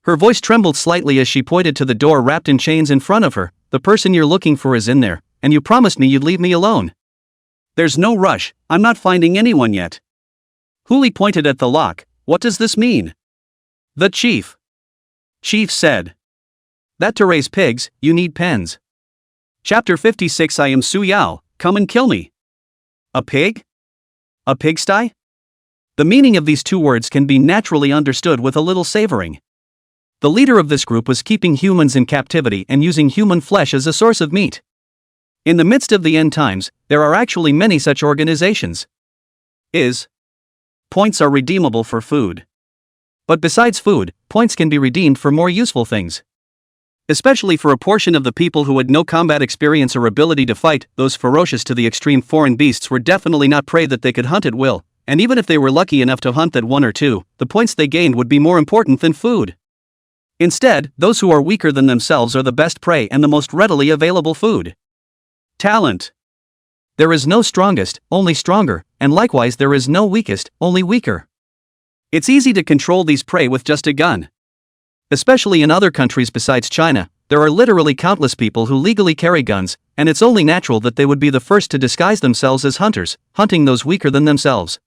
Her voice trembled slightly as she pointed to the door wrapped in chains in front of her. The person you're looking for is in there, and you promised me you'd leave me alone. There's no rush, I'm not finding anyone yet. Huli pointed at the lock. What does this mean? The chief. Chief said. That to raise pigs, you need pens. Chapter 56 I am Su Yao, come and kill me. A pig? A pigsty? The meaning of these 2 words can be naturally understood with a little savoring. The leader of this group was keeping humans in captivity and using human flesh as a source of meat. In the midst of the end times, there are actually many such organizations. Points are redeemable for food. But besides food, points can be redeemed for more useful things. Especially for a portion of the people who had no combat experience or ability to fight. Those ferocious to the extreme foreign beasts were definitely not prey that they could hunt at will, and even if they were lucky enough to hunt that 1 or 2, the points they gained would be more important than food. Instead, those who are weaker than themselves are the best prey and the most readily available food. Talent. There is no strongest, only stronger, and likewise there is no weakest, only weaker. It's easy to control these prey with just a gun. Especially in other countries besides China, there are literally countless people who legally carry guns, and it's only natural that they would be the first to disguise themselves as hunters, hunting those weaker than themselves.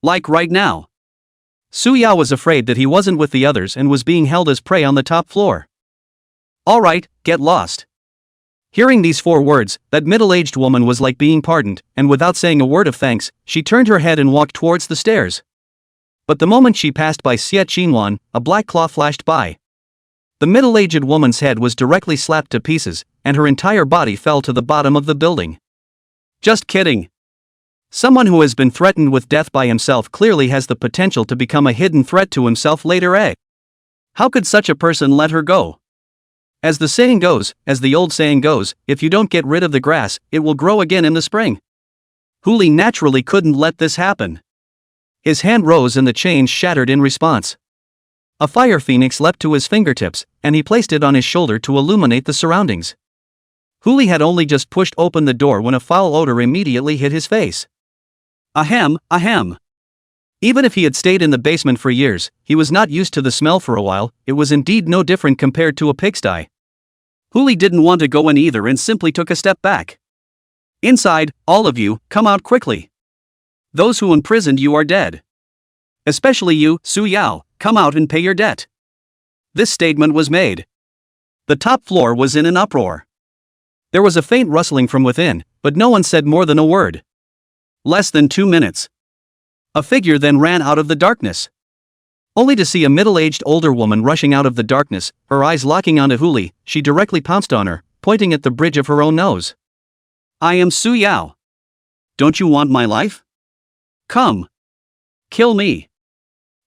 Like right now. Su Yao was afraid that he wasn't with the others and was being held as prey on the top floor. Alright, get lost. Hearing these 4 words, that middle-aged woman was like being pardoned, and without saying a word of thanks, she turned her head and walked towards the stairs. But the moment she passed by Xie Qinwan, a black claw flashed by. The middle-aged woman's head was directly slapped to pieces, and her entire body fell to the bottom of the building. Just kidding. Someone who has been threatened with death by himself clearly has the potential to become a hidden threat to himself later. How could such a person let her go? As the old saying goes, if you don't get rid of the grass, it will grow again in the spring. Huli naturally couldn't let this happen. His hand rose and the chains shattered in response. A fire phoenix leapt to his fingertips, and he placed it on his shoulder to illuminate the surroundings. Huli had only just pushed open the door when a foul odor immediately hit his face. Ahem, ahem. Even if he had stayed in the basement for years, he was not used to the smell for a while. It was indeed no different compared to a pigsty. Huli didn't want to go in either and simply took a step back. Inside, all of you, come out quickly. Those who imprisoned you are dead. Especially you, Su Yao, come out and pay your debt. This statement was made. The top floor was in an uproar. There was a faint rustling from within, but no one said more than a word. Less than 2 minutes. A figure then ran out of the darkness. Only to see a middle-aged older woman rushing out of the darkness, her eyes locking onto Huli. She directly pounced on her, pointing at the bridge of her own nose. I am Su Yao. Don't you want my life? Come. Kill me.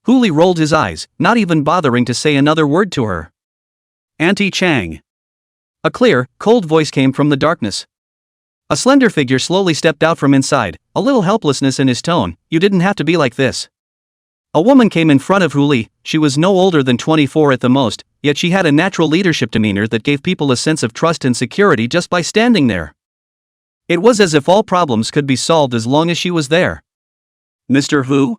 Hu Li rolled his eyes, not even bothering to say another word to her. Auntie Chang. A clear, cold voice came from the darkness. A slender figure slowly stepped out from inside, a little helplessness in his tone. You didn't have to be like this. A woman came in front of Hu Li. She was no older than 24 at the most, yet she had a natural leadership demeanor that gave people a sense of trust and security just by standing there. It was as if all problems could be solved as long as she was there. Mr. Hu?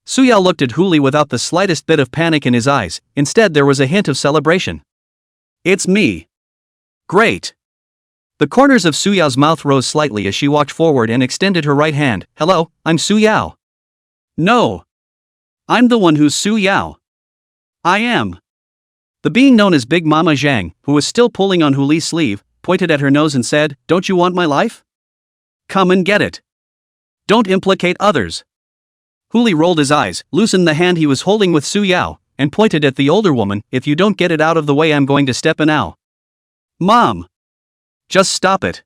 Suyao looked at Hu Li without the slightest bit of panic in his eyes. Instead, there was a hint of celebration. It's me. Great. The corners of Suyao's mouth rose slightly as she walked forward and extended her right hand. Hello, I'm Suyao. No. I'm the one who's Suyao. I am. The being known as Big Mama Zhang, who was still pulling on Hu Li's sleeve, pointed at her nose and said, Don't you want my life? Come and get it. Don't implicate others. Hu Li rolled his eyes, loosened the hand he was holding with Suyao, and pointed at the older woman. If you don't get it out of the way, I'm going to step in now. Mom. Just stop it.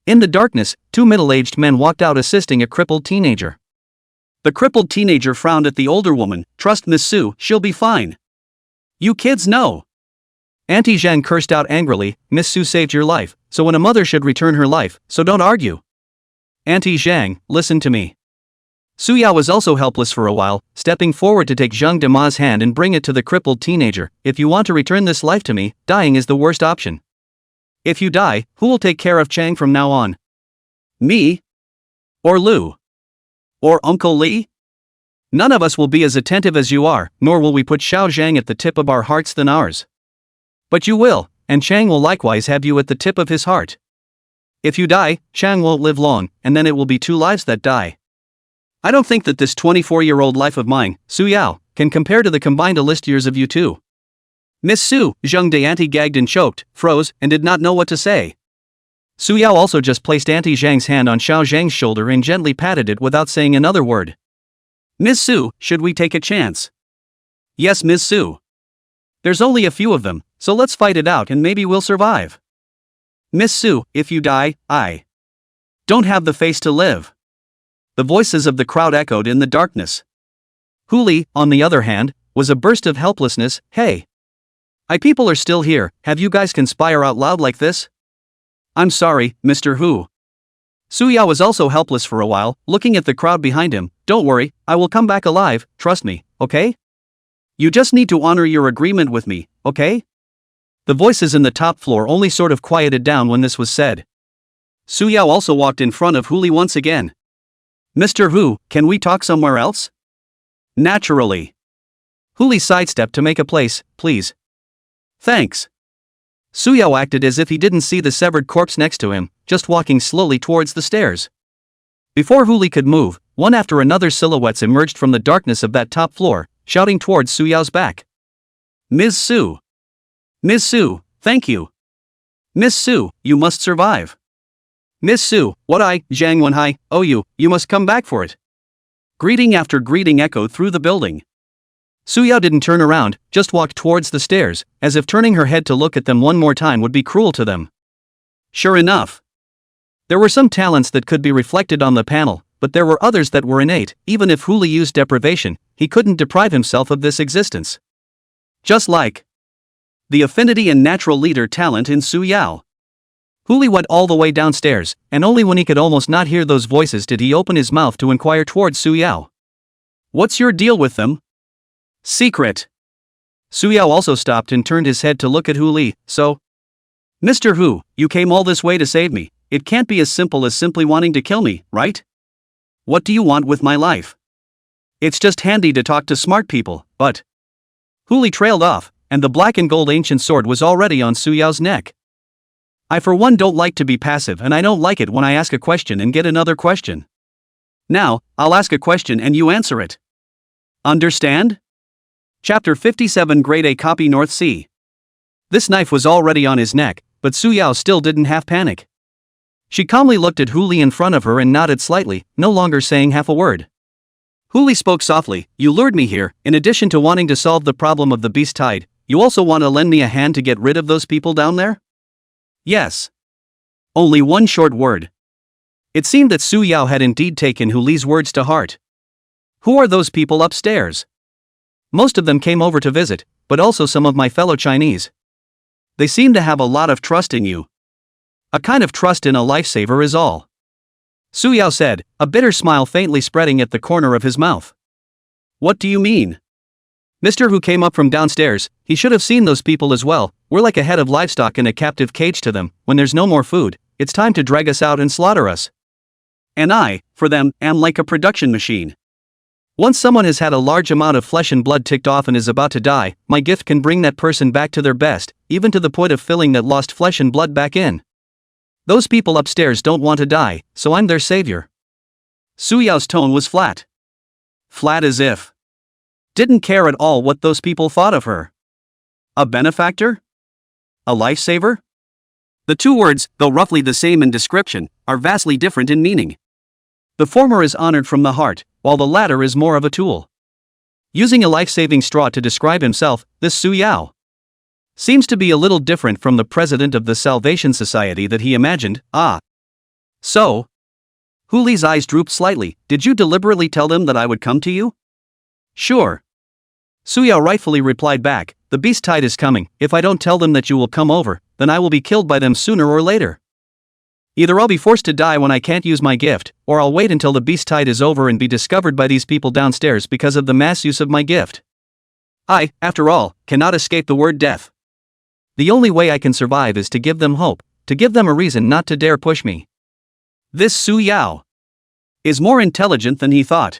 In the darkness, two middle-aged men walked out assisting a crippled teenager. The crippled teenager frowned at the older woman. Trust Miss Su, she'll be fine. You kids know. Auntie Zhang cursed out angrily. Miss Su saved your life, so when a mother should return her life, so don't argue. Auntie Zhang, listen to me. Suyao was also helpless for a while, stepping forward to take Zhang Dema's hand and bring it to the crippled teenager. If you want to return this life to me, dying is the worst option. If you die, who will take care of Chang from now on? Me? Or Lu? Or Uncle Li? None of us will be as attentive as you are, nor will we put Xiao Zhang at the tip of our hearts than ours. But you will, and Chang will likewise have you at the tip of his heart. If you die, Chang won't live long, and then it will be two lives that die. I don't think that this 24-year-old life of mine, Suyao, can compare to the combined list years of you two. Miss Su, Zhang De Auntie gagged and choked, froze, and did not know what to say. Suyao also just placed Auntie Zhang's hand on Xiao Zhang's shoulder and gently patted it without saying another word. Miss Su, should we take a chance? Yes, Miss Su. There's only a few of them, so let's fight it out and maybe we'll survive. Miss Su, if you die, I don't have the face to live. The voices of the crowd echoed in the darkness. Hu Li, on the other hand, was a burst of helplessness. Hey. People are still here, have you guys conspire out loud like this? I'm sorry, Mr. Hu. Suyao was also helpless for a while, looking at the crowd behind him. Don't worry, I will come back alive, trust me, okay? You just need to honor your agreement with me, okay? The voices in the top floor only sort of quieted down when this was said. Suyao also walked in front of Hu Li once again. Mr. Hu, can we talk somewhere else? Naturally. Hu Li sidestepped to make a place, please. Thanks. Suyao acted as if he didn't see the severed corpse next to him, just walking slowly towards the stairs. Before Hu Li could move, one after another silhouettes emerged from the darkness of that top floor, shouting towards Suyao's back. Ms. Su. Ms. Su, thank you. Miss Su, you must survive. Miss Su, what Zhang Wenhai, owe you must come back for it. Greeting after greeting echoed through the building. Suyao didn't turn around, just walked towards the stairs, as if turning her head to look at them one more time would be cruel to them. Sure enough. There were some talents that could be reflected on the panel, but there were others that were innate. Even if Hu Li used deprivation, he couldn't deprive himself of this existence. Just like the affinity and natural leader talent in Suyao. Hu Li went all the way downstairs, and only when he could almost not hear those voices did he open his mouth to inquire towards Suyao. What's your deal with them? Secret. Suyao also stopped and turned his head to look at Hu Li. So? Mr. Hu, you came all this way to save me. It can't be as simple as simply wanting to kill me, right? What do you want with my life? It's just handy to talk to smart people, but... Hu Li trailed off, and the black and gold ancient sword was already on Suyao's neck. I for one don't like to be passive, and I don't like it when I ask a question and get another question. Now, I'll ask a question and you answer it. Understand? Chapter 57 Grade A Copy North Sea. This knife was already on his neck, but Suyao still didn't have panic. She calmly looked at Hu Li in front of her and nodded slightly, no longer saying half a word. Hu Li spoke softly. You lured me here. In addition to wanting to solve the problem of the beast tide, you also want to lend me a hand to get rid of those people down there? Yes. Only one short word. It seemed that Suyao had indeed taken Hu Li's words to heart. Who are those people upstairs? Most of them came over to visit, but also some of my fellow Chinese. They seem to have a lot of trust in you. A kind of trust in a lifesaver is all. Su Yao said, a bitter smile faintly spreading at the corner of his mouth. What do you mean? Mr. Hu came up from downstairs. He should have seen those people as well. We're like a head of livestock in a captive cage to them. When there's no more food, it's time to drag us out and slaughter us. And I, for them, am like a production machine. Once someone has had a large amount of flesh and blood ticked off and is about to die, my gift can bring that person back to their best, even to the point of filling that lost flesh and blood back in. Those people upstairs don't want to die, so I'm their savior. Su Yao's tone was flat. Flat as if. Didn't care at all what those people thought of her. A benefactor? A lifesaver? The two words, though roughly the same in description, are vastly different in meaning. The former is honored from the heart, while the latter is more of a tool. Using a life-saving straw to describe himself, this Su Yao seems to be a little different from the president of the Salvation Society that he imagined. So? Hu Li's eyes drooped slightly. Did you deliberately tell them that I would come to you? Sure. Su Yao rightfully replied back, the beast tide is coming. If I don't tell them that you will come over, then I will be killed by them sooner or later. Either I'll be forced to die when I can't use my gift, or I'll wait until the beast tide is over and be discovered by these people downstairs because of the mass use of my gift. I, after all, cannot escape the word death. The only way I can survive is to give them hope, to give them a reason not to dare push me. This Su Yao is more intelligent than he thought.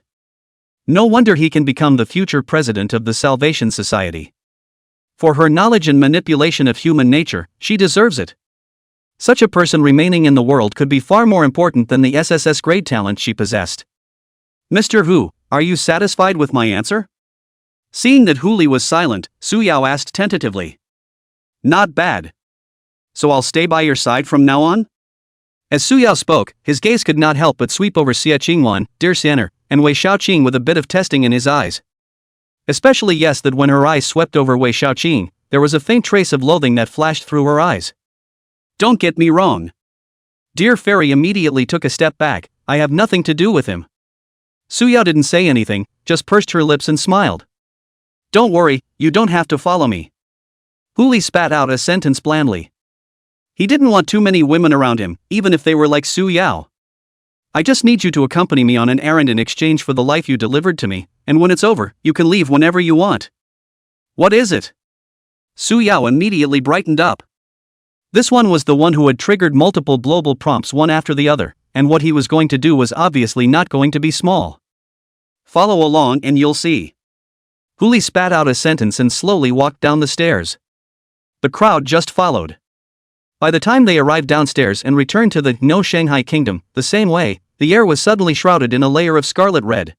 No wonder he can become the future president of the Salvation Society. For her knowledge and manipulation of human nature, she deserves it. Such a person remaining in the world could be far more important than the SSS grade talent she possessed. Mr. Hu, are you satisfied with my answer? Seeing that Hu Li was silent, Su Yao asked tentatively. Not bad. So I'll stay by your side from now on? As Su Yao spoke, his gaze could not help but sweep over Xie Qingwan, Dear Sienner, and Wei Shaoqing with a bit of testing in his eyes. Especially yes that when her eyes swept over Wei Shaoqing, there was a faint trace of loathing that flashed through her eyes. Don't get me wrong. Dear Fairy immediately took a step back, I have nothing to do with him. Su Yao didn't say anything, just pursed her lips and smiled. Don't worry, you don't have to follow me. Hu Li spat out a sentence blandly. He didn't want too many women around him, even if they were like Su Yao. I just need you to accompany me on an errand in exchange for the life you delivered to me, and when it's over, you can leave whenever you want. What is it? Su Yao immediately brightened up. This one was the one who had triggered multiple global prompts one after the other, and what he was going to do was obviously not going to be small. Follow along and you'll see. Hu Li spat out a sentence and slowly walked down the stairs. The crowd just followed. By the time they arrived downstairs and returned to the No Shanghai Kingdom, the same way, the air was suddenly shrouded in a layer of scarlet red.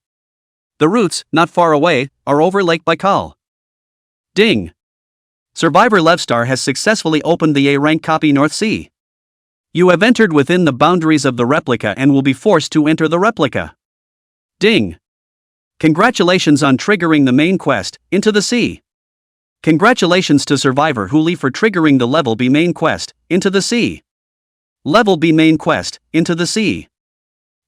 The routes, not far away, are over Lake Baikal. Ding! Survivor Levstar has successfully opened the A-rank copy North Sea. You have entered within the boundaries of the replica and will be forced to enter the replica. Ding! Congratulations on triggering the main quest, Into the Sea. Congratulations to Survivor Hu Li for triggering the Level B main quest, Into the Sea. Level B main quest, Into the Sea.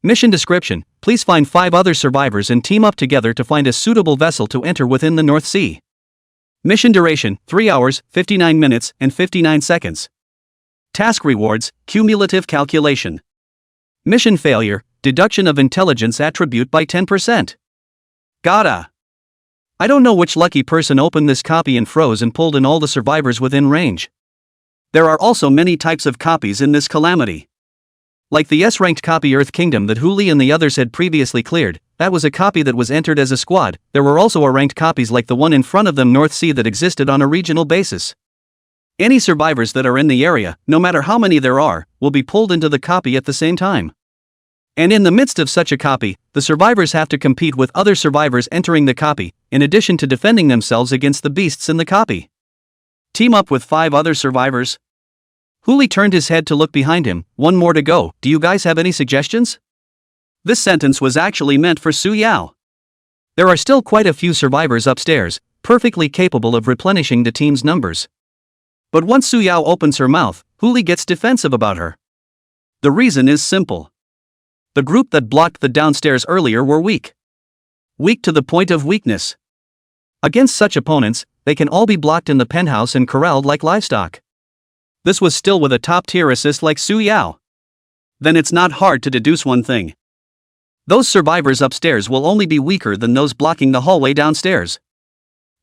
Mission description, please find 5 other survivors and team up together to find a suitable vessel to enter within the North Sea. Mission duration, 3 hours, 59 minutes, and 59 seconds. Task rewards, cumulative calculation. Mission failure, deduction of intelligence attribute by 10%. Gotta. I don't know which lucky person opened this copy and froze and pulled in all the survivors within range. There are also many types of copies in this calamity. Like the S-ranked copy Earth Kingdom that Hu Li and the others had previously cleared, that was a copy that was entered as a squad. There were also ranked copies like the one in front of them North Sea that existed on a regional basis. Any survivors that are in the area, no matter how many there are, will be pulled into the copy at the same time. And in the midst of such a copy, the survivors have to compete with other survivors entering the copy, in addition to defending themselves against the beasts in the copy. Team up with 5 other survivors. Hu Li turned his head to look behind him. One more to go. Do you guys have any suggestions? This sentence was actually meant for Su Yao. There are still quite a few survivors upstairs, perfectly capable of replenishing the team's numbers. But once Su Yao opens her mouth, Hu Li gets defensive about her. The reason is simple. The group that blocked the downstairs earlier were weak. Weak to the point of weakness. Against such opponents, they can all be blocked in the penthouse and corralled like livestock. This was still with a top-tier assist like Su Yao. Then it's not hard to deduce one thing. Those survivors upstairs will only be weaker than those blocking the hallway downstairs.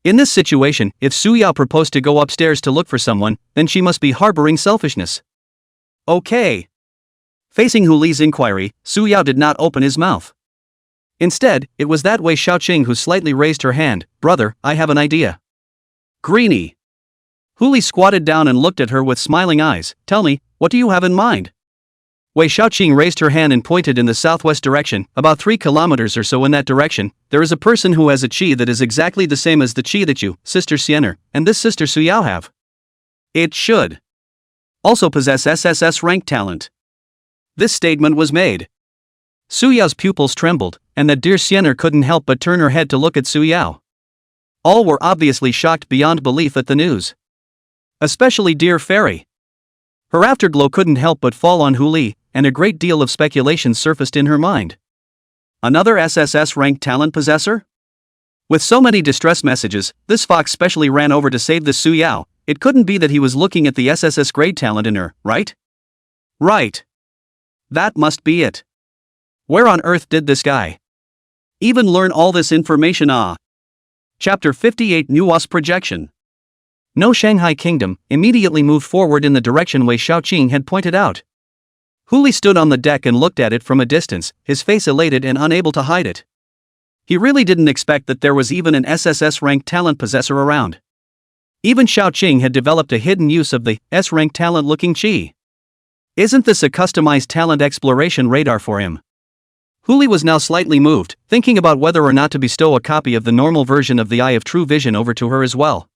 In this situation, if Su Yao proposed to go upstairs to look for someone, then she must be harboring selfishness. Okay. Facing Hu Li's inquiry, Su Yao did not open his mouth. Instead, it was that Wei Xiaoqing who slightly raised her hand. Brother, I have an idea. Greenie. Hu Li squatted down and looked at her with smiling eyes. Tell me, what do you have in mind? Wei Xiaoqing raised her hand and pointed in the southwest direction. About 3 kilometers or so in that direction, there is a person who has a qi that is exactly the same as the qi that you, Sister Xiener, and this Sister Su Yao have. It should also possess SSS rank talent. This statement was made. Su Yao's pupils trembled, and that dear Xiener couldn't help but turn her head to look at Su Yao. All were obviously shocked beyond belief at the news. Especially dear Fairy. Her afterglow couldn't help but fall on Hu Li, and a great deal of speculation surfaced in her mind. Another SSS rank talent possessor? With so many distress messages, this fox specially ran over to save the Su Yao. It couldn't be that he was looking at the SSS grade talent in her, right? Right. That must be it. Where on earth did this guy even learn all this information? Chapter 58 Nua's Projection. No Shanghai Kingdom immediately moved forward in the direction Wei Xiaoqing had pointed out. Hu Li stood on the deck and looked at it from a distance, his face elated and unable to hide it. He really didn't expect that there was even an SSS-rank talent possessor around. Even Xiaoqing had developed a hidden use of the S-rank talent-looking qi. Isn't this a customized talent exploration radar for him? Hu Li was now slightly moved, thinking about whether or not to bestow a copy of the normal version of the Eye of True Vision over to her as well.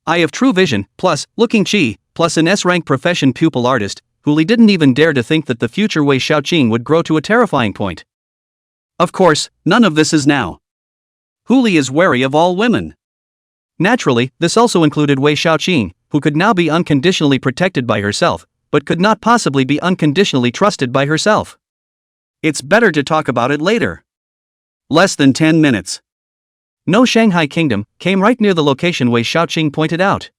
Eye of True Vision, plus, Looking Qi, plus an S-rank profession pupil artist. Hu Li didn't even dare to think that the future Wei Xiaoqing would grow to a terrifying point. Of course, none of this is now. Hu Li is wary of all women. Naturally, this also included Wei Xiaoqing, who could now be unconditionally protected by herself, but could not possibly be unconditionally trusted by herself. It's better to talk about it later. Less than 10 minutes. No Shanghai Kingdom came right near the location Wei Xiaoqing pointed out.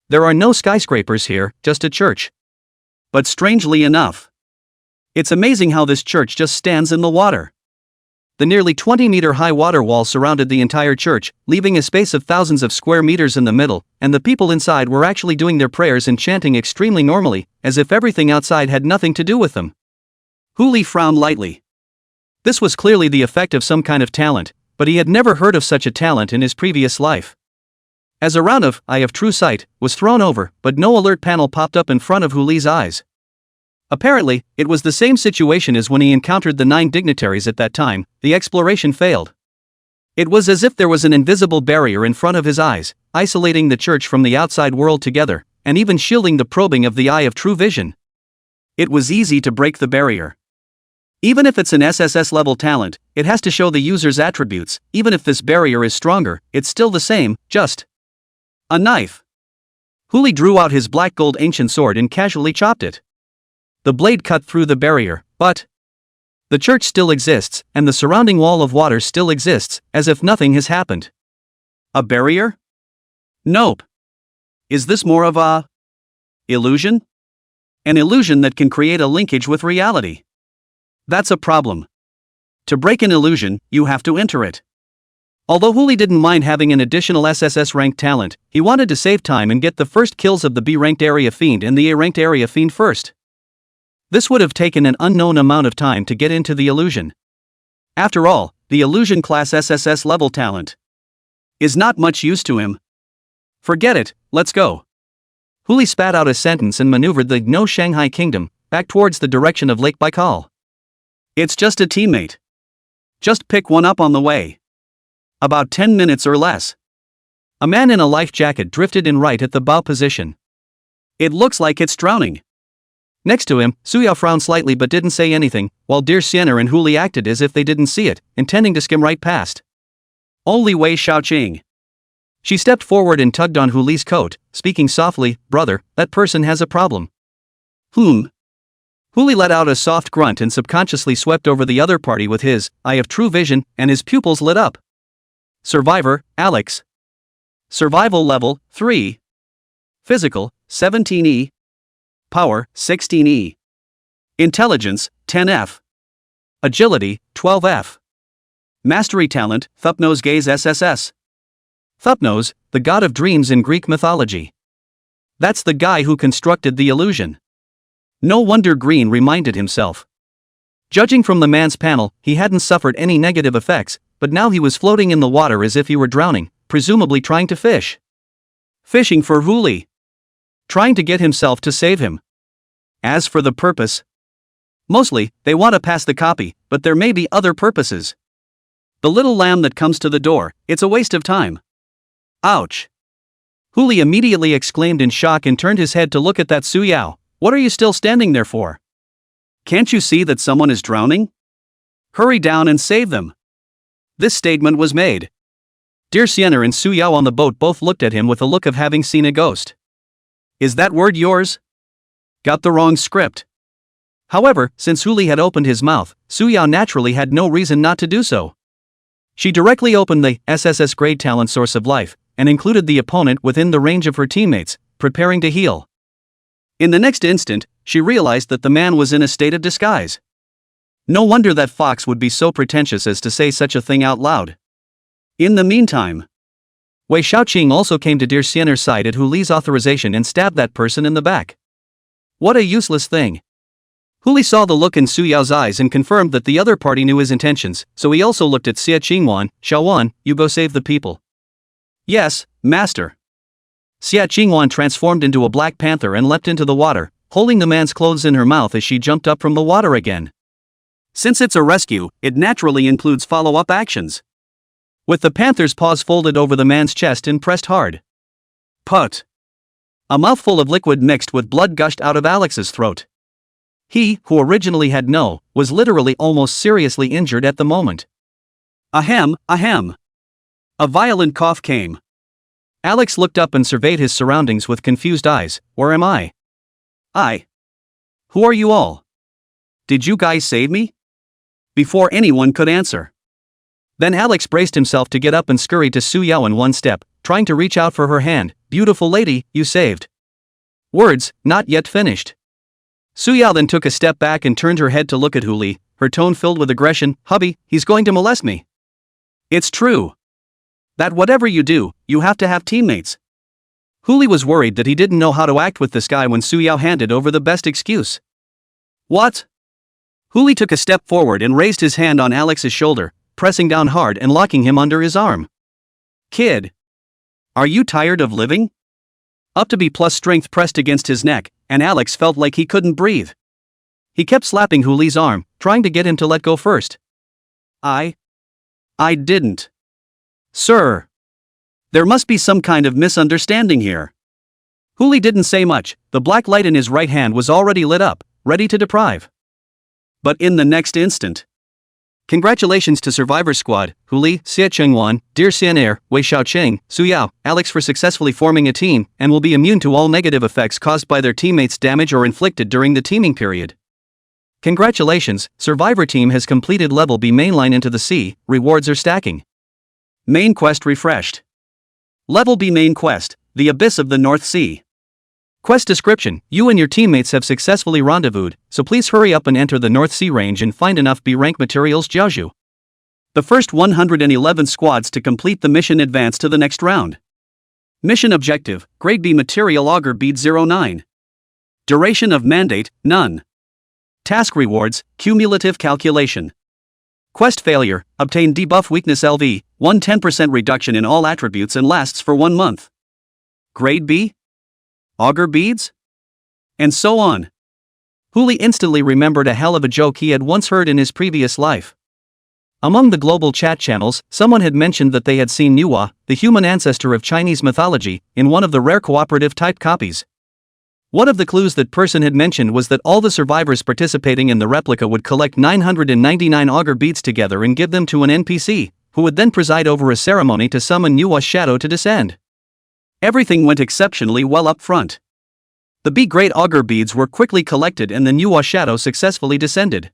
There are no skyscrapers here, just a church. But strangely enough, it's amazing how this church just stands in the water. The nearly 20-meter-high water wall surrounded the entire church, leaving a space of thousands of square meters in the middle, and the people inside were actually doing their prayers and chanting extremely normally, as if everything outside had nothing to do with them. Hu Li frowned lightly. This was clearly the effect of some kind of talent, but he had never heard of such a talent in his previous life. As a round of Eye of True Sight was thrown over, but no alert panel popped up in front of Hu Li's eyes. Apparently, it was the same situation as when he encountered the 9 dignitaries at that time. The exploration failed. It was as if there was an invisible barrier in front of his eyes, isolating the church from the outside world together, and even shielding the probing of the Eye of True Vision. It was easy to break the barrier. Even if it's an SSS-level talent, it has to show the user's attributes. Even if this barrier is stronger, it's still the same, just a knife. Hu Li drew out his black gold ancient sword and casually chopped it. The blade cut through the barrier, but the church still exists, and the surrounding wall of water still exists, as if nothing has happened. A barrier? Nope. Is this more of a illusion? An illusion that can create a linkage with reality. That's a problem. To break an illusion, you have to enter it. Although Hu Li didn't mind having an additional SSS-ranked talent, he wanted to save time and get the first kills of the B-ranked area fiend and the A-ranked area fiend first. This would have taken an unknown amount of time to get into the illusion. After all, the illusion class SSS level talent is not much use to him. Forget it, let's go. Hu Li spat out a sentence and maneuvered the No Shanghai Kingdom back towards the direction of Lake Baikal. It's just a teammate. Just pick one up on the way. About 10 minutes or less. A man in a life jacket drifted in right at the bow position. It looks like it's drowning. Next to him, Su Yao frowned slightly but didn't say anything, while dear Xiener and Hu Li acted as if they didn't see it, intending to skim right past. Only Wei Xiaoqing. She stepped forward and tugged on Hu Li's coat, speaking softly, "Brother, that person has a problem." "Whom?" Huli let out a soft grunt and subconsciously swept over the other party with his eye of true vision, and his pupils lit up. Survivor, Alex. Survival level, 3. Physical, 17E. Power, 16E. Intelligence, 10F. Agility, 12F. Mastery talent, Thupnos Gaze SSS. Thupnos, the god of dreams in Greek mythology. That's the guy who constructed the illusion. No wonder Green reminded himself. Judging from the man's panel, he hadn't suffered any negative effects, but now he was floating in the water as if he were drowning, presumably trying to fish. Fishing for Huli. Trying to get himself to save him. As for the purpose, mostly, they want to pass the copy, but there may be other purposes. The little lamb that comes to the door, it's a waste of time. Ouch. Huli immediately exclaimed in shock and turned his head to look at that Suyao. What are you still standing there for? Can't you see that someone is drowning? Hurry down and save them. This statement was made. Dear Sienna and Suyao on the boat both looked at him with a look of having seen a ghost. Is that word yours? Got the wrong script. However, since Huli had opened his mouth, Suyao naturally had no reason not to do so. She directly opened the SSS grade talent source of life, and included the opponent within the range of her teammates, preparing to heal. In the next instant, she realized that the man was in a state of disguise. No wonder that Fox would be so pretentious as to say such a thing out loud. In the meantime, Wei Xiaoqing also came to Dear Sienna's side at Huli's authorization and stabbed that person in the back. What a useless thing. Huli saw the look in Suyao's eyes and confirmed that the other party knew his intentions, so he also looked at Xia Qingwan. Xiaowan, you go save the people. Yes, master. Xia Qingwan transformed into a black panther and leapt into the water, holding the man's clothes in her mouth as she jumped up from the water again. Since it's a rescue, it naturally includes follow-up actions. With the panther's paws folded over the man's chest and pressed hard. Put. A mouthful of liquid mixed with blood gushed out of Alex's throat. He, who originally had was literally almost seriously injured at the moment. Ahem, ahem. A violent cough came. Alex looked up and surveyed his surroundings with confused eyes. Where am I? Who are you all? Did you guys save me? Before anyone could answer. Then Alex braced himself to get up and scurried to Suyao in one step, trying to reach out for her hand. Beautiful lady, you saved. Words, not yet finished. Suyao then took a step back and turned her head to look at Huli, her tone filled with aggression. Hubby, he's going to molest me. It's true. That whatever you do, you have to have teammates. Huli was worried that he didn't know how to act with this guy when Suyao handed over the best excuse. What? Huli took a step forward and raised his hand on Alex's shoulder, pressing down hard and locking him under his arm. Kid. Are you tired of living? Up to B+ strength pressed against his neck, and Alex felt like he couldn't breathe. He kept slapping Huli's arm, trying to get him to let go first. I didn't. Sir. There must be some kind of misunderstanding here. Huli didn't say much. The black light in his right hand was already lit up, ready to deprive. But in the next instant. Congratulations to Survivor Squad, Huli, Xia Qingwan, Dear Sianair, Wei Xiaoqing, Suyao, Alex for successfully forming a team, and will be immune to all negative effects caused by their teammates' damage or inflicted during the teaming period. Congratulations, Survivor Team has completed Level B mainline into the sea, rewards are stacking. Main quest refreshed. Level B main quest, The Abyss of the North Sea. Quest description, you and your teammates have successfully rendezvoused, so please hurry up and enter the North Sea range and find enough B rank materials Jiaozhu. The first 111 squads to complete the mission advance to the next round. Mission objective, Grade B material auger bead 09. Duration of mandate, none. Task rewards, cumulative calculation. Quest failure, obtain debuff weakness LV, 10% reduction in all attributes and lasts for 1 month. Grade B? Auger beads? And so on. Huli instantly remembered a hell of a joke he had once heard in his previous life. Among the global chat channels, someone had mentioned that they had seen Nuwa, the human ancestor of Chinese mythology, in one of the rare cooperative type copies. One of the clues that person had mentioned was that all the survivors participating in the replica would collect 999 auger beads together and give them to an NPC, who would then preside over a ceremony to summon Nuwa's shadow to descend. Everything went exceptionally well up front. The B-grade augur beads were quickly collected and the Nuwa shadow successfully descended.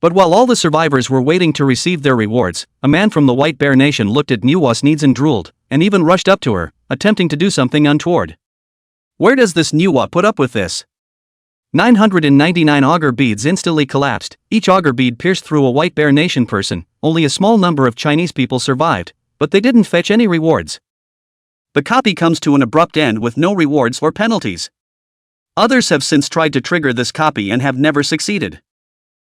But while all the survivors were waiting to receive their rewards, a man from the White Bear Nation looked at Nuwa's needs and drooled, and even rushed up to her, attempting to do something untoward. Where does this Nuwa put up with this? 999 augur beads instantly collapsed, each augur bead pierced through a White Bear Nation person. Only a small number of Chinese people survived, but they didn't fetch any rewards. The copy comes to an abrupt end with no rewards or penalties. Others have since tried to trigger this copy and have never succeeded.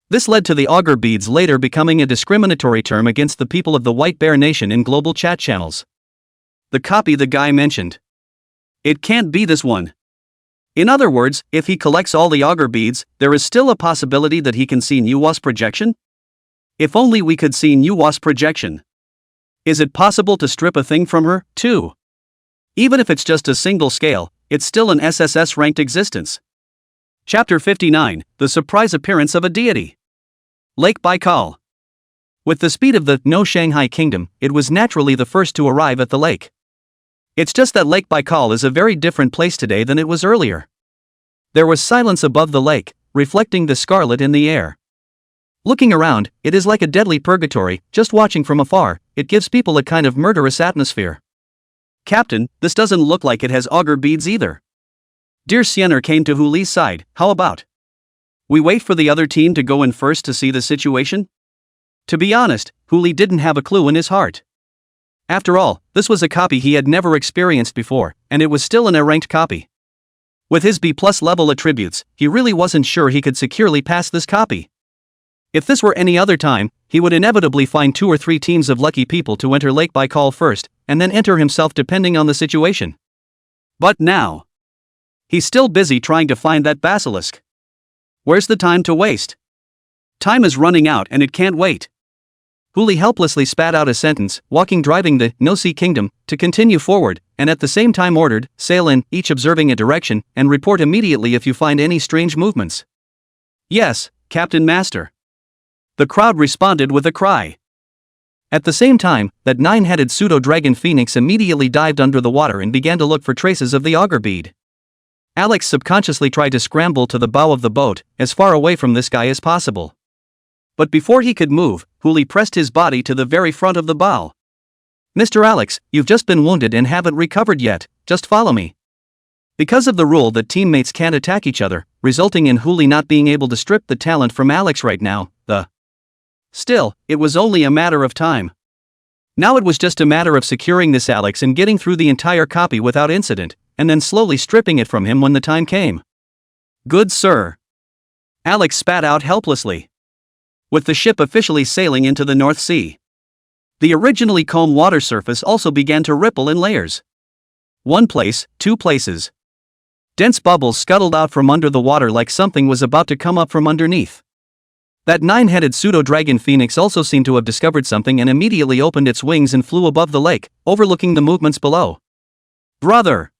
This led to the augur beads later becoming a discriminatory term against the people of the White Bear Nation in global chat channels. The copy the guy mentioned. It can't be this one. In other words, if he collects all the augur beads, there is still a possibility that he can see Nuwa's projection? If only we could see Nuwa's projection. Is it possible to strip a thing from her, too? Even if it's just a single scale, it's still an SSS-ranked existence. Chapter 59, The Surprise Appearance of a Deity. Lake Baikal. With the speed of the No Shanghai Kingdom, it was naturally the first to arrive at the lake. It's just that Lake Baikal is a very different place today than it was earlier. There was silence above the lake, reflecting the scarlet in the air. Looking around, it is like a deadly purgatory. Just watching from afar, it gives people a kind of murderous atmosphere. Captain, this doesn't look like it has augur beads either. Dear Siener came to Hu Li's side. How about we wait for the other team to go in first to see the situation? To be honest, Hu Li didn't have a clue in his heart. After all, this was a copy he had never experienced before, and it was still an A-ranked copy. With his B+ level attributes, he really wasn't sure he could securely pass this copy. If this were any other time, he would inevitably find 2 or 3 teams of lucky people to enter Lake Baikal first, and then enter himself depending on the situation. But now, he's still busy trying to find that basilisk. Where's the time to waste? Time is running out and it can't wait. Hu Li helplessly spat out a sentence, driving the No Sea Kingdom to continue forward, and at the same time ordered, sail in, each observing a direction, and report immediately if you find any strange movements. Yes, Captain Master. The crowd responded with a cry. At the same time, that 9-headed pseudo-dragon phoenix immediately dived under the water and began to look for traces of the augur bead. Alex subconsciously tried to scramble to the bow of the boat, as far away from this guy as possible. But before he could move, Hu Li pressed his body to the very front of the bow. Mr. Alex, you've just been wounded and haven't recovered yet, just follow me. Because of the rule that teammates can't attack each other, resulting in Hu Li not being able to strip the talent from Alex right now, Still, it was only a matter of time. Now it was just a matter of securing this Alex and getting through the entire copy without incident, and then slowly stripping it from him when the time came. Good sir. Alex spat out helplessly. With the ship officially sailing into the North Sea, the originally calm water surface also began to ripple in layers. 1 place, 2 places. Dense bubbles scuttled out from under the water like something was about to come up from underneath. That 9-headed pseudo-dragon phoenix also seemed to have discovered something and immediately opened its wings and flew above the lake, overlooking the movements below. Brother!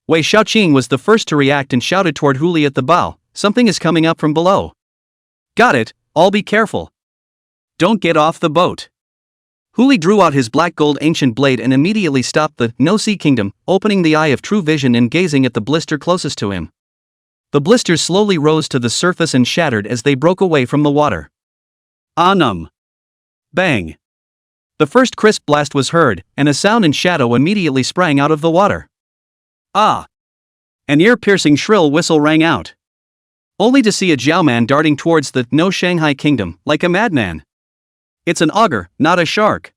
Wei Shaoqing was the first to react and shouted toward Hu Li at the bow, something is coming up from below. Got it, all be careful. Don't get off the boat. Hu Li drew out his black gold ancient blade and immediately stopped the No Sea Kingdom, opening the eye of true vision and gazing at the blister closest to him. The blisters slowly rose to the surface and shattered as they broke away from the water. Anum. Bang. The first crisp blast was heard, and a sound and shadow immediately sprang out of the water. Ah! An ear-piercing shrill whistle rang out. Only to see a Jiaoman darting towards the No Shanghai Kingdom, like a madman. It's an augur, not a shark.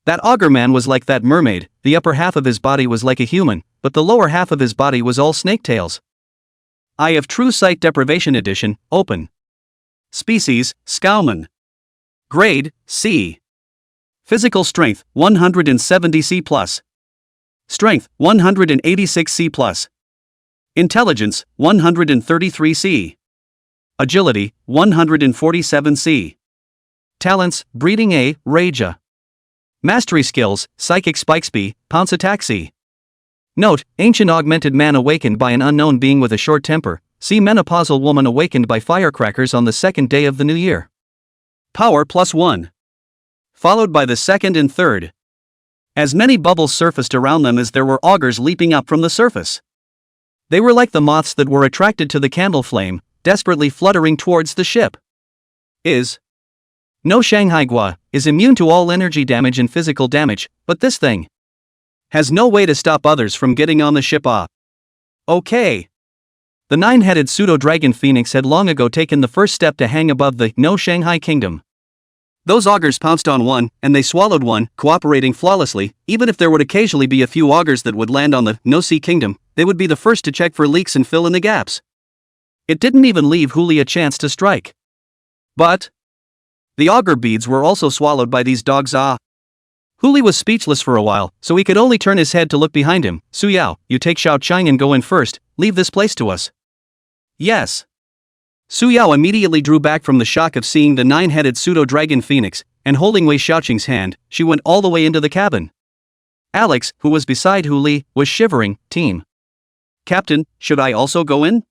That augur man was like that mermaid, the upper half of his body was like a human, but the lower half of his body was all snake tails. Eye of True Sight Deprivation Edition, open. Species, Scowman. Grade, C. Physical strength, 170 C+. Strength, 186 C+. Intelligence, 133 C. Agility, 147 C. Talents, Breeding A, Raja. Mastery skills, Psychic Spikes B, Pounce Attack C. Note, Ancient Augmented Man awakened by an unknown being with a short temper. See Menopausal Woman awakened by firecrackers on the 2nd day of the new year. Power +1. Followed by the 2nd and 3rd. As many bubbles surfaced around them as there were augurs leaping up from the surface. They were like the moths that were attracted to the candle flame, desperately fluttering towards the ship. No Shanghai Gua is immune to all energy damage and physical damage, but this thing has no way to stop others from getting on the ship. Okay. The nine-headed pseudo-dragon phoenix had long ago taken the first step to hang above the No Shanghai Kingdom. Those augurs pounced on one, and they swallowed one, cooperating flawlessly. Even if there would occasionally be a few augurs that would land on the No Sea Kingdom, they would be the first to check for leaks and fill in the gaps. It didn't even leave Huli a chance to strike. But the augur beads were also swallowed by these dogs. Huli was speechless for a while, so he could only turn his head to look behind him. Su Yao, you take Shao Chang and go in first, leave this place to us. Yes. Su Yao immediately drew back from the shock of seeing the nine-headed pseudo-dragon phoenix, and holding Wei Xiaoqing's hand, she went all the way into the cabin. Alex, who was beside Huli, was shivering. Team Captain, should I also go in?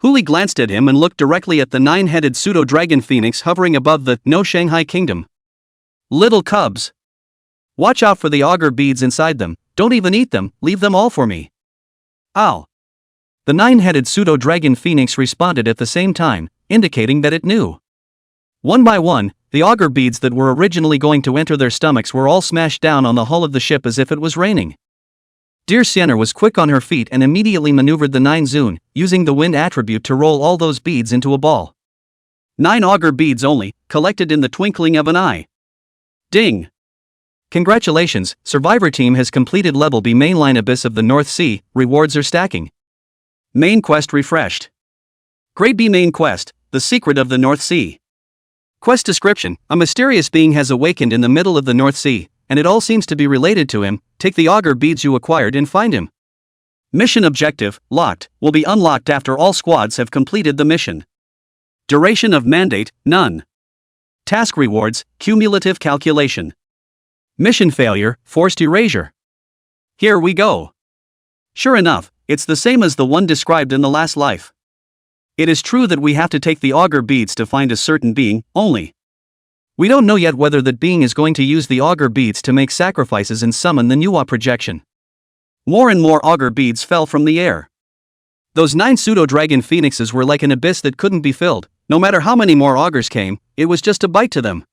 Huli glanced at him and looked directly at the nine-headed pseudo-dragon phoenix hovering above the No Shanghai Kingdom. Little cubs. Watch out for the augur beads inside them, don't even eat them, leave them all for me. Ow. The nine-headed pseudo-dragon phoenix responded at the same time, indicating that it knew. One by one, the augur beads that were originally going to enter their stomachs were all smashed down on the hull of the ship as if it was raining. Dear Sienna was quick on her feet and immediately maneuvered the 9 Zun, using the wind attribute to roll all those beads into a ball. 9 augur beads only, collected in the twinkling of an eye. Ding! Congratulations, Survivor Team has completed Level B Mainline Abyss of the North Sea, rewards are stacking. Main Quest refreshed. Grade B Main Quest, The Secret of the North Sea. Quest description, a mysterious being has awakened in the middle of the North Sea, and it all seems to be related to him. Take the augur beads you acquired and find him. Mission objective, locked, will be unlocked after all squads have completed the mission. Duration of mandate, none. Task rewards, cumulative calculation. Mission failure, forced erasure. Here we go. Sure enough, it's the same as the one described in the last life. It is true that we have to take the augur beads to find a certain being, only. We don't know yet whether that being is going to use the augur beads to make sacrifices and summon the Nuwa projection. More and more augur beads fell from the air. Those 9 pseudo-dragon phoenixes were like an abyss that couldn't be filled. No matter how many more augurs came, it was just a bite to them.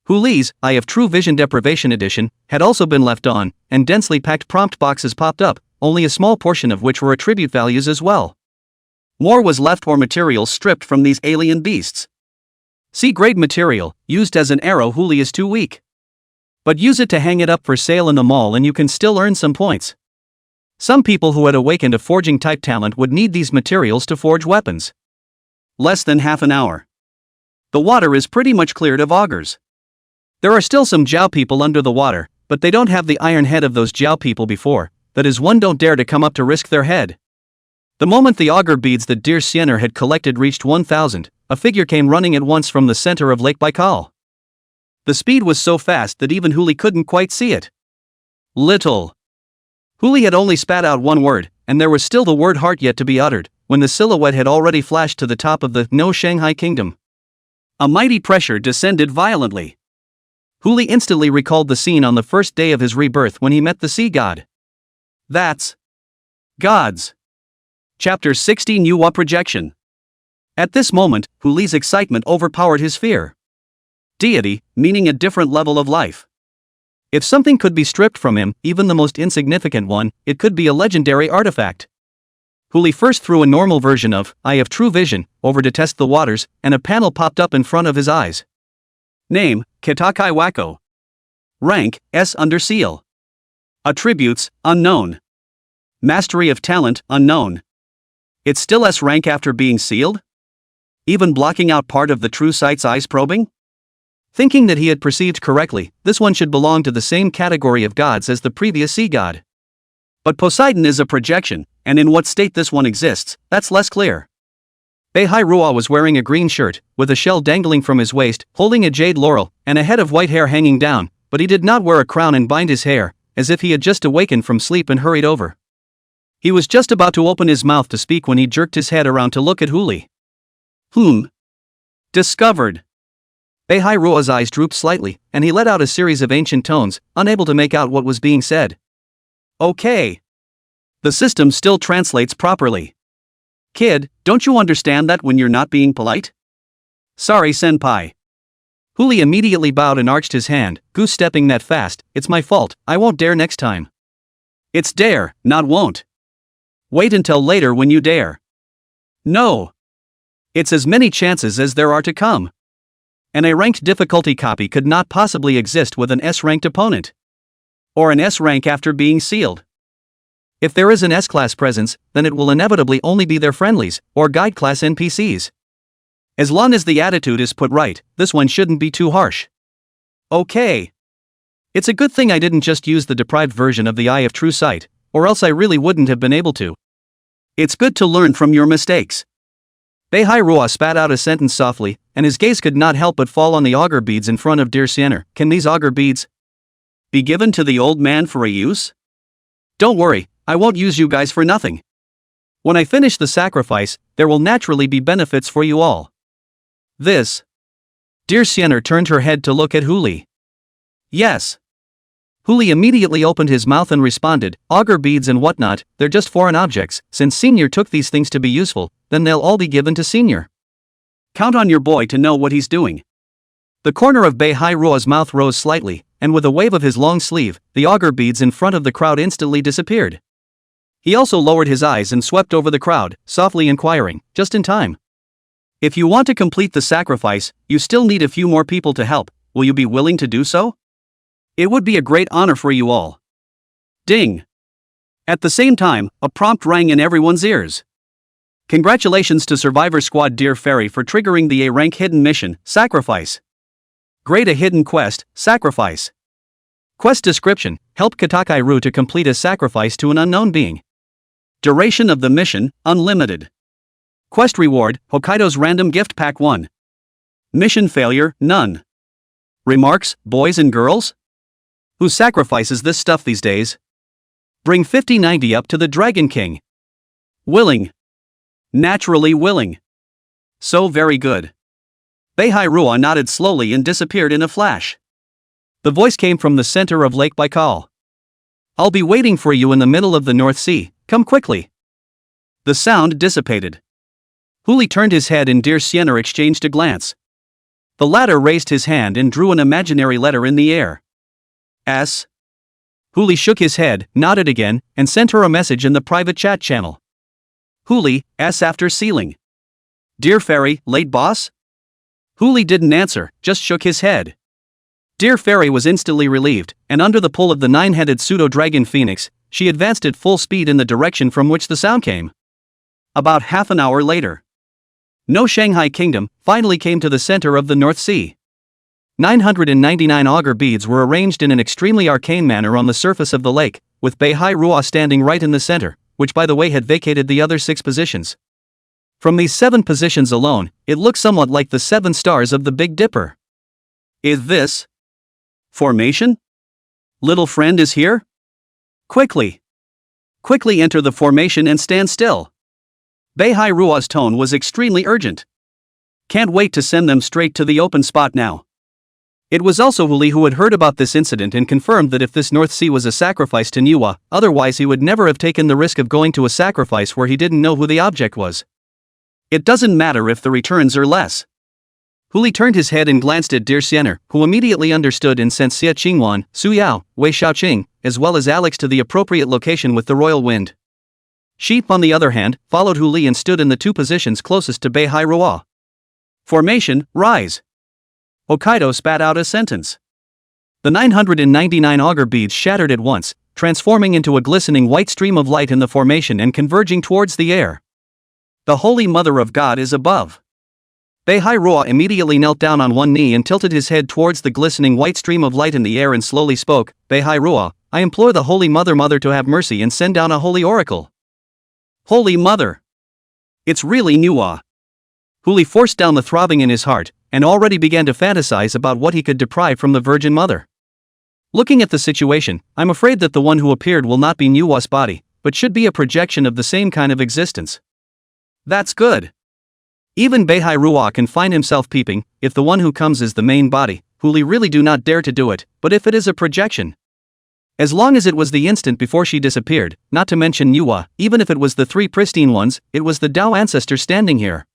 Huli's Eye of True Vision Deprivation Edition had also been left on, and densely packed prompt boxes popped up, only a small portion of which were attribute values as well. More was left or materials stripped from these alien beasts. C-grade material, used as an arrow. Huli is too weak. But use it to hang it up for sale in the mall and you can still earn some points. Some people who had awakened a forging type talent would need these materials to forge weapons. Less than half an hour. The water is pretty much cleared of augurs. There are still some Jiao people under the water, but they don't have the iron head of those Jiao people before, that is, one don't dare to come up to risk their head. The moment the augur beads that Dear Sienna had collected reached 1,000, a figure came running at once from the center of Lake Baikal. The speed was so fast that even Huli couldn't quite see it. Little. Huli had only spat out one word, and there was still the word heart yet to be uttered, when the silhouette had already flashed to the top of the No Shanghai Kingdom. A mighty pressure descended violently. Huli instantly recalled the scene on the first day of his rebirth when he met the sea god. That's gods. Chapter 60 Nuwa Projection. At this moment, Huli's excitement overpowered his fear. Deity, meaning a different level of life. If something could be stripped from him, even the most insignificant one, it could be a legendary artifact. Huli first threw a normal version of Eye of True Vision over to test the waters, and a panel popped up in front of his eyes. Name, Kitakai Wako. Rank, S under seal. Attributes, unknown. Mastery of talent, unknown. It's still S rank after being sealed? Even blocking out part of the true sight's eyes probing? Thinking that he had perceived correctly, this one should belong to the same category of gods as the previous sea god. But Poseidon is a projection, and in what state this one exists, that's less clear. Beihai Rua was wearing a green shirt, with a shell dangling from his waist, holding a jade laurel, and a head of white hair hanging down, but he did not wear a crown and bind his hair, as if he had just awakened from sleep and hurried over. He was just about to open his mouth to speak when he jerked his head around to look at Huli. Discovered. Beihai Rua's eyes drooped slightly, and he let out a series of ancient tones, unable to make out what was being said. Okay. The system still translates properly. Kid, don't you understand that when you're not being polite? Sorry, senpai. Huli immediately bowed and arched his hand, goose-stepping that fast. It's my fault, I won't dare next time. It's dare, not won't. Wait until later when you dare. No. It's as many chances as there are to come. An A-ranked difficulty copy could not possibly exist with an S-ranked opponent. Or an S-rank after being sealed. If there is an S-class presence, then it will inevitably only be their friendlies, or guide class NPCs. As long as the attitude is put right, this one shouldn't be too harsh. Okay. It's a good thing I didn't just use the deprived version of the Eye of True Sight, or else I really wouldn't have been able to. It's good to learn from your mistakes. Beihai spat out a sentence softly, and his gaze could not help but fall on the augur beads in front of dear Sienner. Can these augur beads be given to the old man for a use? Don't worry, I won't use you guys for nothing. When I finish the sacrifice, there will naturally be benefits for you all. This. Dear Sienner turned her head to look at Huli. Yes. Huli immediately opened his mouth and responded, augur beads and whatnot, they're just foreign objects. Since Senior took these things to be useful, then they'll all be given to Senior. Count on your boy to know what he's doing. The corner of Beihai-rua's mouth rose slightly, and with a wave of his long sleeve, the augur beads in front of the crowd instantly disappeared. He also lowered his eyes and swept over the crowd, softly inquiring, just in time. If you want to complete the sacrifice, you still need a few more people to help. Will you be willing to do so? It would be a great honor for you all. Ding. At the same time, a prompt rang in everyone's ears. Congratulations to Survivor Squad Dear Fairy for triggering the A-rank hidden mission, Sacrifice. Grade a hidden quest, Sacrifice. Quest description, help Katakai-ru to complete a sacrifice to an unknown being. Duration of the mission, unlimited. Quest reward, Hokkaido's Random Gift Pack 1. Mission failure, none. Remarks, boys and girls? Who sacrifices this stuff these days? Bring 5090 up to the Dragon King. Willing. Naturally willing. So very good. Beihai-rua nodded slowly and disappeared in a flash. The voice came from the center of Lake Baikal. I'll be waiting for you in the middle of the North Sea, come quickly. The sound dissipated. Huli turned his head and dear Sienner exchanged a glance. The latter raised his hand and drew an imaginary letter in the air. S. Huli shook his head, nodded again, and sent her a message in the private chat channel. Huli, S after sealing. Dear Fairy, late boss? Huli didn't answer, just shook his head. Dear Fairy was instantly relieved, and under the pull of the nine-headed pseudo-dragon phoenix, she advanced at full speed in the direction from which the sound came. About half an hour later. No Shanghai Kingdom finally came to the center of the North Sea. 999 augur beads were arranged in an extremely arcane manner on the surface of the lake, with Beihai-rua standing right in the center, which by the way had vacated the other 6 positions. From these 7 positions alone, it looks somewhat like the 7 stars of the Big Dipper. Is this formation? Little friend is here? Quickly enter the formation and stand still. Beihai-rua's tone was extremely urgent. Can't wait to send them straight to the open spot now. It was also Huli who had heard about this incident and confirmed that if this North Sea was a sacrifice to Niwa, otherwise he would never have taken the risk of going to a sacrifice where he didn't know who the object was. It doesn't matter if the returns are less. Huli turned his head and glanced at dear Sienner, who immediately understood and sent Xia Qingwan, Su Yao, Wei Xiaoqing, as well as Alex to the appropriate location with the royal wind. Sheep, on the other hand, followed Huli and stood in the 2 positions closest to Beihai-rua. Formation, rise. Hokkaido spat out a sentence. The 999 augur beads shattered at once, transforming into a glistening white stream of light in the formation and converging towards the air. The Holy Mother of God is above. Beihai-rua immediately knelt down on one knee and tilted his head towards the glistening white stream of light in the air and slowly spoke, Beihai-rua, I implore the Holy Mother to have mercy and send down a holy oracle. Holy Mother! It's really Niwa. Huli forced down the throbbing in his heart, and already began to fantasize about what he could deprive from the Virgin Mother. Looking at the situation, I'm afraid that the one who appeared will not be Niwa's body, but should be a projection of the same kind of existence. That's good. Even Beihai-rua can find himself peeping, if the one who comes is the main body, Huli really do not dare to do it, but if it is a projection. As long as it was the instant before she disappeared, not to mention Manhwa, even if it was the 3 pristine ones, it was the Tao ancestor standing here.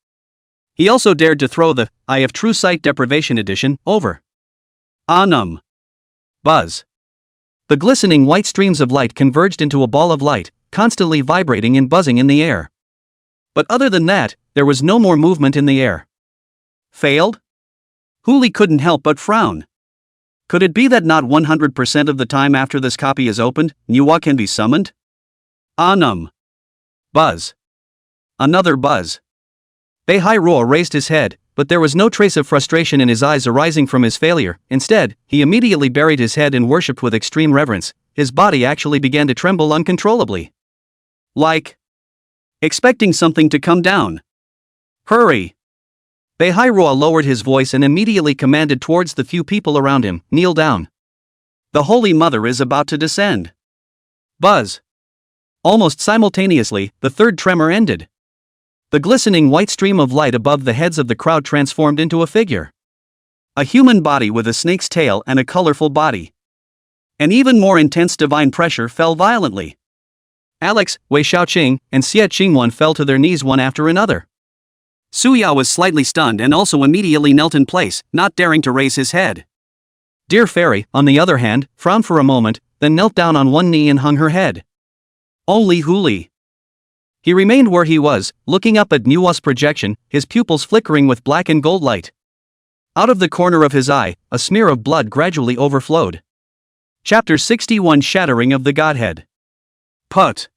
He also dared to throw the Eye of True Sight Deprivation Edition over. Buzz. The glistening white streams of light converged into a ball of light, constantly vibrating and buzzing in the air. But other than that, there was no more movement in the air. Failed? Huli couldn't help but frown. Could it be that not 100% of the time after this copy is opened, Manhwa can be summoned? Buzz. Another buzz. Beihai raised his head, but there was no trace of frustration in his eyes arising from his failure. Instead, he immediately buried his head and worshipped with extreme reverence. His body actually began to tremble uncontrollably. Like expecting something to come down. Hurry! Beihai lowered his voice and immediately commanded towards the few people around him, kneel down. The Holy Mother is about to descend. Buzz. Almost simultaneously, the third tremor ended. The glistening white stream of light above the heads of the crowd transformed into a figure. A human body with a snake's tail and a colorful body. An even more intense divine pressure fell violently. Alex, Wei Xiaoqing, and Xie Qingwan fell to their knees one after another. Suya was slightly stunned and also immediately knelt in place, not daring to raise his head. Dear Fairy, on the other hand, frowned for a moment, then knelt down on one knee and hung her head. Only Huli. He remained where he was, looking up at Manhwa's projection, his pupils flickering with black and gold light. Out of the corner of his eye, a smear of blood gradually overflowed. Chapter 61 Shattering of the Godhead. Put.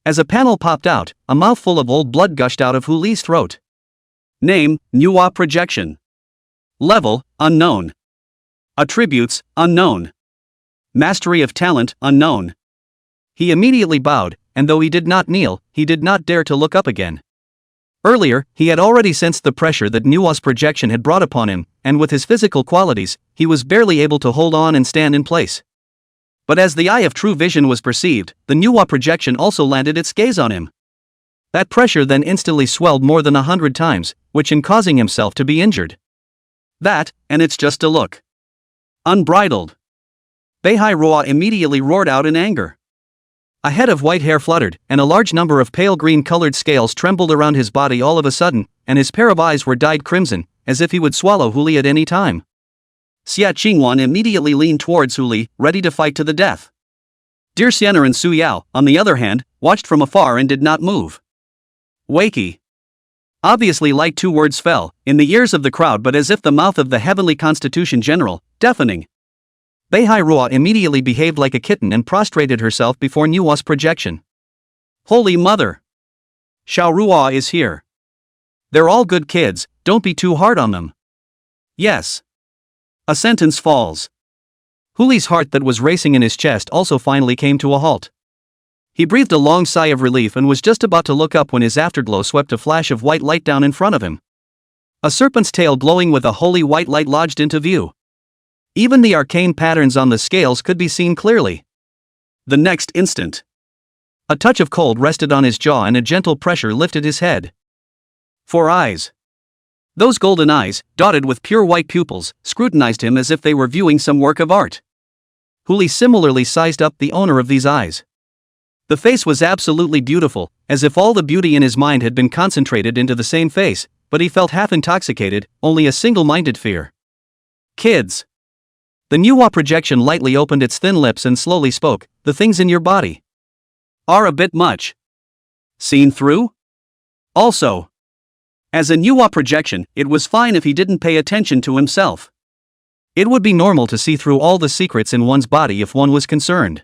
As a panel popped out, a mouthful of old blood gushed out of Huli's throat. Name, Manhwa Projection. Level, unknown. Attributes, unknown. Mastery of talent, unknown. He immediately bowed, and though he did not kneel, he did not dare to look up again. Earlier, he had already sensed the pressure that Manhwa's projection had brought upon him, and with his physical qualities, he was barely able to hold on and stand in place. But as the Eye of True Vision was perceived, the Manhwa projection also landed its gaze on him. That pressure then instantly swelled more than 100 times, which in causing himself to be injured. That, and it's just a look. Unbridled. Beihai immediately roared out in anger. A head of white hair fluttered, and a large number of pale green-colored scales trembled around his body all of a sudden, and his pair of eyes were dyed crimson, as if he would swallow Huli at any time. Xie Qingwan immediately leaned towards Huli, ready to fight to the death. Dear Xianer and Su Yao, on the other hand, watched from afar and did not move. Wakey. Obviously like 2 words fell, in the ears of the crowd but as if the mouth of the heavenly constitution general, deafening. Beihai immediately behaved like a kitten and prostrated herself before Manhwa's projection. Holy Mother! Xiao is here. They're all good kids, don't be too hard on them. Yes. A sentence falls. Huli's heart that was racing in his chest also finally came to a halt. He breathed a long sigh of relief and was just about to look up when his afterglow swept a flash of white light down in front of him. A serpent's tail glowing with a holy white light lodged into view. Even the arcane patterns on the scales could be seen clearly. The next instant, a touch of cold rested on his jaw and a gentle pressure lifted his head. 4 eyes. Those golden eyes, dotted with pure white pupils, scrutinized him as if they were viewing some work of art. Huli similarly sized up the owner of these eyes. The face was absolutely beautiful, as if all the beauty in his mind had been concentrated into the same face, but he felt half intoxicated, only a single-minded fear. Kids. The Manhwa projection lightly opened its thin lips and slowly spoke, the things in your body are a bit much. Seen through? Also, as a Manhwa projection, it was fine if he didn't pay attention to himself. It would be normal to see through all the secrets in one's body if one was concerned.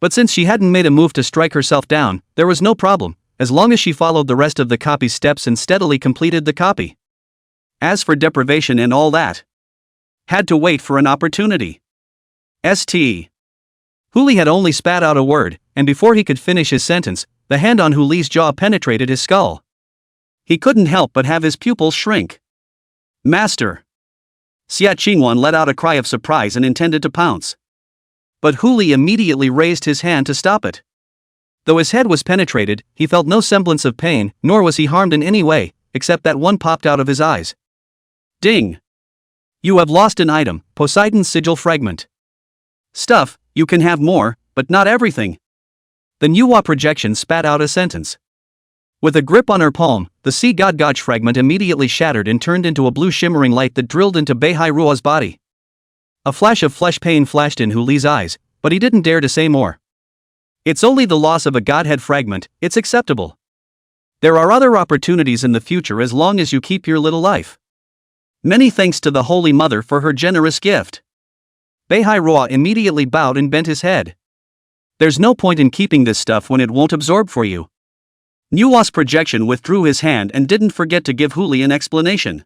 But since she hadn't made a move to strike herself down, there was no problem, as long as she followed the rest of the copy's steps and steadily completed the copy. As for deprivation and all that, had to wait for an opportunity. St. Huli had only spat out a word, and before he could finish his sentence, the hand on Huli's jaw penetrated his skull. He couldn't help but have his pupils shrink. Master! Xie Qingwan let out a cry of surprise and intended to pounce. But Huli immediately raised his hand to stop it. Though his head was penetrated, he felt no semblance of pain, nor was he harmed in any way, except that one popped out of his eyes. Ding! You have lost an item, Poseidon's Sigil Fragment. Stuff, You can have more, but not everything. The Nuwa projection spat out a sentence. With a grip on her palm, the sea god gauge fragment immediately shattered and turned into a blue shimmering light that drilled into Beihai Rua's body. A flash of flesh pain flashed in Hu Li's eyes, but he didn't dare to say more. It's only the loss of a godhead fragment, it's acceptable. There are other opportunities in the future as long as you keep your little life. Many thanks to the Holy Mother for her generous gift. Beihai Rua immediately bowed and bent his head. There's no point in keeping this stuff when it won't absorb for you. Nuwa's projection withdrew his hand and didn't forget to give Hu Li an explanation.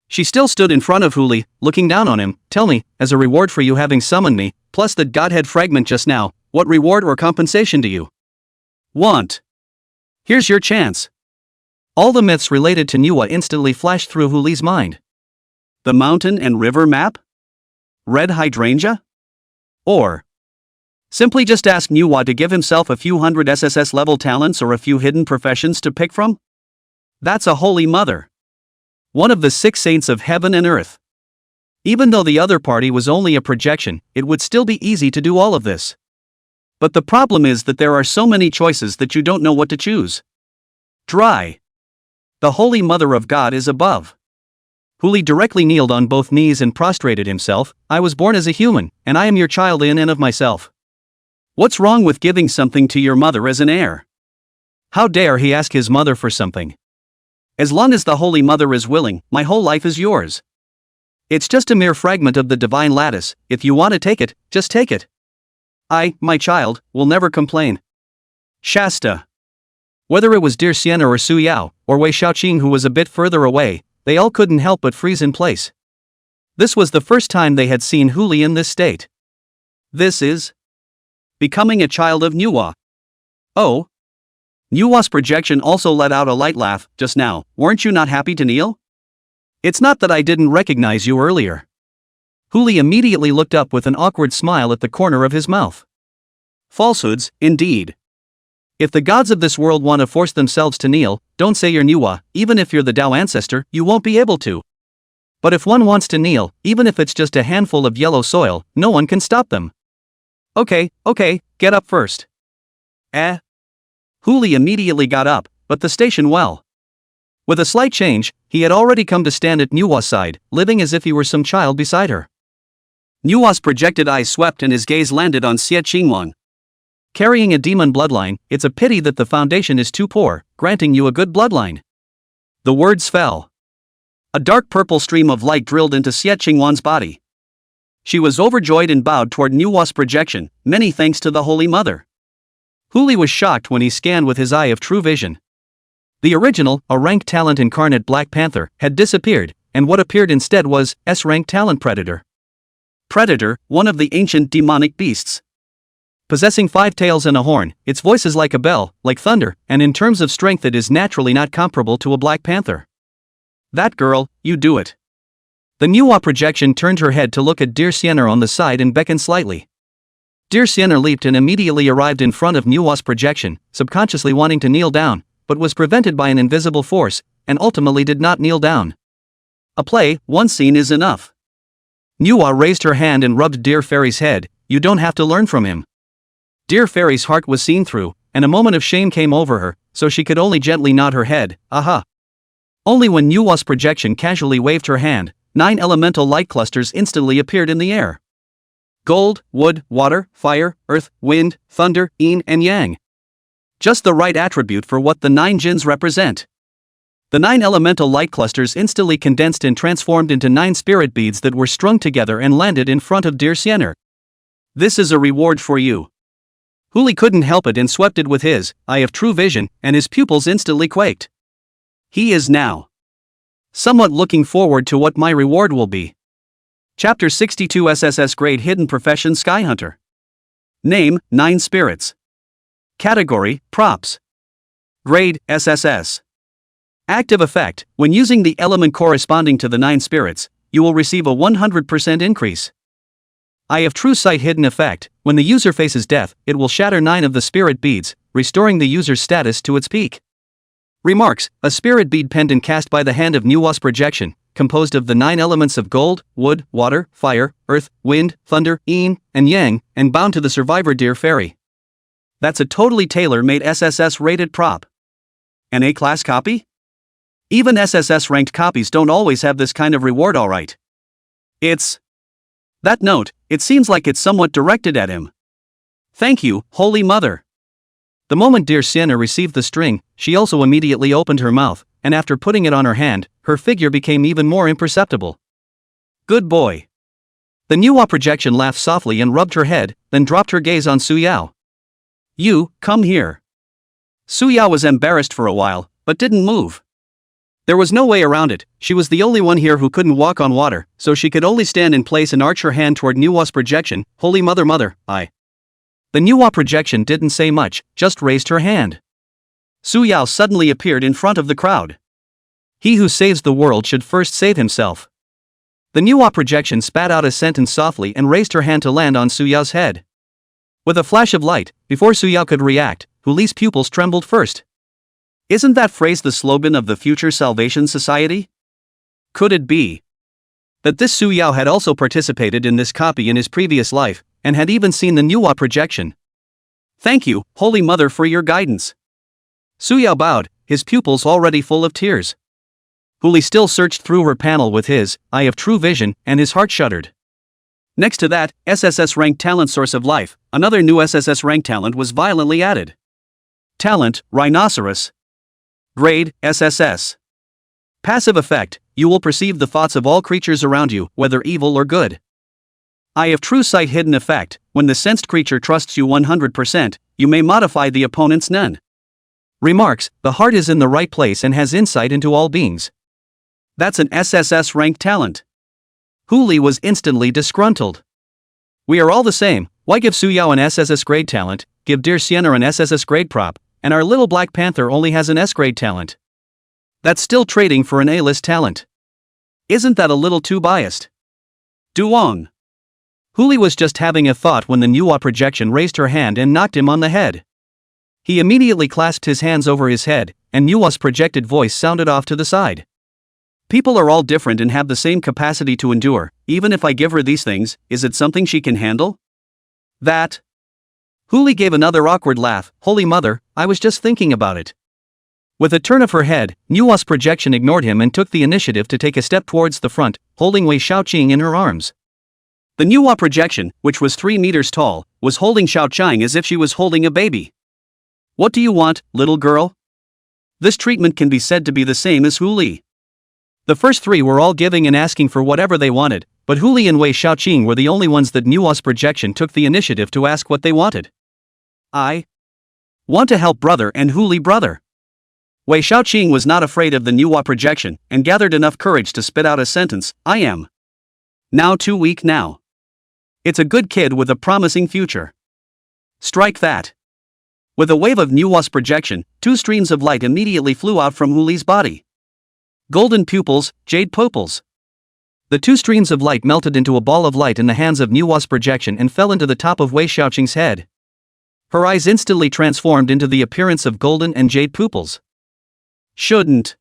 She still stood in front of Hu Li, looking down on him. Tell me, as a reward for you having summoned me, plus the godhead fragment just now, what reward or compensation do you want? Here's your chance. All the myths related to Nuwa instantly flashed through Hu Li's mind. The mountain and river map? Red hydrangea? Or simply just ask Nuwa to give himself a few hundred SSS level talents or a few hidden professions to pick from? That's a Holy Mother. One of the 6 saints of heaven and earth. Even though the other party was only a projection, it would still be easy to do all of this. But the problem is that there are so many choices that you don't know what to choose. Dry. The Holy Mother of God is above. Hu Li directly kneeled on both knees and prostrated himself. I was born as a human, and I am your child in and of myself. What's wrong with giving something to your mother as an heir? How dare he ask his mother for something? As long as the Holy Mother is willing, my whole life is yours. It's just a mere fragment of the divine lattice. If you want to take it, just take it. I, my child, will never complain. Shasta. Whether it was dear Sienna or Su Yao, or Wei Shaoqing who was a bit further away, they all couldn't help but freeze in place. This was the first time they had seen Hu Li in this state. This is becoming a child of Nuwa. Oh. Nuwa's projection also let out a light laugh. Just now, weren't you not happy to kneel? It's not that I didn't recognize you earlier. Hu Li immediately looked up with an awkward smile at the corner of his mouth. Falsehoods, indeed. If the gods of this world want to force themselves to kneel, don't say you're Nuwa. Even if you're the Tao ancestor, you won't be able to. But if one wants to kneel, even if it's just a handful of yellow soil, no one can stop them. Okay, get up first. Hu Li immediately got up, but the station well. With a slight change, he had already come to stand at Nuwa's side, living as if he were some child beside her. Nuwa's projected eyes swept and his gaze landed on Xie Qingwang. Carrying a demon bloodline, it's a pity that the foundation is too poor, granting you a good bloodline. The words fell. A dark purple stream of light drilled into Xie Qingwang's body. She was overjoyed and bowed toward Nuwa's projection, many thanks to the Holy Mother. Hu Li was shocked when he scanned with his eye of true vision. The original, a rank talent incarnate Black Panther, had disappeared, and what appeared instead was S-rank talent Predator. Predator, one of the ancient demonic beasts. Possessing 5 tails and a horn, its voice is like a bell, like thunder, and in terms of strength it is naturally not comparable to a Black Panther. That girl, you do it. The Nuwa projection turned her head to look at dear Sienna on the side and beckoned slightly. Dear Sienna leaped and immediately arrived in front of Nuwa's projection, subconsciously wanting to kneel down, but was prevented by an invisible force, and ultimately did not kneel down. A play, one scene is enough. Nuwa raised her hand and rubbed dear Fairy's head. You don't have to learn from him. Dear Fairy's heart was seen through, and a moment of shame came over her, so she could only gently nod her head. Aha. Only when Nuwa's projection casually waved her hand, 9 elemental light clusters instantly appeared in the air. Gold, wood, water, fire, earth, wind, thunder, yin and yang. Just the right attribute for what the 9 jinns represent. The 9 elemental light clusters instantly condensed and transformed into 9 spirit beads that were strung together and landed in front of dear Sienna. This is a reward for you. Hu Li couldn't help it and swept it with his eye of true vision, and his pupils instantly quaked. He is now somewhat looking forward to what my reward will be. Chapter 62 SSS Grade Hidden Profession Sky Hunter. Name, 9 Spirits. Category, Props. Grade, SSS. Active effect, when using the element corresponding to the 9 spirits, you will receive a 100% increase. Eye of True Sight Hidden effect, when the user faces death, it will shatter 9 of the spirit beads, restoring the user's status to its peak. Remarks, a spirit bead pendant cast by the hand of Nuwa's projection, composed of the 9 elements of gold, wood, water, fire, earth, wind, thunder, yin, and yang, and bound to the survivor dear fairy. That's a totally tailor-made SSS-rated prop. An A-class copy? Even SSS-ranked copies don't always have this kind of reward, alright. That note, it seems like it's somewhat directed at him. Thank you, Holy Mother. The moment dear Sienna received the string, she also immediately opened her mouth, and after putting it on her hand, her figure became even more imperceptible. Good boy. The Nuwa projection laughed softly and rubbed her head, then dropped her gaze on Su Yao. You, come here. Su Yao was embarrassed for a while, but didn't move. There was no way around it, she was the only one here who couldn't walk on water, so she could only stand in place and arch her hand toward Nuwa's projection. Holy Mother, I. The Nuwa projection didn't say much, just raised her hand. Su Yao suddenly appeared in front of the crowd. He who saves the world should first save himself. The Nuwa projection spat out a sentence softly and raised her hand to land on Su Yao's head. With a flash of light, before Su Yao could react, Huli's pupils trembled first. Isn't that phrase the slogan of the Future Salvation Society? Could it be that this Su Yao had also participated in this copy in his previous life, and had even seen the Nuwa projection? Thank you, Holy Mother, for your guidance. Su Yao bowed, his pupils already full of tears. Huli still searched through her panel with his eye of true vision, and his heart shuddered. Next to that, SSS ranked talent source of life, another new SSS ranked talent was violently added. Talent, Rhinoceros. Grade, SSS. Passive effect, you will perceive the thoughts of all creatures around you, whether evil or good. Eye of true sight hidden effect, when the sensed creature trusts you 100%, you may modify the opponent's none. Remarks, the heart is in the right place and has insight into all beings. That's an SSS ranked talent. Huli was instantly disgruntled. We are all the same, why give Su Yao an SSS grade talent, give dear Sienna an SSS grade prop, and our little Black Panther only has an S grade talent? That's still trading for an A-list talent. Isn't that a little too biased? Duong. Huli was just having a thought when the Nuwa projection raised her hand and knocked him on the head. He immediately clasped his hands over his head, and Nuwa's projected voice sounded off to the side. People are all different and have the same capacity to endure. Even if I give her these things, is it something she can handle? That. Huli gave another awkward laugh. Holy Mother, I was just thinking about it. With a turn of her head, Nuwa's projection ignored him and took the initiative to take a step towards the front, holding Wei Shaoqing in her arms. The Nuwa projection, which was 3 meters tall, was holding Shaoqing as if she was holding a baby. What do you want, little girl? This treatment can be said to be the same as Huli. The first 3 were all giving and asking for whatever they wanted, but Huli and Wei Shaoqing were the only ones that Nuwa's projection took the initiative to ask what they wanted. I want to help brother and Huli brother. Wei Shaoqing was not afraid of the Nuwa projection, and gathered enough courage to spit out a sentence, I am now too weak now. It's a good kid with a promising future. Strike that. With a wave of Nuwa's projection, 2 streams of light immediately flew out from Huli's body. Golden pupils, jade pupils. The 2 streams of light melted into a ball of light in the hands of Nuwa's projection and fell into the top of Wei Shaoqing's head. Her eyes instantly transformed into the appearance of golden and jade pupils. Shouldn't.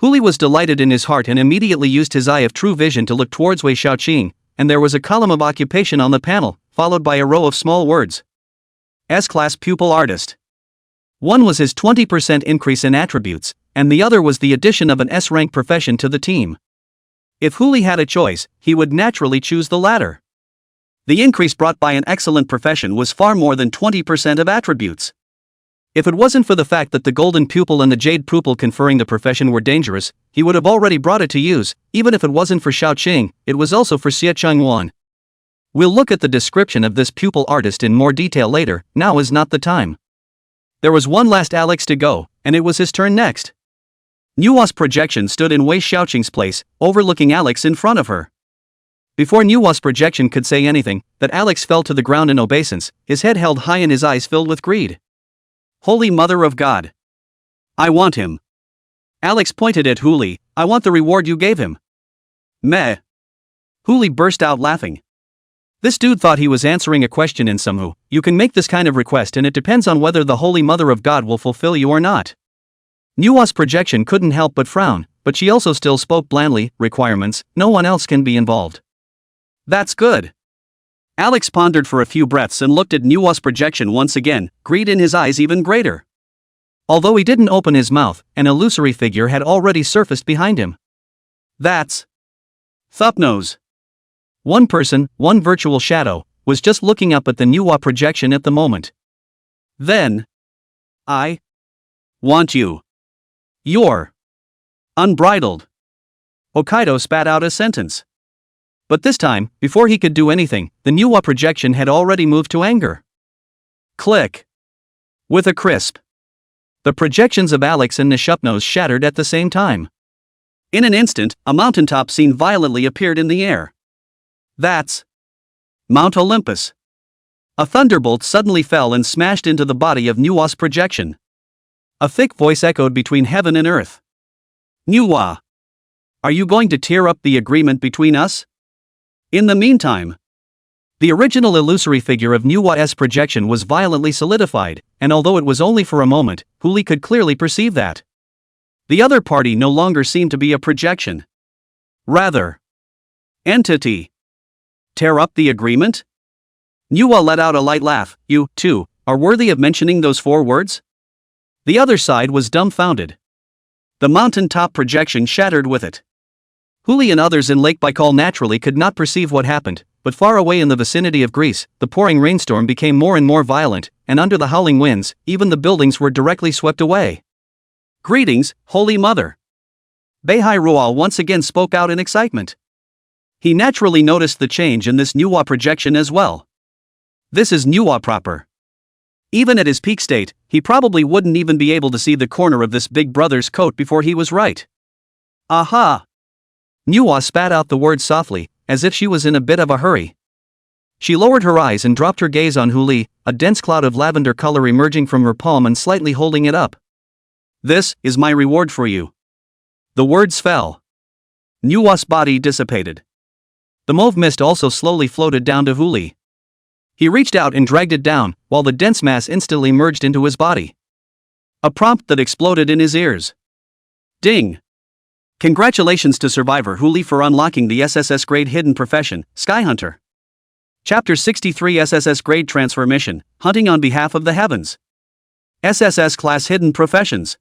Huli was delighted in his heart and immediately used his eye of true vision to look towards Wei Shaoqing, and there was a column of occupation on the panel, followed by a row of small words. S-class pupil artist. One was his 20% increase in attributes, and the other was the addition of an S-rank profession to the team. If Huli had a choice, he would naturally choose the latter. The increase brought by an excellent profession was far more than 20% of attributes. If it wasn't for the fact that the golden pupil and the jade pupil conferring the profession were dangerous, he would have already brought it to use. Even if it wasn't for Shaoqing, it was also for Xie Changwan. We'll look at the description of this pupil artist in more detail later, now is not the time. There was one last Alex to go, and it was his turn next. Nuwa's projection stood in Wei Shaoqing's place, overlooking Alex in front of her. Before Nuwa's projection could say anything, that Alex fell to the ground in obeisance, his head held high and his eyes filled with greed. Holy Mother of God. I want him. Alex pointed at Huli, I want the reward you gave him. Meh. Huli burst out laughing. This dude thought he was answering a question in Samhu. You can make this kind of request and it depends on whether the Holy Mother of God will fulfill you or not. Nuwa's projection couldn't help but frown, but she also still spoke blandly, requirements, no one else can be involved. That's good. Alex pondered for a few breaths and looked at Nuwa's projection once again, greed in his eyes even greater. Although he didn't open his mouth, an illusory figure had already surfaced behind him. That's Thupnose. One person, one virtual shadow, was just looking up at the Nuwa projection at the moment. Then, I want you. You're unbridled. Hokkaido spat out a sentence. But this time, before he could do anything, the Nuwa projection had already moved to anger. Click. With a crisp. The projections of Alex and Nishupnose shattered at the same time. In an instant, a mountaintop scene violently appeared in the air. That's Mount Olympus. A thunderbolt suddenly fell and smashed into the body of Nuwa's projection. A thick voice echoed between heaven and earth. Nuwa, are you going to tear up the agreement between us? In the meantime, the original illusory figure of Nuwa's projection was violently solidified, and although it was only for a moment, Huli could clearly perceive that the other party no longer seemed to be a projection. Rather, entity. Tear up the agreement? Nuwa let out a light laugh. You, too, are worthy of mentioning those 4 words? The other side was dumbfounded. The mountain-top projection shattered with it. Huli and others in Lake Baikal naturally could not perceive what happened, but far away in the vicinity of Greece, the pouring rainstorm became more and more violent, and under the howling winds, even the buildings were directly swept away. Greetings, Holy Mother. Beihai Rual once again spoke out in excitement. He naturally noticed the change in this Nuwa projection as well. This is Nuwa proper. Even at his peak state, he probably wouldn't even be able to see the corner of this big brother's coat before he was right. Aha! Nuwa spat out the word softly, as if she was in a bit of a hurry. She lowered her eyes and dropped her gaze on Huli, a dense cloud of lavender color emerging from her palm and slightly holding it up. This is my reward for you. The words fell. Nuwa's body dissipated. The mauve mist also slowly floated down to Huli. He reached out and dragged it down, while the dense mass instantly merged into his body. A prompt that exploded in his ears. Ding! Congratulations to Survivor Huli for unlocking the SSS grade hidden profession, Sky Hunter. Chapter 63 SSS grade transfer mission, Hunting on Behalf of the Heavens. SSS class hidden professions.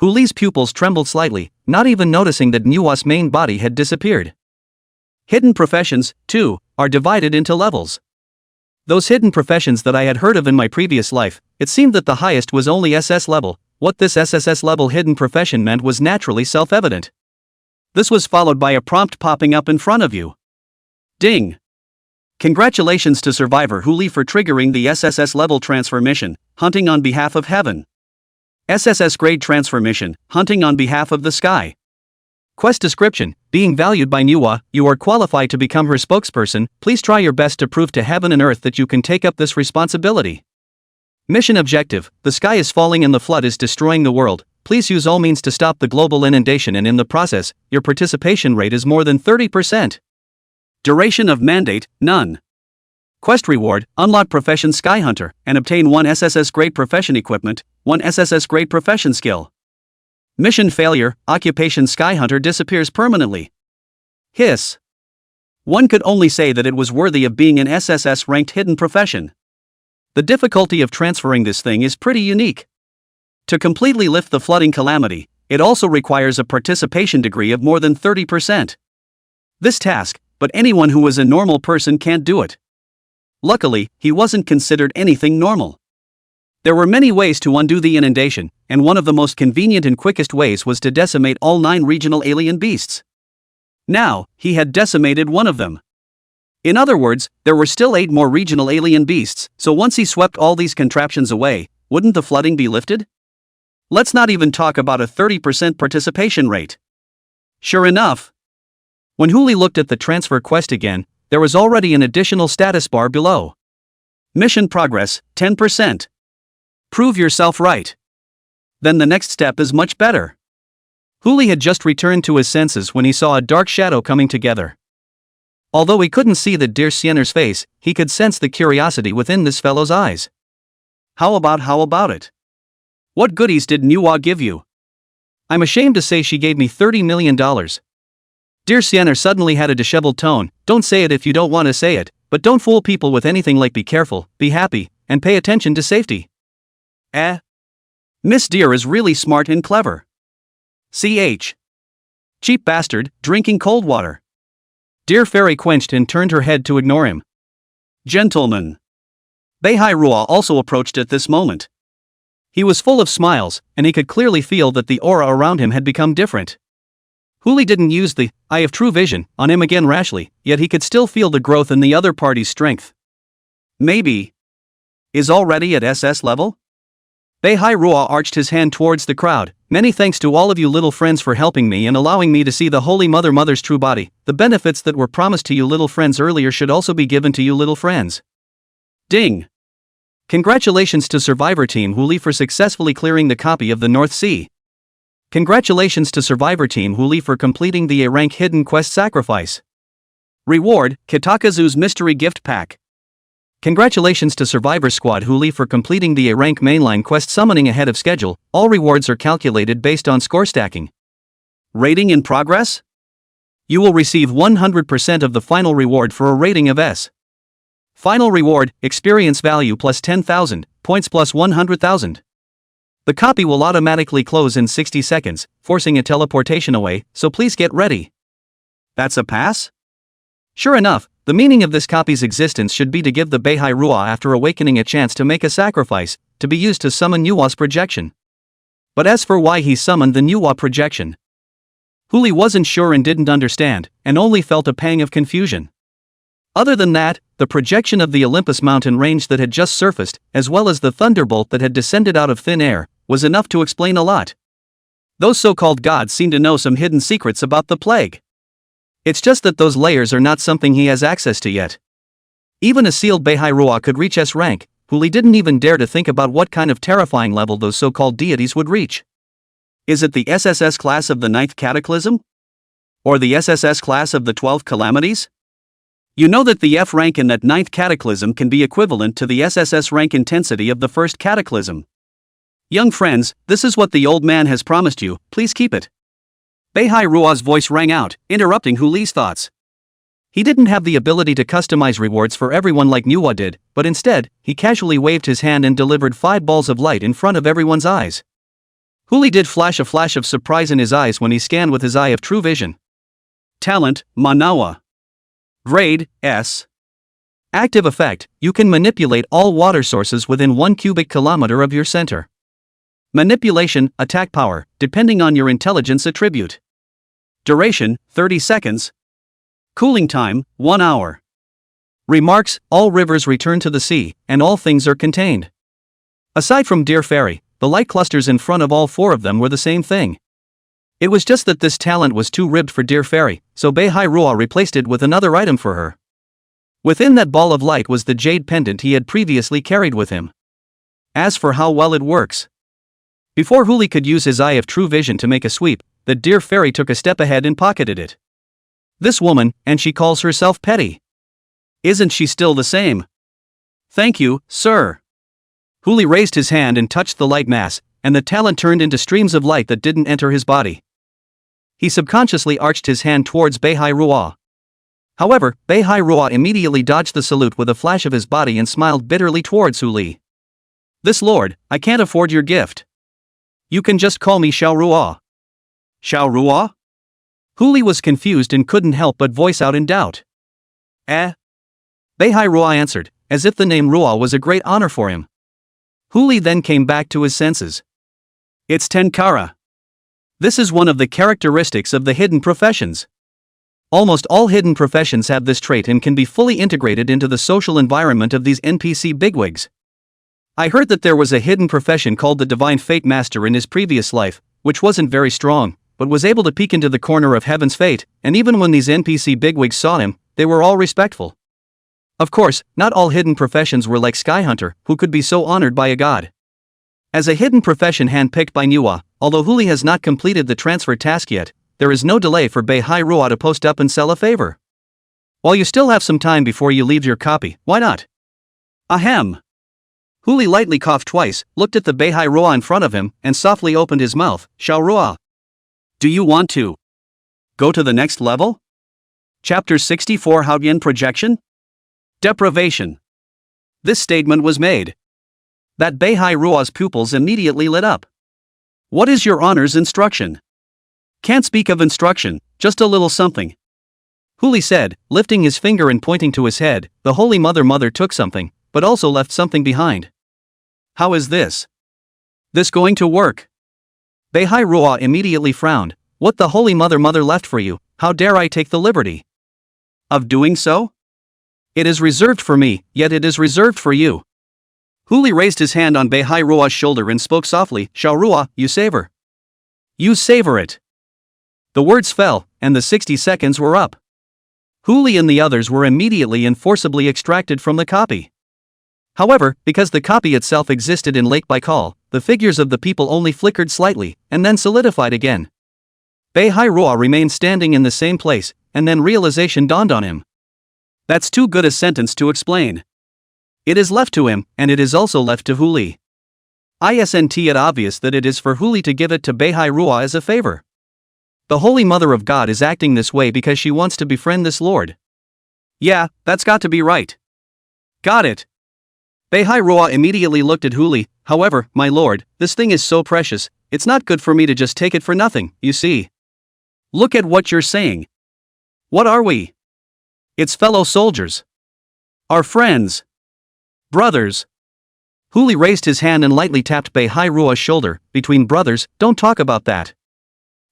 Huli's pupils trembled slightly, not even noticing that Nuwa's main body had disappeared. Hidden professions, too, are divided into levels. Those hidden professions that I had heard of in my previous life, it seemed that the highest was only SS level. What this SSS level hidden profession meant was naturally self-evident. This was followed by a prompt popping up in front of you. Ding! Congratulations to Survivor Huli for triggering the SSS level transfer mission, Hunting on Behalf of Heaven. SSS grade transfer mission, Hunting on Behalf of the Sky. Quest description: being valued by Nuwa, you are qualified to become her spokesperson. Please try your best to prove to heaven and earth that you can take up this responsibility. Mission objective: the sky is falling and the flood is destroying the world. Please use all means to stop the global inundation, and in the process, your participation rate is more than 30%. Duration of mandate: none. Quest reward: unlock profession Sky Hunter, and obtain 1 SSS grade profession equipment, 1 SSS grade profession skill. Mission failure: occupation Sky Hunter disappears permanently. Hiss. One could only say that it was worthy of being an SSS ranked hidden profession. The difficulty of transferring this thing is pretty unique. To completely lift the flooding calamity, it also requires a participation degree of more than 30%. This task, but anyone who is a normal person can't do it. Luckily, he wasn't considered anything normal. There were many ways to undo the inundation, and one of the most convenient and quickest ways was to decimate all 9 regional alien beasts. Now, he had decimated one of them. In other words, there were still 8 more regional alien beasts, so once he swept all these contraptions away, wouldn't the flooding be lifted? Let's not even talk about a 30% participation rate. Sure enough, when Huli looked at the transfer quest again, there was already an additional status bar below. Mission progress, 10%. Prove yourself right. Then the next step is much better. Huli had just returned to his senses when he saw a dark shadow coming together. Although he couldn't see the dear Siener's face, he could sense the curiosity within this fellow's eyes. How about it? What goodies did Nuwa give you? I'm ashamed to say she gave me $30 million. Dear Sienna suddenly had a disheveled tone. Don't say it if you don't want to say it, but don't fool people with anything like be careful, be happy, and pay attention to safety. Miss Dear is really smart and clever. Ch. Cheap bastard, drinking cold water. Dear Fairy quenched and turned her head to ignore him. Gentlemen. Beihai Rua also approached at this moment. He was full of smiles, and he could clearly feel that the aura around him had become different. Huli didn't use the eye of true vision on him again rashly, yet he could still feel the growth in the other party's strength. Maybe. Is already at SS level? Beihai Rua arched his hand towards the crowd. Many thanks to all of you little friends for helping me and allowing me to see the Holy Mother's true body. The benefits that were promised to you little friends earlier should also be given to you little friends. Ding! Congratulations to Survivor Team Huli for successfully clearing the copy of the North Sea. Congratulations to Survivor Team Huli for completing the A-rank hidden quest sacrifice. Reward, Kitakazu's mystery gift pack. Congratulations to Survivor Squad Huli for completing the A-rank mainline quest summoning ahead of schedule. All rewards are calculated based on score stacking. Rating in progress? You will receive 100% of the final reward for a rating of S. Final reward, experience value plus 10,000, points plus 100,000. The copy will automatically close in 60 seconds, forcing a teleportation away, so please get ready. That's a pass? Sure enough, the meaning of this copy's existence should be to give the Beihai Rua after awakening a chance to make a sacrifice, to be used to summon Nuwa's projection. But as for why he summoned the Nuwa projection, Huli wasn't sure and didn't understand, and only felt a pang of confusion. Other than that, the projection of the Olympus mountain range that had just surfaced, as well as the thunderbolt that had descended out of thin air, was enough to explain a lot. Those so-called gods seem to know some hidden secrets about the plague. It's just that those layers are not something he has access to yet. Even a sealed Beihai Rua could reach S rank. Huli didn't even dare to think about what kind of terrifying level those so-called deities would reach. Is it the SSS class of the 9th Cataclysm? Or the SSS class of the 12th Calamities? You know that the F rank in that 9th Cataclysm can be equivalent to the SSS rank intensity of the 1st Cataclysm. Young friends, this is what the old man has promised you, please keep it. Beihai Rua's voice rang out, interrupting Huli's thoughts. He didn't have the ability to customize rewards for everyone like Nuwa did, but instead, he casually waved his hand and delivered 5 balls of light in front of everyone's eyes. Huli did flash a flash of surprise in his eyes when he scanned with his eye of true vision. Talent, Manhwa. Grade, S. Active effect, you can manipulate all water sources within 1 cubic kilometer of your center. Manipulation, attack power, depending on your intelligence attribute. Duration, 30 seconds. Cooling time, 1 hour. Remarks, all rivers return to the sea, and all things are contained. Aside from Dear Fairy, the light clusters in front of all 4 of them were the same thing. It was just that this talent was too ribbed for Dear Fairy, so Beihai Rua replaced it with another item for her. Within that ball of light was the jade pendant he had previously carried with him. As for how well it works. Before Huli could use his eye of true vision to make a sweep, the Dear Fairy took a step ahead and pocketed it. This woman, and she calls herself petty. Isn't she still the same? Thank you, sir. Huli raised his hand and touched the light mass, and the talent turned into streams of light that didn't enter his body. He subconsciously arched his hand towards Beihai Rua. However, Beihai Rua immediately dodged the salute with a flash of his body and smiled bitterly towards Huli. This lord, I can't afford your gift. You can just call me Xiao Rua. Xiao Rua? Huli was confused and couldn't help but voice out in doubt. Beihai Rua answered, as if the name Rua was a great honor for him. Huli then came back to his senses. It's Tenkara. This is one of the characteristics of the hidden professions. Almost all hidden professions have this trait and can be fully integrated into the social environment of these NPC bigwigs. I heard that there was a hidden profession called the Divine Fate Master in his previous life, which wasn't very strong, but was able to peek into the corner of heaven's fate, and even when these NPC bigwigs saw him, they were all respectful. Of course, not all hidden professions were like Skyhunter, who could be so honored by a god. As a hidden profession handpicked by Nuwa, although Huli has not completed the transfer task yet, there is no delay for Beihai Rua to post up and sell a favor. While you still have some time before you leave your copy, why not? Ahem. Huli lightly coughed twice, looked at the Beihai Rua in front of him, and softly opened his mouth. Xiao Rua. Do you want to go to the next level? Chapter 64 Haoyan Projection? Deprivation. This statement was made. That Beihai Rua's pupils immediately lit up. What is your honor's instruction? Can't speak of instruction, just a little something. Huli said, lifting his finger and pointing to his head. The Holy Mother took something, but also left something behind. How is this going to work? Beihai Rua immediately frowned. What the Holy Mother left for you, how dare I take the liberty of doing so? It is reserved for me, yet it is reserved for you. Huli raised his hand on Beihai Rua's shoulder and spoke softly, Shao Rua, you savor. You savor it. The words fell, and the 60 seconds were up. Huli and the others were immediately and forcibly extracted from the copy. However, because the copy itself existed in Lake Baikal, the figures of the people only flickered slightly, and then solidified again. Beihai Rua remained standing in the same place, and then realization dawned on him. That's too good a sentence to explain. It is left to him, and it is also left to Huli. Isn't it obvious that it is for Huli to give it to Beihai Rua as a favor? The Holy Mother of God is acting this way because she wants to befriend this lord. Yeah, that's got to be right. Got it. Beihai Rua immediately looked at Huli. However, my lord, this thing is so precious, it's not good for me to just take it for nothing, you see. Look at what you're saying. What are we? It's fellow soldiers. Our friends. Brothers. Huli raised his hand and lightly tapped Beihai Rua's shoulder. Between brothers, don't talk about that.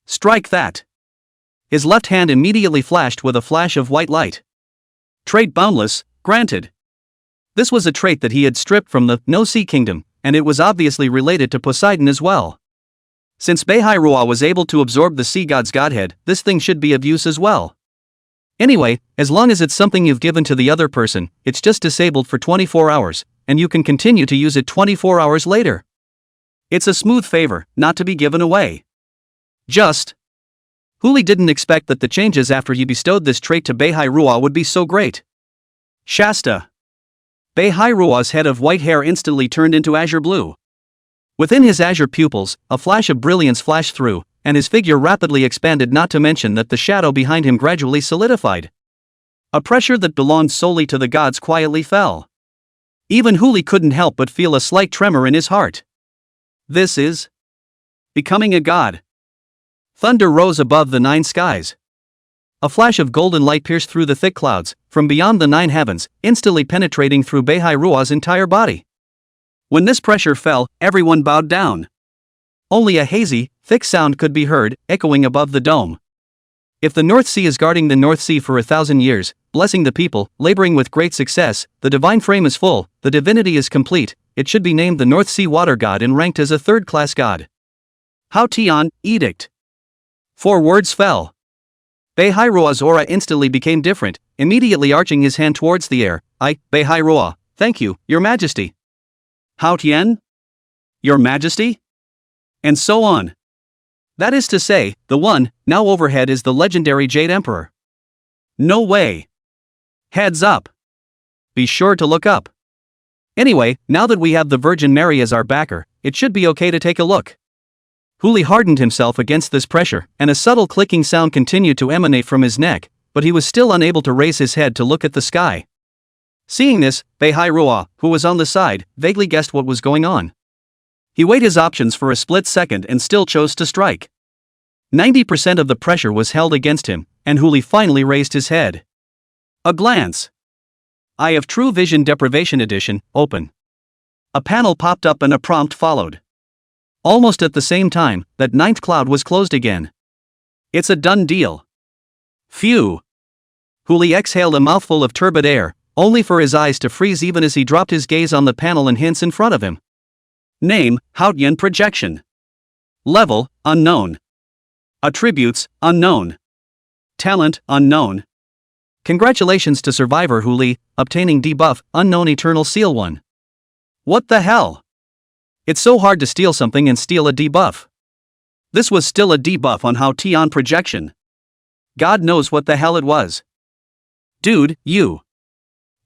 Strike that. His left hand immediately flashed with a flash of white light. Trait boundless, granted. This was a trait that he had stripped from the No Sea Kingdom, and it was obviously related to Poseidon as well. Since Beihai Rua was able to absorb the sea god's godhead, this thing should be of use as well. Anyway, as long as it's something you've given to the other person, it's just disabled for 24 hours, and you can continue to use it 24 hours later. It's a smooth favor, not to be given away. Just. Huli didn't expect that the changes after he bestowed this trait to Beihai Rua would be so great. Shasta. Beihai Rua's head of white hair instantly turned into azure blue. Within his azure pupils, a flash of brilliance flashed through, and his figure rapidly expanded, not to mention that the shadow behind him gradually solidified. A pressure that belonged solely to the gods quietly fell. Even Huli couldn't help but feel a slight tremor in his heart. This is becoming a god. Thunder rose above the 9 skies. A flash of golden light pierced through the thick clouds, from beyond the 9 heavens, instantly penetrating through Beihai Rua's entire body. When this pressure fell, everyone bowed down. Only a hazy, thick sound could be heard, echoing above the dome. If the North Sea is guarding the North Sea for 1,000 years, blessing the people, laboring with great success, the divine frame is full, the divinity is complete, it should be named the North Sea Water God and ranked as a third-class god. Hao Tian, edict. 4 words fell. Beihai Rua's aura instantly became different, immediately arching his hand towards the air. Beihai Rua, thank you, your majesty. Hao Tian? Your majesty? And so on. That is to say, the one, now overhead, is the legendary Jade Emperor. No way. Heads up. Be sure to look up. Anyway, now that we have the Virgin Mary as our backer, it should be okay to take a look. Huli hardened himself against this pressure, and a subtle clicking sound continued to emanate from his neck, but he was still unable to raise his head to look at the sky. Seeing this, Beihai Rua, who was on the side, vaguely guessed what was going on. He weighed his options for a split second and still chose to strike. 90% of the pressure was held against him, and Huli finally raised his head. A glance. Eye of True Vision Deprivation Edition, open. A panel popped up and a prompt followed. Almost at the same time, that 9th cloud was closed again. It's a done deal. Phew. Huli exhaled a mouthful of turbid air, only for his eyes to freeze even as he dropped his gaze on the panel and hints in front of him. Name, Haoyan Projection. Level, unknown. Attributes, unknown. Talent, unknown. Congratulations to Survivor Huli, obtaining debuff, unknown Eternal Seal 1. What the hell? It's so hard to steal something and steal a debuff. This was still a debuff on Hao Tian Projection. God knows what the hell it was. Dude, you.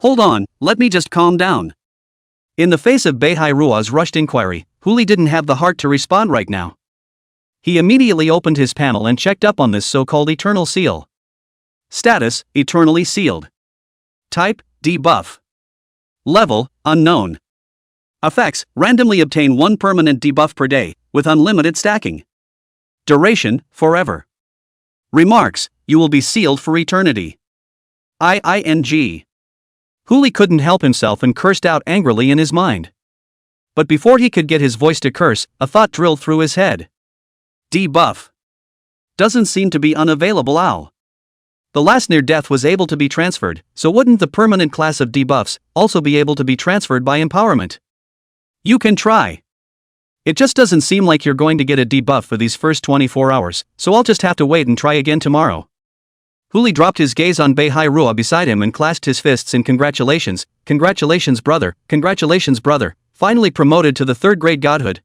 Hold on, let me just calm down. In the face of Beihai Rua's rushed inquiry, Huli didn't have the heart to respond right now. He immediately opened his panel and checked up on this so-called eternal seal. Status, eternally sealed. Type, debuff. Level, unknown. Effects, randomly obtain 1 permanent debuff per day, with unlimited stacking. Duration, forever. Remarks, you will be sealed for eternity. IING. Huli couldn't help himself and cursed out angrily in his mind. But before he could get his voice to curse, a thought drilled through his head. Debuff. Doesn't seem to be unavailable. Ow. The last near-death was able to be transferred, so wouldn't the permanent class of debuffs also be able to be transferred by empowerment? You can try. It just doesn't seem like you're going to get a debuff for these first 24 hours, so I'll just have to wait and try again tomorrow. Huli dropped his gaze on Beihai beside him and clasped his fists in congratulations. Congratulations, brother, finally promoted to the 3rd grade godhood.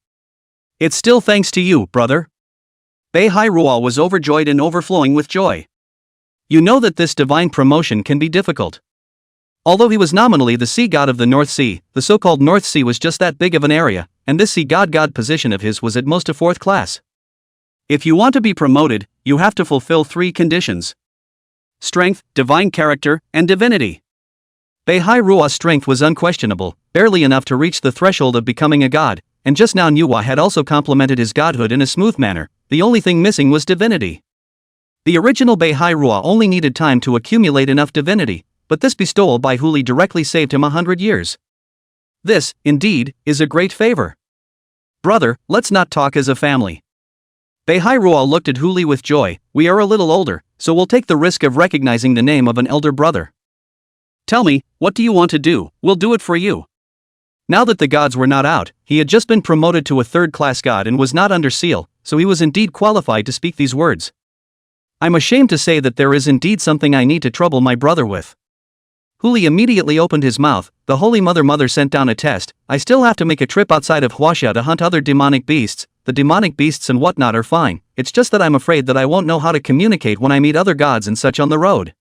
It's still thanks to you, brother. Beihai was overjoyed and overflowing with joy. You know that this divine promotion can be difficult. Although he was nominally the sea god of the North Sea, the so-called North Sea was just that big of an area, and this sea god position of his was at most a 4th class. If you want to be promoted, you have to fulfill 3 conditions. Strength, divine character, and divinity. Beihai strength was unquestionable, barely enough to reach the threshold of becoming a god, and just now Nuwa had also complemented his godhood in a smooth manner. The only thing missing was divinity. The original Beihai only needed time to accumulate enough divinity, but this bestowal by Huli directly saved him 100 years. This, indeed, is a great favor. Brother, let's not talk as a family. Beihai looked at Huli with joy. We are a little older, so we'll take the risk of recognizing the name of an elder brother. Tell me, what do you want to do? We'll do it for you. Now that the gods were not out, he had just been promoted to a 3rd-class god and was not under seal, so he was indeed qualified to speak these words. I'm ashamed to say that there is indeed something I need to trouble my brother with. Huli immediately opened his mouth. The Holy Mother sent down a test. I still have to make a trip outside of Huaxia to hunt other demonic beasts. The demonic beasts and whatnot are fine, it's just that I'm afraid that I won't know how to communicate when I meet other gods and such on the road.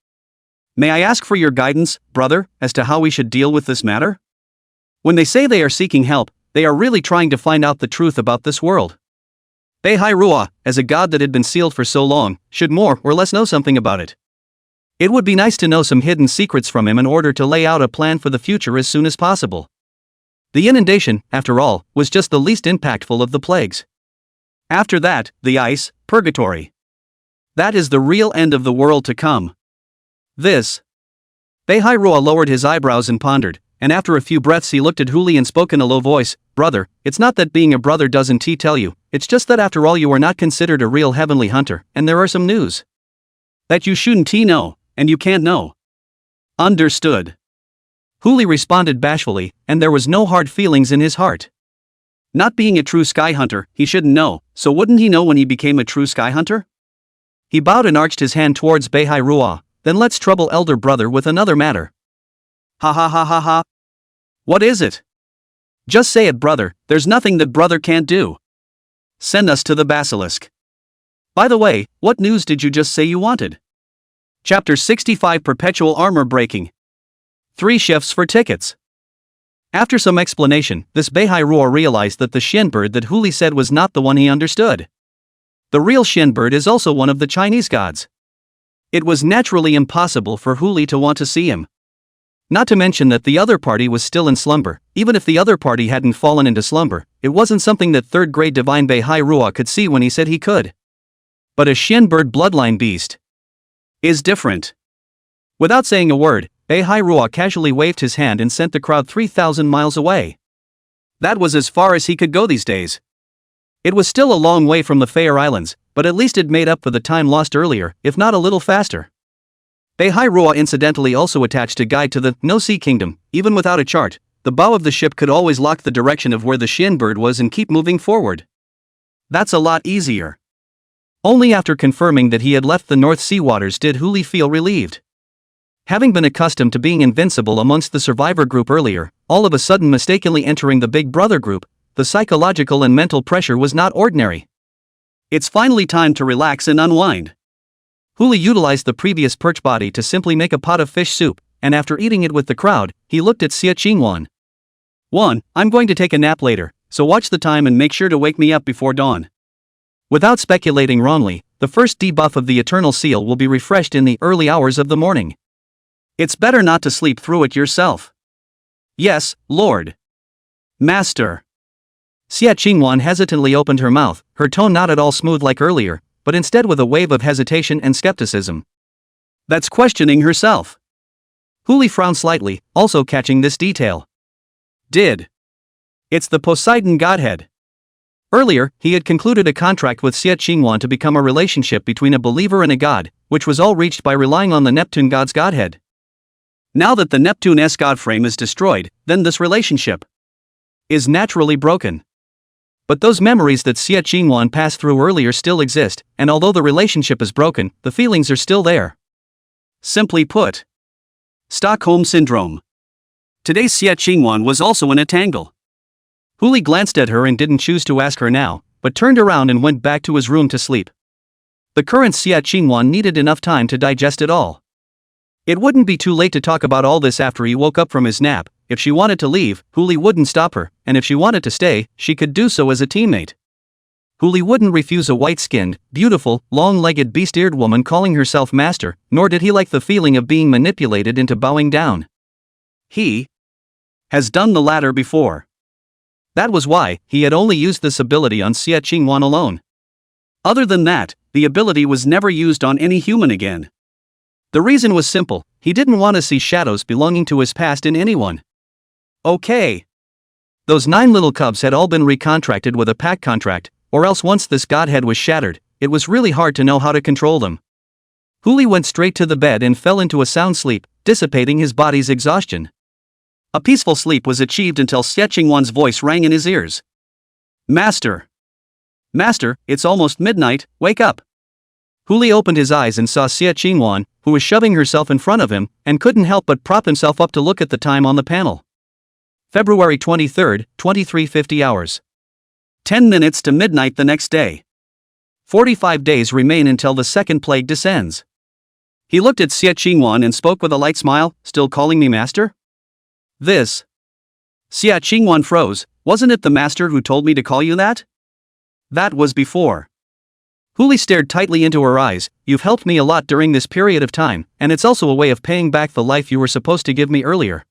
May I ask for your guidance, brother, as to how we should deal with this matter? When they say they are seeking help, they are really trying to find out the truth about this world. Beihai as a god that had been sealed for so long, should more or less know something about it. It would be nice to know some hidden secrets from him in order to lay out a plan for the future as soon as possible. The inundation, after all, was just the least impactful of the plagues. After that, the ice, purgatory. That is the real end of the world to come. This. Beihai lowered his eyebrows and pondered, and after a few breaths he looked at Huli and spoke in a low voice. Brother, it's not that being a brother doesn't tell you, it's just that after all you are not considered a real heavenly hunter, and there are some news that you shouldn't know, and you can't know. Understood. Huli responded bashfully, and there was no hard feelings in his heart. Not being a true sky hunter, he shouldn't know, so wouldn't he know when he became a true sky hunter? He bowed and arched his hand towards Beihai. Then let's trouble elder brother with another matter. Ha ha ha ha ha. What is it? Just say it, brother, there's nothing that brother can't do. Send us to the basilisk. By the way, what news did you just say you wanted? Chapter 65 Perpetual Armor Breaking. 3 shifts for tickets. After some explanation, this Beihai realized that the Shin bird that Huli said was not the one he understood. The real Shin bird is also one of the Chinese gods. It was naturally impossible for Huli to want to see him. Not to mention that the other party was still in slumber. Even if the other party hadn't fallen into slumber, it wasn't something that 3rd grade divine Beihai could see when he said he could. But a Shin bird bloodline beast is different. Without saying a word, Beihai casually waved his hand and sent the crowd 3,000 miles away. That was as far as he could go these days. It was still a long way from the Fair Islands, but at least it made up for the time lost earlier, if not a little faster. Beihai incidentally also attached a guide to the No Sea Kingdom. Even without a chart, the bow of the ship could always lock the direction of where the Shin bird was and keep moving forward. That's a lot easier. Only after confirming that he had left the North Sea waters did Huli feel relieved. Having been accustomed to being invincible amongst the survivor group earlier, all of a sudden mistakenly entering the Big Brother group, the psychological and mental pressure was not ordinary. It's finally time to relax and unwind. Huli utilized the previous perch body to simply make a pot of fish soup, and after eating it with the crowd, he looked at Xia Qingwan. 1. I'm going to take a nap later, so watch the time and make sure to wake me up before dawn. Without speculating wrongly, the first debuff of the Eternal Seal will be refreshed in the early hours of the morning. It's better not to sleep through it yourself. Yes, Lord. Master. Xia Qingwan hesitantly opened her mouth, her tone not at all smooth like earlier, but instead with a wave of hesitation and skepticism. That's questioning herself. Hu Li frowned slightly, also catching this detail. It's the Poseidon godhead. Earlier, he had concluded a contract with Xia Qingwan to become a relationship between a believer and a god, which was all reached by relying on the Neptune god's godhead. Now that the Neptune-S god frame is destroyed, then this relationship is naturally broken. But those memories that Xia Qingwan passed through earlier still exist, and although the relationship is broken, the feelings are still there. Simply put, Stockholm Syndrome. Today's Xia Qingwan was also in a tangle. Hu Li glanced at her and didn't choose to ask her now, but turned around and went back to his room to sleep. The current Xia Qingwan needed enough time to digest it all. It wouldn't be too late to talk about all this after he woke up from his nap. If she wanted to leave, Hu Li wouldn't stop her, and if she wanted to stay, she could do so as a teammate. Hu Li wouldn't refuse a white-skinned, beautiful, long-legged beast-eared woman calling herself master, nor did he like the feeling of being manipulated into bowing down. He has done the latter before. That was why he had only used this ability on Xia Qingwan alone. Other than that, the ability was never used on any human again. The reason was simple, he didn't want to see shadows belonging to his past in anyone. Okay. Those 9 little cubs had all been recontracted with a pact contract, or else once this godhead was shattered, it was really hard to know how to control them. Hu Li went straight to the bed and fell into a sound sleep, dissipating his body's exhaustion. A peaceful sleep was achieved until Xia Qingwan's voice rang in his ears. Master! Master, it's almost midnight, wake up! Hu Li opened his eyes and saw Xia Qingwan, who was shoving herself in front of him, and couldn't help but prop himself up to look at the time on the panel. February 23, 23:50 hours. 10 minutes to midnight the next day. 45 days remain until the second plague descends. He looked at Xia Qingwan and spoke with a light smile, still calling me master? This. Xia Qingwan froze, wasn't it the master who told me to call you that? That was before. Hu Li stared tightly into her eyes. You've helped me a lot during this period of time, and it's also a way of paying back the life you were supposed to give me earlier.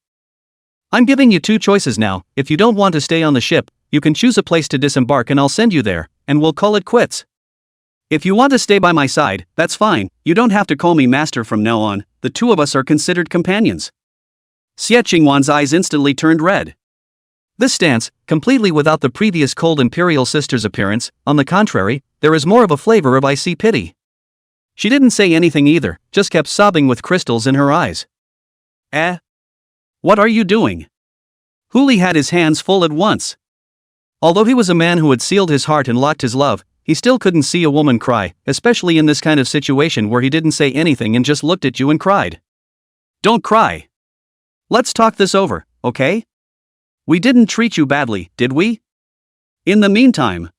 I'm giving you 2 choices now. If you don't want to stay on the ship, you can choose a place to disembark and I'll send you there, and we'll call it quits. If you want to stay by my side, that's fine, you don't have to call me master from now on, the 2 of us are considered companions. Xia Qingwan's eyes instantly turned red. This stance, completely without the previous cold imperial sister's appearance, on the contrary, there is more of a flavor of icy pity. She didn't say anything either, just kept sobbing with crystals in her eyes. What are you doing? Hu Li had his hands full at once. Although he was a man who had sealed his heart and locked his love, he still couldn't see a woman cry, especially in this kind of situation where he didn't say anything and just looked at you and cried. Don't cry. Let's talk this over, okay? We didn't treat you badly, did we? In the meantime.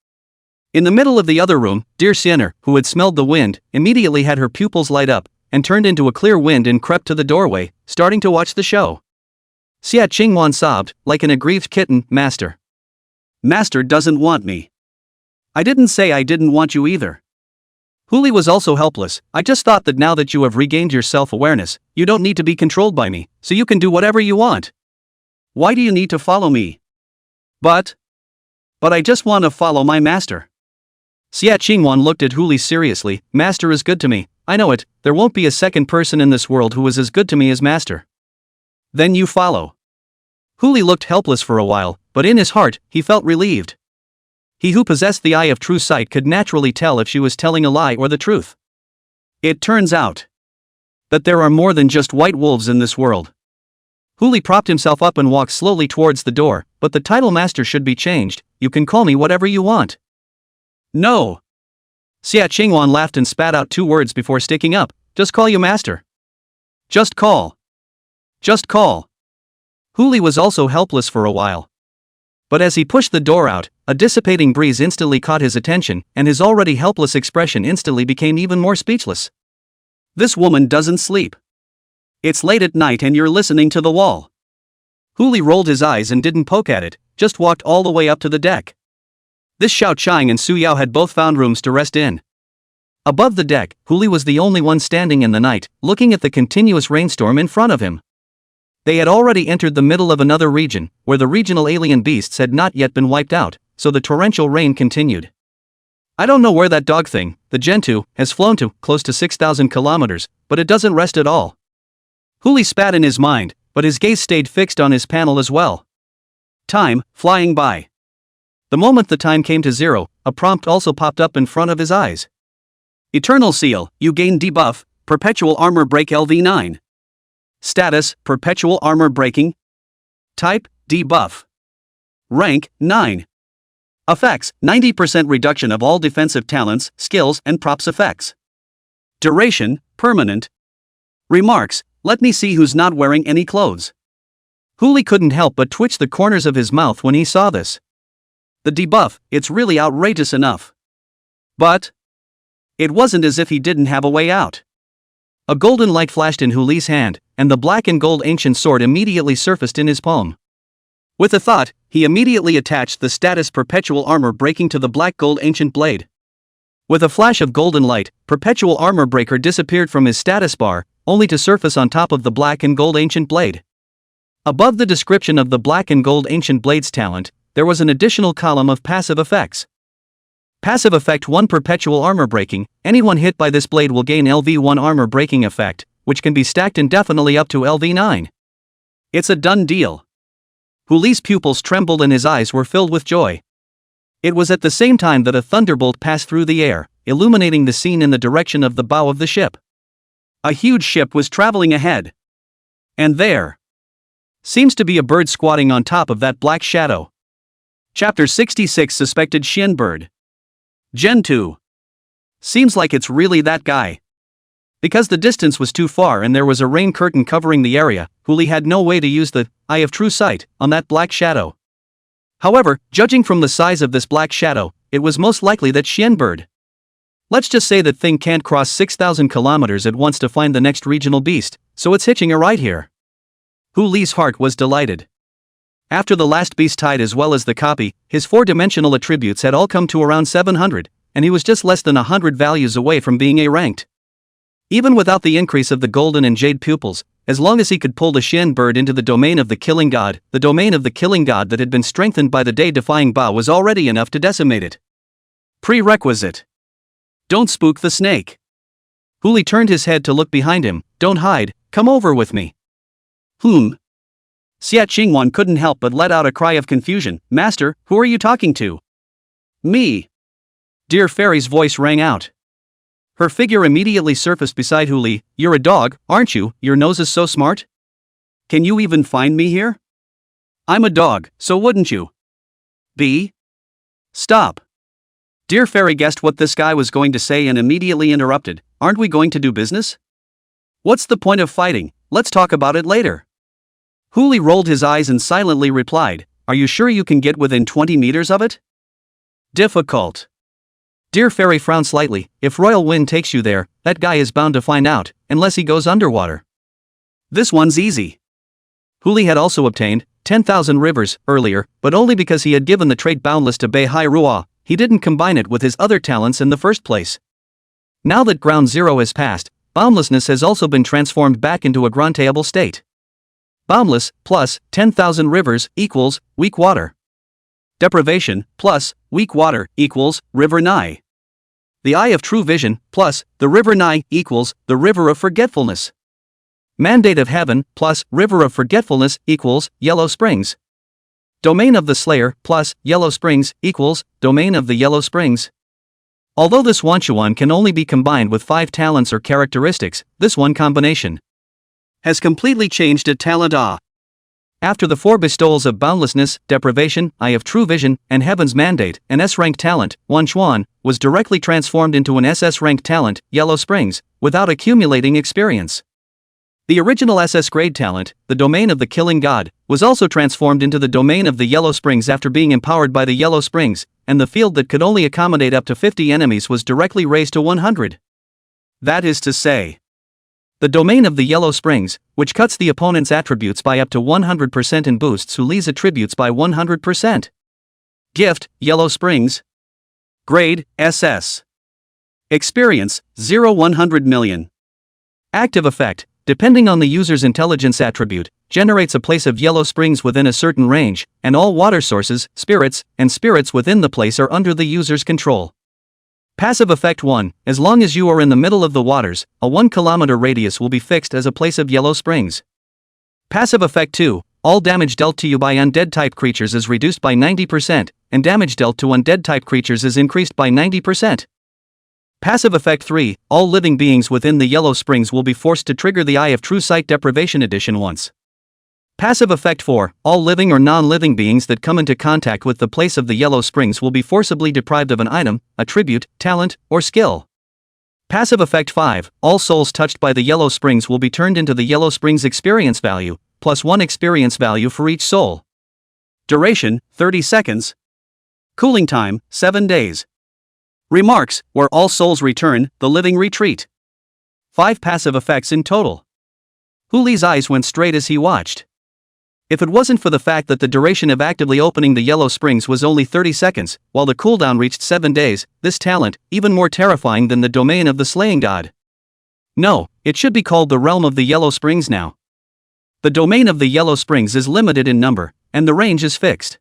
In the middle of the other room, dear Xiener, who had smelled the wind, immediately had her pupils light up, and turned into a clear wind and crept to the doorway, starting to watch the show. Xia Qingwan sobbed, like an aggrieved kitten, Master. Master doesn't want me. I didn't say I didn't want you either. Hu Li was also helpless. I just thought that now that you have regained your self-awareness, you don't need to be controlled by me, so you can do whatever you want. Why do you need to follow me? But I just want to follow my master. Xia Qingwan looked at Hu Li seriously. Master is good to me, I know it, there won't be a second person in this world who is as good to me as Master. Then you follow. Hu Li looked helpless for a while, but in his heart, he felt relieved. He who possessed the eye of true sight could naturally tell if she was telling a lie or the truth. It turns out that there are more than just white wolves in this world. Hu Li propped himself up and walked slowly towards the door, but the title Master should be changed. You can call me whatever you want. No. Xia Qingwan laughed and spat out 2 words before sticking up. Just call you Master. Just call. Just call. Hu Li was also helpless for a while. But as he pushed the door out, a dissipating breeze instantly caught his attention, and his already helpless expression instantly became even more speechless. This woman doesn't sleep. It's late at night and you're listening to the wall. Hu Li rolled his eyes and didn't poke at it, just walked all the way up to the deck. This Xiao Chang and Su Yao had both found rooms to rest in. Above the deck, Huli was the only one standing in the night, looking at the continuous rainstorm in front of him. They had already entered the middle of another region, where the regional alien beasts had not yet been wiped out, so the torrential rain continued. I don't know where that dog thing, the Gentoo, has flown to, close to 6,000 kilometers, but it doesn't rest at all. Huli spat in his mind, but his gaze stayed fixed on his panel as well. Time, flying by. The moment the time came to 0, a prompt also popped up in front of his eyes. Eternal Seal, you gain debuff, Perpetual Armor Break LV9. Status, Perpetual Armor Breaking. Type, debuff. Rank, 9. Effects, 90% reduction of all defensive talents, skills, and props effects. Duration, permanent. Remarks, let me see who's not wearing any clothes. Huli couldn't help but twitch the corners of his mouth when he saw this. The debuff, it's really outrageous enough. But it wasn't as if he didn't have a way out. A golden light flashed in Huli's hand, and the black and gold ancient sword immediately surfaced in his palm. With a thought, he immediately attached the status Perpetual Armor Breaking to the black gold ancient blade. With a flash of golden light, Perpetual Armor Breaker disappeared from his status bar, only to surface on top of the black and gold ancient blade. Above the description of the black and gold ancient blade's talent, there was an additional column of passive effects. Passive effect 1 Perpetual Armor Breaking, anyone hit by this blade will gain LV1 Armor Breaking effect, which can be stacked indefinitely up to LV9. It's a done deal. Huli's pupils trembled and his eyes were filled with joy. It was at the same time that a thunderbolt passed through the air, illuminating the scene in the direction of the bow of the ship. A huge ship was traveling ahead. And there seems to be a bird squatting on top of that black shadow. Chapter 66 Suspected Shin Bird. Gen 2. Seems like it's really that guy. Because the distance was too far and there was a rain curtain covering the area, Huli had no way to use the eye of true sight on that black shadow. However, judging from the size of this black shadow, it was most likely that Shin Bird. Let's just say that thing can't cross 6,000 kilometers at once to find the next regional beast, so it's hitching a ride here. Huli's heart was delighted. After the last beast tied as well as the copy, his 4-dimensional attributes had all come to around 700, and he was just less than 100 values away from being A-ranked. Even without the increase of the golden and jade pupils, as long as he could pull the Shin Bird into the domain of the killing god, the domain of the killing god that had been strengthened by the day-defying Ba was already enough to decimate it. Prerequisite. Don't spook the snake. Huli turned his head to look behind him. Don't hide, come over with me. Xia Qingwan couldn't help but let out a cry of confusion. Master, who are you talking to? Me. Dear Fairy's voice rang out. Her figure immediately surfaced beside Huli. You're a dog, aren't you? Your nose is so smart? Can you even find me here? I'm a dog, so wouldn't you? B. Stop. Dear Fairy guessed what this guy was going to say and immediately interrupted. Aren't we going to do business? What's the point of fighting? Let's talk about it later. Huli rolled his eyes and silently replied, Are you sure you can get within 20 meters of it? Difficult. Dear Fairy frowned slightly. If Royal Wind takes you there, that guy is bound to find out, unless he goes underwater. This one's easy. Huli had also obtained 10,000 rivers earlier, but only because he had given the trait Boundless to Bei Hai Rua. He didn't combine it with his other talents in the first place. Now that Ground Zero has passed, Boundlessness has also been transformed back into a grantable state. Boundless plus 10,000 rivers equals weak water. Deprivation plus weak water equals river Nai. The Eye of True Vision plus the river Nai equals the river of forgetfulness. Mandate of Heaven plus river of forgetfulness equals Yellow Springs. Domain of the Slayer plus Yellow Springs equals Domain of the Yellow Springs. Although this Wanchuan can only be combined with 5 talents or characteristics, this one combination has completely changed a talent A. After the 4 bestowals of Boundlessness, Deprivation, Eye of True Vision, and Heaven's Mandate, an S-rank talent, Wanchuan, was directly transformed into an SS-rank talent, Yellow Springs, without accumulating experience. The original SS grade talent, the Domain of the Killing God, was also transformed into the Domain of the Yellow Springs after being empowered by the Yellow Springs, and the field that could only accommodate up to 50 enemies was directly raised to 100. That is to say, the Domain of the Yellow Springs, which cuts the opponent's attributes by up to 100% and boosts Huli's attributes by 100%. Gift, Yellow Springs. Grade, SS. Experience, 0-100 million. Active effect, depending on the user's intelligence attribute, generates a place of yellow springs within a certain range, and all water sources, spirits, and spirits within the place are under the user's control. Passive effect 1, as long as you are in the middle of the waters, a 1 kilometer radius will be fixed as a place of yellow springs. Passive effect 2, all damage dealt to you by undead type creatures is reduced by 90%, and damage dealt to undead type creatures is increased by 90%. Passive effect 3, all living beings within the yellow springs will be forced to trigger the Eye of True Sight Deprivation Edition once. Passive effect 4, all living or non-living beings that come into contact with the place of the yellow springs will be forcibly deprived of an item, attribute, talent, or skill. Passive effect 5, all souls touched by the yellow springs will be turned into the yellow springs experience value, plus 1 experience value for each soul. Duration, 30 seconds. Cooling time, 7 days. Remarks, where all souls return, the living retreat. 5 passive effects in total. Huli's eyes went straight as he watched. If it wasn't for the fact that the duration of actively opening the yellow springs was only 30 seconds, while the cooldown reached 7 days, this talent, even more terrifying than the domain of the slaying god. No, it should be called the realm of the yellow springs now. The domain of the yellow springs is limited in number, and the range is fixed.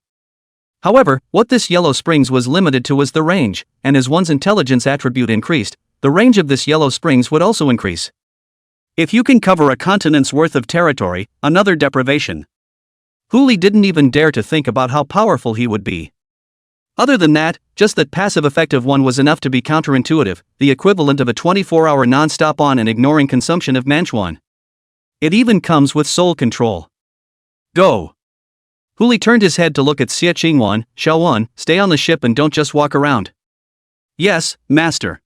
However, what this yellow springs was limited to was the range, and as one's intelligence attribute increased, the range of this yellow springs would also increase. If you can cover a continent's worth of territory, another deprivation. Huli didn't even dare to think about how powerful he would be. Other than that, just that passive effect of 1 was enough to be counterintuitive, the equivalent of a 24-hour non-stop on and ignoring consumption of manhwa. It even comes with soul control. Go! Huli turned his head to look at Xie Qingwan. Xiaowan, stay on the ship and don't just walk around. Yes, master.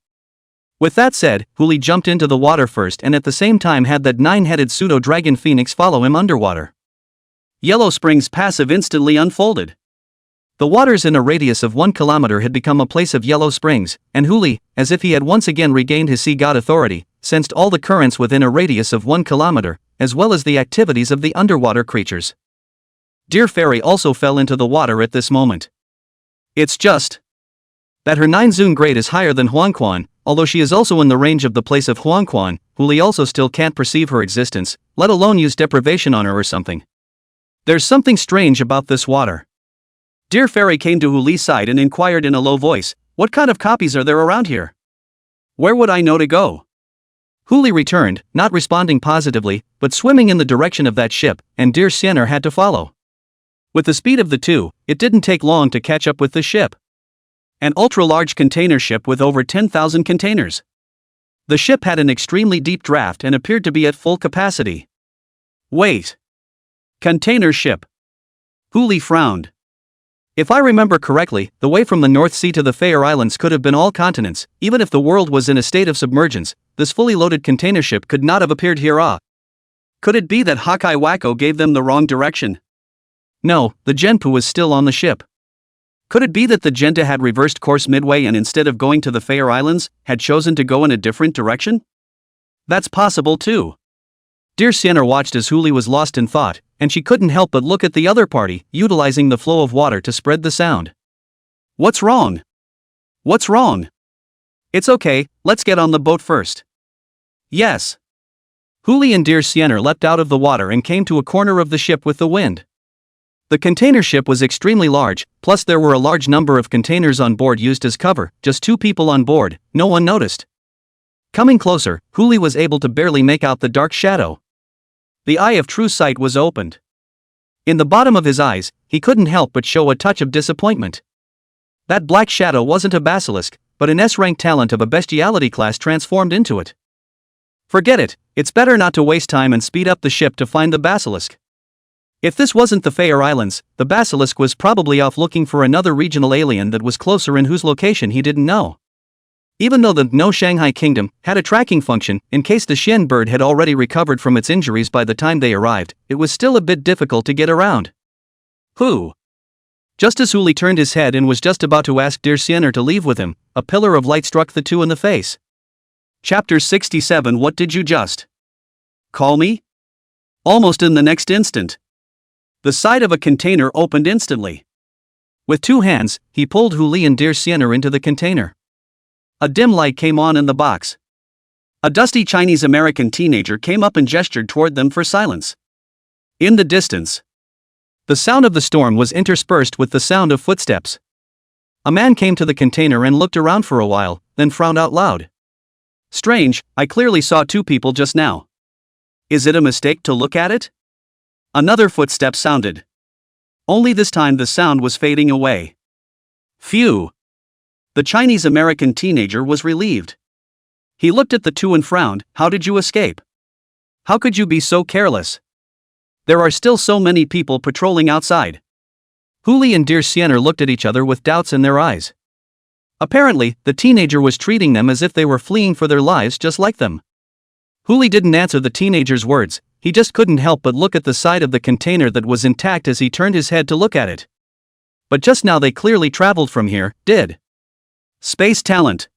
With that said, Huli jumped into the water first and at the same time had that 9-headed pseudo-dragon phoenix follow him underwater. Yellow Springs passive instantly unfolded. The waters in a radius of 1 kilometer had become a place of yellow springs, and Huli, as if he had once again regained his sea god authority, sensed all the currents within a radius of 1 kilometer, as well as the activities of the underwater creatures. Dear Fairy also fell into the water at this moment. It's just that her 9 grade is higher than Huangquan, although she is also in the range of the place of Huangquan, Huli also still can't perceive her existence, let alone use deprivation on her or something. There's something strange about this water. Dear Fairy came to Huli's side and inquired in a low voice, what kind of copies are there around here? Where would I know to go? Huli returned, not responding positively, but swimming in the direction of that ship, and Dear Siener had to follow. With the speed of the two, it didn't take long to catch up with the ship. An ultra-large container ship with over 10,000 containers. The ship had an extremely deep draft and appeared to be at full capacity. Wait. Container ship. Huli frowned. If I remember correctly, the way from the North Sea to the Fair Islands could have been all continents, even if the world was in a state of submergence, this fully loaded container ship could not have appeared here. Could it be that Hakai Wako gave them the wrong direction? No, the Genpu was still on the ship. Could it be that the Genta had reversed course midway and instead of going to the Fair Islands, had chosen to go in a different direction? That's possible too. Dear Sienna watched as Huli was lost in thought, and she couldn't help but look at the other party, utilizing the flow of water to spread the sound. What's wrong? What's wrong? It's okay, let's get on the boat first. Yes. Huli and Dear Sienna leapt out of the water and came to a corner of the ship with the wind. The container ship was extremely large, plus there were a large number of containers on board used as cover, just 2 people on board, no one noticed. Coming closer, Huli was able to barely make out the dark shadow. The Eye of True Sight was opened. In the bottom of his eyes, he couldn't help but show a touch of disappointment. That black shadow wasn't a basilisk, but an S-rank talent of a bestiality class transformed into it. Forget it, it's better not to waste time and speed up the ship to find the basilisk. If this wasn't the Fair Islands, the basilisk was probably off looking for another regional alien that was closer and whose location he didn't know. Even though the No Shanghai Kingdom had a tracking function, in case the Shen bird had already recovered from its injuries by the time they arrived, it was still a bit difficult to get around. Who? Just as Huli turned his head and was just about to ask Dear Sienna to leave with him, a pillar of light struck the two in the face. Chapter 67. What did you just call me? Almost in the next instant, the side of a container opened instantly. With 2 hands, he pulled Huli and dear Sienna into the container. A dim light came on in the box. A dusty Chinese-American teenager came up and gestured toward them for silence. In the distance, the sound of the storm was interspersed with the sound of footsteps. A man came to the container and looked around for a while, then frowned out loud. Strange, I clearly saw 2 people just now. Is it a mistake to look at it? Another footstep sounded. Only this time the sound was fading away. Phew! The Chinese-American teenager was relieved. He looked at the 2 and frowned. How did you escape? How could you be so careless? There are still so many people patrolling outside. Huli and dear Sienna looked at each other with doubts in their eyes. Apparently, the teenager was treating them as if they were fleeing for their lives just like them. Huli didn't answer the teenager's words, he just couldn't help but look at the side of the container that was intact as he turned his head to look at it. But just now they clearly traveled from here, did. Space talent.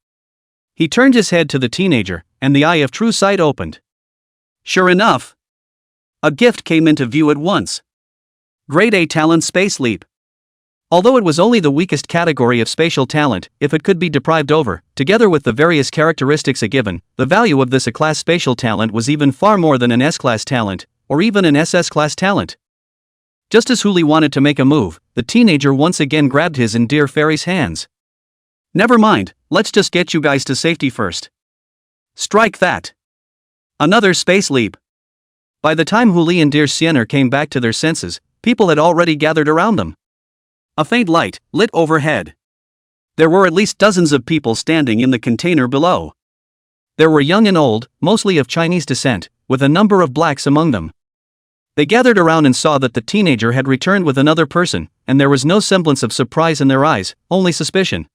He turned his head to the teenager, and the eye of true sight opened. Sure enough, a gift came into view at once. Grade A talent Space Leap. Although it was only the weakest category of spatial talent, if it could be deprived over, together with the various characteristics it given, the value of this A-class spatial talent was even far more than an S-class talent, or even an SS-class talent. Just as Huli wanted to make a move, the teenager once again grabbed his and dear fairy's hands. Never mind, let's just get you guys to safety first. Strike that. Another space leap. By the time Huli and dear Sienna came back to their senses, people had already gathered around them. A faint light lit overhead. There were at least dozens of people standing in the container below. There were young and old, mostly of Chinese descent, with a number of blacks among them. They gathered around and saw that the teenager had returned with another person, and there was no semblance of surprise in their eyes, only suspicion.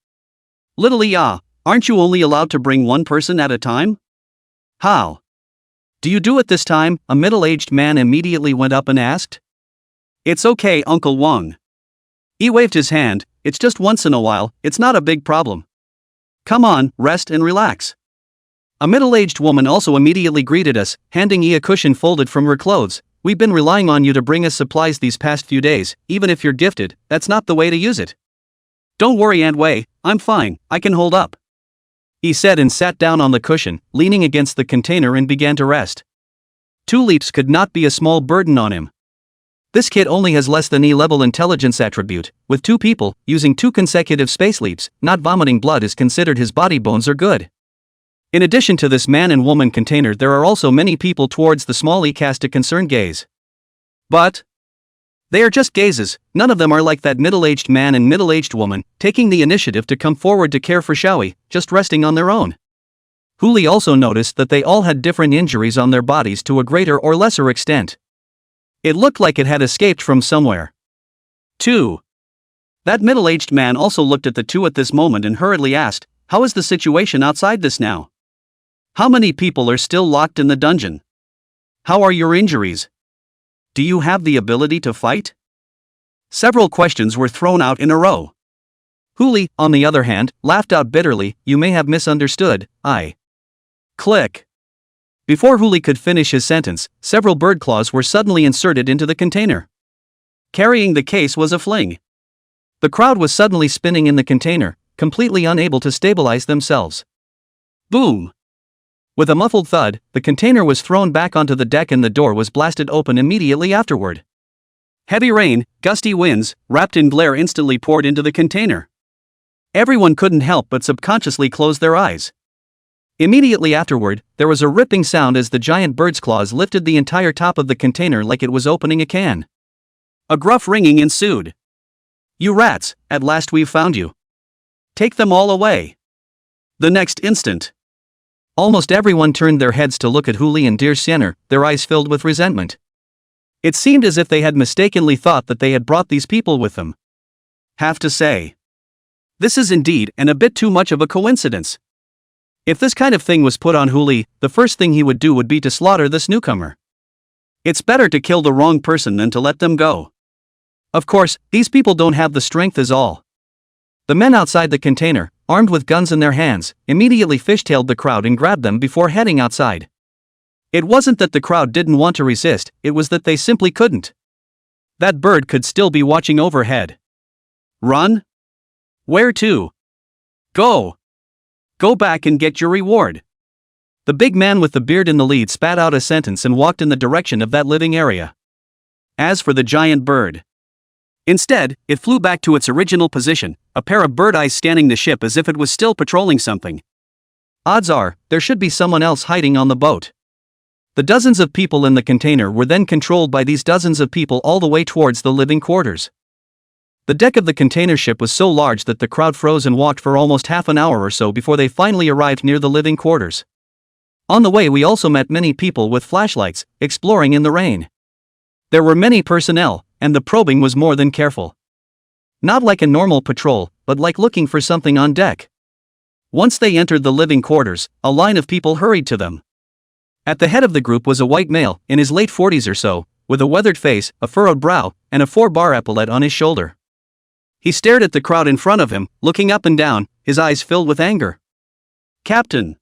Little Ya, aren't you only allowed to bring 1 person at a time? How? Do you do it this time? A middle-aged man immediately went up and asked. It's okay, Uncle Wang. He waved his hand, it's just once in a while, it's not a big problem. Come on, rest and relax. A middle-aged woman also immediately greeted us, handing Yi a cushion folded from her clothes. We've been relying on you to bring us supplies these past few days, even if you're gifted, that's not the way to use it. Don't worry, Aunt Wei, I'm fine, I can hold up. He said and sat down on the cushion, leaning against the container and began to rest. 2 leaps could not be a small burden on him. This kid only has less than E-level intelligence attribute. With 2 people, using 2 consecutive space leaps, not vomiting blood is considered his body bones are good. In addition to this man and woman container, there are also many people towards the small E cast a concerned gaze. But they are just gazes, none of them are like that middle-aged man and middle-aged woman, taking the initiative to come forward to care for Xiaoyi, just resting on their own. Huli also noticed that they all had different injuries on their bodies to a greater or lesser extent. It looked like it had escaped from somewhere. 2. That middle-aged man also looked at the 2 at this moment and hurriedly asked, how is the situation outside this now? How many people are still locked in the dungeon? How are your injuries? Do you have the ability to fight? Several questions were thrown out in a row. Huli, on the other hand, laughed out bitterly, you may have misunderstood, I. Click. Before Huli could finish his sentence, several bird claws were suddenly inserted into the container. Carrying the case was a fling. The crowd was suddenly spinning in the container, completely unable to stabilize themselves. Boom! With a muffled thud, the container was thrown back onto the deck and the door was blasted open immediately afterward. Heavy rain, gusty winds, wrapped in glare instantly poured into the container. Everyone couldn't help but subconsciously close their eyes. Immediately afterward, there was a ripping sound as the giant bird's claws lifted the entire top of the container like it was opening a can. A gruff ringing ensued. You rats, at last we've found you. Take them all away. The next instant, almost everyone turned their heads to look at Huli and dear Sienna, their eyes filled with resentment. It seemed as if they had mistakenly thought that they had brought these people with them. Have to say, this is indeed a bit too much of a coincidence. If this kind of thing was put on Huli, the first thing he would do would be to slaughter this newcomer. It's better to kill the wrong person than to let them go. Of course, these people don't have the strength as all. The men outside the container, armed with guns in their hands, immediately fishtailed the crowd and grabbed them before heading outside. It wasn't that the crowd didn't want to resist, it was that they simply couldn't. That bird could still be watching overhead. Run? Where to? Go! Go back and get your reward. The big man with the beard in the lead spat out a sentence and walked in the direction of that living area. As for the giant bird, instead, it flew back to its original position, a pair of bird eyes scanning the ship as if it was still patrolling something. Odds are, there should be someone else hiding on the boat. The dozens of people in the container were then controlled by these dozens of people all the way towards the living quarters. The deck of the container ship was so large that the crowd froze and walked for almost half an hour or so before they finally arrived near the living quarters. On the way, we also met many people with flashlights, exploring in the rain. There were many personnel, and the probing was more than careful. Not like a normal patrol, but like looking for something on deck. Once they entered the living quarters, a line of people hurried to them. At the head of the group was a white male, in his late 40s or so, with a weathered face, a furrowed brow, and a 4-bar epaulette on his shoulder. He stared at the crowd in front of him, looking up and down, his eyes filled with anger. "Captain!"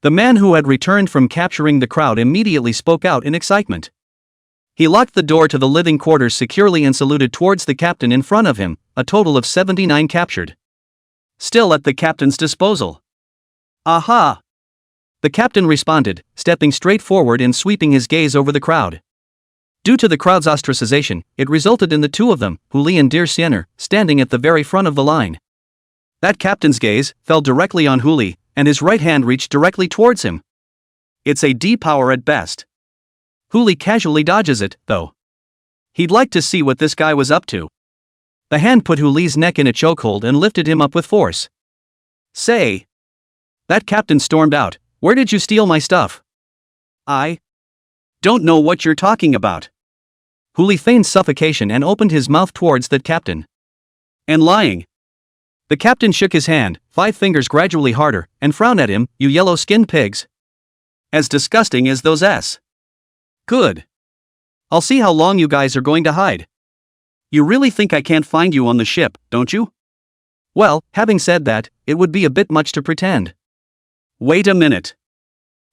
The man who had returned from capturing the crowd immediately spoke out in excitement. He locked the door to the living quarters securely and saluted towards the captain in front of him, a total of 79 captured. Still at the captain's disposal. "Aha!" The captain responded, stepping straight forward and sweeping his gaze over the crowd. Due to the crowd's ostracization, it resulted in the two of them, Huli and Dear Siener, standing at the very front of the line. That captain's gaze fell directly on Huli, and his right hand reached directly towards him. It's a D power at best. Huli casually dodges it, though. He'd like to see what this guy was up to. The hand put Huli's neck in a chokehold and lifted him up with force. "Say!" That captain stormed out, "Where did you steal my stuff?" "I don't know what you're talking about." Huli feigned suffocation and opened his mouth towards that captain. "And lying." The captain shook his hand, 5 fingers gradually harder, and frowned at him, "You yellow-skinned pigs. As disgusting as those S. Good. I'll see how long you guys are going to hide. You really think I can't find you on the ship, don't you? Well, having said that, it would be a bit much to pretend." "Wait a minute."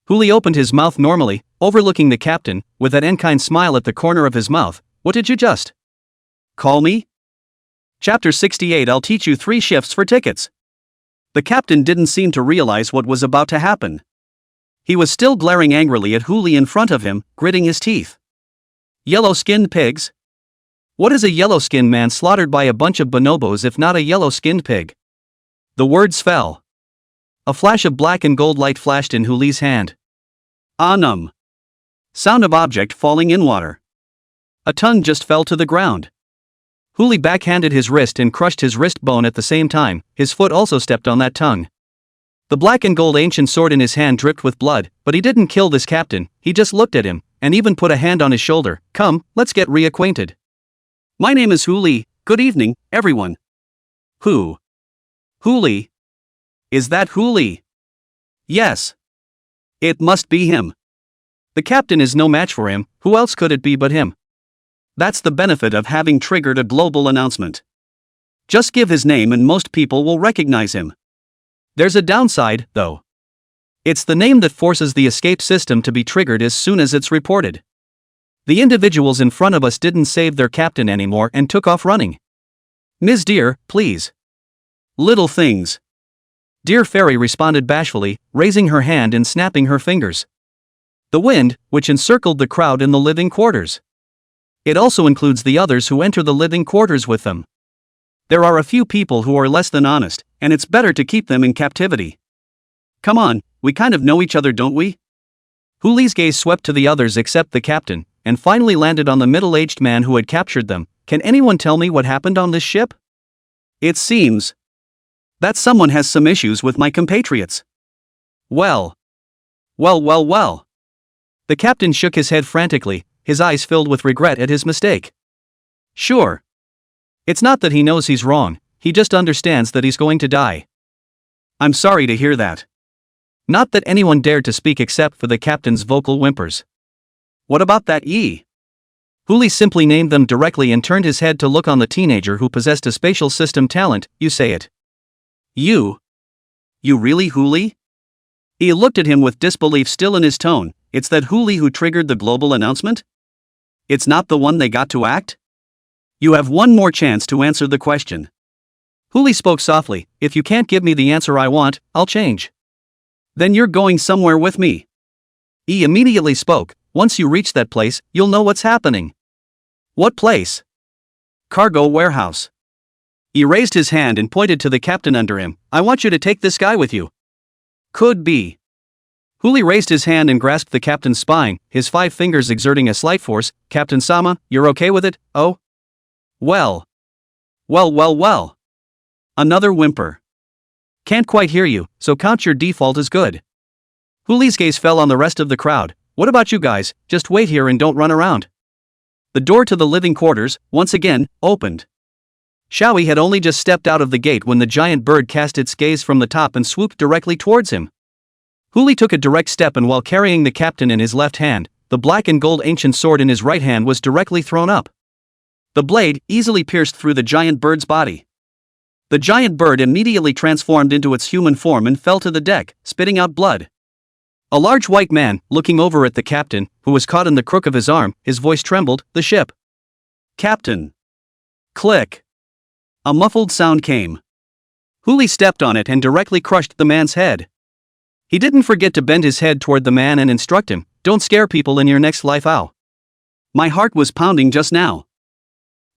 Huli opened his mouth normally, overlooking the captain, with that unkind smile at the corner of his mouth. "What did you just call me?" Chapter 68. I'll teach you 3 shifts for tickets. The captain didn't seem to realize what was about to happen. He was still glaring angrily at Huli in front of him, gritting his teeth. "Yellow-skinned pigs? What is a yellow-skinned man slaughtered by a bunch of bonobos if not a yellow-skinned pig?" The words fell. A flash of black and gold light flashed in Huli's hand. Anum. Sound of object falling in water. A tongue just fell to the ground. Huli backhanded his wrist and crushed his wrist bone at the same time. His foot also stepped on that tongue. The black and gold ancient sword in his hand dripped with blood, but he didn't kill this captain, he just looked at him, and even put a hand on his shoulder. "Come, let's get reacquainted. My name is Huli. Good evening, everyone." "Who? Huli? Is that Huli?" "Yes. It must be him. The captain is no match for him, who else could it be but him? That's the benefit of having triggered a global announcement. Just give his name and most people will recognize him. There's a downside, though. It's the name that forces the escape system to be triggered as soon as it's reported. The individuals in front of us didn't save their captain anymore and took off running. Ms. Dear, please. Little things. Dear Fairy responded bashfully, raising her hand and snapping her fingers. The wind, which encircled the crowd in the living quarters. It also includes the others who enter the living quarters with them. There are a few people who are less than honest, and it's better to keep them in captivity. Come on, we kind of know each other, don't we? Huli's gaze swept to the others except the captain, and finally landed on the middle-aged man who had captured them. Can anyone tell me what happened on this ship? It seems that someone has some issues with my compatriots. Well. The captain shook his head frantically, his eyes filled with regret at his mistake. Sure. It's not that he knows he's wrong, he just understands that he's going to die. I'm sorry to hear that. Not that anyone dared to speak except for the captain's vocal whimpers. What about that E? Huli simply named them directly and turned his head to look on the teenager who possessed a spatial system talent. You say it. You really, Huli? He looked at him with disbelief still in his tone. It's that Huli who triggered the global announcement? It's not the one they got to act? You have one more chance to answer the question. Huli spoke softly, if you can't give me the answer I want, I'll change. Then you're going somewhere with me. Yi immediately spoke, once you reach that place, you'll know what's happening. What place? Cargo warehouse. He raised his hand and pointed to the captain under him, I want you to take this guy with you. Could be. Huli raised his hand and grasped the captain's spine, his 5 fingers exerting a slight force. Captain Sama, you're okay with it, oh? Well. Well. Another whimper. Can't quite hear you, so count your default as good. Huli's gaze fell on the rest of the crowd. What about you guys, just wait here and don't run around. The door to the living quarters, once again, opened. Xiaoyi had only just stepped out of the gate when the giant bird cast its gaze from the top and swooped directly towards him. Huli took a direct step, and while carrying the captain in his left hand, the black and gold ancient sword in his right hand was directly thrown up. The blade easily pierced through the giant bird's body. The giant bird immediately transformed into its human form and fell to the deck, spitting out blood. A large white man, looking over at the captain, who was caught in the crook of his arm, his voice trembled, the ship. Captain. Click. A muffled sound came. Huli stepped on it and directly crushed the man's head. He didn't forget to bend his head toward the man and instruct him, don't scare people in your next life out. My heart was pounding just now.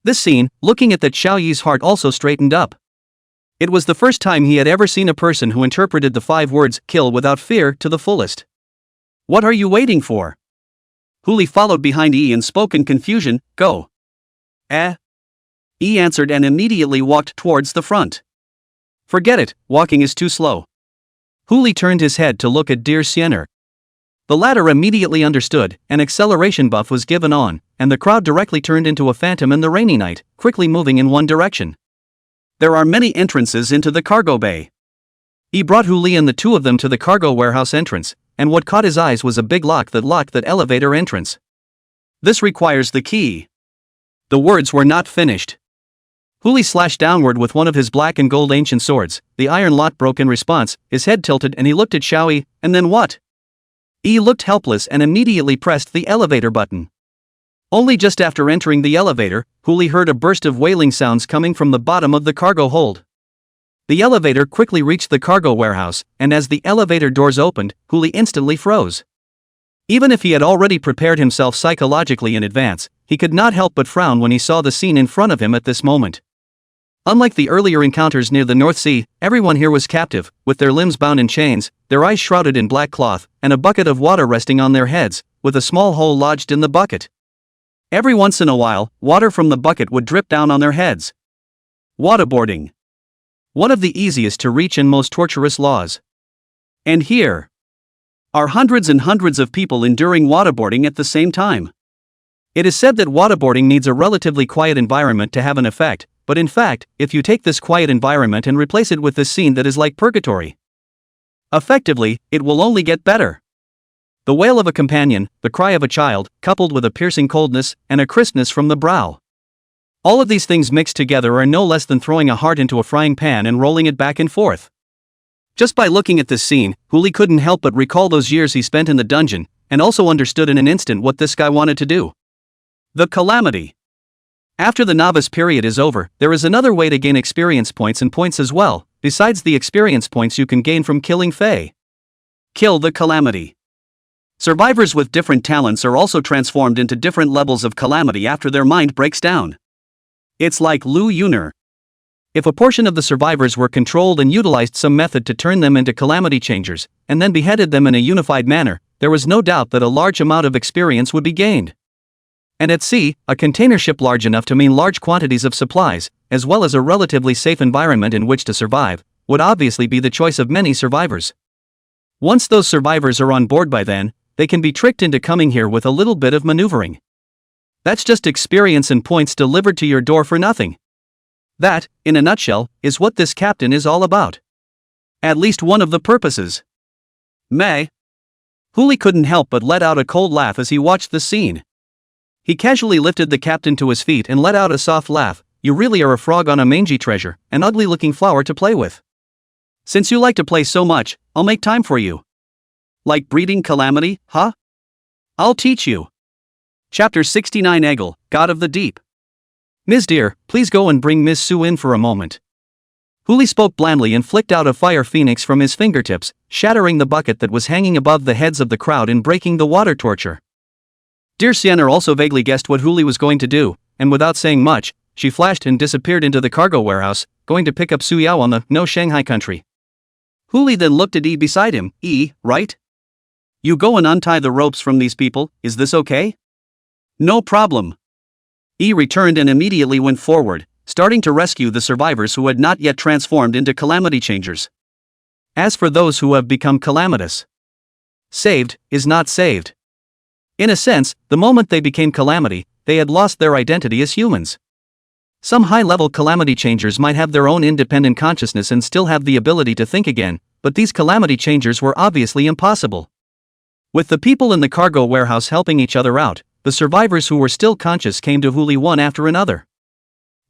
This scene, looking at that Xiaoyi's heart also straightened up. It was the first time he had ever seen a person who interpreted the 5 words, kill without fear, to the fullest. What are you waiting for? Huli followed behind Yi and spoke in confusion, go. Yi answered and immediately walked towards the front. Forget it, walking is too slow. Huli turned his head to look at dear Xiener. The latter immediately understood, an acceleration buff was given on, and the crowd directly turned into a phantom in the rainy night, quickly moving in one direction. There are many entrances into the cargo bay. He brought Huli and the 2 of them to the cargo warehouse entrance, and what caught his eyes was a big lock that locked that elevator entrance. This requires the key. The words were not finished. Huli slashed downward with one of his black and gold ancient swords, the iron lock broke in response, his head tilted and he looked at Xiaoyi, and then what? Yi looked helpless and immediately pressed the elevator button. Only just after entering the elevator, Huli heard a burst of wailing sounds coming from the bottom of the cargo hold. The elevator quickly reached the cargo warehouse, and as the elevator doors opened, Huli instantly froze. Even if he had already prepared himself psychologically in advance, he could not help but frown when he saw the scene in front of him at this moment. Unlike the earlier encounters near the North Sea, everyone here was captive, with their limbs bound in chains, their eyes shrouded in black cloth, and a bucket of water resting on their heads, with a small hole lodged in the bucket. Every once in a while, water from the bucket would drip down on their heads. Waterboarding. One of the easiest to reach and most torturous laws. And here are hundreds and hundreds of people enduring waterboarding at the same time. It is said that waterboarding needs a relatively quiet environment to have an effect, but in fact, if you take this quiet environment and replace it with this scene that is like purgatory, effectively, it will only get better. The wail of a companion, the cry of a child, coupled with a piercing coldness, and a crispness from the brow. All of these things mixed together are no less than throwing a heart into a frying pan and rolling it back and forth. Just by looking at this scene, Huli couldn't help but recall those years he spent in the dungeon, and also understood in an instant what this guy wanted to do. The calamity. After the novice period is over, there is another way to gain experience points and points as well, besides the experience points you can gain from killing Fae. Kill the calamity. Survivors with different talents are also transformed into different levels of calamity after their mind breaks down. It's like Lu Yuner. If a portion of the survivors were controlled and utilized some method to turn them into calamity changers, and then beheaded them in a unified manner, there was no doubt that a large amount of experience would be gained. And at sea, a container ship large enough to mean large quantities of supplies, as well as a relatively safe environment in which to survive, would obviously be the choice of many survivors. Once those survivors are on board by then, they can be tricked into coming here with a little bit of maneuvering. That's just experience and points delivered to your door for nothing. That, in a nutshell, is what this captain is all about. At least one of the purposes. May. Huli couldn't help but let out a cold laugh as he watched the scene. He casually lifted the captain to his feet and let out a soft laugh. You really are a frog on a mangy treasure, an ugly-looking flower to play with. Since you like to play so much, I'll make time for you. Like breeding calamity, huh? I'll teach you. Chapter 69 Eggle, God of the Deep. Ms. Dear, please go and bring Ms. Su in for a moment. Huli spoke blandly and flicked out a fire phoenix from his fingertips, shattering the bucket that was hanging above the heads of the crowd and breaking the water torture. Dear Sienna also vaguely guessed what Huli was going to do, and without saying much, she flashed and disappeared into the cargo warehouse, going to pick up Su Yao on the No Shanghai country. Huli then looked at E beside him. E, right? You go and untie the ropes from these people, is this okay? No problem. E returned and immediately went forward, starting to rescue the survivors who had not yet transformed into calamity changers. As for those who have become calamitous, saved is not saved. In a sense, the moment they became calamity, they had lost their identity as humans. Some high-level calamity changers might have their own independent consciousness and still have the ability to think again, but these calamity changers were obviously impossible. With the people in the cargo warehouse helping each other out, the survivors who were still conscious came to Huli one after another.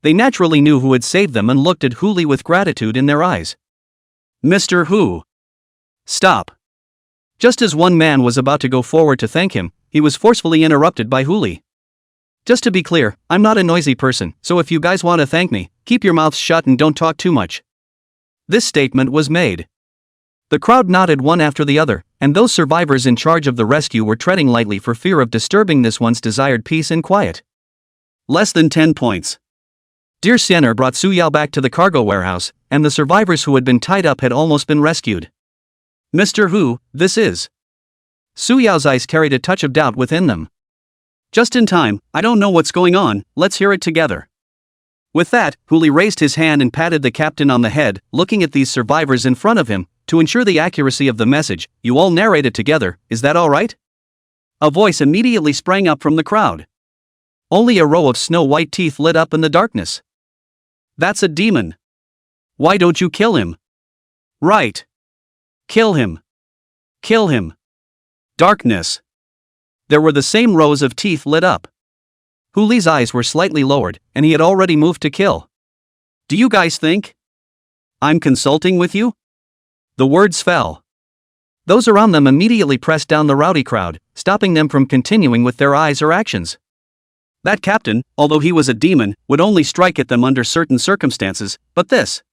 They naturally knew who had saved them and looked at Huli with gratitude in their eyes. Mr. Hu. Stop. Just as one man was about to go forward to thank him, he was forcefully interrupted by Huli. Just to be clear, I'm not a noisy person, so if you guys want to thank me, keep your mouths shut and don't talk too much. This statement was made. The crowd nodded one after the other, and those survivors in charge of the rescue were treading lightly for fear of disturbing this once desired peace and quiet. Less than 10 points. Dear Sienna brought Su Yao back to the cargo warehouse, and the survivors who had been tied up had almost been rescued. Mr. Hu, this is. Su Yao's eyes carried a touch of doubt within them. Just in time, I don't know what's going on, let's hear it together. With that, Huli raised his hand and patted the captain on the head, looking at these survivors in front of him, to ensure the accuracy of the message. You all narrate it together, is that alright? A voice immediately sprang up from the crowd. Only a row of snow-white teeth lit up in the darkness. That's a demon. Why don't you kill him? Right. Kill him. Kill him. Darkness. There were the same rows of teeth lit up. Huli's eyes were slightly lowered, and he had already moved to kill. Do you guys think I'm consulting with you? The words fell. Those around them immediately pressed down the rowdy crowd, stopping them from continuing with their eyes or actions. That captain, although he was a demon, would only strike at them under certain circumstances, but this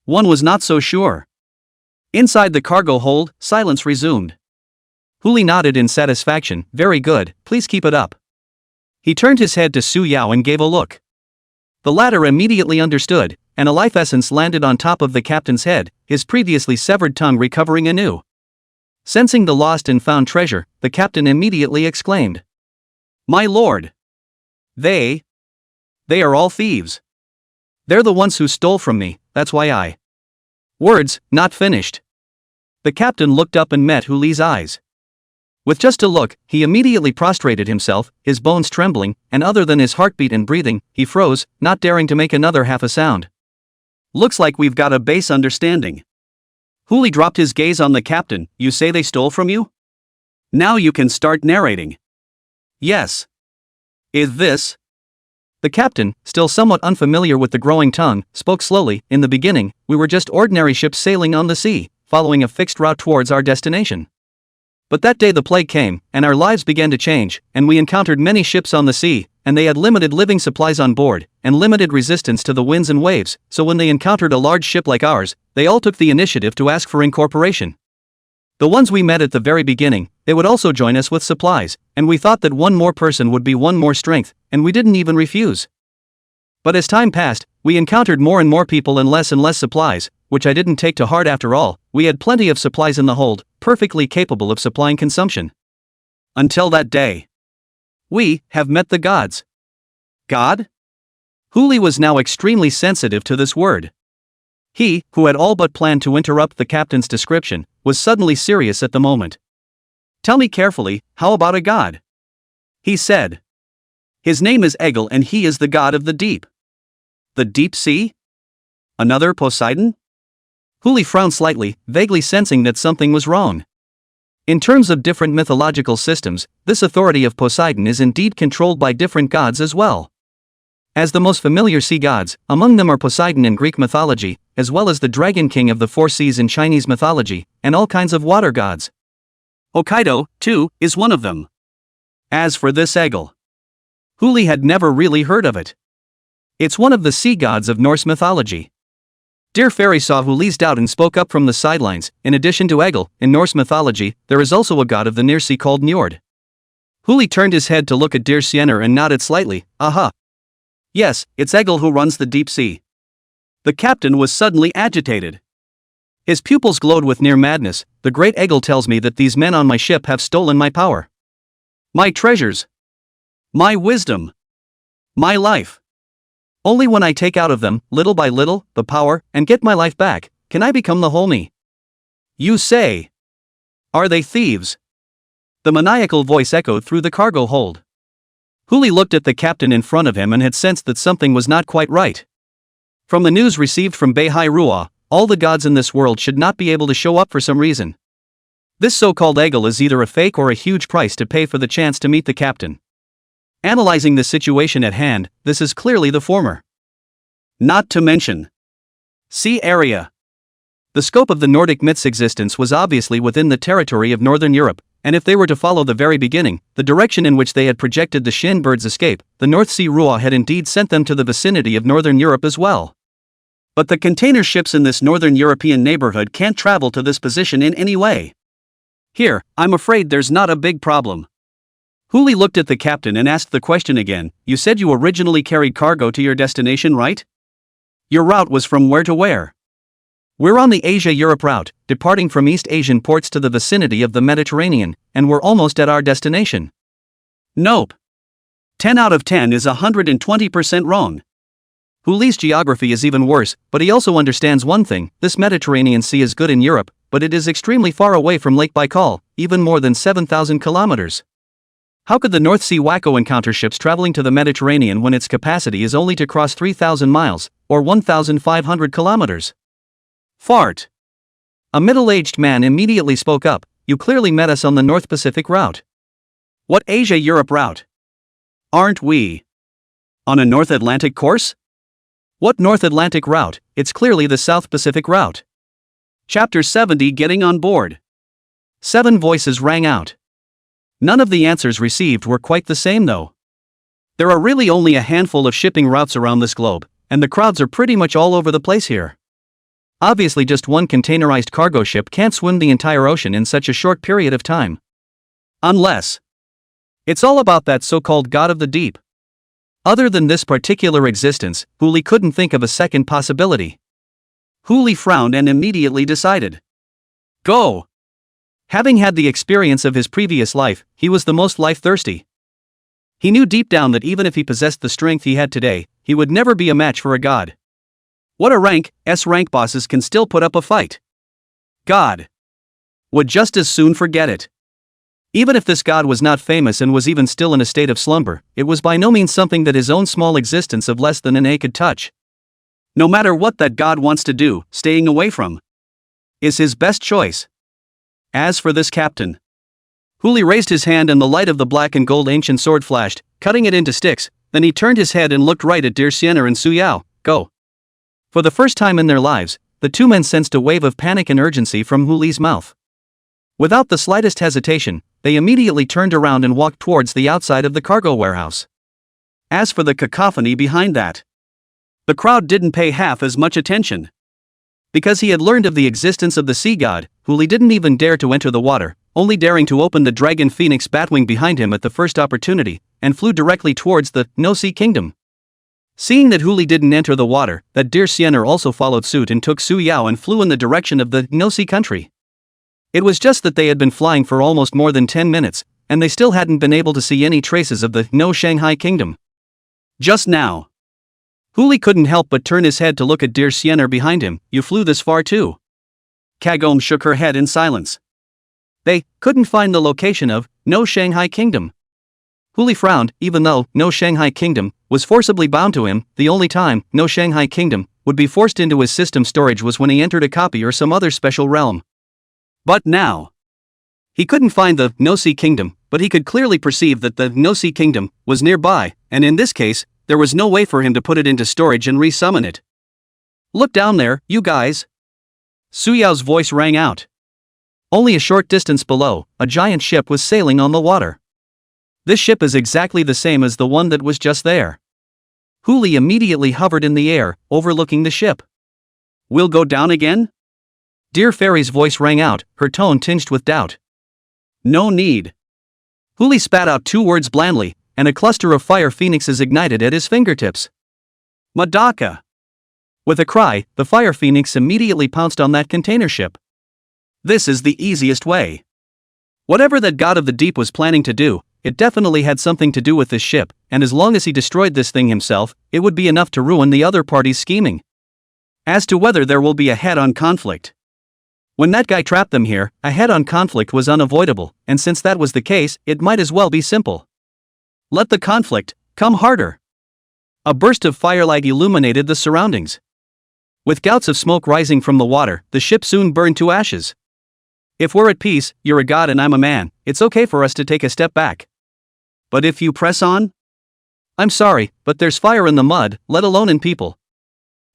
one was not so sure. Inside the cargo hold, silence resumed. Huli nodded in satisfaction. Very good, please keep it up. He turned his head to Su Yao and gave a look. The latter immediately understood, and a life essence landed on top of the captain's head, his previously severed tongue recovering anew. Sensing the lost and found treasure, the captain immediately exclaimed. My lord! They are all thieves. They're the ones who stole from me, that's why I. Words, not finished. The captain looked up and met Huli's eyes. With just a look, he immediately prostrated himself, his bones trembling, and other than his heartbeat and breathing, he froze, not daring to make another half a sound. Looks like we've got a base understanding. Huli dropped his gaze on the captain. You say they stole from you? Now you can start narrating. Yes. Is this? The captain, still somewhat unfamiliar with the growing tongue, spoke slowly. In the beginning, we were just ordinary ships sailing on the sea, following a fixed route towards our destination. But that day the plague came, and our lives began to change, and we encountered many ships on the sea, and they had limited living supplies on board, and limited resistance to the winds and waves, so when they encountered a large ship like ours, they all took the initiative to ask for incorporation. The ones we met at the very beginning, they would also join us with supplies, and we thought that one more person would be one more strength, and we didn't even refuse. But as time passed, we encountered more and more people and less supplies, which I didn't take to heart after all. We had plenty of supplies in the hold, perfectly capable of supplying consumption. Until that day. We have met the gods. God? Huli was now extremely sensitive to this word. He, who had all but planned to interrupt the captain's description, was suddenly serious at the moment. Tell me carefully, how about a god? He said. His name is Egil and he is the god of the deep. The deep sea? Another Poseidon? Huli frowned slightly, vaguely sensing that something was wrong. In terms of different mythological systems, this authority of Poseidon is indeed controlled by different gods as well. As the most familiar sea gods, among them are Poseidon in Greek mythology, as well as the Dragon King of the Four Seas in Chinese mythology, and all kinds of water gods. Hokkaido, too, is one of them. As for this Egil, Huli had never really heard of it. It's one of the sea gods of Norse mythology. Dear Fairy saw Huli's doubt and spoke up from the sidelines. In addition to Egil, in Norse mythology, there is also a god of the near sea called Njord. Huli turned his head to look at Dear Siener and nodded slightly. Aha. Yes, it's Egil who runs the deep sea. The captain was suddenly agitated. His pupils glowed with near madness. The great Egil tells me that these men on my ship have stolen my power. My treasures. My wisdom. My life. Only when I take out of them, little by little, the power, and get my life back, can I become the whole me. You say. Are they thieves? The maniacal voice echoed through the cargo hold. Huli looked at the captain in front of him and had sensed that something was not quite right. From the news received from Beihai Ruah, all the gods in this world should not be able to show up for some reason. This so-called Egil is either a fake or a huge price to pay for the chance to meet the captain. Analyzing the situation at hand, this is clearly the former. Not to mention. Sea area. The scope of the Nordic myth's existence was obviously within the territory of Northern Europe, and if they were to follow the very beginning, the direction in which they had projected the Shin bird's escape, the North Sea Ruah had indeed sent them to the vicinity of Northern Europe as well. But the container ships in this Northern European neighborhood can't travel to this position in any way. Here, I'm afraid there's not a big problem. Huli looked at the captain and asked the question again. You said you originally carried cargo to your destination, right? Your route was from where to where? We're on the Asia-Europe route, departing from East Asian ports to the vicinity of the Mediterranean, and we're almost at our destination. Nope. 10 out of 10 is 120% wrong. Huli's geography is even worse, but he also understands one thing: this Mediterranean Sea is good in Europe, but it is extremely far away from Lake Baikal, even more than 7,000 kilometers. How could the North Sea Wacko encounter ships traveling to the Mediterranean when its capacity is only to cross 3,000 miles, or 1,500 kilometers? Fart. A middle-aged man immediately spoke up. You clearly met us on the North Pacific route. What Asia-Europe route? Aren't we on a North Atlantic course? What North Atlantic route? It's clearly the South Pacific route. Chapter 70 Getting on Board. 7 voices rang out. None of the answers received were quite the same though. There are really only a handful of shipping routes around this globe, and the crowds are pretty much all over the place here. Obviously just one containerized cargo ship can't swim the entire ocean in such a short period of time. Unless it's all about that so-called god of the deep. Other than this particular existence, Huli couldn't think of a second possibility. Huli frowned and immediately decided. Go! Having had the experience of his previous life, he was the most life-thirsty. He knew deep down that even if he possessed the strength he had today, he would never be a match for a god. What a rank, S-rank bosses can still put up a fight. God would just as soon forget it. Even if this god was not famous and was even still in a state of slumber, it was by no means something that his own small existence of less than an A could touch. No matter what that god wants to do, staying away from is his best choice. As for this captain, Huli raised his hand and the light of the black and gold ancient sword flashed, cutting it into sticks. Then he turned his head and looked right at Dear Siener and Su Yao. Go. For the first time in their lives, the two men sensed a wave of panic and urgency from Huli's mouth. Without the slightest hesitation, they immediately turned around and walked towards the outside of the cargo warehouse. As for the cacophony behind that, the crowd didn't pay half as much attention. Because he had learned of the existence of the sea god, Huli didn't even dare to enter the water, only daring to open the dragon phoenix batwing behind him at the first opportunity, and flew directly towards the No Sea Kingdom. Seeing that Huli didn't enter the water, that Dear Siener also followed suit and took Su Yao and flew in the direction of the No Sea country. It was just that they had been flying for almost more than 10 minutes, and they still hadn't been able to see any traces of the No Shanghai Kingdom. Just now, Huli couldn't help but turn his head to look at Dear Siener behind him. You flew this far too? Kagome shook her head in silence. They couldn't find the location of No Shanghai Kingdom. Huli frowned. Even though No Shanghai Kingdom was forcibly bound to him, the only time No Shanghai Kingdom would be forced into his system storage was when he entered a copy or some other special realm. But now, he couldn't find the No Sea Kingdom, but he could clearly perceive that the No Sea Kingdom was nearby, and in this case, there was no way for him to put it into storage and resummon it. Look down there, you guys. Su Yao's voice rang out. Only a short distance below, a giant ship was sailing on the water. This ship is exactly the same as the one that was just there. Huli immediately hovered in the air, overlooking the ship. We'll go down again? Dear Fairy's voice rang out, her tone tinged with doubt. No need. Huli spat out 2 words blandly, and a cluster of fire phoenixes ignited at his fingertips. Madaka. With a cry, the fire phoenix immediately pounced on that container ship. This is the easiest way. Whatever that god of the deep was planning to do, it definitely had something to do with this ship, and as long as he destroyed this thing himself, it would be enough to ruin the other party's scheming. As to whether there will be a head-on conflict. When that guy trapped them here, a head-on conflict was unavoidable, and since that was the case, it might as well be simple. Let the conflict come harder. A burst of firelight illuminated the surroundings. With gouts of smoke rising from the water, the ship soon burned to ashes. If we're at peace, you're a god and I'm a man, it's okay for us to take a step back. But if you press on? I'm sorry, but there's fire in the mud, let alone in people.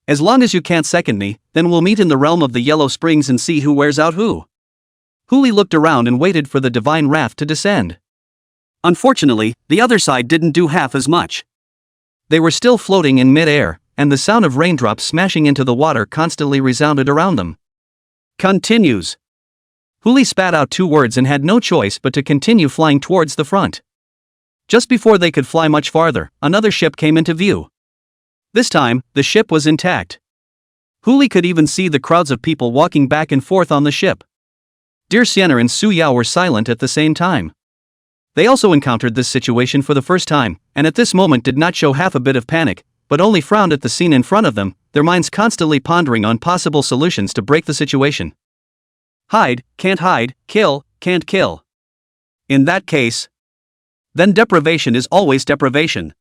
As long as you can't second me, then we'll meet in the realm of the Yellow Springs and see who wears out who. Huli looked around and waited for the divine wrath to descend. Unfortunately, the other side didn't do half as much. They were still floating in mid-air, and the sound of raindrops smashing into the water constantly resounded around them. Continues. Huli spat out 2 words and had no choice but to continue flying towards the front. Just before they could fly much farther, another ship came into view. This time, the ship was intact. Huli could even see the crowds of people walking back and forth on the ship. Dear Sienna and Su Yao were silent at the same time. They also encountered this situation for the first time, and at this moment did not show half a bit of panic, but only frowned at the scene in front of them, their minds constantly pondering on possible solutions to break the situation. Hide, can't hide, kill, can't kill. In that case, then deprivation is always deprivation.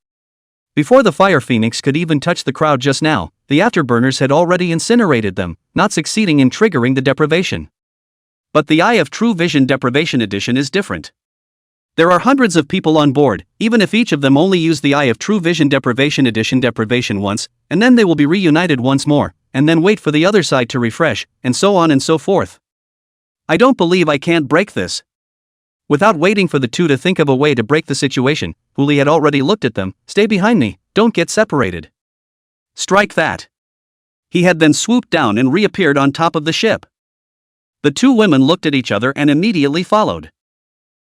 Before the fire phoenix could even touch the crowd just now, the afterburners had already incinerated them, not succeeding in triggering the deprivation. But the Eye of True Vision Deprivation Edition is different. There are hundreds of people on board, even if each of them only use the Eye of True Vision Deprivation Edition deprivation once, and then they will be reunited once more, and then wait for the other side to refresh, and so on and so forth. I don't believe I can't break this. Without waiting for the two to think of a way to break the situation, Huli had already looked at them. Stay behind me, don't get separated. Strike that. He had then swooped down and reappeared on top of the ship. The 2 women looked at each other and immediately followed.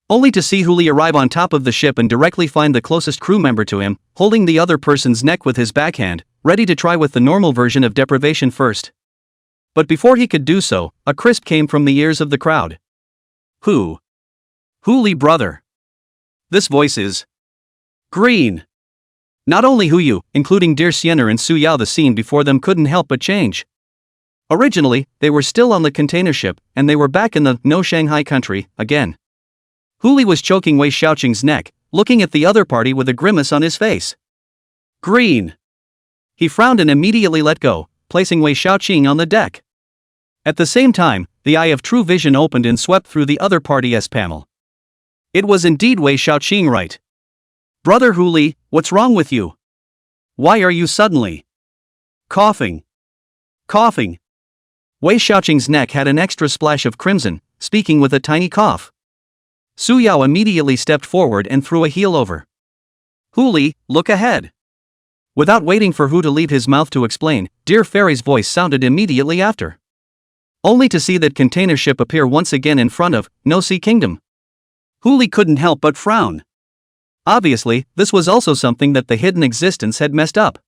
Only to see Huli arrive on top of the ship and directly find the closest crew member to him, holding the other person's neck with his backhand, ready to try with the normal version of deprivation first. But before he could do so, a crisp came from the ears of the crowd. Who? Huli brother. This voice is green. Not only Huyu, including Dear Sienna and Su Yao, the scene before them couldn't help but change. Originally, they were still on the container ship, and they were back in the No Shanghai country, again. Huli was choking Wei Xiaoqing's neck, looking at the other party with a grimace on his face. Green. He frowned and immediately let go, placing Wei Xiaoqing on the deck. At the same time, the Eye of True Vision opened and swept through the other party's panel. It was indeed Wei Xiaoqing, right? Brother Huli, what's wrong with you? Why are you suddenly coughing? Wei Xiaoqing's neck had an extra splash of crimson, speaking with a tiny cough. Su Yao immediately stepped forward and threw a heel over. Huli, look ahead. Without waiting for Hu to leave his mouth to explain, Dear Fairy's voice sounded immediately after. Only to see that container ship appear once again in front of No Sea Kingdom. Huli couldn't help but frown. Obviously, this was also something that the hidden existence had messed up.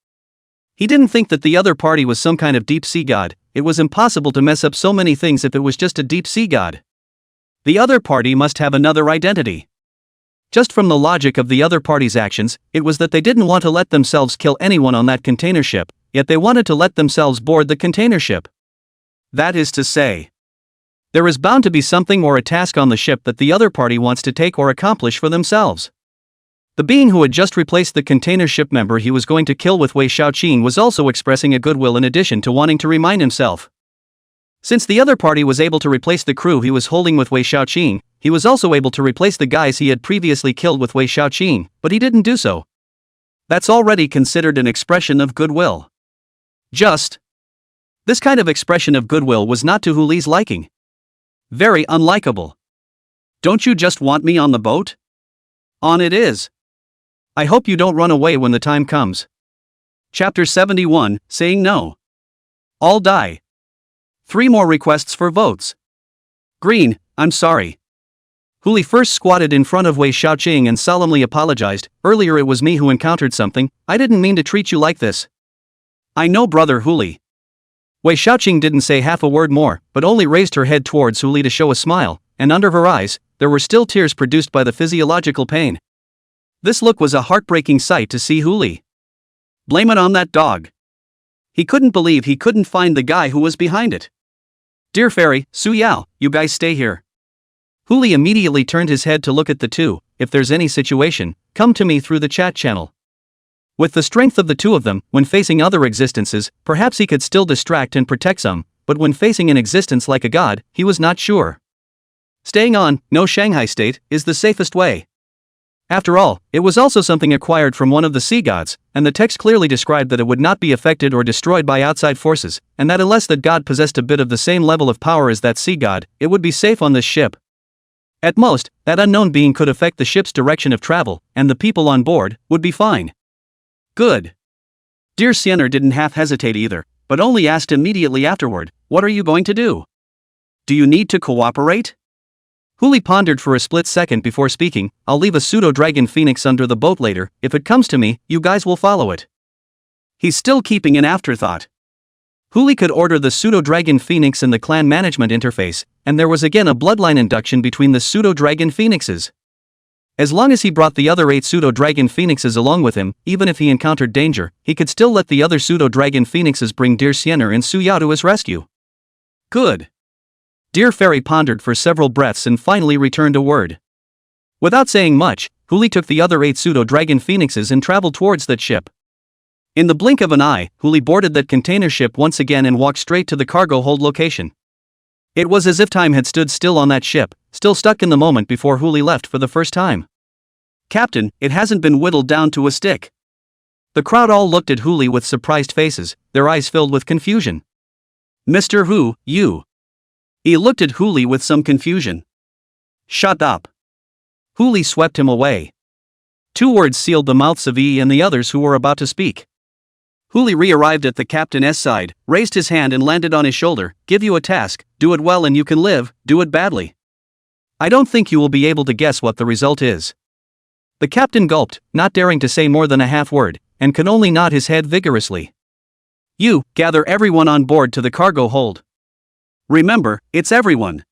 He didn't think that the other party was some kind of deep sea god. It was impossible to mess up so many things if it was just a deep sea god. The other party must have another identity. Just from the logic of the other party's actions, it was that they didn't want to let themselves kill anyone on that container ship, yet they wanted to let themselves board the container ship. That is to say, there is bound to be something or a task on the ship that the other party wants to take or accomplish for themselves. The being who had just replaced the container ship member he was going to kill with Wei Xiaoqing was also expressing a goodwill in addition to wanting to remind himself. Since the other party was able to replace the crew he was holding with Wei Xiaoqing, he was also able to replace the guys he had previously killed with Wei Xiaoqing, but he didn't do so. That's already considered an expression of goodwill. This kind of expression of goodwill was not to Huli's liking. Very unlikable. Don't you just want me on the boat? On it is. I hope you don't run away when the time comes. Chapter 71, Saying No. All die. 3 more requests for votes. Green, I'm sorry. Huli first squatted in front of Wei Xiaoqing and solemnly apologized. Earlier it was me who encountered something. I didn't mean to treat you like this. I know, brother Huli. Wei Xiaoqing didn't say half a word more, but only raised her head towards Huli to show a smile, and under her eyes, there were still tears produced by the physiological pain. This look was a heartbreaking sight to see Huli. Blame it on that dog. He couldn't believe he couldn't find the guy who was behind it. Dear Fairy, Su Yao, you guys stay here. Huli immediately turned his head to look at the two. If there's any situation, come to me through the chat channel. With the strength of the two of them, when facing other existences, perhaps he could still distract and protect some, but when facing an existence like a god, he was not sure. Staying on, no Shanghai state, is the safest way. After all, it was also something acquired from one of the sea gods, and the text clearly described that it would not be affected or destroyed by outside forces, and that unless that god possessed a bit of the same level of power as that sea god, it would be safe on this ship. At most, that unknown being could affect the ship's direction of travel, and the people on board would be fine. Good. Dear Sienner didn't half hesitate either, but only asked immediately afterward, what are you going to do? Do you need to cooperate? Huli pondered for a split second before speaking. I'll leave a pseudo-dragon phoenix under the boat later. If it comes to me, you guys will follow it. He's still keeping an afterthought. Huli could order the pseudo-dragon phoenix in the clan management interface, and there was again a bloodline induction between the pseudo-dragon phoenixes. As long as he brought the other 8 pseudo-dragon phoenixes along with him, even if he encountered danger, he could still let the other pseudo-dragon phoenixes bring Dear Sienner and Su Yao to his rescue. Good. Dear Fairy pondered for several breaths and finally returned a word. Without saying much, Huli took the other 8 pseudo-dragon phoenixes and traveled towards that ship. In the blink of an eye, Huli boarded that container ship once again and walked straight to the cargo hold location. It was as if time had stood still on that ship, still stuck in the moment before Huli left for the first time. Captain, it hasn't been whittled down to a stick. The crowd all looked at Huli with surprised faces, their eyes filled with confusion. Mr. Hu, you. He looked at Huli with some confusion. Shut up. Huli swept him away. 2 words sealed the mouths of Yi and the others who were about to speak. Huli re-arrived at the captain's side, raised his hand and landed on his shoulder. Give you a task, do it well and you can live, do it badly. I don't think you will be able to guess what the result is. The captain gulped, not daring to say more than a half word, and could only nod his head vigorously. You, gather everyone on board to the cargo hold. Remember, it's everyone.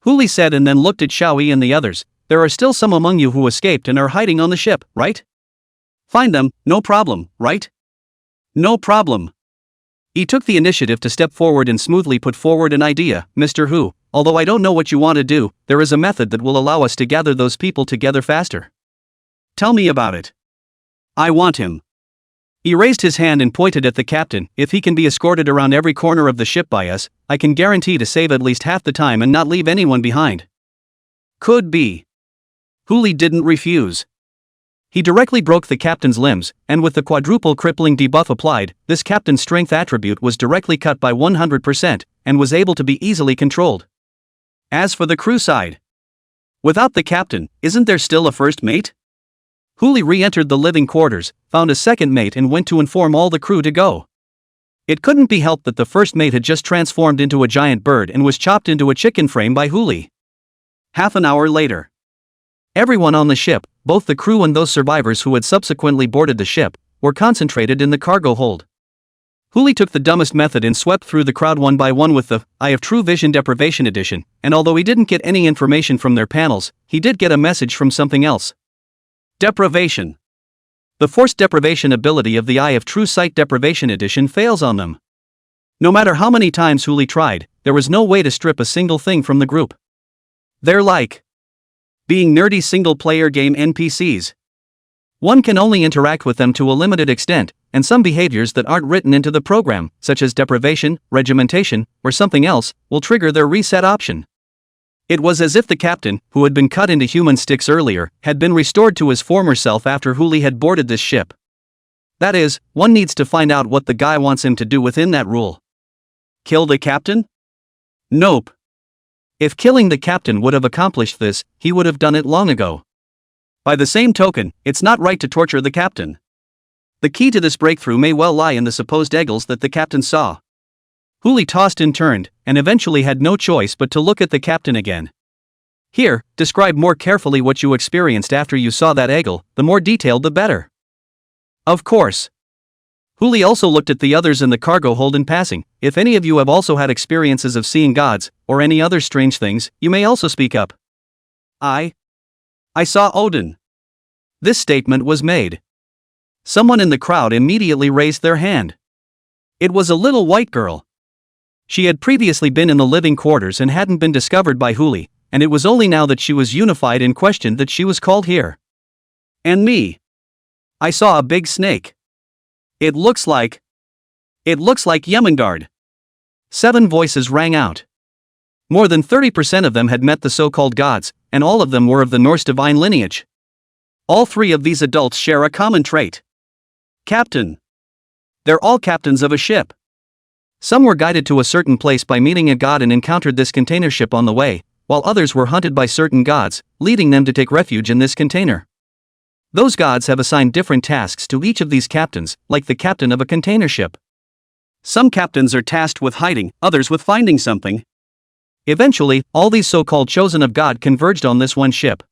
Huli said and then looked at Xiaoyi and the others. There are still some among you who escaped and are hiding on the ship, right? Find them, no problem, right? No problem. He took the initiative to step forward and smoothly put forward an idea. Mr. Hu, although I don't know what you want to do, there is a method that will allow us to gather those people together faster. Tell me about it. I want him. He raised his hand and pointed at the captain. If he can be escorted around every corner of the ship by us, I can guarantee to save at least half the time and not leave anyone behind. Could be. Huli didn't refuse. He directly broke the captain's limbs, and with the quadruple crippling debuff applied, this captain's strength attribute was directly cut by 100%, and was able to be easily controlled. As for the crew side, without the captain, isn't there still a first mate? Huli re-entered the living quarters, found a second mate and went to inform all the crew to go. It couldn't be helped that the first mate had just transformed into a giant bird and was chopped into a chicken frame by Huli. Half an hour later. Everyone on the ship, both the crew and those survivors who had subsequently boarded the ship, were concentrated in the cargo hold. Huli took the dumbest method and swept through the crowd one by one with the Eye of True Vision Deprivation Edition, and although he didn't get any information from their panels, he did get a message from something else. Deprivation. The forced deprivation ability of the Eye of True Sight Deprivation Edition fails on them. No matter how many times Huli tried, there was no way to strip a single thing from the group. They're like being nerdy single-player game NPCs. One can only interact with them to a limited extent, and some behaviors that aren't written into the program, such as deprivation, regimentation, or something else, will trigger their reset option. It was as if the captain, who had been cut into human sticks earlier, had been restored to his former self after Huli had boarded this ship. That is, one needs to find out what the guy wants him to do within that rule. Kill the captain? Nope. If killing the captain would have accomplished this, he would have done it long ago. By the same token, it's not right to torture the captain. The key to this breakthrough may well lie in the supposed eggles that the captain saw. Huli tossed and turned, and eventually had no choice but to look at the captain again. Here, describe more carefully what you experienced after you saw that eagle, the more detailed the better. Of course. Huli also looked at the others in the cargo hold in passing. If any of you have also had experiences of seeing gods, or any other strange things, you may also speak up. I saw Odin. This statement was made. Someone in the crowd immediately raised their hand. It was a little white girl. She had previously been in the living quarters and hadn't been discovered by Huli, and it was only now that she was unified and questioned that she was called here. And me. I saw a big snake. It looks like Yemengard. 7 voices rang out. More than 30% of them had met the so-called gods, and all of them were of the Norse divine lineage. All 3 of these adults share a common trait. Captain. They're all captains of a ship. Some were guided to a certain place by meeting a god and encountered this container ship on the way, while others were hunted by certain gods, leading them to take refuge in this container. Those gods have assigned different tasks to each of these captains, like the captain of a container ship. Some captains are tasked with hiding, others with finding something. Eventually, all these so-called chosen of God converged on this one ship.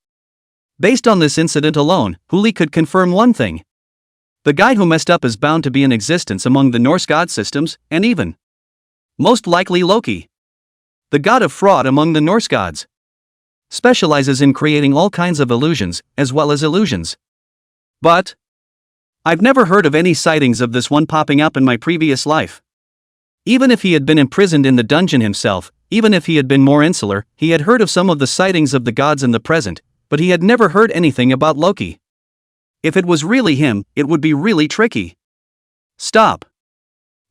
Based on this incident alone, Huli could confirm one thing. The guy who messed up is bound to be in existence among the Norse god systems, and even most likely Loki, the god of fraud among the Norse gods, specializes in creating all kinds of illusions, as well as illusions. But I've never heard of any sightings of this one popping up in my previous life. Even if he had been imprisoned in the dungeon himself, even if he had been more insular, he had heard of some of the sightings of the gods in the present, but he had never heard anything about Loki. If it was really him, it would be really tricky. Stop.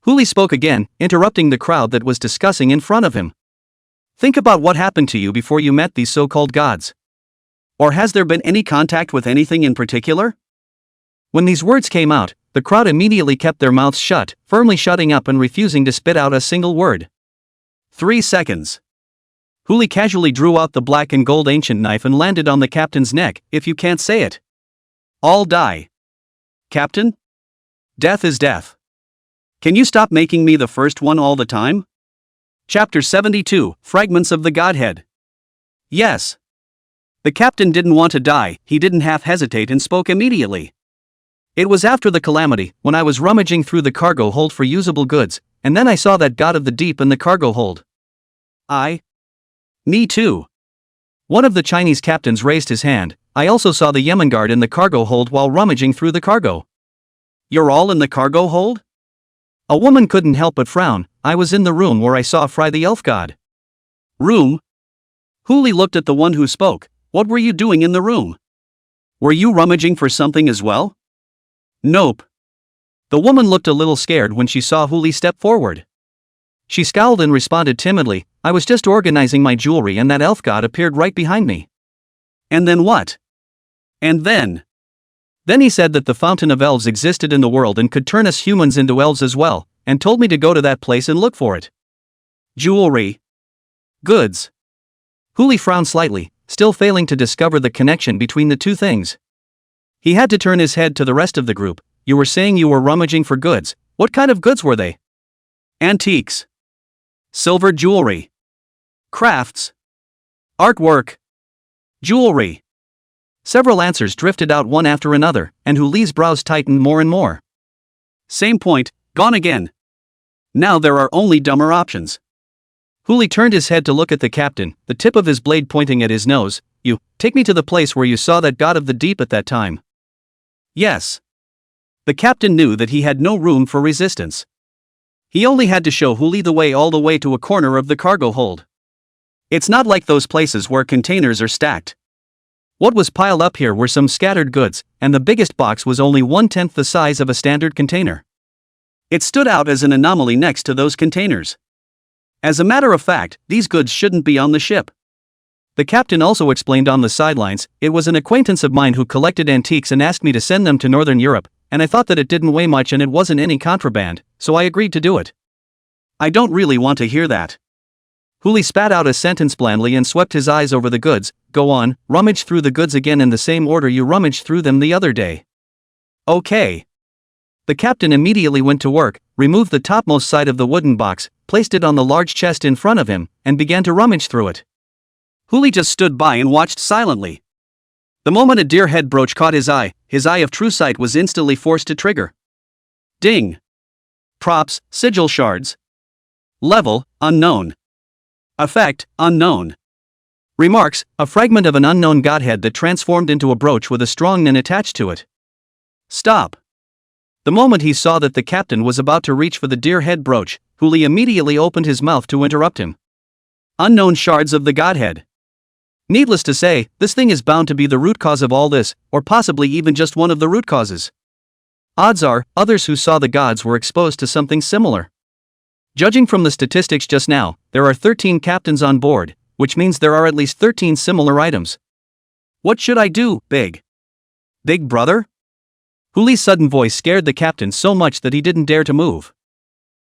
Huli spoke again, interrupting the crowd that was discussing in front of him. Think about what happened to you before you met these so-called gods. Or has there been any contact with anything in particular? When these words came out, the crowd immediately kept their mouths shut, firmly shutting up and refusing to spit out a single word. 3 seconds. Huli casually drew out the black and gold ancient knife and landed on the captain's neck. If you can't say it, all die. Captain? Death is death. Can you stop making me the first one all the time? Chapter 72, Fragments of the Godhead. Yes. The captain didn't want to die, he didn't half hesitate and spoke immediately. It was after the calamity, when I was rummaging through the cargo hold for usable goods, and then I saw that god of the deep in the cargo hold. Me too. One of the Chinese captains raised his hand. I also saw the Yemengard in the cargo hold while rummaging through the cargo. You're all in the cargo hold? A woman couldn't help but frown. I was in the room where I saw Fry the elf god. Room? Huli looked at the one who spoke. What were you doing in the room? Were you rummaging for something as well? Nope. The woman looked a little scared when she saw Huli step forward. She scowled and responded timidly, I was just organizing my jewelry and that elf god appeared right behind me. And then what? And then he said that the fountain of elves existed in the world and could turn us humans into elves as well, and told me to go to that place and look for it. Jewelry. Goods. Huli frowned slightly, still failing to discover the connection between the two things. He had to turn his head to the rest of the group. You were saying you were rummaging for goods. What kind of goods were they? Antiques. Silver jewelry. Crafts. Artwork. Jewelry. Several answers drifted out one after another, and Huli's brows tightened more and more. Same point, gone again. Now there are only dumber options. Huli turned his head to look at the captain, the tip of his blade pointing at his nose. You, take me to the place where you saw that god of the deep at that time. Yes. The captain knew that he had no room for resistance. He only had to show Huli the way all the way to a corner of the cargo hold. It's not like those places where containers are stacked. What was piled up here were some scattered goods, and the biggest box was only 1/10 the size of a standard container. It stood out as an anomaly next to those containers. As a matter of fact, these goods shouldn't be on the ship. The captain also explained on the sidelines, it was an acquaintance of mine who collected antiques and asked me to send them to Northern Europe, and I thought that it didn't weigh much and it wasn't any contraband, so I agreed to do it. I don't really want to hear that. Huli spat out a sentence blandly and swept his eyes over the goods. Go on, rummage through the goods again in the same order you rummaged through them the other day. Okay. The captain immediately went to work, removed the topmost side of the wooden box, placed it on the large chest in front of him, and began to rummage through it. Huli just stood by and watched silently. The moment a deer head brooch caught his eye of true sight was instantly forced to trigger. Ding. Props, sigil shards. Level, unknown. Effect, unknown. Remarks, a fragment of an unknown godhead that transformed into a brooch with a strong nin attached to it. Stop. The moment he saw that the captain was about to reach for the deer head brooch, Huli immediately opened his mouth to interrupt him. Unknown shards of the godhead. Needless to say, this thing is bound to be the root cause of all this, or possibly even just one of the root causes. Odds are, others who saw the gods were exposed to something similar. Judging from the statistics just now, there are 13 captains on board, which means there are at least 13 similar items. What should I do, Big Brother? Huli's sudden voice scared the captain so much that he didn't dare to move.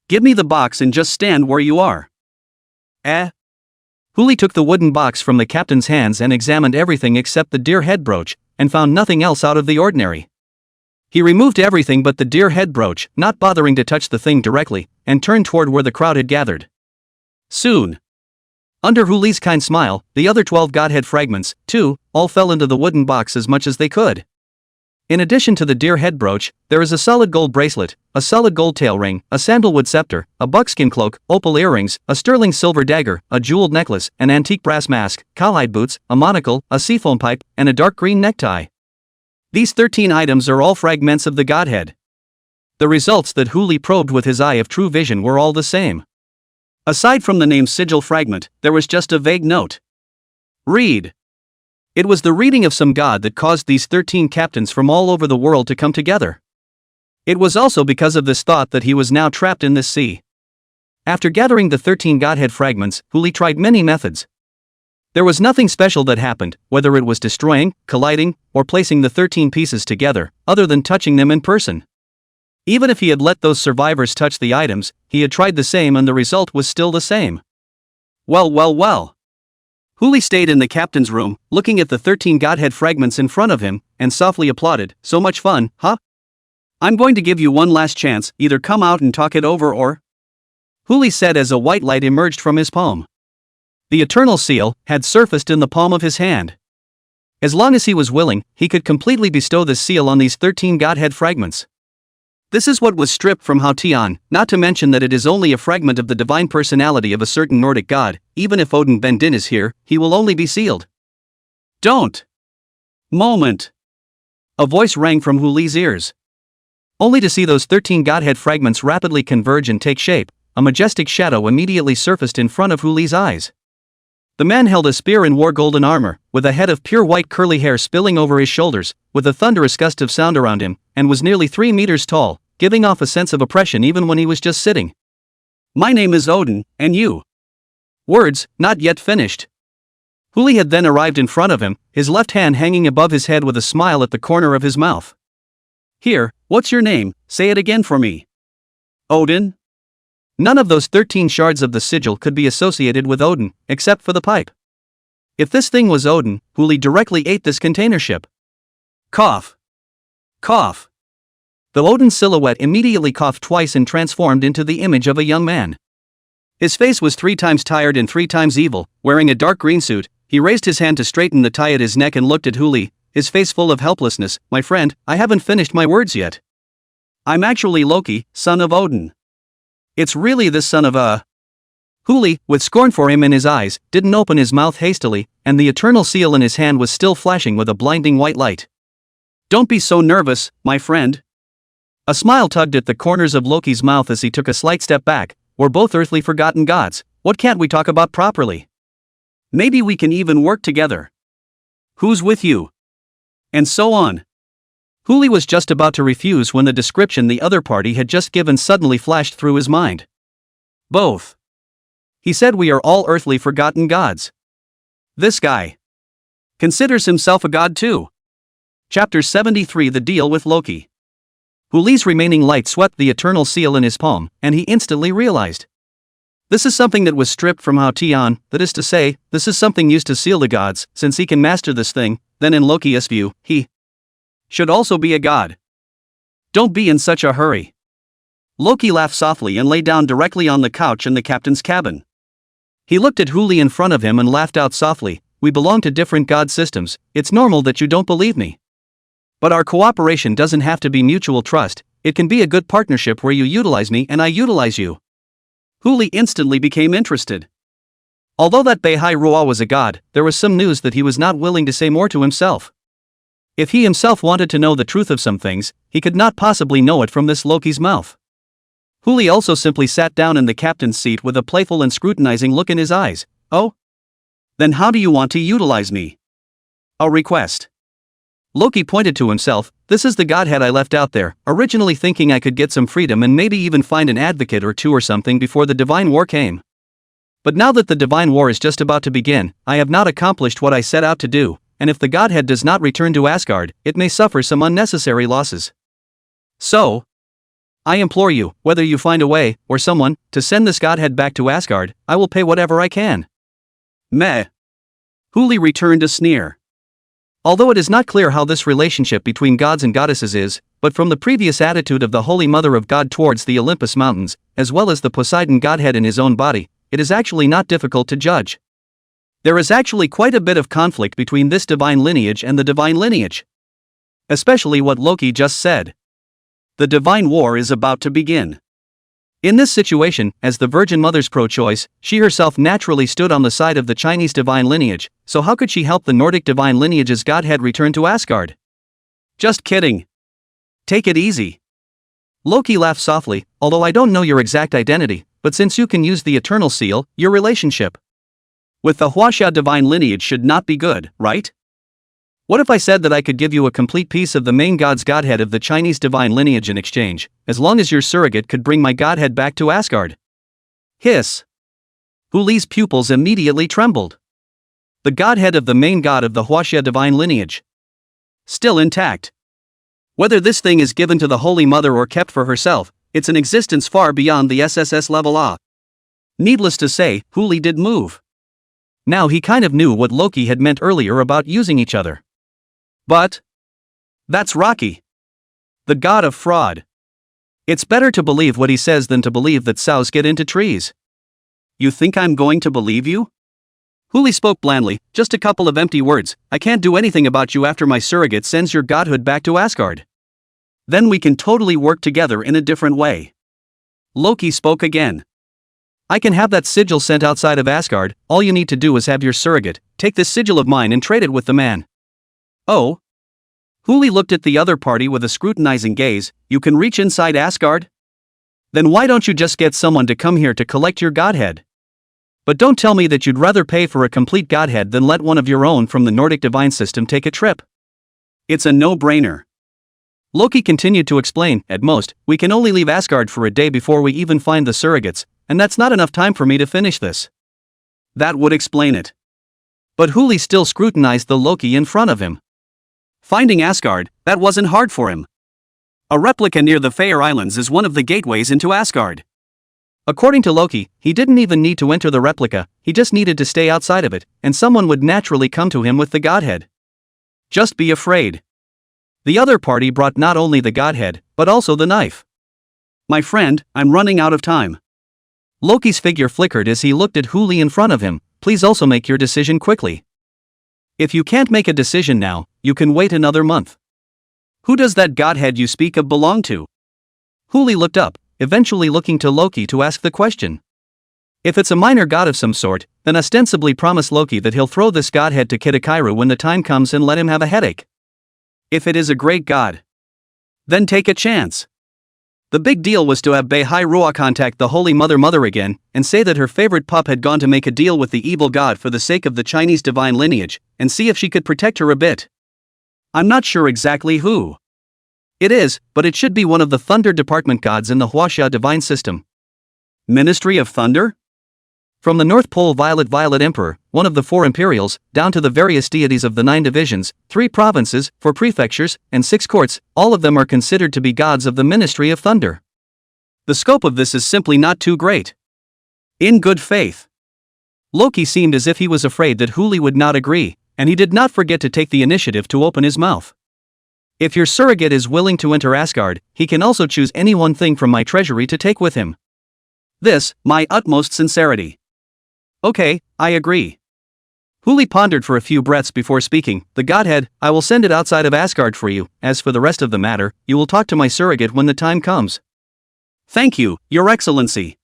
Give me the box and just stand where you are. Huli took the wooden box from the captain's hands and examined everything except the deer head brooch, and found nothing else out of the ordinary. He removed everything but the deer head brooch, not bothering to touch the thing directly, and turned toward where the crowd had gathered. Soon, under Huli's kind smile, the other 12 godhead fragments, too, all fell into the wooden box as much as they could. In addition to the deer head brooch, there is a solid gold bracelet, a solid gold tail ring, a sandalwood scepter, a buckskin cloak, opal earrings, a sterling silver dagger, a jeweled necklace, an antique brass mask, cowhide boots, a monocle, a seafoam pipe, and a dark green necktie. These 13 items are all fragments of the godhead. The results that Huli probed with his eye of true vision were all the same. Aside from the name sigil fragment, there was just a vague note. Read. It was the reading of some god that caused these 13 captains from all over the world to come together. It was also because of this thought that he was now trapped in this sea. After gathering the 13 godhead fragments, Huli tried many methods. There was nothing special that happened, whether it was destroying, colliding, or placing the 13 pieces together, other than touching them in person. Even if he had let those survivors touch the items, he had tried the same and the result was still the same. Well. Huli stayed in the captain's room, looking at the 13 godhead fragments in front of him, and softly applauded. So much fun, huh? I'm going to give you one last chance, either come out and talk it over or... Huli said as a white light emerged from his palm. The eternal seal had surfaced in the palm of his hand. As long as he was willing, he could completely bestow this seal on these 13 godhead fragments. This is what was stripped from Hao Tian, not to mention that it is only a fragment of the divine personality of a certain Nordic god. Even if Odin Ben Din is here, he will only be sealed. Don't! Moment! A voice rang from Huli's ears. Only to see those 13 godhead fragments rapidly converge and take shape, a majestic shadow immediately surfaced in front of Huli's eyes. The man held a spear and wore golden armor, with a head of pure white curly hair spilling over his shoulders, with a thunderous gust of sound around him, and was nearly 3 meters tall, giving off a sense of oppression even when he was just sitting. My name is Odin, and you? Words, not yet finished. Huli had then arrived in front of him, his left hand hanging above his head with a smile at the corner of his mouth. Here, what's your name? Say it again for me. Odin? None of those 13 shards of the sigil could be associated with Odin, except for the pipe. If this thing was Odin, Huli directly ate this container ship. Cough. Cough. The Odin silhouette immediately coughed twice and transformed into the image of a young man. His face was 3 times tired and 3 times evil. Wearing a dark green suit, he raised his hand to straighten the tie at his neck and looked at Huli, his face full of helplessness. My friend, I haven't finished my words yet. I'm actually Loki, son of Odin. It's really this son of a... Huli, with scorn for him in his eyes, didn't open his mouth hastily, and the eternal seal in his hand was still flashing with a blinding white light. Don't be so nervous, my friend. A smile tugged at the corners of Loki's mouth as he took a slight step back. We're both earthly forgotten gods, what can't we talk about properly? Maybe we can even work together. Who's with you? And so on. Huli was just about to refuse when the description the other party had just given suddenly flashed through his mind. Both. He said we are all earthly forgotten gods. This guy considers himself a god too. Chapter 73 The Deal with Loki. Huli's remaining light swept the eternal seal in his palm, and he instantly realized. This is something that was stripped from Hao Tian, that is to say, this is something used to seal the gods. Since he can master this thing, then in Loki's view, he should also be a god. Don't be in such a hurry. Loki laughed softly and lay down directly on the couch in the captain's cabin. He looked at Huli in front of him and laughed out softly. We belong to different god systems, it's normal that you don't believe me. But our cooperation doesn't have to be mutual trust, it can be a good partnership where you utilize me and I utilize you. Huli instantly became interested. Although that Beihai Ruo was a god, there was some news that he was not willing to say more to himself. If he himself wanted to know the truth of some things, he could not possibly know it from this Loki's mouth. Huli also simply sat down in the captain's seat with a playful and scrutinizing look in his eyes. Oh? Then how do you want to utilize me? A request. Loki pointed to himself. This is the godhead I left out there, originally thinking I could get some freedom and maybe even find an advocate or two or something before the divine war came. But now that the divine war is just about to begin, I have not accomplished what I set out to do, and if the godhead does not return to Asgard, it may suffer some unnecessary losses. So, I implore you, whether you find a way, or someone, to send this godhead back to Asgard, I will pay whatever I can. Meh. Huli returned a sneer. Although it is not clear how this relationship between gods and goddesses is, but from the previous attitude of the Holy Mother of God towards the Olympus Mountains, as well as the Poseidon godhead in his own body, it is actually not difficult to judge. There is actually quite a bit of conflict between this divine lineage and the divine lineage. Especially what Loki just said. The divine war is about to begin. In this situation, as the Virgin Mother's pro-choice, she herself naturally stood on the side of the Chinese divine lineage, so how could she help the Nordic divine lineage's godhead return to Asgard? Just kidding. Take it easy. Loki laughed softly, although I don't know your exact identity, but since you can use the eternal seal, your relationship with the Huaxia divine lineage should not be good, right? What if I said that I could give you a complete piece of the main god's godhead of the Chinese divine lineage in exchange, as long as your surrogate could bring my godhead back to Asgard? Hiss. Huli's pupils immediately trembled. The godhead of the main god of the Huaxia divine lineage. Still intact. Whether this thing is given to the Holy Mother or kept for herself, it's an existence far beyond the SSS level A. Needless to say, Huli did move. Now he kind of knew what Loki had meant earlier about using each other. But that's Rocky, the god of fraud. It's better to believe what he says than to believe that sows get into trees. You think I'm going to believe you? Huli spoke blandly, just a couple of empty words. I can't do anything about you after my surrogate sends your godhood back to Asgard. Then we can totally work together in a different way. Loki spoke again. I can have that sigil sent outside of Asgard. All you need to do is have your surrogate take this sigil of mine and trade it with the man. Oh? Huli looked at the other party with a scrutinizing gaze. You can reach inside Asgard? Then why don't you just get someone to come here to collect your godhead? But don't tell me that you'd rather pay for a complete godhead than let one of your own from the Nordic divine system take a trip. It's a no-brainer. Loki continued to explain. At most, we can only leave Asgard for a day before we even find the surrogates, and that's not enough time for me to finish this. That would explain it. But Huli still scrutinized the Loki in front of him. Finding Asgard, that wasn't hard for him. A replica near the Fair Islands is one of the gateways into Asgard. According to Loki, he didn't even need to enter the replica, he just needed to stay outside of it, and someone would naturally come to him with the godhead. Just be afraid. The other party brought not only the godhead, but also the knife. My friend, I'm running out of time. Loki's figure flickered as he looked at Huli in front of him. Please also make your decision quickly. If you can't make a decision now, you can wait another month. Who does that godhead you speak of belong to? Huli looked up, eventually looking to Loki to ask the question. If it's a minor god of some sort, then ostensibly promise Loki that he'll throw this godhead to Kitakairu when the time comes and let him have a headache. If it is a great god, then take a chance. The big deal was to have Beihai Ruo contact the Holy Mother again, and say that her favorite pup had gone to make a deal with the evil god for the sake of the Chinese divine lineage, and see if she could protect her a bit. I'm not sure exactly who it is, but it should be one of the Thunder Department gods in the Huaxia divine system. Ministry of Thunder? From the North Pole Violet Emperor, one of the 4 imperials, down to the various deities of the 9 divisions, 3 provinces, 4 prefectures, and 6 courts, all of them are considered to be gods of the Ministry of Thunder. The scope of this is simply not too great. In good faith. Loki seemed as if he was afraid that Huli would not agree, and he did not forget to take the initiative to open his mouth. If your surrogate is willing to enter Asgard, he can also choose any one thing from my treasury to take with him. This, my utmost sincerity. Okay, I agree. Huli pondered for a few breaths before speaking. The godhead, I will send it outside of Asgard for you. As for the rest of the matter, you will talk to my surrogate when the time comes. Thank you, Your Excellency.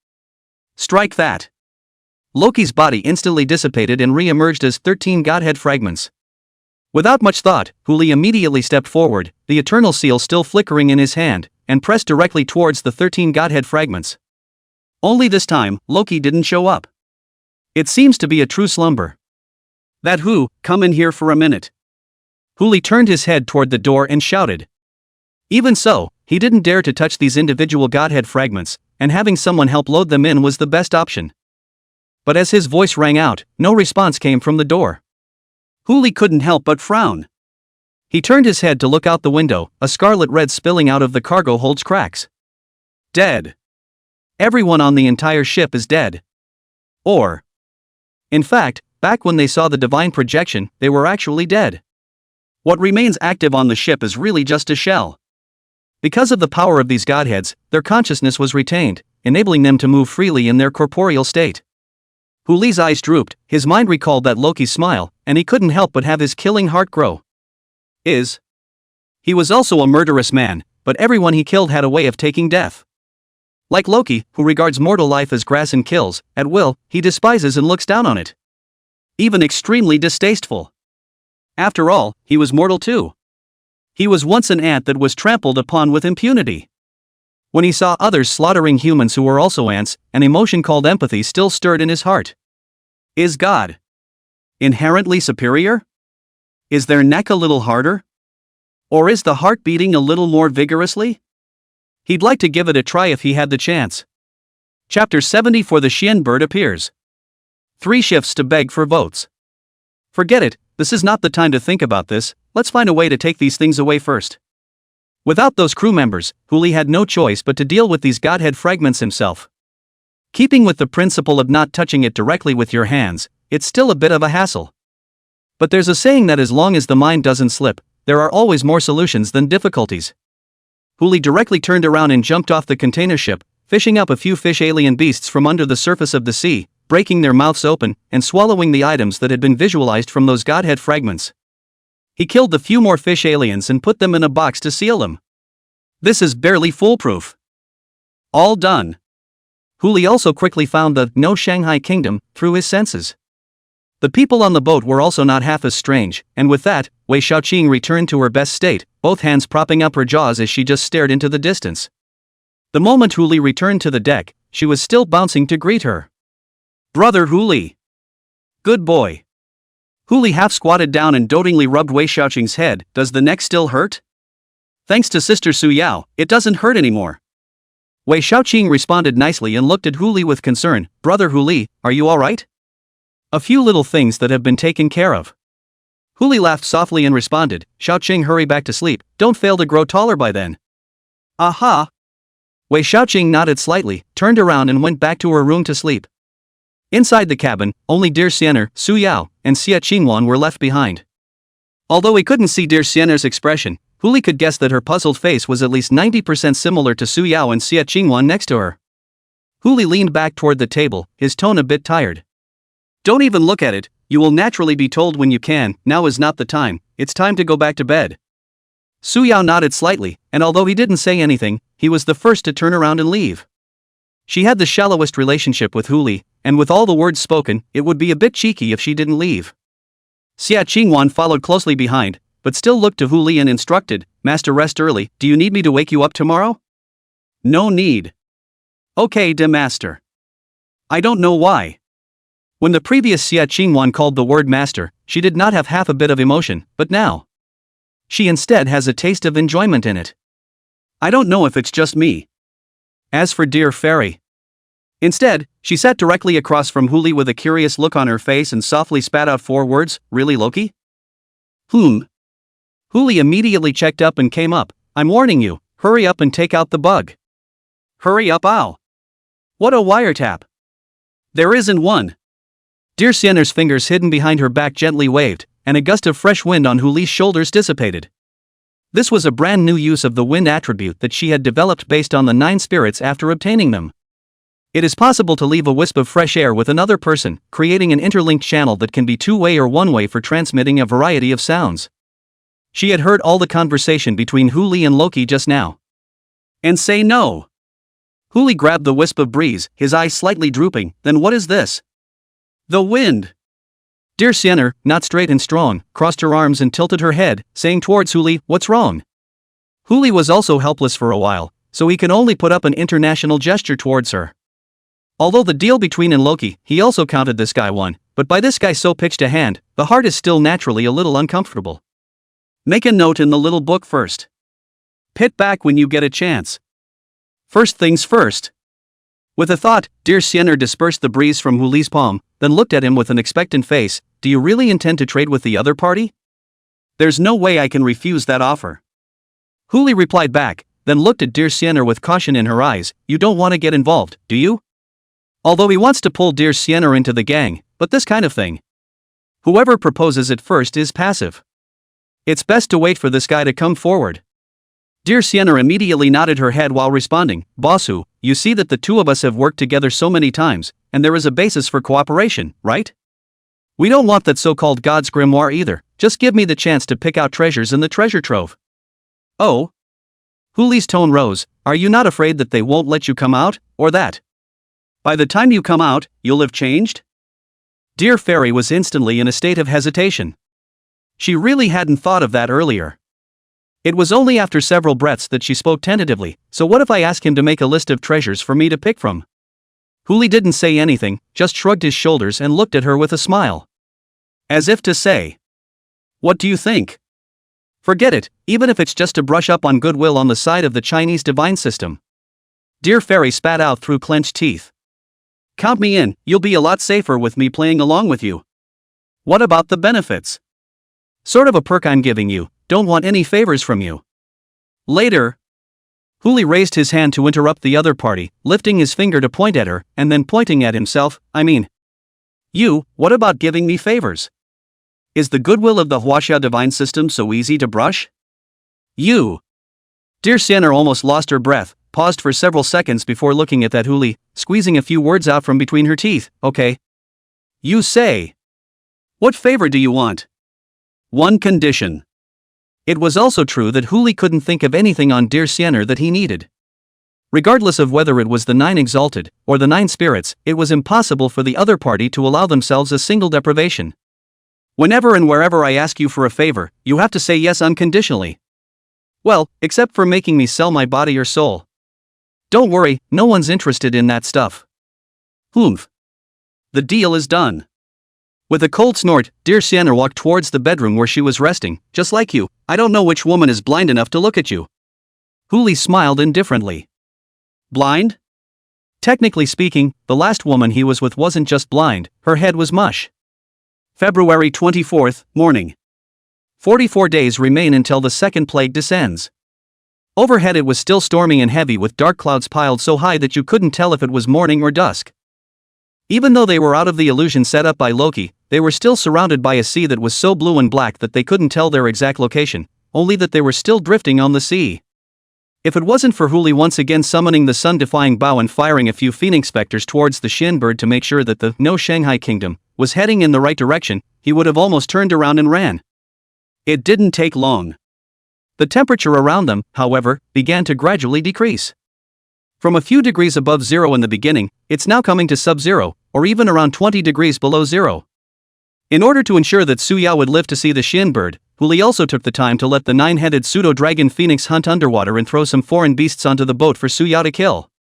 Strike that. Loki's body instantly dissipated and re-emerged as 13 godhead fragments. Without much thought, Huli immediately stepped forward, the eternal seal still flickering in his hand, and pressed directly towards the 13 godhead fragments. Only this time, Loki didn't show up. It seems to be a true slumber. That who, come in here for a minute. Huli turned his head toward the door and shouted. Even so, he didn't dare to touch these individual godhead fragments, and having someone help load them in was the best option. But as his voice rang out, no response came from the door. Huli couldn't help but frown. He turned his head to look out the window, a scarlet red spilling out of the cargo hold's cracks. Dead. Everyone on the entire ship is dead. Or, in fact, back when they saw the divine projection, they were actually dead. What remains active on the ship is really just a shell. Because of the power of these godheads, their consciousness was retained, enabling them to move freely in their corporeal state. Huli's eyes drooped, his mind recalled that Loki's smile, and he couldn't help but have his killing heart grow. He was also a murderous man, but everyone he killed had a way of taking death. Like Loki, who regards mortal life as grass and kills, at will, he despises and looks down on it. Even extremely distasteful. After all, he was mortal too. He was once an ant that was trampled upon with impunity. When he saw others slaughtering humans who were also ants, an emotion called empathy still stirred in his heart. Is God inherently superior? Is their neck a little harder? Or is the heart beating a little more vigorously? He'd like to give it a try if he had the chance. Chapter 70 For the Xian bird appears. 3 shifts to beg for votes. Forget it, this is not the time to think about this, let's find a way to take these things away first. Without those crew members, Huli had no choice but to deal with these godhead fragments himself. Keeping with the principle of not touching it directly with your hands, it's still a bit of a hassle. But there's a saying that as long as the mind doesn't slip, there are always more solutions than difficulties. Huli directly turned around and jumped off the container ship, fishing up a few fish alien beasts from under the surface of the sea, breaking their mouths open, and swallowing the items that had been visualized from those godhead fragments. He killed the few more fish aliens and put them in a box to seal them. This is barely foolproof. All done. Huli also quickly found the No Shanghai Kingdom through his senses. The people on the boat were also not half as strange, and with that, Wei Shaoqing returned to her best state, both hands propping up her jaws as she just stared into the distance. The moment Huli returned to the deck, she was still bouncing to greet her. Brother Huli. Good boy. Huli half squatted down and dotingly rubbed Wei Shaoqing's head. Does the neck still hurt? Thanks to Sister Su Yao, it doesn't hurt anymore. Wei Shaoqing responded nicely and looked at Huli with concern. Brother Huli, are you alright? A few little things that have been taken care of. Huli laughed softly and responded, Shaoqing, hurry back to sleep, don't fail to grow taller by then. Aha! Wei Shaoqing nodded slightly, turned around and went back to her room to sleep. Inside the cabin, only dear Xianer, Su Yao, and Xia Qingwan were left behind. Although he couldn't see dear Xianer's expression, Huli could guess that her puzzled face was at least 90% similar to Su Yao and Xia Qingwan next to her. Huli leaned back toward the table, his tone a bit tired. Don't even look at it, you will naturally be told when you can, now is not the time, it's time to go back to bed. Su Yao nodded slightly, and although he didn't say anything, he was the first to turn around and leave. She had the shallowest relationship with Huli, and with all the words spoken, it would be a bit cheeky if she didn't leave. Xia Qingwan followed closely behind, but still looked to Huli and instructed, Master, rest early, do you need me to wake you up tomorrow? No need. Okay, de master. I don't know why. When the previous Xia Qingwan called the word master, she did not have half a bit of emotion, but now she instead has a taste of enjoyment in it. I don't know if it's just me. As for dear fairy. Instead, she sat directly across from Huli with a curious look on her face and softly spat out 4 words, really Loki? Huli immediately checked up and came up, I'm warning you, hurry up and take out the bug. Hurry up, ow. What a wiretap. There isn't one. Dear Xiener's fingers hidden behind her back gently waved, and a gust of fresh wind on Huli's shoulders dissipated. This was a brand new use of the wind attribute that she had developed based on the 9 spirits after obtaining them. It is possible to leave a wisp of fresh air with another person, creating an interlinked channel that can be two-way or one-way for transmitting a variety of sounds. She had heard all the conversation between Huli and Loki just now. And say no. Huli grabbed the wisp of breeze, his eyes slightly drooping. Then what is this? The wind. Dear Sienner, not straight and strong, crossed her arms and tilted her head, saying towards Huli, what's wrong? Huli was also helpless for a while, so he could only put up an international gesture towards her. Although the deal between and Loki, he also counted this guy one, but by this guy so pitched a hand, the heart is still naturally a little uncomfortable. Make a note in the little book first. Pit back when you get a chance. First things first. With a thought, dear Sienner dispersed the breeze from Huli's palm, then looked at him with an expectant face. Do you really intend to trade with the other party? There's no way I can refuse that offer. Huli replied back, then looked at dear Sienner with caution in her eyes. You don't want to get involved, do you? Although he wants to pull dear Sienner into the gang, but this kind of thing. Whoever proposes it first is passive. It's best to wait for this guy to come forward. Dear Sienner immediately nodded her head while responding, Bossu, you see that the two of us have worked together so many times, and there is a basis for cooperation, right? We don't want that so-called God's grimoire either, just give me the chance to pick out treasures in the treasure trove. Oh? Huli's tone rose, are you not afraid that they won't let you come out, or that? By the time you come out, you'll have changed? Dear Fairy was instantly in a state of hesitation. She really hadn't thought of that earlier. It was only after several breaths that she spoke tentatively, so what if I ask him to make a list of treasures for me to pick from? Huli didn't say anything, just shrugged his shoulders and looked at her with a smile. As if to say, what do you think? Forget it, even if it's just to brush up on goodwill on the side of the Chinese divine system. Dear Fairy spat out through clenched teeth. Count me in, you'll be a lot safer with me playing along with you. What about the benefits? Sort of a perk I'm giving you, don't want any favors from you. Later. Huli raised his hand to interrupt the other party, lifting his finger to point at her, and then pointing at himself, You, what about giving me favors? Is the goodwill of the Huaxia divine system so easy to brush? You. Dear Sienner almost lost her breath, paused for several seconds before looking at that Huli, squeezing a few words out from between her teeth, okay. You say. What favor do you want? One condition. It was also true that Huli couldn't think of anything on dear Sienner that he needed. Regardless of whether it was the 9 exalted, or the 9 spirits, it was impossible for the other party to allow themselves a single deprivation. Whenever and wherever I ask you for a favor, you have to say yes unconditionally. Well, except for making me sell my body or soul. Don't worry, no one's interested in that stuff. Humph. The deal is done. With a cold snort, dear Sienner walked towards the bedroom where she was resting. Just like you, I don't know which woman is blind enough to look at you. Huli smiled indifferently. Blind? Technically speaking, the last woman he was with wasn't just blind, her head was mush. February 24th, morning. 44 days remain until the second plague descends. Overhead it was still stormy and heavy with dark clouds piled so high that you couldn't tell if it was morning or dusk. Even though they were out of the illusion set up by Loki, they were still surrounded by a sea that was so blue and black that they couldn't tell their exact location, only that they were still drifting on the sea. If it wasn't for Huli once again summoning the sun-defying bow and firing a few phoenix specters towards the Shin bird to make sure that the No Shanghai Kingdom was heading in the right direction, he would have almost turned around and ran. It didn't take long. The temperature around them, however, began to gradually decrease. From a few degrees above zero in the beginning, it's now coming to sub-zero, or even around 20 degrees below zero. In order to ensure that Suya would live to see the Shin bird, Huli also took the time to let the 9-headed pseudo-dragon phoenix hunt underwater and throw some foreign beasts onto the boat for Suya to kill.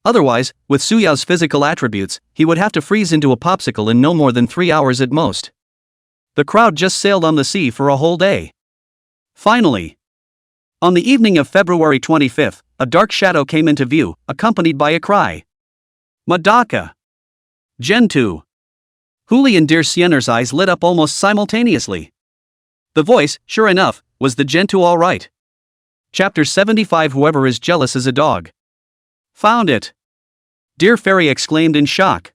Otherwise, with Suya's physical attributes, he would have to freeze into a popsicle in no more than 3 hours at most. The crowd just sailed on the sea for a whole day. Finally, on the evening of February 25th, a dark shadow came into view, accompanied by a cry. Madaka! Gentoo! Huli and dear Sienner's eyes lit up almost simultaneously. The voice, sure enough, was the Gentoo all right. Chapter 75 Whoever is jealous is a dog. Found it! Dear Fairy exclaimed in shock.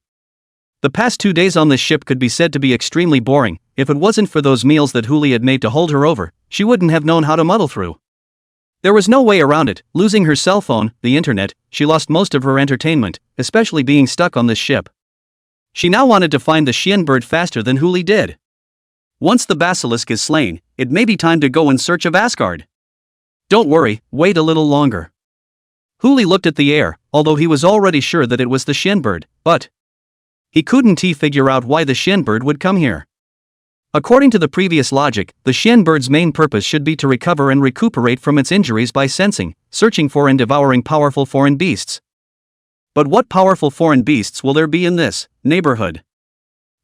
The past 2 days on this ship could be said to be extremely boring, if it wasn't for those meals that Huli had made to hold her over, she wouldn't have known how to muddle through. There was no way around it. Losing her cell phone, the internet, she lost most of her entertainment, especially being stuck on this ship. She now wanted to find the Xian bird faster than Huli did. Once the basilisk is slain, it may be time to go in search of Asgard. Don't worry, wait a little longer. Huli looked at the air, although he was already sure that it was the Xian bird, but he couldn't figure out why the Xian bird would come here. According to the previous logic, the Xian bird's main purpose should be to recover and recuperate from its injuries by sensing, searching for and devouring powerful foreign beasts. But what powerful foreign beasts will there be in this neighborhood?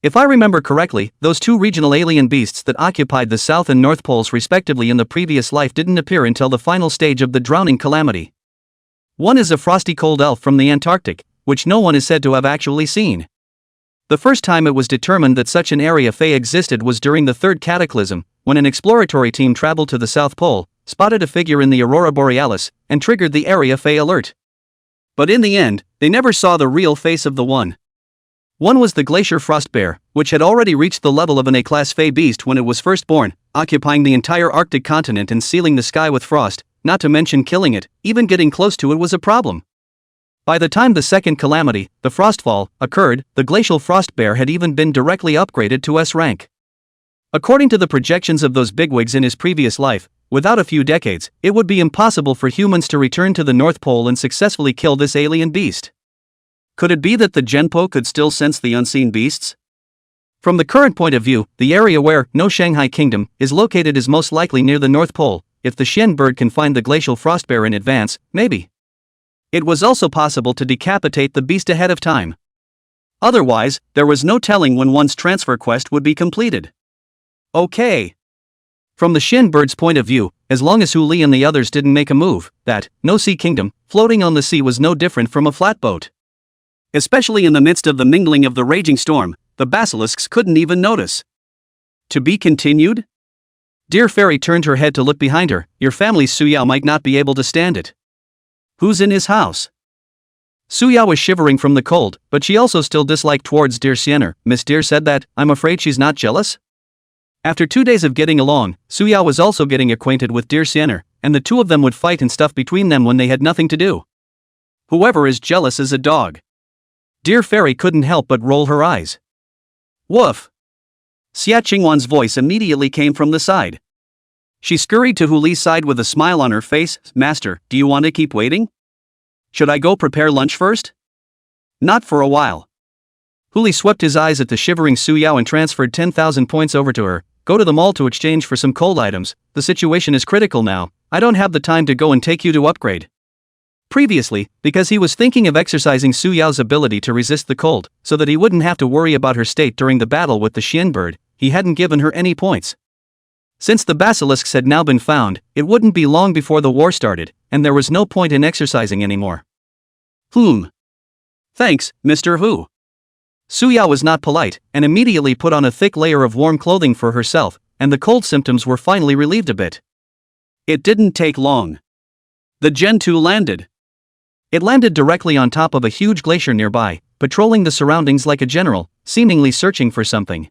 If I remember correctly, those two regional alien beasts that occupied the South and North Poles respectively in the previous life didn't appear until the final stage of the drowning calamity. One is a frosty cold elf from the Antarctic, which no one is said to have actually seen. The first time it was determined that such an area Fae existed was during the Third Cataclysm, when an exploratory team traveled to the South Pole, spotted a figure in the Aurora Borealis, and triggered the Area Fae alert. But in the end, they never saw the real face of the one. One was the Glacier Frost Bear, which had already reached the level of an A-class Fae beast when it was first born, occupying the entire Arctic continent and sealing the sky with frost, not to mention killing it. Even getting close to it was a problem. By the time the second calamity, the Frostfall, occurred, the glacial frost bear had even been directly upgraded to S rank. According to the projections of those bigwigs in his previous life, without a few decades, it would be impossible for humans to return to the North Pole and successfully kill this alien beast. Could it be that the Genpo could still sense the unseen beasts? From the current point of view, the area where No Shanghai Kingdom is located is most likely near the North Pole. If the Xian bird can find the glacial frost bear in advance, maybe. It was also possible to decapitate the beast ahead of time. Otherwise, there was no telling when one's transfer quest would be completed. Okay. From the Xian bird's point of view, as long as Hu Li and the others didn't make a move, that No Sea Kingdom, floating on the sea was no different from a flatboat. Especially in the midst of the mingling of the raging storm, the basilisks couldn't even notice. To be continued? Dear Fairy turned her head to look behind her. Your family's Suyao might not be able to stand it. Who's in his house? Suyao was shivering from the cold, but she also still disliked towards Dear Xiener. Miss Dear said that. I'm afraid she's not jealous? After 2 days of getting along, Suyao was also getting acquainted with Dear Xiener, and the two of them would fight and stuff between them when they had nothing to do. Whoever is jealous is a dog. Dear Fairy couldn't help but roll her eyes. Woof! Xia Qingwan's voice immediately came from the side. She scurried to Hu Li's side with a smile on her face. Master, do you want to keep waiting? Should I go prepare lunch first? Not for a while. Hu Li swept his eyes at the shivering Suyao and transferred 10,000 points over to her. Go to the mall to exchange for some cold items. The situation is critical now. I don't have the time to go and take you to upgrade. Previously, because he was thinking of exercising Suyao's ability to resist the cold, so that he wouldn't have to worry about her state during the battle with the Xian bird, he hadn't given her any points. Since the basilisks had now been found, it wouldn't be long before the war started, and there was no point in exercising anymore. Thanks, Mr. Hu. Suyao was not polite, and immediately put on a thick layer of warm clothing for herself, and the cold symptoms were finally relieved a bit. It didn't take long. The Gen 2 landed. It landed directly on top of a huge glacier nearby, patrolling the surroundings like a general, seemingly searching for something.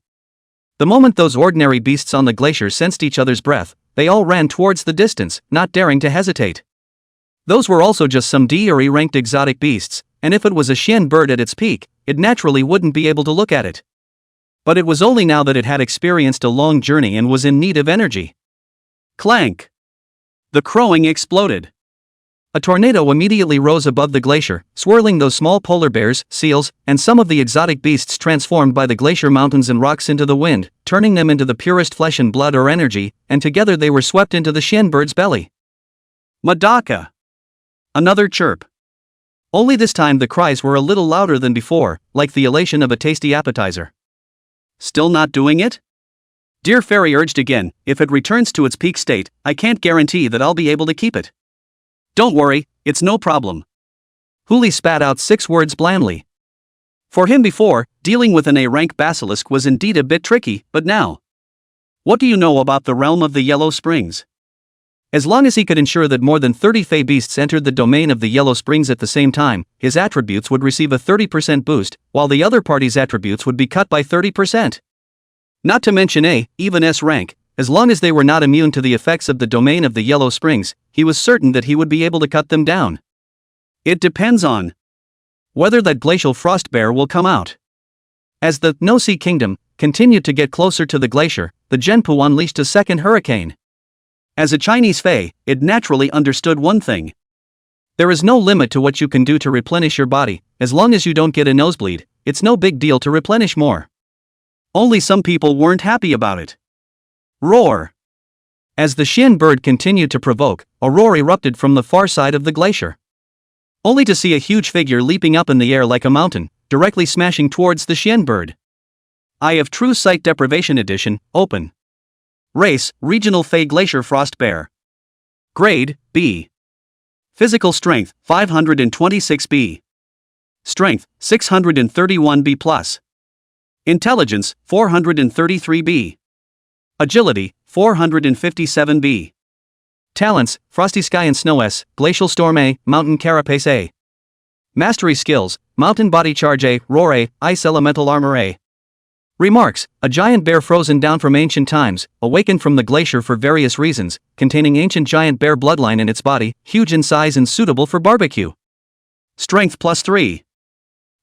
The moment those ordinary beasts on the glacier sensed each other's breath, they all ran towards the distance, not daring to hesitate. Those were also just some D or E ranked exotic beasts, and if it was a Xian bird at its peak, it naturally wouldn't be able to look at it. But it was only now that it had experienced a long journey and was in need of energy. Clank! The crowing exploded. A tornado immediately rose above the glacier, swirling those small polar bears, seals, and some of the exotic beasts transformed by the glacier mountains and rocks into the wind, turning them into the purest flesh and blood or energy, and together they were swept into the Xian bird's belly. Madaka! Another chirp. Only this time the cries were a little louder than before, like the elation of a tasty appetizer. Still not doing it? Dear Fairy urged again. If it returns to its peak state, I can't guarantee that I'll be able to keep it. Don't worry, it's no problem. Hu Li spat out 6 words blandly. For him before, dealing with an A-rank basilisk was indeed a bit tricky, but now. What do you know about the realm of the Yellow Springs? As long as he could ensure that more than 30 Fey beasts entered the domain of the Yellow Springs at the same time, his attributes would receive a 30% boost, while the other party's attributes would be cut by 30%. Not to mention A, even S rank, as long as they were not immune to the effects of the domain of the Yellow Springs, he was certain that he would be able to cut them down. It depends on whether that glacial frost bear will come out. As the No Sea Kingdom continued to get closer to the glacier, the Genpu unleashed a second hurricane. As a Chinese fae, it naturally understood one thing. There is no limit to what you can do to replenish your body. As long as you don't get a nosebleed, it's no big deal to replenish more. Only some people weren't happy about it. Roar! As the Xian bird continued to provoke, a roar erupted from the far side of the glacier. Only to see a huge figure leaping up in the air like a mountain, directly smashing towards the Xian bird. Eye of True Sight Deprivation Edition, open. Race, Regional Fae Glacier Frost Bear. Grade, B. Physical Strength, 526B. Strength, 631B+. Intelligence, 433B. Agility, 457B. Talents, Frosty Sky and Snow S, Glacial Storm A, Mountain Carapace A. Mastery Skills, Mountain Body Charge A, Roar A, Ice Elemental Armor A. Remarks, a giant bear frozen down from ancient times, awakened from the glacier for various reasons, containing ancient giant bear bloodline in its body, huge in size and suitable for barbecue. Strength +3.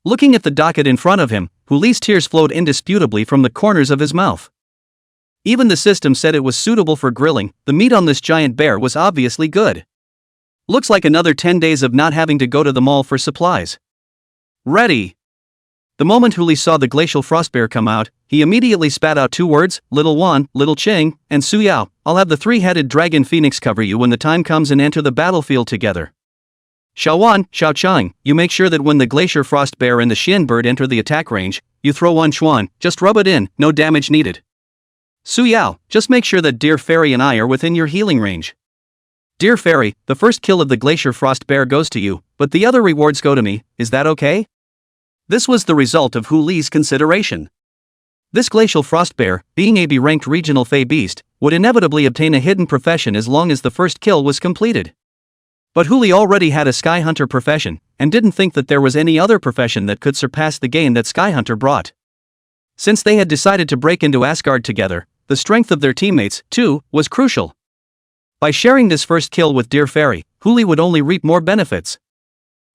Looking at the docket in front of him, Huli's tears flowed indisputably from the corners of his mouth. Even the system said it was suitable for grilling. The meat on this giant bear was obviously good. Looks like another 10 days of not having to go to the mall for supplies. Ready. The moment Huli saw the glacial frost bear come out, he immediately spat out 2 words, Little Wan, Little Ching, and Su Yao. I'll have the 3-headed dragon phoenix cover you when the time comes and enter the battlefield together. Xiaowan, Xiao Chang, you make sure that when the glacier frost bear and the Xian bird enter the attack range, you throw 1 Xuan, just rub it in, no damage needed. Su Yao, just make sure that Dear Fairy and I are within your healing range. Dear Fairy, the first kill of the glacier frost bear goes to you, but the other rewards go to me, is that okay? This was the result of Huli's consideration. This glacial frost bear, being a B-ranked regional fae beast, would inevitably obtain a hidden profession as long as the first kill was completed. But Huli already had a Sky Hunter profession, and didn't think that there was any other profession that could surpass the gain that Sky Hunter brought. Since they had decided to break into Asgard together, the strength of their teammates, too, was crucial. By sharing this first kill with Dear Fairy, Huli would only reap more benefits.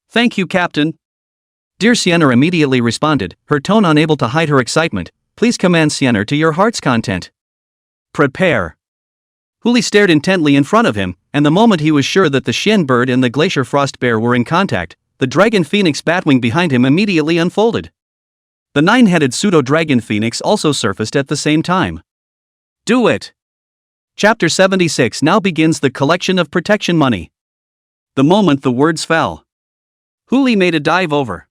Thank you, Captain. Dear Sienna immediately responded, her tone unable to hide her excitement. Please command Sienna to your heart's content. Prepare. Huli stared intently in front of him, and the moment he was sure that the Xian bird and the glacier frost bear were in contact, the dragon phoenix batwing behind him immediately unfolded. The 9-headed pseudo-dragon phoenix also surfaced at the same time. Do it! Chapter 76 now begins the collection of protection money. The moment the words fell, Huli made a dive over.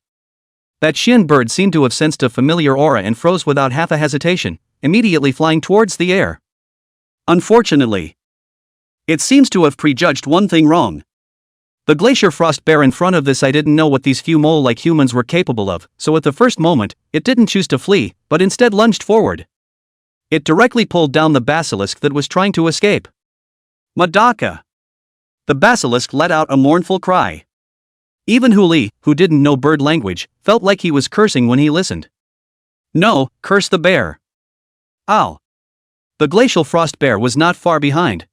That Xian bird seemed to have sensed a familiar aura and froze without half a hesitation, immediately flying towards the air. Unfortunately, it seems to have prejudged one thing wrong. The glacier frost bear in front of this I didn't know what these few mole-like humans were capable of, so at the first moment, it didn't choose to flee, but instead lunged forward. It directly pulled down the basilisk that was trying to escape. Madaka! The basilisk let out a mournful cry. Even Huli, who didn't know bird language, felt like he was cursing when he listened. No, curse the bear. Ow! The glacial frost bear was not far behind.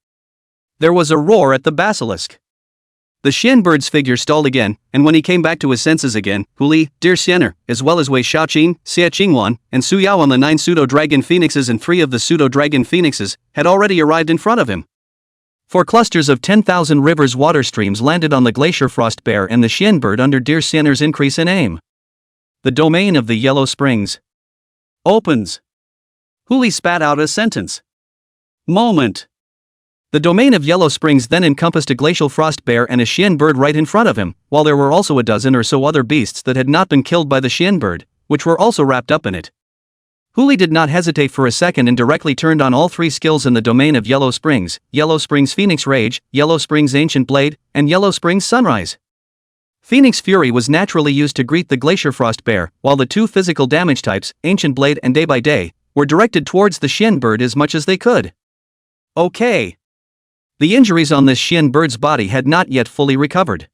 There was a roar at the basilisk. The Xian bird's figure stalled again, and when he came back to his senses again, Huli, Dear Xianer, as well as Wei Xiaoqing, Xie Qingwan, and Su Yao on the 9 pseudo-dragon phoenixes and 3 of the pseudo-dragon phoenixes, had already arrived in front of him. 4 clusters of 10,000 rivers water streams landed on the glacier frost bear and the Xian bird under Dear Xianer's increase in aim. The domain of the Yellow Springs opens. Huli spat out a sentence. Moment. The domain of Yellow Springs then encompassed a glacial frost bear and a Xian bird right in front of him, while there were also a dozen or so other beasts that had not been killed by the Xian bird, which were also wrapped up in it. Huli did not hesitate for a second and directly turned on all 3 skills in the domain of Yellow Springs Phoenix Rage, Yellow Springs Ancient Blade, and Yellow Springs Sunrise. Phoenix Fury was naturally used to greet the glacier frost bear, while the 2 physical damage types, Ancient Blade and Day by Day, were directed towards the Xian bird as much as they could. Okay. The injuries on this Xian bird's body had not yet fully recovered.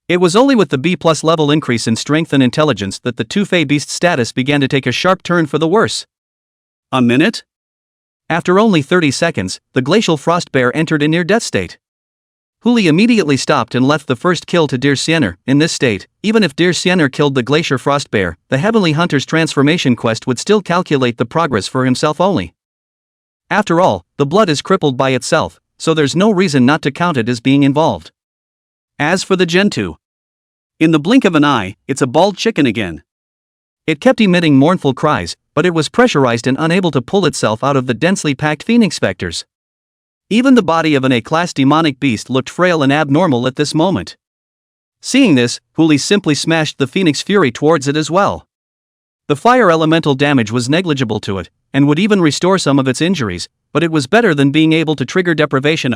It was only with the B+ level increase in strength and intelligence that the 2 Fey beast status began to take a sharp turn for the worse. A minute? After only 30 seconds, the glacial frost bear entered a near-death state. Huli immediately stopped and left the first kill to Dear Siener. In this state, even if Dear Siener killed the glacier frost bear, the Heavenly Hunter's transformation quest would still calculate the progress for himself only. After all, the blood is crippled by itself, so there's no reason not to count it as being involved. As for the Gentoo, in the blink of an eye, it's a bald chicken again. It kept emitting mournful cries, but it was pressurized and unable to pull itself out of the densely packed phoenix specters. Even the body of an A-class demonic beast looked frail and abnormal at this moment. Seeing this, Huli simply smashed the phoenix fury towards it as well. The fire elemental damage was negligible to it, and would even restore some of its injuries, but it was better than being able to trigger deprivation.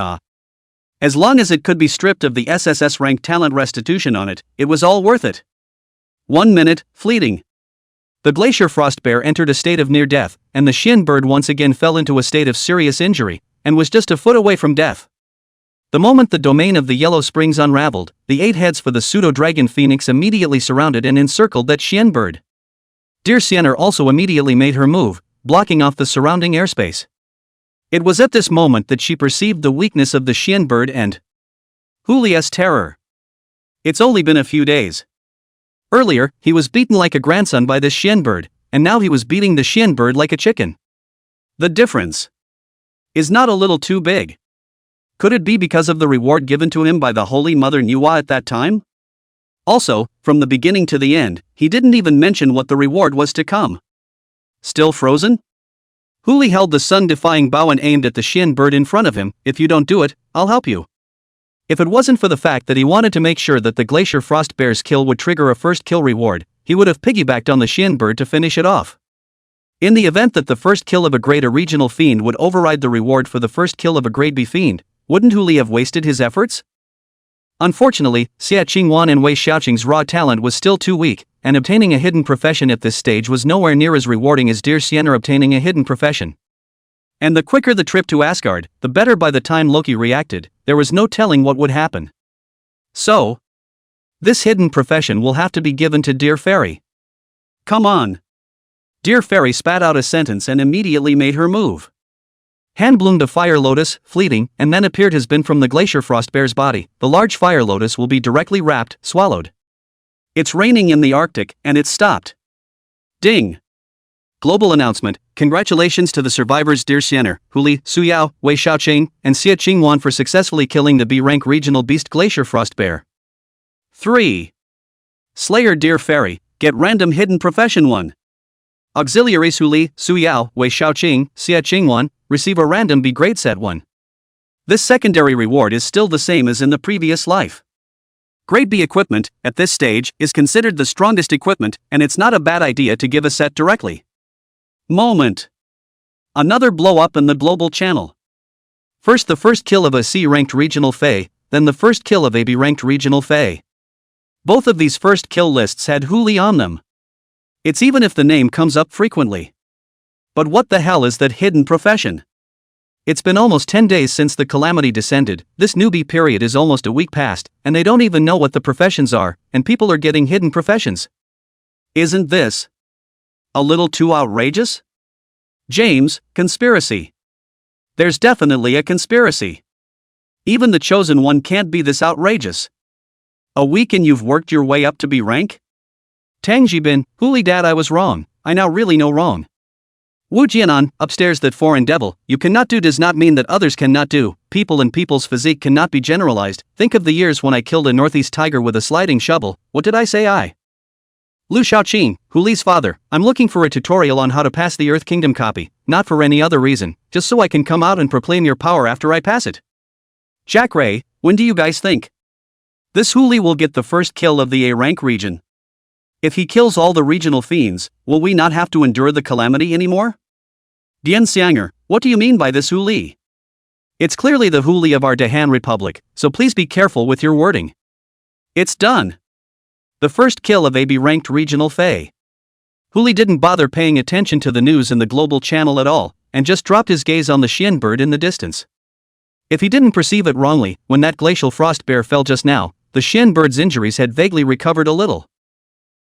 As long as it could be stripped of the SSS rank talent restitution on it, it was all worth it. 1 minute, fleeting. The glacier frost bear entered a state of near death, and the Shin bird once again fell into a state of serious injury, and was just a foot away from death. The moment the domain of the Yellow Springs unraveled, the 8 heads for the pseudo-dragon phoenix immediately surrounded and encircled that Shin bird. Dear Siener also immediately made her move, blocking off the surrounding airspace. It was at this moment that she perceived the weakness of the Shin bird and Huli's terror. It's only been a few days. Earlier, he was beaten like a grandson by this Shin bird, and now he was beating the Shin bird like a chicken. The difference is not a little too big. Could it be because of the reward given to him by the Holy Mother Nuwa at that time? Also, from the beginning to the end, he didn't even mention what the reward was to come. Still frozen? Huli held the sun-defying bow and aimed at the Shin bird in front of him. If you don't do it, I'll help you. If it wasn't for the fact that he wanted to make sure that the glacier frost bear's kill would trigger a first kill reward, he would have piggybacked on the Shin bird to finish it off. In the event that the first kill of a grade A regional fiend would override the reward for the first kill of a grade B fiend, wouldn't Huli have wasted his efforts? Unfortunately, Xia Qingwan and Wei Xiaoqing's raw talent was still too weak, and obtaining a hidden profession at this stage was nowhere near as rewarding as Dear Siener obtaining a hidden profession. And the quicker the trip to Asgard, the better. By the time Loki reacted, there was no telling what would happen. So, this hidden profession will have to be given to Dear Fairy. Come on. Dear Fairy spat out a sentence and immediately made her move. Hand bloomed a fire lotus, fleeting, and then appeared has been from the glacier frost bear's body. The large fire lotus will be directly wrapped, swallowed. It's raining in the Arctic, and it's stopped. Ding! Global announcement. Congratulations to the survivors Dear Siener, Huli, Suyao, Wei Xiaoqing, and Xia Qingwan for successfully killing the B-rank regional beast glacier frost bear. 3. Slayer Dear Fairy, get random hidden profession 1. Auxiliaries Huli, Suyao, Wei Xiaoqing, Xia Qingwan, receive a random B grade set 1. This secondary reward is still the same as in the previous life. Grade B equipment, at this stage, is considered the strongest equipment, and it's not a bad idea to give a set directly. Moment. Another blow up in the global channel. First the first kill of a C-ranked regional Fae, then the first kill of a B-ranked regional Fae. Both of these first kill lists had Huli on them. It's even if the name comes up frequently. But what the hell is that hidden profession? It's been almost 10 days since the calamity descended, this newbie period is almost a week past, and they don't even know what the professions are, and people are getting hidden professions. Isn't this a little too outrageous? James, conspiracy. There's definitely a conspiracy. Even the chosen one can't be this outrageous. A week and you've worked your way up to B rank? Tang Jibin, Huli Dad, I was wrong, I now really know wrong. Wu Jianan, upstairs, that foreign devil, you cannot do does not mean that others cannot do, people and people's physique cannot be generalized, think of the years when I killed a northeast tiger with a sliding shovel, what did I say? Lu Xiaoqing, Huli's father, I'm looking for a tutorial on how to pass the Earth Kingdom copy, not for any other reason, just so I can come out and proclaim your power after I pass it. Jack Ray, when do you guys think this Huli will get the first kill of the A-rank region? If he kills all the regional fiends, will we not have to endure the calamity anymore? Dian Xianger, what do you mean by this Huli? It's clearly the Huli of our Dahan Republic, so please be careful with your wording. It's done. The first kill of a B-ranked regional Fae. Huli didn't bother paying attention to the news in the global channel at all, and just dropped his gaze on the Shin bird in the distance. If he didn't perceive it wrongly, when that glacial frost bear fell just now, the Shin bird's injuries had vaguely recovered a little.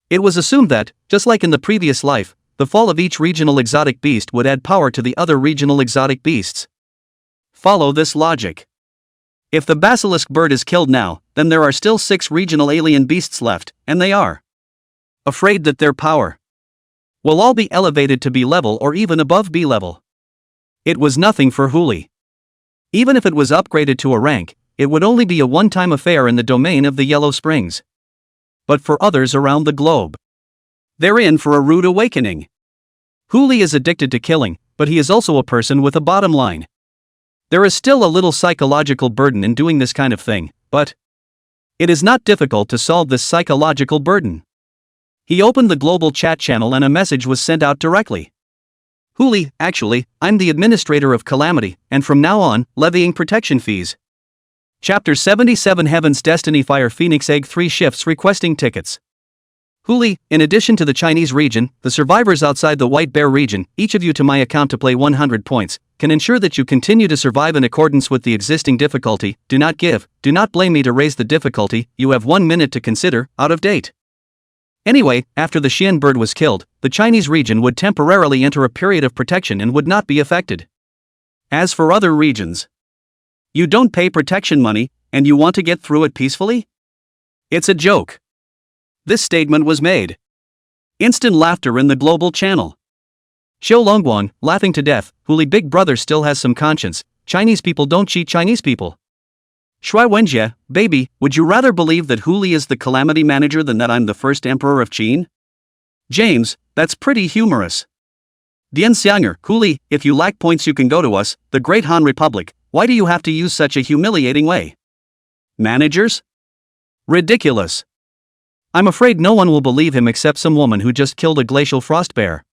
It was assumed that, just like in the previous life, the fall of each regional exotic beast would add power to the other regional exotic beasts. Follow this logic. If the basilisk bird is killed now, then there are still 6 regional alien beasts left, and they are afraid that their power will all be elevated to B level or even above B level. It was nothing for Huli. Even if it was upgraded to a rank, it would only be a one-time affair in the domain of the Yellow Springs. But for others around the globe, they're in for a rude awakening. Huli is addicted to killing, but he is also a person with a bottom line. There is still a little psychological burden in doing this kind of thing, but it is not difficult to solve this psychological burden. He opened the global chat channel and a message was sent out directly. Huli, actually, I'm the administrator of Calamity, and from now on, levying protection fees. Chapter 77 Heaven's Destiny Fire Phoenix Egg 3 shifts requesting tickets. Huli, in addition to the Chinese region, the survivors outside the White Bear region, each of you to my account to play 100 points, can ensure that you continue to survive in accordance with the existing difficulty. Do not blame me to raise the difficulty, you have 1 minute to consider, out of date. Anyway, after the Xian bird was killed, the Chinese region would temporarily enter a period of protection and would not be affected. As for other regions, you don't pay protection money, and you want to get through it peacefully? It's a joke. This statement was made. Instant laughter in the global channel. Xiao Longguan, laughing to death, Huli Big Brother still has some conscience, Chinese people don't cheat Chinese people. Shui Wenjie, baby, would you rather believe that Huli is the Calamity Manager than that I'm the first Emperor of Qin? James, that's pretty humorous. Dian Xianger, Huli, if you lack points you can go to us, the Great Han Republic, why do you have to use such a humiliating way? Managers? Ridiculous. I'm afraid no one will believe him except some woman who just killed a glacial frost bear.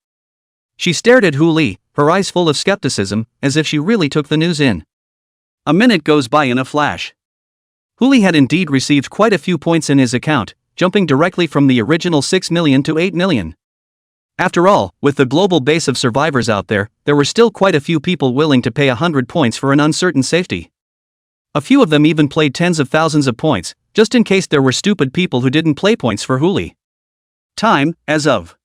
She stared at Huli, her eyes full of skepticism, as if she really took the news in. A minute goes by in a flash. Huli had indeed received quite a few points in his account, jumping directly from the original 6 million to 8 million. After all, with the global base of survivors out there, there were still quite a few people willing to pay 100 points for an uncertain safety. A few of them even played tens of thousands of points, just in case there were stupid people who didn't play points for Huli. Time, as of.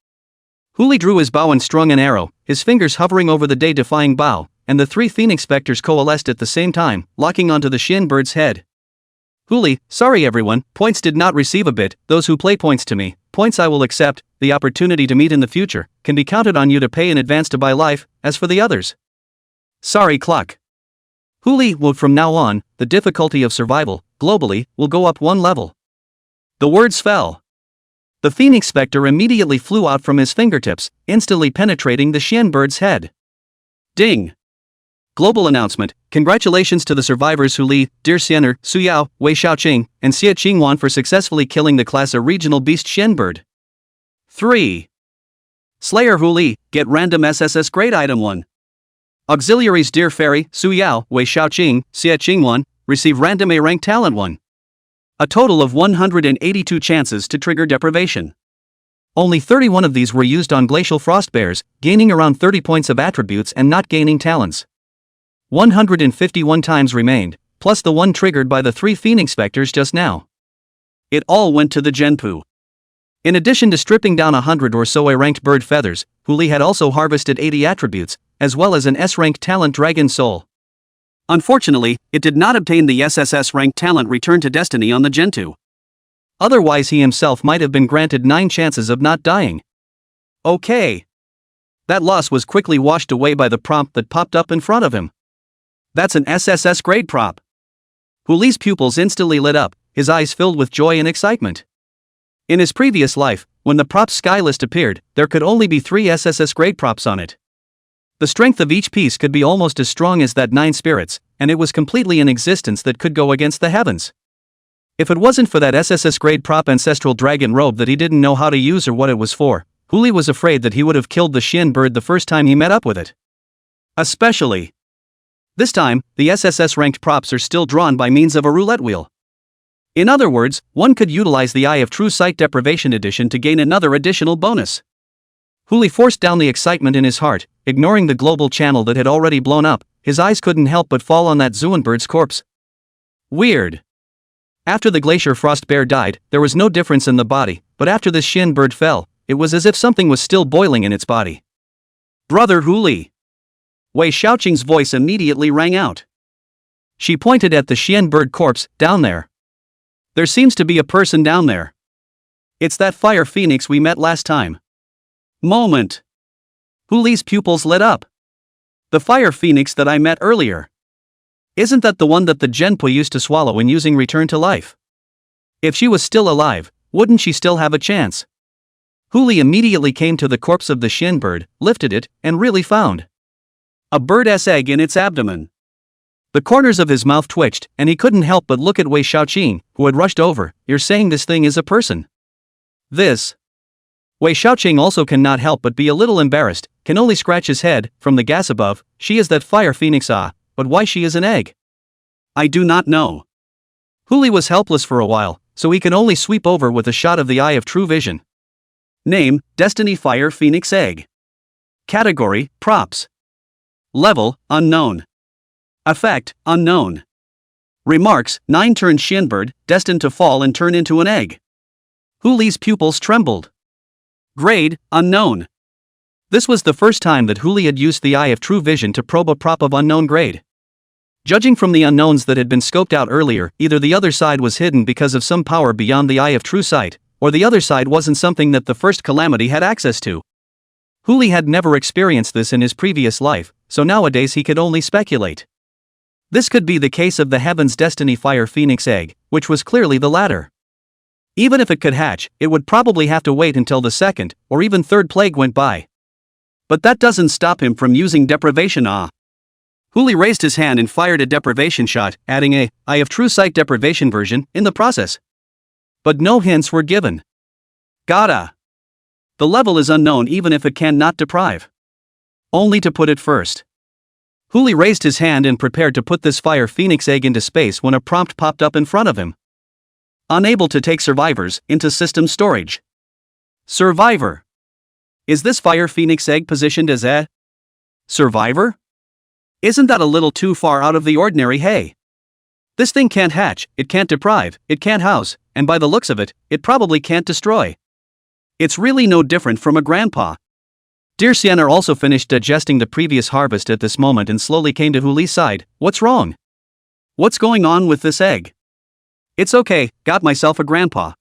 Huli drew his bow and strung an arrow, his fingers hovering over the day-defying bow, and the 3 phoenix specters coalesced at the same time, locking onto the Xian bird's head. Huli, sorry everyone, points did not receive a bit, those who play points to me, points I will accept, the opportunity to meet in the future, can be counted on you to pay in advance to buy life, as for the others. Sorry Cluck. Huli will from now on, the difficulty of survival, globally, will go up 1 level. The words fell. The phoenix specter immediately flew out from his fingertips, instantly penetrating the Xian bird's head. Ding! Global announcement, congratulations to the survivors Huli, Dear Xiener, Su Yao, Wei Xiaoqing, and Xie Qingwan for successfully killing the class A regional beast Xian bird. 3. Slayer Huli, get random SSS grade item 1. Auxiliaries Dear Fairy, Su Yao, Wei Xiaoqing, Xie Qingwan, receive random A rank talent 1. A total of 182 chances to trigger deprivation. Only 31 of these were used on glacial frost bears, gaining around 30 points of attributes and not gaining talents. 151 times remained, plus the one triggered by the 3 phoenix specters just now. It all went to the Genpu. In addition to stripping down 100 or so A-ranked bird feathers, Huli had also harvested 80 attributes, as well as an S-ranked talent Dragon Soul. Unfortunately, it did not obtain the SSS-ranked talent Return to Destiny on the Gentu. Otherwise he himself might have been granted 9 chances of not dying. Okay. That loss was quickly washed away by the prompt that popped up in front of him. That's an SSS grade prop. Huli's pupils instantly lit up, his eyes filled with joy and excitement. In his previous life, when the props sky list appeared, there could only be 3 SSS grade props on it. The strength of each piece could be almost as strong as that 9 spirits, and it was completely in existence that could go against the heavens. If it wasn't for that SSS grade prop ancestral dragon robe that he didn't know how to use or what it was for, Huli was afraid that he would have killed the Xian bird the first time he met up with it. Especially. This time, the SSS ranked props are still drawn by means of a roulette wheel. In other words, one could utilize the Eye of True Sight Deprivation Edition to gain another additional bonus. Huli forced down the excitement in his heart, ignoring the global channel that had already blown up. His eyes couldn't help but fall on that Zuan bird's corpse. Weird. After the glacier frost bear died, there was no difference in the body, but after this Xian bird fell, it was as if something was still boiling in its body. Brother Huli! Wei Xiaoqing's voice immediately rang out. She pointed at the Xian bird corpse, down there. There seems to be a person down there. It's that fire phoenix we met last time. Moment. Huli's pupils lit up. The fire phoenix that I met earlier. Isn't that the one that the Genpo used to swallow when using return to life? If she was still alive, wouldn't she still have a chance? Huli immediately came to the corpse of the Xian bird, lifted it, and really found a bird's egg in its abdomen. The corners of his mouth twitched, and he couldn't help but look at Wei Xiaoqing, who had rushed over. You're saying this thing is a person? This. Wei Xiaoqing also cannot help but be a little embarrassed, can only scratch his head. From the gas above, she is that fire phoenix, but why she is an egg? I do not know. Huli was helpless for a while, so he can only sweep over with a shot of the eye of true vision. Name, Destiny Fire Phoenix Egg. Category, Props. Level, Unknown. Effect, Unknown. Remarks, 9-turn Xianbird, destined to fall and turn into an egg. Huli's pupils trembled. Grade, Unknown. This was the first time that Huli had used the eye of true vision to probe a prop of unknown grade. Judging from the unknowns that had been scoped out earlier, either the other side was hidden because of some power beyond the eye of true sight, or the other side wasn't something that the first calamity had access to. Huli had never experienced this in his previous life, so nowadays he could only speculate. This could be the case of the Heaven's Destiny Fire Phoenix Egg, which was clearly the latter. Even if it could hatch, it would probably have to wait until the second, or even third plague went by. But that doesn't stop him from using deprivation. Huli raised his hand and fired a deprivation shot, adding a eye of true sight deprivation version in the process. But no hints were given. Gotta. The level is unknown even if it cannot deprive. Only to put it first. Huli raised his hand and prepared to put this fire phoenix egg into space when a prompt popped up in front of him. Unable to take survivors into system storage. Survivor. Is this fire phoenix egg positioned as a survivor? Isn't that a little too far out of the ordinary, hey? This thing can't hatch, it can't deprive, it can't house, and by the looks of it, it probably can't destroy. It's really no different from a grandpa. Dear Sienna also finished digesting the previous harvest at this moment and slowly came to Huli's side. What's wrong? What's going on with this egg? It's okay, got myself a grandpa.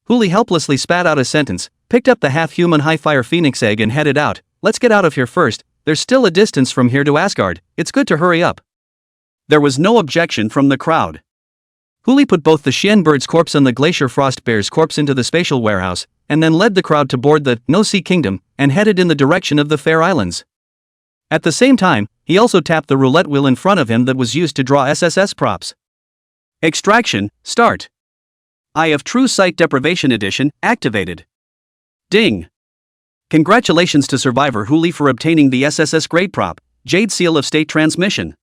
Huli helplessly spat out a sentence, picked up the half-human high-fire phoenix egg and headed out. Let's get out of here first, there's still a distance from here to Asgard, it's good to hurry up. There was no objection from the crowd. Huli put both the Xian bird's corpse and the glacier frost bear's corpse into the spatial warehouse, and then led the crowd to board the No Sea Kingdom, and headed in the direction of the Fair Islands. At the same time, he also tapped the roulette wheel in front of him that was used to draw SSS props. Extraction, start. Eye of True Sight Deprivation Edition, activated. Ding. Congratulations to Survivor Huli for obtaining the SSS grade prop, Jade Seal of State Transmission.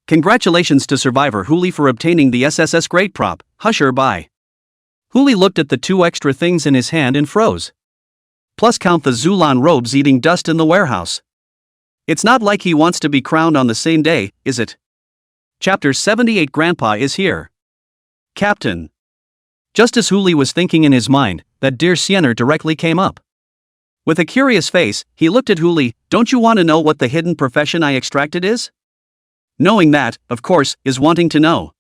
Congratulations to Survivor Huli for obtaining the SSS grade prop, Husher by. Huli looked at the two extra things in his hand and froze. Plus count the Zulan robes eating dust in the warehouse. It's not like he wants to be crowned on the same day, is it? Chapter 78 Grandpa is here. Captain. Just as Huli was thinking in his mind, that dear Sienna directly came up. With a curious face, he looked at Huli. Don't you want to know what the hidden profession I extracted is? Knowing that, of course, is wanting to know.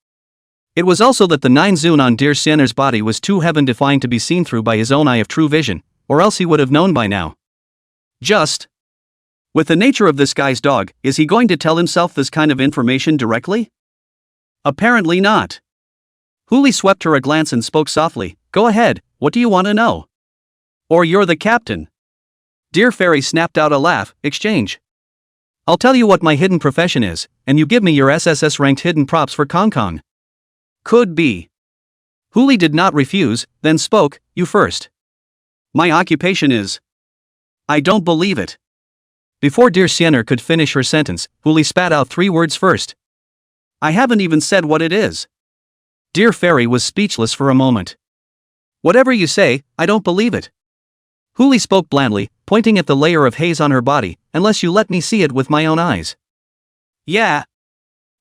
It was also that the 9 Zun on dear Sienna's body was too heaven-defined to be seen through by his own eye of true vision, or else he would have known by now. Just. With the nature of this guy's dog, is he going to tell himself this kind of information directly? Apparently not. Huli swept her a glance and spoke softly. Go ahead, what do you want to know? Or you're the captain. Dear Fairy snapped out a laugh. Exchange. I'll tell you what my hidden profession is, and you give me your SSS-ranked hidden props for Kong Kong. Could be. Huli did not refuse, then spoke. You first. My occupation is. I don't believe it. Before dear Sienna could finish her sentence, Huli spat out 3 words first. I haven't even said what it is. Dear Fairy was speechless for a moment. Whatever you say, I don't believe it. Huli spoke blandly, pointing at the layer of haze on her body, unless you let me see it with my own eyes. Yeah.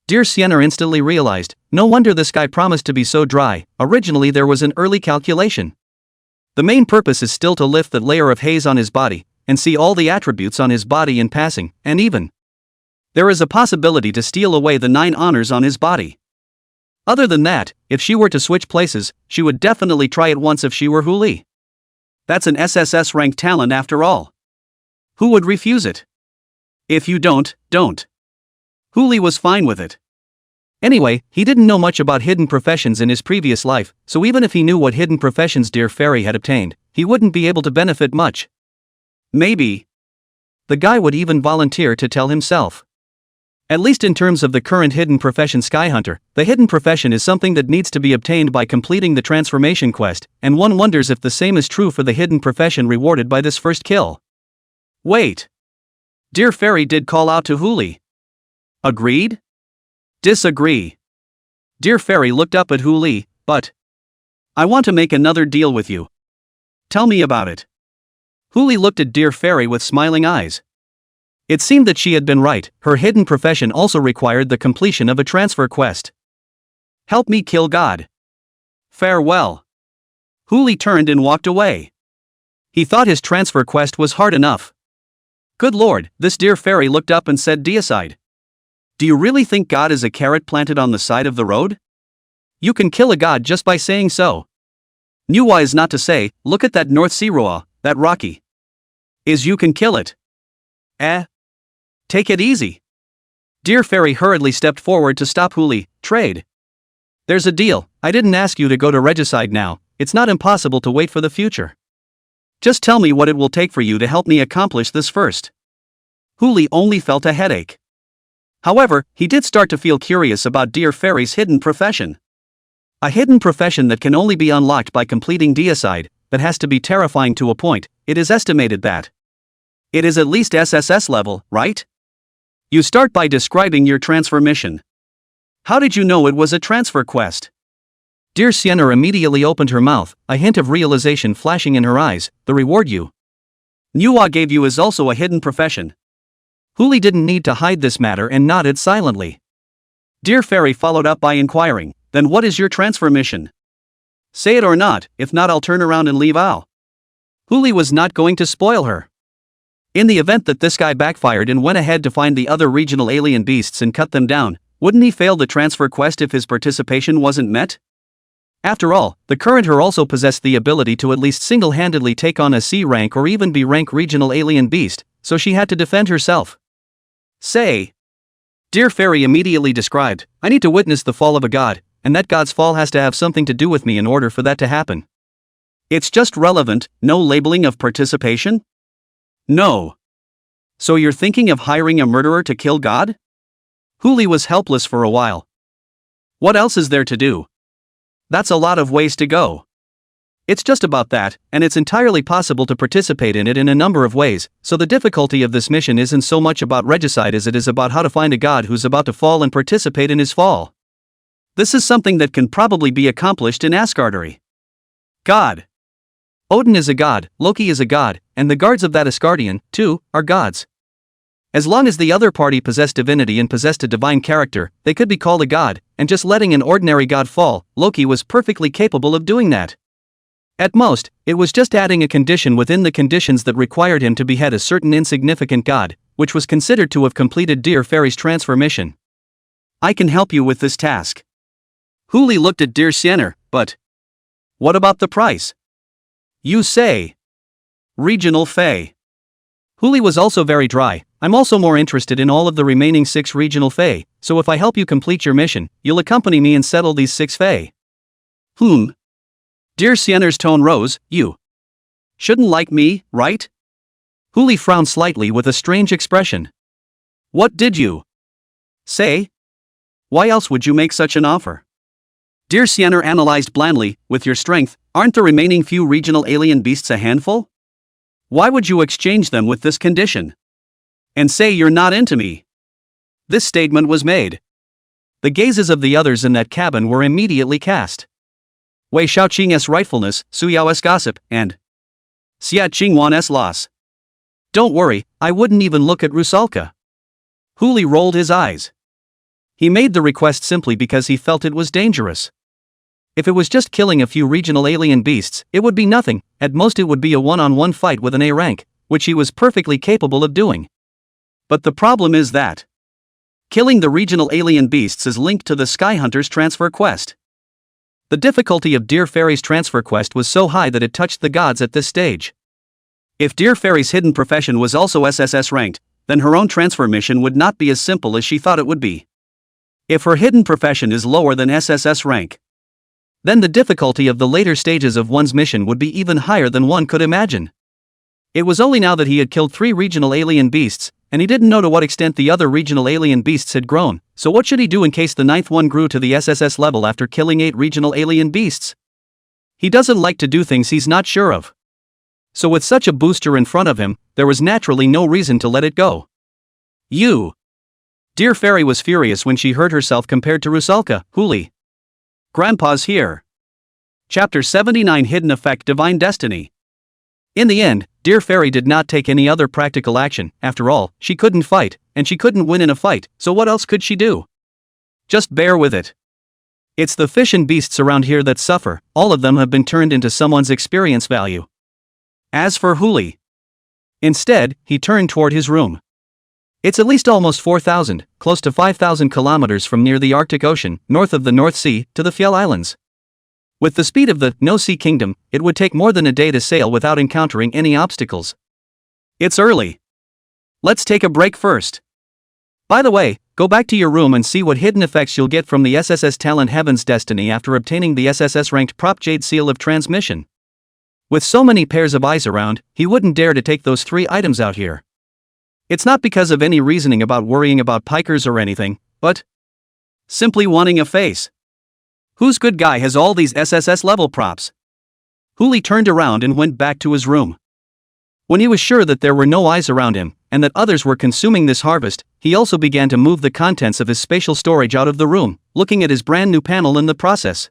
Dear Sienna instantly realized, no wonder this guy promised to be so dry. Originally there was an early calculation. The main purpose is still to lift that layer of haze on his body, and see all the attributes on his body in passing, and even there is a possibility to steal away the 9 honors on his body. Other than that, if she were to switch places, she would definitely try it once if she were Huli. That's an SSS rank talent after all. Who would refuse it? If you don't. Huli was fine with it. Anyway, he didn't know much about hidden professions in his previous life, so even if he knew what hidden professions Dear Fairy had obtained, he wouldn't be able to benefit much. Maybe the guy would even volunteer to tell himself. At least in terms of the current hidden profession Skyhunter, the hidden profession is something that needs to be obtained by completing the transformation quest, and one wonders if the same is true for the hidden profession rewarded by this first kill. Wait. Dear Fairy did call out to Huli. Agreed? Disagree. Dear Fairy looked up at Huli, but I want to make another deal with you. Tell me about it. Huli looked at Dear Fairy with smiling eyes. It seemed that she had been right, her hidden profession also required the completion of a transfer quest. Help me kill God. Farewell. Huli turned and walked away. He thought his transfer quest was hard enough. Good lord, this Dear Fairy looked up and said deicide. Do you really think God is a carrot planted on the side of the road? You can kill a god just by saying so. Manhwa is not to say, look at that North Sea Roa, that Rocky. Is you can kill it. Take it easy. Dear Fairy hurriedly stepped forward to stop Huli. Trade. There's a deal. I didn't ask you to go to regicide now, it's not impossible to wait for the future. Just tell me what it will take for you to help me accomplish this first. Huli only felt a headache. However, he did start to feel curious about Dear Fairy's hidden profession. A hidden profession that can only be unlocked by completing deicide, that has to be terrifying to a point. It is estimated that it is at least SSS level, right? You start by describing your transfer mission. How did you know it was a transfer quest? Dear Sienna immediately opened her mouth, a hint of realization flashing in her eyes. The reward you Manhwa gave you is also a hidden profession. Huli didn't need to hide this matter and nodded silently. Dear Fairy followed up by inquiring, then what is your transfer mission? Say it or not, if not I'll turn around and leave out. Huli was not going to spoil her. In the event that this guy backfired and went ahead to find the other regional alien beasts and cut them down, wouldn't he fail the transfer quest if his participation wasn't met? After all, the current her also possessed the ability to at least single-handedly take on a C rank or even B rank regional alien beast, so she had to defend herself. Say. Dear Fairy immediately described, I need to witness the fall of a god, and that god's fall has to have something to do with me in order for that to happen. It's just relevant, no labeling of participation? No. So you're thinking of hiring a murderer to kill God? Huli was helpless for a while. What else is there to do? That's a lot of ways to go. It's just about that, and it's entirely possible to participate in it in a number of ways, so the difficulty of this mission isn't so much about regicide as it is about how to find a god who's about to fall and participate in his fall. This is something that can probably be accomplished in Asgardery. God. Odin is a god, Loki is a god, and the guards of that Asgardian, too, are gods. As long as the other party possessed divinity and possessed a divine character, they could be called a god, and just letting an ordinary god fall, Loki was perfectly capable of doing that. At most, it was just adding a condition within the conditions that required him to behead a certain insignificant god, which was considered to have completed Dear Fairy's transfer mission. I can help you with this task. Huli looked at Dear Sienna, but what about the price? You say. Regional Fae. Huli was also very dry. I'm also more interested in all of the remaining 6 regional Fae, so if I help you complete your mission, you'll accompany me and settle these 6 Fae. Dear Sienna's tone rose, you shouldn't like me, right? Huli frowned slightly with a strange expression. What did you say? Why else would you make such an offer? Dear Sienna analyzed blandly, with your strength, aren't the remaining few regional alien beasts a handful? Why would you exchange them with this condition? And say you're not into me? This statement was made. The gazes of the others in that cabin were immediately cast. Wei Xiaoqing's rightfulness, Su Yao's gossip, and Xia Qingwan's loss. Don't worry, I wouldn't even look at Rusalka. Huli rolled his eyes. He made the request simply because he felt it was dangerous. If it was just killing a few regional alien beasts, it would be nothing, at most it would be a one-on-one fight with an A rank, which he was perfectly capable of doing. But the problem is that killing the regional alien beasts is linked to the Skyhunter's transfer quest. The difficulty of Dear Fairy's transfer quest was so high that it touched the gods at this stage. If Dear Fairy's hidden profession was also SSS ranked, then her own transfer mission would not be as simple as she thought it would be. If her hidden profession is lower than SSS rank, then the difficulty of the later stages of one's mission would be even higher than one could imagine. It was only now that he had killed 3 regional alien beasts, and he didn't know to what extent the other regional alien beasts had grown, so what should he do in case the 9th one grew to the SSS level after killing 8 regional alien beasts? He doesn't like to do things he's not sure of. So with such a booster in front of him, there was naturally no reason to let it go. Dear Fairy was furious when she heard herself compared to Rusalka, Huli. Grandpa's here. Chapter 79 Hidden Effect Divine Destiny. In the end, Dear Fairy did not take any other practical action. After all, she couldn't fight, and she couldn't win in a fight, so what else could she do? Just bear with it. It's the fish and beasts around here that suffer, all of them have been turned into someone's experience value. As for Huli, instead, he turned toward his room. It's at least almost 4,000, close to 5,000 kilometers from near the Arctic Ocean, north of the North Sea, to the Fjell Islands. With the speed of the No Sea Kingdom, it would take more than a day to sail without encountering any obstacles. It's early. Let's take a break first. By the way, go back to your room and see what hidden effects you'll get from the SSS Talent Heaven's Destiny after obtaining the SSS-ranked Prop Jade Seal of Transmission. With so many pairs of eyes around, he wouldn't dare to take those 3 items out here. It's not because of any reasoning about worrying about pikers or anything, but simply wanting a face. Whose good guy has all these SSS level props? Huli turned around and went back to his room. When he was sure that there were no eyes around him, and that others were consuming this harvest, he also began to move the contents of his spatial storage out of the room, looking at his brand new panel in the process.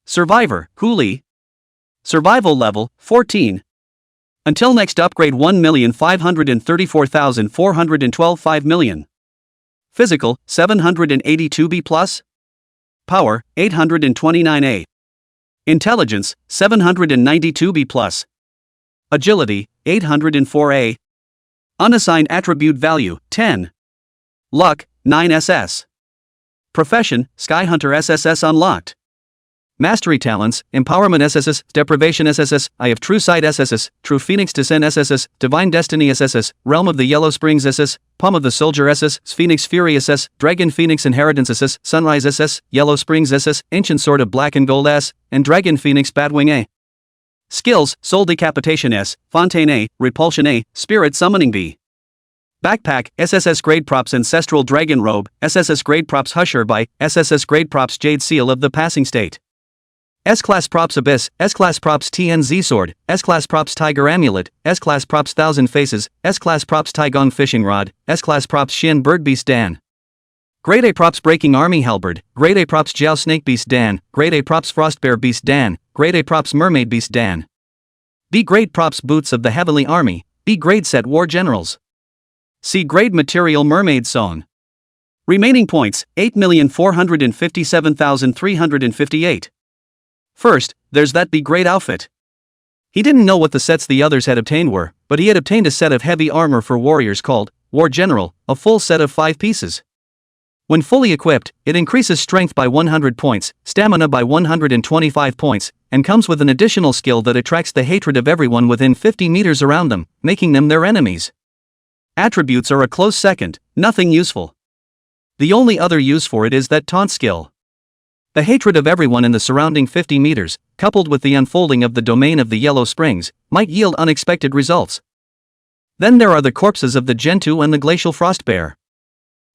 Survivor, Huli. Survival level, 14. Until next upgrade 1,534,412 5 million. Physical, 782B+. Power, 829A. Intelligence, 792B+. Agility, 804A. Unassigned attribute value, 10. Luck, 9SS. Profession, Skyhunter SSS unlocked. Mastery talents, Empowerment SSS, Deprivation SSS, Eye of True Sight SSS, True Phoenix Descent SSS, Divine Destiny SSS, Realm of the Yellow Springs SS, Palm of the Soldier SS, Phoenix Fury SS, Dragon Phoenix Inheritance SS, Sunrise SS, Yellow Springs SS, Ancient Sword of Black and Gold S, and Dragon Phoenix Badwing A. Skills, Soul Decapitation S, Fontaine A, Repulsion A, Spirit Summoning B. Backpack, SSS Grade Props Ancestral Dragon Robe, SSS Grade Props Husher by, SSS Grade Props Jade Seal of the Passing State. S-Class Props Abyss, S-Class Props TNZ Sword, S-Class Props Tiger Amulet, S-Class Props Thousand Faces, S-Class Props Taigong Fishing Rod, S-Class Props Shin Bird Beast Dan. Grade A Props Breaking Army Halberd, Grade A Props Jiao Snake Beast Dan, Grade A Props Frostbear Beast Dan, Grade A Props Mermaid Beast Dan. B Grade Props Boots of the Heavenly Army, B Grade Set War Generals. C Grade Material Mermaid Song. Remaining points, 8,457,358. First, there's that B Grade outfit. He didn't know what the sets the others had obtained were, but he had obtained a set of heavy armor for warriors called War General, a full set of 5 pieces. When fully equipped, it increases strength by 100 points, stamina by 125 points, and comes with an additional skill that attracts the hatred of everyone within 50 meters around them, making them their enemies. Attributes are a close second, nothing useful. The only other use for it is that taunt skill. The hatred of everyone in the surrounding 50 meters, coupled with the unfolding of the domain of the Yellow Springs, might yield unexpected results. Then there are the corpses of the Gentoo and the Glacial Frostbear.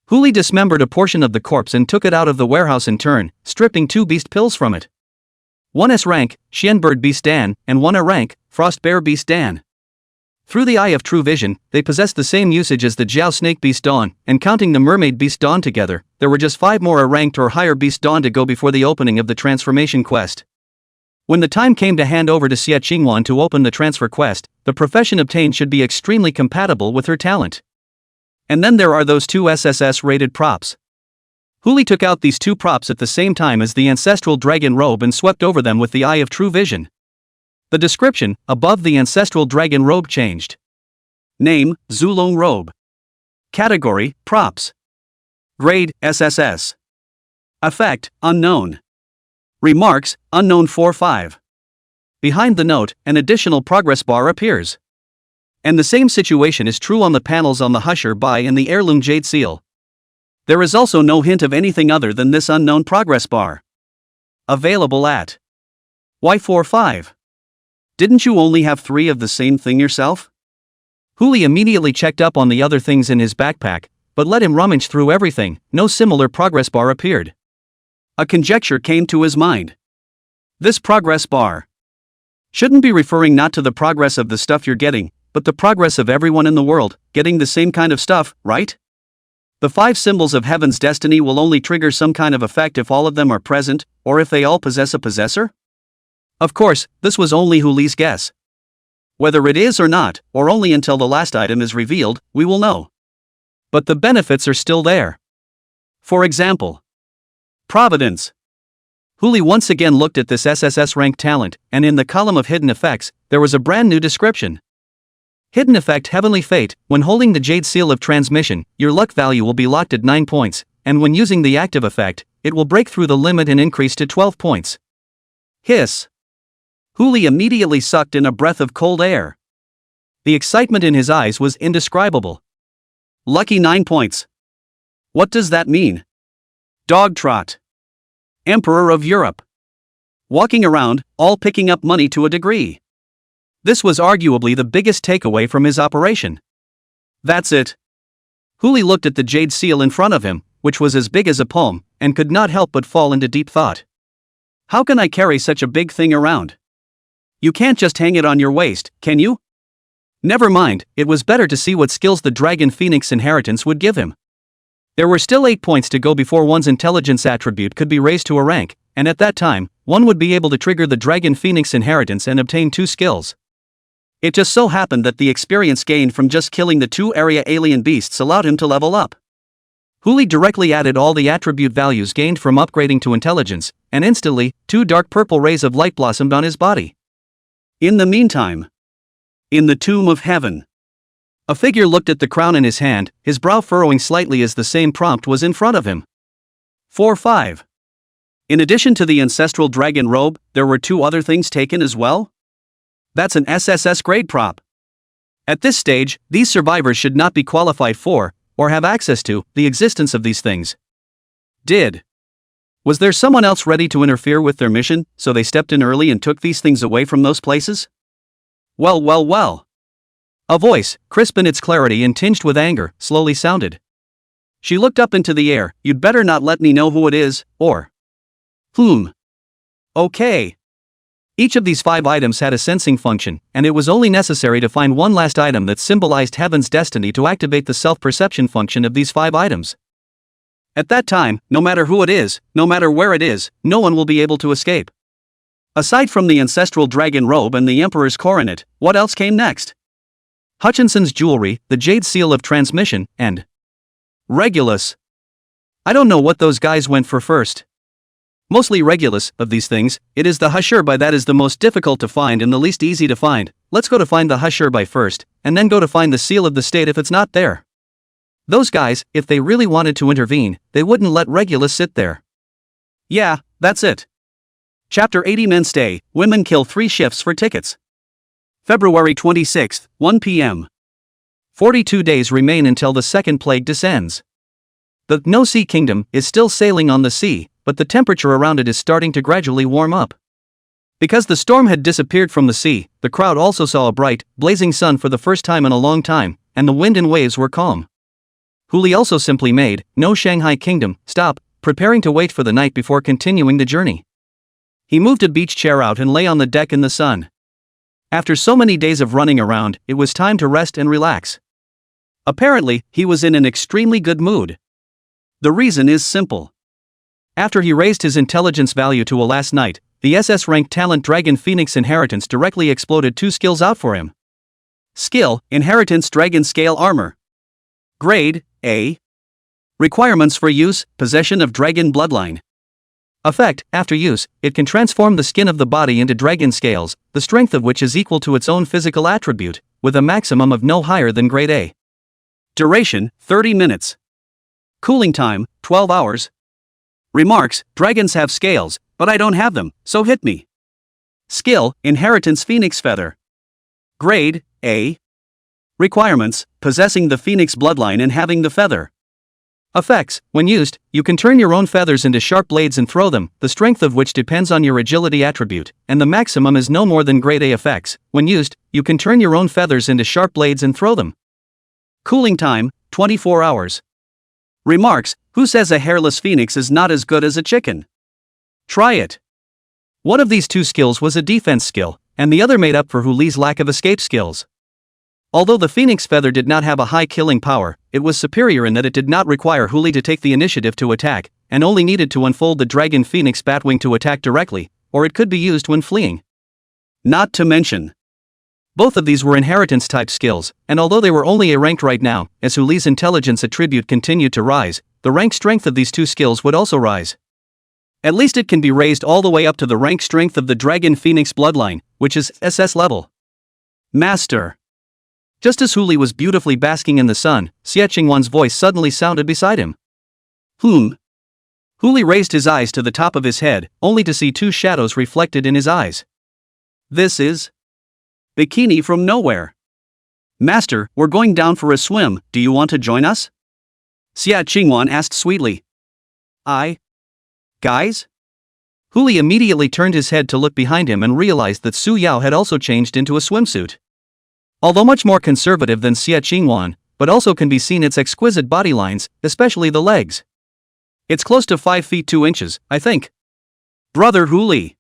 Huli dismembered a portion of the corpse and took it out of the warehouse in turn, stripping 2 beast pills from it. 1 S rank, Shenbird Beast Dan, and 1 A rank, Frostbear Beast Dan. Through the Eye of True Vision, they possessed the same usage as the Jiao Snake Beast Dawn, and counting the Mermaid Beast Dawn together, there were just 5 more A-ranked or higher Beast Dawn to go before the opening of the transformation quest. When the time came to hand over to Xia Qingwan to open the transfer quest, the profession obtained should be extremely compatible with her talent. And then there are those 2 SSS-rated props. Huli took out these two props at the same time as the ancestral dragon robe and swept over them with the eye of true vision. The description above the ancestral dragon robe changed. Name, Zulong robe. Category, props. Grade, SSS. Effect, unknown. Remarks, unknown 4-5. Behind the note, an additional progress bar appears. And the same situation is true on the panels on the Husher by and the heirloom jade seal. There is also no hint of anything other than this unknown progress bar. Available at Y45. Didn't you only have 3 of the same thing yourself? Huli immediately checked up on the other things in his backpack, but let him rummage through everything, no similar progress bar appeared. A conjecture came to his mind. This progress bar shouldn't be referring not to the progress of the stuff you're getting, but the progress of everyone in the world, getting the same kind of stuff, right? The 5 symbols of heaven's destiny will only trigger some kind of effect if all of them are present, or if they all possess a possessor? Of course, this was only Huli's guess. Whether it is or not, or only until the last item is revealed, we will know. But the benefits are still there. For example, Providence. Huli once again looked at this SSS rank talent, and in the column of hidden effects, there was a brand new description. Hidden effect Heavenly Fate. When holding the Jade Seal of Transmission, your luck value will be locked at 9 points, and when using the active effect, it will break through the limit and increase to 12 points. Hiss. Huli immediately sucked in a breath of cold air. The excitement in his eyes was indescribable. Lucky 9 points. What does that mean? Dog trot. Emperor of Europe. Walking around, all picking up money to a degree. This was arguably the biggest takeaway from his operation. That's it. Huli looked at the jade seal in front of him, which was as big as a palm, and could not help but fall into deep thought. How can I carry such a big thing around? You can't just hang it on your waist, can you? Never mind, it was better to see what skills the Dragon Phoenix inheritance would give him. There were still 8 points to go before one's intelligence attribute could be raised to a rank, and at that time, one would be able to trigger the Dragon Phoenix inheritance and obtain 2 skills. It just so happened that the experience gained from just killing the 2 area alien beasts allowed him to level up. Huli directly added all the attribute values gained from upgrading to intelligence, and instantly, 2 dark purple rays of light blossomed on his body. In the meantime, in the tomb of heaven, a figure looked at the crown in his hand, his brow furrowing slightly as the same prompt was in front of him. 4-5. In addition to the ancestral dragon robe, there were 2 other things taken as well? That's an SSS grade prop. At this stage, these survivors should not be qualified for, or have access to, the existence of these things. Was there someone else ready to interfere with their mission, so they stepped in early and took these things away from those places? Well. A voice, crisp in its clarity and tinged with anger, slowly sounded. She looked up into the air. You'd better not let me know who it is, or... Okay. Each of these 5 items had a sensing function, and it was only necessary to find one last item that symbolized heaven's destiny to activate the self-perception function of these 5 items. At that time, no matter who it is, no matter where it is, no one will be able to escape. Aside from the ancestral dragon robe and the Emperor's coronet, what else came next? Hutchinson's jewelry, the Jade Seal of Transmission, and Regulus. I don't know what those guys went for first. Mostly Regulus, of these things, it is the Husherby that is the most difficult to find and the least easy to find. Let's go to find the Husherby first, and then go to find the Seal of the State if it's not there. Those guys, if they really wanted to intervene, they wouldn't let Regulus sit there. Yeah, that's it. Chapter 80 Men Stay, Women Kill 3 Shifts for Tickets. February 26, 1 p.m. 42 days remain until the second plague descends. The No-Sea Kingdom is still sailing on the sea, but the temperature around it is starting to gradually warm up. Because the storm had disappeared from the sea, the crowd also saw a bright, blazing sun for the first time in a long time, and the wind and waves were calm. Huli also simply made No Shanghai Kingdom stop, preparing to wait for the night before continuing the journey. He moved a beach chair out and lay on the deck in the sun. After so many days of running around, it was time to rest and relax. Apparently, he was in an extremely good mood. The reason is simple. After he raised his intelligence value to a last night, the SS-ranked talent Dragon Phoenix Inheritance directly exploded 2 skills out for him. Skill, Inheritance Dragon Scale Armor. Grade, A. Requirements for use: possession of dragon bloodline. Effect: after use, it can transform the skin of the body into dragon scales, the strength of which is equal to its own physical attribute, with a maximum of no higher than grade A. Duration: 30 minutes. Cooling time: 12 hours. Remarks: dragons have scales, but I don't have them, so hit me. Skill: inheritance phoenix feather. Grade: A. Requirements: possessing the phoenix bloodline and having the feather. Effects: when used, you can turn your own feathers into sharp blades and throw them, the strength of which depends on your agility attribute, and the maximum is no more than grade A. Effects: when used, you can turn your own feathers into sharp blades and throw them. Cooling time: 24 hours. Remarks: who says a hairless phoenix is not as good as a chicken? Try it. One of these two skills was a defense skill, and the other made up for Huli's lack of escape skills. Although the phoenix feather did not have a high killing power, it was superior in that it did not require Huli to take the initiative to attack, and only needed to unfold the dragon phoenix batwing to attack directly, or it could be used when fleeing. Not to mention, both of these were inheritance-type skills, and although they were only A-ranked right now, as Huli's intelligence attribute continued to rise, the rank strength of these two skills would also rise. At least it can be raised all the way up to the rank strength of the Dragon Phoenix bloodline, which is SS level. Master. Just as Huli was beautifully basking in the sun, Xie Qingwan's voice suddenly sounded beside him. Huli raised his eyes to the top of his head, only to see two shadows reflected in his eyes. This is Bikini from nowhere. Master, we're going down for a swim, do you want to join us? Xie Qingwan asked sweetly. Guys? Huli immediately turned his head to look behind him and realized that Su Yao had also changed into a swimsuit. Although much more conservative than Xie Qingwan, but also can be seen its exquisite body lines, especially the legs. It's close to 5 feet 2 inches, I think. Brother Huli.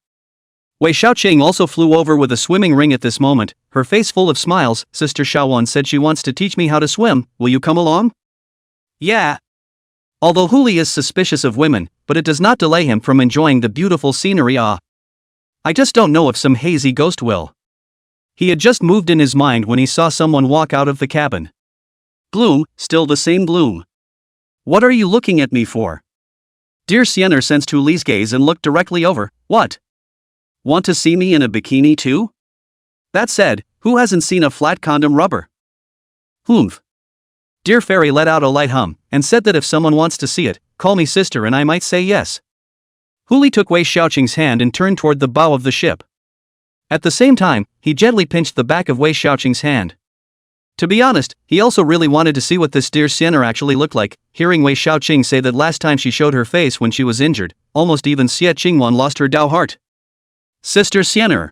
Wei Xiaoqing also flew over with a swimming ring at this moment, her face full of smiles. Sister Xiaowan said she wants to teach me how to swim, will you come along? Yeah. Although Huli is suspicious of women, but it does not delay him from enjoying the beautiful scenery. I just don't know if some hazy ghost will. He had just moved in his mind when he saw someone walk out of the cabin. Bloom, still the same Bloom. What are you looking at me for? Dear Siener sensed Huli's gaze and looked directly over. What? Want to see me in a bikini too? That said, who hasn't seen a flat condom rubber? Humph. Dear Fairy let out a light hum, and said that if someone wants to see it, call me sister and I might say yes. Huli took Wei Xiaoqing's hand and turned toward the bow of the ship. At the same time, he gently pinched the back of Wei Xiaoqing's hand. To be honest, he also really wanted to see what this dear Siener actually looked like, hearing Wei Xiaoqing say that last time she showed her face when she was injured, almost even Xie Qingwan lost her Dao heart. Sister Siener.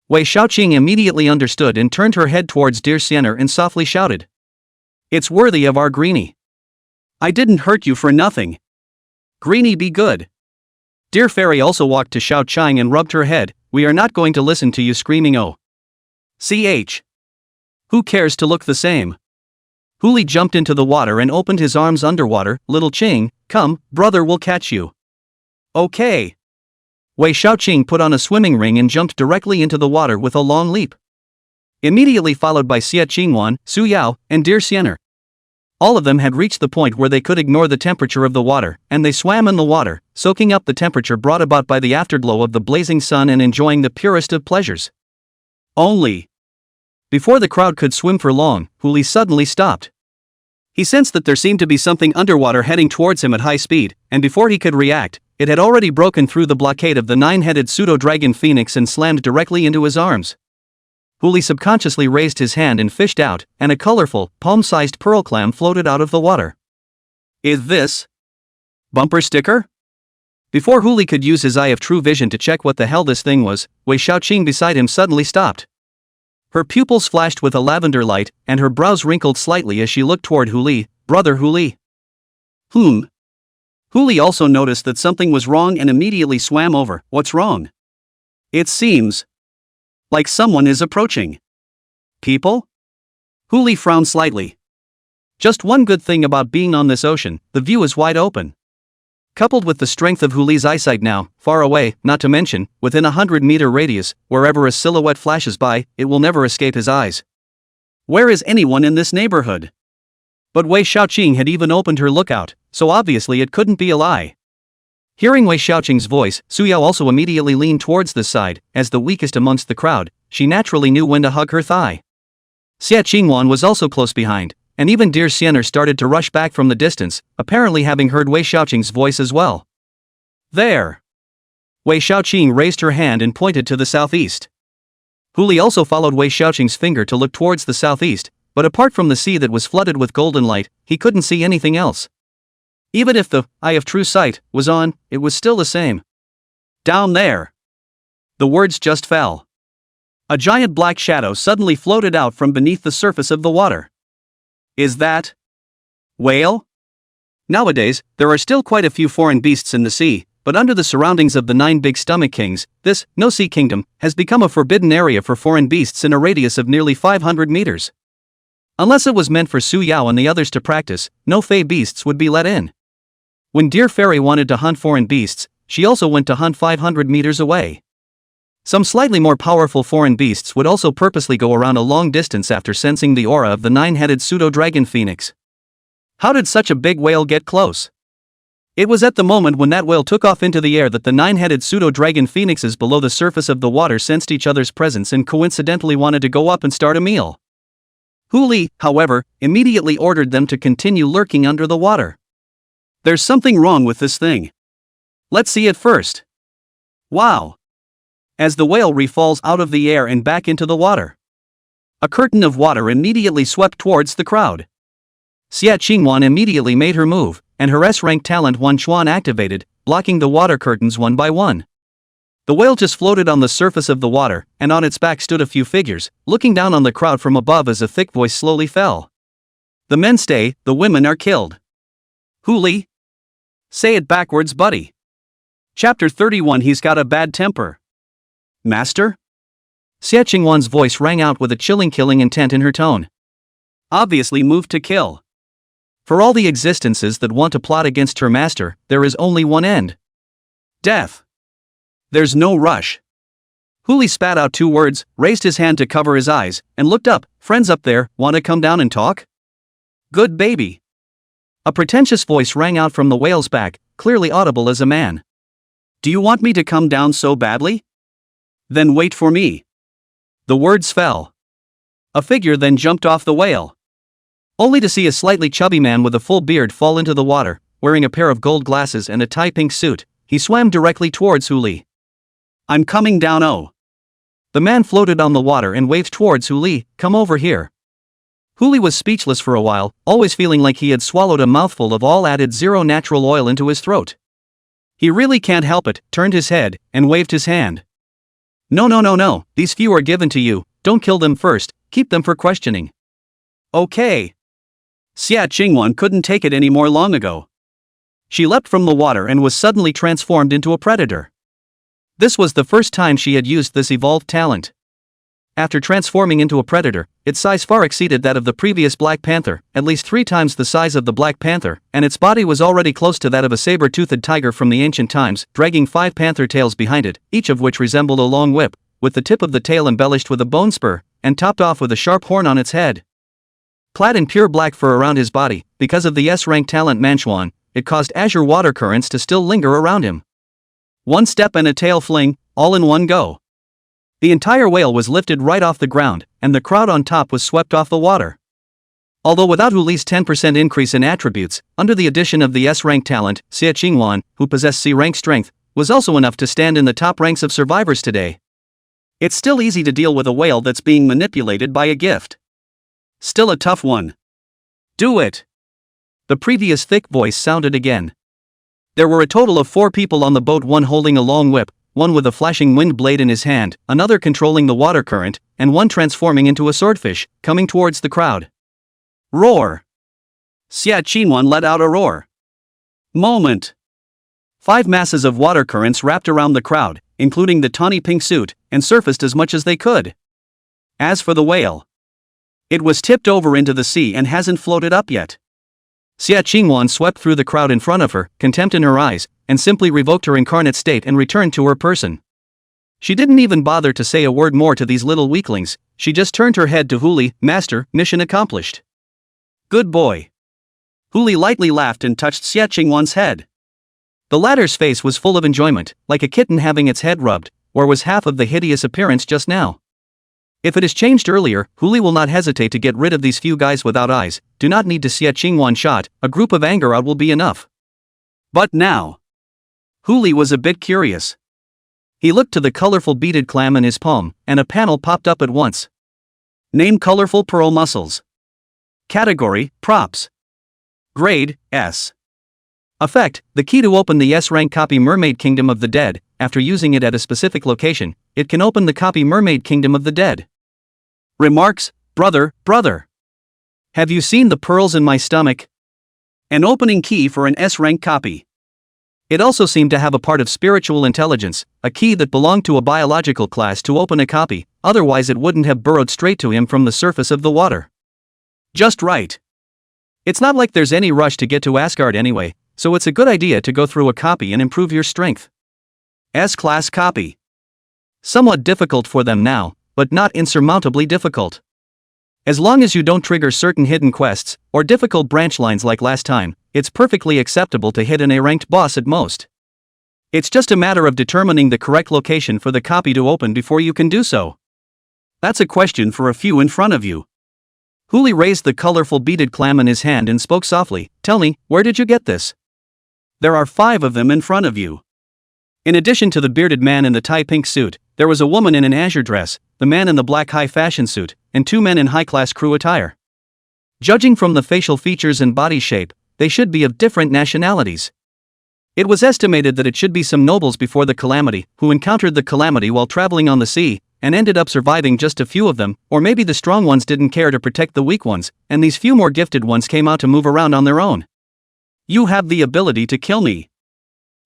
Wei Xiaoqing immediately understood and turned her head towards dear Siener and softly shouted. It's worthy of our Greenie. I didn't hurt you for nothing. Greenie be good. Dear Fairy also walked to Xiao Qing and rubbed her head. We are not going to listen to you screaming oh. Ch. Who cares to look the same? Huli jumped into the water and opened his arms underwater. Little Qing, come, brother will catch you. Okay. Wei Xiaoqing put on a swimming ring and jumped directly into the water with a long leap. Immediately followed by Xie Qingwan, Su Yao, and dear Siener. All of them had reached the point where they could ignore the temperature of the water, and they swam in the water, soaking up the temperature brought about by the afterglow of the blazing sun and enjoying the purest of pleasures. Only. Before the crowd could swim for long, Huli suddenly stopped. He sensed that there seemed to be something underwater heading towards him at high speed, and before he could react, it had already broken through the blockade of the 9-headed pseudo-dragon phoenix and slammed directly into his arms. Huli subconsciously raised his hand and fished out, and a colorful, palm-sized pearl clam floated out of the water. Is this bumper sticker? Before Huli could use his eye of true vision to check what the hell this thing was, Wei Xiaoqing beside him suddenly stopped. Her pupils flashed with a lavender light, and her brows wrinkled slightly as she looked toward Huli. Brother Huli. Huli also noticed that something was wrong and immediately swam over. What's wrong? It seems like someone is approaching. People? Huli frowned slightly. Just one good thing about being on this ocean, the view is wide open. Coupled with the strength of Huli's eyesight now, far away, not to mention, within 100-meter radius, wherever a silhouette flashes by, it will never escape his eyes. Where is anyone in this neighborhood? But Wei Xiaoqing had even opened her lookout, so obviously it couldn't be a lie. Hearing Wei Xiaoqing's voice, Su Yao also immediately leaned towards the side. As the weakest amongst the crowd, she naturally knew when to hug her thigh. Xia Qingwan was also close behind, and even dear Xianer started to rush back from the distance, apparently having heard Wei Xiaoqing's voice as well. There! Wei Xiaoqing raised her hand and pointed to the southeast. Hu Li also followed Wei Xiaoqing's finger to look towards the southeast, but apart from the sea that was flooded with golden light, he couldn't see anything else. Even if the eye of true sight was on, it was still the same. Down there! The words just fell. A giant black shadow suddenly floated out from beneath the surface of the water. Is that whale? Nowadays, there are still quite a few foreign beasts in the sea, but under the surroundings of the 9 big stomach kings, this no-sea kingdom has become a forbidden area for foreign beasts in a radius of nearly 500 meters. Unless it was meant for Su Yao and the others to practice, no fey beasts would be let in. When Dear Fairy wanted to hunt foreign beasts, she also went to hunt 500 meters away. Some slightly more powerful foreign beasts would also purposely go around a long distance after sensing the aura of the 9-headed pseudo-dragon phoenix. How did such a big whale get close? It was at the moment when that whale took off into the air that the 9-headed pseudo-dragon phoenixes below the surface of the water sensed each other's presence and coincidentally wanted to go up and start a meal. Hu Li, however, immediately ordered them to continue lurking under the water. There's something wrong with this thing. Let's see it first. Wow! As the whale refalls out of the air and back into the water, a curtain of water immediately swept towards the crowd. Xia Qingwan immediately made her move, and her S-rank talent Wan Chuan activated, blocking the water curtains one by one. The whale just floated on the surface of the water, and on its back stood a few figures, looking down on the crowd from above as a thick voice slowly fell. The men stay, the women are killed. Hu Li? Say it backwards, buddy. Chapter 31. He's got a bad temper. Master? Xia Qingwan's voice rang out with a chilling killing intent in her tone. Obviously moved to kill. For all the existences that want to plot against her master, there is only one end. Death. There's no rush. Hu Li spat out 2 words, raised his hand to cover his eyes, and looked up. Friends up there, want to come down and talk? Good baby. A pretentious voice rang out from the whale's back, clearly audible as a man. Do you want me to come down so badly? Then wait for me. The words fell. A figure then jumped off the whale, only to see a slightly chubby man with a full beard fall into the water, wearing a pair of gold glasses and a tie-pink suit. He swam directly towards Hu Li. I'm coming down. Oh. The man floated on the water and waved towards Hu Li. Come over here. Hu Li was speechless for a while, always feeling like he had swallowed a mouthful of all added zero natural oil into his throat. He really can't help it, turned his head, and waved his hand. No, these few are given to you, don't kill them first, keep them for questioning. Okay. Xia Qingwan couldn't take it anymore long ago. She leapt from the water and was suddenly transformed into a predator. This was the first time she had used this evolved talent. After transforming into a predator, its size far exceeded that of the previous Black Panther, at least 3 times the size of the Black Panther, and its body was already close to that of a saber-toothed tiger from the ancient times, dragging 5 panther tails behind it, each of which resembled a long whip, with the tip of the tail embellished with a bone spur, and topped off with a sharp horn on its head. Clad in pure black fur around his body, because of the S-rank talent Manhwa, it caused azure water currents to still linger around him. One step and a tail fling, all in one go. The entire whale was lifted right off the ground, and the crowd on top was swept off the water. Although without Hu Li's 10% increase in attributes, under the addition of the S-rank talent, Xia Qingwan, who possessed C-rank strength, was also enough to stand in the top ranks of survivors today. It's still easy to deal with a whale that's being manipulated by a gift. Still a tough one. Do it! The previous thick voice sounded again. There were a total of 4 people on the boat, one holding a long whip, one with a flashing wind blade in his hand, another controlling the water current, and one transforming into a swordfish, coming towards the crowd. Roar! Xia Qingwan let out a roar. Moment! 5 masses of water currents wrapped around the crowd, including the tawny pink suit, and surfaced as much as they could. As for the whale, it was tipped over into the sea and hasn't floated up yet. Xia Qingwan swept through the crowd in front of her, contempt in her eyes, and simply revoked her incarnate state and returned to her person. She didn't even bother to say a word more to these little weaklings, she just turned her head to Hu Li. Master, mission accomplished. Good boy. Huli lightly laughed and touched Xie Qingwan's head. The latter's face was full of enjoyment, like a kitten having its head rubbed, or was half of the hideous appearance just now. If it is changed earlier, Huli will not hesitate to get rid of these few guys without eyes, do not need to Xie Qingwan shot, a group of anger out will be enough. But now, Huli was a bit curious. He looked to the colorful beaded clam in his palm, and a panel popped up at once. Name colorful pearl mussels. Category, props. Grade, S. Effect, the key to open the S-rank copy Mermaid Kingdom of the Dead. After using it at a specific location, it can open the copy Mermaid Kingdom of the Dead. Remarks, brother. Have you seen the pearls in my stomach? An opening key for an S-rank copy. It also seemed to have a part of spiritual intelligence, a key that belonged to a biological class to open a copy, otherwise it wouldn't have burrowed straight to him from the surface of the water. Just right. It's not like there's any rush to get to Asgard anyway, so it's a good idea to go through a copy and improve your strength. S-class copy. Somewhat difficult for them now, but not insurmountably difficult. As long as you don't trigger certain hidden quests, or difficult branch lines like last time, it's perfectly acceptable to hit an A-ranked boss at most. It's just a matter of determining the correct location for the copy to open before you can do so. That's a question for a few in front of you. Huli raised the colorful beaded clam in his hand and spoke softly, "Tell me, where did you get this?" There are 5 of them in front of you. In addition to the bearded man in the tie pink suit, there was a woman in an azure dress, the man in the black high fashion suit, and 2 men in high-class crew attire. Judging from the facial features and body shape, they should be of different nationalities. It was estimated that it should be some nobles before the calamity, who encountered the calamity while traveling on the sea, and ended up surviving just a few of them, or maybe the strong ones didn't care to protect the weak ones, and these few more gifted ones came out to move around on their own. You have the ability to kill me.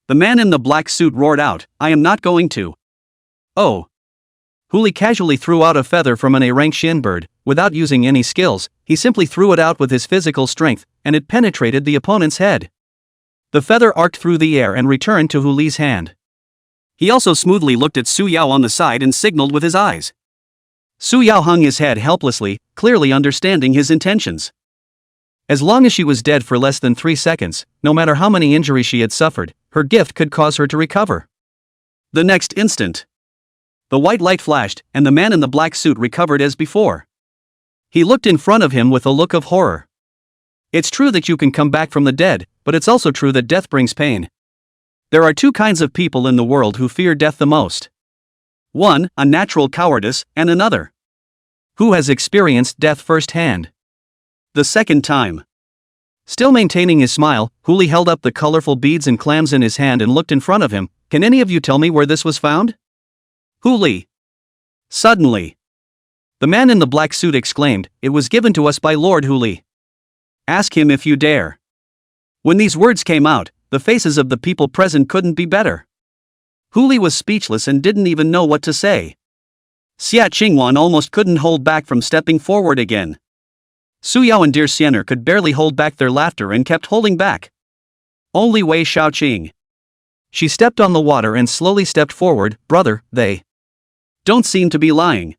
The man in the black suit roared out, I am not going to. Oh. Huli casually threw out a feather from an A-rank shin bird, without using any skills, he simply threw it out with his physical strength, and it penetrated the opponent's head. The feather arced through the air and returned to Huli's hand. He also smoothly looked at Su Yao on the side and signaled with his eyes. Su Yao hung his head helplessly, clearly understanding his intentions. As long as she was dead for less than 3 seconds, no matter how many injuries she had suffered, her gift could cause her to recover. The next instant, the white light flashed, and the man in the black suit recovered as before. He looked in front of him with a look of horror. It's true that you can come back from the dead, but it's also true that death brings pain. There are 2 kinds of people in the world who fear death the most. One, a natural cowardice, and another, who has experienced death firsthand. The second time. Still maintaining his smile, Huli held up the colorful beads and clams in his hand and looked in front of him. Can any of you tell me where this was found? Huli. Suddenly, the man in the black suit exclaimed, it was given to us by Lord Huli. Ask him if you dare. When these words came out, the faces of the people present couldn't be better. Huli was speechless and didn't even know what to say. Xie Qingwan almost couldn't hold back from stepping forward again. Su Yao and dear Siener could barely hold back their laughter and kept holding back. Only Wei Shaoqing. She stepped on the water and slowly stepped forward. Brother, they don't seem to be lying.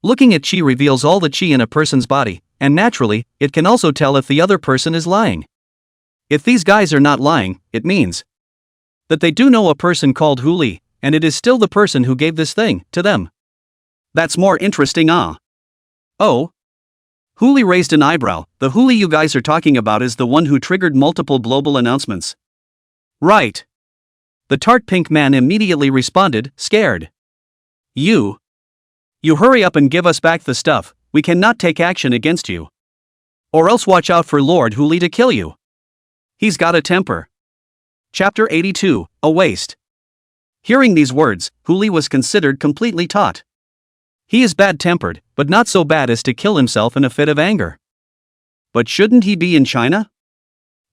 Looking at qi reveals all the qi in a person's body, and naturally, it can also tell if the other person is lying. If these guys are not lying, it means that they do know a person called Huli, and it is still the person who gave this thing to them. That's more interesting, ah. Oh? Huli raised an eyebrow. The Huli you guys are talking about is the one who triggered multiple global announcements. Right. The tart pink man immediately responded, scared. You hurry up and give us back the stuff, we cannot take action against you. Or else watch out for Lord Huli to kill you. He's got a temper. Chapter 82, A Waste. Hearing these words, Huli was considered completely taut. He is bad-tempered, but not so bad as to kill himself in a fit of anger. But shouldn't he be in China?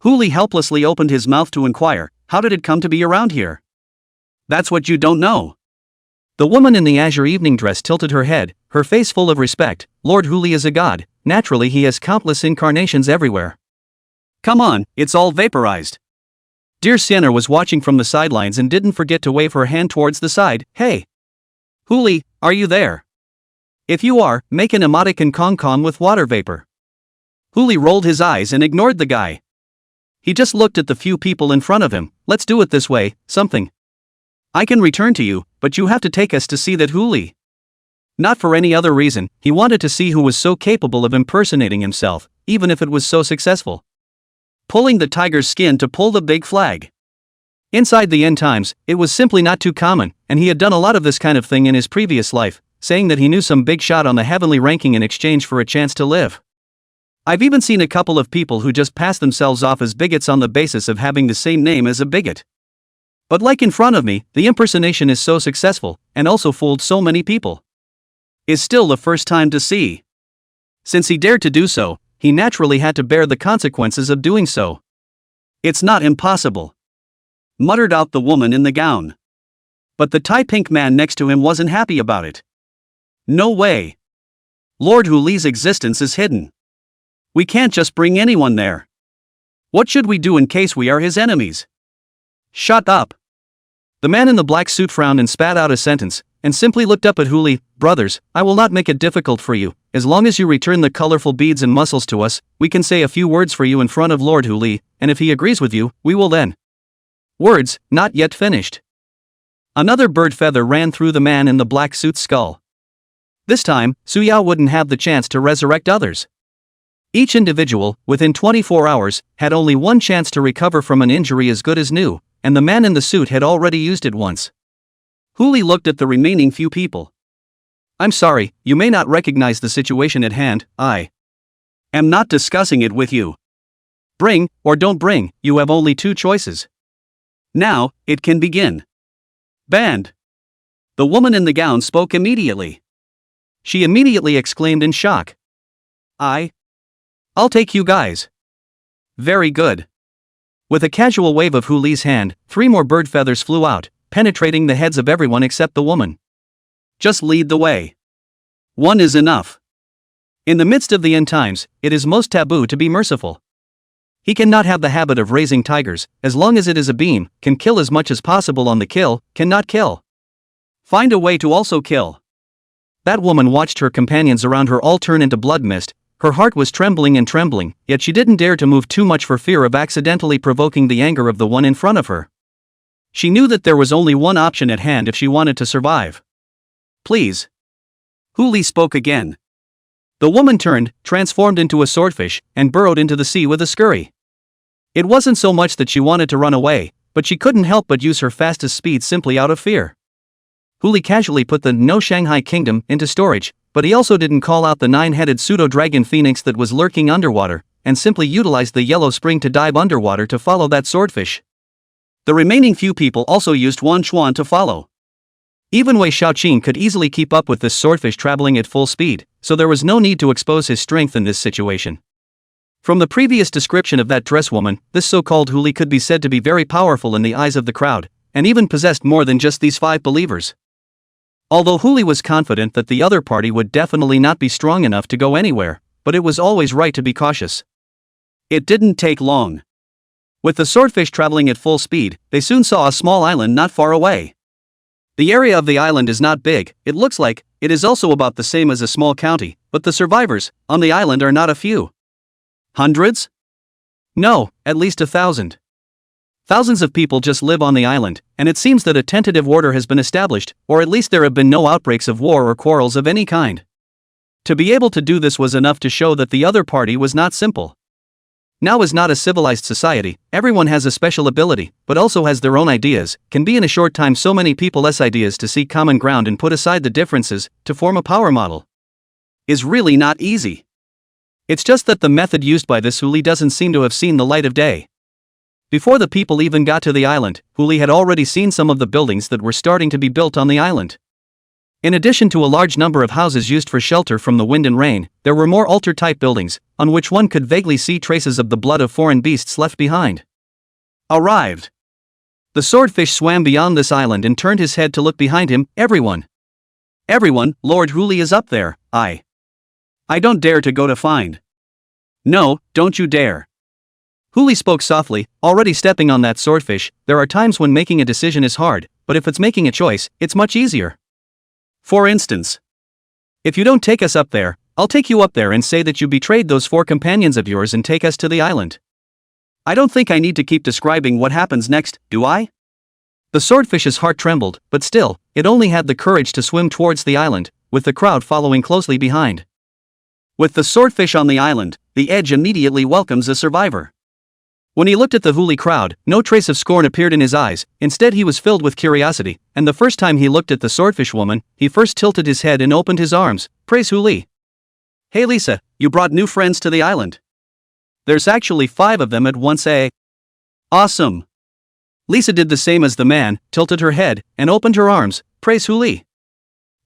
Huli helplessly opened his mouth to inquire, how did it come to be around here? That's what you don't know. The woman in the azure evening dress tilted her head, her face full of respect. Lord Huli is a god, naturally he has countless incarnations everywhere. Come on, it's all vaporized. Dear Sienna was watching from the sidelines and didn't forget to wave her hand towards the side. Hey! Huli, are you there? If you are, make an emoticon Kong Kong with water vapor. Huli rolled his eyes and ignored the guy. He just looked at the few people in front of him. Let's do it this way, something. I can return to you, but you have to take us to see that Huli. Not for any other reason, he wanted to see who was so capable of impersonating himself, even if it was so successful. Pulling the tiger's skin to pull the big flag. Inside the end times, it was simply not too common, and he had done a lot of this kind of thing in his previous life, saying that he knew some big shot on the heavenly ranking in exchange for a chance to live. I've even seen a couple of people who just pass themselves off as bigots on the basis of having the same name as a bigot. But like in front of me, the impersonation is so successful, and also fooled so many people. Is still the first time to see. Since he dared to do so, he naturally had to bear the consequences of doing so. It's not impossible, muttered out the woman in the gown. But the tie-pink man next to him wasn't happy about it. No way. Lord Huli's existence is hidden. We can't just bring anyone there. What should we do in case we are his enemies? Shut up. The man in the black suit frowned and spat out a sentence, and simply looked up at Huli. Brothers, I will not make it difficult for you. As long as you return the colorful beads and muscles to us, we can say a few words for you in front of Lord Huli, and if he agrees with you, we will then. Words, not yet finished. Another bird feather ran through the man in the black suit's skull. This time, Suyao wouldn't have the chance to resurrect others. Each individual, within 24 hours, had only one chance to recover from an injury as good as new, and the man in the suit had already used it once. Huli looked at the remaining few people. I'm sorry, you may not recognize the situation at hand. I am not discussing it with you. Bring, or don't bring, you have only two choices. Now, it can begin. Banned. The woman in the gown spoke immediately. She immediately exclaimed in shock. I'll take you guys. Very good. With a casual wave of Huli's hand, 3 more bird feathers flew out, penetrating the heads of everyone except the woman. Just lead the way. One is enough. In the midst of the end times, it is most taboo to be merciful. He cannot have the habit of raising tigers, as long as it is a beam, can kill as much as possible on the kill, cannot kill. Find a way to also kill. That woman watched her companions around her all turn into blood mist. Her heart was trembling and trembling, yet she didn't dare to move too much for fear of accidentally provoking the anger of the one in front of her. She knew that there was only one option at hand if she wanted to survive. Please. Huli spoke again. The woman turned, transformed into a swordfish, and burrowed into the sea with a scurry. It wasn't so much that she wanted to run away, but she couldn't help but use her fastest speed simply out of fear. Huli casually put the No Shanghai Kingdom into storage, but he also didn't call out the 9-headed pseudo-dragon phoenix that was lurking underwater, and simply utilized the yellow spring to dive underwater to follow that swordfish. The remaining few people also used Wan Chuan to follow. Even Wei Shaoqing could easily keep up with this swordfish traveling at full speed, so there was no need to expose his strength in this situation. From the previous description of that dress woman, this so-called Huli could be said to be very powerful in the eyes of the crowd, and even possessed more than just these 5 believers. Although Huli was confident that the other party would definitely not be strong enough to go anywhere, but it was always right to be cautious. It didn't take long. With the swordfish traveling at full speed, they soon saw a small island not far away. The area of the island is not big, it looks like. It is also about the same as a small county, but the survivors on the island are not a few. Hundreds? No, at least 1,000. Thousands of people just live on the island, and it seems that a tentative order has been established, or at least there have been no outbreaks of war or quarrels of any kind. To be able to do this was enough to show that the other party was not simple. Now is not a civilized society, everyone has a special ability, but also has their own ideas, can be in a short time so many people's ideas to seek common ground and put aside the differences, to form a power model. Is really not easy. It's just that the method used by this Huli doesn't seem to have seen the light of day. Before the people even got to the island, Huli had already seen some of the buildings that were starting to be built on the island. In addition to a large number of houses used for shelter from the wind and rain, there were more altar-type buildings, on which one could vaguely see traces of the blood of foreign beasts left behind. Arrived. The swordfish swam beyond this island and turned his head to look behind him. Everyone, Lord Huli is up there. I don't dare to go to find. No, don't you dare. Huli spoke softly, already stepping on that swordfish. There are times when making a decision is hard, but if it's making a choice, it's much easier. For instance, if you don't take us up there, I'll take you up there and say that you betrayed those 4 companions of yours and take us to the island. I don't think I need to keep describing what happens next, do I? The swordfish's heart trembled, but still, it only had the courage to swim towards the island, with the crowd following closely behind. With the swordfish on the island, the edge immediately welcomes a survivor. When he looked at the Huli crowd, no trace of scorn appeared in his eyes, instead he was filled with curiosity, and the first time he looked at the swordfish woman, he first tilted his head and opened his arms. Praise Huli. Hey Lisa, you brought new friends to the island. There's actually 5 of them at once, eh? Awesome. Lisa did the same as the man, tilted her head, and opened her arms. Praise Huli.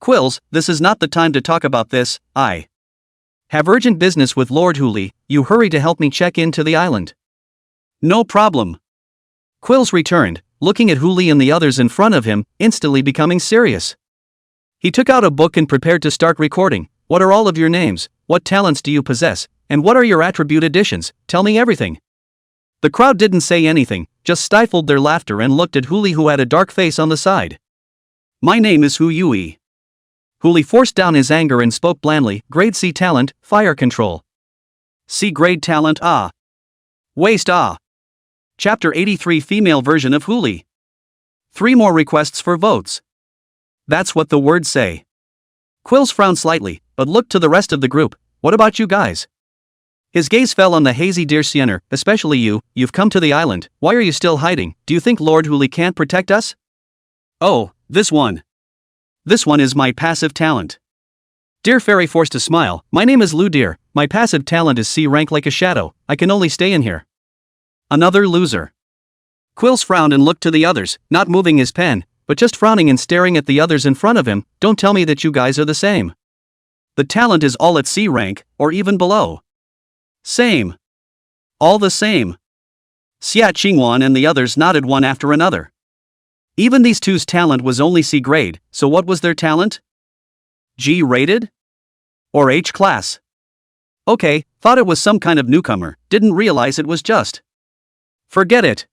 Quills, this is not the time to talk about this. I have urgent business with Lord Huli. You hurry to help me check into the island. No problem. Quills returned, looking at Huli and the others in front of him, instantly becoming serious. He took out a book and prepared to start recording. What are all of your names? What talents do you possess? And what are your attribute additions? Tell me everything. The crowd didn't say anything, just stifled their laughter and looked at Huli, who had a dark face on the side. My name is Hu Yui. Huli forced down his anger and spoke blandly. Grade C talent, fire control. C grade talent, ah. Waste, ah. Chapter 83 Female version of Huli. 3 more requests for votes. That's what the words say. Quills frowned slightly, but looked to the rest of the group. What about you guys? His gaze fell on the hazy dear Siener, especially you. You've come to the island. Why are you still hiding? Do you think Lord Huli can't protect us? Oh, this one. This one is my passive talent. Dear Fairy forced a smile. My name is Lou Deer. My passive talent is C rank like a shadow. I can only stay in here. Another loser. Quills frowned and looked to the others, not moving his pen, but just frowning and staring at the others in front of him. Don't tell me that you guys are the same. The talent is all at C rank, or even below. Same. All the same. Xia Qingwan and the others nodded one after another. Even these two's talent was only C grade, so what was their talent? G rated? Or H class? Okay, thought it was some kind of newcomer, didn't realize it was just. Forget it.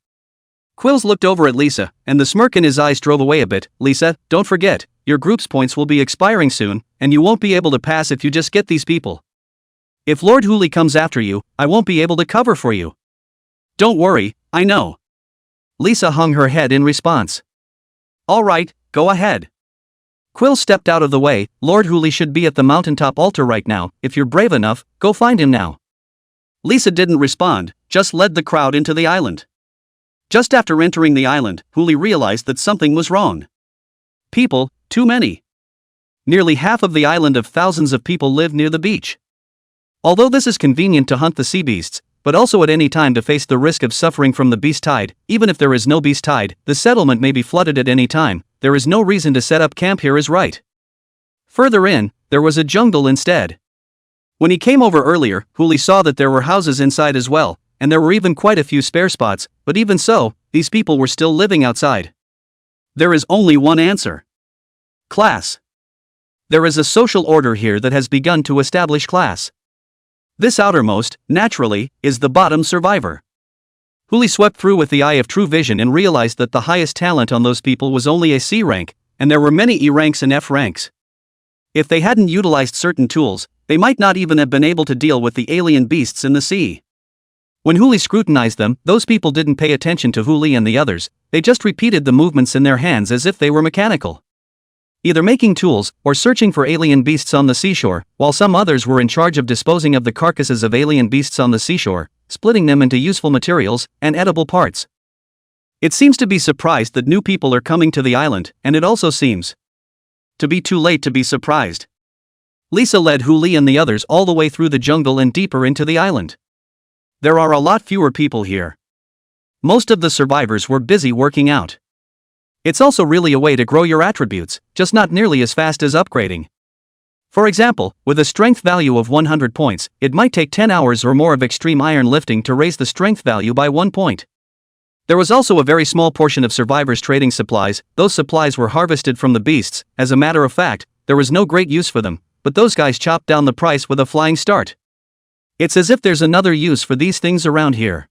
Quills looked over at Lisa, and the smirk in his eyes drove away a bit. Lisa, don't forget, your group's points will be expiring soon, and you won't be able to pass if you just get these people. If Lord Huli comes after you, I won't be able to cover for you. Don't worry, I know. Lisa hung her head in response. All right, go ahead. Quills stepped out of the way. Lord Huli should be at the mountaintop altar right now. If you're brave enough, go find him now. Lisa didn't respond, just led the crowd into the island. Just after entering the island, Huli realized that something was wrong. People, too many. Nearly half of the island of thousands of people live near the beach. Although this is convenient to hunt the sea beasts, but also at any time to face the risk of suffering from the beast tide, even if there is no beast tide, the settlement may be flooded at any time. There is no reason to set up camp here, is right. Further in, there was a jungle instead. When he came over earlier, Huli saw that there were houses inside as well, and there were even quite a few spare spots, but even so, these people were still living outside. There is only one answer. Class. There is a social order here that has begun to establish class. This outermost, naturally, is the bottom survivor. Huli swept through with the eye of true vision and realized that the highest talent on those people was only a C rank, and there were many E ranks and F ranks. If they hadn't utilized certain tools, they might not even have been able to deal with the alien beasts in the sea. When Huli scrutinized them, those people didn't pay attention to Huli and the others, they just repeated the movements in their hands as if they were mechanical. Either making tools, or searching for alien beasts on the seashore, while some others were in charge of disposing of the carcasses of alien beasts on the seashore, splitting them into useful materials, and edible parts. It seems to be surprised that new people are coming to the island, and it also seems to be too late to be surprised. Lisa led Huli and the others all the way through the jungle and deeper into the island. There are a lot fewer people here. Most of the survivors were busy working out. It's also really a way to grow your attributes, just not nearly as fast as upgrading. For example, with a strength value of 100 points, it might take 10 hours or more of extreme iron lifting to raise the strength value by 1 point. There was also a very small portion of survivors trading supplies. Those supplies were harvested from the beasts. As a matter of fact, there was no great use for them, but those guys chopped down the price with a flying start. It's as if there's another use for these things around here.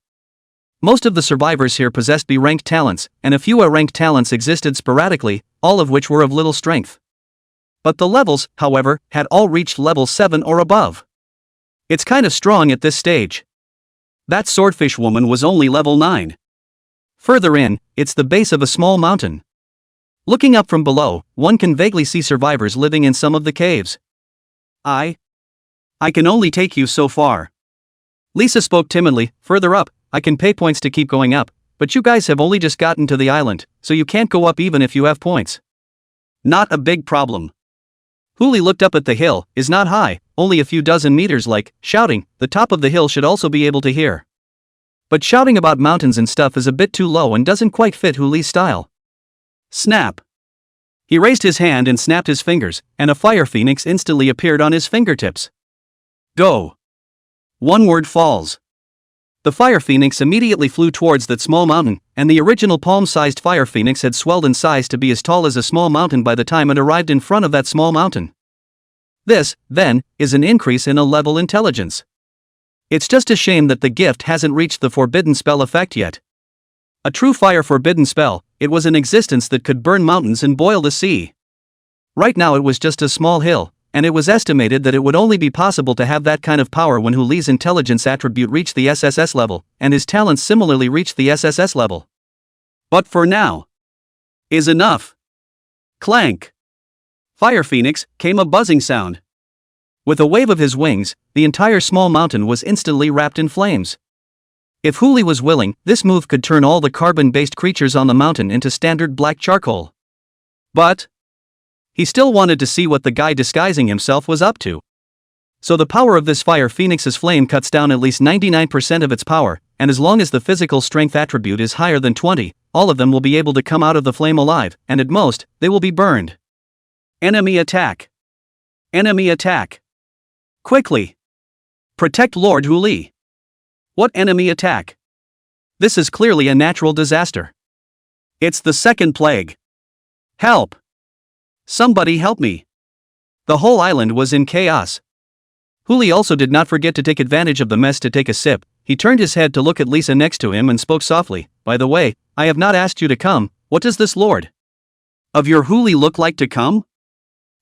Most of the survivors here possessed B-ranked talents, and a few A-ranked talents existed sporadically, all of which were of little strength. But the levels, however, had all reached level 7 or above. It's kind of strong at this stage. That swordfish woman was only level 9. Further in, it's the base of a small mountain. Looking up from below, one can vaguely see survivors living in some of the caves. I can only take you so far. Lisa spoke timidly. Further up, I can pay points to keep going up, but you guys have only just gotten to the island, so you can't go up even if you have points. Not a big problem. Huli looked up at the hill. Is not high, only a few dozen meters. Like, shouting, the top of the hill should also be able to hear. But shouting about mountains and stuff is a bit too low and doesn't quite fit Huli's style. Snap. He raised his hand and snapped his fingers, and a fire phoenix instantly appeared on his fingertips. Go. One word falls. The fire phoenix immediately flew towards that small mountain, and the original palm-sized fire phoenix had swelled in size to be as tall as a small mountain by the time it arrived in front of that small mountain. This, then, is an increase in a level intelligence. It's just a shame that the gift hasn't reached the forbidden spell effect yet. A true fire forbidden spell, it was an existence that could burn mountains and boil the sea. Right now it was just a small hill, and it was estimated that it would only be possible to have that kind of power when Huli's intelligence attribute reached the SSS level, and his talents similarly reached the SSS level. But for now, is enough. Clank. Fire Phoenix, came a buzzing sound. With a wave of his wings, the entire small mountain was instantly wrapped in flames. If Huli was willing, this move could turn all the carbon-based creatures on the mountain into standard black charcoal. But he still wanted to see what the guy disguising himself was up to. So the power of this Fire Phoenix's flame cuts down at least 99% of its power, and as long as the physical strength attribute is higher than 20, all of them will be able to come out of the flame alive, and at most, they will be burned. Enemy attack. Enemy attack. Quickly. Protect Lord Huli. What enemy attack? This is clearly a natural disaster. It's the second plague. Help. Somebody help me. The whole island was in chaos. Huli also did not forget to take advantage of the mess to take a sip. He turned his head to look at Lisa next to him and spoke softly. By the way, I have not asked you to come. What does this lord of your Huli look like to come?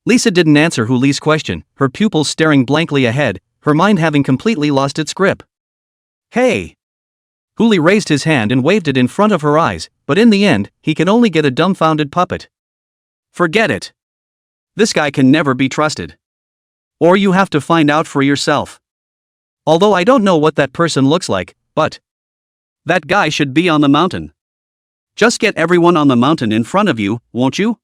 Lisa didn't answer Huli's question, her pupils staring blankly ahead, her mind having completely lost its grip. Hey! Huli raised his hand and waved it in front of her eyes, but in the end, he can only get a dumbfounded puppet. Forget it. This guy can never be trusted. Or you have to find out for yourself. Although I don't know what that person looks like, but that guy should be on the mountain. Just get everyone on the mountain in front of you, won't you?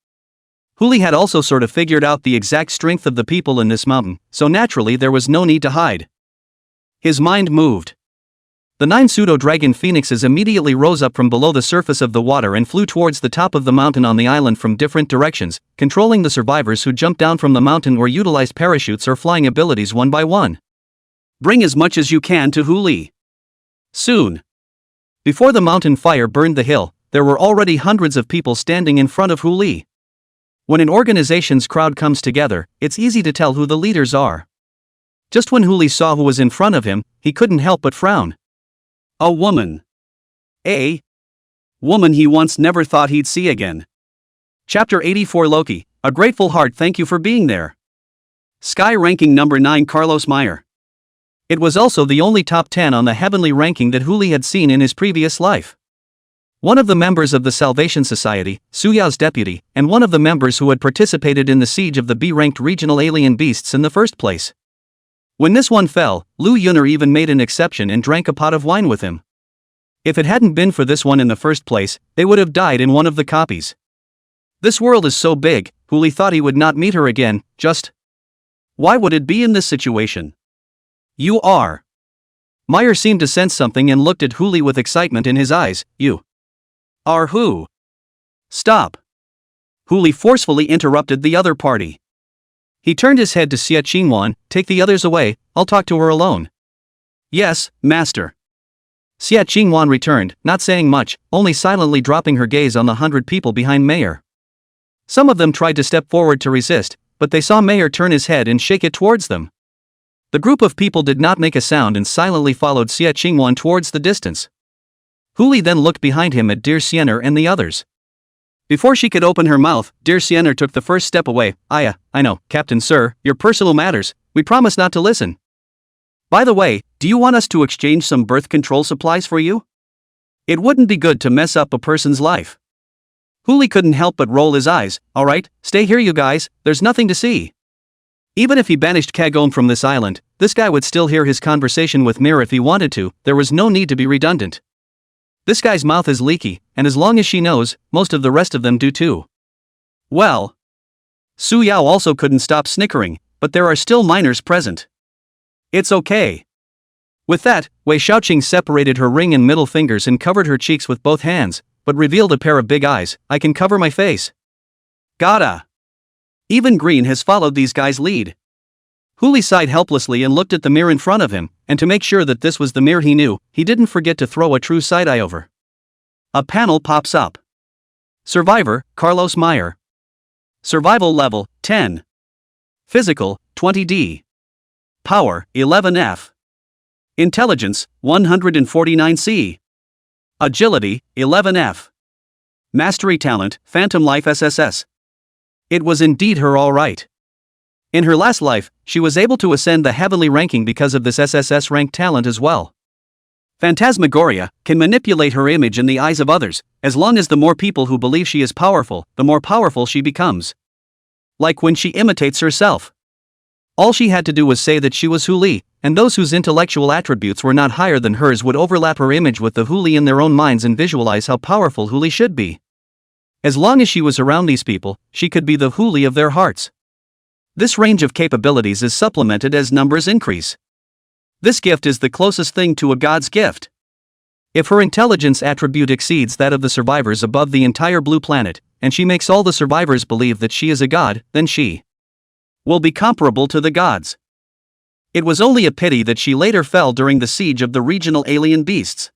Huli had also sort of figured out the exact strength of the people in this mountain, so naturally there was no need to hide. His mind moved. The 9 pseudo-dragon phoenixes immediately rose up from below the surface of the water and flew towards the top of the mountain on the island from different directions, controlling the survivors who jumped down from the mountain or utilized parachutes or flying abilities one by one. Bring as much as you can to Huli. Soon. Before the mountain fire burned the hill, there were already hundreds of people standing in front of Huli. When an organization's crowd comes together, it's easy to tell who the leaders are. Just when Huli saw who was in front of him, he couldn't help but frown. A woman. A woman he once never thought he'd see again. Chapter 84 Loki, a grateful heart. Thank you for being there. Sky ranking number 9 Carlos Meyer. It was also the only top 10 on the heavenly ranking that Huli had seen in his previous life. One of the members of the Salvation Society, Suyao's deputy, and one of the members who had participated in the siege of the B-ranked regional alien beasts in the first place. When this one fell, Lu Yun'er even made an exception and drank a pot of wine with him. If it hadn't been for this one in the first place, they would have died in one of the copies. This world is so big, Huli thought he would not meet her again, just why would it be in this situation? You are. Meyer seemed to sense something and looked at Huli with excitement in his eyes. You are who? Stop. Huli forcefully interrupted the other party. He turned his head to Xie Qingwan. Take the others away, I'll talk to her alone. Yes, master. Xie Qingwan returned, not saying much, only silently dropping her gaze on the 100 people behind Meyer. Some of them tried to step forward to resist, but they saw Meyer turn his head and shake it towards them. The group of people did not make a sound and silently followed Xie Qingwan towards the distance. Huli then looked behind him at dear Xiener and the others. Before she could open her mouth, dear Xiener took the first step away. I know, Captain Sir, your personal matters, we promise not to listen. By the way, do you want us to exchange some birth control supplies for you? It wouldn't be good to mess up a person's life. Huli couldn't help but roll his eyes. Alright, stay here you guys, there's nothing to see. Even if he banished Kagome from this island, this guy would still hear his conversation with Mir if he wanted to. There was no need to be redundant. This guy's mouth is leaky, and as long as she knows, most of the rest of them do too. Well. Su Yao also couldn't stop snickering, but there are still minors present. It's okay. With that, Wei Xiaoqing separated her ring and middle fingers and covered her cheeks with both hands, but revealed a pair of big eyes. I can cover my face. Gotta. Even Green has followed these guys' lead. Huli sighed helplessly and looked at the mirror in front of him, and to make sure that this was the mirror he knew, he didn't forget to throw a true side-eye over. A panel pops up. Survivor, Carlos Meyer. Survival level, 10. Physical, 20D. Power, 11F. Intelligence, 149C. Agility, 11F. Mastery talent, Phantom Life SSS. It was indeed her alright. In her last life, she was able to ascend the heavenly ranking because of this SSS rank talent as well. Phantasmagoria can manipulate her image in the eyes of others, as long as the more people who believe she is powerful, the more powerful she becomes. Like when she imitates herself. All she had to do was say that she was Huli, and those whose intellectual attributes were not higher than hers would overlap her image with the Huli in their own minds and visualize how powerful Huli should be. As long as she was around these people, she could be the Huli of their hearts. This range of capabilities is supplemented as numbers increase. This gift is the closest thing to a god's gift. If her intelligence attribute exceeds that of the survivors above the entire blue planet, and she makes all the survivors believe that she is a god, then she will be comparable to the gods. It was only a pity that she later fell during the siege of the regional alien beasts.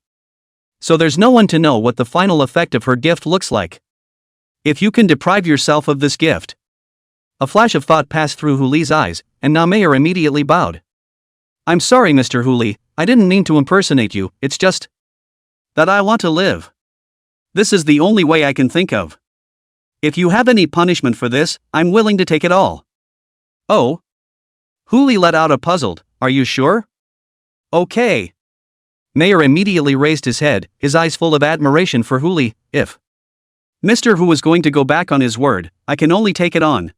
So there's no one to know what the final effect of her gift looks like. If you can deprive yourself of this gift. A flash of thought passed through Huli's eyes, and Nameyer immediately bowed. I'm sorry Mr. Huli, I didn't mean to impersonate you, it's just that I want to live. This is the only way I can think of. If you have any punishment for this, I'm willing to take it all. Oh? Huli let out a puzzled, are you sure? Okay. Mayer immediately raised his head, his eyes full of admiration for Huli. If Mr. Hu was going to go back on his word, I can only take it on.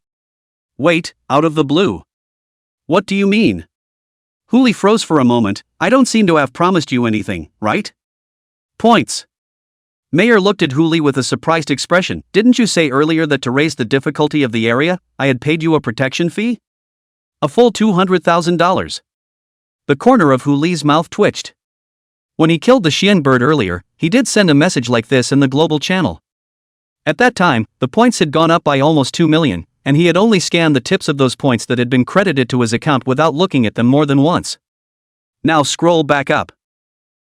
Wait, out of the blue. What do you mean? Huli froze for a moment. I don't seem to have promised you anything, right? Points. Mayer looked at Huli with a surprised expression. Didn't you say earlier that to raise the difficulty of the area, I had paid you a protection fee? A full $200,000. The corner of Huli's mouth twitched. When he killed the Xian bird earlier, he did send a message like this in the global channel. At that time, the points had gone up by almost 2 million, and he had only scanned the tips of those points that had been credited to his account without looking at them more than once. Now scroll back up.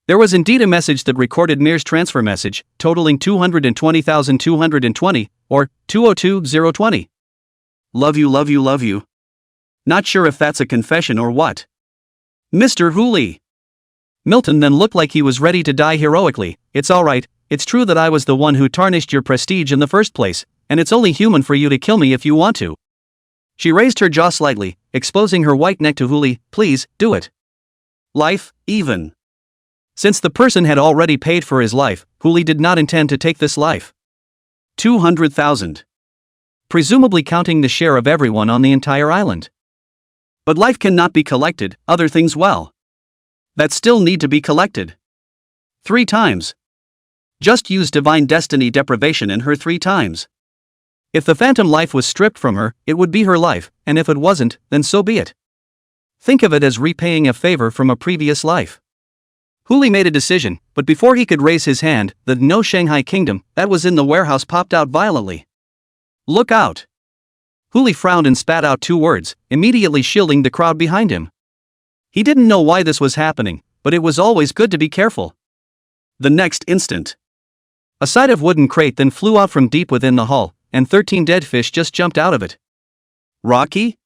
There was indeed a message that recorded Mir's transfer message, totaling 220,220, or 202,020. Love you, love you, love you. Not sure if that's a confession or what. Mr. Huli. Milton then looked like he was ready to die heroically. It's alright, it's true that I was the one who tarnished your prestige in the first place, and it's only human for you to kill me if you want to. She raised her jaw slightly, exposing her white neck to Huli. Please, do it. Life, even. Since the person had already paid for his life, Huli did not intend to take this life. 200,000. Presumably counting the share of everyone on the entire island. But life cannot be collected, other things well. That still need to be collected. 3 times. Just use divine destiny deprivation in her 3 times. If the phantom life was stripped from her, it would be her life, and if it wasn't, then so be it. Think of it as repaying a favor from a previous life. Huli made a decision, but before he could raise his hand, the No Shanghai Kingdom that was in the warehouse popped out violently. Look out! Huli frowned and spat out 2 words, immediately shielding the crowd behind him. He didn't know why this was happening, but it was always good to be careful. The next instant, a side of wooden crate then flew out from deep within the hull, and 13 dead fish just jumped out of it. Rocky?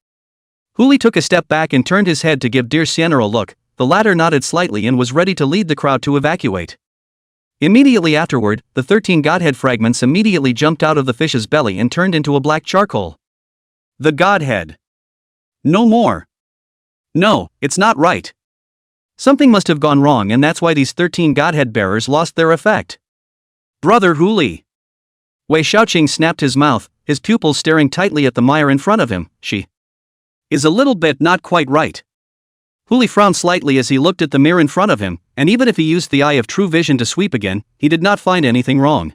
Huli took a step back and turned his head to give Dear Sienna a look. The latter nodded slightly and was ready to lead the crowd to evacuate. Immediately afterward, the 13 godhead fragments immediately jumped out of the fish's belly and turned into a black charcoal. The godhead. No more. No, it's not right. Something must have gone wrong, and that's why these 13 godhead bearers lost their effect. Brother Huli. Wei Xiaoqing snapped his mouth, his pupils staring tightly at the mirror in front of him. She is a little bit not quite right. Huli frowned slightly as he looked at the mirror in front of him, and even if he used the eye of true vision to sweep again, he did not find anything wrong.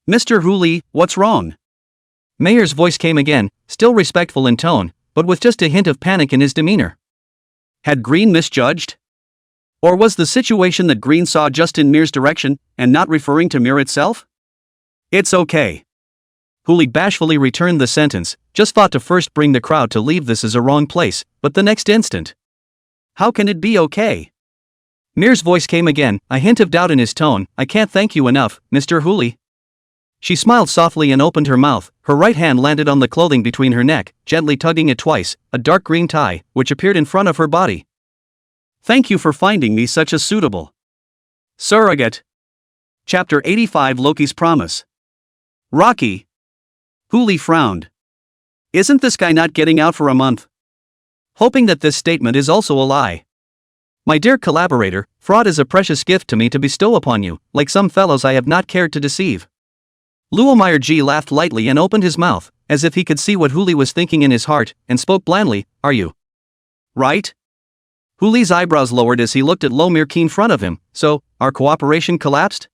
Mr. Huli, what's wrong? Mayer's voice came again, still respectful in tone, but with just a hint of panic in his demeanor. Had Green misjudged? Or was the situation that Green saw just in Mir's direction, and not referring to Mir itself? It's okay. Huli bashfully returned the sentence, just thought to first bring the crowd to leave this as a wrong place, but the next instant. How can it be okay? Mir's voice came again, a hint of doubt in his tone. I can't thank you enough, Mr. Huli. She smiled softly and opened her mouth, her right hand landed on the clothing between her neck, gently tugging it twice, a dark green tie, which appeared in front of her body. Thank you for finding me such a suitable surrogate. Chapter 85 Loki's Promise. Rocky. Huli frowned. Isn't this guy not getting out for a month? Hoping that this statement is also a lie. My dear collaborator, fraud is a precious gift to me to bestow upon you, like some fellows I have not cared to deceive. Luo Meyer G laughed lightly and opened his mouth, as if he could see what Huli was thinking in his heart, and spoke blandly, Are you right? Huli's eyebrows lowered as he looked at Lo Mir Ki in front of him. So, our cooperation collapsed?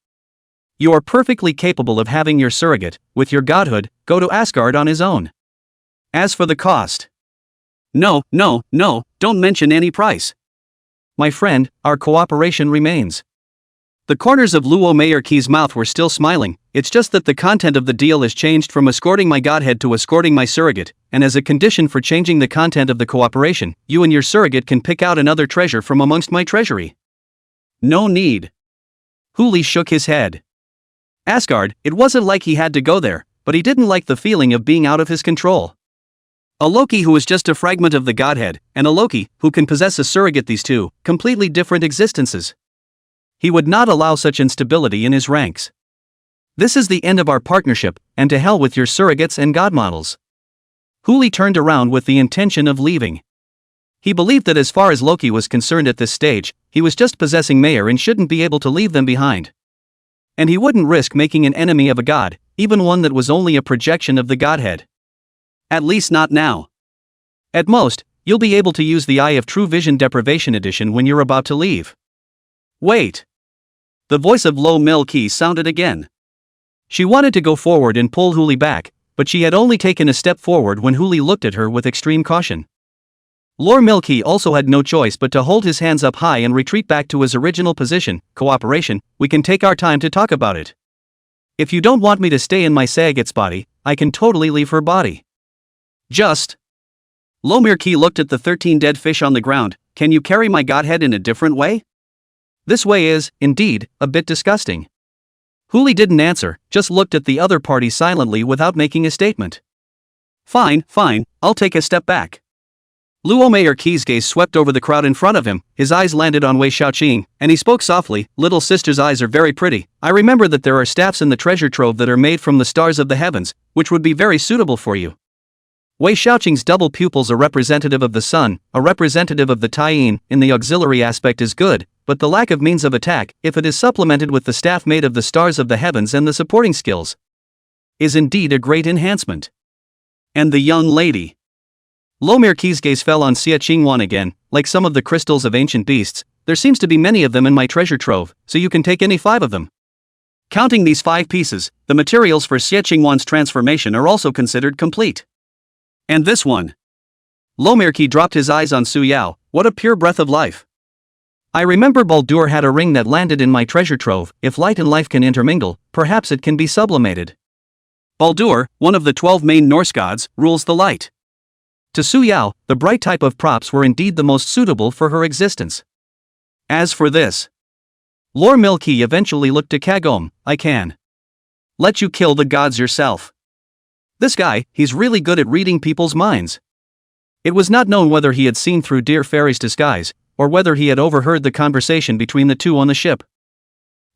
You are perfectly capable of having your surrogate, with your godhood, go to Asgard on his own. As for the cost. No, don't mention any price. My friend, our cooperation remains. The corners of Luo Meyer Ki's mouth were still smiling. It's just that the content of the deal has changed from escorting my godhead to escorting my surrogate, and as a condition for changing the content of the cooperation, you and your surrogate can pick out another treasure from amongst my treasury. No need. Huli shook his head. Asgard, it wasn't like he had to go there, but he didn't like the feeling of being out of his control. A Loki who is just a fragment of the godhead, and a Loki who can possess a surrogate, these two completely different existences. He would not allow such instability in his ranks. This is the end of our partnership, and to hell with your surrogates and godmodels. Huli turned around with the intention of leaving. He believed that as far as Loki was concerned at this stage, he was just possessing Mayer and shouldn't be able to leave them behind. And he wouldn't risk making an enemy of a god, even one that was only a projection of the godhead. At least not now. At most, you'll be able to use the Eye of True Vision Deprivation Edition when you're about to leave. Wait. The voice of Lo Mil Ki sounded again. She wanted to go forward and pull Huli back, but she had only taken a step forward when Huli looked at her with extreme caution. Lord Milky also had no choice but to hold his hands up high and retreat back to his original position. Cooperation, we can take our time to talk about it. If you don't want me to stay in my surrogate's body, I can totally leave her body. Just. Lo Milky looked at the 13 dead fish on the ground. Can you carry my godhead in a different way? This way is, indeed, a bit disgusting. Huli didn't answer, just looked at the other party silently without making a statement. Fine, I'll take a step back. Luo Meyer Ki's gaze swept over the crowd in front of him, his eyes landed on Wei Xiaoqing, and he spoke softly, Little sister's eyes are very pretty. I remember that there are staffs in the treasure trove that are made from the stars of the heavens, which would be very suitable for you. Wei Xiaoqing's double pupils are representative of the sun, a representative of the Taiyin, in the auxiliary aspect is good, but the lack of means of attack, if it is supplemented with the staff made of the stars of the heavens and the supporting skills, is indeed a great enhancement. And the young lady. Lo Mir Ki's gaze fell on Xie Qingwan again. Like some of the crystals of ancient beasts, there seems to be many of them in my treasure trove, so you can take any 5 of them. Counting these 5 pieces, the materials for Xie Qingwan's transformation are also considered complete. And this one. Lo Mir Ki dropped his eyes on Su Yao. What a pure breath of life. I remember Baldur had a ring that landed in my treasure trove. If light and life can intermingle, perhaps it can be sublimated. Baldur, one of the 12 main Norse gods, rules the light. To Su Yao, the bright type of props were indeed the most suitable for her existence. As for this, Lord Milky eventually looked to Kagome. I can let you kill the gods yourself. This guy, he's really good at reading people's minds. It was not known whether he had seen through Dear Fairy's disguise, or whether he had overheard the conversation between the two on the ship.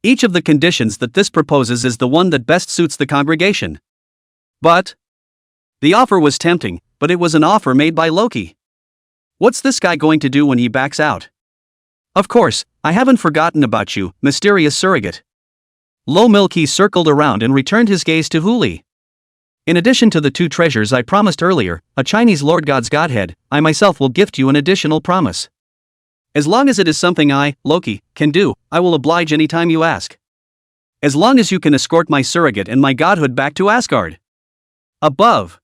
Each of the conditions that this proposes is the one that best suits the congregation. But the offer was tempting, but it was an offer made by Loki. What's this guy going to do when he backs out? Of course, I haven't forgotten about you, mysterious surrogate. Lo Milky circled around and returned his gaze to Huli. In addition to the 2 treasures I promised earlier, a Chinese Lord God's godhead, I myself will gift you an additional promise. As long as it is something I, Loki, can do, I will oblige any time you ask. As long as you can escort my surrogate and my godhood back to Asgard. Above.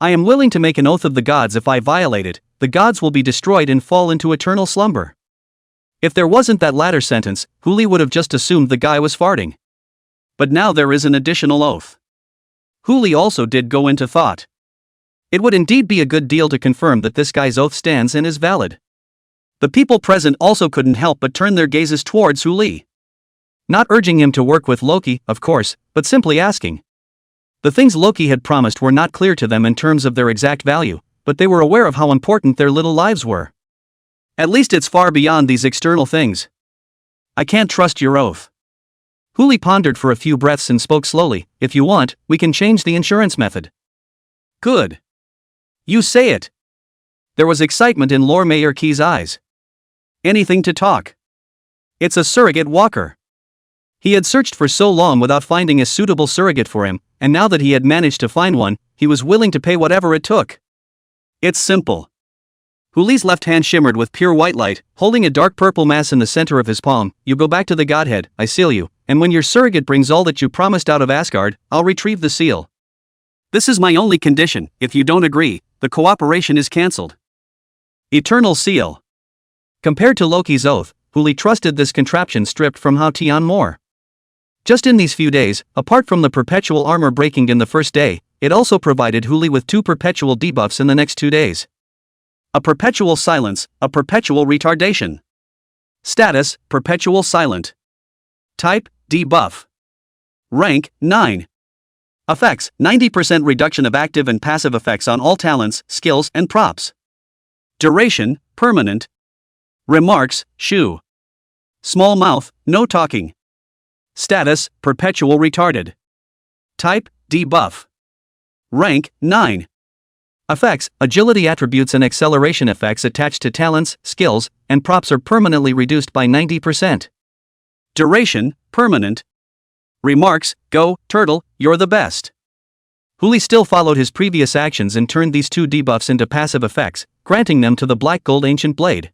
I am willing to make an oath of the gods. If I violate it, the gods will be destroyed and fall into eternal slumber. If there wasn't that latter sentence, Huli would have just assumed the guy was farting. But now there is an additional oath. Huli also did go into thought. It would indeed be a good deal to confirm that this guy's oath stands and is valid. The people present also couldn't help but turn their gazes towards Huli. Not urging him to work with Loki, of course, but simply asking. The things Loki had promised were not clear to them in terms of their exact value, but they were aware of how important their little lives were. At least it's far beyond these external things. I can't trust your oath. Huli pondered for a few breaths and spoke slowly. If you want, we can change the insurance method. Good. You say it. There was excitement in Lord Mayor Key's eyes. Anything to talk. It's a surrogate walker. He had searched for so long without finding a suitable surrogate for him, and now that he had managed to find one, he was willing to pay whatever it took. It's simple. Huli's left hand shimmered with pure white light, holding a dark purple mass in the center of his palm. You go back to the godhead, I seal you, and when your surrogate brings all that you promised out of Asgard, I'll retrieve the seal. This is my only condition. If you don't agree, the cooperation is cancelled. Eternal seal. Compared to Loki's oath, Huli trusted this contraption stripped from Hao Tian more. Just in these few days, apart from the perpetual armor breaking in the first day, it also provided Huli with 2 perpetual debuffs in the next 2 days. A perpetual silence, a perpetual retardation. Status, perpetual silent. Type, debuff. Rank, 9. Effects, 90% reduction of active and passive effects on all talents, skills, and props. Duration, permanent. Remarks, shoo. Small mouth, no talking. Status, perpetual retarded. Type, debuff. Rank, 9. Effects, agility attributes and acceleration effects attached to talents, skills, and props are permanently reduced by 90%. Duration, permanent. Remarks, go, turtle, you're the best. Huli still followed his previous actions and turned these 2 debuffs into passive effects, granting them to the Black Gold Ancient Blade.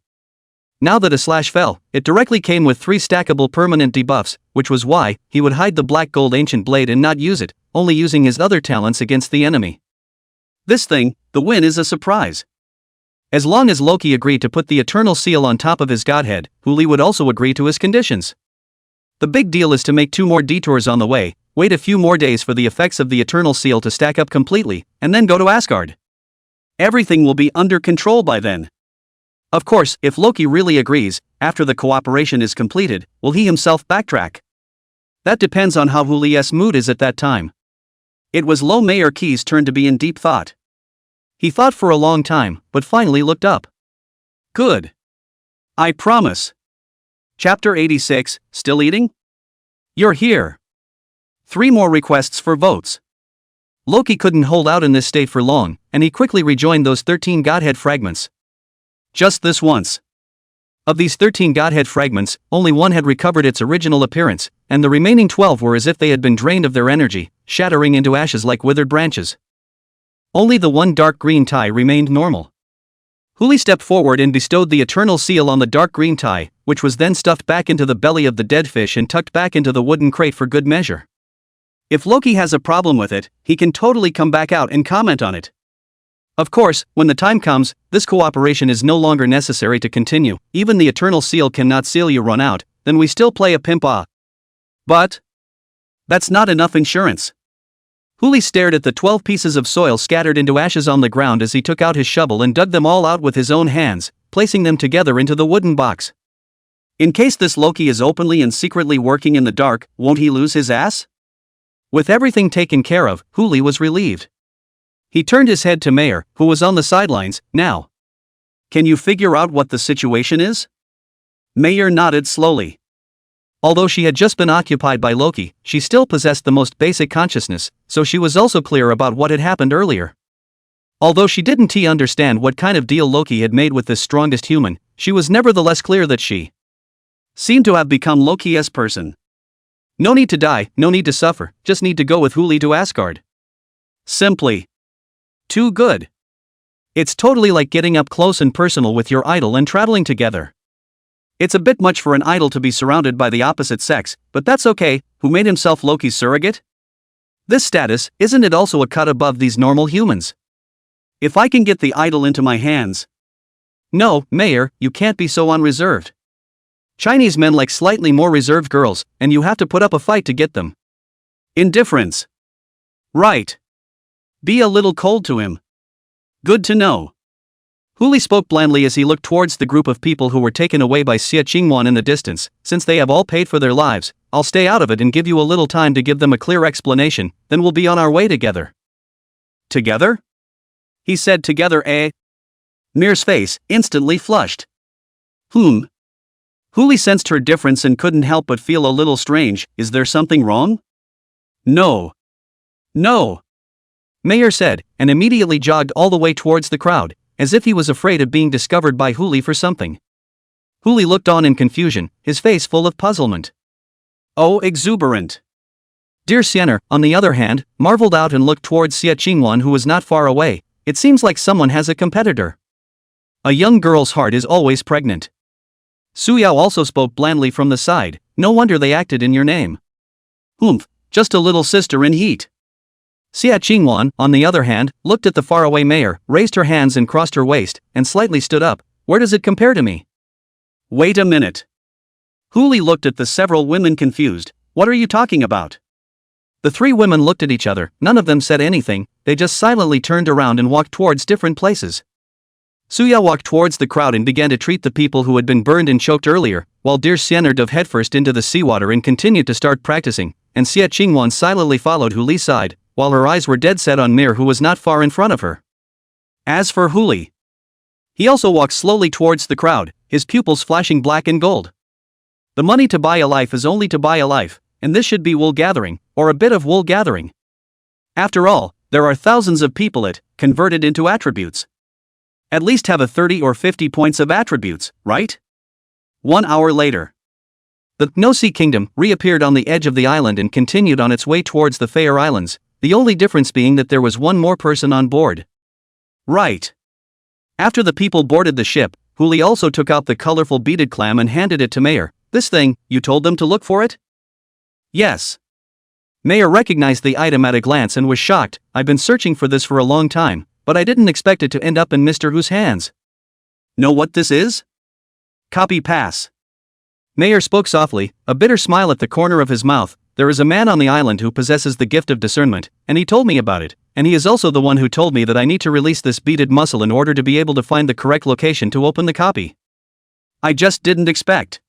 Now that a slash fell, it directly came with 3 stackable permanent debuffs, which was why he would hide the Black Gold Ancient Blade and not use it, only using his other talents against the enemy. This thing, the win, is a surprise. As long as Loki agreed to put the Eternal Seal on top of his godhead, Huli would also agree to his conditions. The big deal is to make 2 more detours on the way, wait a few more days for the effects of the Eternal Seal to stack up completely, and then go to Asgard. Everything will be under control by then. Of course, if Loki really agrees, after the cooperation is completed, will he himself backtrack? That depends on how Huli's mood is at that time. It was Lo Mayor Key's turn to be in deep thought. He thought for a long time, but finally looked up. Good. I promise. Chapter 86, still eating? You're here. 3 more requests for votes. Loki couldn't hold out in this state for long, and he quickly rejoined those 13 Godhead fragments. Just this once. Of these 13 Godhead fragments, only 1 had recovered its original appearance, and the remaining 12 were as if they had been drained of their energy, shattering into ashes like withered branches. Only the 1 dark green tie remained normal. Huli stepped forward and bestowed the Eternal Seal on the dark green tie, which was then stuffed back into the belly of the dead fish and tucked back into the wooden crate for good measure. If Loki has a problem with it, he can totally come back out and comment on it. Of course, when the time comes, this cooperation is no longer necessary to continue. Even the Eternal Seal cannot seal you run out, then we still play a pimp-ah. But that's not enough insurance. Huli stared at the 12 pieces of soil scattered into ashes on the ground as he took out his shovel and dug them all out with his own hands, placing them together into the wooden box. In case this Loki is openly and secretly working in the dark, won't he lose his ass? With everything taken care of, Huli was relieved. He turned his head to Mayor, who was on the sidelines. Now, can you figure out what the situation is? Mayor nodded slowly. Although she had just been occupied by Loki, she still possessed the most basic consciousness, so she was also clear about what had happened earlier. Although she didn't understand what kind of deal Loki had made with this strongest human, she was nevertheless clear that she seemed to have become Loki's person. No need to die, no need to suffer, just need to go with Huli to Asgard. Simply too good. It's totally like getting up close and personal with your idol and traveling together. It's a bit much for an idol to be surrounded by the opposite sex, but that's okay. Who made himself Loki's surrogate? This status, isn't it also a cut above these normal humans? If I can get the idol into my hands. No, Mayor, you can't be so unreserved. Chinese men like slightly more reserved girls, and you have to put up a fight to get them. Indifference. Right. Be a little cold to him. Good to know. Huli spoke blandly as he looked towards the group of people who were taken away by Xie Qingwan in the distance. Since they have all paid for their lives, I'll stay out of it and give you a little time to give them a clear explanation, then we'll be on our way together. Together? He said together, eh? Mir's face instantly flushed. Huli sensed her difference and couldn't help but feel a little strange. Is there something wrong? No. No. Mayor said, and immediately jogged all the way towards the crowd, as if he was afraid of being discovered by Huli for something. Huli looked on in confusion, his face full of puzzlement. Oh, exuberant. Dear Xiener, on the other hand, marveled out and looked towards Xie Qingwan, who was not far away. It seems like someone has a competitor. A young girl's heart is always pregnant. Suyao also spoke blandly from the side. No wonder they acted in your name. Just a little sister in heat. Xie Qingwan, on the other hand, looked at the faraway mayor, raised her hands and crossed her waist, and slightly stood up. Where does it compare to me? Wait a minute. Huli looked at the several women confused. What are you talking about? The three women looked at each other, none of them said anything, they just silently turned around and walked towards different places. Suya walked towards the crowd and began to treat the people who had been burned and choked earlier, while dear Xiener dove headfirst into the seawater and continued to start practicing, and Xie Qingwan silently followed Huli's side, while her eyes were dead set on Mir, who was not far in front of her. As for Huli, he also walked slowly towards the crowd, his pupils flashing black and gold. The money to buy a life is only to buy a life, and this should be wool gathering, or a bit of wool gathering. After all, there are thousands of people converted into attributes. At least have a 30 or 50 points of attributes, right? 1 hour later. The Gnosi Kingdom reappeared on the edge of the island and continued on its way towards the Fair Islands, the only difference being that there was one more person on board. Right. After the people boarded the ship, Huli also took out the colorful beaded clam and handed it to Mayor. This thing, you told them to look for it? Yes. Mayor recognized the item at a glance and was shocked. I've been searching for this for a long time, but I didn't expect it to end up in Mr. Hu's hands. Know what this is? Copy pass. Mayor spoke softly, a bitter smile at the corner of his mouth. There is a man on the island who possesses the gift of discernment, and he told me about it, and he is also the one who told me that I need to release this beaded muscle in order to be able to find the correct location to open the copy. I just didn't expect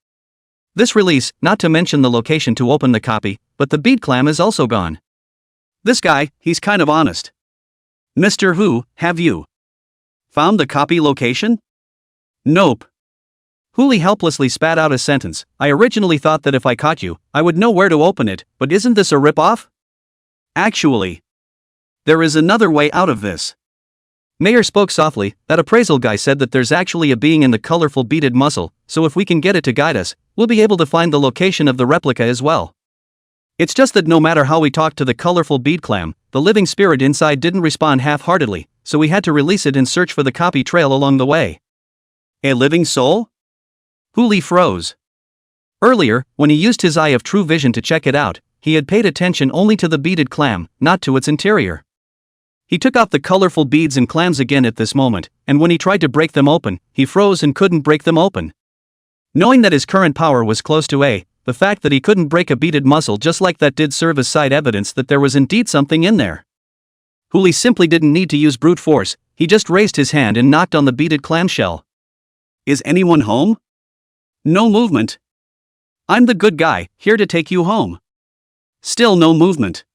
this release, not to mention the location to open the copy, but the bead clam is also gone. This guy, he's kind of honest. Mr. Hu, have you found the copy location? Nope. Huli helplessly spat out a sentence. I originally thought that if I caught you, I would know where to open it, but isn't this a rip-off? Actually, there is another way out of this. Mayor spoke softly. That appraisal guy said that there's actually a being in the colorful beaded muscle, so if we can get it to guide us, we'll be able to find the location of the replica as well. It's just that no matter how we talked to the colorful bead clam, the living spirit inside didn't respond half-heartedly, so we had to release it and search for the copy trail along the way. A living soul? Huli froze. Earlier, when he used his eye of true vision to check it out, he had paid attention only to the beaded clam, not to its interior. He took out the colorful beads and clams again at this moment, and when he tried to break them open, he froze and couldn't break them open. Knowing that his current power was close to the fact that he couldn't break a beaded muscle just like that did serve as side evidence that there was indeed something in there. Huli simply didn't need to use brute force, he just raised his hand and knocked on the beaded clamshell. Is anyone home? No movement. I'm the good guy, here to take you home. Still no movement.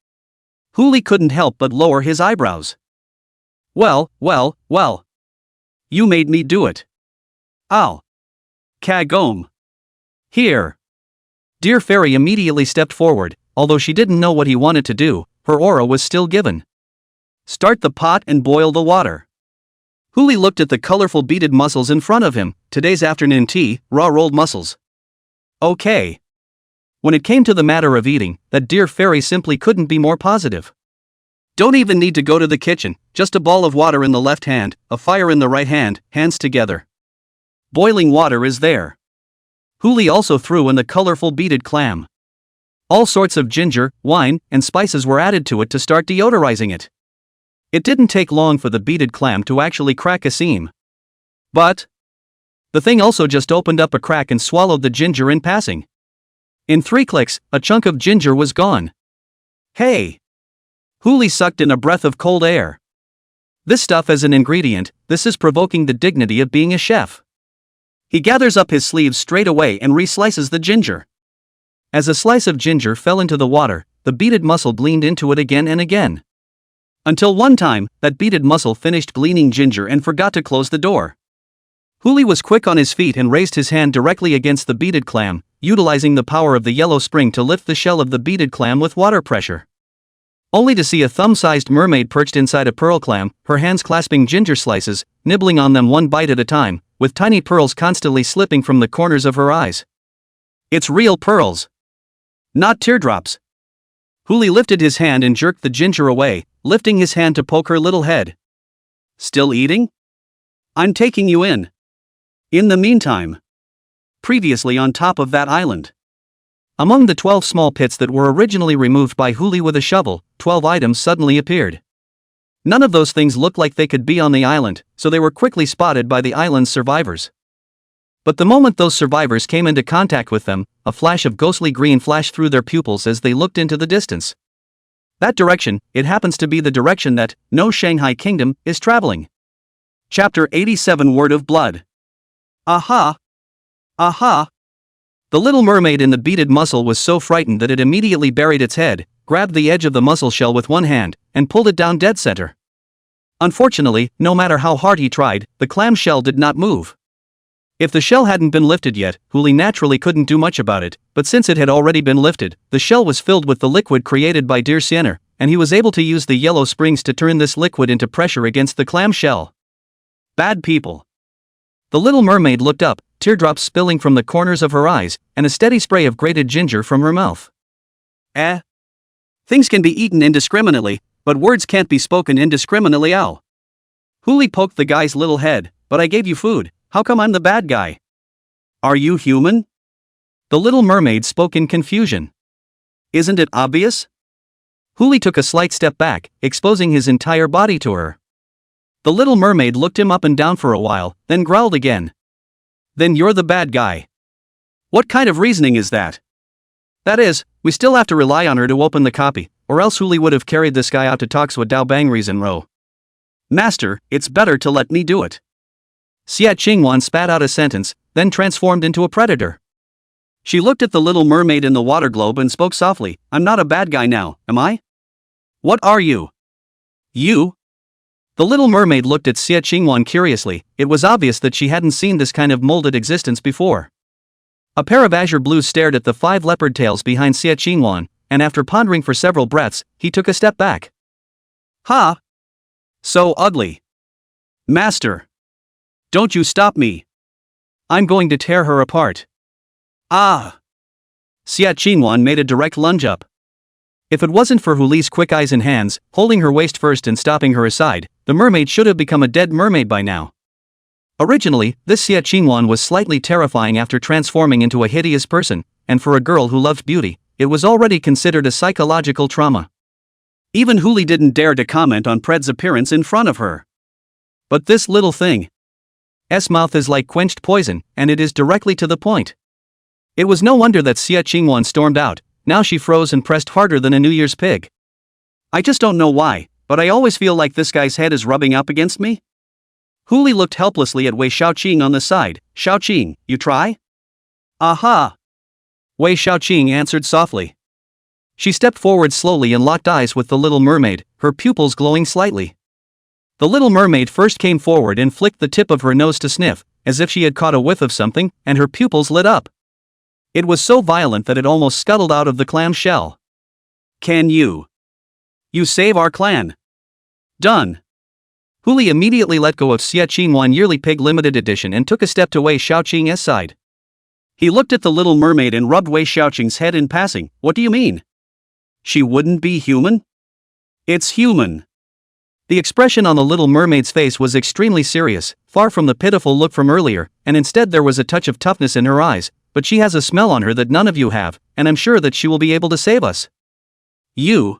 Huli couldn't help but lower his eyebrows. Well. You made me do it. I'll Kagome. Here. Dear Fairy immediately stepped forward, although she didn't know what he wanted to do, her aura was still given. Start the pot and boil the water. Huli looked at the colorful beaded mussels in front of him. Today's afternoon tea, raw rolled mussels. Okay. When it came to the matter of eating, that dear fairy simply couldn't be more positive. Don't even need to go to the kitchen, just a ball of water in the left hand, a fire in the right hand, hands together. Boiling water is there. Huli also threw in the colorful beaded clam. All sorts of ginger, wine, and spices were added to it to start deodorizing it. It didn't take long for the beaded clam to actually crack a seam. But the thing also just opened up a crack and swallowed the ginger in passing. In 3 clicks, a chunk of ginger was gone. Hey! Huli sucked in a breath of cold air. This stuff as an ingredient, this is provoking the dignity of being a chef. He gathers up his sleeves straight away and reslices the ginger. As a slice of ginger fell into the water, the beaded mussel gleaned into it again and again. Until one time, that beaded mussel finished gleaning ginger and forgot to close the door. Huli was quick on his feet and raised his hand directly against the beaded clam, utilizing the power of the yellow spring to lift the shell of the beaded clam with water pressure. Only to see a thumb-sized mermaid perched inside a pearl clam, her hands clasping ginger slices, nibbling on them one bite at a time, with tiny pearls constantly slipping from the corners of her eyes. It's real pearls. Not teardrops. Huli lifted his hand and jerked the ginger away, lifting his hand to poke her little head. Still eating? I'm taking you in. In the meantime. Previously on top of that island. Among the 12 small pits that were originally removed by Huli with a shovel, 12 items suddenly appeared. None of those things looked like they could be on the island, so they were quickly spotted by the island's survivors. But the moment those survivors came into contact with them, a flash of ghostly green flashed through their pupils as they looked into the distance. That direction, it happens to be the direction that No Shanghai Kingdom is traveling. Chapter 87 Word of Blood. Aha! Aha! The little mermaid in the beaded mussel was so frightened that it immediately buried its head, grabbed the edge of the mussel shell with one hand, and pulled it down dead center. Unfortunately, no matter how hard he tried, the clam shell did not move. If the shell hadn't been lifted yet, Huli naturally couldn't do much about it, but since it had already been lifted, the shell was filled with the liquid created by Dear Sienner, and he was able to use the yellow springs to turn this liquid into pressure against the clam shell. Bad people. The little mermaid looked up, teardrops spilling from the corners of her eyes, and a steady spray of grated ginger from her mouth. Things can be eaten indiscriminately, but words can't be spoken indiscriminately. Ow. Huli poked the guy's little head. But I gave you food. How come I'm the bad guy? Are you human? The little mermaid spoke in confusion. Isn't it obvious? Huli took a slight step back, exposing his entire body to her. The little mermaid looked him up and down for a while, then growled again. Then you're the bad guy. What kind of reasoning is that? That is, we still have to rely on her to open the copy, or else Huli would have carried this guy out to talks with Dao Bang Reason Ro. Master, it's better to let me do it. Xia Qingwan spat out a sentence, then transformed into a predator. She looked at the little mermaid in the water globe and spoke softly. I'm not a bad guy now, am I? What are you? You? The little mermaid looked at Xia Qingwan curiously. It was obvious that she hadn't seen this kind of molded existence before. A pair of azure blues stared at the 5 leopard tails behind Xia Qingwan, and after pondering for several breaths, he took a step back. Ha! So ugly. Master. Don't you stop me. I'm going to tear her apart. Ah! Xia Qingwan made a direct lunge up. If it wasn't for Huli's quick eyes and hands, holding her waist first and stopping her aside, the mermaid should have become a dead mermaid by now. Originally, this Xia Qingwan was slightly terrifying after transforming into a hideous person, and for a girl who loved beauty, it was already considered a psychological trauma. Even Huli didn't dare to comment on Pred's appearance in front of her. But this little thing's mouth is like quenched poison, and it is directly to the point. It was no wonder that Xia Qingwan stormed out. Now she froze and pressed harder than a New Year's pig. I just don't know why, but I always feel like this guy's head is rubbing up against me. Huli looked helplessly at Wei Shaoqing on the side. Shaoqing, you try? Aha! Wei Shaoqing answered softly. She stepped forward slowly and locked eyes with the little mermaid, her pupils glowing slightly. The little mermaid first came forward and flicked the tip of her nose to sniff, as if she had caught a whiff of something, and her pupils lit up. It was so violent that it almost scuttled out of the clam shell. Can you save our clan? Done. Hu Li immediately let go of Xie Qingwan Yearly Pig Limited Edition and took a step to Wei Xiaoqing's side. He looked at the little mermaid and rubbed Wei Xiaoqing's head in passing. What do you mean? She wouldn't be human? It's human. The expression on the little mermaid's face was extremely serious, far from the pitiful look from earlier, and instead there was a touch of toughness in her eyes. But she has a smell on her that none of you have, and I'm sure that she will be able to save us. You.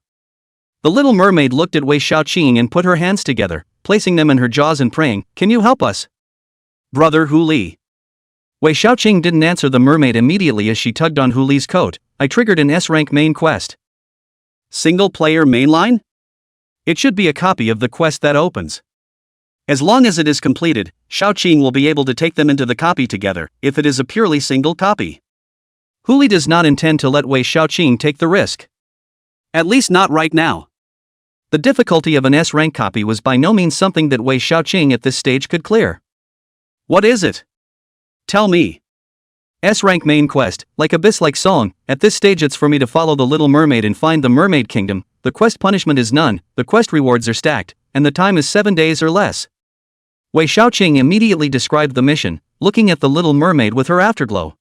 The little mermaid looked at Wei Xiaoqing and put her hands together, placing them in her jaws and praying, "Can you help us? Brother Hu Li." Wei Xiaoqing didn't answer the mermaid immediately as she tugged on Hu Li's coat. I triggered an S-rank main quest. Single player mainline? It should be a copy of the quest that opens. As long as it is completed, Xiaoqing will be able to take them into the copy together, if it is a purely single copy. Hu Li does not intend to let Wei Xiaoqing take the risk. At least not right now. The difficulty of an S-rank copy was by no means something that Wei Xiaoqing at this stage could clear. What is it? Tell me. S-rank main quest, like Abyss-like song. At this stage it's for me to follow the little mermaid and find the mermaid kingdom. The quest punishment is none, the quest rewards are stacked, and the time is 7 days or less. Wei Xiaoqing immediately described the mission, looking at the little mermaid with her afterglow.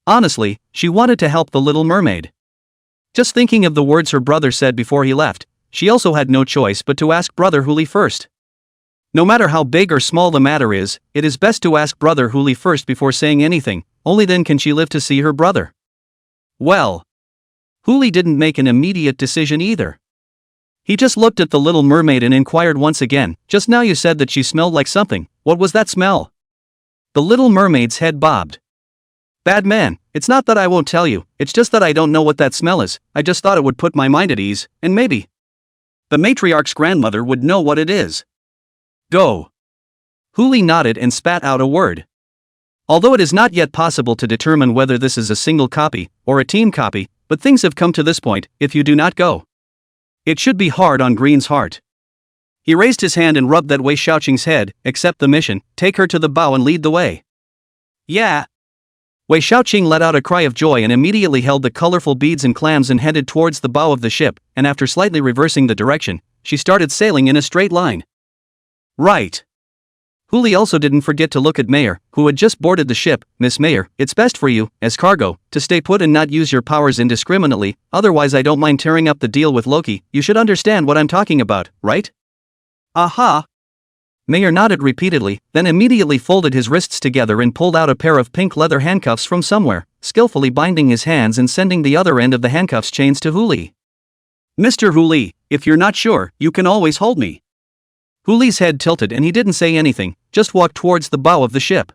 Honestly, she wanted to help the little mermaid. Just thinking of the words her brother said before he left, she also had no choice but to ask Brother Hu Li first. No matter how big or small the matter is, it is best to ask Brother Hu Li first before saying anything, only then can she live to see her brother. Well, Hu Li didn't make an immediate decision either. He just looked at the little mermaid and inquired once again, "Just now you said that she smelled like something, what was that smell?" The little mermaid's head bobbed. "Bad man, it's not that I won't tell you, it's just that I don't know what that smell is. I just thought it would put my mind at ease, and maybe the matriarch's grandmother would know what it is." Go. Hu Li nodded and spat out a word. Although it is not yet possible to determine whether this is a single copy or a team copy, but things have come to this point, if you do not go, it should be hard on Green's heart. He raised his hand and rubbed that Wei Xiaoqing's head. "Accept the mission, take her to the bow and lead the way." Yeah. Wei Xiaoqing let out a cry of joy and immediately held the colorful beads and clams and headed towards the bow of the ship, and after slightly reversing the direction, she started sailing in a straight line. Right. Hu Li also didn't forget to look at Mayer, who had just boarded the ship. "Miss Mayer, it's best for you, as cargo, to stay put and not use your powers indiscriminately, otherwise I don't mind tearing up the deal with Loki. You should understand what I'm talking about, right?" Aha! Mayer nodded repeatedly, then immediately folded his wrists together and pulled out a pair of pink leather handcuffs from somewhere, skillfully binding his hands and sending the other end of the handcuffs chains to Hu Li. "Mr. Hu Li, if you're not sure, you can always hold me." Hu Li's head tilted and he didn't say anything, just walked towards the bow of the ship.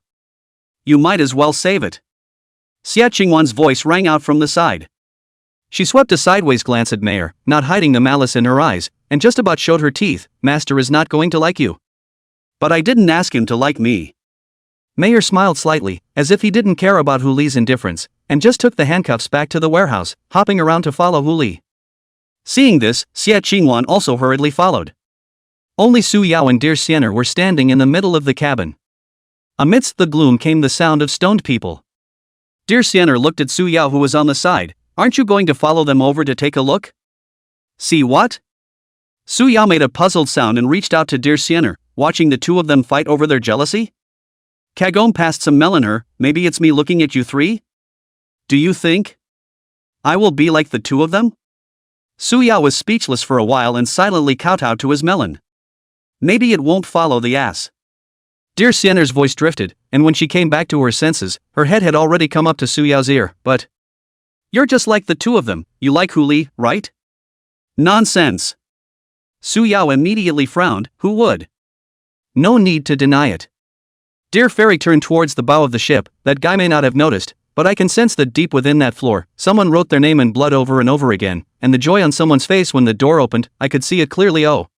"You might as well save it." Xie Qingwan's voice rang out from the side. She swept a sideways glance at Mayer, not hiding the malice in her eyes, and just about showed her teeth. "Master is not going to like you." "But I didn't ask him to like me." Mayer smiled slightly, as if he didn't care about Hu Li's indifference, and just took the handcuffs back to the warehouse, hopping around to follow Hu Li. Seeing this, Xie Qingwan also hurriedly followed. Only Su Yao and Dear Siener were standing in the middle of the cabin. Amidst the gloom came the sound of stoned people. Dear Siener looked at Su Yao, who was on the side. "Aren't you going to follow them over to take a look?" "See what?" Su Yao made a puzzled sound and reached out to Dear Siener, watching the two of them fight over their jealousy. Kagome passed some melon her. "Maybe it's me looking at you three? Do you think I will be like the two of them?" Su Yao was speechless for a while and silently kowtowed to his melon. "Maybe it won't follow the ass." Dear Siener's voice drifted, and when she came back to her senses, her head had already come up to Su Yao's ear. "But you're just like the two of them. You like Hu Li, right?" "Nonsense." Su Yao immediately frowned. Who would? No need to deny it. Dear Fairy turned towards the bow of the ship. "That guy may not have noticed, but I can sense that deep within that floor, someone wrote their name in blood over and over again, and the joy on someone's face when the door opened, I could see it clearly." "Oh.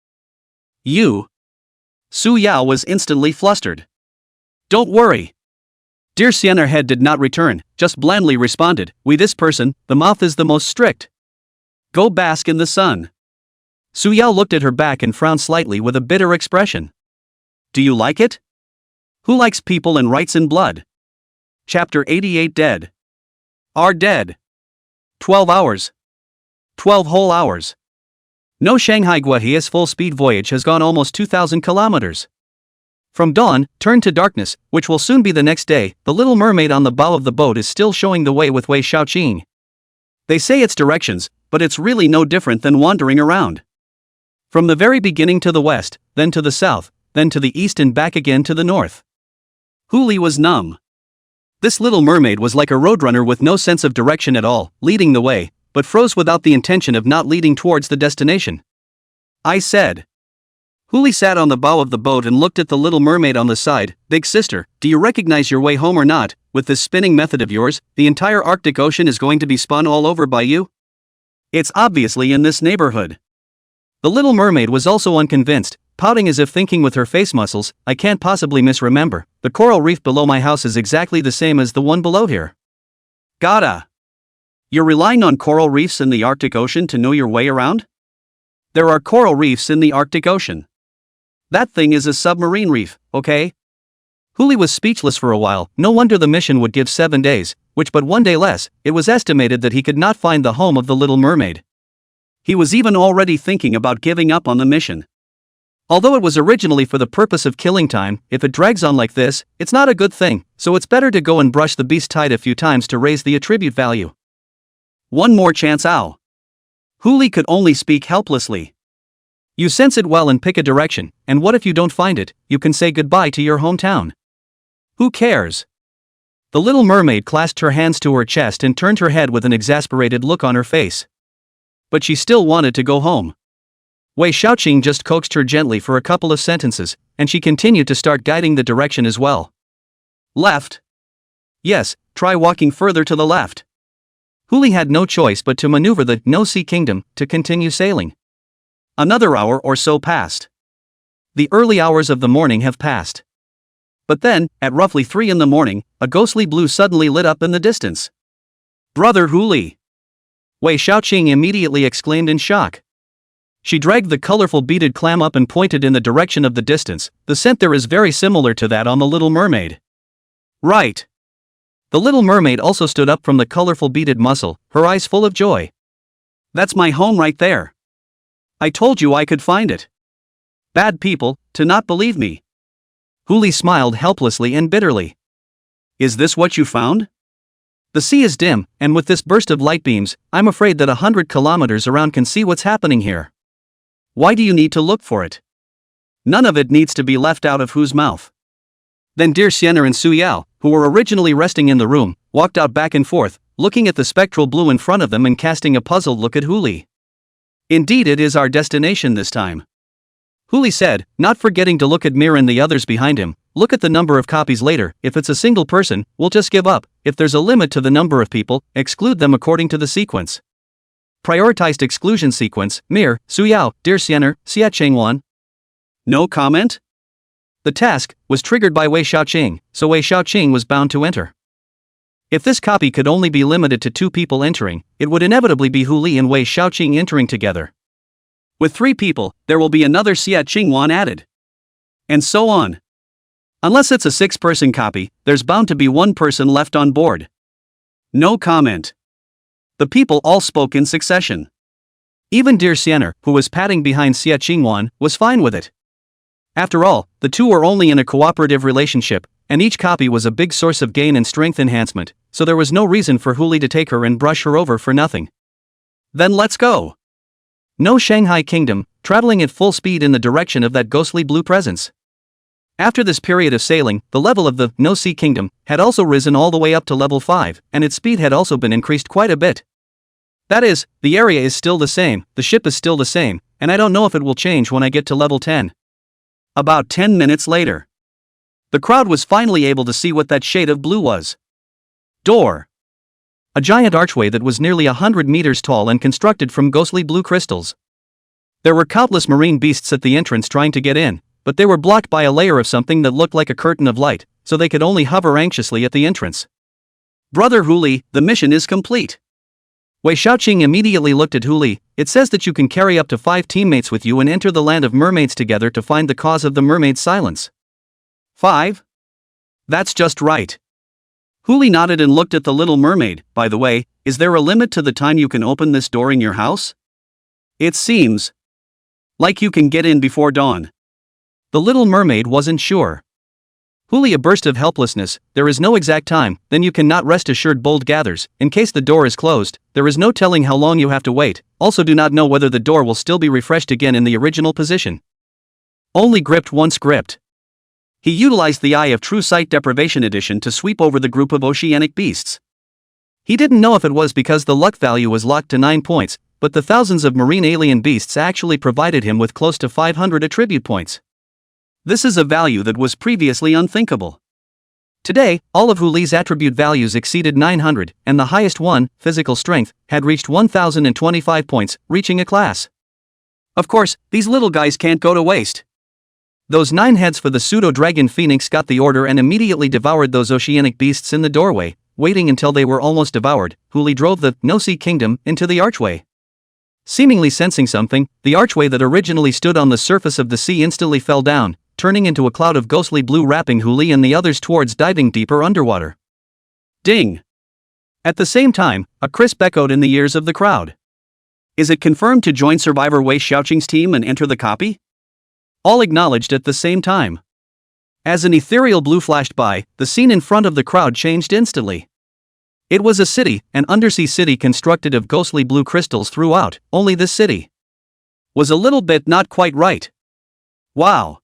You?" Su Yao was instantly flustered. "Don't worry." Dear Siener head did not return, just blandly responded, "We this person, the mouth is the most strict. Go bask in the sun." Su Yao looked at her back and frowned slightly with a bitter expression. "Do you like it? Who likes people and writes in blood?" Chapter 88. Dead. Are dead. 12 hours. 12 whole hours. No Shanghai Guahia's full-speed voyage has gone almost 2,000 kilometers. From dawn, turn to darkness, which will soon be the next day, the little mermaid on the bow of the boat is still showing the way with Wei Xiaoqing. They say it's directions, but it's really no different than wandering around. From the very beginning to the west, then to the south, then to the east and back again to the north. Huli was numb. This little mermaid was like a roadrunner with no sense of direction at all, leading the way, but froze without the intention of not leading towards the destination. I said. Huli sat on the bow of the boat and looked at the little mermaid on the side. Big sister, do you recognize your way home or not? With this spinning method of yours, the entire Arctic Ocean is going to be spun all over by you? It's obviously in this neighborhood. The little mermaid was also unconvinced, pouting as if thinking with her face muscles, I can't possibly misremember. The coral reef below my house is exactly the same as the one below here. Gotta. You're relying on coral reefs in the Arctic Ocean to know your way around? There are coral reefs in the Arctic Ocean. That thing is a submarine reef, okay? Huli was speechless for a while. No wonder the mission would give 7 days, which but 1 day less. It was estimated that he could not find the home of the little mermaid. He was even already thinking about giving up on the mission. Although it was originally for the purpose of killing time, if it drags on like this, it's not a good thing, so it's better to go and brush the beast tide a few times to raise the attribute value. One more chance, ow. Huli could only speak helplessly. You sense it well and pick a direction, and what if you don't find it? You can say goodbye to your hometown. Who cares? The little mermaid clasped her hands to her chest and turned her head with an exasperated look on her face. But she still wanted to go home. Wei Xiaoqing just coaxed her gently for a couple of sentences, and she continued to start guiding the direction as well. Left? Yes, try walking further to the left. Huli had no choice but to maneuver the no-sea kingdom to continue sailing. Another hour or so passed. The early hours of the morning have passed. But then, at roughly 3 in the morning, a ghostly blue suddenly lit up in the distance. Brother Huli! Wei Xiaoqing immediately exclaimed in shock. She dragged the colorful beaded clam up and pointed in the direction of the distance. The scent there is very similar to that on the little mermaid. Right. The little mermaid also stood up from the colorful beaded mussel, her eyes full of joy. That's my home right there. I told you I could find it. Bad people, to not believe me. Huli smiled helplessly and bitterly. Is this what you found? The sea is dim, and with this burst of light beams, I'm afraid that 100 kilometers around can see what's happening here. Why do you need to look for it? None of it needs to be left out of whose mouth. Then dear Xianer and Su Yao, who were originally resting in the room, walked out back and forth, looking at the spectral blue in front of them and casting a puzzled look at Huli. Indeed, it is our destination this time. Huli said, not forgetting to look at Mir and the others behind him. Look at the number of copies later. If it's a single person, we'll just give up. If there's a limit to the number of people, exclude them according to the sequence. Prioritized exclusion sequence, Mir, Su Yao, dear Xianer, Xia Chengwan. No comment? The task was triggered by Wei Xiaoqing, so Wei Xiaoqing was bound to enter. If this copy could only be limited to 2 people entering, it would inevitably be Huli and Wei Xiaoqing entering together. With 3 people, there will be another Xia Qingwan added. And so on. Unless it's a 6-person copy, there's bound to be 1 person left on board. No comment. The people all spoke in succession. Even dear Xianer, who was padding behind Xia Qingwan, was fine with it. After all, the two were only in a cooperative relationship, and each copy was a big source of gain and strength enhancement, so there was no reason for Huli to take her and brush her over for nothing. Then let's go. No Shanghai Kingdom, traveling at full speed in the direction of that ghostly blue presence. After this period of sailing, the level of the No Sea Kingdom had also risen all the way up to level 5, and its speed had also been increased quite a bit. That is, the area is still the same, the ship is still the same, and I don't know if it will change when I get to level 10. About 10 minutes later. The crowd was finally able to see what that shade of blue was. Door. A giant archway that was nearly 100 meters tall and constructed from ghostly blue crystals. There were countless marine beasts at the entrance trying to get in, but they were blocked by a layer of something that looked like a curtain of light, so they could only hover anxiously at the entrance. Brother Huli, the mission is complete. Wei Xiaoqing immediately looked at Huli. It says that you can carry up to 5 teammates with you and enter the land of mermaids together to find the cause of the mermaid's silence. 5? That's just right. Huli nodded and looked at the little mermaid. By the way, is there a limit to the time you can open this door in your house? It seems. Like you can get in before dawn. The Little Mermaid wasn't sure. Huli, a burst of helplessness. There is no exact time, then you cannot rest assured. Bold gathers, in case the door is closed, there is no telling how long you have to wait, also do not know whether the door will still be refreshed again in the original position. Only gripped once gripped. He utilized the Eye of True Sight Deprivation Edition to sweep over the group of oceanic beasts. He didn't know if it was because the luck value was locked to 9 points, but the thousands of marine alien beasts actually provided him with close to 500 attribute points. This is a value that was previously unthinkable. Today, all of Huli's attribute values exceeded 900, and the highest one, physical strength, had reached 1025 points, reaching a class. Of course, these little guys can't go to waste. Those 9 heads for the pseudo-dragon phoenix got the order and immediately devoured those oceanic beasts in the doorway. Waiting until they were almost devoured, Huli drove the No-Sea Kingdom into the archway. Seemingly sensing something, the archway that originally stood on the surface of the sea instantly fell down, turning into a cloud of ghostly blue, wrapping Huli and the others towards diving deeper underwater. Ding! At the same time, a crisp echoed in the ears of the crowd. Is it confirmed to join Survivor Wei Xiaoqing's team and enter the copy? All acknowledged at the same time. As an ethereal blue flashed by, the scene in front of the crowd changed instantly. It was a city, an undersea city constructed of ghostly blue crystals throughout, only this city was a little bit not quite right. Wow!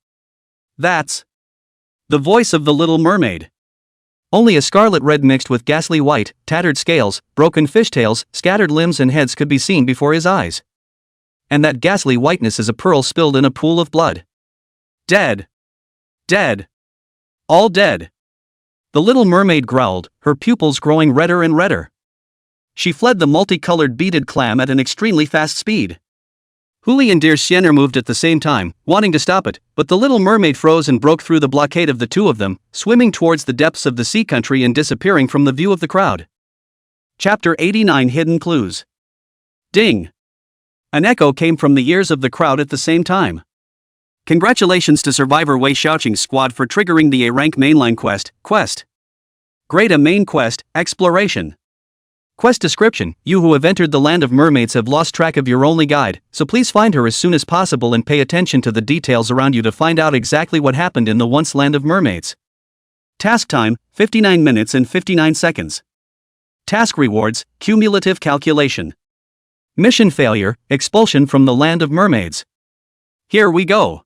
That's the voice of the Little Mermaid. Only a scarlet red mixed with ghastly white, tattered scales, broken fishtails, scattered limbs and heads could be seen before his eyes. And that ghastly whiteness is a pearl spilled in a pool of blood. Dead. Dead. All dead. The Little Mermaid growled, her pupils growing redder and redder. She fled the multicolored beaded clam at an extremely fast speed. Huli and Dear Xiener moved at the same time, wanting to stop it, but the Little Mermaid froze and broke through the blockade of the two of them, swimming towards the depths of the sea country and disappearing from the view of the crowd. Chapter 89 Hidden Clues. Ding! An echo came from the ears of the crowd at the same time. Congratulations to Survivor Wei Xiaoqing's squad for triggering the A-rank mainline quest. Grade A main quest, Exploration. Quest description: you who have entered the land of mermaids have lost track of your only guide, so please find her as soon as possible and pay attention to the details around you to find out exactly what happened in the once land of mermaids. Task time, 59 minutes and 59 seconds. Task rewards, cumulative calculation. Mission failure, expulsion from the land of mermaids. Here we go.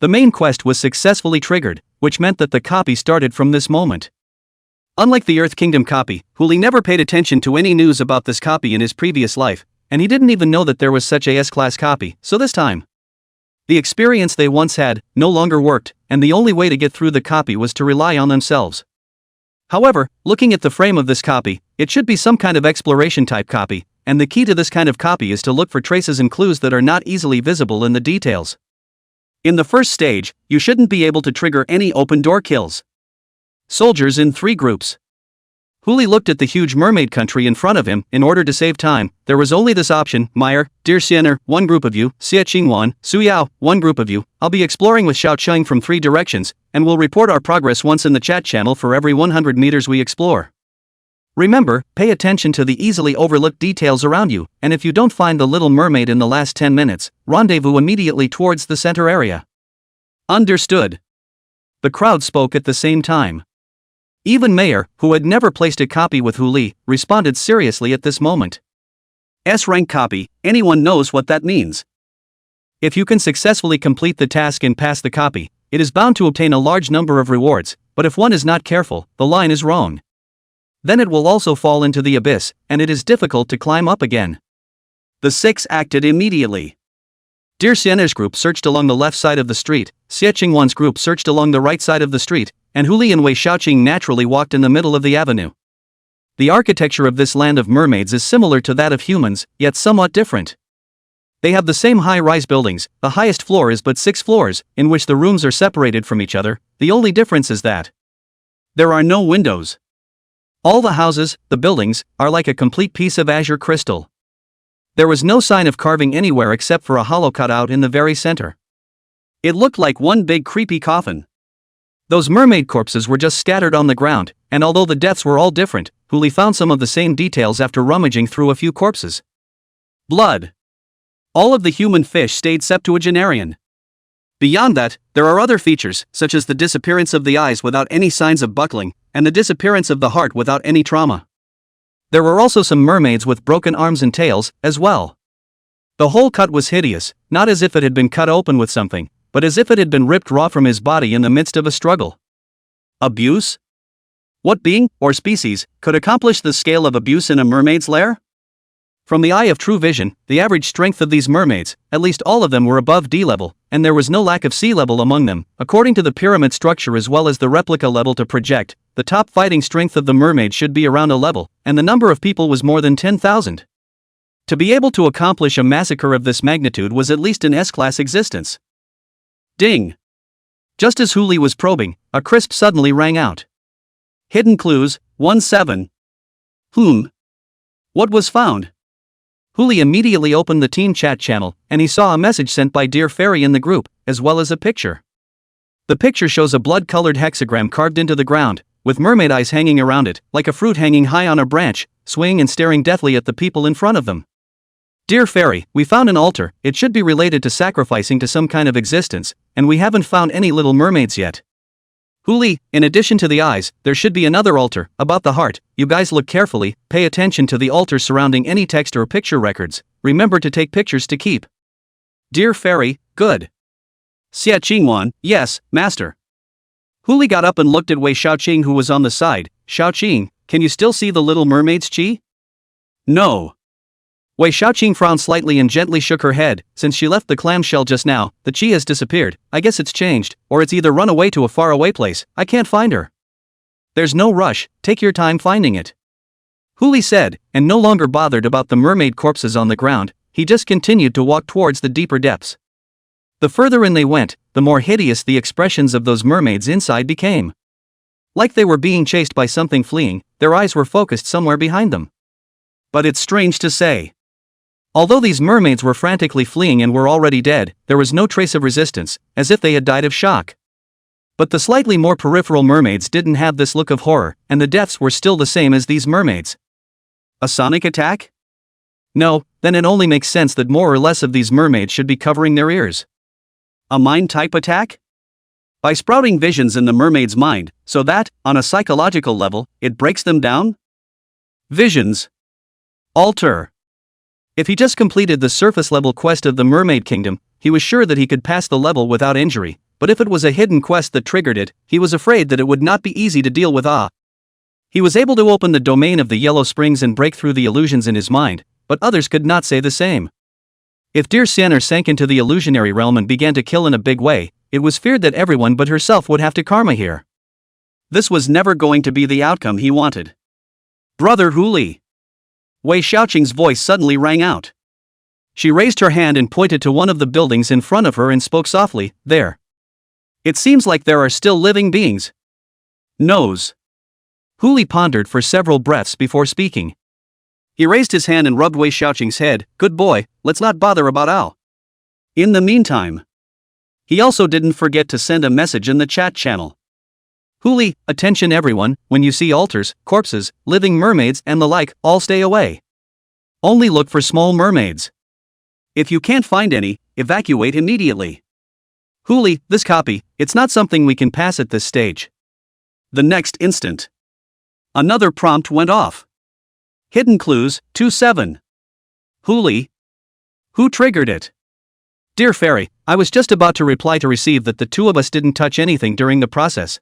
The main quest was successfully triggered, which meant that the copy started from this moment. Unlike the Earth Kingdom copy, Huli never paid attention to any news about this copy in his previous life, and he didn't even know that there was such a S-class copy, so this time, the experience they once had no longer worked, and the only way to get through the copy was to rely on themselves. However, looking at the frame of this copy, it should be some kind of exploration type copy, and the key to this kind of copy is to look for traces and clues that are not easily visible in the details. In the first stage, you shouldn't be able to trigger any open door kills. Soldiers in 3 groups. Huli looked at the huge mermaid country in front of him. In order to save time, there was only this option: Meyer, Dear Xiener, 1 group of you, Xie Qingwan, Su Yao, 1 group of you. I'll be exploring with Xiaoqing from 3 directions, and we'll report our progress once in the chat channel for every 100 meters we explore. Remember, pay attention to the easily overlooked details around you, and if you don't find the Little Mermaid in the last 10 minutes, rendezvous immediately towards the center area. Understood. The crowd spoke at the same time. Even Mayer, who had never placed a copy with Huli, responded seriously at this moment. S-rank copy, anyone knows what that means. If you can successfully complete the task and pass the copy, it is bound to obtain a large number of rewards, but if one is not careful, the line is wrong. Then it will also fall into the abyss, and it is difficult to climb up again. The 6 acted immediately. Dear Xiener's group searched along the left side of the street, Xie Qingwan's group searched along the right side of the street, and Huli and Wei Xiaoqing naturally walked in the middle of the avenue. The architecture of this land of mermaids is similar to that of humans, yet somewhat different. They have the same high-rise buildings. The highest floor is but 6 floors, in which the rooms are separated from each other. The only difference is that there are no windows. All the houses, the buildings, are like a complete piece of azure crystal. There was no sign of carving anywhere except for a hollow cutout in the very center. It looked like one big creepy coffin. Those mermaid corpses were just scattered on the ground, and although the deaths were all different, Huli found some of the same details after rummaging through a few corpses. Blood. All of the human fish stayed septuagenarian. Beyond that, there are other features, such as the disappearance of the eyes without any signs of buckling, and the disappearance of the heart without any trauma. There were also some mermaids with broken arms and tails, as well. The whole cut was hideous, not as if it had been cut open with something, but as if it had been ripped raw from his body in the midst of a struggle. Abuse? What being, or species, could accomplish the scale of abuse in a mermaid's lair? From the eye of true vision, the average strength of these mermaids, at least all of them were above D level, and there was no lack of sea level among them. According to the pyramid structure as well as the replica level to project, the top fighting strength of the mermaid should be around a level, and the number of people was more than 10,000. To be able to accomplish a massacre of this magnitude was at least an S-class existence. Ding! Just as Huli was probing, a crisp suddenly rang out. Hidden clues, 1-7. What was found? Huli immediately opened the team chat channel, and he saw a message sent by Dear Fairy in the group, as well as a picture. The picture shows a blood-colored hexagram carved into the ground, with mermaid eyes hanging around it, like a fruit hanging high on a branch, swaying and staring deathly at the people in front of them. Dear Fairy, we found an altar. It should be related to sacrificing to some kind of existence, and we haven't found any little mermaids yet. Huli, in addition to the eyes, there should be another altar, about the heart. You guys look carefully, pay attention to the altar surrounding any text or picture records, remember to take pictures to keep. Dear Fairy, good. Xia Qingwan, yes, master. Huli got up and looked at Wei Xiaoqing who was on the side. Xiaoqing, can you still see the little mermaid's chi? No. Wei Xiaoqing frowned slightly and gently shook her head. Since she left the clamshell just now, the chi has disappeared. I guess it's changed, or it's either run away to a faraway place. I can't find her. There's no rush, take your time finding it. Huli said, and no longer bothered about the mermaid corpses on the ground, he just continued to walk towards the deeper depths. The further in they went, the more hideous the expressions of those mermaids inside became. Like they were being chased by something fleeing, their eyes were focused somewhere behind them. But it's strange to say. Although these mermaids were frantically fleeing and were already dead, there was no trace of resistance, as if they had died of shock. But the slightly more peripheral mermaids didn't have this look of horror, and the deaths were still the same as these mermaids. A sonic attack? No, then it only makes sense that more or less of these mermaids should be covering their ears. A mind-type attack? By sprouting visions in the mermaid's mind, so that, on a psychological level, it breaks them down? Visions. Alter. If he just completed the surface-level quest of the Mermaid Kingdom, he was sure that he could pass the level without injury, but if it was a hidden quest that triggered it, he was afraid that it would not be easy to deal with. He was able to open the domain of the Yellow Springs and break through the illusions in his mind, but others could not say the same. If Dear Sienner sank into the illusionary realm and began to kill in a big way, it was feared that everyone but herself would have to karma here. This was never going to be the outcome he wanted. Brother Huli. Wei Xiaoqing's voice suddenly rang out. She raised her hand and pointed to one of the buildings in front of her and spoke softly, there. It seems like there are still living beings. Nose. Huli pondered for several breaths before speaking. He raised his hand and rubbed Wei Xiaoqing's head. Good boy, let's not bother about Ao. In the meantime. He also didn't forget to send a message in the chat channel. Huli, attention everyone, when you see altars, corpses, living mermaids and the like, all stay away. Only look for small mermaids. If you can't find any, evacuate immediately. Huli, this copy, it's not something we can pass at this stage. The next instant. Another prompt went off. Hidden clues, 2-7. Huli. Who triggered it? Dear Fairy, I was just about to reply to receive that the two of us didn't touch anything during the process.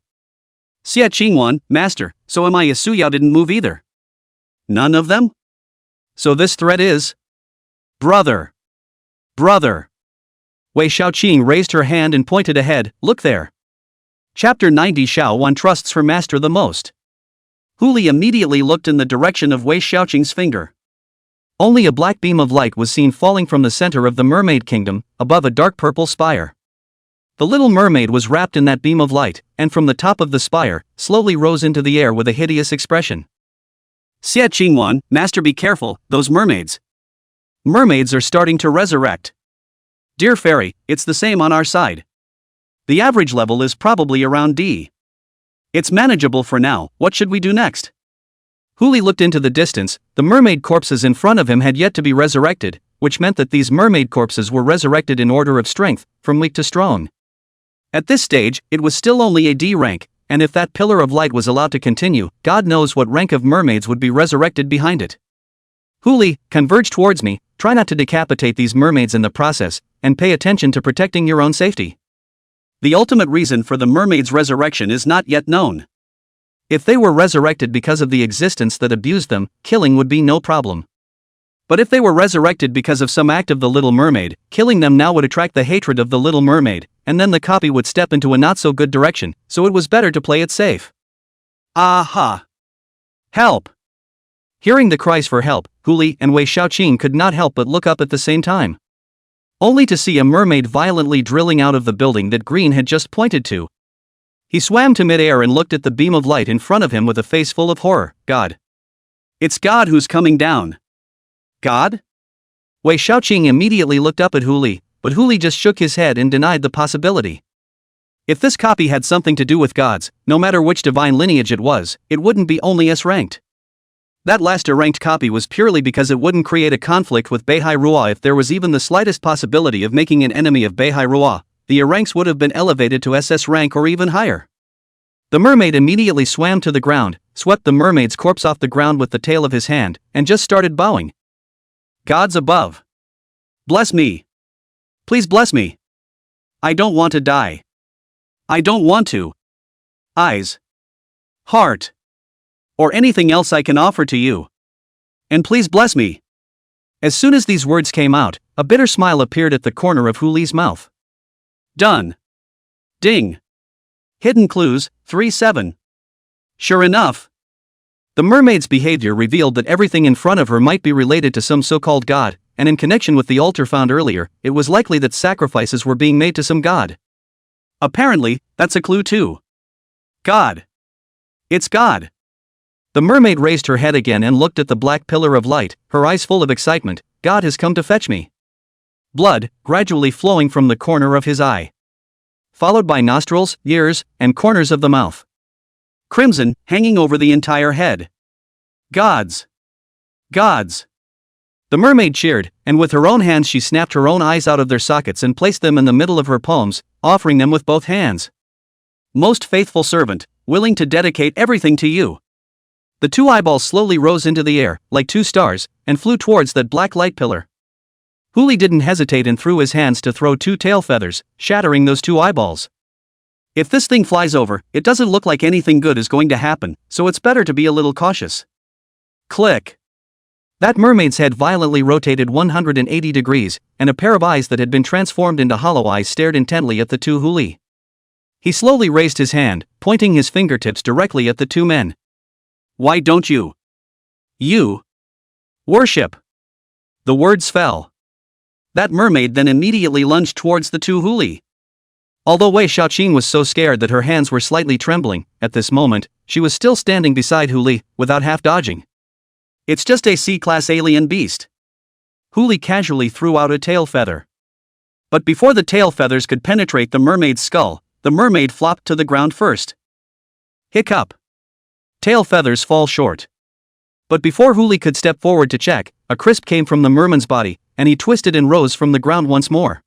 Xia Qingwan, master, so am I. Yasuyao didn't move either. None of them? So this threat is? Brother. Brother. Wei Xiaoqing raised her hand and pointed ahead, look there. Chapter 90 Xiao Wan trusts her master the most. Huli immediately looked in the direction of Wei Xiaoqing's finger. Only a black beam of light was seen falling from the center of the Mermaid Kingdom, above a dark purple spire. The little mermaid was wrapped in that beam of light, and from the top of the spire, slowly rose into the air with a hideous expression. Xia Qingwan, master, be careful, those mermaids. Mermaids are starting to resurrect. Dear Fairy, it's the same on our side. The average level is probably around D. It's manageable for now, what should we do next? Huli looked into the distance, the mermaid corpses in front of him had yet to be resurrected, which meant that these mermaid corpses were resurrected in order of strength, from weak to strong. At this stage, it was still only a D rank, and if that pillar of light was allowed to continue, God knows what rank of mermaids would be resurrected behind it. Huli, converge towards me, try not to decapitate these mermaids in the process, and pay attention to protecting your own safety. The ultimate reason for the mermaid's resurrection is not yet known. If they were resurrected because of the existence that abused them, killing would be no problem. But if they were resurrected because of some act of the Little Mermaid, killing them now would attract the hatred of the Little Mermaid, and then the copy would step into a not so good direction, so it was better to play it safe. Aha! Help! Hearing the cries for help, Huli and Wei Xiaoqing could not help but look up at the same time. Only to see a mermaid violently drilling out of the building that Green had just pointed to. He swam to mid-air and looked at the beam of light in front of him with a face full of horror. God! It's God who's coming down. God? Wei Xiaoqing immediately looked up at Huli, but Huli just shook his head and denied the possibility. If this copy had something to do with gods, no matter which divine lineage it was, it wouldn't be only S-ranked. That last ranked copy was purely because it wouldn't create a conflict with Beihai Ruo. If there was even the slightest possibility of making an enemy of Beihai Ruo, the ranks would have been elevated to SS rank or even higher. The mermaid immediately swam to the ground, swept the mermaid's corpse off the ground with the tail of his hand, and just started bowing. Gods above! Bless me! Please bless me! I don't want to die. I don't want to. Eyes. Heart. Or anything else I can offer to you. And please bless me. As soon as these words came out, a bitter smile appeared at the corner of Huli's mouth. Done. Ding. Hidden clues, 3-7. Sure enough. The mermaid's behavior revealed that everything in front of her might be related to some so-called god, and in connection with the altar found earlier, it was likely that sacrifices were being made to some god. Apparently, that's a clue too. God. It's God. The mermaid raised her head again and looked at the black pillar of light, her eyes full of excitement. God has come to fetch me. Blood, gradually flowing from the corner of his eye. Followed by nostrils, ears, and corners of the mouth. Crimson, hanging over the entire head. Gods! Gods! The mermaid cheered, and with her own hands she snapped her own eyes out of their sockets and placed them in the middle of her palms, offering them with both hands. Most faithful servant, willing to dedicate everything to you. The two eyeballs slowly rose into the air, like two stars, and flew towards that black light pillar. Huli didn't hesitate and threw his hands to throw two tail feathers, shattering those two eyeballs. If this thing flies over, it doesn't look like anything good is going to happen, so it's better to be a little cautious. Click. That mermaid's head violently rotated 180 degrees, and a pair of eyes that had been transformed into hollow eyes stared intently at the two Huli. He slowly raised his hand, pointing his fingertips directly at the two men. Why don't you? You. Worship. The words fell. That mermaid then immediately lunged towards the two Huli. Although Wei Xiaoqing was so scared that her hands were slightly trembling, at this moment, she was still standing beside Huli, without half dodging. It's just a C-class alien beast. Huli casually threw out a tail feather. But before the tail feathers could penetrate the mermaid's skull, the mermaid flopped to the ground first. Hiccup. Tail feathers fall short. But before Huli could step forward to check, a crisp came from the merman's body, and he twisted and rose from the ground once more.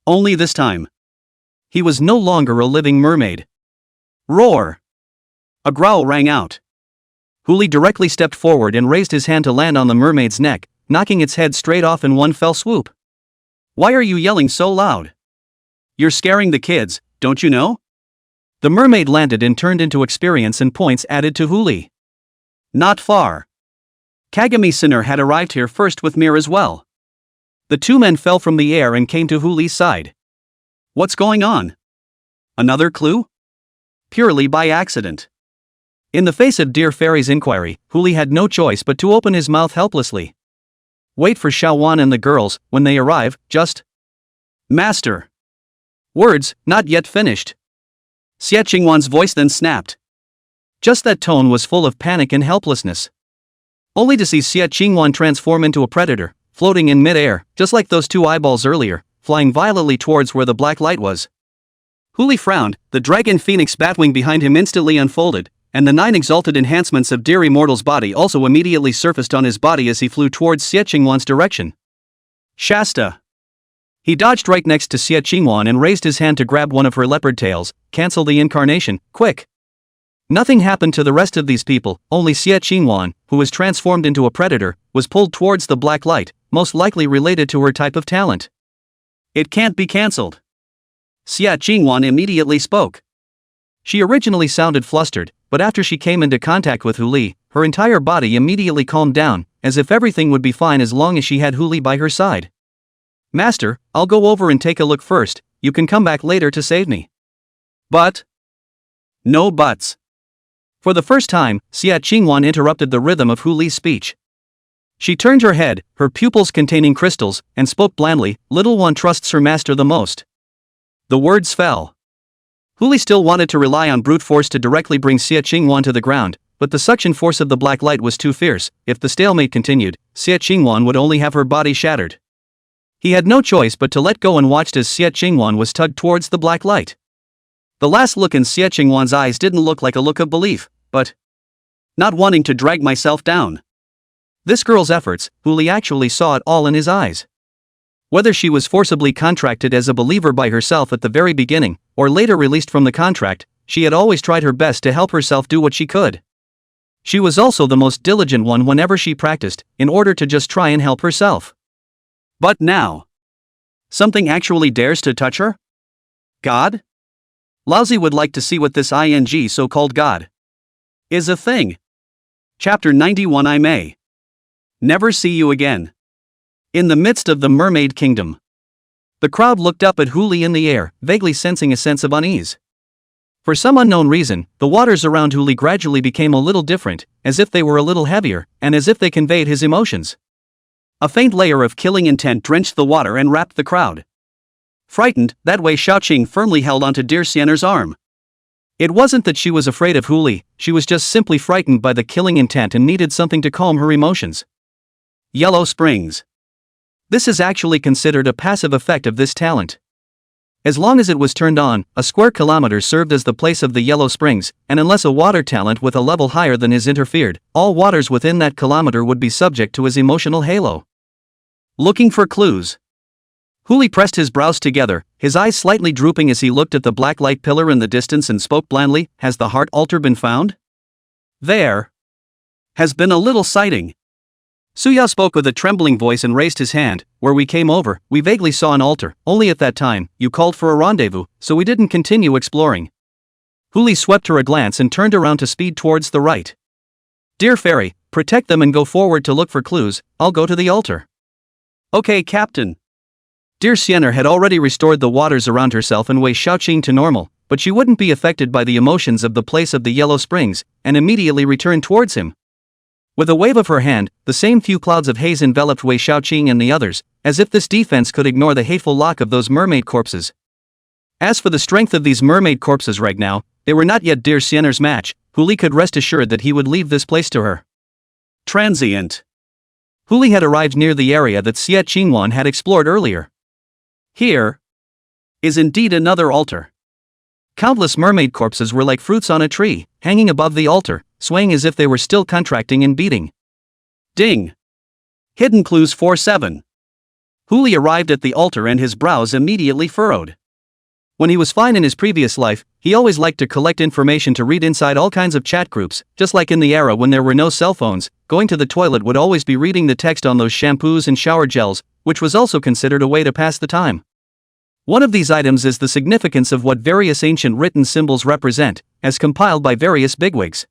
Only this time. He was no longer a living mermaid. Roar! A growl rang out. Huli directly stepped forward and raised his hand to land on the mermaid's neck, knocking its head straight off in one fell swoop. Why are you yelling so loud? You're scaring the kids, don't you know? The mermaid landed and turned into experience and points added to Huli. Not far. Kagami Sinner had arrived here first with Mir as well. The two men fell from the air and came to Huli's side. What's going on? Another clue? Purely by accident. In the face of Dear Fairy's inquiry, Huli had no choice but to open his mouth helplessly. Wait for Xiaowan and the girls, when they arrive, just... Master. Words, not yet finished. Xie Qingwan's voice then snapped. Just that tone was full of panic and helplessness. Only to see Xie Qingwan transform into a predator, floating in mid-air, just like those two eyeballs earlier, flying violently towards where the black light was. Huli frowned, the dragon phoenix batwing behind him instantly unfolded, and the 9 exalted enhancements of Dear Immortal's body also immediately surfaced on his body as he flew towards Xie Qingwan's direction. Shasta. He dodged right next to Xie Qingwan and raised his hand to grab one of her leopard tails. Cancel the incarnation, quick. Nothing happened to the rest of these people, only Xie Qingwan, who was transformed into a predator, was pulled towards the black light, most likely related to her type of talent. It can't be cancelled. Xie Qingwan immediately spoke. She originally sounded flustered, but after she came into contact with Hu Li, her entire body immediately calmed down, as if everything would be fine as long as she had Hu Li by her side. Master, I'll go over and take a look first, you can come back later to save me. But? No buts. For the first time, Xie Qingwan interrupted the rhythm of Hu Li's speech. She turned her head, her pupils containing crystals, and spoke blandly, little one trusts her master the most. The words fell. Hu Li still wanted to rely on brute force to directly bring Xie Qingwan to the ground, but the suction force of the black light was too fierce. If the stalemate continued, Xie Qingwan would only have her body shattered. He had no choice but to let go and watched as Xie Qingwan was tugged towards the black light. The last look in Xie Qingwan's eyes didn't look like a look of belief, but not wanting to drag myself down. This girl's efforts, Hu Li actually saw it all in his eyes. Whether she was forcibly contracted as a believer by herself at the very beginning, or later released from the contract, she had always tried her best to help herself do what she could. She was also the most diligent one whenever she practiced, in order to just try and help herself. But now, something actually dares to touch her? God? Lousy would like to see what this ing so-called God is a thing. Chapter 91. I may never see you again. In the midst of the mermaid kingdom, the crowd looked up at Hu Li in the air, vaguely sensing a sense of unease. For some unknown reason, the waters around Hu Li gradually became a little different, as if they were a little heavier, and as if they conveyed his emotions. A faint layer of killing intent drenched the water and wrapped the crowd. Frightened, that Wei Xiaoqing firmly held onto dear Xiener's arm. It wasn't that she was afraid of Hu Li, she was just simply frightened by the killing intent and needed something to calm her emotions. Yellow Springs. This is actually considered a passive effect of this talent. As long as it was turned on, a square kilometer served as the place of the Yellow Springs, and unless a water talent with a level higher than his interfered, all waters within that kilometer would be subject to his emotional halo. Looking for clues. Hu Li pressed his brows together, his eyes slightly drooping as he looked at the black light pillar in the distance and spoke blandly, has the heart altar been found? There has been a little sighting. Suya spoke with a trembling voice and raised his hand. Where we came over, we vaguely saw an altar, only at that time, you called for a rendezvous, so we didn't continue exploring. Hu Li swept her a glance and turned around to speed towards the right. Dear fairy, protect them and go forward to look for clues, I'll go to the altar. Okay, Captain. Dear Xiener had already restored the waters around herself and Wei Xiaoqing to normal, but she wouldn't be affected by the emotions of the place of the Yellow Springs, and immediately returned towards him. With a wave of her hand, the same few clouds of haze enveloped Wei Xiaoqing and the others, as if this defense could ignore the hateful lock of those mermaid corpses. As for the strength of these mermaid corpses right now, they were not yet dear Xiener's match. Hu Li could rest assured that he would leave this place to her. Transient. Hu Li had arrived near the area that Xie Qingwan had explored earlier. Here is indeed another altar. Countless mermaid corpses were like fruits on a tree, hanging above the altar, swaying as if they were still contracting and beating. Ding! Hidden Clues 4-7. Hu Li arrived at the altar and his brows immediately furrowed. When he was fine in his previous life, he always liked to collect information to read inside all kinds of chat groups, just like in the era when there were no cell phones. Going to the toilet would always be reading the text on those shampoos and shower gels, which was also considered a way to pass the time. One of these items is the significance of what various ancient written symbols represent, as compiled by various bigwigs.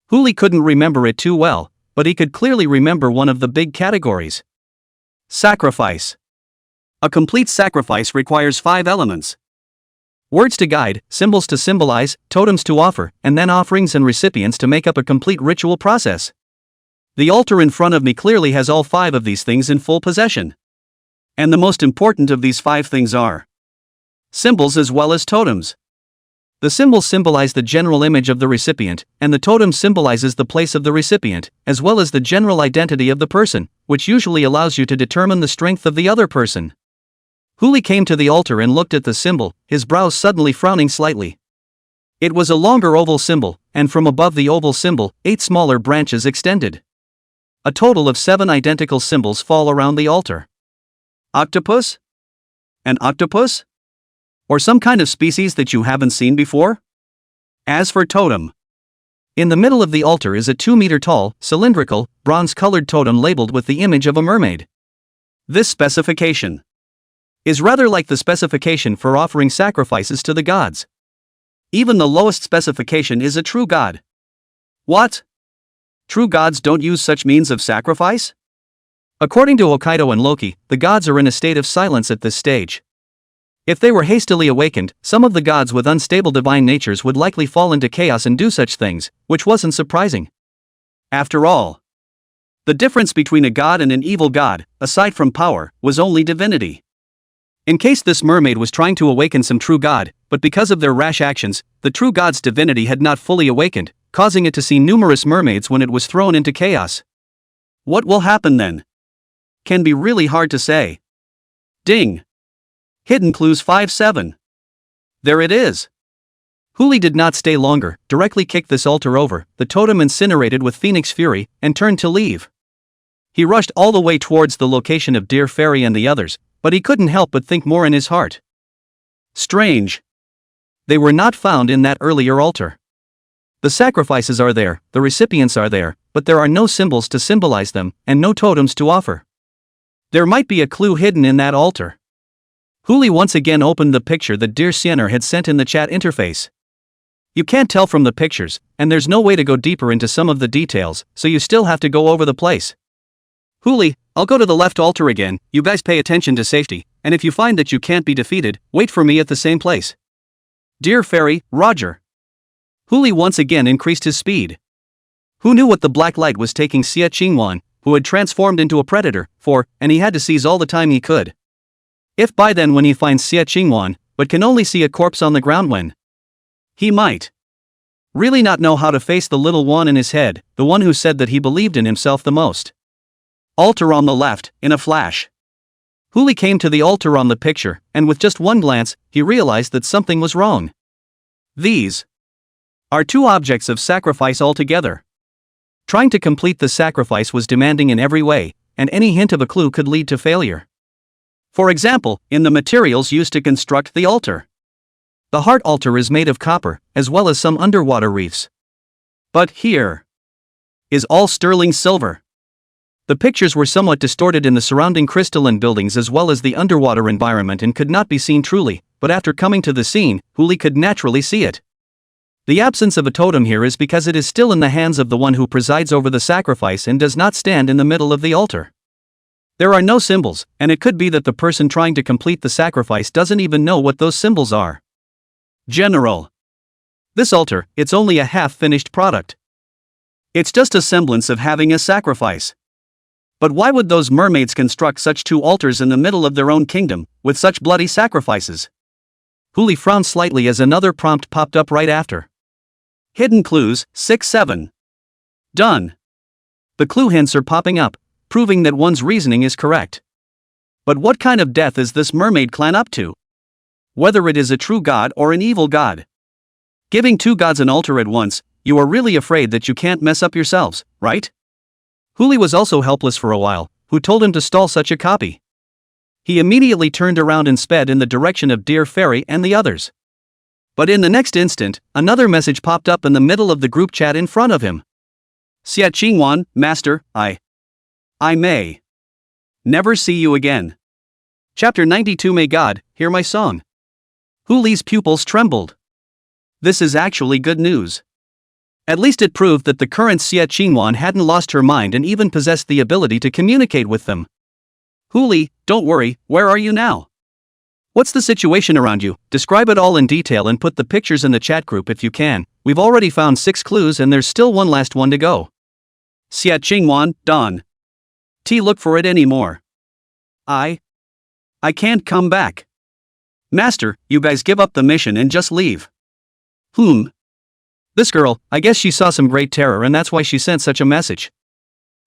Hu Li couldn't remember it too well, but he could clearly remember one of the big categories. Sacrifice. A complete sacrifice requires 5 elements. Words to guide, symbols to symbolize, totems to offer, and then offerings and recipients to make up a complete ritual process. The altar in front of me clearly has all 5 of these things in full possession. And the most important of these 5 things are symbols as well as totems. The symbols symbolize the general image of the recipient, and the totem symbolizes the place of the recipient, as well as the general identity of the person, which usually allows you to determine the strength of the other person. Hu Li came to the altar and looked at the symbol, his brows suddenly frowning slightly. It was a longer oval symbol, and from above the oval symbol, 8 smaller branches extended. A total of 7 identical symbols fall around the altar. Octopus? An octopus? Or some kind of species that you haven't seen before? As for totem. In the middle of the altar is a 2-meter tall, cylindrical, bronze-colored totem labeled with the image of a mermaid. This specification is rather like the specification for offering sacrifices to the gods. Even the lowest specification is a true god. What? True gods don't use such means of sacrifice? According to Hokkaido and Loki, the gods are in a state of silence at this stage. If they were hastily awakened, some of the gods with unstable divine natures would likely fall into chaos and do such things, which wasn't surprising. After all, the difference between a god and an evil god, aside from power, was only divinity. In case this mermaid was trying to awaken some true god, but because of their rash actions, the true god's divinity had not fully awakened, causing it to see numerous mermaids when it was thrown into chaos. What will happen then? Can be really hard to say. Ding! Hidden clues 5-7. There it is. Huli did not stay longer, directly kicked this altar over, the totem incinerated with Phoenix Fury, and turned to leave. He rushed all the way towards the location of Dear Fairy and the others, but he couldn't help but think more in his heart. Strange. They were not found in that earlier altar. The sacrifices are there, the recipients are there, but there are no symbols to symbolize them, and no totems to offer. There might be a clue hidden in that altar. Huli once again opened the picture that Dear Sienner had sent in the chat interface. You can't tell from the pictures, and there's no way to go deeper into some of the details, so you still have to go over the place. Huli, I'll go to the left altar again, you guys pay attention to safety, and if you find that you can't be defeated, wait for me at the same place. Dear Fairy, Roger. Huli once again increased his speed. Who knew what the black light was taking Xia Qingwan, who had transformed into a predator, for, and he had to seize all the time he could. If by then when he finds Xia Qingwan, but can only see a corpse on the ground when he might really not know how to face the little one in his head, the one who said that he believed in himself the most. Altar on the left, in a flash. Huli came to the altar on the picture, and with just one glance, he realized that something was wrong. These are two objects of sacrifice altogether. Trying to complete the sacrifice was demanding in every way, and any hint of a clue could lead to failure. For example, in the materials used to construct the altar. The heart altar is made of copper, as well as some underwater reefs. But here is all sterling silver. The pictures were somewhat distorted in the surrounding crystalline buildings as well as the underwater environment and could not be seen truly, but after coming to the scene, Huli could naturally see it. The absence of a totem here is because it is still in the hands of the one who presides over the sacrifice and does not stand in the middle of the altar. There are no symbols, and it could be that the person trying to complete the sacrifice doesn't even know what those symbols are. General. This altar, it's only a half-finished product. It's just a semblance of having a sacrifice. But why would those mermaids construct such two altars in the middle of their own kingdom, with such bloody sacrifices? Huli frowned slightly as another prompt popped up right after. Hidden clues, 6-7. Done. The clue hints are popping up, proving that one's reasoning is correct. But what kind of death is this mermaid clan up to? Whether it is a true god or an evil god. Giving two gods an altar at once, you are really afraid that you can't mess up yourselves, right? Huli was also helpless for a while, who told him to stall such a copy. He immediately turned around and sped in the direction of Dear Fairy and the others. But in the next instant, another message popped up in the middle of the group chat in front of him. Xia Qingwan, Master, I may never see you again. Chapter 92. May God hear my song. Huli's pupils trembled. This is actually good news. At least it proved that the current Xia Qingwan hadn't lost her mind and even possessed the ability to communicate with them. Huli, don't worry, where are you now? What's the situation around you? Describe it all in detail and put the pictures in the chat group if you can. We've already found 6 clues and there's still one last one to go. Xia Qingwan, Don. Look for it anymore. I can't come back. Master, you guys give up the mission and just leave. This girl, I guess she saw some great terror and that's why she sent such a message.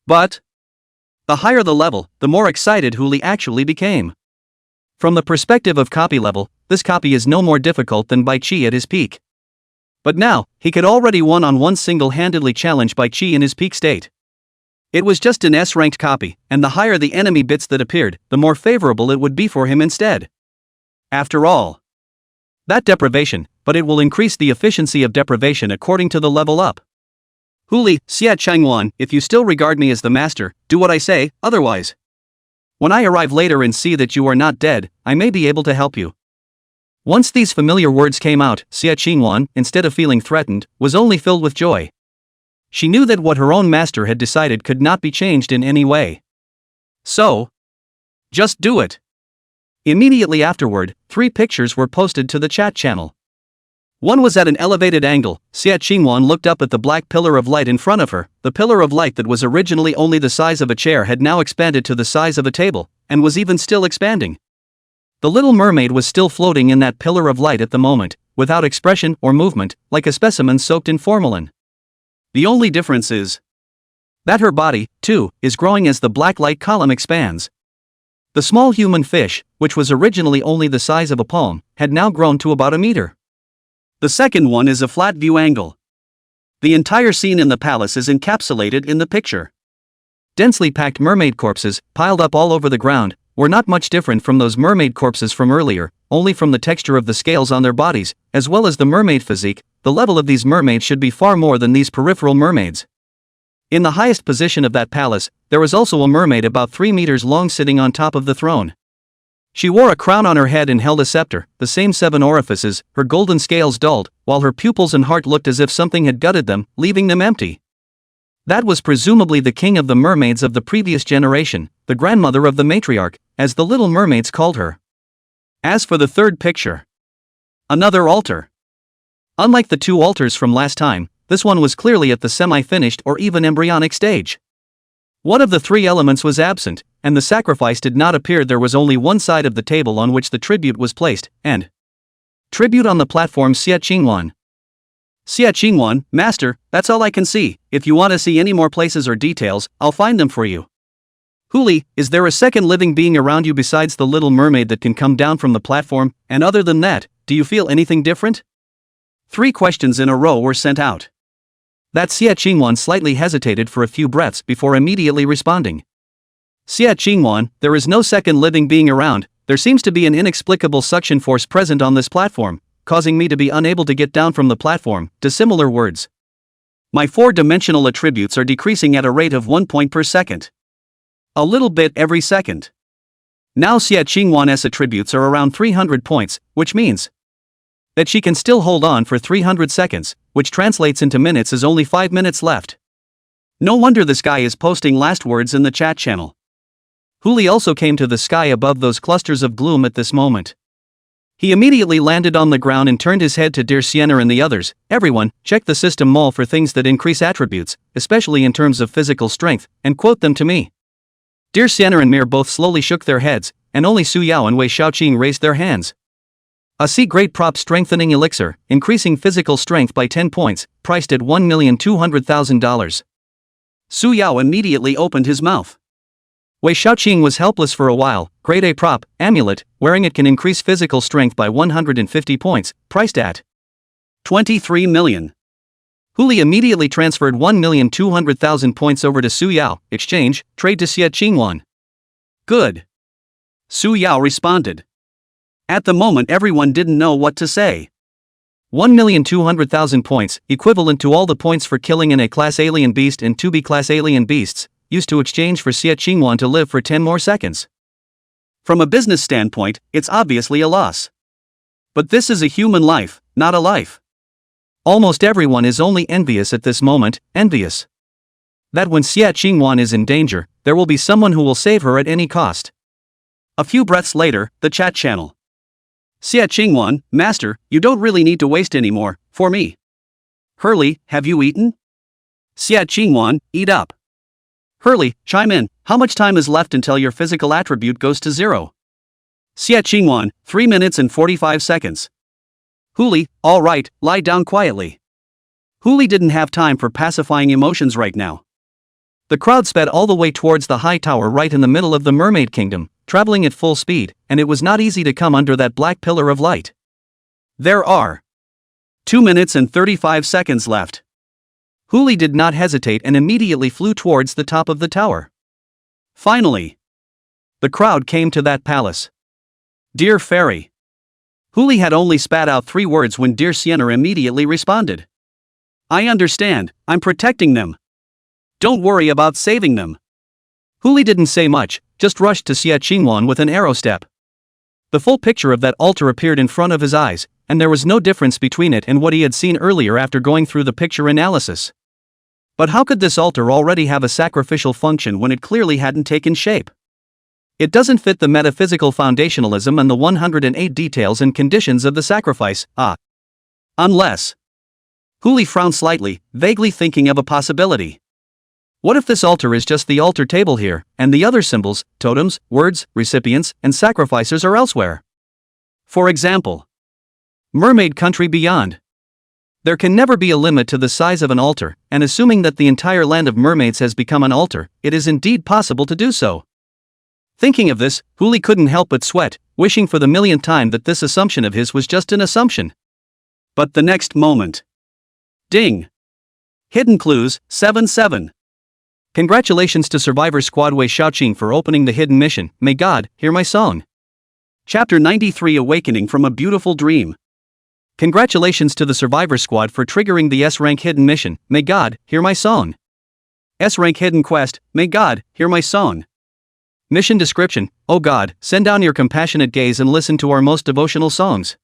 But the higher the level, the more excited Huli actually became. From the perspective of copy level, this copy is no more difficult than Bai Chi at his peak. But now, he could already one-on-one single-handedly challenge Bai Chi in his peak state. It was just an S-ranked copy, and the higher the enemy bits that appeared, the more favorable it would be for him instead. After all, that deprivation, but it will increase the efficiency of deprivation according to the level up. Huli, Xia Changwan, if you still regard me as the master, do what I say, otherwise. When I arrive later and see that you are not dead, I may be able to help you. Once these familiar words came out, Xia Qingwan, instead of feeling threatened, was only filled with joy. She knew that what her own master had decided could not be changed in any way. So, just do it. Immediately afterward, 3 pictures were posted to the chat channel. One was at an elevated angle. Xia Qingwan looked up at the black pillar of light in front of her. The pillar of light that was originally only the size of a chair had now expanded to the size of a table, and was even still expanding. The little mermaid was still floating in that pillar of light at the moment, without expression or movement, like a specimen soaked in formalin. The only difference is that her body, too, is growing as the black light column expands. The small human fish, which was originally only the size of a palm, had now grown to about a meter. The second one is a flat view angle. The entire scene in the palace is encapsulated in the picture. Densely packed mermaid corpses, piled up all over the ground, were not much different from those mermaid corpses from earlier, only from the texture of the scales on their bodies, as well as the mermaid physique. The level of these mermaids should be far more than these peripheral mermaids. In the highest position of that palace, there was also a mermaid about 3 meters long sitting on top of the throne. She wore a crown on her head and held a scepter, the same 7 orifices, her golden scales dulled, while her pupils and heart looked as if something had gutted them, leaving them empty. That was presumably the king of the mermaids of the previous generation, the grandmother of the matriarch, as the little mermaids called her. As for the third picture, another altar. Unlike the 2 altars from last time, this one was clearly at the semi-finished or even embryonic stage. One of the 3 elements was absent, and the sacrifice did not appear. There was only one side of the table on which the tribute was placed, and tribute on the platform. Xia Qingwan. Xia Qingwan, master, that's all I can see. If you want to see any more places or details, I'll find them for you. Huli, is there a second living being around you besides the little mermaid that can come down from the platform, and other than that, do you feel anything different? 3 questions in a row were sent out. That Xia Qingwan slightly hesitated for a few breaths before immediately responding. Xia Qingwan, there is no second living being around. There seems to be an inexplicable suction force present on this platform, causing me to be unable to get down from the platform. Dissimilar words. My 4-dimensional attributes are decreasing at a rate of 1 point per second. A little bit every second. Now Xia Qingwan's attributes are around 300 points, which means that she can still hold on for 300 seconds, which translates into minutes as only 5 minutes left. No wonder this guy is posting last words in the chat channel. Huli also came to the sky above those clusters of gloom at this moment. He immediately landed on the ground and turned his head to Dear Sienna and the others. Everyone, check the system mall for things that increase attributes, especially in terms of physical strength, and quote them to me. Dear Sienna and Mir both slowly shook their heads, and only Su Yao and Wei Xiaoqing raised their hands. A C-grade prop strengthening elixir, increasing physical strength by 10 points, priced at $1,200,000. Su Yao immediately opened his mouth. Wei Xiaoqing was helpless for a while. Grade A prop, amulet, wearing it can increase physical strength by 150 points, priced at 23 million. Huli immediately transferred 1,200,000 points over to Su Yao. Exchange, trade to Xia Qingwan. Good. Su Yao responded. At the moment everyone didn't know what to say. 1,200,000 points, equivalent to all the points for killing an A-class alien beast and 2 B-class alien beasts, used to exchange for Xia Qingwan to live for 10 more seconds. From a business standpoint, it's obviously a loss. But this is a human life, not a life. Almost everyone is only envious at this moment, envious that when Xia Qingwan is in danger, there will be someone who will save her at any cost. A few breaths later, the chat channel. Xia Qingwan, master, you don't really need to waste any more, for me. Hurley, have you eaten? Xia Qingwan, eat up. Hurley, chime in, how much time is left until your physical attribute goes to 0? Xia Qingwan, 3 minutes and 45 seconds. Huli, all right, lie down quietly. Huli didn't have time for pacifying emotions right now. The crowd sped all the way towards the high tower right in the middle of the Mermaid Kingdom, traveling at full speed, and it was not easy to come under that black pillar of light. There are 2 minutes and 35 seconds left. Huli did not hesitate and immediately flew towards the top of the tower. Finally, the crowd came to that palace. Dear Fairy. Huli had only spat out 3 words when Dear Sienna immediately responded. I understand, I'm protecting them. Don't worry about saving them. Huli didn't say much, just rushed to Xia Qingwan with an arrow step. The full picture of that altar appeared in front of his eyes, and there was no difference between it and what he had seen earlier after going through the picture analysis. But how could this altar already have a sacrificial function when it clearly hadn't taken shape? It doesn't fit the metaphysical foundationalism and the 108 details and conditions of the sacrifice, Unless. Huli frowned slightly, vaguely thinking of a possibility. What if this altar is just the altar table here, and the other symbols, totems, words, recipients, and sacrificers are elsewhere? For example, Mermaid Country Beyond. There can never be a limit to the size of an altar, and assuming that the entire land of mermaids has become an altar, it is indeed possible to do so. Thinking of this, Huli couldn't help but sweat, wishing for the millionth time that this assumption of his was just an assumption. But the next moment. Ding! Hidden Clues, 7-7. Congratulations to Survivor Squad Wei Xiaoqing for opening the hidden mission, May God hear my song. Chapter 93 Awakening from a Beautiful Dream. Congratulations to the Survivor Squad for triggering the S-rank hidden mission, May God hear my song. S-rank hidden quest, May God hear my song. Mission description, Oh God, send down your compassionate gaze and listen to our most devotional songs.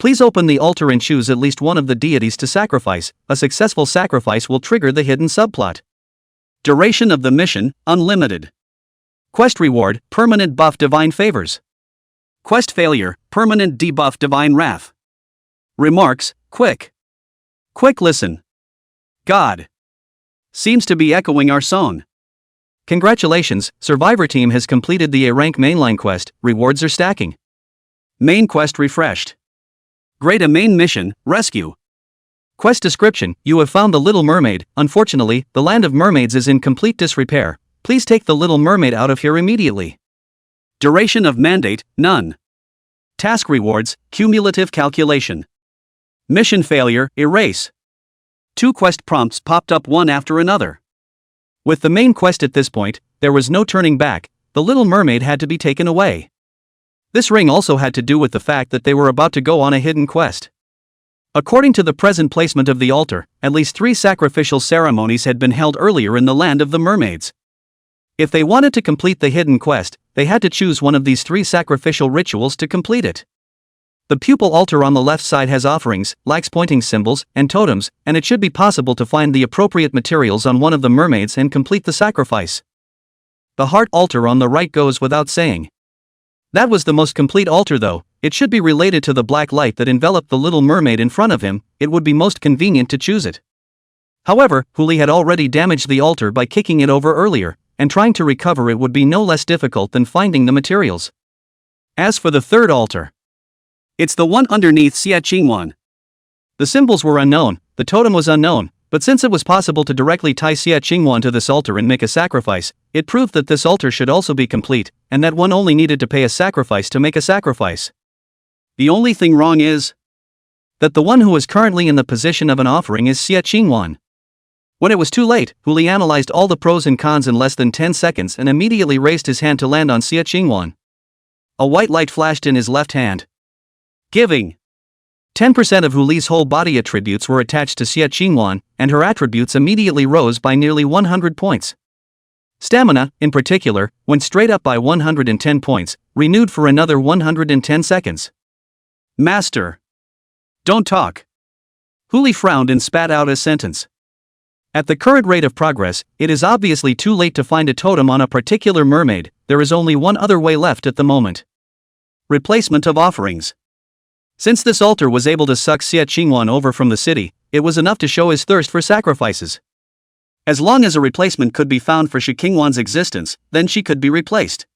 Please open the altar and choose at least one of the deities to sacrifice. A successful sacrifice will trigger the hidden subplot. Duration of the mission, unlimited. Quest reward, permanent buff divine favors. Quest failure, permanent debuff divine wrath. Remarks, quick. Quick listen. God. Seems to be echoing our song. Congratulations, Survivor Team has completed the A-rank mainline quest, rewards are stacking. Main quest refreshed. Great a main mission, rescue. Quest description, you have found the Little Mermaid, unfortunately, the land of mermaids is in complete disrepair, please take the Little Mermaid out of here immediately. Duration of mandate, none. Task rewards, cumulative calculation. Mission failure, erase. 2 quest prompts popped up one after another. With the main quest at this point, there was no turning back, the Little Mermaid had to be taken away. This ring also had to do with the fact that they were about to go on a hidden quest. According to the present placement of the altar, at least 3 sacrificial ceremonies had been held earlier in the land of the mermaids. If they wanted to complete the hidden quest, they had to choose one of these 3 sacrificial rituals to complete it. The pupil altar on the left side has offerings, likes pointing symbols, and totems, and it should be possible to find the appropriate materials on one of the mermaids and complete the sacrifice. The heart altar on the right goes without saying. That was the most complete altar though, it should be related to the black light that enveloped the Little Mermaid in front of him, it would be most convenient to choose it. However, Huli had already damaged the altar by kicking it over earlier, and trying to recover it would be no less difficult than finding the materials. As for the third altar, it's the one underneath Xia Qingwan. The symbols were unknown, the totem was unknown, but since it was possible to directly tie Xia Qingwan to this altar and make a sacrifice, it proved that this altar should also be complete, and that one only needed to pay a sacrifice to make a sacrifice. The only thing wrong is that the one who is currently in the position of an offering is Xia Qingwan. When it was too late, Huli analyzed all the pros and cons in less than 10 seconds and immediately raised his hand to land on Xia Qingwan. A white light flashed in his left hand. Giving. 10% of Huli's whole body attributes were attached to Xia Qingwan, and her attributes immediately rose by nearly 100 points. Stamina, in particular, went straight up by 110 points, renewed for another 110 seconds. Master. Don't talk. Huli frowned and spat out a sentence. At the current rate of progress, it is obviously too late to find a totem on a particular mermaid, there is only one other way left at the moment. Replacement of offerings. Since this altar was able to suck Xia Qingwan over from the city, it was enough to show his thirst for sacrifices. As long as a replacement could be found for Xia Qingwan's existence, then she could be replaced.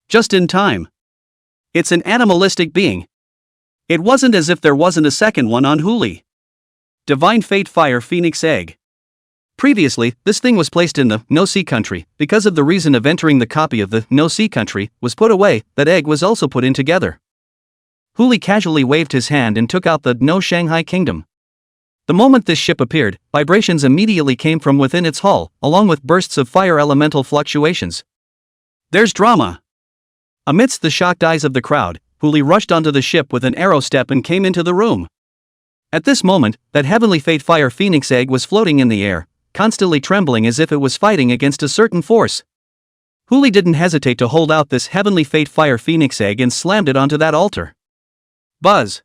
Just in time. It's an animalistic being. It wasn't as if there wasn't a second one on Huli. Divine Fate Fire Phoenix Egg. Previously, this thing was placed in the No Sea Country, because of the reason of entering the copy of the No Sea Country was put away, that egg was also put in together. Huli casually waved his hand and took out the No Shanghai Kingdom. The moment this ship appeared, vibrations immediately came from within its hull, along with bursts of fire elemental fluctuations. There's drama. Amidst the shocked eyes of the crowd, Huli rushed onto the ship with an arrow step and came into the room. At this moment, that heavenly fate fire phoenix egg was floating in the air, constantly trembling as if it was fighting against a certain force. Huli didn't hesitate to hold out this heavenly fate fire phoenix egg and slammed it onto that altar. Buzz!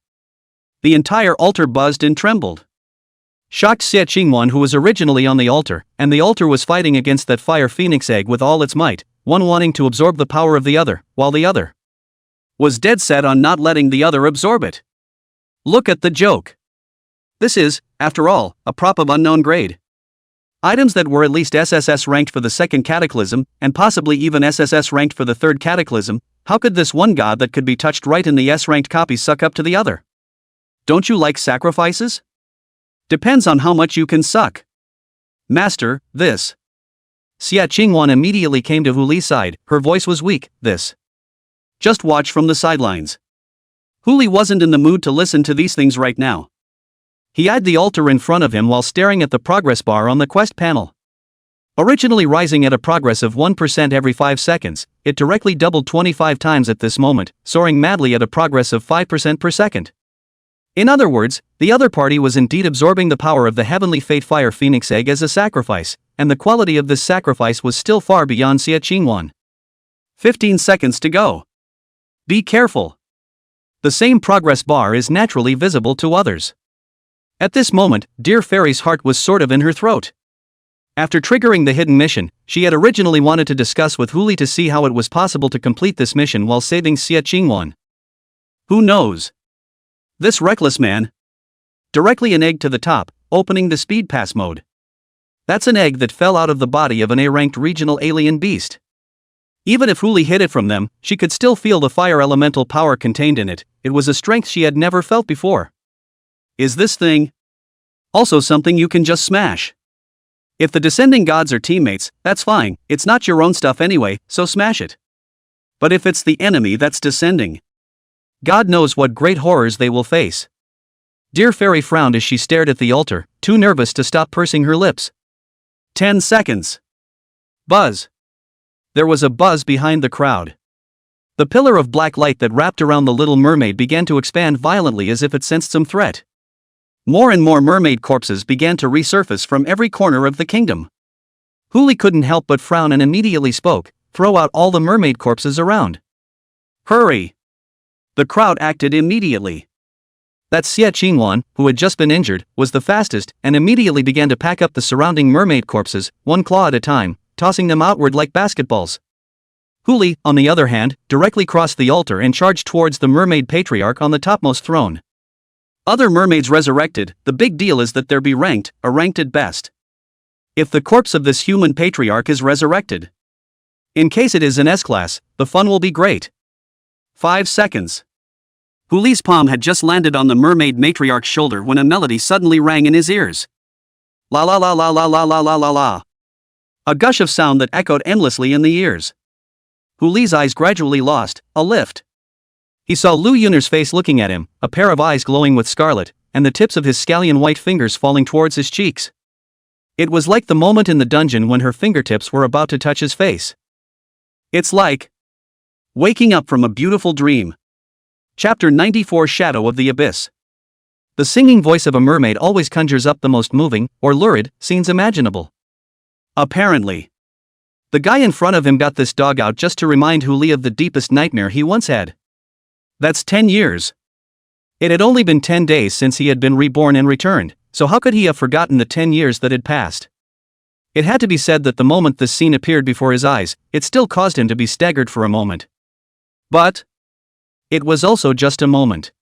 The entire altar buzzed and trembled. Shocked Xie Qingwan, who was originally on the altar, and the altar was fighting against that fire phoenix egg with all its might, one wanting to absorb the power of the other, while the other was dead set on not letting the other absorb it. Look at the joke. This is, after all, a prop of unknown grade. Items that were at least SSS ranked for the second cataclysm, and possibly even SSS ranked for the third cataclysm. How could this one god that could be touched right in the S-ranked copy suck up to the other? Don't you like sacrifices? Depends on how much you can suck. Master, this. Xie Qingwan immediately came to Huli's side, her voice was weak, this. Just watch from the sidelines. Huli wasn't in the mood to listen to these things right now. He eyed the altar in front of him while staring at the progress bar on the quest panel. Originally rising at a progress of 1% every 5 seconds, it directly doubled 25 times at this moment, soaring madly at a progress of 5% per second. In other words, the other party was indeed absorbing the power of the heavenly fate fire phoenix egg as a sacrifice, and the quality of this sacrifice was still far beyond Xie Qingwan. 15 seconds to go. Be careful. The same progress bar is naturally visible to others. At this moment, dear Fairy's heart was sort of in her throat. After triggering the hidden mission, she had originally wanted to discuss with Huli to see how it was possible to complete this mission while saving Xie Qingwan. Who knows? This reckless man. Directly an egg to the top, opening the speed pass mode. That's an egg that fell out of the body of an A-ranked regional alien beast. Even if Huli hid it from them, she could still feel the fire elemental power contained in it. It was a strength she had never felt before. Is this thing also something you can just smash? If the descending gods are teammates, that's fine, it's not your own stuff anyway, so smash it. But if it's the enemy that's descending, God knows what great horrors they will face. Dear Fairy frowned as she stared at the altar, too nervous to stop pursing her lips. 10 seconds. Buzz. There was a buzz behind the crowd. The pillar of black light that wrapped around the little mermaid began to expand violently as if it sensed some threat. More and more mermaid corpses began to resurface from every corner of the kingdom. Huli couldn't help but frown and immediately spoke, "Throw out all the mermaid corpses around. Hurry!" The crowd acted immediately. That Xie Qingwan, who had just been injured, was the fastest and immediately began to pack up the surrounding mermaid corpses, one claw at a time, tossing them outward like basketballs. Huli, on the other hand, directly crossed the altar and charged towards the mermaid patriarch on the topmost throne. Other mermaids resurrected, the big deal is that they're B-ranked, or ranked at best. If the corpse of this human patriarch is resurrected, in case it is an S-class, the fun will be great. 5 seconds. Huli's palm had just landed on the mermaid matriarch's shoulder when a melody suddenly rang in his ears. La la la la la la la la la la. A gush of sound that echoed endlessly in the ears. Huli's eyes gradually lost a lift. He saw Lu Yun'er's face looking at him, a pair of eyes glowing with scarlet, and the tips of his scallion white fingers falling towards his cheeks. It was like the moment in the dungeon when her fingertips were about to touch his face. It's like waking up from a beautiful dream. Chapter 94 Shadow of the Abyss. The singing voice of a mermaid always conjures up the most moving, or lurid, scenes imaginable. Apparently, the guy in front of him got this dog out just to remind Huli of the deepest nightmare he once had. That's 10 years. It had only been 10 days since he had been reborn and returned, so how could he have forgotten the 10 years that had passed? It had to be said that the moment this scene appeared before his eyes, it still caused him to be staggered for a moment. But it was also just a moment.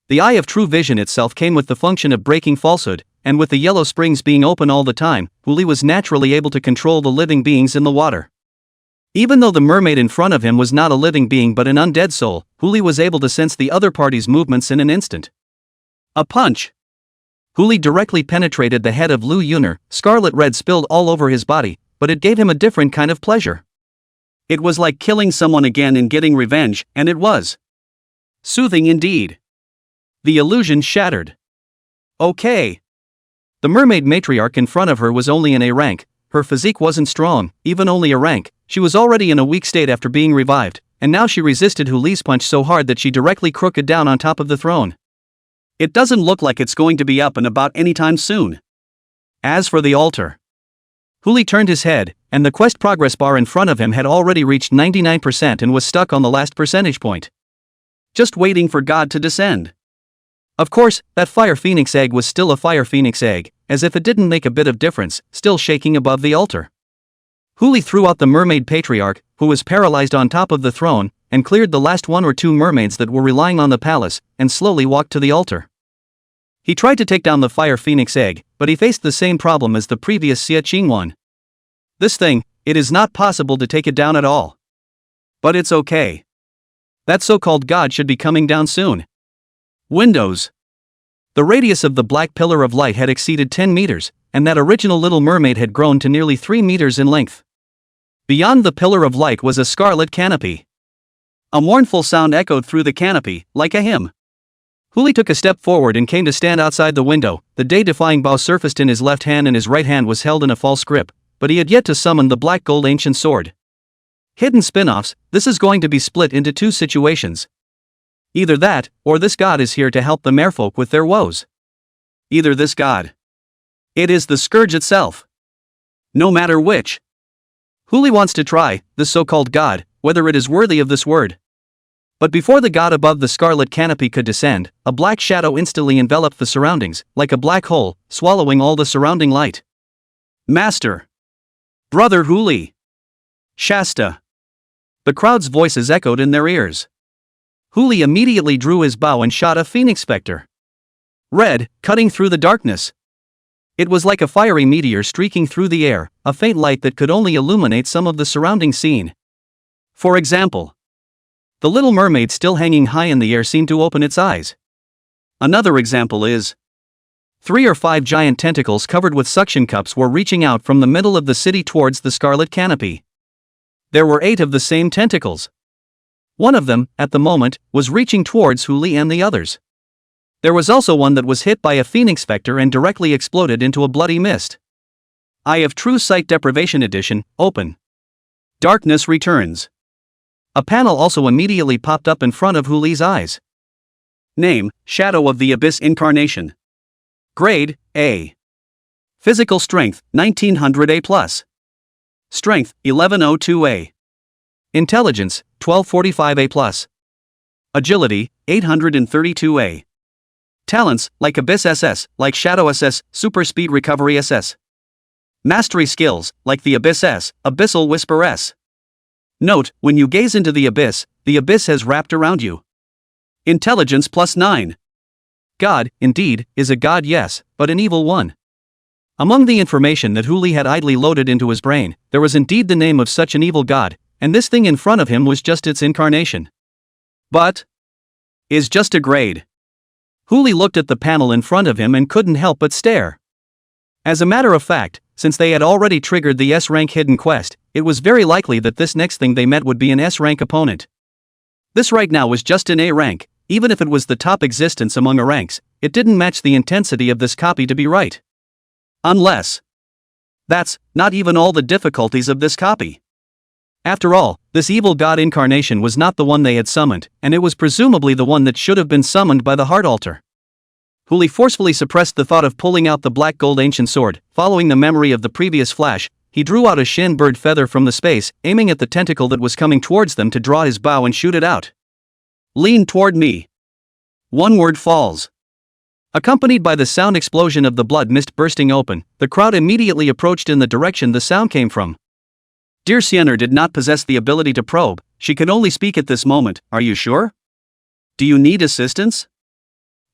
The eye of true vision itself came with the function of breaking falsehood, and with the yellow springs being open all the time, Huli was naturally able to control the living beings in the water. Even though the mermaid in front of him was not a living being but an undead soul, Huli was able to sense the other party's movements in an instant. A punch. Huli directly penetrated the head of Lu Yun'er, scarlet red spilled all over his body, but it gave him a different kind of pleasure. It was like killing someone again and getting revenge, and it was soothing indeed. The illusion shattered. Okay. The mermaid matriarch in front of her was only an A rank, her physique wasn't strong, even only a rank, she was already in a weak state after being revived, and now she resisted Hu Li's punch so hard that she directly crooked down on top of the throne. It doesn't look like it's going to be up and about anytime soon. As for the altar, Hu Li turned his head, and the quest progress bar in front of him had already reached 99% and was stuck on the last percentage point. Just waiting for God to descend. Of course, that fire phoenix egg was still a fire phoenix egg, as if it didn't make a bit of difference, still shaking above the altar. Hu Li threw out the mermaid patriarch, who was paralyzed on top of the throne, and cleared the last one or two mermaids that were relying on the palace, and slowly walked to the altar. He tried to take down the fire phoenix egg, but he faced the same problem as the previous Xie Qing one. This thing, it is not possible to take it down at all. But it's okay. That so-called god should be coming down soon. Windows. The radius of the black pillar of light had exceeded 10 meters, and that original little mermaid had grown to nearly 3 meters in length. Beyond the pillar of light was a scarlet canopy. A mournful sound echoed through the canopy, like a hymn. Hu Li took a step forward and came to stand outside the window. The day-defying bow surfaced in his left hand and his right hand was held in a false grip, but he had yet to summon the black gold ancient sword. Hidden spin-offs, this is going to be split into two situations. Either that, or this god is here to help the merfolk with their woes. Either this god. It is the scourge itself. No matter which. Hu Li wants to try, this so-called god, whether it is worthy of this word. But before the god above the scarlet canopy could descend, a black shadow instantly enveloped the surroundings, like a black hole, swallowing all the surrounding light. Master! Brother Hu Li! Shasta! The crowd's voices echoed in their ears. Hu Li immediately drew his bow and shot a phoenix specter. Red, cutting through the darkness. It was like a fiery meteor streaking through the air, a faint light that could only illuminate some of the surrounding scene. For example, the little mermaid still hanging high in the air seemed to open its eyes. Another example is 3 or 5 giant tentacles covered with suction cups were reaching out from the middle of the city towards the scarlet canopy. There were 8 of the same tentacles. One of them, at the moment, was reaching towards Hu Li and the others. There was also one that was hit by a phoenix specter and directly exploded into a bloody mist. Eye of True Sight Deprivation Edition, open. Darkness returns. A panel also immediately popped up in front of Hu Li's eyes. Name, Shadow of the Abyss Incarnation. Grade, A. Physical Strength, 1900A+. Strength, 1102A. Intelligence, 1245A+. Agility, 832A. Talents, like Abyss SS, like Shadow SS, Super Speed Recovery SS. Mastery skills, like the Abyss S, Abyssal Whisper S. Note, when you gaze into the abyss has wrapped around you. Intelligence +9. God, indeed, is a god, yes, but an evil one. Among the information that Hu Li had idly loaded into his brain, there was indeed the name of such an evil god, and this thing in front of him was just its incarnation. But is just a grade. Hu Li looked at the panel in front of him and couldn't help but stare. As a matter of fact, since they had already triggered the S-rank hidden quest, it was very likely that this next thing they met would be an S-rank opponent. This right now was just an A rank, even if it was the top existence among A ranks, it didn't match the intensity of this copy to be right. Unless. That's not even all the difficulties of this copy. After all, this evil god incarnation was not the one they had summoned, and it was presumably the one that should have been summoned by the heart altar. Hu Li forcefully suppressed the thought of pulling out the black gold ancient sword. Following the memory of the previous flash, he drew out a shin bird feather from the space, aiming at the tentacle that was coming towards them to draw his bow and shoot it out. Lean toward me. One word falls. Accompanied by the sound explosion of the blood mist bursting open, the crowd immediately approached in the direction the sound came from. Dear Siener did not possess the ability to probe, she could only speak at this moment. Are you sure? Do you need assistance?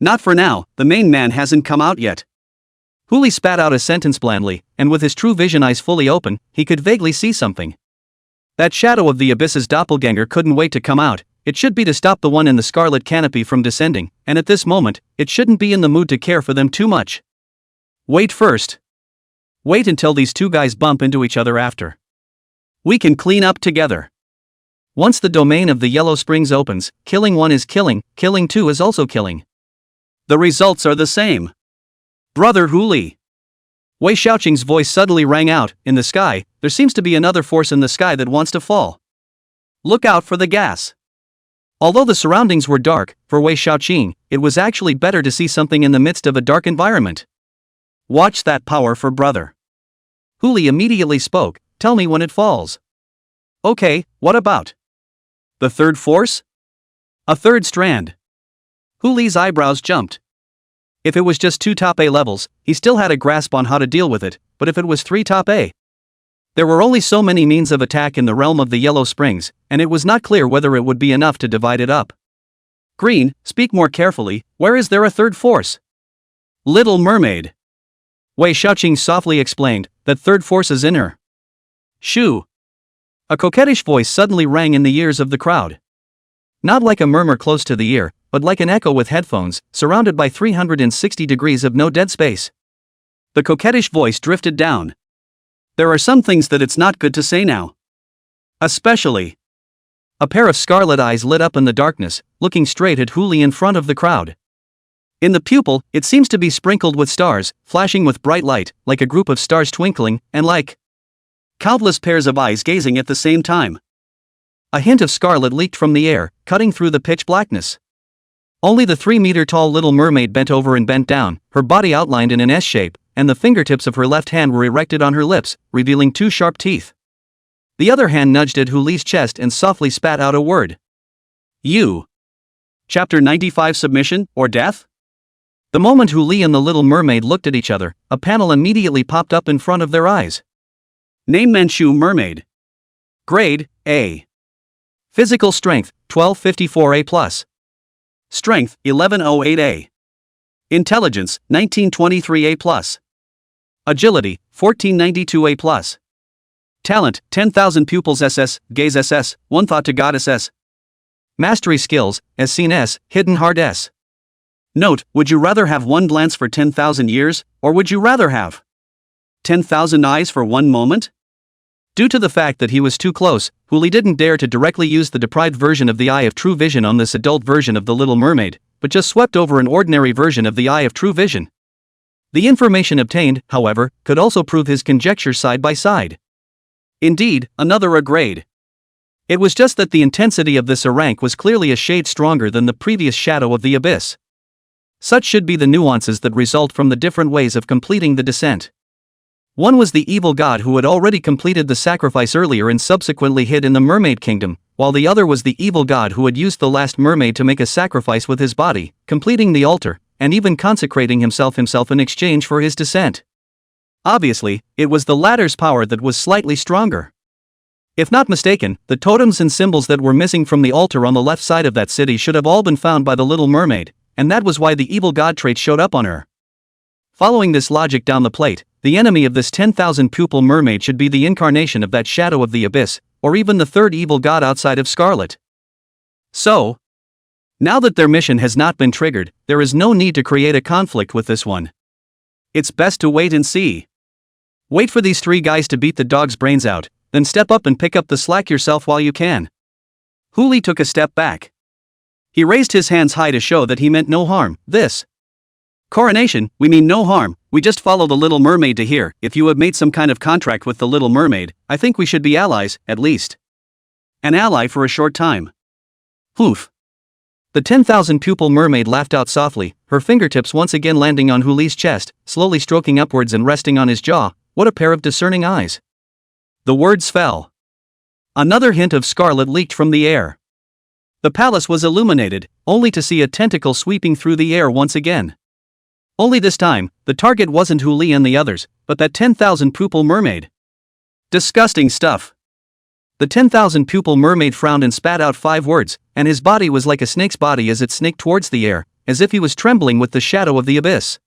Not for now, the main man hasn't come out yet. Hu Li spat out a sentence blandly, and with his true vision eyes fully open, he could vaguely see something. That shadow of the abyss's doppelganger couldn't wait to come out. It should be to stop the one in the scarlet canopy from descending, and at this moment, it shouldn't be in the mood to care for them too much. Wait first. Wait until these two guys bump into each other after. We can clean up together. Once the domain of the Yellow Springs opens, killing one is killing, killing two is also killing. The results are the same. Brother Hu Li. Wei Xiaoqing's voice suddenly rang out. In the sky, there seems to be another force in the sky that wants to fall. Look out for the gas. Although the surroundings were dark, for Wei Xiaoqing, it was actually better to see something in the midst of a dark environment. Watch that power for brother. Hu Li immediately spoke, tell me when it falls. Okay, what about? The third force? A third strand. Hu Li's eyebrows jumped. If it was just 2 top A levels, he still had a grasp on how to deal with it, but if it was 3 top A? There were only so many means of attack in the realm of the Yellow Springs, and it was not clear whether it would be enough to divide it up. Green, speak more carefully, where is there a third force? Little Mermaid. Wei Xiaoqing softly explained, that third force is in her. Shoo. A coquettish voice suddenly rang in the ears of the crowd. Not like a murmur close to the ear, but like an echo with headphones, surrounded by 360 degrees of no dead space. The coquettish voice drifted down. There are some things that it's not good to say now. Especially. A pair of scarlet eyes lit up in the darkness, looking straight at Hu Li in front of the crowd. In the pupil, it seems to be sprinkled with stars, flashing with bright light, like a group of stars twinkling, and like countless pairs of eyes gazing at the same time. A hint of scarlet leaked from the air, cutting through the pitch blackness. Only the 3-meter-tall little mermaid bent over and bent down, her body outlined in an S shape, and the fingertips of her left hand were erected on her lips, revealing 2 sharp teeth. The other hand nudged at Hu Li's chest and softly spat out a word. You. Chapter 95 Submission, or Death? The moment Hu Li and the little mermaid looked at each other, a panel immediately popped up in front of their eyes. Name Manchu Mermaid. Grade, A. Physical Strength, 1254A+. Strength, 1108A. Intelligence, 1923A+. Agility, 1492A+. Talent, 10,000 pupils SS, gaze SS, one thought to God SS. Mastery skills, as seen S, hidden hard S. Note, would you rather have one glance for 10,000 years, or would you rather have 10,000 eyes for one moment? Due to the fact that he was too close, Hu Li didn't dare to directly use the deprived version of the Eye of True Vision on this adult version of the Little Mermaid, but just swept over an ordinary version of the Eye of True Vision. The information obtained, however, could also prove his conjecture side by side. Indeed, another A grade. It was just that the intensity of this A rank was clearly a shade stronger than the previous Shadow of the Abyss. Such should be the nuances that result from the different ways of completing the descent. One was the evil god who had already completed the sacrifice earlier and subsequently hid in the Mermaid Kingdom, while the other was the evil god who had used the last mermaid to make a sacrifice with his body, completing the altar, and even consecrating himself in exchange for his descent. Obviously, it was the latter's power that was slightly stronger. If not mistaken, the totems and symbols that were missing from the altar on the left side of that city should have all been found by the Little Mermaid, and that was why the evil god trait showed up on her. Following this logic down the plate, the enemy of this 10,000 pupil mermaid should be the incarnation of that Shadow of the Abyss, or even the third evil god outside of Scarlet. So, now that their mission has not been triggered, there is no need to create a conflict with this one. It's best to wait and see. Wait for these 3 guys to beat the dog's brains out, then step up and pick up the slack yourself while you can. Hu Li took a step back. He raised his hands high to show that he meant no harm. This coronation, we mean no harm, we just follow the Little Mermaid to here. If you have made some kind of contract with the Little Mermaid, I think we should be allies, at least. An ally for a short time. Poof. The 10,000 pupil mermaid laughed out softly, her fingertips once again landing on Hu Li's chest, slowly stroking upwards and resting on his jaw. What a pair of discerning eyes. The words fell. Another hint of scarlet leaked from the air. The palace was illuminated, only to see a tentacle sweeping through the air once again. Only this time, the target wasn't Hu Li and the others, but that 10,000 pupil mermaid. Disgusting stuff. The 10,000 pupil mermaid frowned and spat out 5 words, and his body was like a snake's body as it snaked towards the air, as if he was trembling with the Shadow of the Abyss.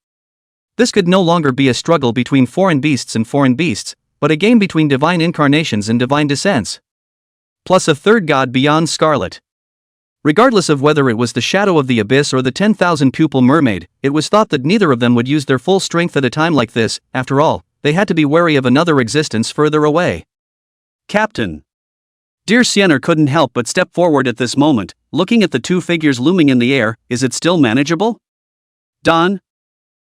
This could no longer be a struggle between foreign beasts and foreign beasts, but a game between divine incarnations and divine descents. Plus a third god beyond Scarlet. Regardless of whether it was the Shadow of the Abyss or the 10,000 pupil mermaid, it was thought that neither of them would use their full strength at a time like this. After all, they had to be wary of another existence further away. Captain. Dear Sienner couldn't help but step forward at this moment, looking at the 2 figures looming in the air. Is it still manageable? Don?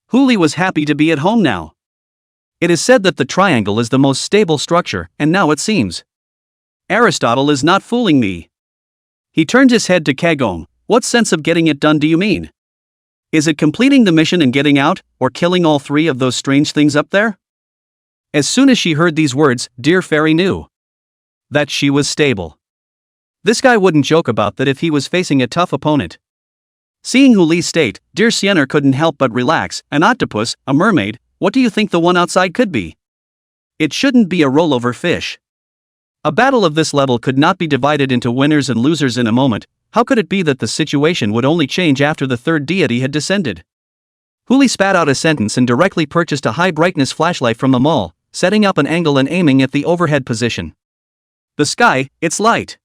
Hu Li was happy to be at home now. It is said that the triangle is the most stable structure, and now it seems. Aristotle is not fooling me. He turned his head to Kagome. What sense of getting it done do you mean? Is it completing the mission and getting out, or killing all three of those strange things up there? As soon as she heard these words, dear Fairy knew that she was stable. This guy wouldn't joke about that if he was facing a tough opponent. Seeing Hu Li's state, dear Sienna couldn't help but relax. An octopus, a mermaid, what do you think the one outside could be? It shouldn't be a rollover fish. A battle of this level could not be divided into winners and losers in a moment. How could it be that the situation would only change after the third deity had descended? Hu Li spat out a sentence and directly purchased a high-brightness flashlight from the mall, setting up an angle and aiming at the overhead position. The sky, it's light.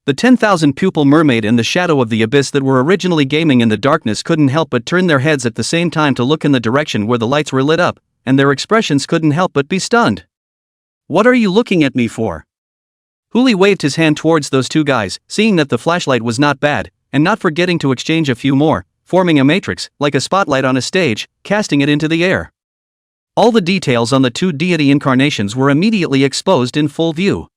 The 10,000-pupil mermaid and the shadow of the abyss that were originally gaming in the darkness couldn't help but turn their heads at the same time to look in the direction where the lights were lit up, and their expressions couldn't help but be stunned. What are you looking at me for? Hu Li waved his hand towards those two guys, seeing that the flashlight was not bad, and not forgetting to exchange a few more, forming a matrix, like a spotlight on a stage, casting it into the air. All the details on the two deity incarnations were immediately exposed in full view.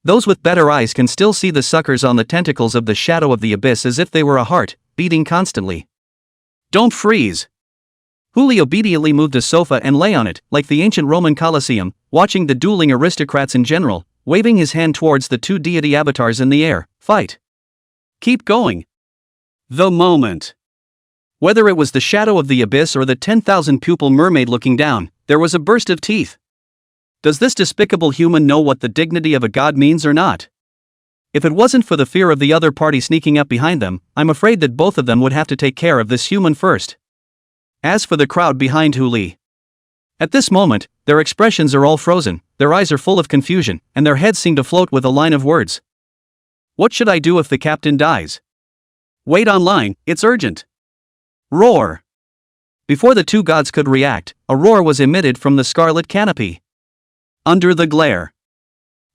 Those with better eyes can still see the suckers on the tentacles of the shadow of the abyss as if they were a heart, beating constantly. Don't freeze! Hu Li obediently moved a sofa and lay on it, like the ancient Roman Colosseum, watching the dueling aristocrats in general, waving his hand towards the two deity avatars in the air. Fight! Keep going! The moment. Whether it was the shadow of the abyss or the 10,000-pupil mermaid looking down, there was a burst of teeth. Does this despicable human know what the dignity of a god means or not? If it wasn't for the fear of the other party sneaking up behind them, I'm afraid that both of them would have to take care of this human first. As for the crowd behind Hu Li, at this moment, their expressions are all frozen, their eyes are full of confusion, and their heads seem to float with a line of words. What should I do if the captain dies? Wait online, it's urgent. Roar! Before the two gods could react, a roar was emitted from the scarlet canopy. Under the glare,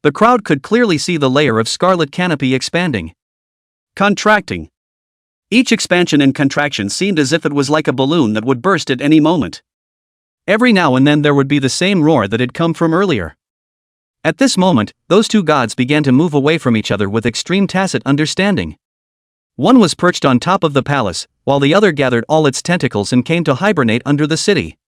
the crowd could clearly see the layer of scarlet canopy expanding. Contracting. Each expansion and contraction seemed as if it was like a balloon that would burst at any moment. Every now and then there would be the same roar that had come from earlier. At this moment, those two gods began to move away from each other with extreme tacit understanding. One was perched on top of the palace, while the other gathered all its tentacles and came to hibernate under the city.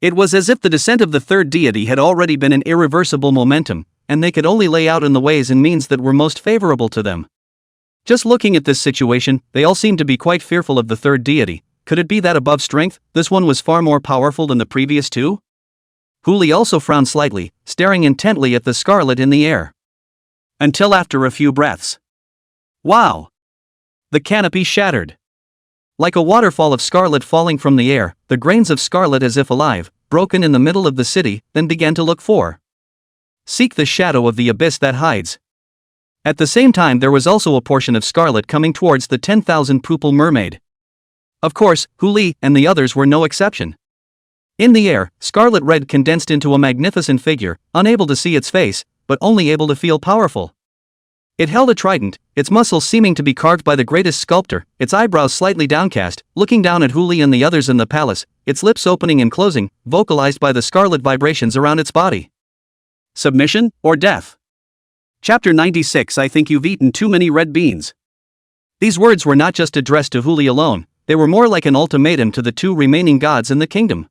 It was as if the descent of the third deity had already been an irreversible momentum, and they could only lay out in the ways and means that were most favorable to them. Just looking at this situation, they all seemed to be quite fearful of the third deity. Could it be that above strength, this one was far more powerful than the previous two? Hu Li also frowned slightly, staring intently at the scarlet in the air. Until after a few breaths. Wow! The canopy shattered. Like a waterfall of scarlet falling from the air, the grains of scarlet as if alive, broken in the middle of the city, then began to look for. Seek the shadow of the abyss that hides. At the same time there was also a portion of scarlet coming towards the 10,000-pupil mermaid. Of course, Hu Li and the others were no exception. In the air, scarlet red condensed into a magnificent figure, unable to see its face, but only able to feel powerful. It held a trident, its muscles seeming to be carved by the greatest sculptor, its eyebrows slightly downcast, looking down at Hu Li and the others in the palace, its lips opening and closing, vocalized by the scarlet vibrations around its body. Submission, or death? Chapter 96. I think you've eaten too many red beans. These words were not just addressed to Hu Li alone, they were more like an ultimatum to the two remaining gods in the kingdom.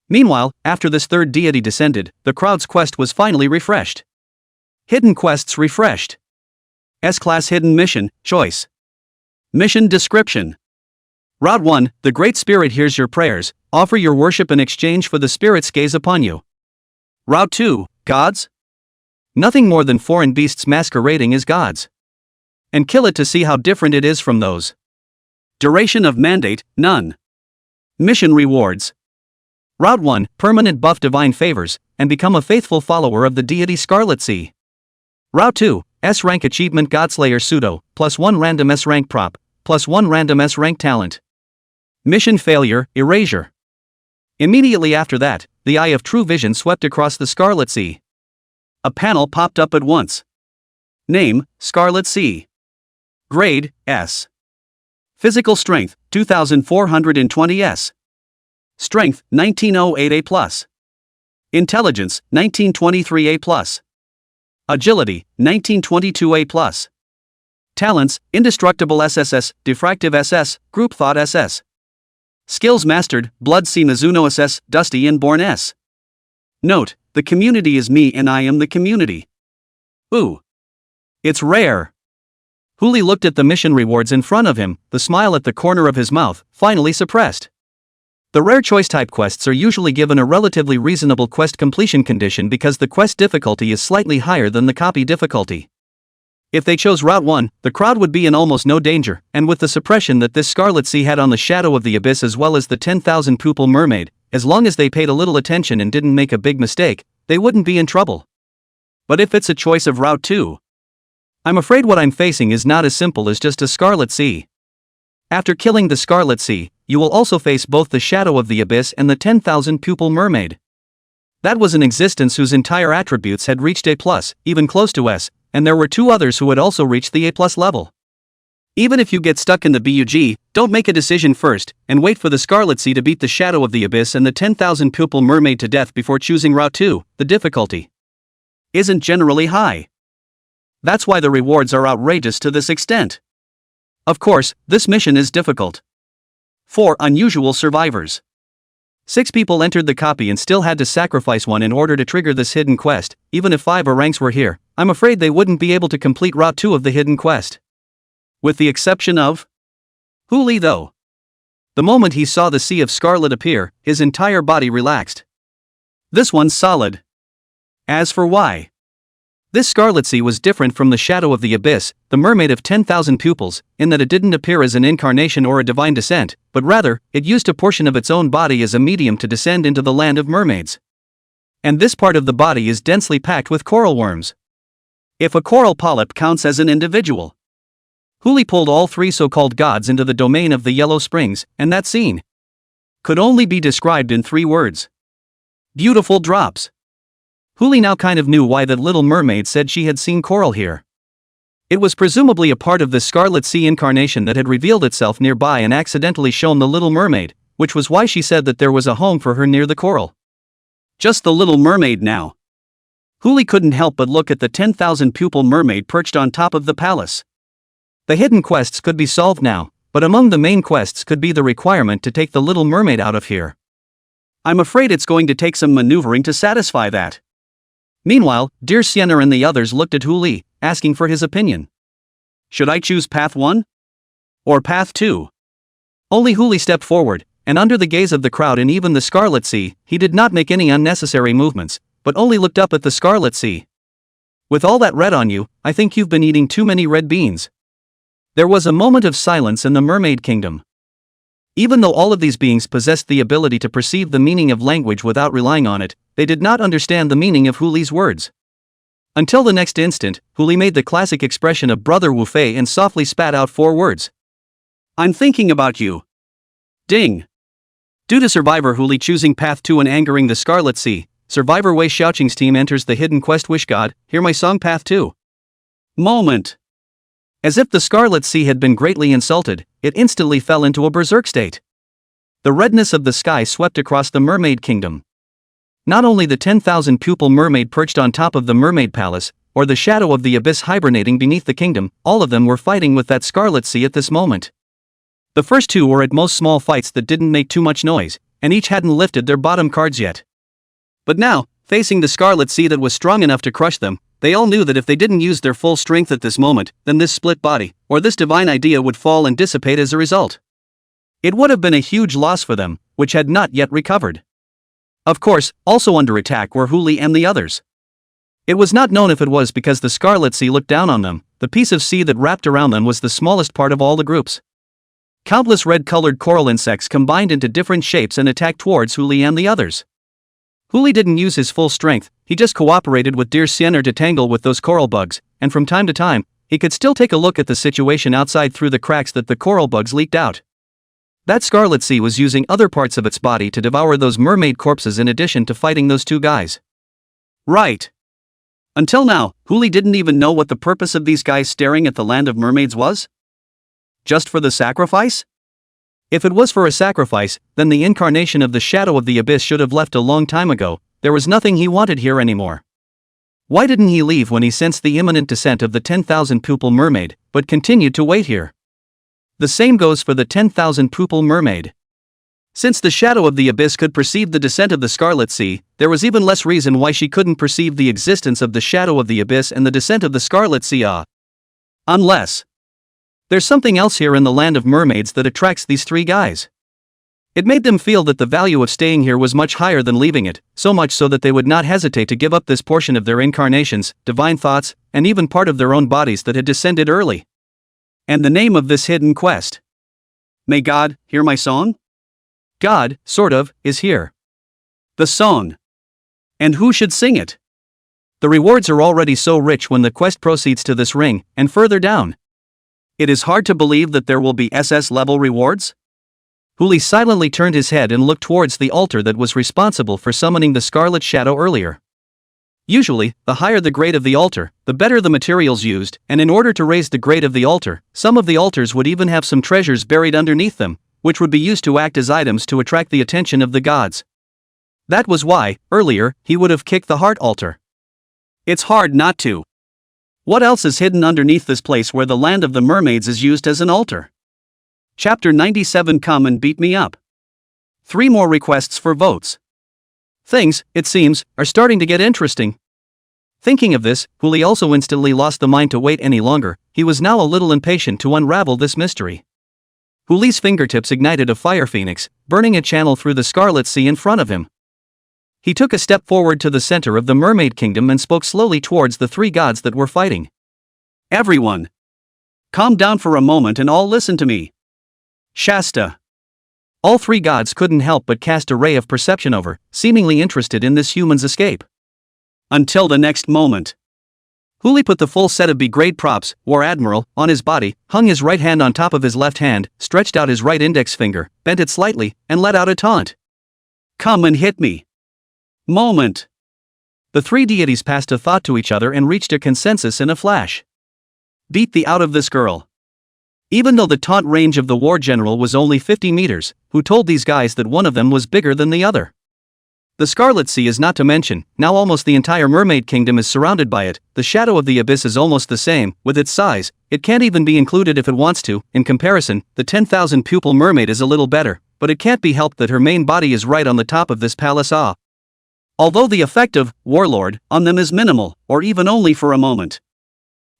Meanwhile, after this third deity descended, the crowd's quest was finally refreshed. Hidden quests refreshed. S-Class Hidden Mission, Choice. Mission Description. Route 1, the Great Spirit hears your prayers, offer your worship in exchange for the Spirit's gaze upon you. Route 2, Gods? Nothing more than foreign beasts masquerading as gods. And kill it to see how different it is from those. Duration of mandate, none. Mission rewards. Route 1, permanent buff divine favors, and become a faithful follower of the deity Scarlet Sea. Route 2, S-rank achievement Godslayer pseudo, +1 random S-rank prop, +1 random S-rank talent. Mission failure, erasure. Immediately after that, the eye of true vision swept across the Scarlet Sea. A panel popped up at once. Name, Scarlet Sea. Grade, S. Physical strength, 2420 S. Strength, 1908 A+. Intelligence, 1923A+. Agility, 1922A+. Talents, Indestructible SSS, Diffractive SS, Group Thought SS. Skills mastered, Blood C Mizuno SS, Dusty Inborn S. Note, the community is me and I am the community. Ooh. It's rare. Huli looked at the mission rewards in front of him, the smile at the corner of his mouth, finally suppressed. The rare choice type quests are usually given a relatively reasonable quest completion condition because the quest difficulty is slightly higher than the copy difficulty. If they chose Route 1, the crowd would be in almost no danger, and with the suppression that this Scarlet Sea had on the Shadow of the Abyss as well as the 10,000 pupil mermaid, as long as they paid a little attention and didn't make a big mistake, they wouldn't be in trouble. But if it's a choice of Route 2, I'm afraid what I'm facing is not as simple as just a Scarlet Sea. After killing the Scarlet Sea, you will also face both the Shadow of the Abyss and the 10,000 pupil mermaid. That was an existence whose entire attributes had reached A+, even close to S, and there were two others who had also reached the A+ level. Even if you get stuck in the BUG, don't make a decision first, and wait for the Scarlet Sea to beat the Shadow of the Abyss and the 10,000 pupil mermaid to death before choosing Route 2, the difficulty isn't generally high. That's why the rewards are outrageous to this extent. Of course, this mission is difficult. 4 unusual survivors. 6 people entered the copy and still had to sacrifice one in order to trigger this hidden quest. Even if 5 ranks were here, I'm afraid they wouldn't be able to complete Route 2 of the hidden quest. With the exception of Huli though. The moment he saw the Sea of Scarlet appear, his entire body relaxed. This one's solid. As for why? This Scarlet Sea was different from the Shadow of the Abyss, the mermaid of 10,000 pupils, in that it didn't appear as an incarnation or a divine descent, but rather, it used a portion of its own body as a medium to descend into the land of mermaids. And this part of the body is densely packed with coral worms. If a coral polyp counts as an individual. Huli pulled all 3 so-called gods into the domain of the Yellow Springs, and that scene could only be described in 3 words. Beautiful drops. Huli now kind of knew why that little mermaid said she had seen coral here. It was presumably a part of the Scarlet Sea incarnation that had revealed itself nearby and accidentally shown the little mermaid, which was why she said that there was a home for her near the coral. Just the little mermaid now. Huli couldn't help but look at the 10,000 pupil mermaid perched on top of the palace. The hidden quests could be solved now, but among the main quests could be the requirement to take the little mermaid out of here. I'm afraid it's going to take some maneuvering to satisfy that. Meanwhile, Dear Sienna and the others looked at Huli, asking for his opinion. Should I choose Path 1? Or Path 2? Only Huli stepped forward, and under the gaze of the crowd and even the Scarlet Sea, he did not make any unnecessary movements, but only looked up at the Scarlet Sea. With all that red on you, I think you've been eating too many red beans. There was a moment of silence in the Mermaid Kingdom. Even though all of these beings possessed the ability to perceive the meaning of language without relying on it, they did not understand the meaning of Huli's words. Until the next instant, Huli made the classic expression of Brother Wu Fei and softly spat out 4 words. I'm thinking about you. Ding. Due to Survivor Huli choosing Path 2 and angering the Scarlet Sea, Survivor Wei Xiaoqing's team enters the hidden quest Wish God, hear my song Path 2. Moment. As if the Scarlet Sea had been greatly insulted, it instantly fell into a berserk state. The redness of the sky swept across the Mermaid Kingdom. Not only the 10,000 pupil mermaid perched on top of the Mermaid Palace, or the Shadow of the Abyss hibernating beneath the kingdom, all of them were fighting with that Scarlet Sea at this moment. The first 2 were at most small fights that didn't make too much noise, and each hadn't lifted their bottom cards yet. But now, facing the Scarlet Sea that was strong enough to crush them, they all knew that if they didn't use their full strength at this moment, then this split body, or this divine idea would fall and dissipate as a result. It would have been a huge loss for them, which had not yet recovered. Of course, also under attack were Huli and the others. It was not known if it was because the Scarlet Sea looked down on them, the piece of sea that wrapped around them was the smallest part of all the groups. Countless red-colored coral insects combined into different shapes and attacked towards Huli and the others. Huli didn't use his full strength, he just cooperated with Dear Sienna to tangle with those coral bugs, and from time to time, he could still take a look at the situation outside through the cracks that the coral bugs leaked out. That Scarlet Sea was using other parts of its body to devour those mermaid corpses in addition to fighting those 2 guys. Right. Until now, Huli didn't even know what the purpose of these guys staring at the land of mermaids was? Just for the sacrifice? If it was for a sacrifice, then the incarnation of the Shadow of the Abyss should have left a long time ago, there was nothing he wanted here anymore. Why didn't he leave when he sensed the imminent descent of the 10,000-pupil mermaid, but continued to wait here? The same goes for the 10,000-pupil mermaid. Since the shadow of the abyss could perceive the descent of the Scarlet Sea, there was even less reason why she couldn't perceive the existence of the shadow of the abyss and the descent of the Scarlet Sea. Unless there's something else here in the land of mermaids that attracts these three guys. It made them feel that the value of staying here was much higher than leaving it, so much so that they would not hesitate to give up this portion of their incarnations, divine thoughts, and even part of their own bodies that had descended early. And the name of this hidden quest? May God hear my song? God, sort of, is here. The song. And who should sing it? The rewards are already so rich when the quest proceeds to this ring, and further down. It is hard to believe that there will be SS-level rewards? Huli silently turned his head and looked towards the altar that was responsible for summoning the Scarlet Shadow earlier. Usually, the higher the grade of the altar, the better the materials used, and in order to raise the grade of the altar, some of the altars would even have some treasures buried underneath them, which would be used to act as items to attract the attention of the gods. That was why, earlier, he would have kicked the heart altar. It's hard not to. What else is hidden underneath this place where the land of the mermaids is used as an altar? Chapter 97. Come and beat me up. 3 more requests for votes. Things, it seems, are starting to get interesting. Thinking of this, Huli also instantly lost the mind to wait any longer. He was now a little impatient to unravel this mystery. Huli's fingertips ignited a fire phoenix, burning a channel through the Scarlet Sea in front of him. He took a step forward to the center of the mermaid kingdom and spoke slowly towards the 3 gods that were fighting. Everyone, calm down for a moment and all listen to me. Shasta. All 3 gods couldn't help but cast a ray of perception over, seemingly interested in this human's escape. Until the next moment. Huli put the full set of B-grade props, War Admiral, on his body, hung his right hand on top of his left hand, stretched out his right index finger, bent it slightly, and let out a taunt. Come and hit me. Moment. The 3 deities passed a thought to each other and reached a consensus in a flash. Beat the out of this girl. Even though the taunt range of the war general was only 50 meters, who told these guys that one of them was bigger than the other? The Scarlet Sea is not to mention, now almost the entire mermaid kingdom is surrounded by it. The shadow of the abyss is almost the same, with its size, it can't even be included if it wants to. In comparison, the 10,000 pupil mermaid is a little better, but it can't be helped that her main body is right on the top of this palace. Although the effect of Warlord on them is minimal, or even only for a moment.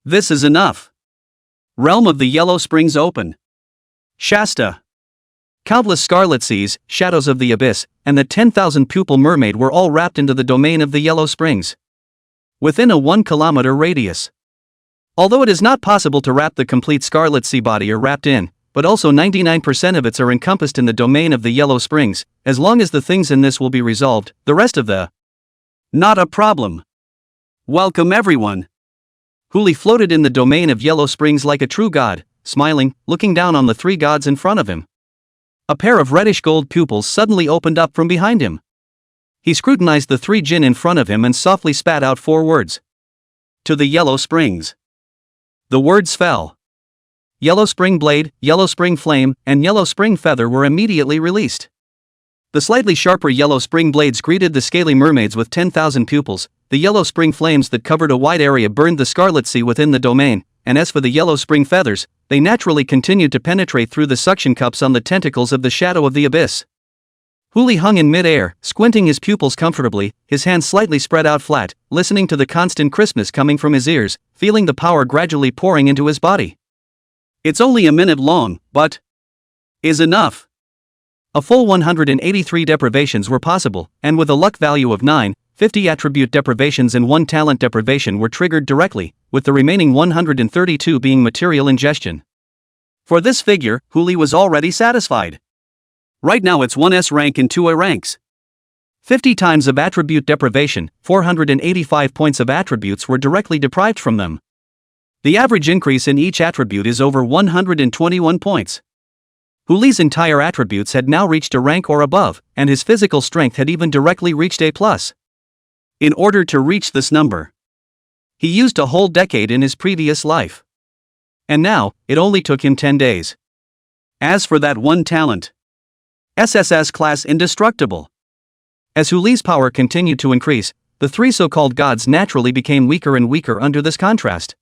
This is enough. Realm of the Yellow Springs open. Shasta. Countless Scarlet Seas, shadows of the abyss, and the 10,000 pupil mermaid were all wrapped into the domain of the Yellow Springs. Within a 1-kilometer radius. Although it is not possible to wrap the complete Scarlet Sea body or wrapped in, but also 99% of its are encompassed in the domain of the Yellow Springs, as long as the things in this will be resolved, the rest of the not a problem. Welcome everyone. Huli floated in the domain of Yellow Springs like a true god, smiling, looking down on the 3 gods in front of him. A pair of reddish gold pupils suddenly opened up from behind him. He scrutinized the 3 jinn in front of him and softly spat out 4 words. To the Yellow Springs. The words fell. Yellow Spring Blade, Yellow Spring Flame, and Yellow Spring Feather were immediately released. The slightly sharper Yellow Spring Blades greeted the scaly mermaids with 10,000 pupils, the Yellow Spring Flames that covered a wide area burned the Scarlet Sea within the domain, and as for the Yellow Spring Feathers, they naturally continued to penetrate through the suction cups on the tentacles of the shadow of the abyss. Huli hung in mid-air, squinting his pupils comfortably, his hands slightly spread out flat, listening to the constant crispness coming from his ears, feeling the power gradually pouring into his body. It's only a minute long, but is enough. A full 183 deprivations were possible, and with a luck value of 9, 50 attribute deprivations and 1 talent deprivation were triggered directly, with the remaining 132 being material ingestion. For this figure, Huli was already satisfied. Right now it's 1S rank and 2A ranks. 50 times of attribute deprivation, 485 points of attributes were directly deprived from them. The average increase in each attribute is over 121 points. Huli's entire attributes had now reached a rank or above, and his physical strength had even directly reached A+. In order to reach this number, he used a whole decade in his previous life. And now, it only took him 10 days. As for that 1 talent, SSS class indestructible. As Huli's power continued to increase, the three so-called gods naturally became weaker and weaker under this contrast.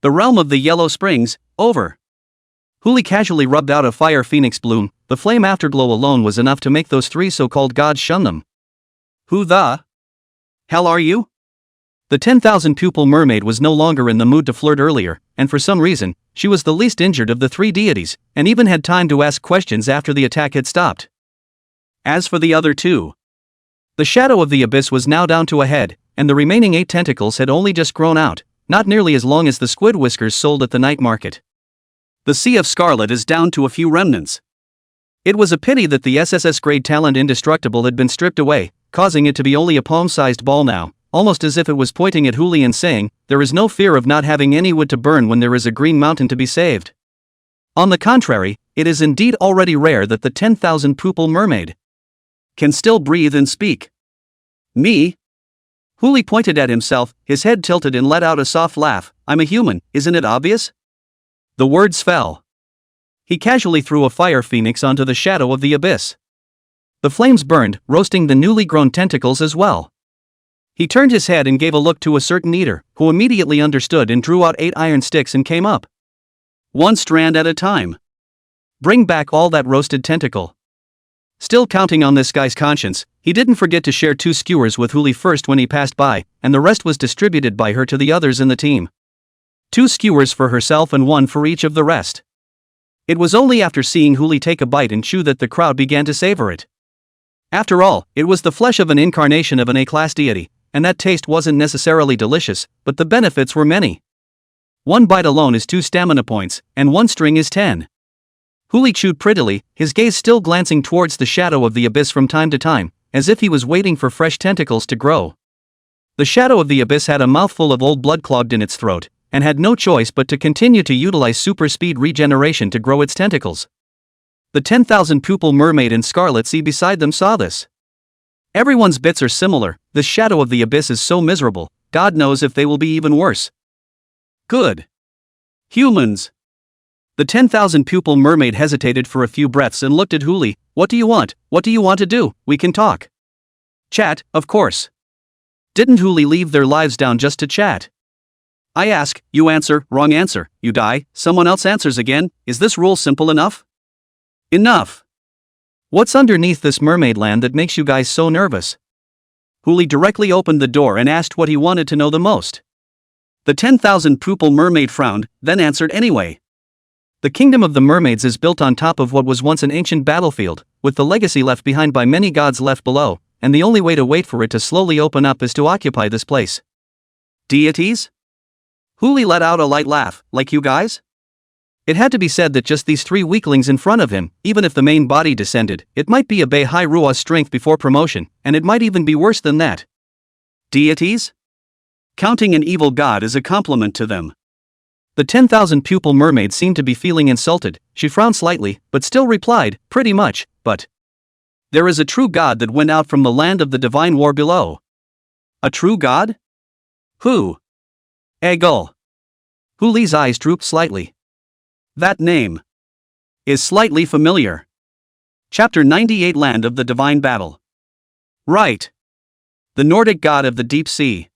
The realm of the Yellow Springs, over. Huli casually rubbed out a fire phoenix bloom. The flame afterglow alone was enough to make those three so-called gods shun them. Who the hell are you? The 10,000 pupil mermaid was no longer in the mood to flirt earlier, and for some reason, she was the least injured of the three deities, and even had time to ask questions after the attack had stopped. As for the other two, the shadow of the abyss was now down to a head, and the remaining 8 tentacles had only just grown out, not nearly as long as the squid whiskers sold at the night market. The Sea of Scarlet is down to a few remnants. It was a pity that the SSS grade talent Indestructible had been stripped away, causing it to be only a palm-sized ball now, almost as if it was pointing at Huli and saying, "There is no fear of not having any wood to burn when there is a green mountain to be saved." On the contrary, it is indeed already rare that the 10,000 pupil mermaid can still breathe and speak. Me? Huli pointed at himself, his head tilted and let out a soft laugh. "I'm a human, isn't it obvious?" The words fell. He casually threw a fire phoenix onto the shadow of the abyss. The flames burned, roasting the newly grown tentacles as well. He turned his head and gave a look to a certain eater, who immediately understood and drew out 8 iron sticks and came up. "One strand at a time. Bring back all that roasted tentacle." Still counting on this guy's conscience, he didn't forget to share 2 skewers with Huli first when he passed by, and the rest was distributed by her to the others in the team. 2 skewers for herself and 1 for each of the rest. It was only after seeing Huli take a bite and chew that the crowd began to savor it. After all, it was the flesh of an incarnation of an A-class deity, and that taste wasn't necessarily delicious, but the benefits were many. 1 bite alone is 2 stamina points, and 1 string is 10. Huli chewed prettily, his gaze still glancing towards the shadow of the abyss from time to time, as if he was waiting for fresh tentacles to grow. The shadow of the abyss had a mouthful of old blood clogged in its throat, and had no choice but to continue to utilize super speed regeneration to grow its tentacles. The 10,000 pupil mermaid and Scarlet Sea beside them saw this. Everyone's bits are similar. The shadow of the abyss is so miserable, God knows if they will be even worse. Good. Humans. The 10,000 pupil mermaid hesitated for a few breaths and looked at Huli. "What do you want? What do you want to do? We can talk." "Chat, of course. Didn't Huli leave their lives down just to chat?" "I ask, you answer, wrong answer, you die, someone else answers again. Is this rule simple enough?" "Enough. What's underneath this mermaid land that makes you guys so nervous?" Huli directly opened the door and asked what he wanted to know the most. The 10,000 pupil mermaid frowned, then answered anyway. "The kingdom of the mermaids is built on top of what was once an ancient battlefield, with the legacy left behind by many gods left below, and the only way to wait for it to slowly open up is to occupy this place." "Deities?" Huli let out a light laugh. "Like you guys?" It had to be said that just these 3 weaklings in front of him, even if the main body descended, it might be a Bei Hai Rua's strength before promotion, and it might even be worse than that. "Deities? Counting an evil god is a compliment to them." The 10,000 pupil mermaid seemed to be feeling insulted. She frowned slightly, but still replied, "Pretty much, but there is a true god that went out from the land of the divine war below." "A true god? Who?" "Egul." Huli's eyes drooped slightly. "That name is slightly familiar. Chapter 98, Land of the Divine Battle." "Right. The Nordic god of the deep sea.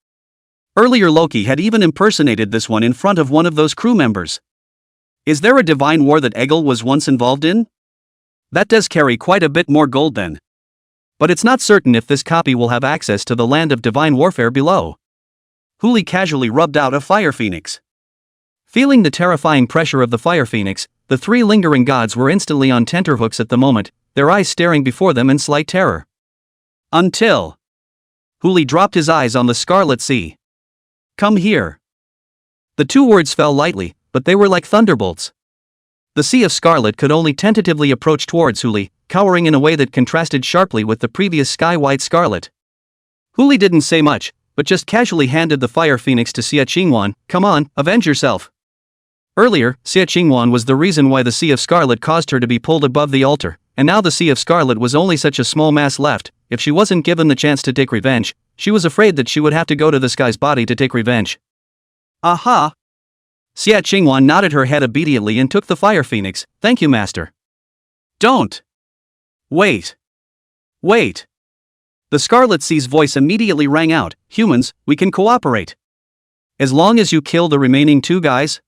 Earlier Loki had even impersonated this one in front of one of those crew members. Is there a divine war that Egul was once involved in? That does carry quite a bit more gold then. But it's not certain if this copy will have access to the land of divine warfare below." Huli casually rubbed out a fire phoenix. Feeling the terrifying pressure of the fire phoenix, the 3 lingering gods were instantly on tenterhooks at the moment, their eyes staring before them in slight terror. Until Huli dropped his eyes on the Scarlet Sea. "Come here." The 2 words fell lightly, but they were like thunderbolts. The Sea of Scarlet could only tentatively approach towards Huli, cowering in a way that contrasted sharply with the previous sky-white scarlet. Huli didn't say much, but just casually handed the fire phoenix to Xia Qingwan. "Come on, avenge yourself." Earlier, Xia Qingwan was the reason why the Sea of Scarlet caused her to be pulled above the altar, and now the Sea of Scarlet was only such a small mass left. If she wasn't given the chance to take revenge, she was afraid that she would have to go to this guy's body to take revenge. "Aha!" Xia Qingwan nodded her head obediently and took the fire phoenix. "Thank you, master." "Don't. Wait. Wait. The Scarlet Sea's voice immediately rang out, "Humans, we can cooperate. As long as you kill the remaining 2 guys?"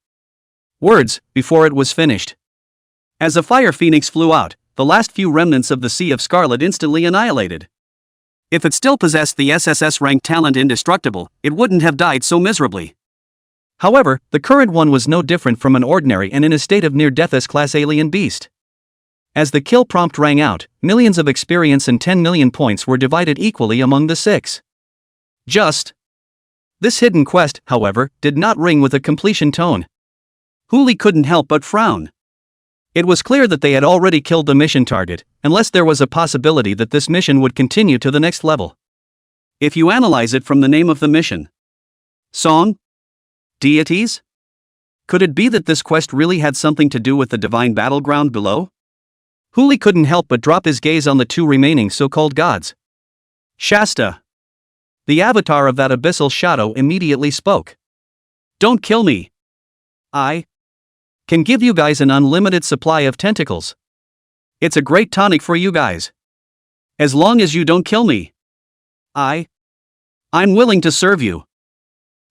Words, before it was finished. As a fire phoenix flew out, the last few remnants of the Sea of Scarlet instantly annihilated. If it still possessed the SSS rank talent Indestructible, it wouldn't have died so miserably. However, the current one was no different from an ordinary and in a state of near-death S-class alien beast. As the kill prompt rang out, millions of experience and 10 million points were divided equally among the 6. This hidden quest, however, did not ring with a completion tone. Huli couldn't help but frown. It was clear that they had already killed the mission target, unless there was a possibility that this mission would continue to the next level. If you analyze it from the name of the mission. Song? Deities? Could it be that this quest really had something to do with the divine battleground below? Huli couldn't help but drop his gaze on the 2 remaining so-called gods. Shasta. The avatar of that abyssal shadow immediately spoke. "Don't kill me. I can give you guys an unlimited supply of tentacles. It's a great tonic for you guys. As long as you don't kill me. I'm willing to serve you."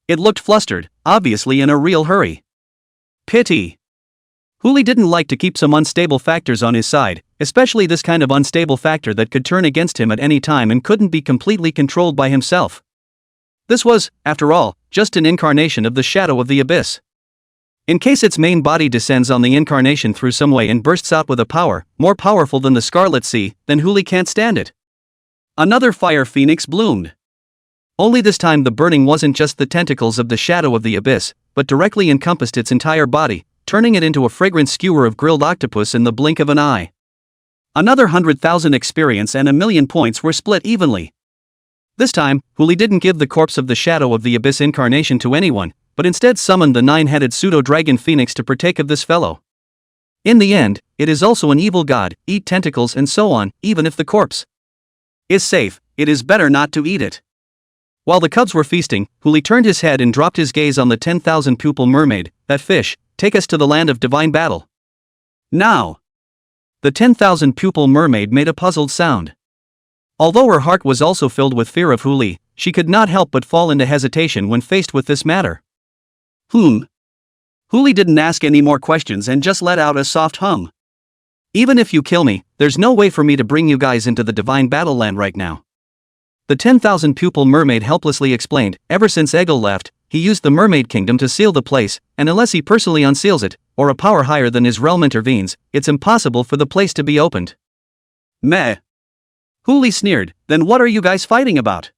It looked flustered, obviously in a real hurry. Pity. Huli didn't like to keep some unstable factors on his side, especially this kind of unstable factor that could turn against him at any time and couldn't be completely controlled by himself. This was, after all, just an incarnation of the shadow of the abyss. In case its main body descends on the incarnation through some way and bursts out with a power more powerful than the Scarlet Sea, then Huli can't stand it. Another fire phoenix bloomed. Only this time the burning wasn't just the tentacles of the shadow of the abyss, but directly encompassed its entire body, turning it into a fragrant skewer of grilled octopus in the blink of an eye. Another 100,000 experience and 1,000,000 points were split evenly. This time, Huli didn't give the corpse of the shadow of the abyss incarnation to anyone, but instead summoned the 9-headed pseudo-dragon phoenix to partake of this fellow. In the end, it is also an evil god, eat tentacles and so on, even if the corpse is safe, it is better not to eat it. While the cubs were feasting, Huli turned his head and dropped his gaze on the 10,000 pupil mermaid. "That fish, take us to the land of divine battle. Now." The 10,000 pupil mermaid made a puzzled sound. Although her heart was also filled with fear of Huli, she could not help but fall into hesitation when faced with this matter. Huli didn't ask any more questions and just let out a soft hum. "Even if you kill me, there's no way for me to bring you guys into the divine battle land right now." The 10,000 pupil mermaid helplessly explained. Ever since Egil left, he used the mermaid kingdom to seal the place, and unless he personally unseals it, or a power higher than his realm intervenes, it's impossible for the place to be opened. Meh. Huli sneered. "Then what are you guys fighting about?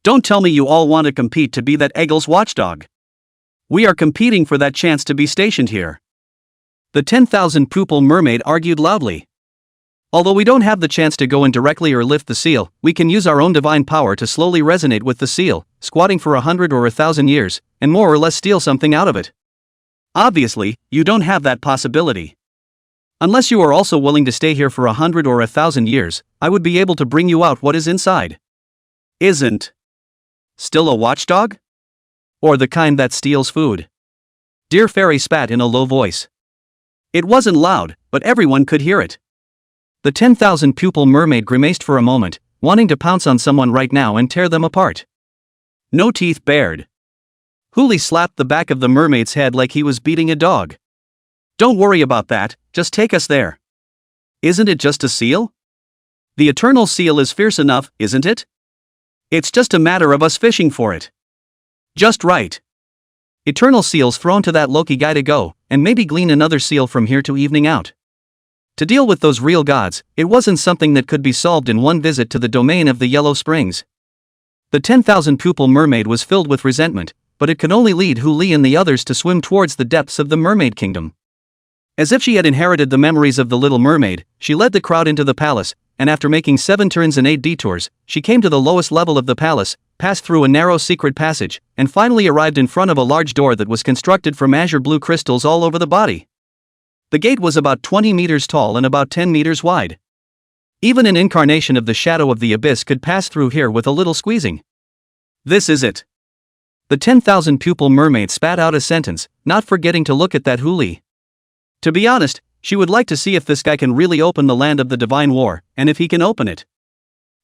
Don't tell me you all want to compete to be that Egil's watchdog. We are competing for that chance to be stationed here." The 10,000 pupil mermaid argued loudly. "Although we don't have the chance to go in directly or lift the seal, we can use our own divine power to slowly resonate with the seal, squatting for 100 or 1,000 years, and more or less steal something out of it. Obviously, you don't have that possibility. Unless you are also willing to stay here for 100 or 1,000 years, I would be able to bring you out what is inside. Isn't still a watchdog? Or the kind that steals food?" Dear Fairy spat in a low voice. It wasn't loud, but everyone could hear it. The 10,000 pupil mermaid grimaced for a moment, wanting to pounce on someone right now and tear them apart. No teeth bared. Huli slapped the back of the mermaid's head like he was beating a dog. "Don't worry about that, just take us there. Isn't it just a seal? The eternal seal is fierce enough, isn't it? It's just a matter of us fishing for it." Just right. Eternal seals thrown to that Loki guy to go, and maybe glean another seal from here to evening out. To deal with those real gods, it wasn't something that could be solved in one visit to the domain of the Yellow Springs. The 10,000 pupil mermaid was filled with resentment, but it could only lead Huli and the others to swim towards the depths of the mermaid kingdom. As if she had inherited the memories of the Little Mermaid, she led the crowd into the palace, and after making 7 turns and 8 detours, she came to the lowest level of the palace, passed through a narrow secret passage, and finally arrived in front of a large door that was constructed from azure blue crystals all over the body. The gate was about 20 meters tall and about 10 meters wide. Even an incarnation of the shadow of the abyss could pass through here with a little squeezing. "This is it." The 10,000 pupil mermaid spat out a sentence, not forgetting to look at that Huli. To be honest, she would like to see if this guy can really open the land of the divine war, and if he can open it.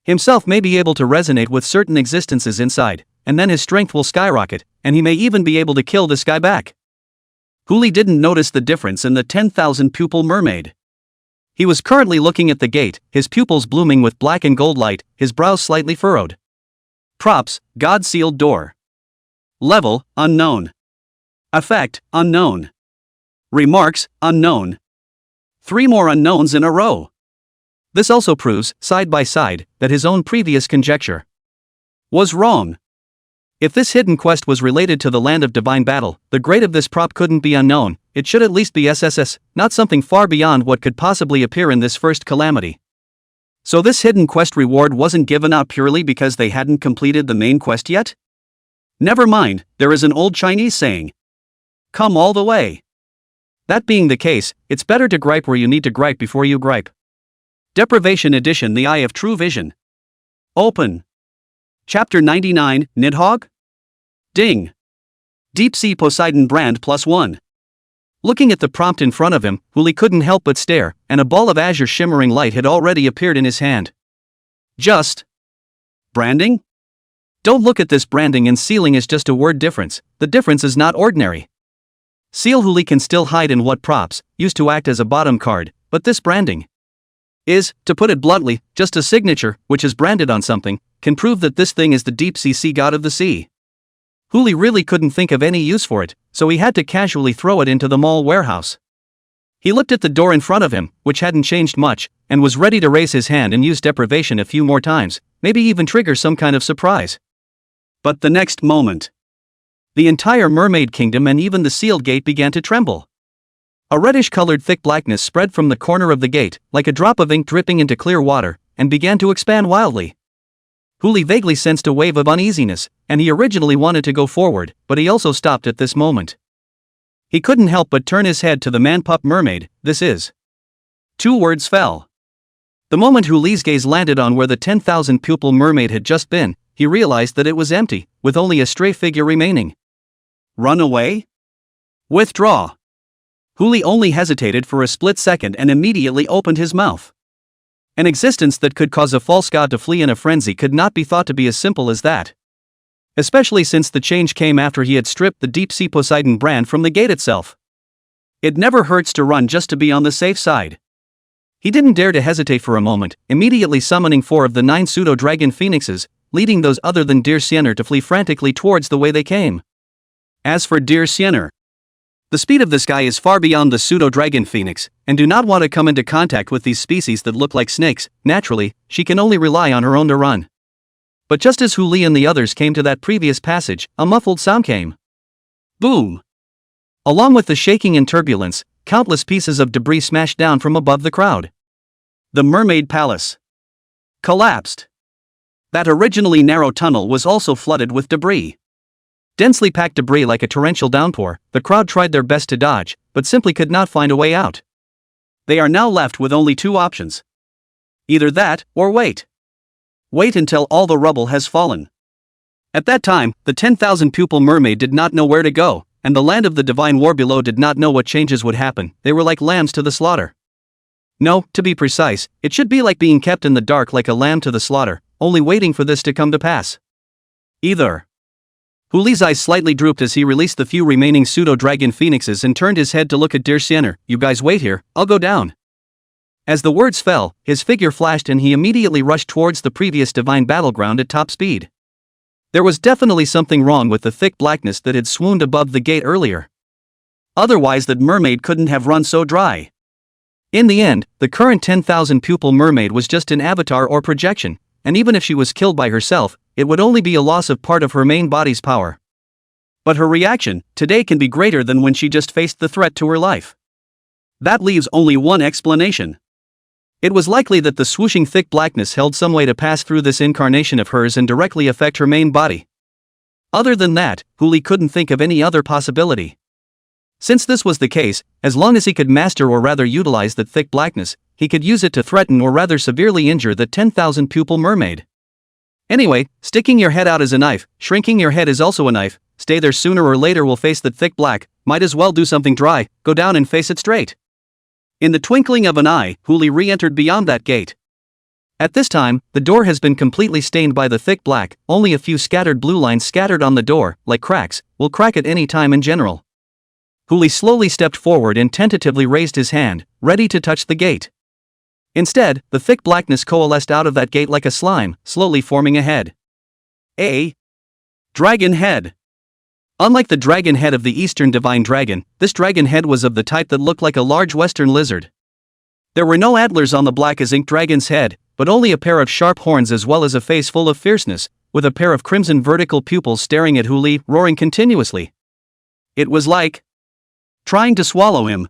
Himself may be able to resonate with certain existences inside, and then his strength will skyrocket, and he may even be able to kill this guy back. Huli didn't notice the difference in the 10,000 pupil mermaid. He was currently looking at the gate, his pupils blooming with black and gold light, his brows slightly furrowed. Props, God-sealed door. Level, unknown. Effect, unknown. Remarks, unknown. 3 more unknowns in a row. This also proves, side by side, that his own previous conjecture was wrong. If this hidden quest was related to the land of divine battle, the grade of this prop couldn't be unknown, it should at least be SSS, not something far beyond what could possibly appear in this first calamity. So this hidden quest reward wasn't given out purely because they hadn't completed the main quest yet? Never mind, there is an old Chinese saying, come all the way. That being the case, it's better to gripe where you need to gripe before you gripe. Deprivation Edition, The Eye of True Vision. Open. Chapter 99, Nidhogg? Ding. Deep Sea Poseidon brand +1. Looking at the prompt in front of him, Huli couldn't help but stare, and a ball of azure shimmering light had already appeared in his hand. Just branding? Don't look at this branding and sealing as just a word difference, the difference is not ordinary. Seal Huli can still hide in what props, used to act as a bottom card, but this branding is, to put it bluntly, just a signature, which is branded on something, can prove that this thing is the deep sea god of the sea. Huli really couldn't think of any use for it, so he had to casually throw it into the mall warehouse. He looked at the door in front of him, which hadn't changed much, and was ready to raise his hand and use deprivation a few more times, maybe even trigger some kind of surprise. But the next moment, the entire mermaid kingdom and even the sealed gate began to tremble. A reddish-colored thick blackness spread from the corner of the gate, like a drop of ink dripping into clear water, and began to expand wildly. Huli vaguely sensed a wave of uneasiness, and he originally wanted to go forward, but he also stopped at this moment. He couldn't help but turn his head to the man-pup mermaid, this is. 2 words fell. The moment Huli's gaze landed on where the 10,000 pupil mermaid had just been, he realized that it was empty, with only a stray figure remaining. Run away? Withdraw. Huli only hesitated for a split second and immediately opened his mouth. An existence that could cause a false god to flee in a frenzy could not be thought to be as simple as that. Especially since the change came after he had stripped the Deep Sea Poseidon brand from the gate itself. It never hurts to run just to be on the safe side. He didn't dare to hesitate for a moment, immediately summoning 4 of the 9 pseudo-dragon phoenixes, leading those other than Dear Sienner to flee frantically towards the way they came. As for Dear Sienner, the speed of this guy is far beyond the pseudo-dragon phoenix, and do not want to come into contact with these species that look like snakes. Naturally, she can only rely on her own to run. But just as Huli and the others came to that previous passage, a muffled sound came. Boom! Along with the shaking and turbulence, countless pieces of debris smashed down from above the crowd. The Mermaid Palace collapsed. That originally narrow tunnel was also flooded with debris. Densely packed debris like a torrential downpour, the crowd tried their best to dodge, but simply could not find a way out. They are now left with only 2 options. Either that, or wait. Wait until all the rubble has fallen. At that time, the 10,000 pupil mermaid did not know where to go, and the land of the divine war below did not know what changes would happen. They were like lambs to the slaughter. No, to be precise, it should be like being kept in the dark like a lamb to the slaughter, only waiting for this to come to pass. Either. Huli's eyes slightly drooped as he released the few remaining pseudo-dragon phoenixes and turned his head to look at Dear Sienner. You guys wait here, I'll go down. As the words fell, his figure flashed and he immediately rushed towards the previous divine battleground at top speed. There was definitely something wrong with the thick blackness that had swooned above the gate earlier. Otherwise that mermaid couldn't have run so dry. In the end, the current 10,000 pupil mermaid was just an avatar or projection, and even if she was killed by herself, it would only be a loss of part of her main body's power. But her reaction today can be greater than when she just faced the threat to her life. That leaves only one explanation. It was likely that the swooshing thick blackness held some way to pass through this incarnation of hers and directly affect her main body. Other than that, Huli couldn't think of any other possibility. Since this was the case, as long as he could master or rather utilize that thick blackness, he could use it to threaten or rather severely injure the 10,000 pupil mermaid. Anyway, sticking your head out is a knife, shrinking your head is also a knife, stay there sooner or later will face that thick black, might as well do something dry, go down and face it straight. In the twinkling of an eye, Huli re-entered beyond that gate. At this time, the door has been completely stained by the thick black, only a few scattered blue lines scattered on the door, like cracks, will crack at any time in general. Huli slowly stepped forward and tentatively raised his hand, ready to touch the gate. Instead, the thick blackness coalesced out of that gate like a slime, slowly forming a head. A dragon head. Unlike the dragon head of the Eastern divine dragon, this dragon head was of the type that looked like a large western lizard. There were no antlers on the black as ink dragon's head, but only a pair of sharp horns as well as a face full of fierceness, with a pair of crimson vertical pupils staring at Huli, roaring continuously. It was like trying to swallow him.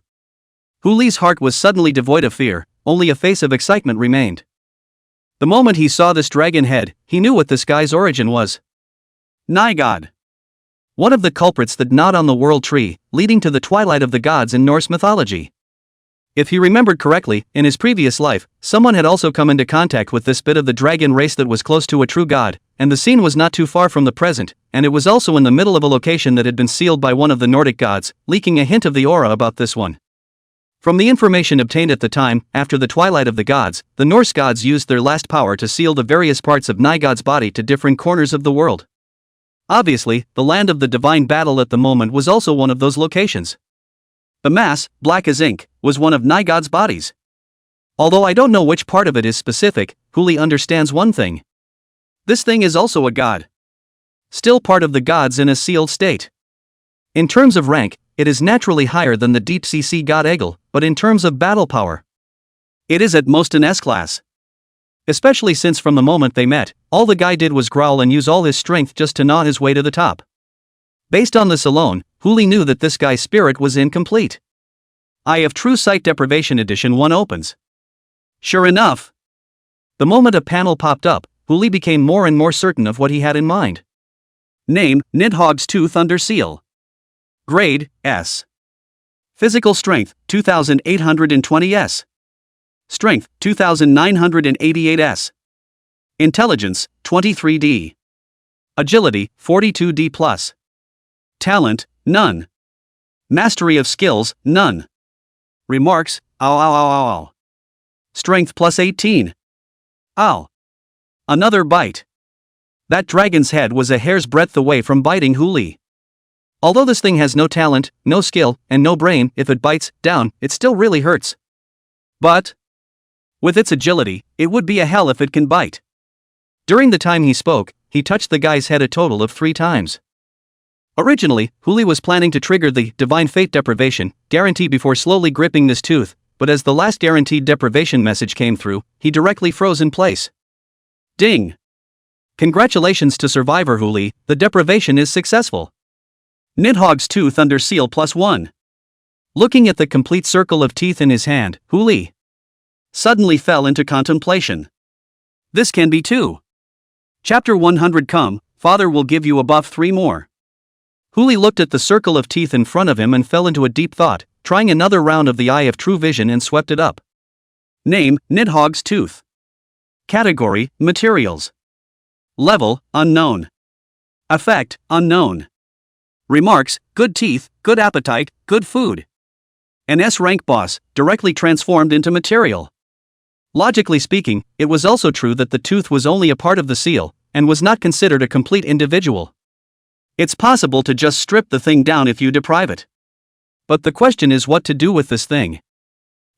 Huli's heart was suddenly devoid of fear, only a face of excitement remained. The moment he saw this dragon head, he knew what this guy's origin was. God. One of the culprits that gnawed on the world tree, leading to the twilight of the gods in Norse mythology. If he remembered correctly, in his previous life, someone had also come into contact with this bit of the dragon race that was close to a true god, and the scene was not too far from the present, and it was also in the middle of a location that had been sealed by one of the Nordic gods, leaking a hint of the aura about this one. From the information obtained at the time, after the twilight of the gods, the Norse gods used their last power to seal the various parts of Nygod's body to different corners of the world. Obviously, the land of the divine battle at the moment was also one of those locations. The mass, black as ink, was one of Nygod's bodies. Although I don't know which part of it is specific, Huli understands one thing. This thing is also a god. Still part of the gods in a sealed state. In terms of rank, it is naturally higher than the deep sea god Egil, but in terms of battle power, it is at most an S-class. Especially since from the moment they met, all the guy did was growl and use all his strength just to gnaw his way to the top. Based on this alone, Huli knew that this guy's spirit was incomplete. Eye of True Sight Deprivation Edition 1 opens. Sure enough, the moment a panel popped up, Huli became more and more certain of what he had in mind. Name, Nidhogg's Tooth under seal. Grade, S. Physical strength, 2820S. Strength, 2988S. Intelligence, 23D. Agility, 42D+. Talent, none. Mastery of skills, none. Remarks, ow. Strength plus 18. Ow. Another bite. That dragon's head was a hair's breadth away from biting Huli. Although this thing has no talent, no skill, and no brain, if it bites down, it still really hurts. But with its agility, it would be a hell if it can bite. During the time he spoke, he touched the guy's head a total of 3 times. Originally, Huli was planning to trigger the Divine Fate Deprivation guarantee before slowly gripping this tooth, but as the last guaranteed deprivation message came through, he directly froze in place. Ding! Congratulations to Survivor Huli, the deprivation is successful. Nidhogg's Tooth under seal +1. Looking at the complete circle of teeth in his hand, Huli suddenly fell into contemplation. This can be too. Chapter 100 Come, Father will give you a buff 3 more. Huli looked at the circle of teeth in front of him and fell into a deep thought, trying another round of the Eye of True Vision and swept it up. Name, Nidhogg's Tooth. Category, Materials. Level, Unknown. Effect, Unknown. Remarks, good teeth, good appetite, good food. An S-rank boss, directly transformed into material. Logically speaking, it was also true that the tooth was only a part of the seal, and was not considered a complete individual. It's possible to just strip the thing down if you deprive it. But the question is what to do with this thing.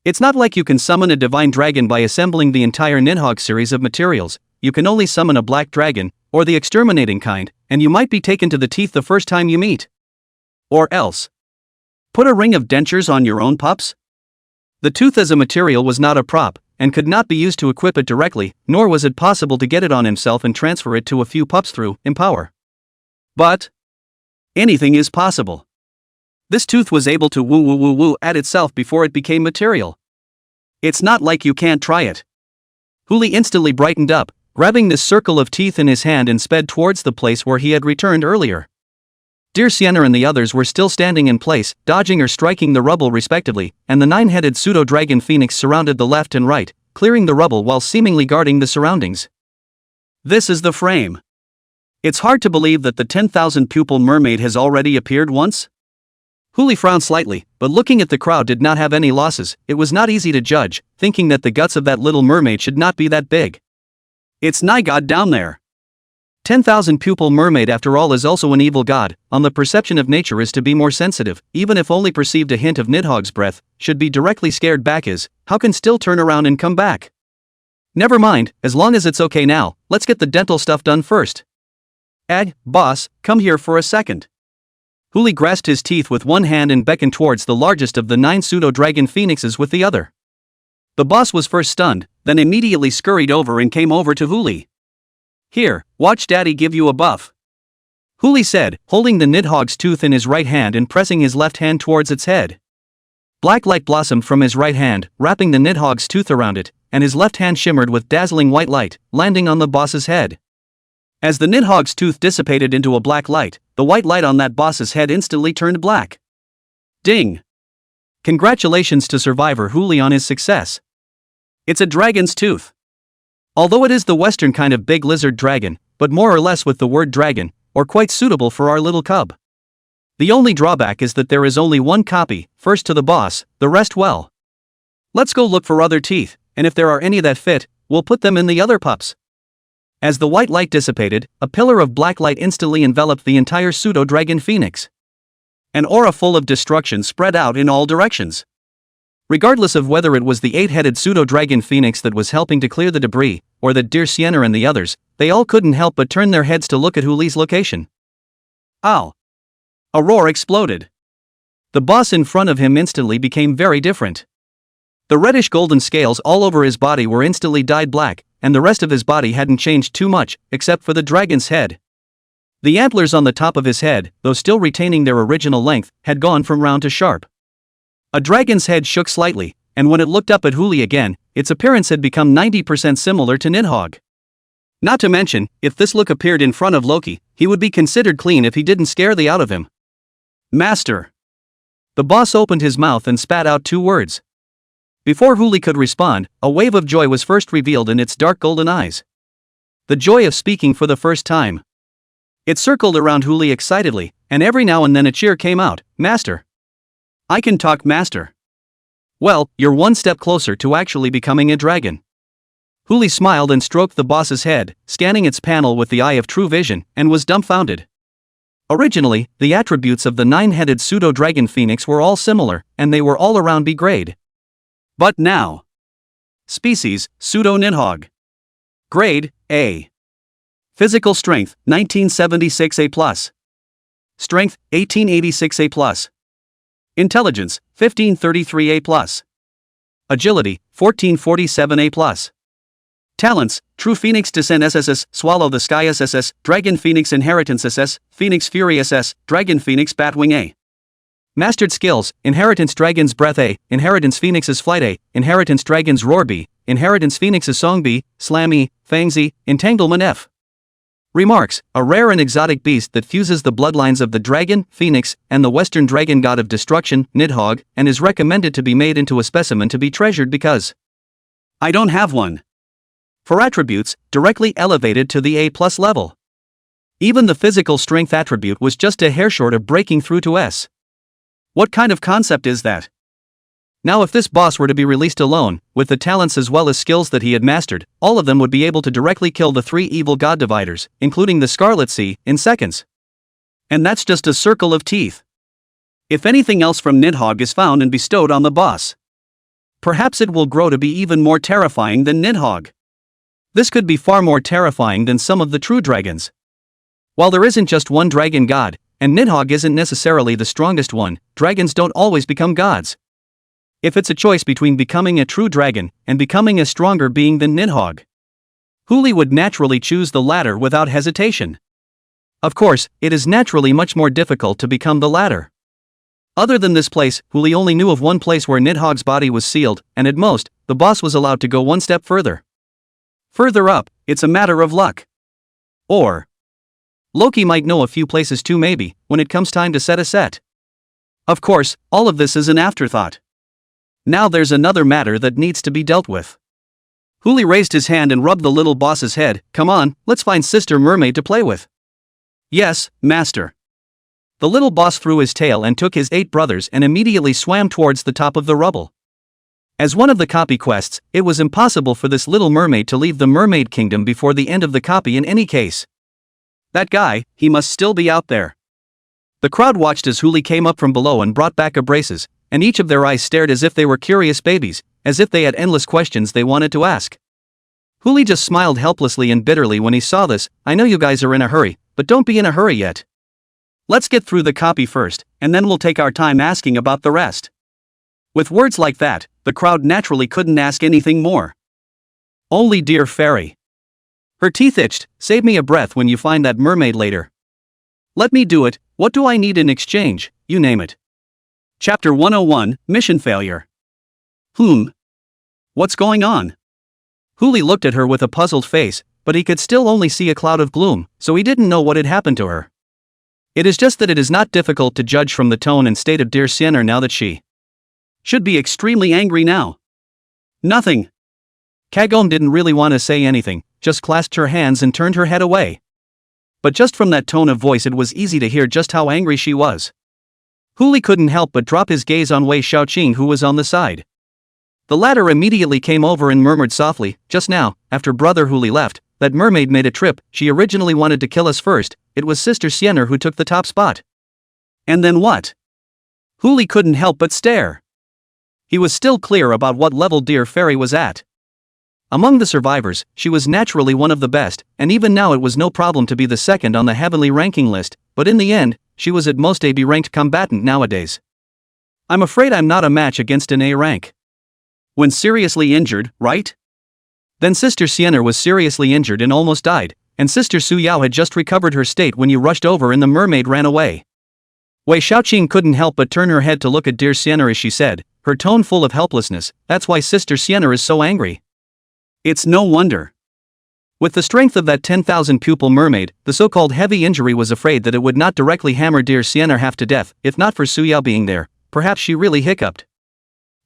It's not like you can summon a divine dragon by assembling the entire Nidhogg series of materials. You can only summon a black dragon, or the exterminating kind, and you might be taken to the teeth the first time you meet. Or else, put a ring of dentures on your own pups? The tooth as a material was not a prop, and could not be used to equip it directly, nor was it possible to get it on himself and transfer it to a few pups through Empower. But anything is possible. This tooth was able to woo at itself before it became material. It's not like you can't try it. Huli instantly brightened up, grabbing this circle of teeth in his hand and sped towards the place where he had returned earlier. Dear Sienna and the others were still standing in place, dodging or striking the rubble respectively, and the 9-headed pseudo-dragon phoenix surrounded the left and right, clearing the rubble while seemingly guarding the surroundings. This is the frame. It's hard to believe that the 10,000 pupil mermaid has already appeared once. Huli frowned slightly, but looking at the crowd did not have any losses. It was not easy to judge, thinking that the guts of that little mermaid should not be that big. It's nigh god down there. 10,000 pupil mermaid after all is also an evil god. On the perception of nature is to be more sensitive, even if only perceived a hint of Nidhogg's breath, should be directly scared back is, how can still turn around and come back? Never mind, as long as it's okay now, let's get the dental stuff done first. Boss, come here for a second. Huli grasped his teeth with one hand and beckoned towards the largest of the 9 pseudo-dragon phoenixes with the other. The boss was first stunned, then immediately scurried over and came over to Huli. Here, watch daddy give you a buff. Huli said, holding the Nidhogg's tooth in his right hand and pressing his left hand towards its head. Black light blossomed from his right hand, wrapping the Nidhogg's tooth around it, and his left hand shimmered with dazzling white light, landing on the boss's head. As the Nidhogg's tooth dissipated into a black light, the white light on that boss's head instantly turned black. Ding! Congratulations to survivor Huli on his success. It's a dragon's tooth. Although it is the western kind of big lizard dragon, but more or less with the word dragon, or quite suitable for our little cub. The only drawback is that there is only one copy, first to the boss, the rest well. Let's go look for other teeth, and if there are any that fit, we'll put them in the other pups. As the white light dissipated, a pillar of black light instantly enveloped the entire pseudo-dragon phoenix. An aura full of destruction spread out in all directions. Regardless of whether it was the 8-headed pseudo-dragon phoenix that was helping to clear the debris, or that dear Sienna and the others, they all couldn't help but turn their heads to look at Huli's location. Ow! A roar exploded. The boss in front of him instantly became very different. The reddish-golden scales all over his body were instantly dyed black, and the rest of his body hadn't changed too much, except for the dragon's head. The antlers on the top of his head, though still retaining their original length, had gone from round to sharp. A dragon's head shook slightly, and when it looked up at Huli again, its appearance had become 90% similar to Nidhogg. Not to mention, if this look appeared in front of Loki, he would be considered clean if he didn't scare the out of him. Master! The boss opened his mouth and spat out 2 words. Before Huli could respond, a wave of joy was first revealed in its dark golden eyes. The joy of speaking for the first time. It circled around Huli excitedly, and every now and then a cheer came out. Master! I can talk, master. Well, you're one step closer to actually becoming a dragon. Huli smiled and stroked the boss's head, scanning its panel with the eye of true vision, and was dumbfounded. Originally, the attributes of the 9-headed pseudo-dragon phoenix were all similar, and they were all around B grade. But now. Species, pseudo-Nidhogg. Grade, A. Physical strength, 1976 A+. Strength, 1886 A+. Intelligence, 1533 A+. Agility, 1447 A+. Talents, True Phoenix Descent SSS, Swallow the Sky SSS, Dragon Phoenix Inheritance SS, Phoenix Fury SS, Dragon Phoenix Batwing A. Mastered Skills, Inheritance Dragon's Breath A, Inheritance Phoenix's Flight A, Inheritance Dragon's Roar B, Inheritance Phoenix's Song B, Slam E, Fangs E, Entanglement F. Remarks, a rare and exotic beast that fuses the bloodlines of the dragon, phoenix, and the western dragon god of destruction, Nidhogg, and is recommended to be made into a specimen to be treasured because I don't have one. For attributes, directly elevated to the A+ level. Even the physical strength attribute was just a hair short of breaking through to S. What kind of concept is that? Now if this boss were to be released alone, with the talents as well as skills that he had mastered, all of them would be able to directly kill the 3 evil god dividers, including the Scarlet Sea, in seconds. And that's just a circle of teeth. If anything else from Nidhogg is found and bestowed on the boss, perhaps it will grow to be even more terrifying than Nidhogg. This could be far more terrifying than some of the true dragons. While there isn't just one dragon god, and Nidhogg isn't necessarily the strongest one, dragons don't always become gods. If it's a choice between becoming a true dragon and becoming a stronger being than Nidhogg, Huli would naturally choose the latter without hesitation. Of course, it is naturally much more difficult to become the latter. Other than this place, Huli only knew of one place where Nidhogg's body was sealed, and at most, the boss was allowed to go one step further. Further up, it's a matter of luck. Or Loki might know a few places too maybe, when it comes time to set a set. Of course, all of this is an afterthought. Now there's another matter that needs to be dealt with. Huli raised his hand and rubbed the little boss's head. Come on, let's find Sister Mermaid to play with. Yes, master. The little boss threw his tail and took his 8 brothers and immediately swam towards the top of the rubble. As one of the copy quests, it was impossible for this little mermaid to leave the mermaid kingdom before the end of the copy in any case. That guy, he must still be out there. The crowd watched as Huli came up from below and brought back a braces, and each of their eyes stared as if they were curious babies, as if they had endless questions they wanted to ask. Huli just smiled helplessly and bitterly when he saw this. I know you guys are in a hurry, but don't be in a hurry yet. Let's get through the copy first, and then we'll take our time asking about the rest. With words like that, the crowd naturally couldn't ask anything more. Only dear fairy. Her teeth itched. Save me a breath when you find that mermaid later. Let me do it. What do I need in exchange? You name it. Chapter 101, Mission Failure. What's going on? Huli looked at her with a puzzled face, but he could still only see a cloud of gloom, so he didn't know what had happened to her. It is just that it is not difficult to judge from the tone and state of dear Sienna now that she should be extremely angry now. Nothing. Kagome didn't really want to say anything, just clasped her hands and turned her head away. But just from that tone of voice it was easy to hear just how angry she was. Huli couldn't help but drop his gaze on Wei Xiaoqing, who was on the side. The latter immediately came over and murmured softly, just now, after brother Huli left, that mermaid made a trip. She originally wanted to kill us first. It was Sister Sienna who took the top spot. And then what? Huli couldn't help but stare. He was still clear about what level dear fairy was at. Among the survivors, she was naturally one of the best, and even now it was no problem to be the second on the heavenly ranking list, but in the end, she was at most a B-ranked combatant nowadays. I'm afraid I'm not a match against an A rank. When seriously injured, right? Then Sister Sienna was seriously injured and almost died, and Sister Su Yao had just recovered her state when you rushed over and the mermaid ran away. Wei Xiaoqing couldn't help but turn her head to look at dear Sienna as she said, her tone full of helplessness, that's why Sister Sienna is so angry. It's no wonder. With the strength of that 10,000 pupil mermaid, the so-called heavy injury was afraid that it would not directly hammer dear Sienna half to death, if not for Su Yao being there. Perhaps she really hiccuped.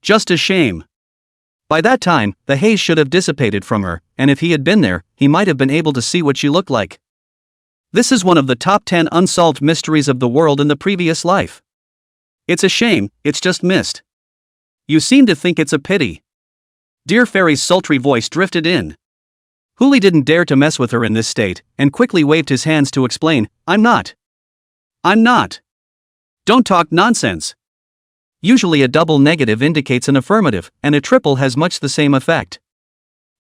Just a shame. By that time, the haze should have dissipated from her, and if he had been there, he might have been able to see what she looked like. This is one of the top 10 unsolved mysteries of the world in the previous life. It's a shame, it's just missed. You seem to think it's a pity. Dear Fairy's sultry voice drifted in. Huli didn't dare to mess with her in this state, and quickly waved his hands to explain, I'm not. Don't talk nonsense. Usually a double negative indicates an affirmative, and a triple has much the same effect.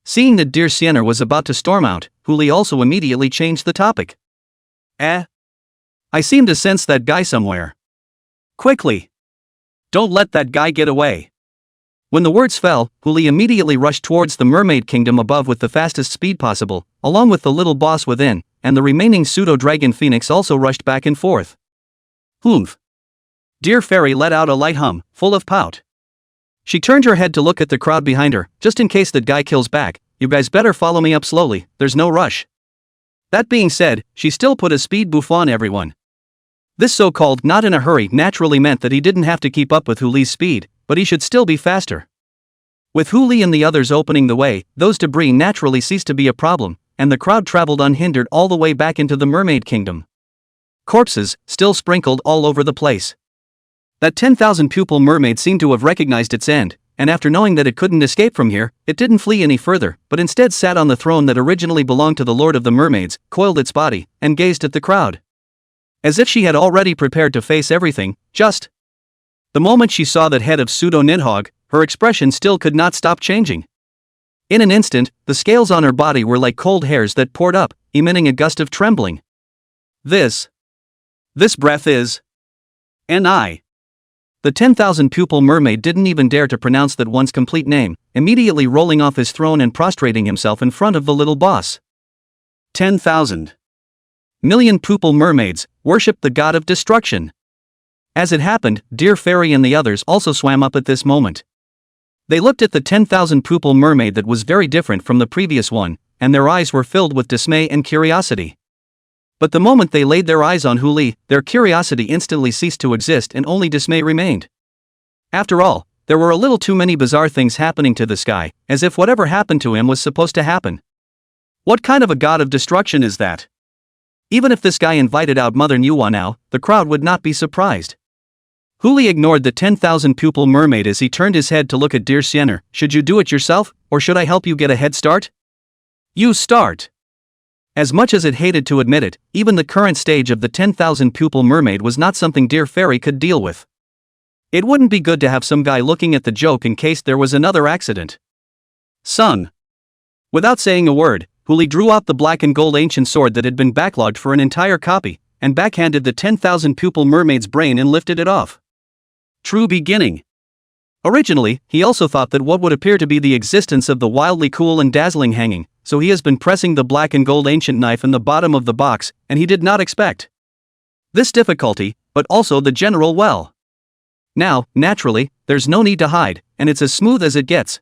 Seeing that dear Sienna was about to storm out, Huli also immediately changed the topic. I seem to sense that guy somewhere. Quickly. Don't let that guy get away. When the words fell, Huli immediately rushed towards the mermaid kingdom above with the fastest speed possible, along with the little boss within, and the remaining pseudo-dragon phoenix also rushed back and forth. Dear Fairy let out a light hum, full of pout. She turned her head to look at the crowd behind her, just in case that guy kills back. You guys better follow me up slowly, there's no rush. That being said, she still put a speed boost on everyone. This so-called not in a hurry naturally meant that he didn't have to keep up with Huli's speed, but he should still be faster. With Huli and the others opening the way, those debris naturally ceased to be a problem, and the crowd traveled unhindered all the way back into the mermaid kingdom. Corpses, still sprinkled all over the place. That 10,000 pupil mermaid seemed to have recognized its end, and after knowing that it couldn't escape from here, it didn't flee any further, but instead sat on the throne that originally belonged to the Lord of the Mermaids, coiled its body, and gazed at the crowd. As if she had already prepared to face everything, just. The moment she saw that head of pseudo-Nidhogg, her expression still could not stop changing. In an instant, the scales on her body were like cold hairs that poured up, emitting a gust of trembling. This breath is. N.I. The 10,000 pupil mermaid didn't even dare to pronounce that one's complete name, immediately rolling off his throne and prostrating himself in front of the little boss. 10,000 million pupil mermaids worshipped the god of destruction. As it happened, dear Fairy and the others also swam up at this moment. They looked at the 10,000 pupil mermaid that was very different from the previous one, and their eyes were filled with dismay and curiosity. But the moment they laid their eyes on Huli, their curiosity instantly ceased to exist and only dismay remained. After all, there were a little too many bizarre things happening to this guy, as if whatever happened to him was supposed to happen. What kind of a god of destruction is that? Even if this guy invited out Mother Nuwa now, the crowd would not be surprised. Huli ignored the 10,000 pupil mermaid as he turned his head to look at dear Siener. Should you do it yourself, or should I help you get a head start? You start. As much as it hated to admit it, even the current stage of the 10,000 pupil mermaid was not something dear Fairy could deal with. It wouldn't be good to have some guy looking at the joke in case there was another accident. Son. Without saying a word, Huli drew out the black and gold ancient sword that had been backlogged for an entire copy, and backhanded the 10,000 pupil mermaid's brain and lifted it off. True beginning. Originally, he also thought that what would appear to be the existence of the wildly cool and dazzling hanging, so he has been pressing the black and gold ancient knife in the bottom of the box, and he did not expect this difficulty, but also the general well. Now, naturally, there's no need to hide, and it's as smooth as it gets.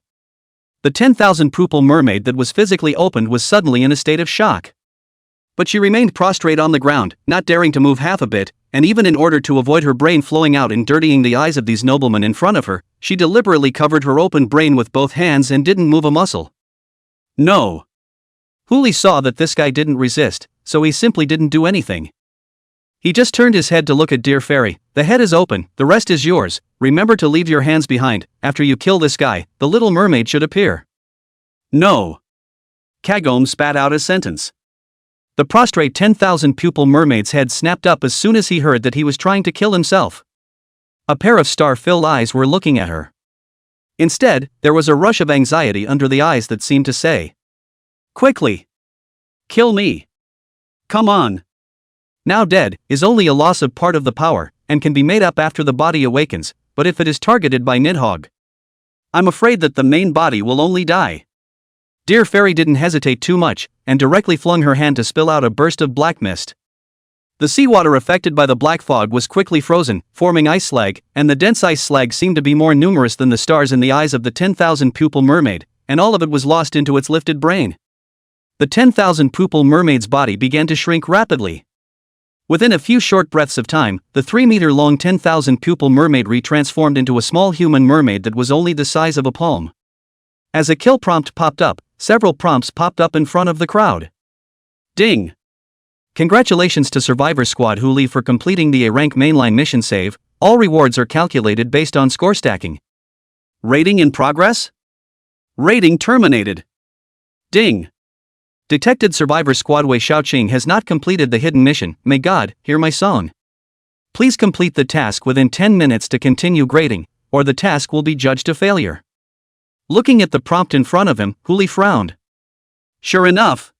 The 10,000 pupil mermaid that was physically opened was suddenly in a state of shock. But she remained prostrate on the ground, not daring to move half a bit, and even in order to avoid her brain flowing out and dirtying the eyes of these noblemen in front of her, she deliberately covered her open brain with both hands and didn't move a muscle. No. Huli saw that this guy didn't resist, so he simply didn't do anything. He just turned his head to look at dear Fairy. The head is open, the rest is yours. Remember to leave your hands behind. After you kill this guy, the little mermaid should appear. No. Kagome spat out his sentence. The prostrate 10,000 pupil mermaid's head snapped up as soon as he heard that he was trying to kill himself. A pair of star-filled eyes were looking at her. Instead, there was a rush of anxiety under the eyes that seemed to say, "Quickly! Kill me! Come on!" Now dead is only a loss of part of the power, and can be made up after the body awakens, but if it is targeted by Nidhogg, I'm afraid that the main body will only die. Dear Fairy didn't hesitate too much, and directly flung her hand to spill out a burst of black mist. The seawater affected by the black fog was quickly frozen, forming ice slag, and the dense ice slag seemed to be more numerous than the stars in the eyes of the 10,000 pupil mermaid, and all of it was lost into its lifted brain. The 10,000 pupil mermaid's body began to shrink rapidly. Within a few short breaths of time, the 3-meter-long 10,000 pupil mermaid retransformed into a small human mermaid that was only the size of a palm. As a kill prompt popped up, several prompts popped up in front of the crowd. Ding! Congratulations to Survivor Squad Huli for completing the A-rank mainline mission save. All rewards are calculated based on score stacking. Rating in progress? Rating terminated. Ding! Detected Survivor Squad Wei Xiaoqing has not completed the hidden mission. May God hear my song. Please complete the task within 10 minutes to continue grading, or the task will be judged a failure. Looking at the prompt in front of him, Huli frowned. Sure enough,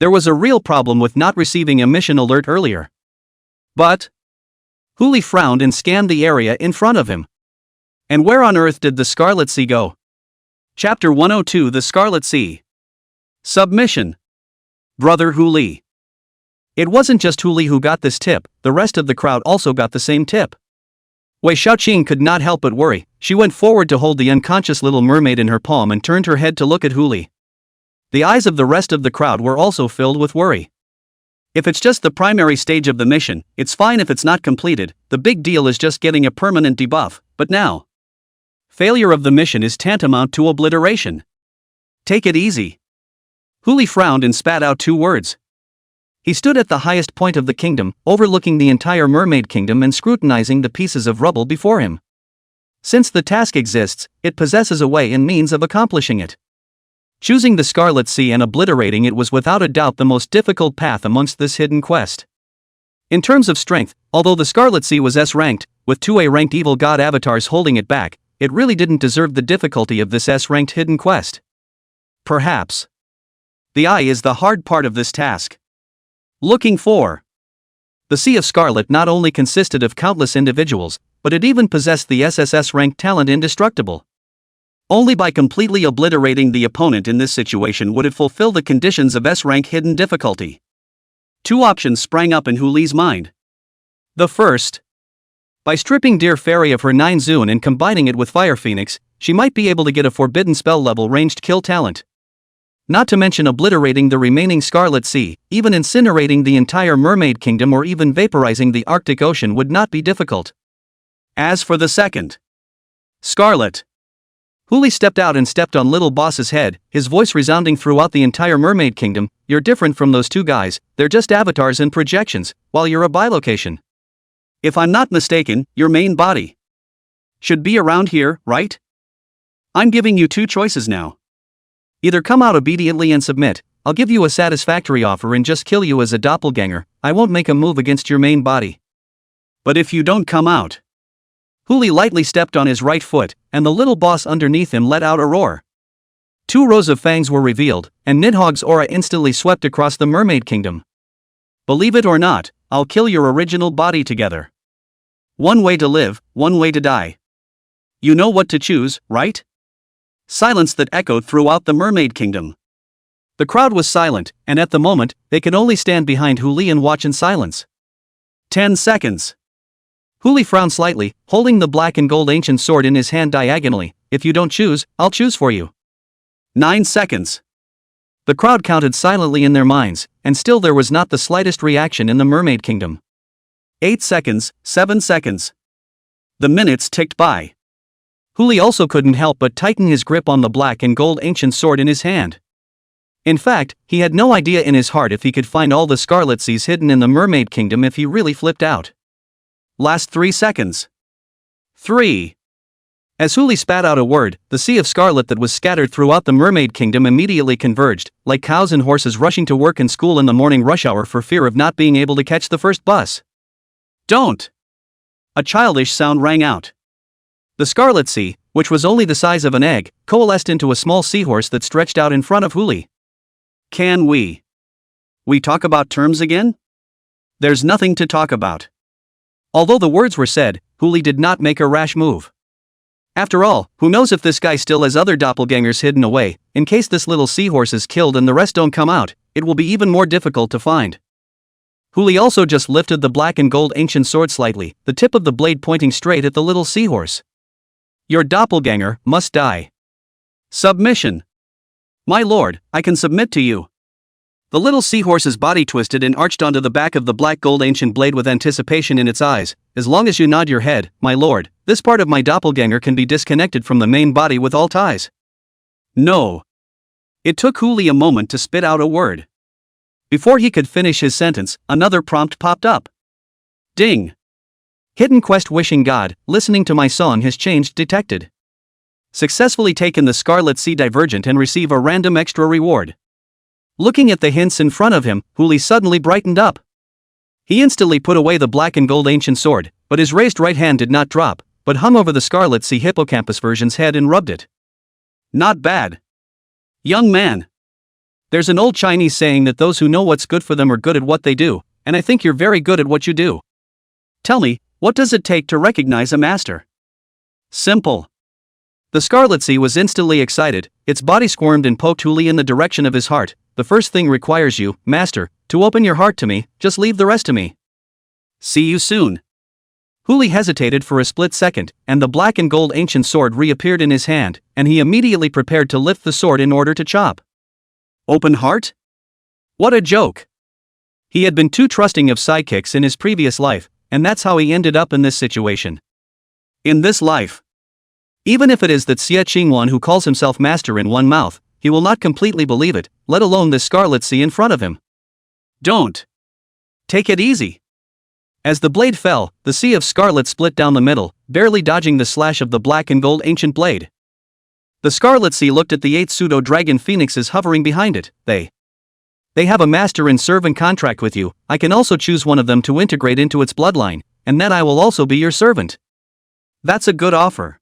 there was a real problem with not receiving a mission alert earlier. But Huli frowned and scanned the area in front of him. And where on earth did the Scarlet Sea go? Chapter 102: The Scarlet Sea. Submission. Brother Huli. It wasn't just Huli who got this tip, the rest of the crowd also got the same tip. Wei Xiaoqing could not help but worry. She went forward to hold the unconscious little mermaid in her palm and turned her head to look at Huli. The eyes of the rest of the crowd were also filled with worry. If it's just the primary stage of the mission, it's fine if it's not completed. The big deal is just getting a permanent debuff, but now failure of the mission is tantamount to obliteration. Take it easy. Huli frowned and spat out 2 words. He stood at the highest point of the kingdom, overlooking the entire mermaid kingdom and scrutinizing the pieces of rubble before him. Since the task exists, it possesses a way and means of accomplishing it. Choosing the Scarlet Sea and obliterating it was without a doubt the most difficult path amongst this hidden quest. In terms of strength, although the Scarlet Sea was S-ranked, with 2 A-ranked evil god avatars holding it back, it really didn't deserve the difficulty of this S-ranked hidden quest. Perhaps the eye is the hard part of this task. Looking for the Sea of Scarlet not only consisted of countless individuals, but it even possessed the SSS-ranked talent Indestructible. Only by completely obliterating the opponent in this situation would it fulfill the conditions of S-rank hidden difficulty. 2 options sprang up in Huli's mind. The first, by stripping Dear Fairy of her 9 Zune and combining it with Fire Phoenix, she might be able to get a forbidden spell level ranged kill talent. Not to mention obliterating the remaining Scarlet Sea, even incinerating the entire Mermaid Kingdom or even vaporizing the Arctic Ocean would not be difficult. As for the second, Scarlet. Huli stepped out and stepped on Little Boss's head, his voice resounding throughout the entire Mermaid Kingdom. you're different from those two guys, they're just avatars and projections, while you're a bilocation. If I'm not mistaken, your main body should be around here, right? I'm giving you two choices now. Either come out obediently and submit, I'll give you a satisfactory offer and just kill you as a doppelganger, I won't make a move against your main body. But if you don't come out. Huli lightly stepped on his right foot, and the little boss underneath him let out a roar. 2 rows of fangs were revealed, and Nidhogg's aura instantly swept across the mermaid kingdom. Believe it or not, I'll kill your original body together. One way to live, one way to die. You know what to choose, right? Silence that echoed throughout the mermaid kingdom. The crowd was silent, and at the moment, they could only stand behind Huli and watch in silence. 10 seconds. Huli frowned slightly, holding the black and gold ancient sword in his hand diagonally. If you don't choose, I'll choose for you. 9 seconds. The crowd counted silently in their minds, and still there was not the slightest reaction in the mermaid kingdom. 8 seconds, 7 seconds. The minutes ticked by. Huli also couldn't help but tighten his grip on the black and gold ancient sword in his hand. In fact, he had no idea in his heart if he could find all the scarlet seas hidden in the mermaid kingdom if he really flipped out. Last 3 seconds. 3. As Huli spat out a word, the sea of scarlet that was scattered throughout the mermaid kingdom immediately converged, like cows and horses rushing to work and school in the morning rush hour for fear of not being able to catch the first bus. Don't! A childish sound rang out. The scarlet sea, which was only the size of an egg, coalesced into a small seahorse that stretched out in front of Huli. Can we talk about terms again? There's nothing to talk about. Although the words were said, Huli did not make a rash move. After all, who knows if this guy still has other doppelgangers hidden away. In case this little seahorse is killed and the rest don't come out, it will be even more difficult to find. Huli also just lifted the black and gold ancient sword slightly, the tip of the blade pointing straight at the little seahorse. Your doppelganger must die. Submission. My lord, I can submit to you. The little seahorse's body twisted and arched onto the back of the black gold ancient blade with anticipation in its eyes. As long as you nod your head, my lord, this part of my doppelganger can be disconnected from the main body with all ties. No. It took Huli a moment to spit out a word. Before he could finish his sentence, another prompt popped up. Ding. Hidden quest wishing God, listening to my song has changed detected. Successfully taken the Scarlet Sea Divergent and receive a random extra reward. Looking at the hints in front of him, Huli suddenly brightened up. He instantly put away the black and gold ancient sword, but his raised right hand did not drop, but hung over the Scarlet Sea Hippocampus version's head and rubbed it. Not bad. Young man. There's an old Chinese saying that those who know what's good for them are good at what they do, and I think you're very good at what you do. Tell me, what does it take to recognize a master? Simple. The Scarlet Sea was instantly excited, its body squirmed and poked Huli in the direction of his heart. The first thing requires you, master, to open your heart to me, just leave the rest to me. See you soon. Huli hesitated for a split second, and the black and gold ancient sword reappeared in his hand, and he immediately prepared to lift the sword in order to chop. Open heart? What a joke. He had been too trusting of sidekicks in his previous life, and that's how he ended up in this situation. In this life. Even if it is that Xie Qingwan who calls himself master in one mouth, he will not completely believe it, let alone this Scarlet Sea in front of him. Don't. Take it easy. As the blade fell, the sea of scarlet split down the middle, barely dodging the slash of the black and gold ancient blade. The Scarlet Sea looked at the 8 pseudo-dragon phoenixes hovering behind it. They have a master and servant contract with you. I can also choose one of them to integrate into its bloodline, and then I will also be your servant. That's a good offer.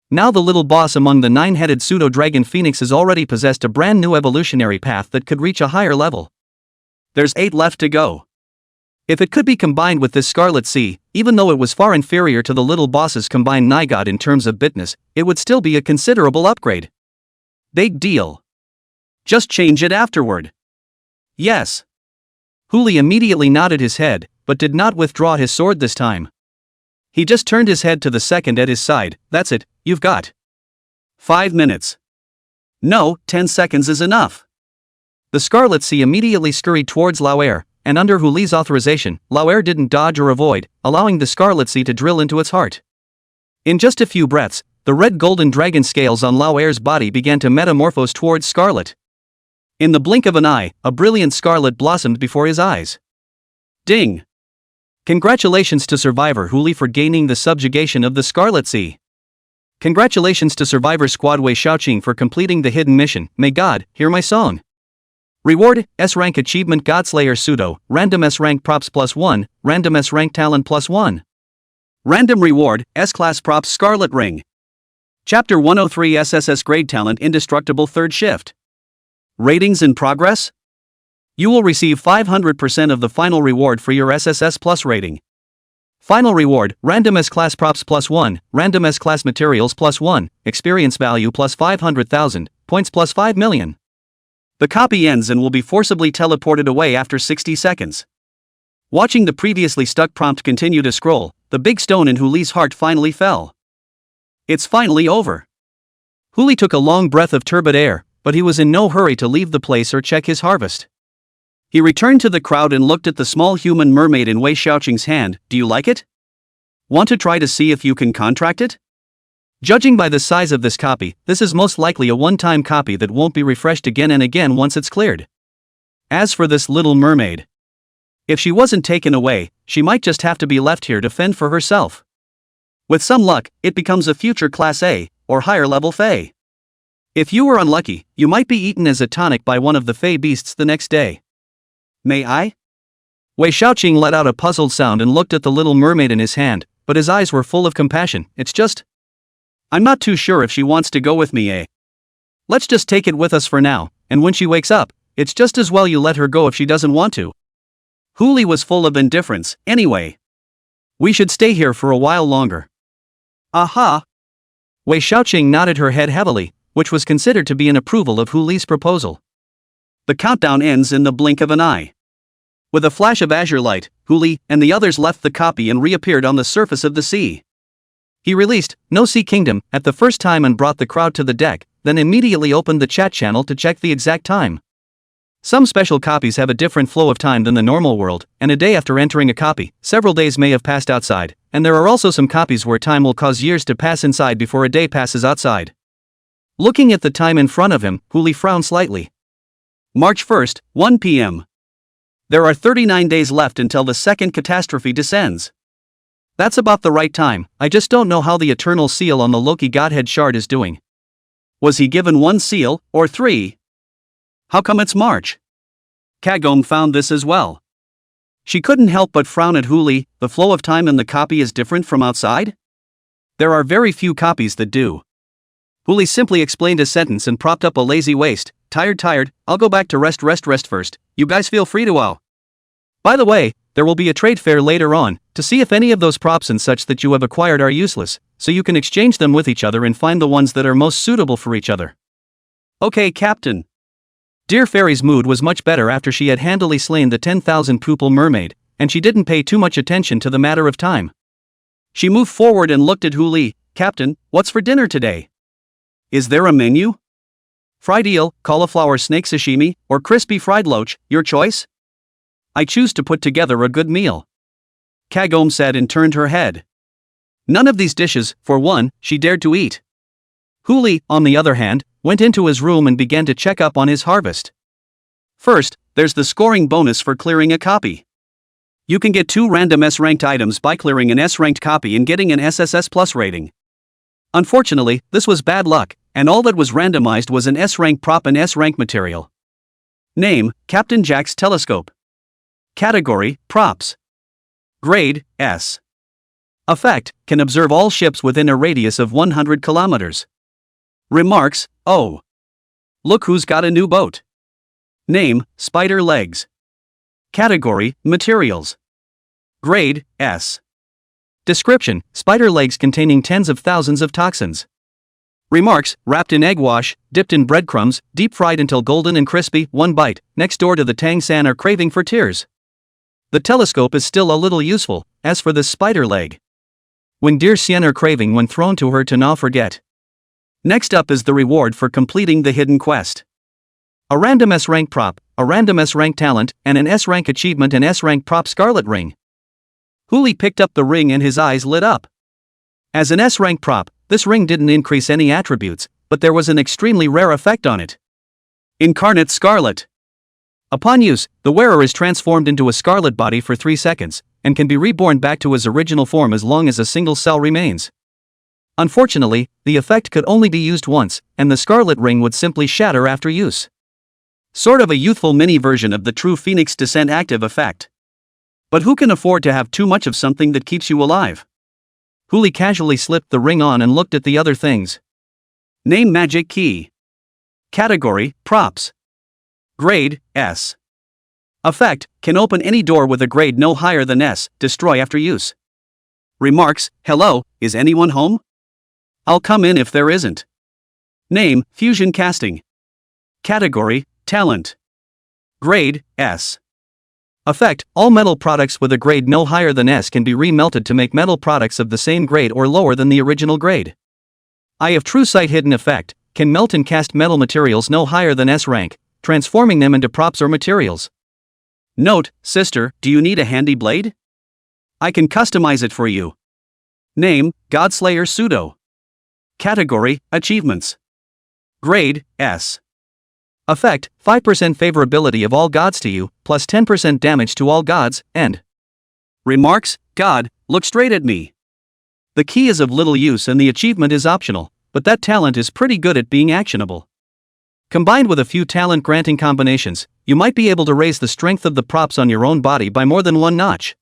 Now the little boss among the 9-headed pseudo-dragon phoenixes already possessed a brand new evolutionary path that could reach a higher level. There's 8 left to go. If it could be combined with this Scarlet Sea, even though it was far inferior to the little boss's combined Nigod in terms of bitness, it would still be a considerable upgrade. Big deal. Just change it afterward. Yes. Huli immediately nodded his head, but did not withdraw his sword this time. He just turned his head to the second at his side. That's it, you've got 5 minutes. No, 10 seconds is enough. The Scarlet Sea immediately scurried towards Lauer, and under Huli's authorization, Lauer didn't dodge or avoid, allowing the Scarlet Sea to drill into its heart. In just a few breaths, the red golden dragon scales on Lauer's body began to metamorphose towards scarlet. In the blink of an eye, a brilliant scarlet blossomed before his eyes. Ding! Congratulations to survivor Huli for gaining the subjugation of the Scarlet Sea. Congratulations to survivor squad Wei Xiaoqing for completing the hidden mission. May God hear my song. Reward: S-rank achievement Godslayer pseudo, random S-rank props +1, random S-rank talent +1. Random reward: S-class props Scarlet Ring. Chapter 103 SSS grade talent indestructible third shift. Ratings in progress? You will receive 500% of the final reward for your SSS Plus rating. Final reward: random S-class props +1, random S-class materials +1, experience value +500,000, points +5 million. The copy ends and will be forcibly teleported away after 60 seconds. Watching the previously stuck prompt continue to scroll, the big stone in Huli's heart finally fell. It's finally over. Huli took a long breath of turbid air, but he was in no hurry to leave the place or check his harvest. He returned to the crowd and looked at the small human mermaid in Wei Xiaoqing's hand. Do you like it? Want to try to see if you can contract it? Judging by the size of this copy, this is most likely a one-time copy that won't be refreshed again and again once it's cleared. As for this little mermaid, if she wasn't taken away, she might just have to be left here to fend for herself. With some luck, it becomes a future Class A, or higher level Fae. If you were unlucky, you might be eaten as a tonic by one of the Fae beasts the next day. May I? Wei Xiaoqing let out a puzzled sound and looked at the little mermaid in his hand, but his eyes were full of compassion. It's just, I'm not too sure if she wants to go with me, eh? Let's just take it with us for now, and when she wakes up, it's just as well you let her go if she doesn't want to. Huli was full of indifference. Anyway, we should stay here for a while longer. Aha! Wei Xiaoqing nodded her head heavily, which was considered to be an approval of Huli's proposal. The countdown ends in the blink of an eye. With a flash of azure light, Huli and the others left the copy and reappeared on the surface of the sea. He released "No Sea Kingdom" at the first time and brought the crowd to the deck, then immediately opened the chat channel to check the exact time. Some special copies have a different flow of time than the normal world, and a day after entering a copy, several days may have passed outside, and there are also some copies where time will cause years to pass inside before a day passes outside. Looking at the time in front of him, Huli frowned slightly. March 1st, 1 p.m. There are 39 days left until the second catastrophe descends. That's about the right time. I just don't know how the eternal seal on the Loki Godhead shard is doing. Was he given 1 seal, or 3? How come it's March? Kagome found this as well. She couldn't help but frown at Huli. The flow of time in the copy is different from outside? There are very few copies that do. Huli simply explained a sentence and propped up a lazy waist. Tired, I'll go back to rest first. You guys feel free to By the way, there will be a trade fair later on, to see if any of those props and such that you have acquired are useless, so you can exchange them with each other and find the ones that are most suitable for each other. Okay, Captain. Dear Fairy's mood was much better after she had handily slain the 10,000 pupil mermaid, and she didn't pay too much attention to the matter of time. She moved forward and looked at Huli. Captain, what's for dinner today? Is there a menu? Fried eel, cauliflower snake sashimi, or crispy fried loach, your choice? I choose to put together a good meal. Kagome said and turned her head. None of these dishes, for one, she dared to eat. Huli, on the other hand, went into his room and began to check up on his harvest. First, there's the scoring bonus for clearing a copy. You can get 2 random S-ranked items by clearing an S-ranked copy and getting an SSS Plus rating. Unfortunately, this was bad luck, and all that was randomized was an S-rank prop and S-rank material. Name: Captain Jack's Telescope. Category: Props. Grade: S. Effect: can observe all ships within a radius of 100 kilometers. Remarks: oh. Look who's got a new boat. Name: Spider Legs. Category: Materials. Grade: S. Description: spider legs containing tens of thousands of toxins. Remarks: wrapped in egg wash, dipped in breadcrumbs, deep fried until golden and crispy. 1 bite, next door to the Tang San are craving for tears. The telescope is still a little useful, as for this spider leg. When dear Sien are craving when thrown to her to not forget. Next up is the reward for completing the hidden quest. A random S-rank prop, a random S-rank talent, and an S-rank achievement and S-rank prop Scarlet Ring. Huli picked up the ring and his eyes lit up. As an S-rank prop, this ring didn't increase any attributes, but there was an extremely rare effect on it. Incarnate Scarlet. Upon use, the wearer is transformed into a scarlet body for 3 seconds, and can be reborn back to his original form as long as a single cell remains. Unfortunately, the effect could only be used once, and the scarlet ring would simply shatter after use. Sort of a youthful mini version of the true Phoenix Descent active effect. But who can afford to have too much of something that keeps you alive? Huli casually slipped the ring on and looked at the other things. Name Magic Key. Category, Props. Grade, S. Effect, can open any door with a grade no higher than S, destroy after use. Remarks, hello, is anyone home? I'll come in if there isn't. Name, Fusion Casting. Category, Talent. Grade, S. Effect, all metal products with a grade no higher than S can be remelted to make metal products of the same grade or lower than the original grade. Eye of True Sight Hidden Effect, can melt and cast metal materials no higher than S rank, transforming them into props or materials. Note, sister, do you need a handy blade? I can customize it for you. Name, Godslayer Pseudo. Category, Achievements. Grade, S. Effect, 5% favorability of all gods to you, plus 10% damage to all gods, and Remarks, God, look straight at me. The key is of little use and the achievement is optional, but that talent is pretty good at being actionable. Combined with a few talent-granting combinations, you might be able to raise the strength of the props on your own body by more than one notch.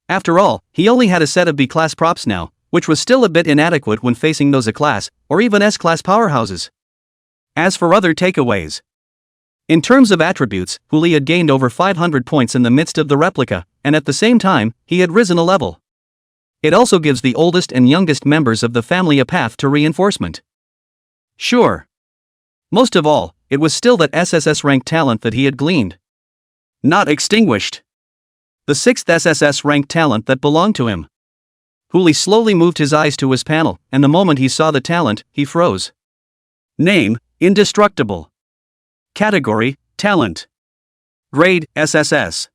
After all, he only had a set of B-class props now, which was still a bit inadequate when facing those A-class, or even S-class powerhouses. As for other takeaways, in terms of attributes, Huli had gained over 500 points in the midst of the replica, and at the same time, he had risen a level. It also gives the oldest and youngest members of the family a path to reinforcement. Sure. Most of all, it was still that SSS ranked talent that he had gleaned. Not extinguished. The 6th SSS ranked talent that belonged to him. Huli slowly moved his eyes to his panel, and the moment he saw the talent, he froze. Name, Indestructible. Category, Talent. Grade, SSS.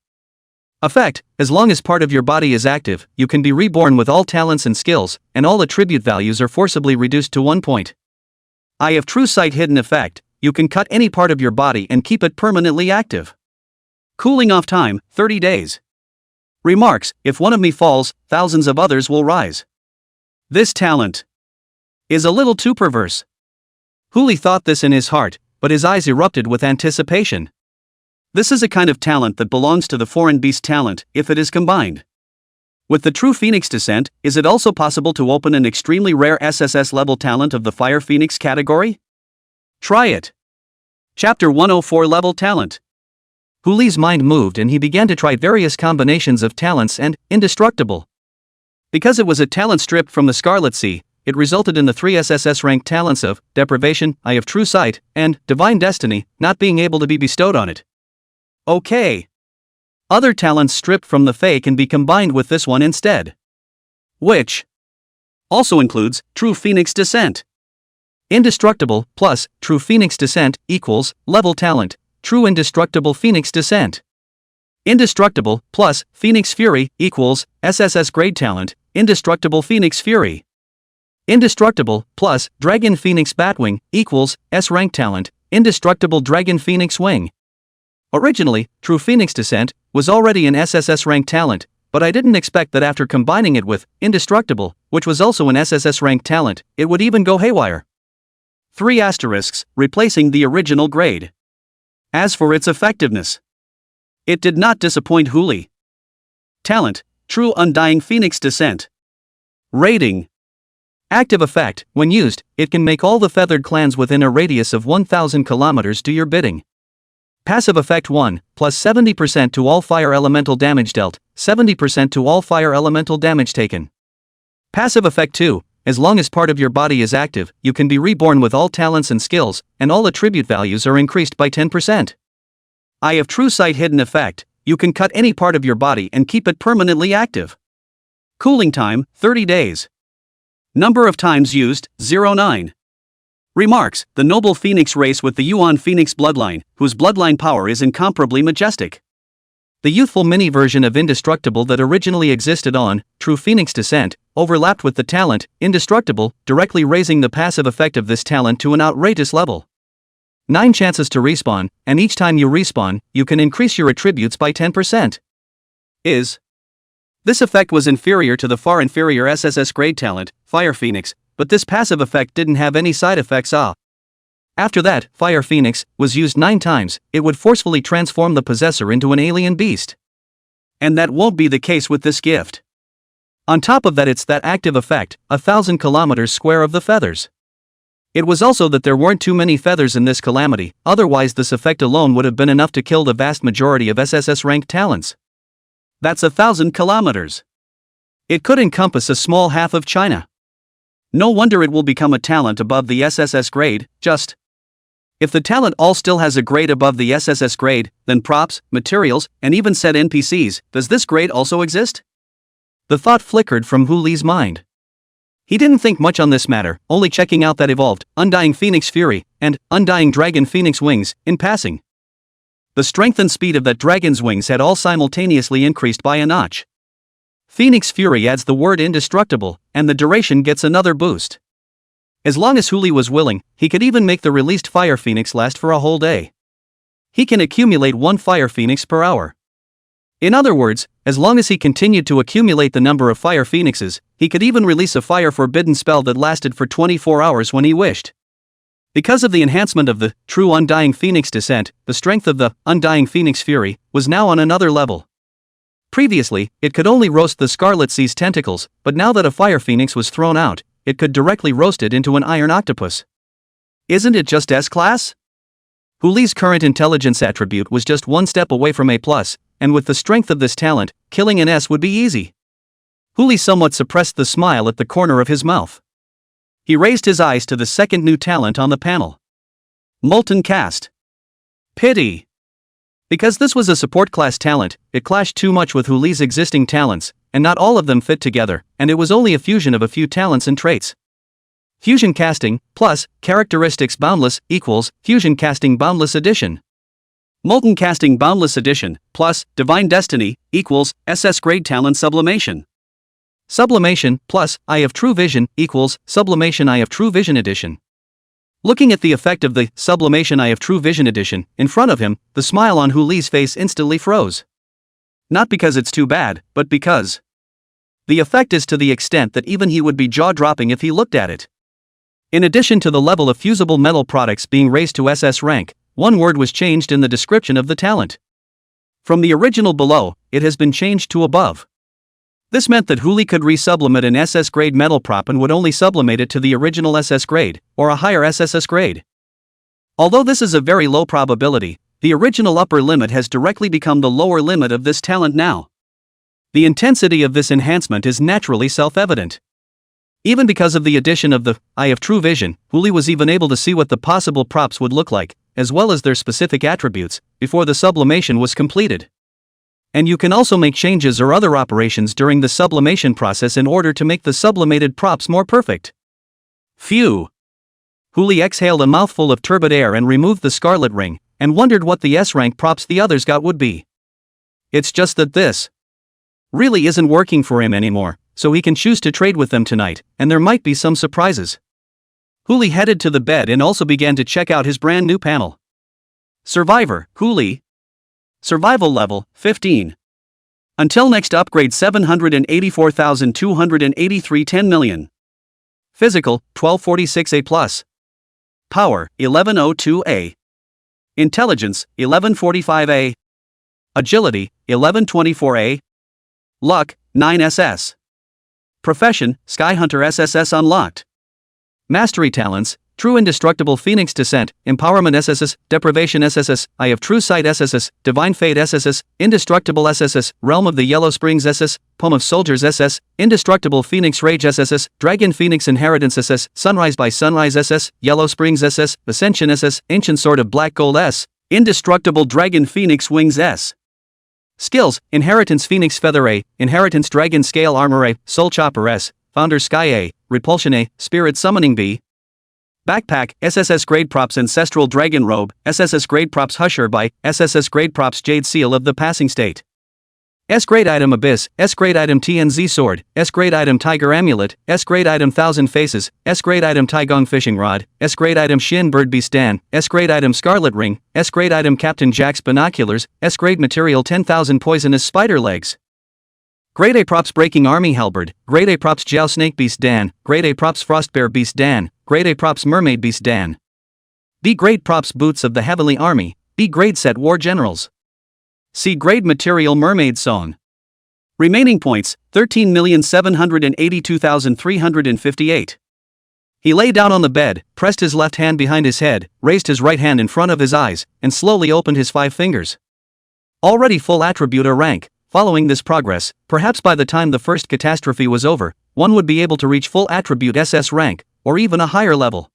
Effect, as long as part of your body is active, you can be reborn with all talents and skills, and all attribute values are forcibly reduced to 1 point. Eye of True Sight Hidden Effect, you can cut any part of your body and keep it permanently active. Cooling off time, 30 days. Remarks, if one of me falls, thousands of others will rise. This talent is a little too perverse. Huli thought this in his heart, but his eyes erupted with anticipation. This is a kind of talent that belongs to the foreign beast talent, if it is combined. With the true Phoenix Descent, is it also possible to open an extremely rare SSS level talent of the Fire Phoenix category? Try it. Chapter 104 Level Talent. Huli's mind moved and he began to try various combinations of talents and Indestructible. Because it was a talent stripped from the Scarlet Sea, it resulted in the 3 SSS ranked talents of Deprivation, Eye of True Sight, and Divine Destiny not being able to be bestowed on it. Okay. Other talents stripped from the Fae can be combined with this one instead. Which also includes True Phoenix Descent. Indestructible plus True Phoenix Descent equals Level Talent, True Indestructible Phoenix Descent. Indestructible plus Phoenix Fury equals SSS Grade Talent, Indestructible Phoenix Fury. Indestructible plus Dragon Phoenix Batwing equals S-Rank Talent, Indestructible Dragon Phoenix Wing. Originally, True Phoenix Descent was already an SSS rank talent, but I didn't expect that after combining it with Indestructible, which was also an SSS rank talent, it would even go haywire. 3 asterisks, replacing the original grade. As for its effectiveness, it did not disappoint Huli. Talent, True Undying Phoenix Descent. Rating. Active effect, when used, it can make all the feathered clans within a radius of 1,000 kilometers do your bidding. Passive effect 1, plus 70% to all fire elemental damage dealt, 70% to all fire elemental damage taken. Passive effect 2, as long as part of your body is active, you can be reborn with all talents and skills, and all attribute values are increased by 10%. Eye of True Sight Hidden Effect, you can cut any part of your body and keep it permanently active. Cooling time, 30 days. Number of times used, 09. Remarks, the noble phoenix race with the Yuan Phoenix bloodline, whose bloodline power is incomparably majestic. The youthful mini-version of Indestructible that originally existed on True Phoenix Descent overlapped with the talent Indestructible, directly raising the passive effect of this talent to an outrageous level. 9 chances to respawn, and each time you respawn, you can increase your attributes by 10%. This effect was inferior to the far inferior SSS grade talent, Fire Phoenix, but this passive effect didn't have any side effects. After that, Fire Phoenix was used 9 times, it would forcefully transform the possessor into an alien beast. And that won't be the case with this gift. On top of that, it's that active effect, 1,000 kilometers square of the feathers. It was also that there weren't too many feathers in this calamity, otherwise this effect alone would have been enough to kill the vast majority of SSS ranked talents. That's 1,000 kilometers. It could encompass a small half of China. No wonder it will become a talent above the SSS grade. If the talent all still has a grade above the SSS grade, then props, materials, and even said NPCs, does this grade also exist? The thought flickered from Hu Li's mind. He didn't think much on this matter, only checking out that evolved, Undying Phoenix Fury, and Undying Dragon Phoenix Wings, in passing. The strength and speed of that dragon's wings had all simultaneously increased by a notch. Phoenix Fury adds the word indestructible, and the duration gets another boost. As long as Hu Li was willing, he could even make the released Fire Phoenix last for a whole day. He can accumulate 1 Fire Phoenix per hour. In other words, as long as he continued to accumulate the number of Fire Phoenixes, he could even release a Fire Forbidden spell that lasted for 24 hours when he wished. Because of the enhancement of the true Undying Phoenix Descent, the strength of the Undying Phoenix Fury was now on another level. Previously, it could only roast the Scarlet Sea's tentacles, but now that a Fire Phoenix was thrown out, it could directly roast it into an Iron Octopus. Isn't it just S-class? Hu Li's current intelligence attribute was just 1 step away from A+, and with the strength of this talent, killing an S would be easy. Hu Li somewhat suppressed the smile at the corner of his mouth. He raised his eyes to the second new talent on the panel. Molten Cast. Pity. Because this was a support class talent, it clashed too much with Hu Li's existing talents, and not all of them fit together, and it was only a fusion of a few talents and traits. Fusion Casting, plus, Characteristics Boundless, equals, Fusion Casting Boundless Edition. Molten Casting Boundless Edition, plus, Divine Destiny, equals, SS Grade Talent Sublimation. Sublimation, plus, Eye of True Vision, equals, Sublimation Eye of True Vision Edition. Looking at the effect of the Sublimation Eye of True Vision Edition in front of him, the smile on Hu Li's face instantly froze. Not because it's too bad, but because the effect is to the extent that even he would be jaw-dropping if he looked at it. In addition to the level of fusible metal products being raised to SS rank, 1 word was changed in the description of the talent. From the original below, it has been changed to above. This meant that Hu Li could resublimate an SS grade metal prop and would only sublimate it to the original SS grade, or a higher SSS grade. Although this is a very low probability, the original upper limit has directly become the lower limit of this talent now. The intensity of this enhancement is naturally self-evident. Even because of the addition of the Eye of True Vision, Hu Li was even able to see what the possible props would look like, as well as their specific attributes, before the sublimation was completed. And you can also make changes or other operations during the sublimation process in order to make the sublimated props more perfect. Phew! Hu Li exhaled a mouthful of turbid air and removed the scarlet ring, and wondered what the S-rank props the others got would be. It's just that this really isn't working for him anymore, so he can choose to trade with them tonight, and there might be some surprises. Hu Li headed to the bed and also began to check out his brand new panel. Survivor, Hu Li. Survival level, 15. Until next upgrade 784,283 10 million. Physical, 1246A+. Power, 1102A. Intelligence, 1145A. Agility, 1124A. Luck, 9SS. Profession, Skyhunter SSS unlocked. Mastery talents, True Indestructible Phoenix Descent, Empowerment SSS, Deprivation SSS, Eye of True Sight SSS, Divine Fate SSS, Indestructible SSS, Realm of the Yellow Springs SS, Poem of Soldiers SS, Indestructible Phoenix Rage SSS, Dragon Phoenix Inheritance SS, Sunrise by Sunrise SS, Yellow Springs SS, Ascension SS, Ancient Sword of Black Gold S, Indestructible Dragon Phoenix Wings S. Skills, Inheritance Phoenix Feather A, Inheritance Dragon Scale Armor A, Soul Chopper S, Founder Sky A, Repulsion A, Spirit Summoning B. Backpack, SSS Grade Props Ancestral Dragon Robe, SSS Grade Props Husher by, SSS Grade Props Jade Seal of the Passing State. S-grade item Abyss, S-grade item TNZ Sword, S-grade item Tiger Amulet, S-grade item Thousand Faces, S-grade item Taigong Fishing Rod, S-grade item Shin Bird Beast Dan, S-grade item Scarlet Ring, S-grade item Captain Jack's Binoculars, S-grade material 10,000 Poisonous Spider Legs. Grade A props Breaking Army Halberd, Grade A props Jiao Snake Beast Dan, Grade A props Frostbear Beast Dan, Grade A props Mermaid Beast Dan. B grade props Boots of the Heavenly Army, B grade set War Generals. C grade material Mermaid Song. Remaining points, 13,782,358. He lay down on the bed, pressed his left hand behind his head, raised his right hand in front of his eyes, and slowly opened his 5 fingers. Already full attribute or rank, following this progress, perhaps by the time the first catastrophe was over, one would be able to reach full attribute SS rank, or even a higher level.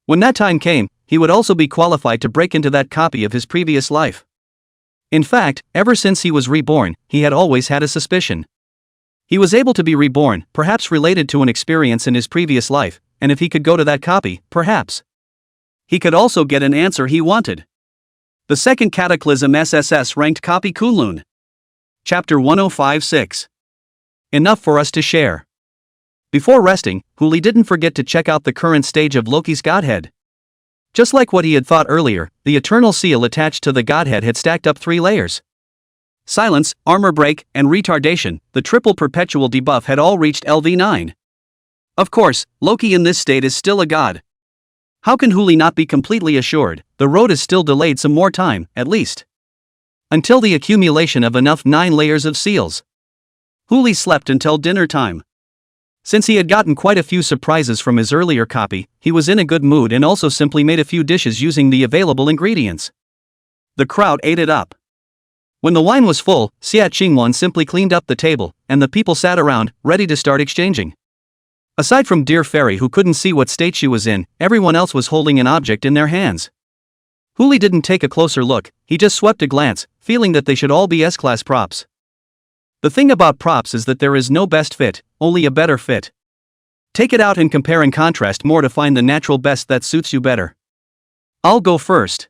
When that time came, he would also be qualified to break into that copy of his previous life. In fact, ever since he was reborn, he had always had a suspicion. He was able to be reborn, perhaps related to an experience in his previous life, and if he could go to that copy, perhaps he could also get an answer he wanted. The second Cataclysm SSS ranked copy Kunlun. Chapter 1056. Enough for us to share. Before resting, Huli didn't forget to check out the current stage of Loki's godhead. Just like what he had thought earlier, the eternal seal attached to the godhead had stacked up 3 layers. Silence, armor break, and retardation, the triple perpetual debuff had all reached LV9. Of course, Loki in this state is still a god. How can Huli not be completely assured? The road is still delayed some more time, at least, until the accumulation of enough 9 layers of seals. Huli slept until dinner time. Since he had gotten quite a few surprises from his earlier copy, he was in a good mood and also simply made a few dishes using the available ingredients. The crowd ate it up. When the wine was full, Xia Qingwan simply cleaned up the table, and the people sat around, ready to start exchanging. Aside from Dear Fairy, who couldn't see what state she was in, everyone else was holding an object in their hands. Huli didn't take a closer look, he just swept a glance, feeling that they should all be S-class props. The thing about props is that there is no best fit, only a better fit. Take it out and compare and contrast more to find the natural best that suits you better. I'll go first.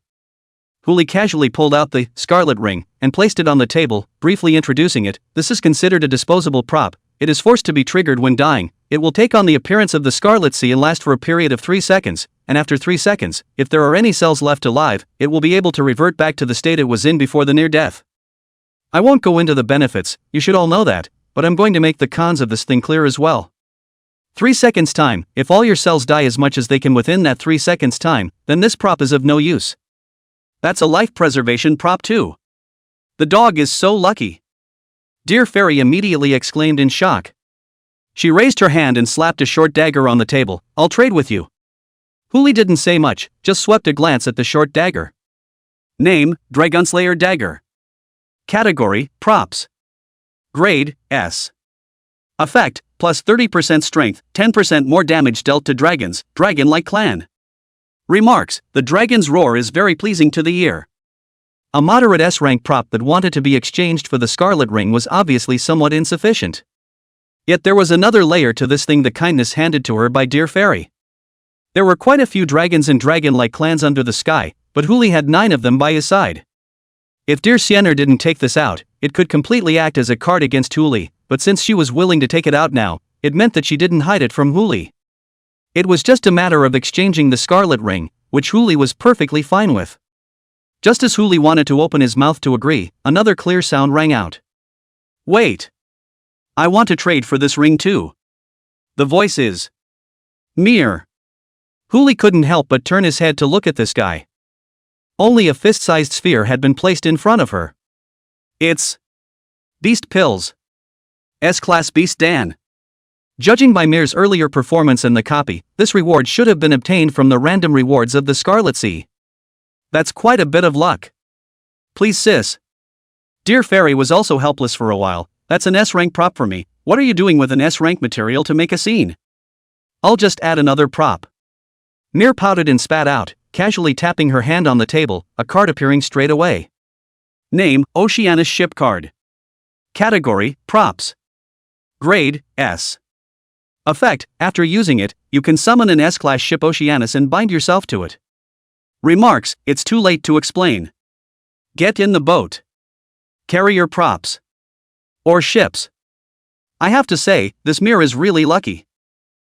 Huli casually pulled out the Scarlet Ring and placed it on the table, briefly introducing it. This is considered a disposable prop. It is forced to be triggered when dying. It will take on the appearance of the Scarlet Sea and last for a period of 3 seconds, and after 3 seconds, if there are any cells left alive, it will be able to revert back to the state it was in before the near-death. I won't go into the benefits, you should all know that, but I'm going to make the cons of this thing clear as well. 3 seconds time, if all your cells die as much as they can within that 3 seconds time, then this prop is of no use. That's a life preservation prop too. The dog is so lucky. Dear Fairy immediately exclaimed in shock. She raised her hand and slapped a short dagger on the table. I'll trade with you. Huli didn't say much, just swept a glance at the short dagger. Name, Dragonslayer Dagger. Category, Props. Grade, S. Effect, plus 30% strength, 10% more damage dealt to dragons, dragon-like clan. Remarks, the dragon's roar is very pleasing to the ear. A moderate S-rank prop that wanted to be exchanged for the Scarlet Ring was obviously somewhat insufficient. Yet there was another layer to this thing, the kindness handed to her by Dear Fairy. There were quite a few dragons and dragon-like clans under the sky, but Huli had 9 of them by his side. If Dear Sienner didn't take this out, it could completely act as a card against Huli, but since she was willing to take it out now, it meant that she didn't hide it from Huli. It was just a matter of exchanging the Scarlet Ring, which Huli was perfectly fine with. Just as Huli wanted to open his mouth to agree, another clear sound rang out. Wait. I want to trade for this ring too. The voice is Mir. Huli couldn't help but turn his head to look at this guy. Only a fist-sized sphere had been placed in front of her. It's Beast Pills. S-Class Beast Dan. Judging by Mir's earlier performance in the copy, this reward should have been obtained from the random rewards of the Scarlet Sea. That's quite a bit of luck. Please sis. Dear Fairy was also helpless for a while. That's an S-rank prop for me. What are you doing with an S-rank material to make a scene? I'll just add another prop. Mir pouted and spat out, casually tapping her hand on the table, a card appearing straight away. Name, Oceanus Ship Card. Category, Props. Grade, S. Effect, after using it, you can summon an S-class ship Oceanus and bind yourself to it. Remarks, it's too late to explain. Get in the boat. Carry your props. Or ships. I have to say, this mirror is really lucky.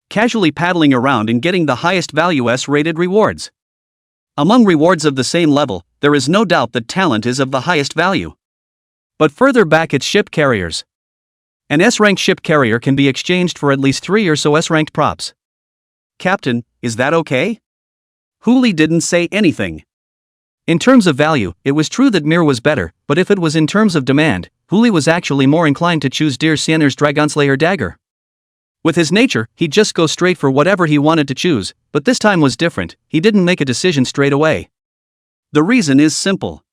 Casually paddling around and getting the highest value S-rated rewards. Among rewards of the same level, there is no doubt that talent is of the highest value. But further back it's ship carriers. An S-ranked ship carrier can be exchanged for at least 3 or so S-ranked props. Captain, is that okay? Huli didn't say anything. In terms of value, it was true that Mir was better, but if it was in terms of demand, Huli was actually more inclined to choose Dear Siener's Dragonslayer dagger. With his nature, he'd just go straight for whatever he wanted to choose, but this time was different, he didn't make a decision straight away. The reason is simple.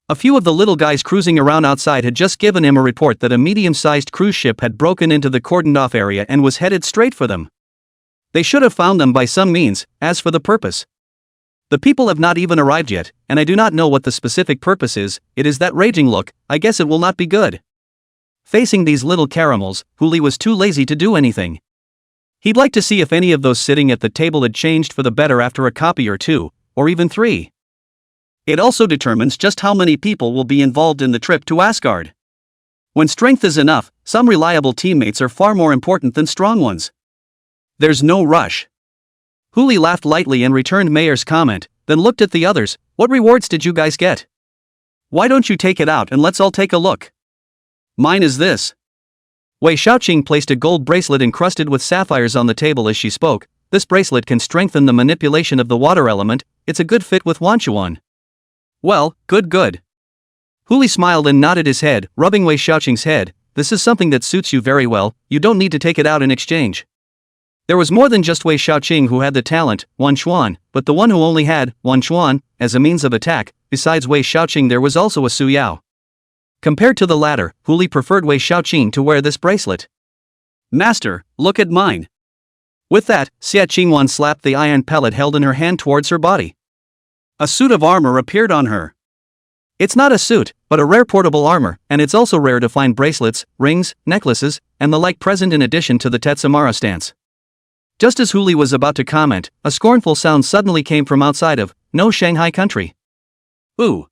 A few of the little guys cruising around outside had just given him a report that a medium-sized cruise ship had broken into the cordoned-off area and was headed straight for them. They should have found them by some means, as for the purpose. The people have not even arrived yet, and I do not know what the specific purpose is. It is that raging look, I guess it will not be good. Facing these little caramels, Huli was too lazy to do anything. He'd like to see if any of those sitting at the table had changed for the better after a copy or 2, or even 3. It also determines just how many people will be involved in the trip to Asgard. When strength is enough, some reliable teammates are far more important than strong ones. There's no rush. Huli laughed lightly and returned Mayer's comment, then looked at the others. What rewards did you guys get? Why don't you take it out and let's all take a look? Mine is this. Wei Xiaoqing placed a gold bracelet encrusted with sapphires on the table as she spoke. This bracelet can strengthen the manipulation of the water element. It's a good fit with Wanchuan. Well, good. Huli smiled and nodded his head, rubbing Wei Xiaoqing's head. This is something that suits you very well, you don't need to take it out in exchange. There was more than just Wei Xiaoqing who had the talent, Wanchuan, but the one who only had Wanchuan as a means of attack. Besides Wei Xiaoqing there was also a Su Yao. Compared to the latter, Huli preferred Wei Xiaoqing to wear this bracelet. Master, look at mine. With that, Xia Qingwan slapped the iron pellet held in her hand towards her body. A suit of armor appeared on her. It's not a suit, but a rare portable armor, and it's also rare to find bracelets, rings, necklaces, and the like present in addition to the Tetsamara stance. Just as Huli was about to comment, a scornful sound suddenly came from outside of No Shanghai country. Ooh.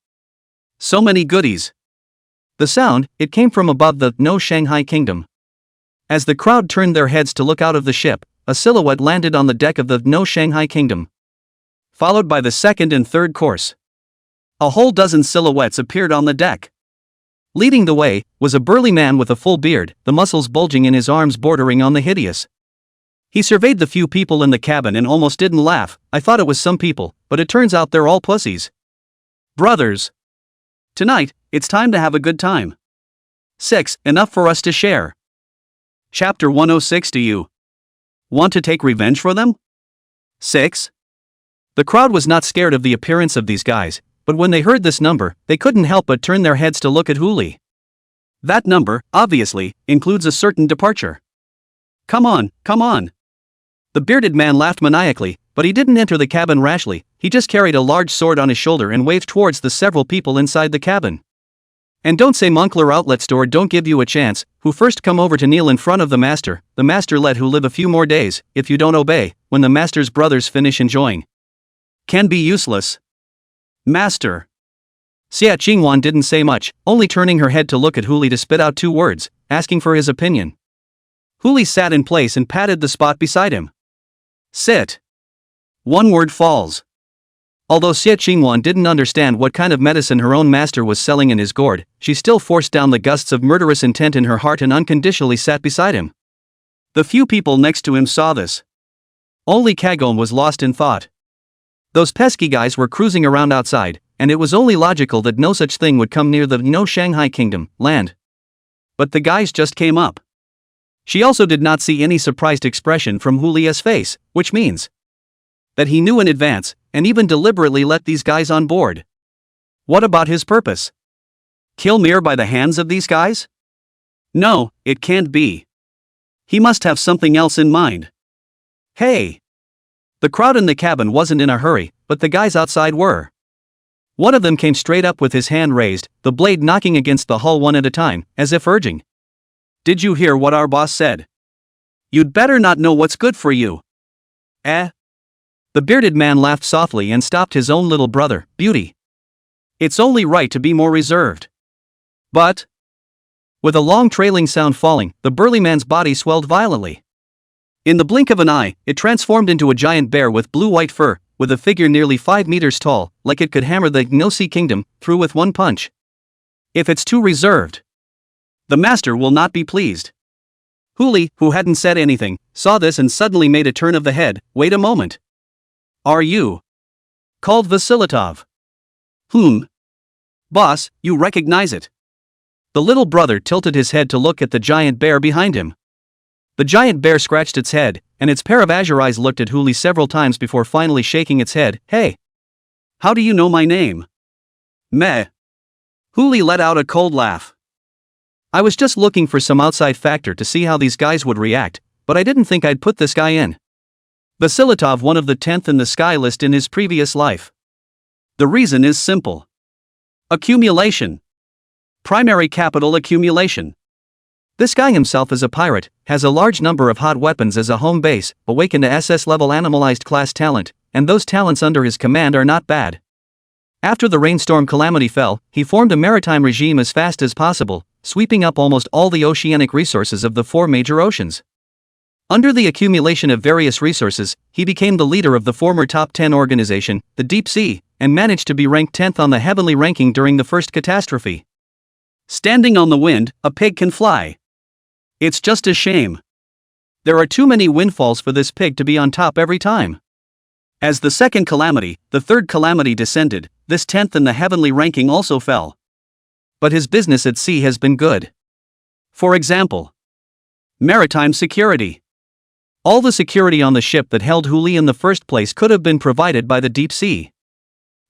So many goodies. The sound, it came from above the No Shanghai kingdom. As the crowd turned their heads to look out of the ship, a silhouette landed on the deck of the No Shanghai kingdom. Followed by the second and third course. A whole dozen silhouettes appeared on the deck. Leading the way was a burly man with a full beard, the muscles bulging in his arms bordering on the hideous. He surveyed the few people in the cabin and almost didn't laugh. I thought it was some people, but it turns out they're all pussies. Brothers. Tonight, it's time to have a good time. 6. Enough for us to share. Chapter 106. Do you want to take revenge for them? 6. The crowd was not scared of the appearance of these guys, but when they heard this number, they couldn't help but turn their heads to look at Huli. That number, obviously, includes a certain departure. Come on. The bearded man laughed maniacally, but he didn't enter the cabin rashly. He just carried a large sword on his shoulder and waved towards the several people inside the cabin. And don't say Moncler Outlet Store don't give you a chance. Who first come over to kneel in front of the master let who live a few more days. If you don't obey, when the master's brothers finish enjoying. Can be useless. Master. Xia Qingwan didn't say much, only turning her head to look at Huli to spit out 2 words, asking for his opinion. Huli sat in place and patted the spot beside him. Sit. 1 word falls. Although Xia Qingwan didn't understand what kind of medicine her own master was selling in his gourd, she still forced down the gusts of murderous intent in her heart and unconditionally sat beside him. The few people next to him saw this. Only Kagome was lost in thought. Those pesky guys were cruising around outside, and it was only logical that no such thing would come near the No Shanghai Kingdom, land. But the guys just came up. She also did not see any surprised expression from Huli's face, which means that he knew in advance, and even deliberately let these guys on board. What about his purpose? Kill Mir by the hands of these guys? No, it can't be. He must have something else in mind. Hey! The crowd in the cabin wasn't in a hurry, but the guys outside were. One of them came straight up with his hand raised, the blade knocking against the hull one at a time, as if urging. Did you hear what our boss said? You'd better not know what's good for you. Eh? The bearded man laughed softly and stopped his own little brother, Beauty. It's only right to be more reserved. But With a long trailing sound falling, the burly man's body swelled violently. In the blink of an eye, it transformed into a giant bear with blue-white fur, with a figure nearly 5 meters tall, like it could hammer the Gnosi kingdom through with one punch. If it's too reserved, the master will not be pleased. Huli, who hadn't said anything, saw this and suddenly made a turn of the head. Wait a moment. Are you? Called Vasilatov. Boss, you recognize it. The little brother tilted his head to look at the giant bear behind him. The giant bear scratched its head, and its pair of azure eyes looked at Huli several times before finally shaking its head. Hey! How do you know my name? Meh. Huli let out a cold laugh. I was just looking for some outside factor to see how these guys would react, but I didn't think I'd put this guy in. Vasilatov one of the 10th in the sky list in his previous life. The reason is simple. Accumulation. Primary capital accumulation. This guy himself is a pirate, has a large number of hot weapons as a home base, awakened to SS level animalized class talent, and those talents under his command are not bad. After the rainstorm calamity fell, he formed a maritime regime as fast as possible, sweeping up almost all the oceanic resources of the 4 major oceans. Under the accumulation of various resources, he became the leader of the former top 10 organization, the Deep Sea, and managed to be ranked 10th on the heavenly ranking during the first catastrophe. Standing on the wind, a pig can fly. It's just a shame. There are too many windfalls for this pig to be on top every time. As the second calamity, the third calamity descended, this 10th in the heavenly ranking also fell. But his business at sea has been good. For example, maritime security. All the security on the ship that held Huli in the first place could have been provided by the Deep Sea.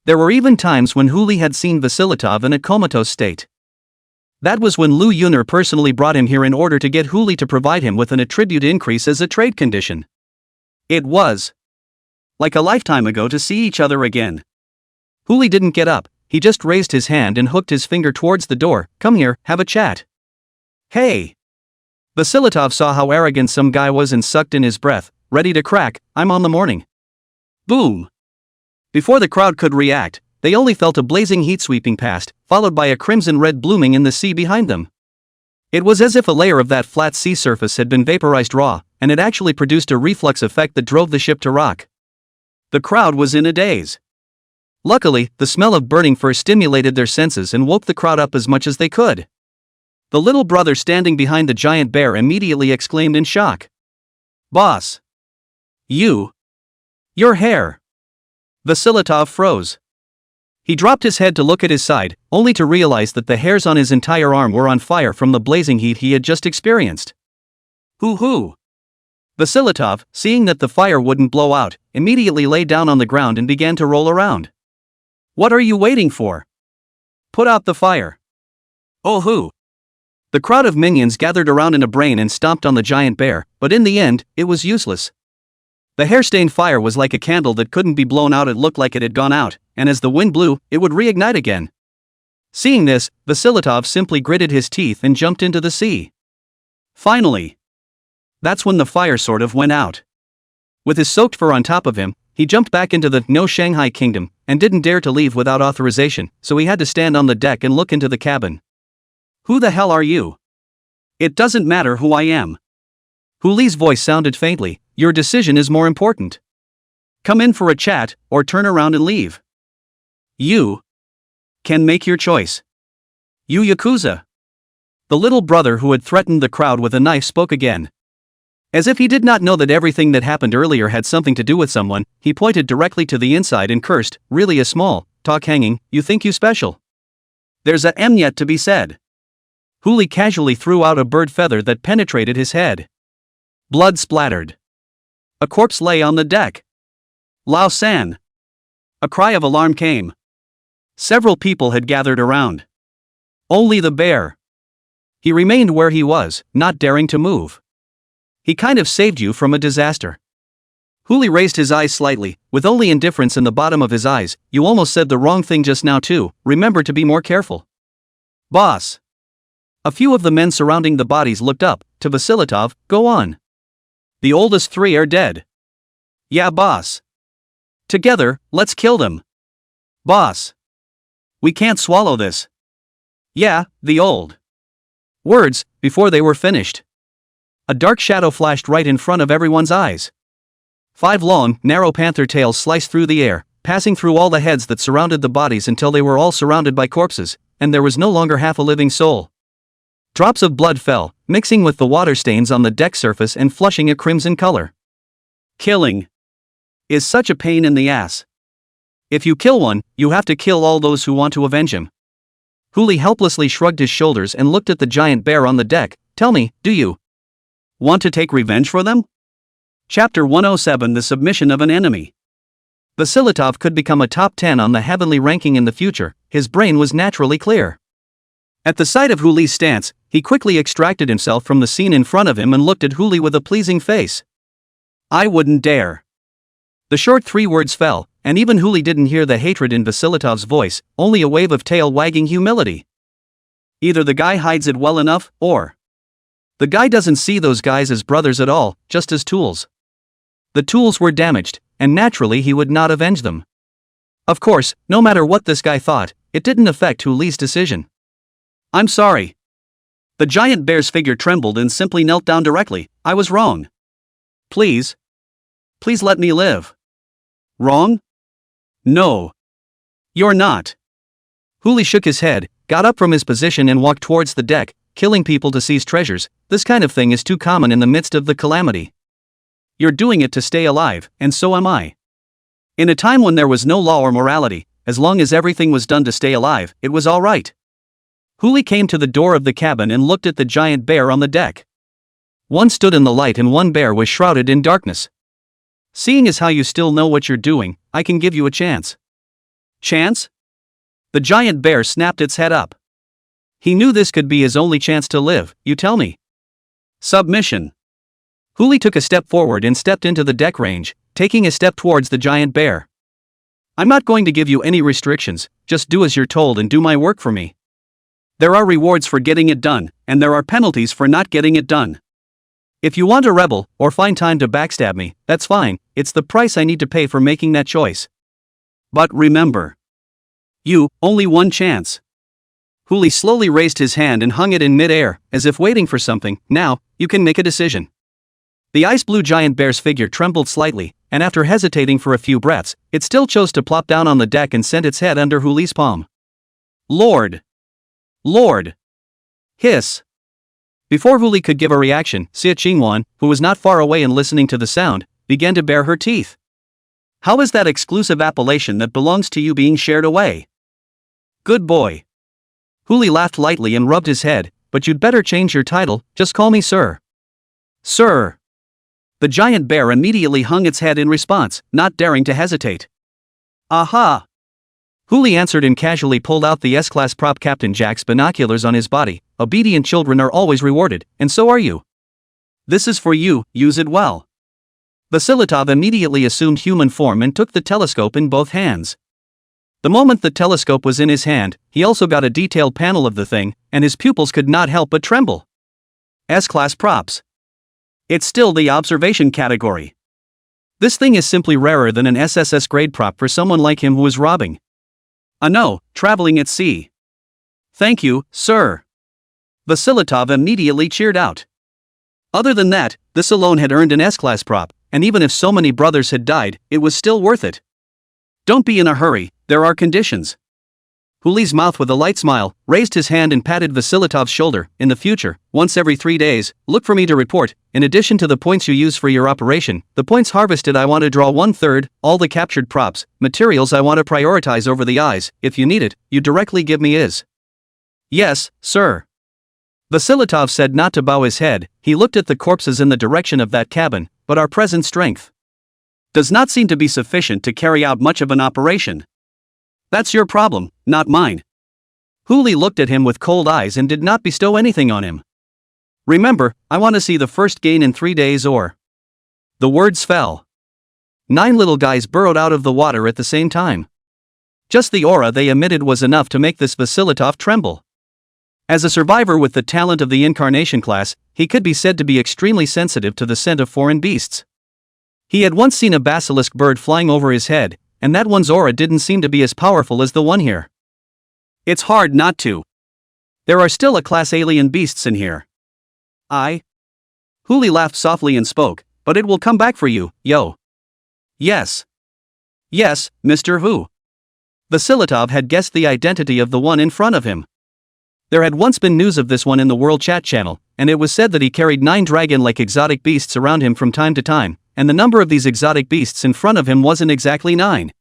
There were even times when Huli had seen Vasilatov in a comatose state. That was when Lu Yuner personally brought him here in order to get Huli to provide him with an attribute increase as a trade condition. It was like a lifetime ago to see each other again. Huli didn't get up, he just raised his hand and hooked his finger towards the door. Come here, have a chat. Hey! Vasilatov saw how arrogant some guy was and sucked in his breath, ready to crack. I'm on the morning. Boom! Before the crowd could react, they only felt a blazing heat sweeping past, followed by a crimson red blooming in the sea behind them. It was as if a layer of that flat sea surface had been vaporized raw, and it actually produced a reflux effect that drove the ship to rock. The crowd was in a daze. Luckily, the smell of burning fur stimulated their senses and woke the crowd up as much as they could. The little brother standing behind the giant bear immediately exclaimed in shock. Boss! Your hair! Vasilatov froze. He dropped his head to look at his side, only to realize that the hairs on his entire arm were on fire from the blazing heat he had just experienced. Hoo-hoo! Vasilatov, seeing that the fire wouldn't blow out, immediately lay down on the ground and began to roll around. What are you waiting for? Put out the fire. Oh hoo! The crowd of minions gathered around in a brain and stomped on the giant bear, but in the end, it was useless. The hair-stained fire was like a candle that couldn't be blown out. It looked like it had gone out, and as the wind blew, it would reignite again. Seeing this, Vasilatov simply gritted his teeth and jumped into the sea. Finally. That's when the fire sort of went out. With his soaked fur on top of him, he jumped back into the No Shanghai Kingdom, and didn't dare to leave without authorization, so he had to stand on the deck and look into the cabin. Who the hell are you? It doesn't matter who I am. Huli's voice sounded faintly. Your decision is more important. Come in for a chat, or turn around and leave. You can make your choice. You Yakuza. The little brother who had threatened the crowd with a knife spoke again. As if he did not know that everything that happened earlier had something to do with someone, he pointed directly to the inside and cursed, really a small talk hanging, you think you special? There's a M yet to be said. Huli casually threw out a bird feather that penetrated his head. Blood splattered. A corpse lay on the deck. Lao San. A cry of alarm came. Several people had gathered around. Only the bear. He remained where he was, not daring to move. He kind of saved you from a disaster. Huli raised his eyes slightly, with only indifference in the bottom of his eyes. You almost said the wrong thing just now too, remember to be more careful. Boss. A few of the men surrounding the bodies looked up to Vasilatov. Go on. The oldest 3 are dead. Yeah, boss. Together, let's kill them. Boss. We can't swallow this. Yeah, the old Words, before they were finished. A dark shadow flashed right in front of everyone's eyes. 5 long, narrow panther tails sliced through the air, passing through all the heads that surrounded the bodies until they were all surrounded by corpses, and there was no longer half a living soul. Drops of blood fell, mixing with the water stains on the deck surface and flushing a crimson color. Killing is such a pain in the ass. If you kill one, you have to kill all those who want to avenge him. Huli helplessly shrugged his shoulders and looked at the giant bear on the deck. Tell me, do you want to take revenge for them? Chapter 107: The Submission of an Enemy. Vasilitov could become a top 10 on the heavenly ranking in the future. His brain was naturally clear. At the sight of Huli's stance, he quickly extracted himself from the scene in front of him and looked at Huli with a pleasing face. I wouldn't dare. The short 3 words fell, and even Huli didn't hear the hatred in Vasilitov's voice, only a wave of tail-wagging humility. Either the guy hides it well enough, or the guy doesn't see those guys as brothers at all, just as tools. The tools were damaged, and naturally he would not avenge them. Of course, no matter what this guy thought, it didn't affect Huli's decision. I'm sorry. The giant bear's figure trembled and simply knelt down directly. I was wrong. Please. Please let me live. Wrong? No. You're not. Huli shook his head, got up from his position and walked towards the deck. Killing people to seize treasures, this kind of thing is too common in the midst of the calamity. You're doing it to stay alive, and so am I. In a time when there was no law or morality, as long as everything was done to stay alive, it was all right. Huli came to the door of the cabin and looked at the giant bear on the deck. One stood in the light and one bear was shrouded in darkness. Seeing as how you still know what you're doing, I can give you a chance. Chance? The giant bear snapped its head up. He knew this could be his only chance to live, you tell me. Submission. Huli took a step forward and stepped into the deck range, taking a step towards the giant bear. I'm not going to give you any restrictions, just do as you're told and do my work for me. There are rewards for getting it done, and there are penalties for not getting it done. If you want to rebel, or find time to backstab me, that's fine, it's the price I need to pay for making that choice. But remember. You, only one chance. Huli slowly raised his hand and hung it in mid-air, as if waiting for something. Now, you can make a decision. The ice-blue giant bear's figure trembled slightly, and after hesitating for a few breaths, it still chose to plop down on the deck and sent its head under Huli's palm. Lord! Lord! Hiss! Before Huli could give a reaction, Xia Qingwan, who was not far away and listening to the sound, began to bare her teeth. How is that exclusive appellation that belongs to you being shared away? Good boy. Huli laughed lightly and rubbed his head, but you'd better change your title, just call me Sir. Sir. The giant bear immediately hung its head in response, not daring to hesitate. Aha! Huli answered and casually pulled out the S-Class prop Captain Jack's binoculars on his body. Obedient children are always rewarded, and so are you. This is for you, use it well. Vasilitov immediately assumed human form and took the telescope in both hands. The moment the telescope was in his hand, he also got a detailed panel of the thing, and his pupils could not help but tremble. S-Class props. It's still the observation category. This thing is simply rarer than an SSS grade prop for someone like him who is robbing. No, traveling at sea. Thank you, sir. Vasilitov immediately cheered out. Other than that, this alone had earned an S-Class prop, and even if so many brothers had died, it was still worth it. Don't be in a hurry, there are conditions. Huli's mouth with a light smile, raised his hand and patted Vasilitov's shoulder. In the future, once every 3 days, look for me to report. In addition to the points you use for your operation, the points harvested I want to draw 1/3, all the captured props, materials I want to prioritize over the eyes. If you need it, you directly give me is. Yes, sir. Vasilitov said not to bow his head. He looked at the corpses in the direction of that cabin, but our present strength does not seem to be sufficient to carry out much of an operation. That's your problem, not mine. Huli looked at him with cold eyes and did not bestow anything on him. Remember, I want to see the first gain in 3 days or... The words fell. 9 little guys burrowed out of the water at the same time. Just the aura they emitted was enough to make this Vasilitov tremble. As a survivor with the talent of the incarnation class, he could be said to be extremely sensitive to the scent of foreign beasts. He had once seen a basilisk bird flying over his head, and that one's aura didn't seem to be as powerful as the one here. It's hard not to There are still a class alien beasts in here. Huli laughed softly and spoke, but it will come back for you, yo. Yes. Yes, Mr. Who. Vasilitov had guessed the identity of the one in front of him. There had once been news of this one in the World Chat channel, and it was said that he carried 9 dragon-like exotic beasts around him from time to time, and the number of these exotic beasts in front of him wasn't exactly 9.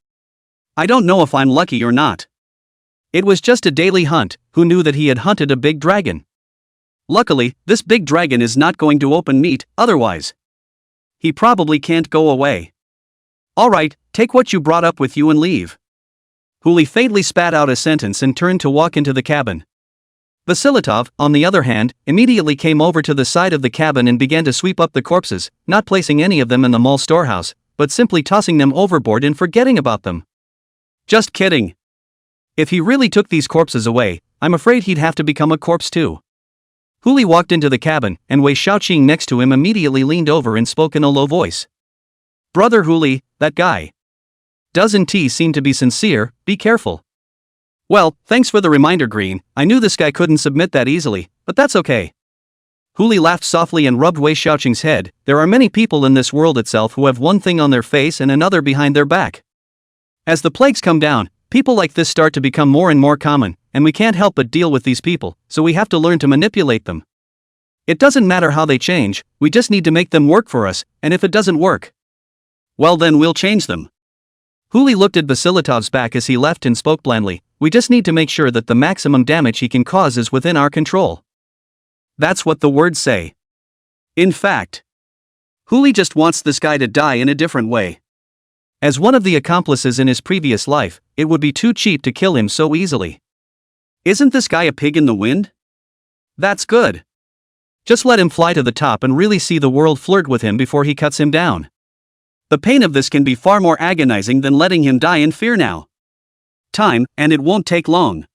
I don't know if I'm lucky or not. It was just a daily hunt. Who knew that he had hunted a big dragon? Luckily, this big dragon is not going to open meat, otherwise he probably can't go away. Alright, take what you brought up with you and leave. Huli faintly spat out a sentence and turned to walk into the cabin. Vasilitov, on the other hand, immediately came over to the side of the cabin and began to sweep up the corpses, not placing any of them in the mall storehouse, but simply tossing them overboard and forgetting about them. Just kidding. If he really took these corpses away, I'm afraid he'd have to become a corpse too. Huli walked into the cabin, and Wei Shaoqing next to him immediately leaned over and spoke in a low voice. Brother Huli, that guy doesn't seem to be sincere, be careful. Well, thanks for the reminder, Green. I knew this guy couldn't submit that easily, but that's okay. Huli laughed softly and rubbed Wei Shaoqing's head. There are many people in this world itself who have one thing on their face and another behind their back. As the plagues come down, people like this start to become more and more common, and we can't help but deal with these people, so we have to learn to manipulate them. It doesn't matter how they change, we just need to make them work for us, and if it doesn't work, well then we'll change them. Huli looked at Vasilitov's back as he left and spoke blandly, we just need to make sure that the maximum damage he can cause is within our control. That's what the words say. In fact, Huli just wants this guy to die in a different way. As one of the accomplices in his previous life, it would be too cheap to kill him so easily. Isn't this guy a pig in the wind? That's good. Just let him fly to the top and really see the world flirt with him before he cuts him down. The pain of this can be far more agonizing than letting him die in fear now. Time, and it won't take long.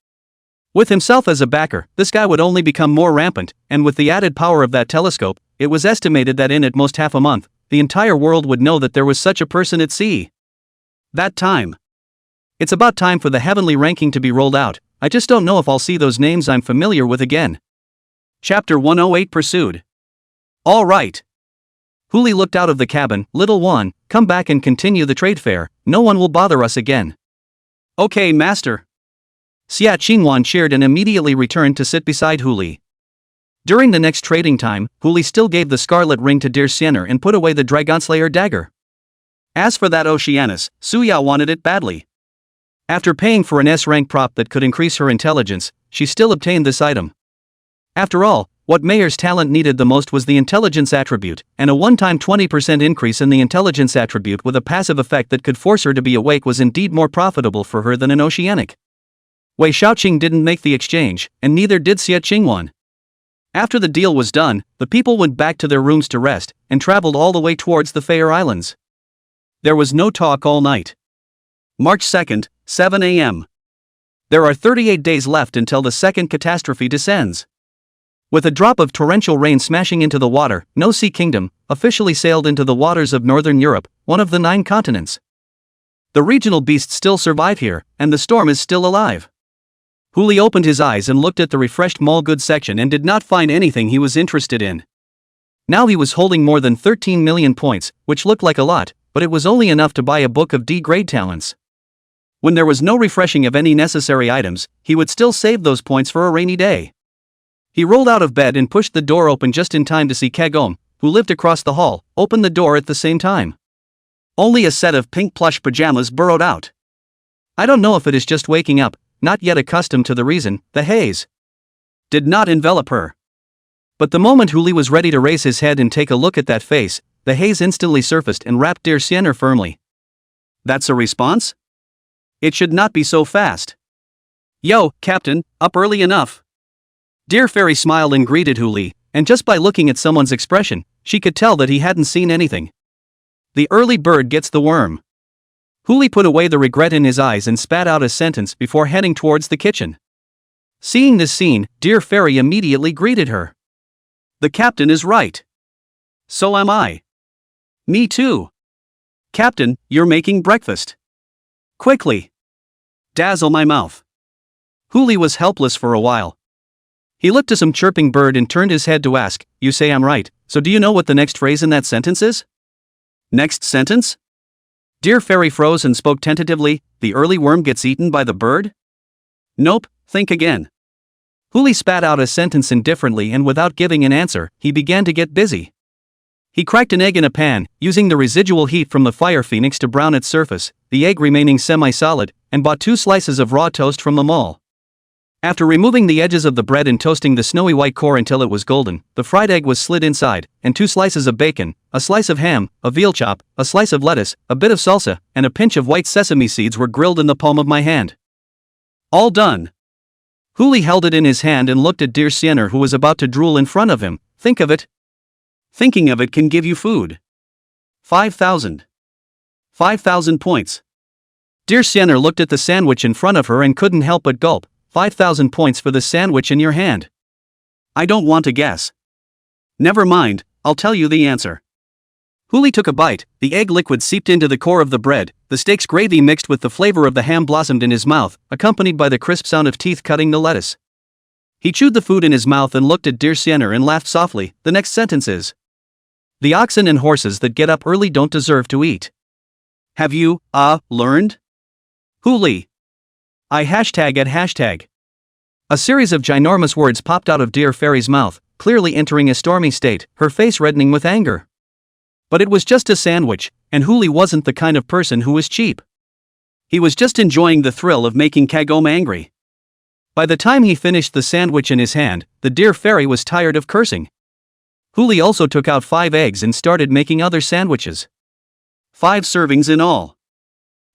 With himself as a backer, this guy would only become more rampant, and with the added power of that telescope, it was estimated that in at most half a month, the entire world would know that there was such a person at sea. That time. It's about time for the heavenly ranking to be rolled out. I just don't know if I'll see those names I'm familiar with again. Chapter 108 Pursued. All right. Huli looked out of the cabin. Little one, come back and continue the trade fair. No one will bother us again. Okay, master. Xia Qingwan cheered and immediately returned to sit beside Huli. During the next trading time, Huli still gave the scarlet ring to dear Sienner and put away the Dragonslayer dagger. As for that Oceanus, Suya wanted it badly. After paying for an S-rank prop that could increase her intelligence, she still obtained this item. After all, what Mayer's talent needed the most was the intelligence attribute, and a one-time 20% increase in the intelligence attribute with a passive effect that could force her to be awake was indeed more profitable for her than an oceanic. Wei Shaoqing didn't make the exchange, and neither did Xia Qingwan. After the deal was done, the people went back to their rooms to rest, and traveled all the way towards the Fair Islands. There was no talk all night. March 2nd, 7 a.m. There are 38 days left until the second catastrophe descends. With a drop of torrential rain smashing into the water, No Sea Kingdom officially sailed into the waters of Northern Europe, one of the 9 continents. The regional beasts still survive here, and the storm is still alive. Huli opened his eyes and looked at the refreshed mall goods section and did not find anything he was interested in. Now he was holding more than 13 million points, which looked like a lot, but it was only enough to buy a book of D-grade talents. When there was no refreshing of any necessary items, he would still save those points for a rainy day. He rolled out of bed and pushed the door open just in time to see Kagome, who lived across the hall, open the door at the same time. Only a set of pink plush pajamas burrowed out. I don't know if it is just waking up, not yet accustomed to the reason, the haze did not envelop her. But the moment Huli was ready to raise his head and take a look at that face, the haze instantly surfaced and wrapped dear Sienner firmly. That's a response? It should not be so fast. Yo, Captain, up early enough. Dear Fairy smiled and greeted Huli, and just by looking at someone's expression, she could tell that he hadn't seen anything. The early bird gets the worm. Huli put away the regret in his eyes and spat out a sentence before heading towards the kitchen. Seeing this scene, dear Fairy immediately greeted her. The captain is right. So am I. Me too. Captain, you're making breakfast. Quickly. Dazzle my mouth. Huli was helpless for a while. He looked to some chirping bird and turned his head to ask, "You say I'm right, so do you know what the next phrase in that sentence is?" "Next sentence?" Dear Fairy froze and spoke tentatively, "The early worm gets eaten by the bird?" "Nope, think again." Huli spat out a sentence indifferently, and without giving an answer, he began to get busy. He cracked an egg in a pan, using the residual heat from the fire phoenix to brown its surface, the egg remaining semi-solid, and bought 2 slices of raw toast from the mall. After removing the edges of the bread and toasting the snowy white core until it was golden, the fried egg was slid inside, and 2 slices of bacon, a slice of ham, a veal chop, a slice of lettuce, a bit of salsa, and a pinch of white sesame seeds were grilled in the palm of my hand. All done. Huli held it in his hand and looked at dear Sienner, who was about to drool in front of him. Think of it. Thinking of it can give you food. 5,000. 5,000 points. Dear Sienner looked at the sandwich in front of her and couldn't help but gulp. 5,000 points for the sandwich in your hand. I don't want to guess. Never mind, I'll tell you the answer. Huli took a bite, the egg liquid seeped into the core of the bread, the steak's gravy mixed with the flavor of the ham blossomed in his mouth, accompanied by the crisp sound of teeth cutting the lettuce. He chewed the food in his mouth and looked at dear Sienner and laughed softly. The next sentence is, "The oxen and horses that get up early don't deserve to eat." Have you, learned? Huli. I #. A series of ginormous words popped out of dear Fairy's mouth, clearly entering a stormy state, her face reddening with anger. But it was just a sandwich, and Huli wasn't the kind of person who was cheap. He was just enjoying the thrill of making Kagome angry. By the time he finished the sandwich in his hand, the dear Fairy was tired of cursing. Huli also took out 5 eggs and started making other sandwiches. 5 servings in all.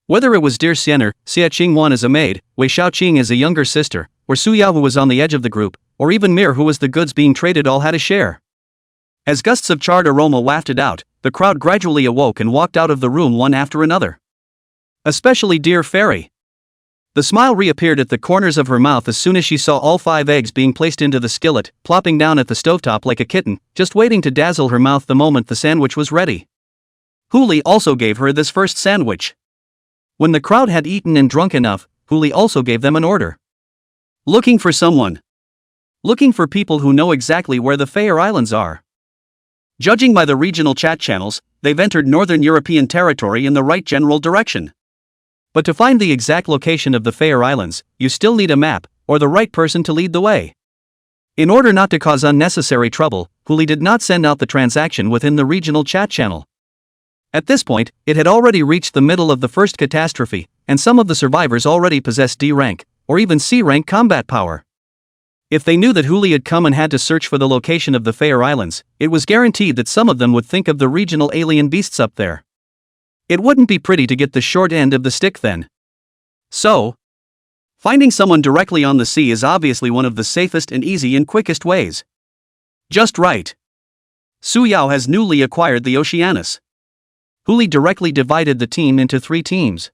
Whether it was dear Sienner, Xia Qingwan as a maid, Wei Shaoqing as a younger sister, or Su Yao who was on the edge of the group, or even Mir who was the goods being traded, all had a share. As gusts of charred aroma wafted out, the crowd gradually awoke and walked out of the room one after another. Especially dear Fairy. The smile reappeared at the corners of her mouth as soon as she saw all 5 eggs being placed into the skillet, plopping down at the stovetop like a kitten, just waiting to dazzle her mouth the moment the sandwich was ready. Huli also gave her this first sandwich. When the crowd had eaten and drunk enough, Huli also gave them an order. Looking for someone. Looking for people who know exactly where the Fair Islands are. Judging by the regional chat channels, they've entered Northern European territory in the right general direction. But to find the exact location of the Fair Islands, you still need a map, or the right person to lead the way. In order not to cause unnecessary trouble, Huli did not send out the transaction within the regional chat channel. At this point, it had already reached the middle of the first catastrophe, and some of the survivors already possessed D rank, or even C rank combat power. If they knew that Huli had come and had to search for the location of the Fair Islands, it was guaranteed that some of them would think of the regional alien beasts up there. It wouldn't be pretty to get the short end of the stick then. So, finding someone directly on the sea is obviously one of the safest and easy and quickest ways. Just right. Su Yao has newly acquired the Oceanus. Huli directly divided the team into 3 teams.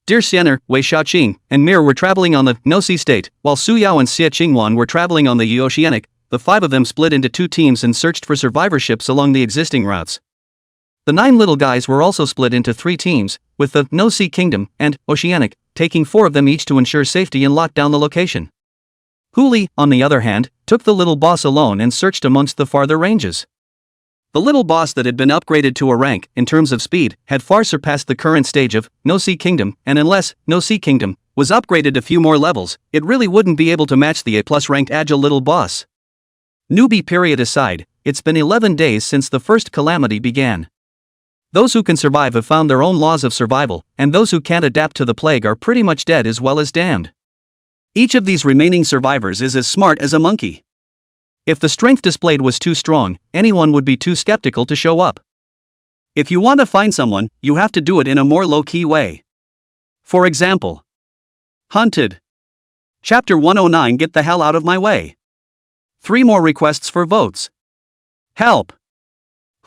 Dear Sienner, Wei Shaoqing, and Mir were traveling on the No Sea State, while Su Yao and Xia Qingwan were traveling on the Oceanic. The 5 of them split into 2 teams and searched for survivorships along the existing routes. The 9 little guys were also split into 3 teams, with the No Sea Kingdom and Oceanic taking 4 of them each to ensure safety and lock down the location. Huli, on the other hand, took the little boss alone and searched amongst the farther ranges. The little boss that had been upgraded to a rank, in terms of speed, had far surpassed the current stage of No Sea Kingdom, and unless No Sea Kingdom was upgraded a few more levels, it really wouldn't be able to match the A+ ranked agile little boss. Newbie period aside, it's been 11 days since the first calamity began. Those who can survive have found their own laws of survival, and those who can't adapt to the plague are pretty much dead as well as damned. Each of these remaining survivors is as smart as a monkey. If the strength displayed was too strong, anyone would be too skeptical to show up. If you want to find someone, you have to do it in a more low-key way. For example, Hunted. Chapter 109, Get the hell out of my way. 3 more requests for votes. Help.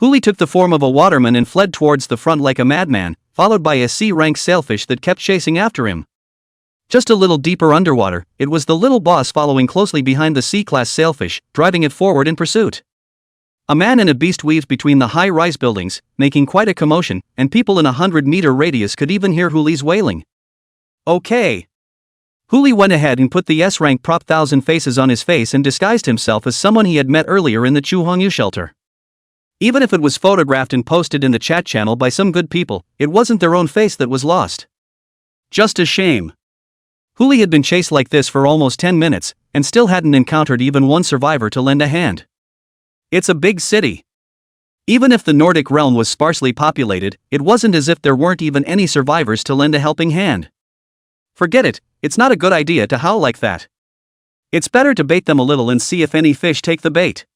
Huli took the form of a waterman and fled towards the front like a madman, followed by a C-rank sailfish that kept chasing after him. Just a little deeper underwater, it was the little boss following closely behind the C-class sailfish, driving it forward in pursuit. A man and a beast weaved between the high-rise buildings, making quite a commotion, and people in a 100-meter radius could even hear Huli's wailing. Okay. Huli went ahead and put the S-rank prop 1000 faces on his face and disguised himself as someone he had met earlier in the Chuhongyu shelter. Even if it was photographed and posted in the chat channel by some good people, it wasn't their own face that was lost. Just a shame. Huli had been chased like this for almost 10 minutes, and still hadn't encountered even one survivor to lend a hand. It's a big city. Even if the Nordic realm was sparsely populated, it wasn't as if there weren't even any survivors to lend a helping hand. Forget it, it's not a good idea to howl like that. It's better to bait them a little and see if any fish take the bait.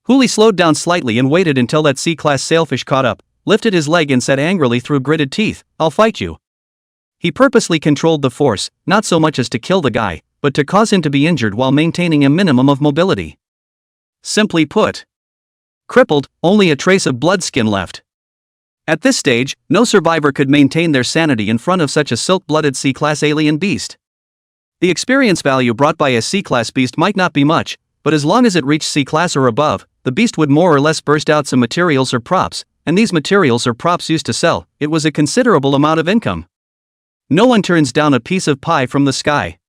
Huli slowed down slightly and waited until that C-class sailfish caught up, lifted his leg and said angrily through gritted teeth, "I'll fight you." He purposely controlled the force, not so much as to kill the guy, but to cause him to be injured while maintaining a minimum of mobility. Simply put, crippled, only a trace of blood skin left. At this stage, no survivor could maintain their sanity in front of such a silk-blooded C-class alien beast. The experience value brought by a C-class beast might not be much, but as long as it reached C-class or above, the beast would more or less burst out some materials or props, and these materials or props used to sell. It was a considerable amount of income. No one turns down a piece of pie from the sky.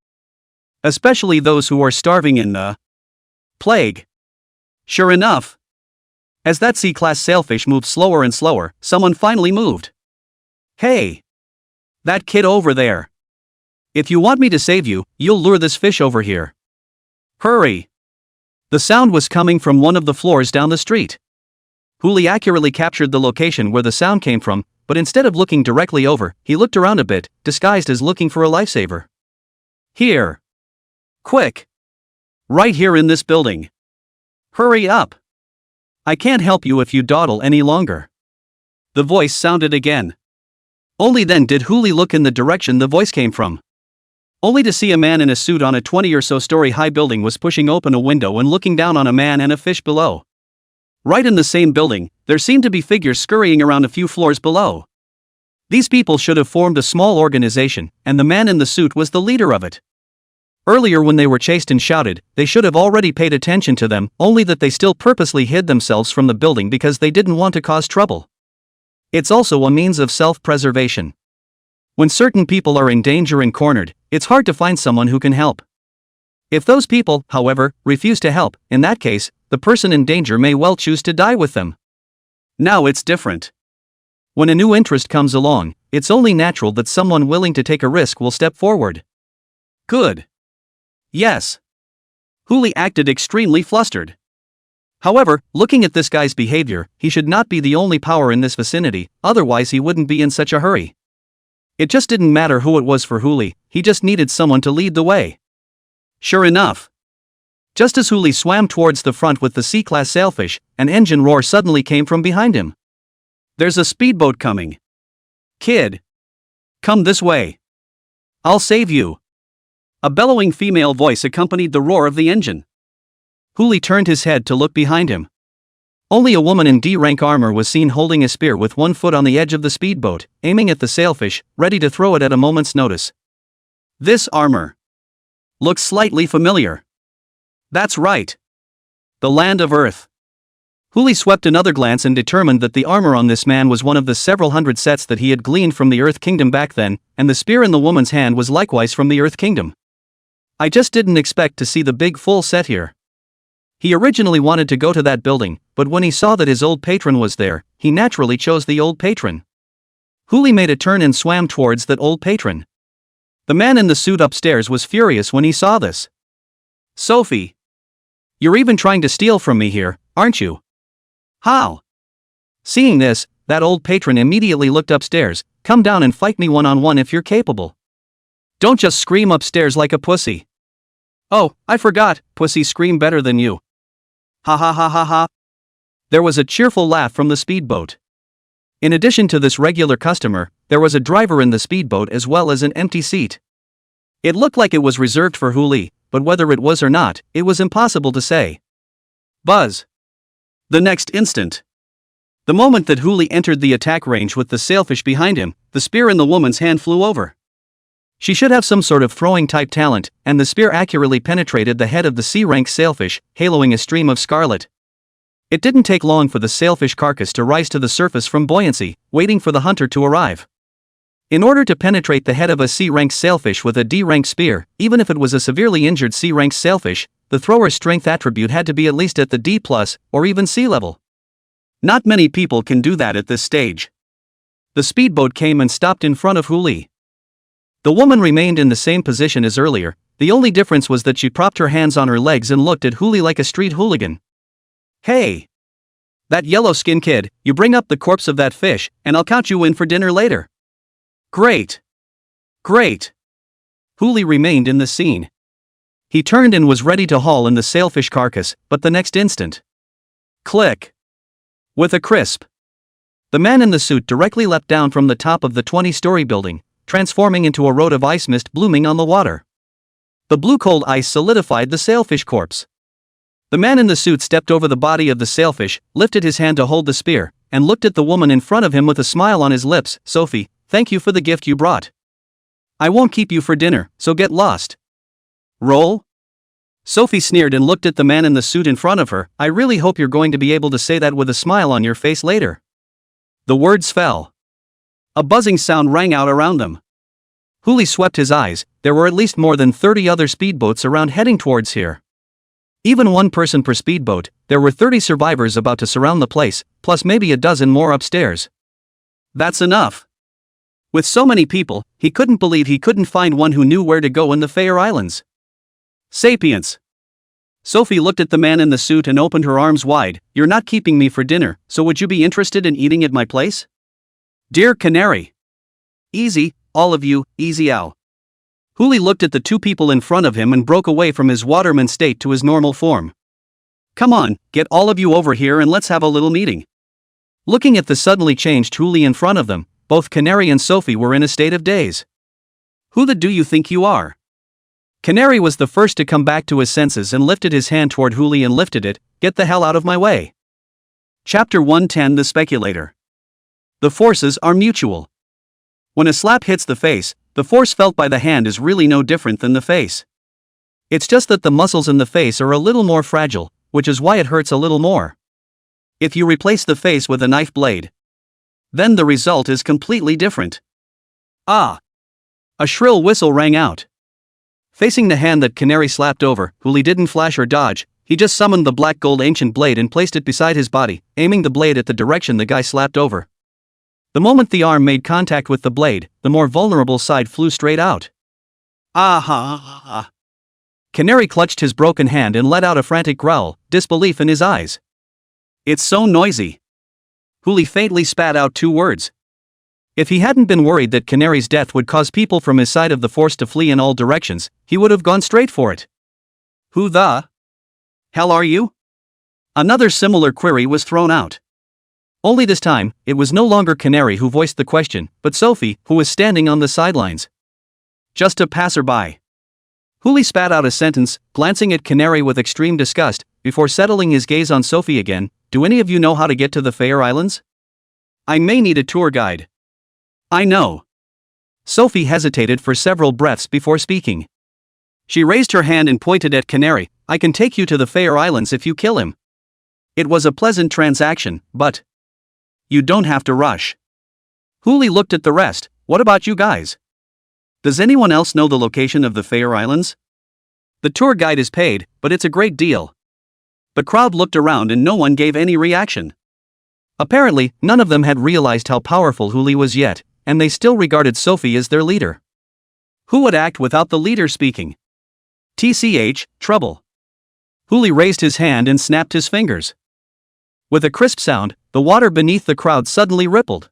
Especially those who are starving in the plague. Sure enough, as that C-class sailfish moved slower and slower, someone finally moved. "Hey! That kid over there. If you want me to save you, you'll lure this fish over here. Hurry!" The sound was coming from one of the floors down the street. Huli accurately captured the location where the sound came from, but instead of looking directly over, he looked around a bit, disguised as looking for a lifesaver. "Here! Quick! Right here in this building! Hurry up! I can't help you if you dawdle any longer." The voice sounded again. Only then did Huli look in the direction the voice came from. Only to see a man in a suit on a 20 or so story high building was pushing open a window and looking down on a man and a fish below. Right in the same building, there seemed to be figures scurrying around a few floors below. These people should have formed a small organization, and the man in the suit was the leader of it. Earlier when they were chased and shouted, they should have already paid attention to them, only that they still purposely hid themselves from the building because they didn't want to cause trouble. It's also a means of self-preservation. When certain people are in danger and cornered, it's hard to find someone who can help. If those people, however, refuse to help, in that case, the person in danger may well choose to die with them. Now it's different. When a new interest comes along, it's only natural that someone willing to take a risk will step forward. Good. Yes. Huli acted extremely flustered. However, looking at this guy's behavior, he should not be the only power in this vicinity, otherwise he wouldn't be in such a hurry. It just didn't matter who it was for Huli, he just needed someone to lead the way. Sure enough. Just as Huli swam towards the front with the C-class sailfish, an engine roar suddenly came from behind him. "There's a speedboat coming. Kid. Come this way. I'll save you." A bellowing female voice accompanied the roar of the engine. Huli turned his head to look behind him. Only a woman in D-rank armor was seen holding a spear with one foot on the edge of the speedboat, aiming at the sailfish, ready to throw it at a moment's notice. This armor looks slightly familiar. That's right. The land of Earth. Huli swept another glance and determined that the armor on this man was one of the several hundred sets that he had gleaned from the Earth Kingdom back then, and the spear in the woman's hand was likewise from the Earth Kingdom. I just didn't expect to see the big full set here. He originally wanted to go to that building, but when he saw that his old patron was there, he naturally chose the old patron. Huli made a turn and swam towards that old patron. The man in the suit upstairs was furious when he saw this. "Sophie! You're even trying to steal from me here, aren't you? How?" Seeing this, that old patron immediately looked upstairs. "Come down and fight me one-on-one if you're capable. Don't just scream upstairs like a pussy." "Oh, I forgot, pussies scream better than you. Ha ha ha ha ha." There was a cheerful laugh from the speedboat. In addition to this regular customer, there was a driver in the speedboat as well as an empty seat. It looked like it was reserved for Huli, but whether it was or not, it was impossible to say. Buzz. The next instant. The moment that Huli entered the attack range with the sailfish behind him, the spear in the woman's hand flew over. She should have some sort of throwing type talent, and the spear accurately penetrated the head of the C-rank sailfish, haloing a stream of scarlet. It didn't take long for the sailfish carcass to rise to the surface from buoyancy, waiting for the hunter to arrive. In order to penetrate the head of a C-rank sailfish with a D-rank spear, even if it was a severely injured C-rank sailfish, the thrower's strength attribute had to be at least at the D+, or even C level. Not many people can do that at this stage. The speedboat came and stopped in front of Huli. The woman remained in the same position as earlier, the only difference was that she propped her hands on her legs and looked at Huli like a street hooligan. "Hey! That yellow-skinned kid, you bring up the corpse of that fish, and I'll count you in for dinner later." "Great! Great!" Huli remained in the scene. He turned and was ready to haul in the sailfish carcass, but the next instant. Click! With a crisp. The man in the suit directly leapt down from the top of the 20-story building, transforming into a road of ice mist blooming on the water. The blue-cold ice solidified the sailfish corpse. The man in the suit stepped over the body of the sailfish, lifted his hand to hold the spear, and looked at the woman in front of him with a smile on his lips. "Sophie, thank you for the gift you brought. I won't keep you for dinner, so get lost." Roll? Sophie sneered and looked at the man in the suit in front of her. "I really hope you're going to be able to say that with a smile on your face later." The words fell. A buzzing sound rang out around them. Huli swept his eyes. There were at least more than 30 other speedboats around heading towards here. Even one person per speedboat, there were 30 survivors about to surround the place, plus maybe a dozen more upstairs. That's enough. With so many people, he couldn't believe he couldn't find one who knew where to go in the Fair Islands. Sapience. Sophie looked at the man in the suit and opened her arms wide. "You're not keeping me for dinner, so would you be interested in eating at my place?" "Dear Canary." "Easy, all of you, easy ow." Huli looked at the two people in front of him and broke away from his waterman state to his normal form. "Come on, get all of you over here and let's have a little meeting." Looking at the suddenly changed Huli in front of them, both Canary and Sophie were in a state of daze. "Who the do you think you are?" Canary was the first to come back to his senses and lifted his hand toward Huli and lifted it. "Get the hell out of my way." Chapter 110 The Speculator. The forces are mutual. When a slap hits the face, the force felt by the hand is really no different than the face. It's just that the muscles in the face are a little more fragile, which is why it hurts a little more. If you replace the face with a knife blade, then the result is completely different. Ah! A shrill whistle rang out. Facing the hand that Canary slapped over, Huli didn't flash or dodge, he just summoned the black gold ancient blade and placed it beside his body, aiming the blade at the direction the guy slapped over. The moment the arm made contact with the blade, the more vulnerable side flew straight out. Ah! Canary clutched his broken hand and let out a frantic growl, disbelief in his eyes. "It's so noisy." Huli faintly spat out two words. If he hadn't been worried that Canary's death would cause people from his side of the force to flee in all directions, he would have gone straight for it. "Who the hell are you?" Another similar query was thrown out. Only this time, it was no longer Canary who voiced the question, but Sophie, who was standing on the sidelines. "Just a passerby." Huli spat out a sentence, glancing at Canary with extreme disgust, before settling his gaze on Sophie again. "Do any of you know how to get to the Fair Islands? I may need a tour guide." "I know." Sophie hesitated for several breaths before speaking. She raised her hand and pointed at Canary. "I can take you to the Fair Islands if you kill him. It was a pleasant transaction, but you don't have to rush." Huli looked at the rest. "What about you guys? Does anyone else know the location of the Fair Islands? The tour guide is paid, but it's a great deal." The crowd looked around and no one gave any reaction. Apparently, none of them had realized how powerful Huli was yet, and they still regarded Sophie as their leader. Who would act without the leader speaking? TCH, trouble. Huli raised his hand and snapped his fingers. With a crisp sound, the water beneath the crowd suddenly rippled.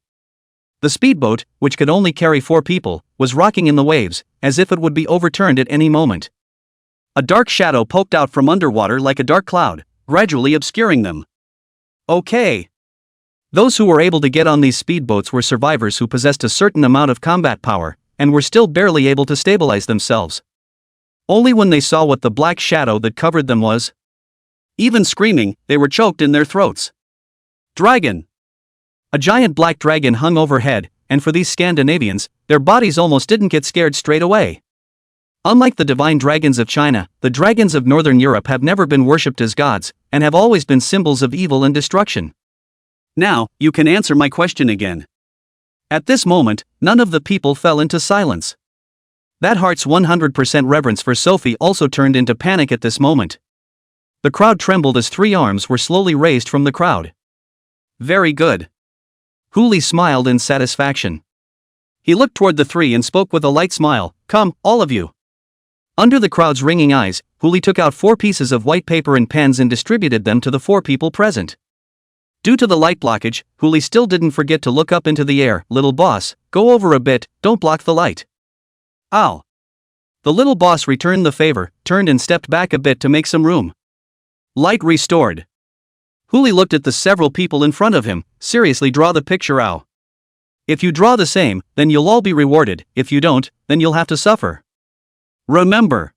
The speedboat, which could only carry 4 people, was rocking in the waves, as if it would be overturned at any moment. A dark shadow poked out from underwater like a dark cloud, gradually obscuring them. Okay. Those who were able to get on these speedboats were survivors who possessed a certain amount of combat power, and were still barely able to stabilize themselves. Only when they saw what the black shadow that covered them was. Even screaming, they were choked in their throats. Dragon! A giant black dragon hung overhead, and for these Scandinavians, their bodies almost didn't get scared straight away. Unlike the divine dragons of China, the dragons of Northern Europe have never been worshipped as gods, and have always been symbols of evil and destruction. Now, you can answer my question again. At this moment, none of the people fell into silence. That heart's 100% reverence for Sophie also turned into panic at this moment. The crowd trembled as 3 arms were slowly raised from the crowd. Very good. Huli smiled in satisfaction. He looked toward the 3 and spoke with a light smile, "Come, all of you." Under the crowd's ringing eyes, Huli took out 4 pieces of white paper and pens and distributed them to the 4 people present. Due to the light blockage, Huli still didn't forget to look up into the air. "Little boss, go over a bit, don't block the light." "Ow." The little boss returned the favor, turned and stepped back a bit to make some room. Light restored. Huli looked at the several people in front of him. "Seriously, draw the picture, ow. If you draw the same, then you'll all be rewarded. If you don't, then you'll have to suffer. Remember,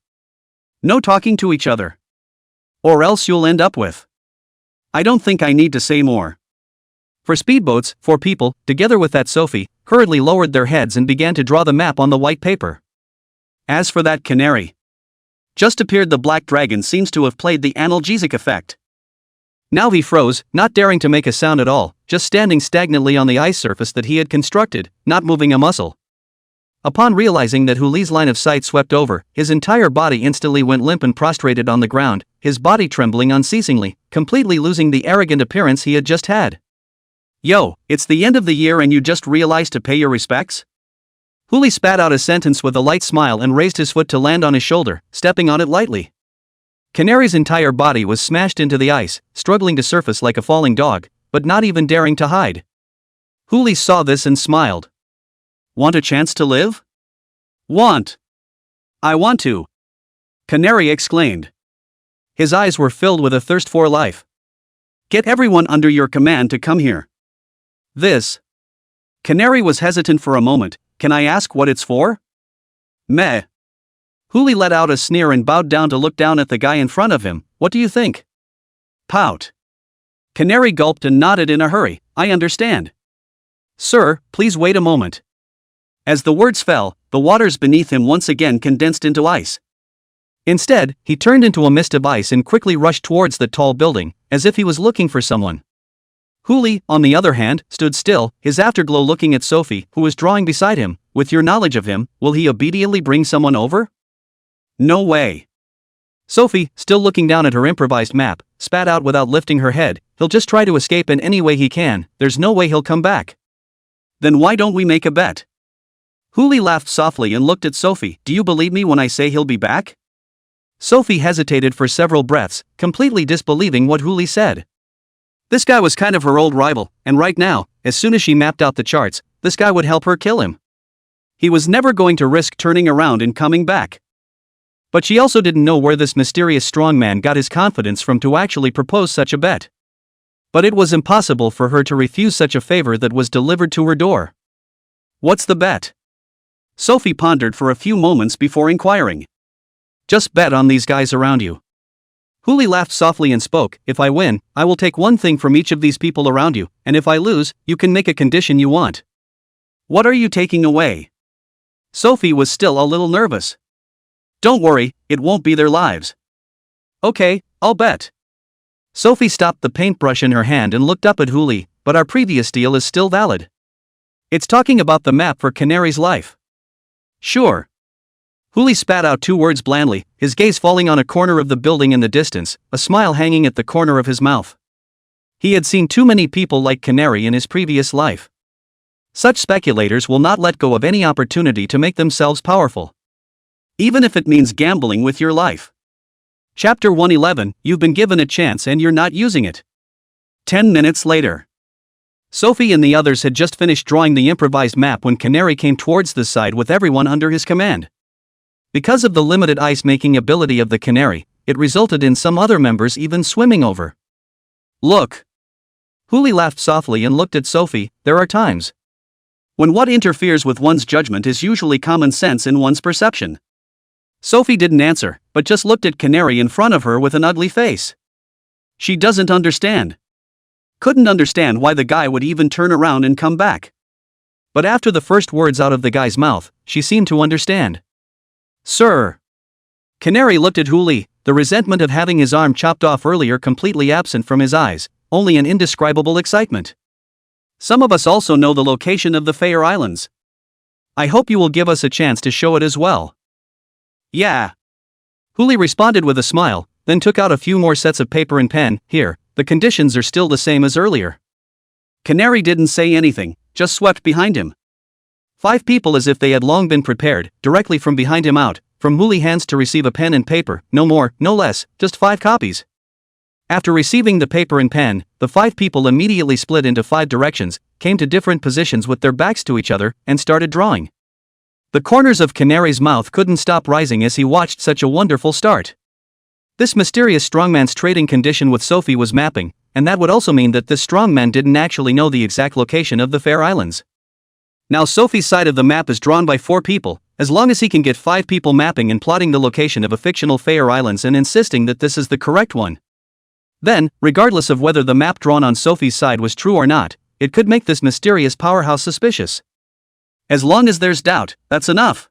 no talking to each other. Or else you'll end up with. I don't think I need to say more." For speedboats, 4 people, together with that Sophie, hurriedly lowered their heads and began to draw the map on the white paper. As for that canary, just appeared, the black dragon seems to have played the analgesic effect. Now he froze, not daring to make a sound at all, just standing stagnantly on the ice surface that he had constructed, not moving a muscle. Upon realizing that Huli's line of sight swept over, his entire body instantly went limp and prostrated on the ground, his body trembling unceasingly, completely losing the arrogant appearance he had just had. "Yo, it's the end of the year and you just realized to pay your respects?" Huli spat out a sentence with a light smile and raised his foot to land on his shoulder, stepping on it lightly. Canary's entire body was smashed into the ice, struggling to surface like a falling dog, but not even daring to hide. Huli saw this and smiled. "Want a chance to live?" "Want. I want to," Canary exclaimed. His eyes were filled with a thirst for life. "Get everyone under your command to come here." "This." Canary was hesitant for a moment. "Can I ask what it's for?" "Meh." Huli let out a sneer and bowed down to look down at the guy in front of him. "What do you think?" "Pout." Canary gulped and nodded in a hurry. "I understand. Sir, please wait a moment." As the words fell, the waters beneath him once again condensed into ice. Instead, he turned into a mist of ice and quickly rushed towards the tall building, as if he was looking for someone. Huli, on the other hand, stood still, his afterglow looking at Sophie, who was drawing beside him. "With your knowledge of him, will he obediently bring someone over?" "No way." Sophie, still looking down at her improvised map, spat out without lifting her head. "He'll just try to escape in any way he can, there's no way he'll come back." "Then why don't we make a bet?" Huli laughed softly and looked at Sophie. "Do you believe me when I say he'll be back?" Sophie hesitated for several breaths, completely disbelieving what Huli said. This guy was kind of her old rival, and right now, as soon as she mapped out the charts, this guy would help her kill him. He was never going to risk turning around and coming back. But she also didn't know where this mysterious strongman got his confidence from to actually propose such a bet. But it was impossible for her to refuse such a favor that was delivered to her door. "What's the bet?" Sophie pondered for a few moments before inquiring. "Just bet on these guys around you." Huli laughed softly and spoke. "If I win, I will take one thing from each of these people around you, and if I lose, you can make a condition you want." "What are you taking away?" Sophie was still a little nervous. "Don't worry, it won't be their lives." "Okay, I'll bet." Sophie stopped the paintbrush in her hand and looked up at Huli. "But our previous deal is still valid. It's talking about the map for Canary's life." "Sure." Huli spat out 2 words blandly, his gaze falling on a corner of the building in the distance, a smile hanging at the corner of his mouth. He had seen too many people like Canary in his previous life. Such speculators will not let go of any opportunity to make themselves powerful, even if it means gambling with your life. Chapter 111, You've been given a chance and you're not using it. 10 minutes later. Sophie and the others had just finished drawing the improvised map when Canary came towards the side with everyone under his command. Because of the limited ice-making ability of the Canary, it resulted in some other members even swimming over. "Look." Huli laughed softly and looked at Sophie. "There are times when what interferes with one's judgment is usually common sense in one's perception." Sophie didn't answer, but just looked at Canary in front of her with an ugly face. She doesn't understand. Couldn't understand why the guy would even turn around and come back. But after the first words out of the guy's mouth, she seemed to understand. "Sir." Canary looked at Huli, the resentment of having his arm chopped off earlier completely absent from his eyes, only an indescribable excitement. Some of us also know the location of the Fair Islands. I hope you will give us a chance to show it as well. Yeah. Huli responded with a smile, then took out a few more sets of paper and pen. Here, the conditions are still the same as earlier. Canary didn't say anything, just swept behind him. 5 people, as if they had long been prepared, directly from behind him out, from Huli hands to receive a pen and paper, no more, no less, just 5 copies. After receiving the paper and pen, the 5 people immediately split into 5 directions, came to different positions with their backs to each other, and started drawing. The corners of Canary's mouth couldn't stop rising as he watched such a wonderful start. This mysterious strongman's trading condition with Sophie was mapping, and that would also mean that this strongman didn't actually know the exact location of the Fair Islands. Now Sophie's side of the map is drawn by 4 people, as long as he can get 5 people mapping and plotting the location of a fictional Fair Islands and insisting that this is the correct one. Then, regardless of whether the map drawn on Sophie's side was true or not, it could make this mysterious powerhouse suspicious. As long as there's doubt, that's enough.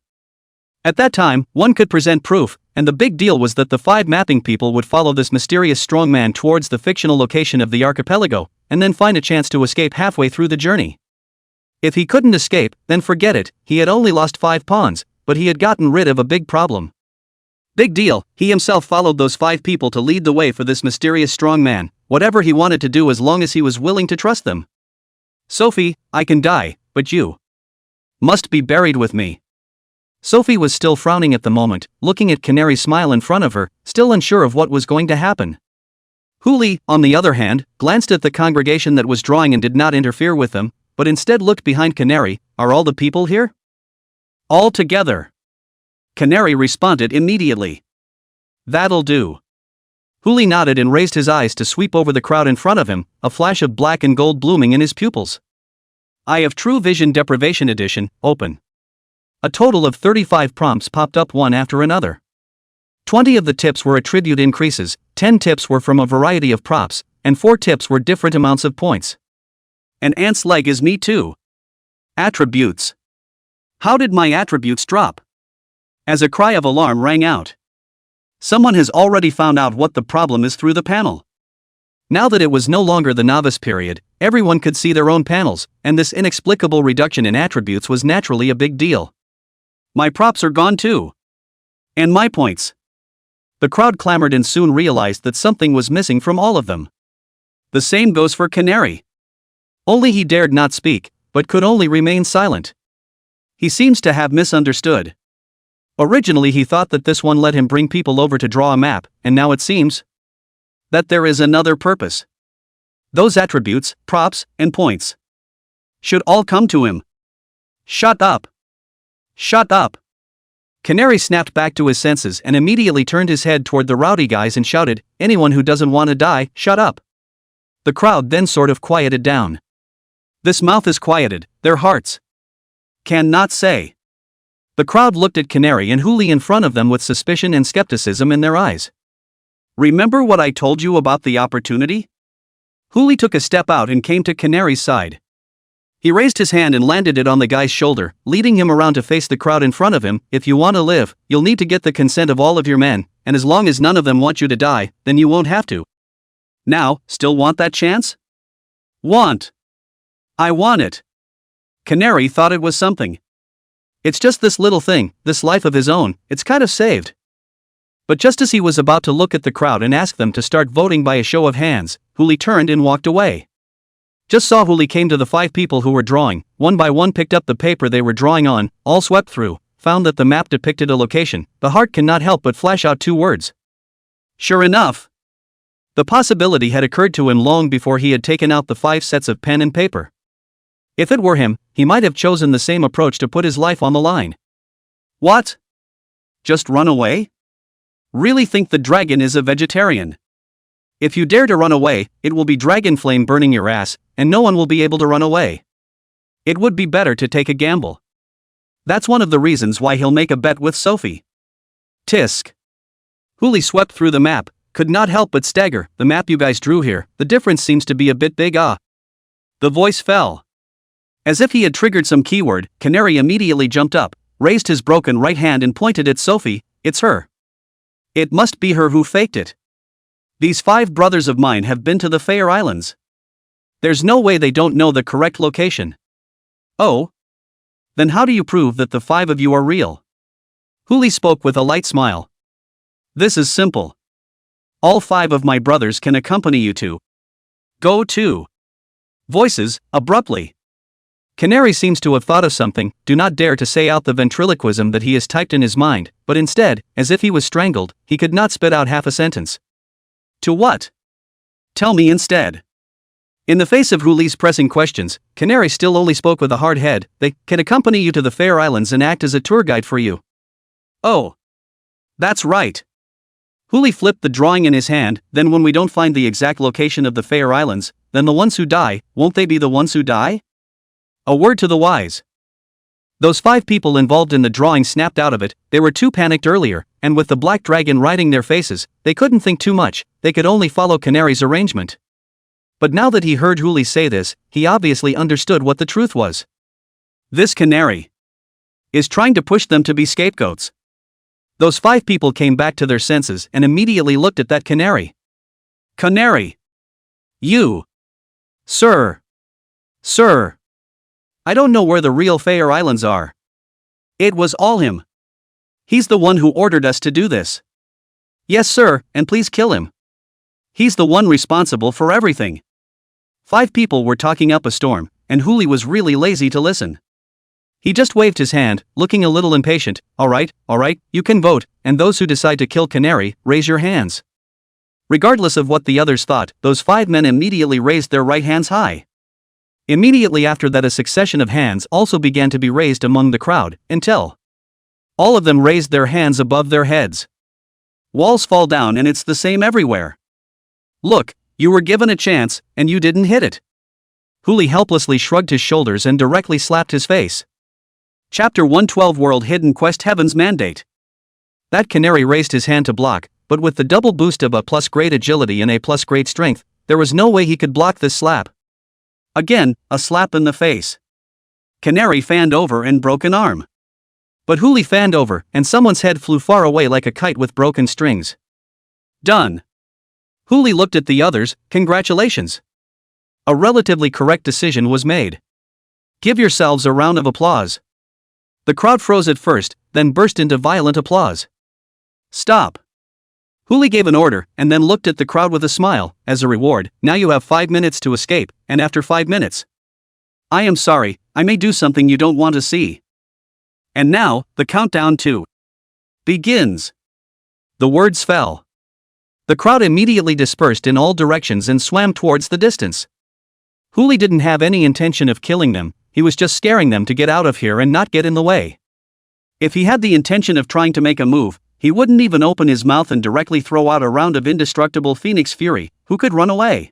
At that time, one could present proof, and the big deal was that the 5 mapping people would follow this mysterious strongman towards the fictional location of the archipelago, and then find a chance to escape halfway through the journey. If he couldn't escape, then forget it, he had only lost 5 pawns, but he had gotten rid of a big problem. Big deal, he himself followed those 5 people to lead the way for this mysterious strong man, whatever he wanted to do as long as he was willing to trust them. Sophie, I can die, but you must be buried with me. Sophie was still frowning at the moment, looking at Canary's smile in front of her, still unsure of what was going to happen. Huli, on the other hand, glanced at the congregation that was drawing and did not interfere with them, but instead looked behind Canary. Are all the people here? All together. Canary responded immediately. That'll do. Huli nodded and raised his eyes to sweep over the crowd in front of him, a flash of black and gold blooming in his pupils. Eye of True Vision Deprivation Edition, open. A total of 35 prompts popped up one after another. 20 of the tips were attribute increases, 10 tips were from a variety of props, and 4 tips were different amounts of points. An ant's leg is me too. Attributes. How did my attributes drop? As a cry of alarm rang out. Someone has already found out what the problem is through the panel. Now that it was no longer the novice period, everyone could see their own panels, and this inexplicable reduction in attributes was naturally a big deal. My props are gone too. And my points. The crowd clamored and soon realized that something was missing from all of them. The same goes for Canary. Only he dared not speak, but could only remain silent. He seems to have misunderstood. Originally he thought that this one let him bring people over to draw a map, and now it seems that there is another purpose. Those attributes, props, and points should all come to him. Shut up. Shut up. Canary snapped back to his senses and immediately turned his head toward the rowdy guys and shouted, anyone who doesn't want to die, shut up. The crowd then sort of quieted down. This mouth is quieted, their hearts cannot say. The crowd looked at Canary and Huli in front of them with suspicion and skepticism in their eyes. Remember what I told you about the opportunity? Huli took a step out and came to Canary's side. He raised his hand and landed it on the guy's shoulder, leading him around to face the crowd in front of him. If you want to live, you'll need to get the consent of all of your men, and as long as none of them want you to die, then you won't have to. Now, still want that chance? Want. I want it. Canary thought it was something. It's just this little thing, this life of his own, it's kind of saved. But just as he was about to look at the crowd and ask them to start voting by a show of hands, Huli turned and walked away. Just saw Huli came to the 5 people who were drawing, one by one picked up the paper they were drawing on, all swept through, found that the map depicted a location. The heart cannot help but flash out 2 words. Sure enough. The possibility had occurred to him long before he had taken out the 5 sets of pen and paper. If it were him, he might have chosen the same approach to put his life on the line. What? Just run away? Really think the dragon is a vegetarian? If you dare to run away, it will be dragon flame burning your ass, and no one will be able to run away. It would be better to take a gamble. That's one of the reasons why he'll make a bet with Sophie. Tisk. Huli swept through the map, could not help but stagger. The map you guys drew here, the difference seems to be a bit big. The voice fell. As if he had triggered some keyword, Canary immediately jumped up, raised his broken right hand and pointed at Sophie. It's her. It must be her who faked it. These 5 brothers of mine have been to the Fair Islands. There's no way they don't know the correct location. Oh? Then how do you prove that the 5 of you are real? Huli spoke with a light smile. This is simple. All 5 of my brothers can accompany you to. Go to. Voices, abruptly. Canary seems to have thought of something, do not dare to say out the ventriloquism that he has typed in his mind, but instead, as if he was strangled, he could not spit out half a sentence. To what? Tell me instead. In the face of Huli's pressing questions, Canary still only spoke with a hard head. They can accompany you to the Fair Islands and act as a tour guide for you. Oh. That's right. Huli flipped the drawing in his hand. Then when we don't find the exact location of the Fair Islands, then the ones who die, won't they be the ones who die? A word to the wise. Those 5 people involved in the drawing snapped out of it. They were too panicked earlier, and with the black dragon riding their faces, they couldn't think too much. They could only follow Canary's arrangement. But now that he heard Huli say this, he obviously understood what the truth was. This Canary is trying to push them to be scapegoats. Those 5 people came back to their senses and immediately looked at that Canary. Canary! You! Sir! Sir! I don't know where the real Fair Islands are. It was all him. He's the one who ordered us to do this. Yes, sir, and please kill him. He's the one responsible for everything. 5 people were talking up a storm, and Huli was really lazy to listen. He just waved his hand, looking a little impatient. All right, you can vote, and those who decide to kill Canary, raise your hands. Regardless of what the others thought, those 5 men immediately raised their right hands high. Immediately after that, a succession of hands also began to be raised among the crowd, until all of them raised their hands above their heads. Walls fall down, and it's the same everywhere. Look, you were given a chance, and you didn't hit it. Huli helplessly shrugged his shoulders and directly slapped his face. Chapter 112 World Hidden Quest Heaven's Mandate. That Canary raised his hand to block, but with the double boost of a plus great agility and a plus great strength, there was no way he could block this slap. Again, a slap in the face. Canary fanned over and broke an arm. But Huli fanned over, and someone's head flew far away like a kite with broken strings. Done. Huli looked at the others. Congratulations. A relatively correct decision was made. Give yourselves a round of applause. The crowd froze at first, then burst into violent applause. Stop. Huli gave an order, and then looked at the crowd with a smile. As a reward, now you have 5 minutes to escape, and after 5 minutes. I am sorry, I may do something you don't want to see. And now, the countdown to begins. The words fell. The crowd immediately dispersed in all directions and swam towards the distance. Huli didn't have any intention of killing them, he was just scaring them to get out of here and not get in the way. If he had the intention of trying to make a move, he wouldn't even open his mouth and directly throw out a round of indestructible Phoenix Fury, who could run away.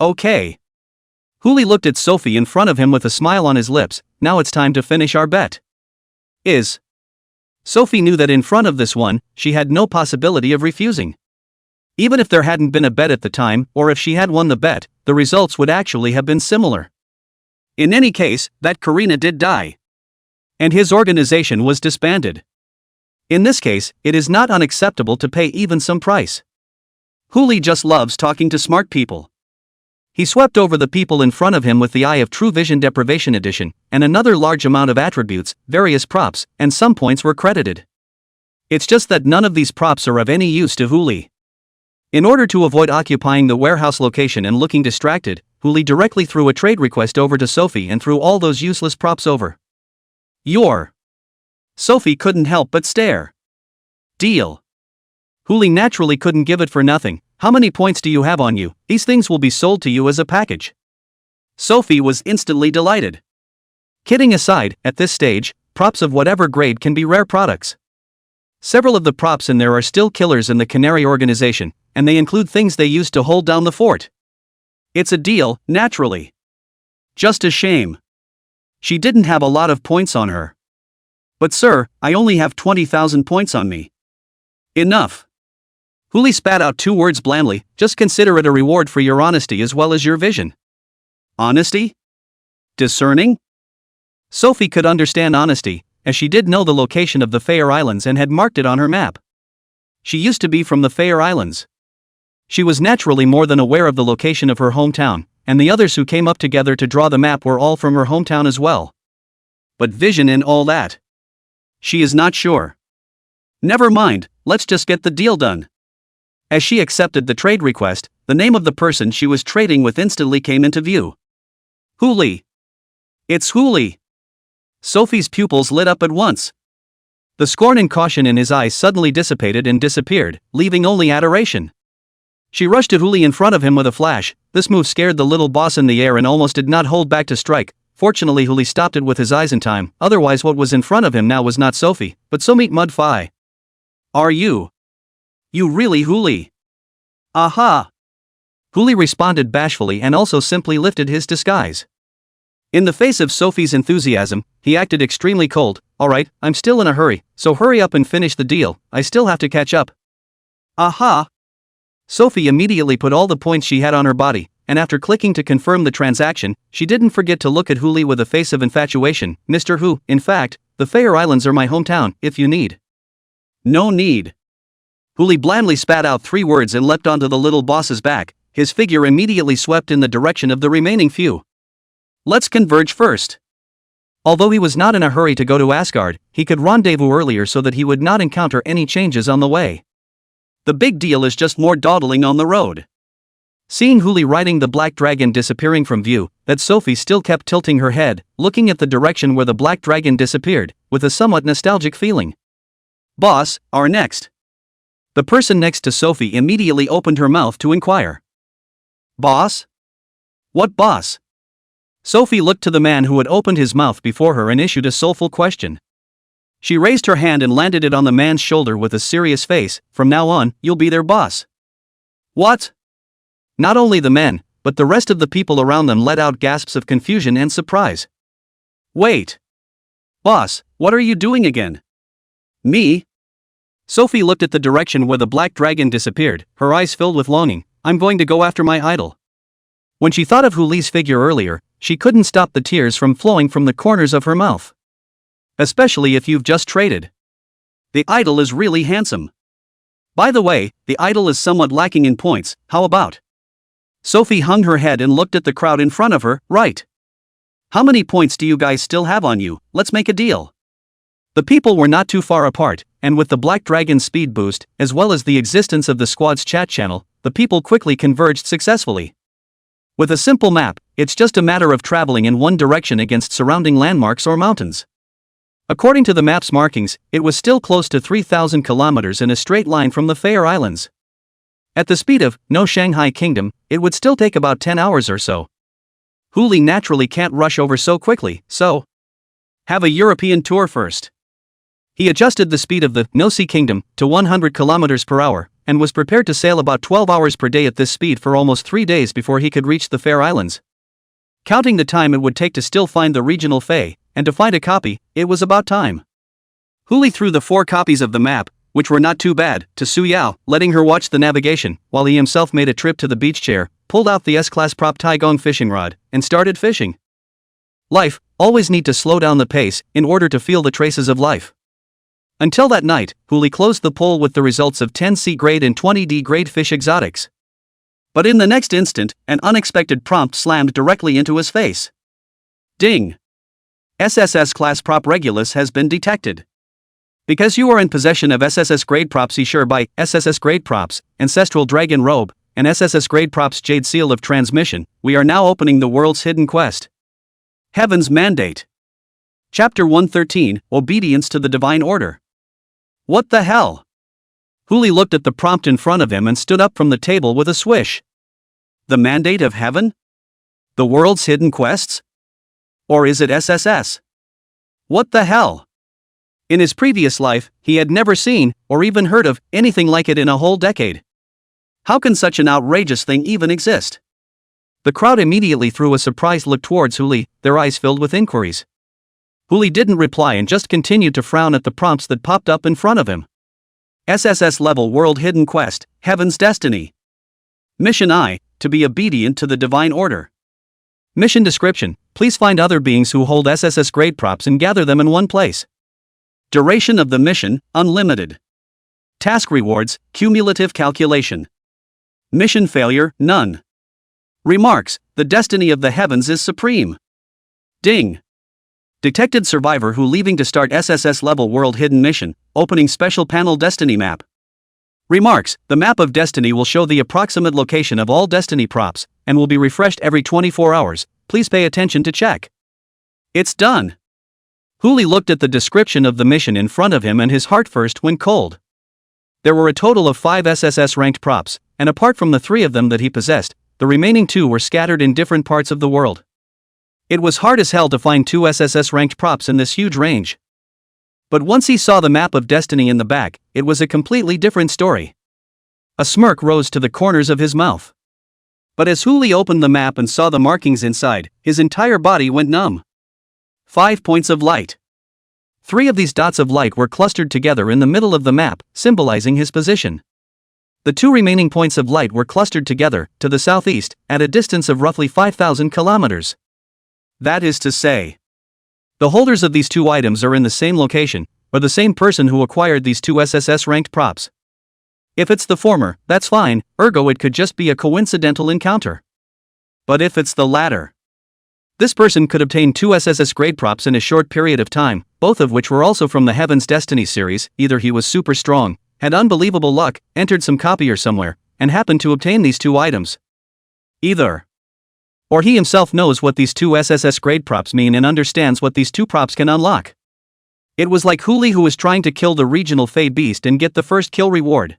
Okay. Huli looked at Sophie in front of him with a smile on his lips. Now it's time to finish our bet. Sophie knew that in front of this one, she had no possibility of refusing. Even if there hadn't been a bet at the time, or if she had won the bet, the results would actually have been similar. In any case, that Karina did die. And his organization was disbanded. In this case, it is not unacceptable to pay even some price. Huli just loves talking to smart people. He swept over the people in front of him with the eye of True Vision Deprivation Edition, and another large amount of attributes, various props, and some points were credited. It's just that none of these props are of any use to Huli. In order to avoid occupying the warehouse location and looking distracted, Huli directly threw a trade request over to Sophie and threw all those useless props over. Sophie couldn't help but stare. Deal. Huli naturally couldn't give it for nothing. How many points do you have on you? These things will be sold to you as a package. Sophie was instantly delighted. Kidding aside, at this stage, props of whatever grade can be rare products. Several of the props in there are still killers in the Canary organization, and they include things they used to hold down the fort. It's a deal, naturally. Just a shame. She didn't have a lot of points on her. But sir, I only have 20,000 points on me. Enough. Huli spat out 2 words blandly. Just consider it a reward for your honesty as well as your vision. Honesty? Discerning? Sophie could understand honesty, as she did know the location of the Fair Islands and had marked it on her map. She used to be from the Fair Islands. She was naturally more than aware of the location of her hometown, and the others who came up together to draw the map were all from her hometown as well. But vision and all that. She is not sure. Never mind, let's just get the deal done. As she accepted the trade request, the name of the person she was trading with instantly came into view. Huli. It's Huli. Sophie's pupils lit up at once. The scorn and caution in his eyes suddenly dissipated and disappeared, leaving only adoration. She rushed to Huli in front of him with a flash. This move scared the little boss in the air and almost did not hold back to strike. Fortunately, Huli stopped it with his eyes in time, otherwise what was in front of him now was not Sophie, but Somit Mudfai. Are you? You really Huli? Aha! Huli responded bashfully and also simply lifted his disguise. In the face of Sophie's enthusiasm, he acted extremely cold. Alright, I'm still in a hurry, so hurry up and finish the deal, I still have to catch up. Aha! Sophie immediately put all the points she had on her body, and after clicking to confirm the transaction, she didn't forget to look at Huli with a face of infatuation. Mr. Hu, in fact, the Fair Islands are my hometown, if you need. No need. Huli blandly spat out 3 words and leapt onto the little boss's back. His figure immediately swept in the direction of the remaining few. Let's converge first. Although he was not in a hurry to go to Asgard, he could rendezvous earlier so that he would not encounter any changes on the way. The big deal is just more dawdling on the road. Seeing Huli riding the black dragon disappearing from view, that Sophie still kept tilting her head, looking at the direction where the black dragon disappeared, with a somewhat nostalgic feeling. Boss, our next. The person next to Sophie immediately opened her mouth to inquire. Boss? What boss? Sophie looked to the man who had opened his mouth before her and issued a soulful question. She raised her hand and landed it on the man's shoulder with a serious face. From now on, you'll be their boss. What? Not only the men, but the rest of the people around them let out gasps of confusion and surprise. Wait. Boss, what are you doing again? Me? Sophie looked at the direction where the black dragon disappeared, her eyes filled with longing. I'm going to go after my idol. When she thought of Huli's figure earlier, she couldn't stop the tears from flowing from the corners of her mouth. Especially if you've just traded. The idol is really handsome. By the way, the idol is somewhat lacking in points, how about? Sophie hung her head and looked at the crowd in front of her. Right. How many points do you guys still have on you? Let's make a deal. The people were not too far apart, and with the Black Dragon's speed boost, as well as the existence of the squad's chat channel, the people quickly converged successfully. With a simple map, it's just a matter of traveling in one direction against surrounding landmarks or mountains. According to the map's markings, it was still close to 3,000 kilometers in a straight line from the Fair Islands. At the speed of no Shanghai Kingdom, it would still take about 10 hours or so. Huli naturally can't rush over so quickly, so have a European tour first. He adjusted the speed of the No-Sea Kingdom to 100 kilometers per hour, and was prepared to sail about 12 hours per day at this speed for almost 3 days before he could reach the Fair Islands. Counting the time it would take to still find the regional Fae, and to find a copy, it was about time. Huli threw the 4 copies of the map, which were not too bad, to Su Yao, letting her watch the navigation, while he himself made a trip to the beach chair, pulled out the S-Class prop Taigong fishing rod, and started fishing. Life, always need to slow down the pace, in order to feel the traces of life. Until that night, Huli closed the poll with the results of 10 C grade and 20 D grade fish exotics. But in the next instant, an unexpected prompt slammed directly into his face. Ding! SSS class prop Regulus has been detected. Because you are in possession of SSS grade props Sure by SSS grade props, Ancestral Dragon Robe, and SSS grade props Jade Seal of Transmission, we are now opening the world's hidden quest. Heaven's Mandate. Chapter 113, Obedience to the Divine Order. What the hell? Huli looked at the prompt in front of him and stood up from the table with a swish. The Mandate of Heaven? The world's hidden quests? Or is it SSS? What the hell? In his previous life, he had never seen, or even heard of, anything like it in a whole decade. How can such an outrageous thing even exist? The crowd immediately threw a surprised look towards Huli, their eyes filled with inquiries. Huli didn't reply and just continued to frown at the prompts that popped up in front of him. SSS level World Hidden Quest, Heaven's Destiny. Mission I, to be obedient to the Divine Order. Mission description, please find other beings who hold SSS grade props and gather them in one place. Duration of the mission, unlimited. Task rewards, cumulative calculation. Mission failure, none. Remarks, the destiny of the heavens is supreme. Ding. Detected survivor who leaving to start SSS level world hidden mission, opening special panel destiny map. Remarks, the map of destiny will show the approximate location of all destiny props, and will be refreshed every 24 hours, please pay attention to check. It's done. Huli looked at the description of the mission in front of him and his heart first went cold. There were a total of 5 SSS ranked props, and apart from the 3 of them that he possessed, the remaining 2 were scattered in different parts of the world. It was hard as hell to find 2 SSS ranked props in this huge range. But once he saw the map of destiny in the back, it was a completely different story. A smirk rose to the corners of his mouth. But as Huli opened the map and saw the markings inside, his entire body went numb. 5 points of light. 3 of these dots of light were clustered together in the middle of the map, symbolizing his position. The 2 remaining points of light were clustered together, to the southeast, at a distance of roughly 5,000 kilometers. That is to say, the holders of these 2 items are in the same location, or the same person who acquired these 2 SSS ranked props. If it's the former, that's fine, ergo it could just be a coincidental encounter. But if it's the latter, this person could obtain 2 SSS grade props in a short period of time, both of which were also from the Heaven's Destiny series. Either he was super strong, had unbelievable luck, entered some copier somewhere, and happened to obtain these 2 items. Either. Or he himself knows what these 2 SSS grade props mean and understands what these 2 props can unlock. It was like Huli who was trying to kill the regional Fey beast and get the first kill reward.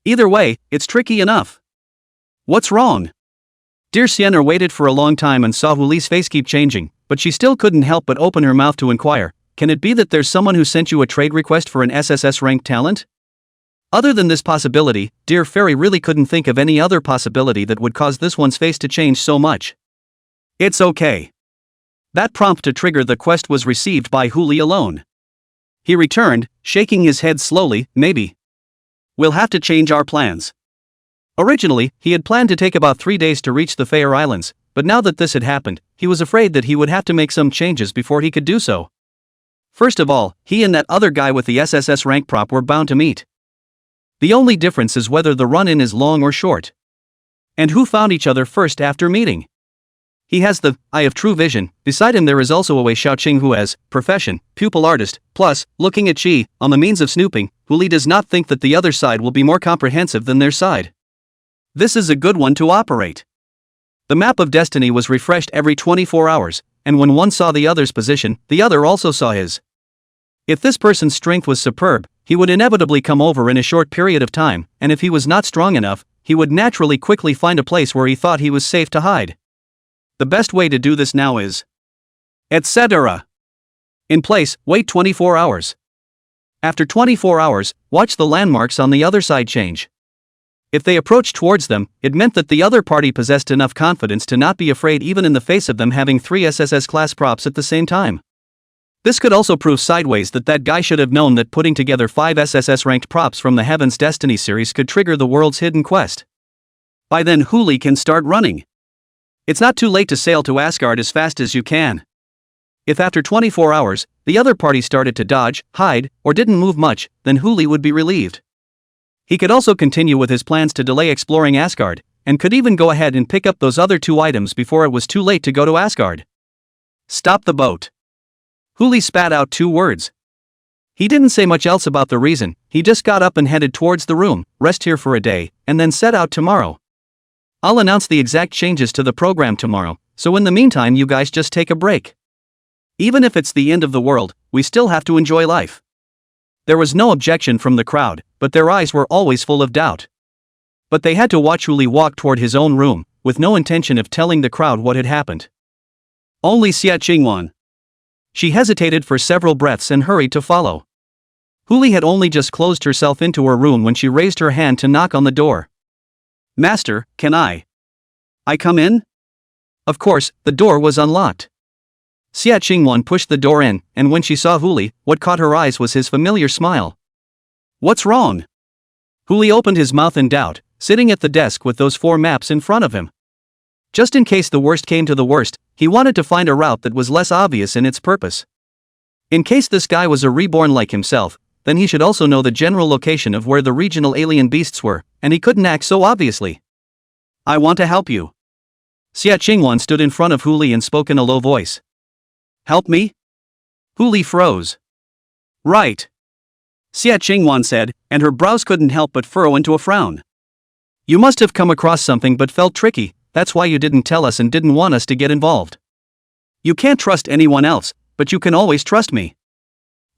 Either way, it's tricky enough. What's wrong? Dear Sienna waited for a long time and saw Huli's face keep changing, but she still couldn't help but open her mouth to inquire, can it be that there's someone who sent you a trade request for an SSS ranked talent? Other than this possibility, dear Fairy really couldn't think of any other possibility that would cause this one's face to change so much. It's okay. That prompt to trigger the quest was received by Huli alone. He returned, shaking his head slowly, maybe. We'll have to change our plans. Originally, he had planned to take about 3 days to reach the Fair Islands, but now that this had happened, he was afraid that he would have to make some changes before he could do so. First of all, he and that other guy with the SSS rank prop were bound to meet. The only difference is whether the run-in is long or short. And who found each other first after meeting? He has the eye of true vision. Beside him there is also a Wei Xiaoqing who has profession, pupil artist, plus, looking at Qi, on the means of snooping, Huli does not think that the other side will be more comprehensive than their side. This is a good one to operate. The map of destiny was refreshed every 24 hours, and when one saw the other's position, the other also saw his. If this person's strength was superb, he would inevitably come over in a short period of time, and if he was not strong enough, he would naturally quickly find a place where he thought he was safe to hide. The best way to do this now is, etc. In place, wait 24 hours. After 24 hours, watch the landmarks on the other side change. If they approached towards them, it meant that the other party possessed enough confidence to not be afraid even in the face of them having 3 SSS class props at the same time. This could also prove sideways that that guy should have known that putting together 5 SSS ranked props from the Heaven's Destiny series could trigger the world's hidden quest. By then Huli can start running. It's not too late to sail to Asgard as fast as you can. If after 24 hours, the other party started to dodge, hide, or didn't move much, then Huli would be relieved. He could also continue with his plans to delay exploring Asgard, and could even go ahead and pick up those other 2 items before it was too late to go to Asgard. Stop the boat. Huli spat out 2 words. He didn't say much else about the reason, he just got up and headed towards the room, rest here for a day, and then set out tomorrow. I'll announce the exact changes to the program tomorrow, so in the meantime you guys just take a break. Even if it's the end of the world, we still have to enjoy life. There was no objection from the crowd, but their eyes were always full of doubt. But they had to watch Huli walk toward his own room, with no intention of telling the crowd what had happened. Only Xia Qingwan. She hesitated for several breaths and hurried to follow. Huli had only just closed herself into her room when she raised her hand to knock on the door. Master, can I come in? Of course, the door was unlocked. Xia Qingwan pushed the door in, and when she saw Huli, what caught her eyes was his familiar smile. What's wrong? Huli opened his mouth in doubt, sitting at the desk with those 4 maps in front of him. Just in case the worst came to the worst, he wanted to find a route that was less obvious in its purpose. In case this guy was a reborn like himself, then he should also know the general location of where the regional alien beasts were, and he couldn't act so obviously. I want to help you. Xia Qingwan stood in front of Huli and spoke in a low voice. Help me? Huli froze. Right. Xia Qingwan said, and her brows couldn't help but furrow into a frown. You must have come across something but felt tricky, that's why you didn't tell us and didn't want us to get involved. You can't trust anyone else, but you can always trust me.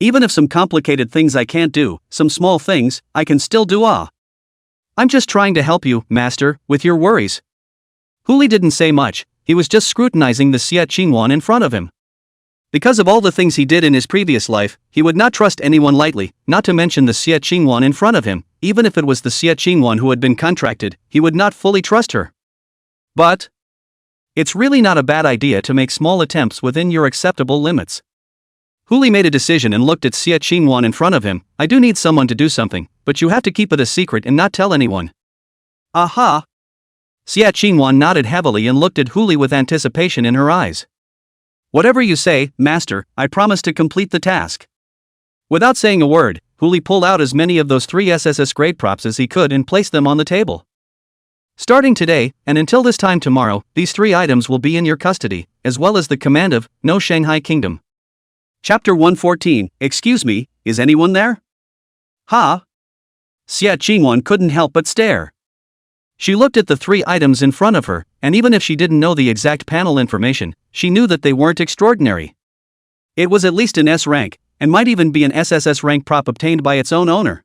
Even if some complicated things I can't do, some small things, I can still do. I'm just trying to help you, master, with your worries. Huli didn't say much, he was just scrutinizing the Xia Qingwan in front of him. Because of all the things he did in his previous life, he would not trust anyone lightly, not to mention the Xia Qingwan in front of him. Even if it was the Xia Qingwan who had been contracted, he would not fully trust her. But it's really not a bad idea to make small attempts within your acceptable limits. Huli made a decision and looked at Xia Qingwan in front of him. I do need someone to do something, but you have to keep it a secret and not tell anyone. Aha! Xia Qingwan nodded heavily and looked at Huli with anticipation in her eyes. Whatever you say, master, I promise to complete the task. Without saying a word, Huli pulled out as many of those 3 SSS grade props as he could and placed them on the table. Starting today, and until this time tomorrow, these 3 items will be in your custody, as well as the command of No Shanghai Kingdom. Chapter 114, Excuse me, is anyone there? Ha! Xia Qingwan couldn't help but stare. She looked at the 3 items in front of her, and even if she didn't know the exact panel information, she knew that they weren't extraordinary. It was at least an S rank, and might even be an SSS rank prop obtained by its own owner.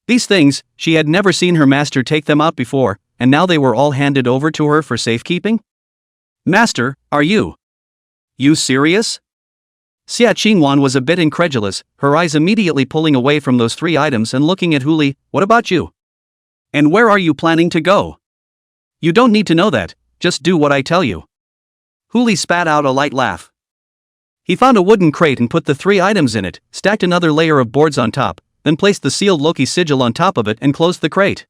These things, she had never seen her master take them out before, and now they were all handed over to her for safekeeping? Master, are you serious? Xia Qingwan was a bit incredulous, her eyes immediately pulling away from those 3 items and looking at Huli. What about you? And where are you planning to go? You don't need to know that, just do what I tell you. Huli spat out a light laugh. He found a wooden crate and put the 3 items in it, stacked another layer of boards on top, then placed the sealed Loki sigil on top of it and closed the crate.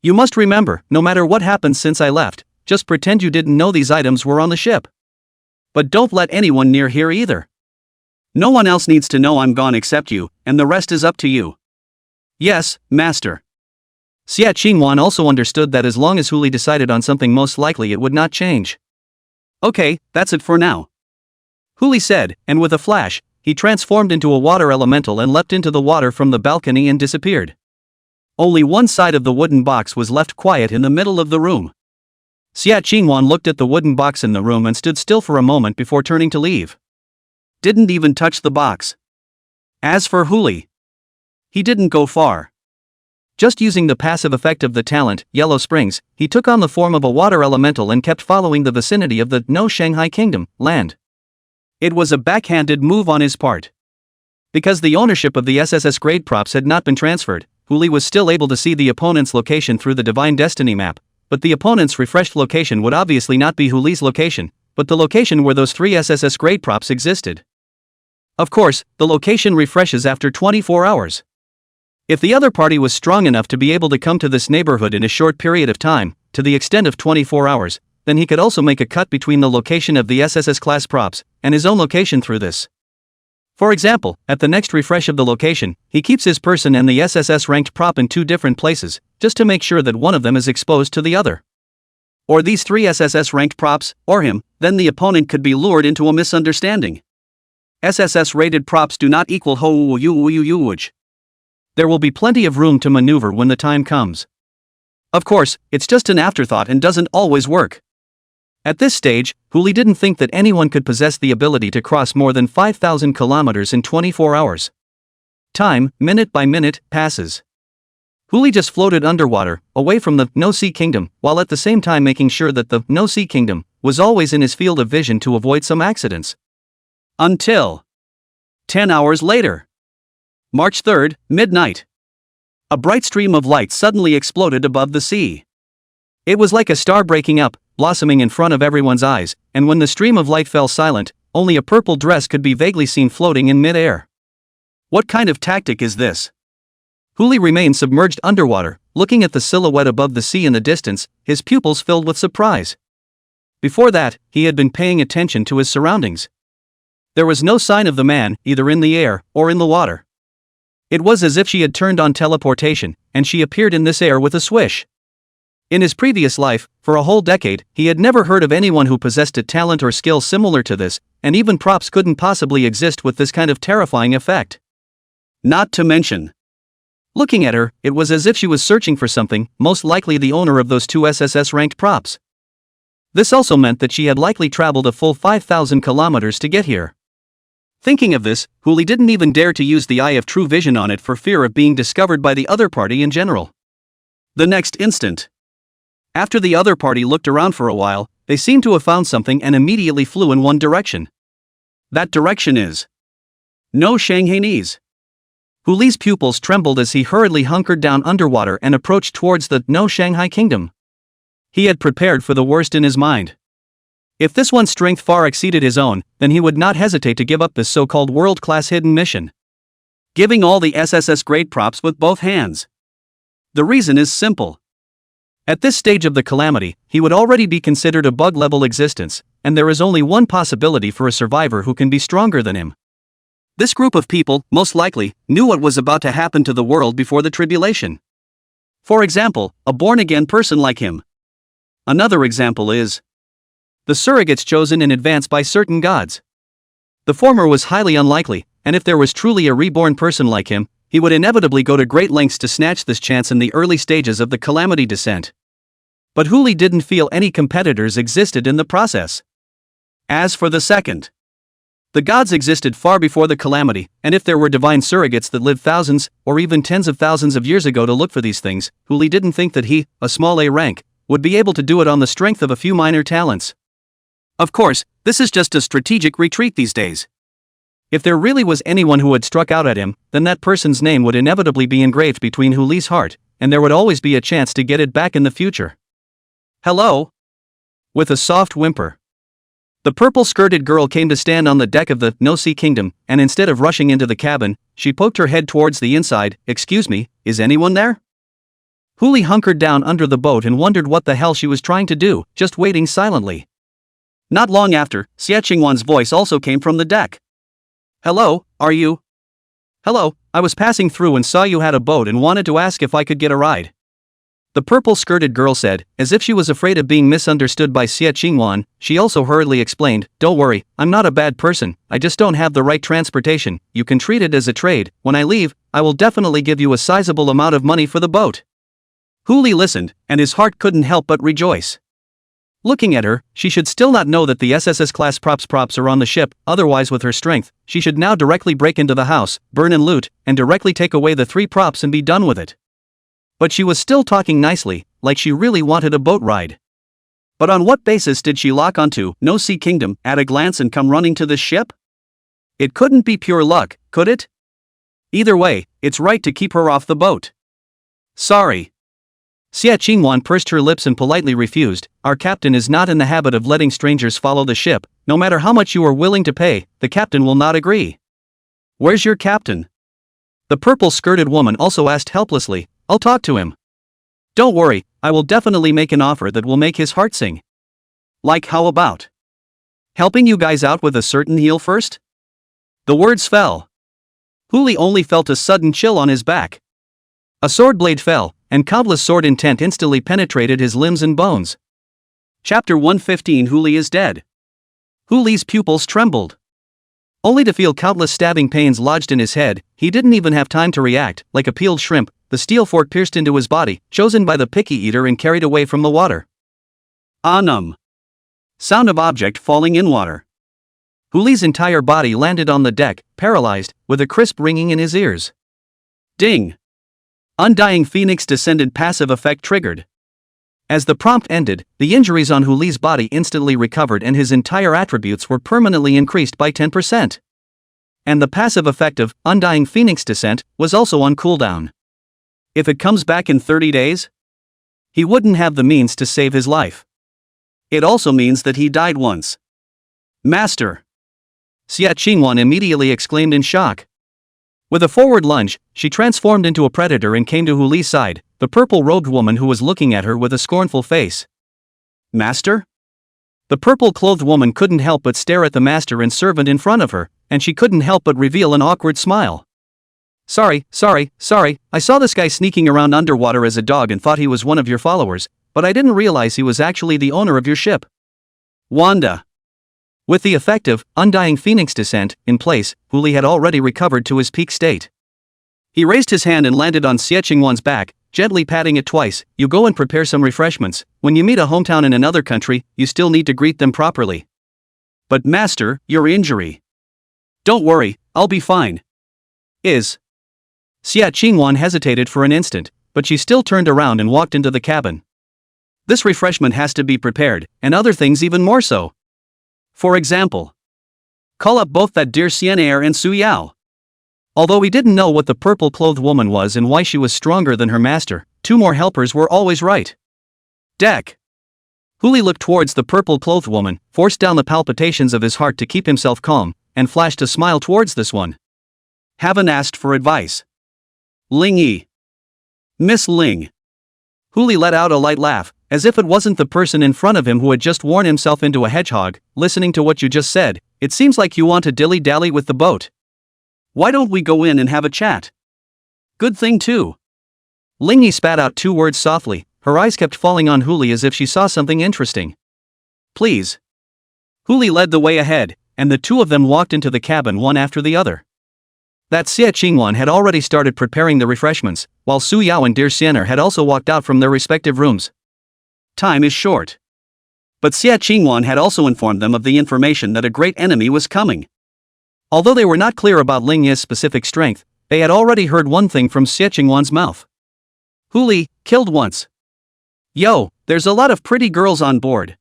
You must remember, no matter what happens since I left, just pretend you didn't know these items were on the ship. But don't let anyone near here either. No one else needs to know I'm gone except you, and the rest is up to you. Yes, master. Xia Qingwan also understood that as long as Huli decided on something, most likely it would not change. Okay, that's it for now. Huli said, and with a flash, he transformed into a water elemental and leapt into the water from the balcony and disappeared. Only one side of the wooden box was left quiet in the middle of the room. Xia Qingwan looked at the wooden box in the room and stood still for a moment before turning to leave. Didn't even touch the box. As for Huli, he didn't go far. Just using the passive effect of the talent, Yellow Springs, he took on the form of a water elemental and kept following the vicinity of the No Shanghai Kingdom, land. It was a backhanded move on his part. Because the ownership of the SSS grade props had not been transferred, Huli was still able to see the opponent's location through the Divine Destiny map, but the opponent's refreshed location would obviously not be Huli's location, but the location where those 3 SSS grade props existed. Of course, the location refreshes after 24 hours. If the other party was strong enough to be able to come to this neighborhood in a short period of time, to the extent of 24 hours, then he could also make a cut between the location of the SSS class props and his own location through this. For example, at the next refresh of the location, he keeps his person and the SSS ranked prop in 2 different places, just to make sure that one of them is exposed to the other. Or these 3 SSS ranked props, or him, then the opponent could be lured into a misunderstanding. SSS rated props do not equal ho-yu-yu-yu-yu-yu-yu. There will be plenty of room to maneuver when the time comes. Of course, it's just an afterthought and doesn't always work. At this stage, Huli didn't think that anyone could possess the ability to cross more than 5,000 kilometers in 24 hours. Time, minute by minute, passes. Huli just floated underwater, away from the No Sea Kingdom, while at the same time making sure that the No Sea Kingdom was always in his field of vision to avoid some accidents. Until 10 hours later. March 3rd, midnight. A bright stream of light suddenly exploded above the sea. It was like a star breaking up, blossoming in front of everyone's eyes, and when the stream of light fell silent, only a purple dress could be vaguely seen floating in mid-air. What kind of tactic is this? Huli remained submerged underwater, looking at the silhouette above the sea in the distance, his pupils filled with surprise. Before that, he had been paying attention to his surroundings. There was no sign of the man, either in the air or in the water. It was as if she had turned on teleportation, and she appeared in this air with a swish. In his previous life, for a whole decade, he had never heard of anyone who possessed a talent or skill similar to this, and even props couldn't possibly exist with this kind of terrifying effect. Not to mention, looking at her, it was as if she was searching for something, most likely the owner of those 2 SSS-ranked props. This also meant that she had likely traveled a full 5,000 kilometers to get here. Thinking of this, Huli didn't even dare to use the Eye of True Vision on it for fear of being discovered by the other party in general. The next instant, after the other party looked around for a while, they seemed to have found something and immediately flew in one direction. That direction is no Shanghainese. Huli's pupils trembled as he hurriedly hunkered down underwater and approached towards the No Shanghai Kingdom. He had prepared for the worst in his mind. If this one's strength far exceeded his own, then he would not hesitate to give up this so-called world-class hidden mission, giving all the SSS grade props with both hands. The reason is simple. At this stage of the calamity, he would already be considered a bug-level existence, and there is only one possibility for a survivor who can be stronger than him. This group of people, most likely, knew what was about to happen to the world before the tribulation. For example, a born-again person like him. Another example is the surrogates chosen in advance by certain gods. The former was highly unlikely, and if there was truly a reborn person like him, he would inevitably go to great lengths to snatch this chance in the early stages of the calamity descent. But Huli didn't feel any competitors existed in the process. As for the second, the gods existed far before the calamity, and if there were divine surrogates that lived thousands, or even tens of thousands of years ago to look for these things, Huli didn't think that he, a small A rank, would be able to do it on the strength of a few minor talents. Of course, this is just a strategic retreat these days. If there really was anyone who had struck out at him, then that person's name would inevitably be engraved between Huli's heart, and there would always be a chance to get it back in the future. Hello? With a soft whimper, the purple-skirted girl came to stand on the deck of the No Sea Kingdom, and instead of rushing into the cabin, she poked her head towards the inside. Excuse me, is anyone there? Huli hunkered down under the boat and wondered what the hell she was trying to do, just waiting silently. Not long after, Xia Qingwan's voice also came from the deck. Hello, are you? Hello, I was passing through and saw you had a boat and wanted to ask if I could get a ride. The purple-skirted girl said, as if she was afraid of being misunderstood by Xia Qingwan. She also hurriedly explained, don't worry, I'm not a bad person, I just don't have the right transportation, you can treat it as a trade. When I leave, I will definitely give you a sizable amount of money for the boat. Huli listened, and his heart couldn't help but rejoice. Looking at her, she should still not know that the SSS-class props are on the ship, otherwise with her strength, she should now directly break into the house, burn and loot, and directly take away the 3 props and be done with it. But she was still talking nicely, like she really wanted a boat ride. But on what basis did she lock onto No Sea Kingdom at a glance and come running to this ship? It couldn't be pure luck, could it? Either way, it's right to keep her off the boat. Sorry. Xia Qingwan pursed her lips and politely refused. Our captain is not in the habit of letting strangers follow the ship. No matter how much you are willing to pay, the captain will not agree. Where's your captain? The purple-skirted woman also asked helplessly. I'll talk to him. Don't worry, I will definitely make an offer that will make his heart sing. Like how about helping you guys out with a certain heal first? The words fell. Huli only felt a sudden chill on his back. A sword blade fell, and countless sword intent instantly penetrated his limbs and bones. Chapter 115. Huli is dead. Huli's pupils trembled. Only to feel countless stabbing pains lodged in his head. He didn't even have time to react. Like a peeled shrimp, the steel fork pierced into his body, chosen by the picky eater and carried away from the water. Anum. Sound of object falling in water. Huli's entire body landed on the deck, paralyzed, with a crisp ringing in his ears. Ding. Undying Phoenix descended passive effect triggered. As the prompt ended, the injuries on Huli's body instantly recovered and his entire attributes were permanently increased by 10%. And the passive effect of Undying Phoenix Descent was also on cooldown. If it comes back in 30 days, he wouldn't have the means to save his life. It also means that he died once. Master! Xia Qingwan immediately exclaimed in shock. With a forward lunge, she transformed into a predator and came to Huli's side, the purple-robed woman who was looking at her with a scornful face. Master? The purple-clothed woman couldn't help but stare at the master and servant in front of her, and she couldn't help but reveal an awkward smile. Sorry, I saw this guy sneaking around underwater as a dog and thought he was one of your followers. but I didn't realize he was actually the owner of your ship. Wanda. With the effective, undying phoenix descent in place, Huli had already recovered to his peak state. He raised his hand and landed on Xie Qingwan's back, gently patting it twice. You go and prepare some refreshments. When you meet a hometown in another country, you still need to greet them properly. But master, your injury. Don't worry, I'll be fine. Xie Qingwan hesitated for an instant, but she still turned around and walked into the cabin. This refreshment has to be prepared, and other things even more so. For example, call up both that dear Xianair and Su Yao. Although he didn't know what the purple-clothed woman was and why she was stronger than her master, two more helpers were always right. Deck. Huli looked towards the purple-clothed woman, forced down the palpitations of his heart to keep himself calm, and flashed a smile towards this one. Haven't asked for advice. Ling Yi. Miss Ling. Huli let out a light laugh, as if it wasn't the person in front of him who had just worn himself into a hedgehog. Listening to what you just said, it seems like you want to dilly-dally with the boat. Why don't we go in and have a chat? Good thing too. Ling Yi spat out two words softly, her eyes kept falling on Huli as if she saw something interesting. Please. Huli led the way ahead, and the two of them walked into the cabin one after the other. That Xie Qingwan had already started preparing the refreshments, while Su Yao and dear Xianer had also walked out from their respective rooms. Time is short. But Xie Qingwan had also informed them of the information that a great enemy was coming. Although they were not clear about Ling Yi's specific strength, they had already heard one thing from Xie Qingwan's mouth. Huli, killed once. Yo, there's a lot of pretty girls on board.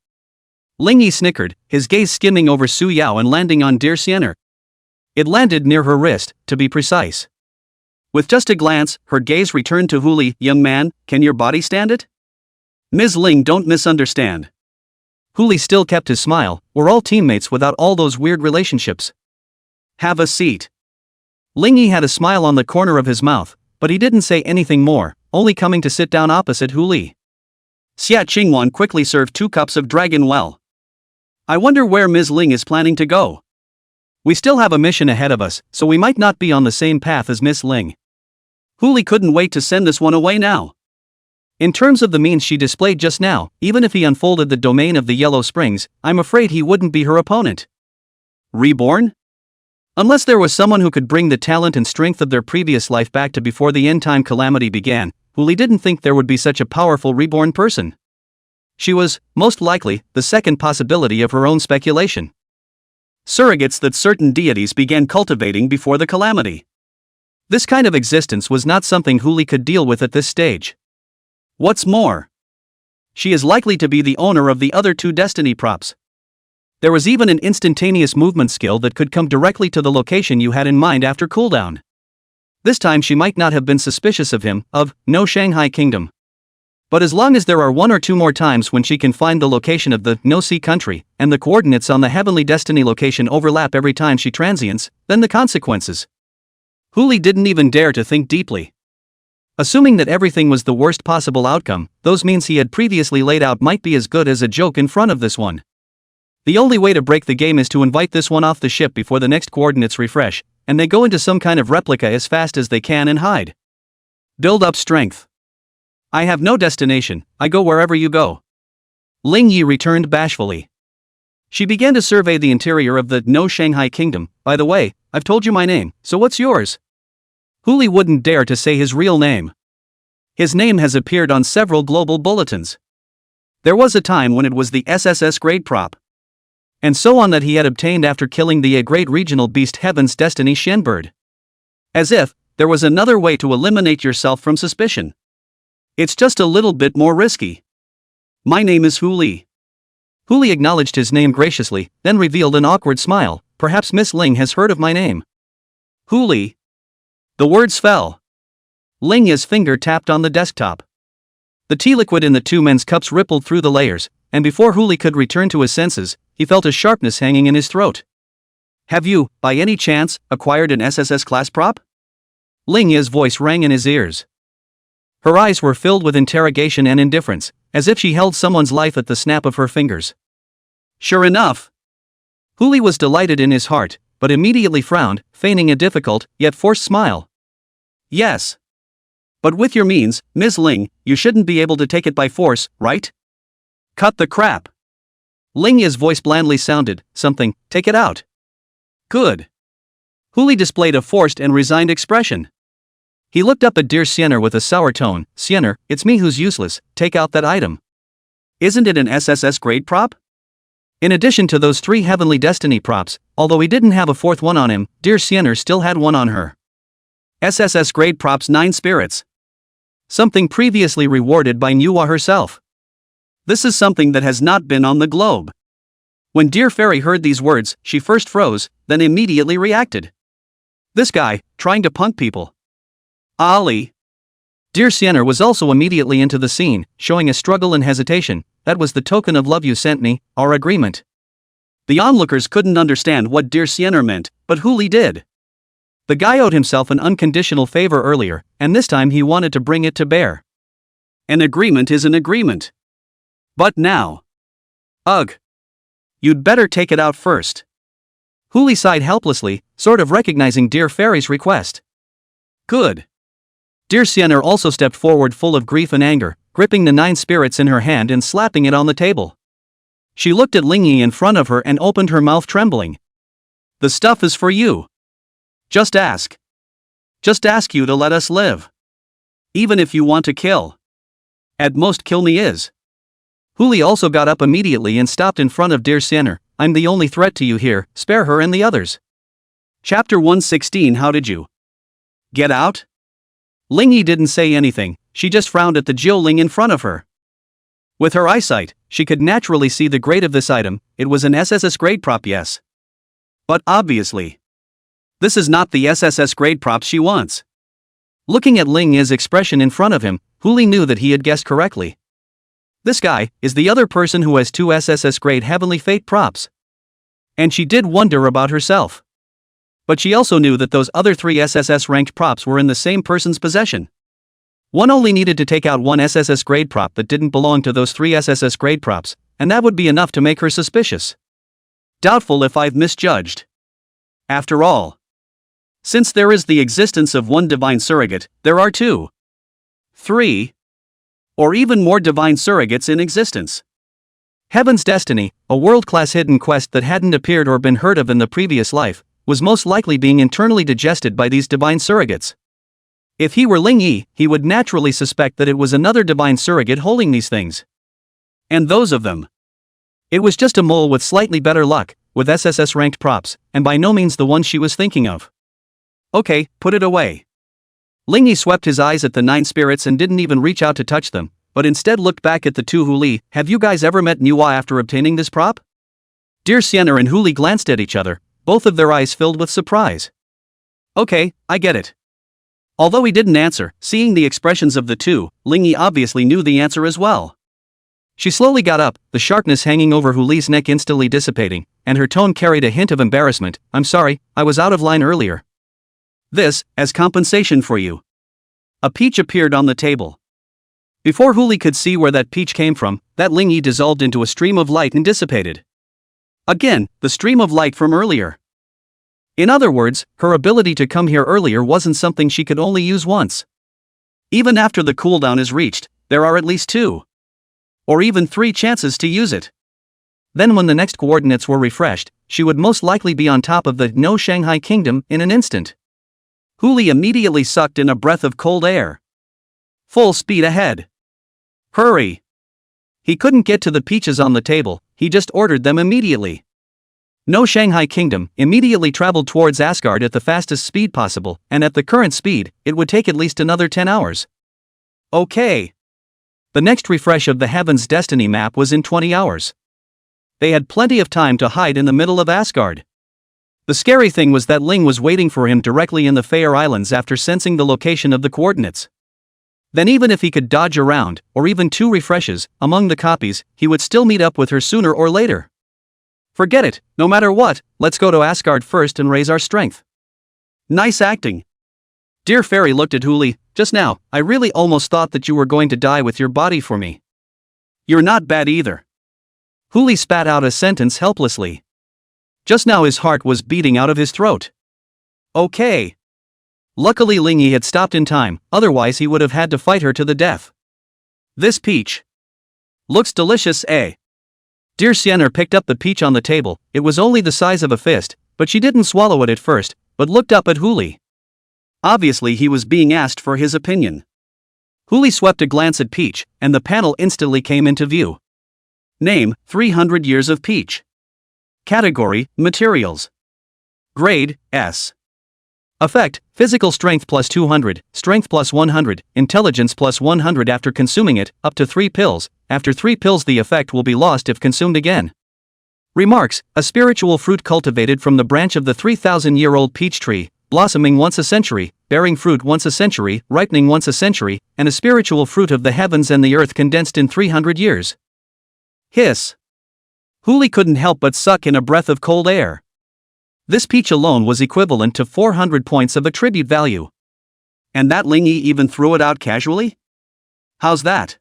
Ling Yi snickered, his gaze skimming over Su Yao and landing on dear Xianer. It landed near her wrist, to be precise. With just a glance, her gaze returned to Huli. Young man, can your body stand it? Ms. Ling, don't misunderstand. Huli still kept his smile. We're all teammates without all those weird relationships. Have a seat. Ling Yi had a smile on the corner of his mouth, but he didn't say anything more, only coming to sit down opposite Huli. Xie Qingwan quickly served 2 cups of dragon well. I wonder where Ms. Ling is planning to go. We still have a mission ahead of us, so we might not be on the same path as Miss Ling. Huli couldn't wait to send this one away now. In terms of the means she displayed just now, even if he unfolded the domain of the Yellow Springs, I'm afraid he wouldn't be her opponent. Reborn? Unless there was someone who could bring the talent and strength of their previous life back to before the end-time calamity began, Huli didn't think there would be such a powerful reborn person. She was, most likely, the second possibility of her own speculation. Surrogates that certain deities began cultivating before the calamity. This kind of existence was not something Huli could deal with at this stage. What's more, she is likely to be the owner of the other 2 destiny props. There was even an instantaneous movement skill that could come directly to the location you had in mind after cooldown. This time she might not have been suspicious of him, no Shanghai Kingdom. But as long as there are 1 or 2 more times when she can find the location of the No Sea country, and the coordinates on the Heavenly Destiny location overlap every time she transients, then the consequences. Huli didn't even dare to think deeply. Assuming that everything was the worst possible outcome, those means he had previously laid out might be as good as a joke in front of this one. The only way to break the game is to invite this one off the ship before the next coordinates refresh, and they go into some kind of replica as fast as they can and hide. Build up strength. I have no destination, I go wherever you go. Ling Yi returned bashfully. She began to survey the interior of the No Shanghai Kingdom. By the way, I've told you my name, so what's yours? Huli wouldn't dare to say his real name. His name has appeared on several global bulletins. There was a time when it was the SSS grade prop. And so on that he had obtained after killing the A-grade regional beast Heaven's Destiny Shenbird. As if there was another way to eliminate yourself from suspicion. It's just a little bit more risky. My name is Huli. Huli acknowledged his name graciously, then revealed an awkward smile. Perhaps Miss Ling has heard of my name. Huli. The words fell. Ling Yi's finger tapped on the desktop. The tea liquid in the 2 men's cups rippled through the layers, and before Huli could return to his senses, he felt a sharpness hanging in his throat. Have you, by any chance, acquired an SSS class prop? Ling Yi's voice rang in his ears. Her eyes were filled with interrogation and indifference, as if she held someone's life at the snap of her fingers. Sure enough. Huli was delighted in his heart, but immediately frowned, feigning a difficult, yet forced smile. Yes. But with your means, Ms. Ling, you shouldn't be able to take it by force, right? Cut the crap. Ling Yi's voice blandly sounded, something, take it out. Good. Huli displayed a forced and resigned expression. He looked up at dear Siener with a sour tone. Siener, it's me who's useless, take out that item. Isn't it an SSS grade prop? In addition to those 3 Heavenly Destiny props, although he didn't have a 4th one on him, dear Siener still had one on her. SSS grade props 9 spirits. Something previously rewarded by Manhwa herself. This is something that has not been on the globe. When dear Fairy heard these words, she first froze, then immediately reacted. This guy, trying to punk people. Ali. Dear Siener was also immediately into the scene, showing a struggle and hesitation. That was the token of love you sent me, our agreement. The onlookers couldn't understand what dear Siener meant, but Huli did. The guy owed himself an unconditional favor earlier, and this time he wanted to bring it to bear. An agreement is an agreement. But now. Ugh. You'd better take it out first. Huli sighed helplessly, sort of recognizing dear Fairy's request. Good. Dear Siener also stepped forward full of grief and anger, gripping the 9 spirits in her hand and slapping it on the table. She looked at Ling Yi in front of her and opened her mouth trembling. The stuff is for you. Just ask. Just ask you to let us live. Even if you want to kill. At most kill me is. Huli also got up immediately and stopped in front of dear Siener. I'm the only threat to you here, spare her and the others. Chapter 116. How did you get out? Ling Yi didn't say anything, she just frowned at the Jiuling in front of her. With her eyesight, she could naturally see the grade of this item. It was an SSS grade prop, yes. But obviously, this is not the SSS grade prop she wants. Looking at Ling Yi's expression in front of him, Huli knew that he had guessed correctly. This guy is the other person who has 2 SSS grade Heavenly Fate props. And she did wonder about herself. But she also knew that those other 3 SSS ranked props were in the same person's possession. One only needed to take out 1 SSS grade prop that didn't belong to those 3 SSS grade props, and that would be enough to make her suspicious. Doubtful if I've misjudged. After all, since there is the existence of 1 divine surrogate, there are 2, 3, or even more divine surrogates in existence. Heaven's Destiny, a world-class hidden quest that hadn't appeared or been heard of in the previous life, was most likely being internally digested by these divine surrogates. If he were Ling Yi, he would naturally suspect that it was another divine surrogate holding these things. And those of them. It was just a mole with slightly better luck, with SSS ranked props, and by no means the one she was thinking of. Okay, put it away. Ling Yi swept his eyes at the 9 spirits and didn't even reach out to touch them, but instead looked back at the 2 Huli. Have you guys ever met Manhwa after obtaining this prop? Dear Siener and Huli glanced at each other, both of their eyes filled with surprise. Okay, I get it. Although he didn't answer, seeing the expressions of the 2, Ling Yi obviously knew the answer as well. She slowly got up, the sharpness hanging over Huli's neck instantly dissipating, and her tone carried a hint of embarrassment. I'm sorry, I was out of line earlier. This, as compensation for you. A peach appeared on the table. Before Huli could see where that peach came from, that Ling Yi dissolved into a stream of light and dissipated. Again, the stream of light from earlier. In other words, her ability to come here earlier wasn't something she could only use once. Even after the cooldown is reached, there are at least 2. Or even 3 chances to use it. Then when the next coordinates were refreshed, she would most likely be on top of the No Shanghai Kingdom in an instant. Huli immediately sucked in a breath of cold air. Full speed ahead. Hurry! He couldn't get to the peaches on the table, he just ordered them immediately. No Shanghai Kingdom immediately traveled towards Asgard at the fastest speed possible, and at the current speed, it would take at least another 10 hours. Okay. The next refresh of the Heaven's Destiny map was in 20 hours. They had plenty of time to hide in the middle of Asgard. The scary thing was that Ling was waiting for him directly in the Fair Islands after sensing the location of the coordinates. Then even if he could dodge around, or even 2 refreshes, among the copies, he would still meet up with her sooner or later. Forget it, no matter what, let's go to Asgard first and raise our strength. Nice acting. Dear Fairy looked at Huli. Just now, I really almost thought that you were going to die with your body for me. You're not bad either. Huli spat out a sentence helplessly. Just now his heart was beating out of his throat. Okay. Luckily Lingyi had stopped in time, otherwise he would have had to fight her to the death. This peach looks delicious, eh? Dear Xiener picked up the peach on the table. It was only the size of a fist, but she didn't swallow it at first, but looked up at Huli. Obviously he was being asked for his opinion. Huli swept a glance at Peach, and the panel instantly came into view. Name, 300 Years of Peach. Category, Materials. Grade, S. Effect, Physical Strength plus 200, Strength plus 100, Intelligence plus 100 after consuming it, up to 3 pills. After 3 pills the effect will be lost if consumed again. Remarks, a spiritual fruit cultivated from the branch of the 3,000-year-old peach tree, blossoming once a century, bearing fruit once a century, ripening once a century, and a spiritual fruit of the heavens and the earth condensed in 300 years. Hiss. Huli couldn't help but suck in a breath of cold air. This peach alone was equivalent to 400 points of attribute value. And that Lingyi even threw it out casually? How's that?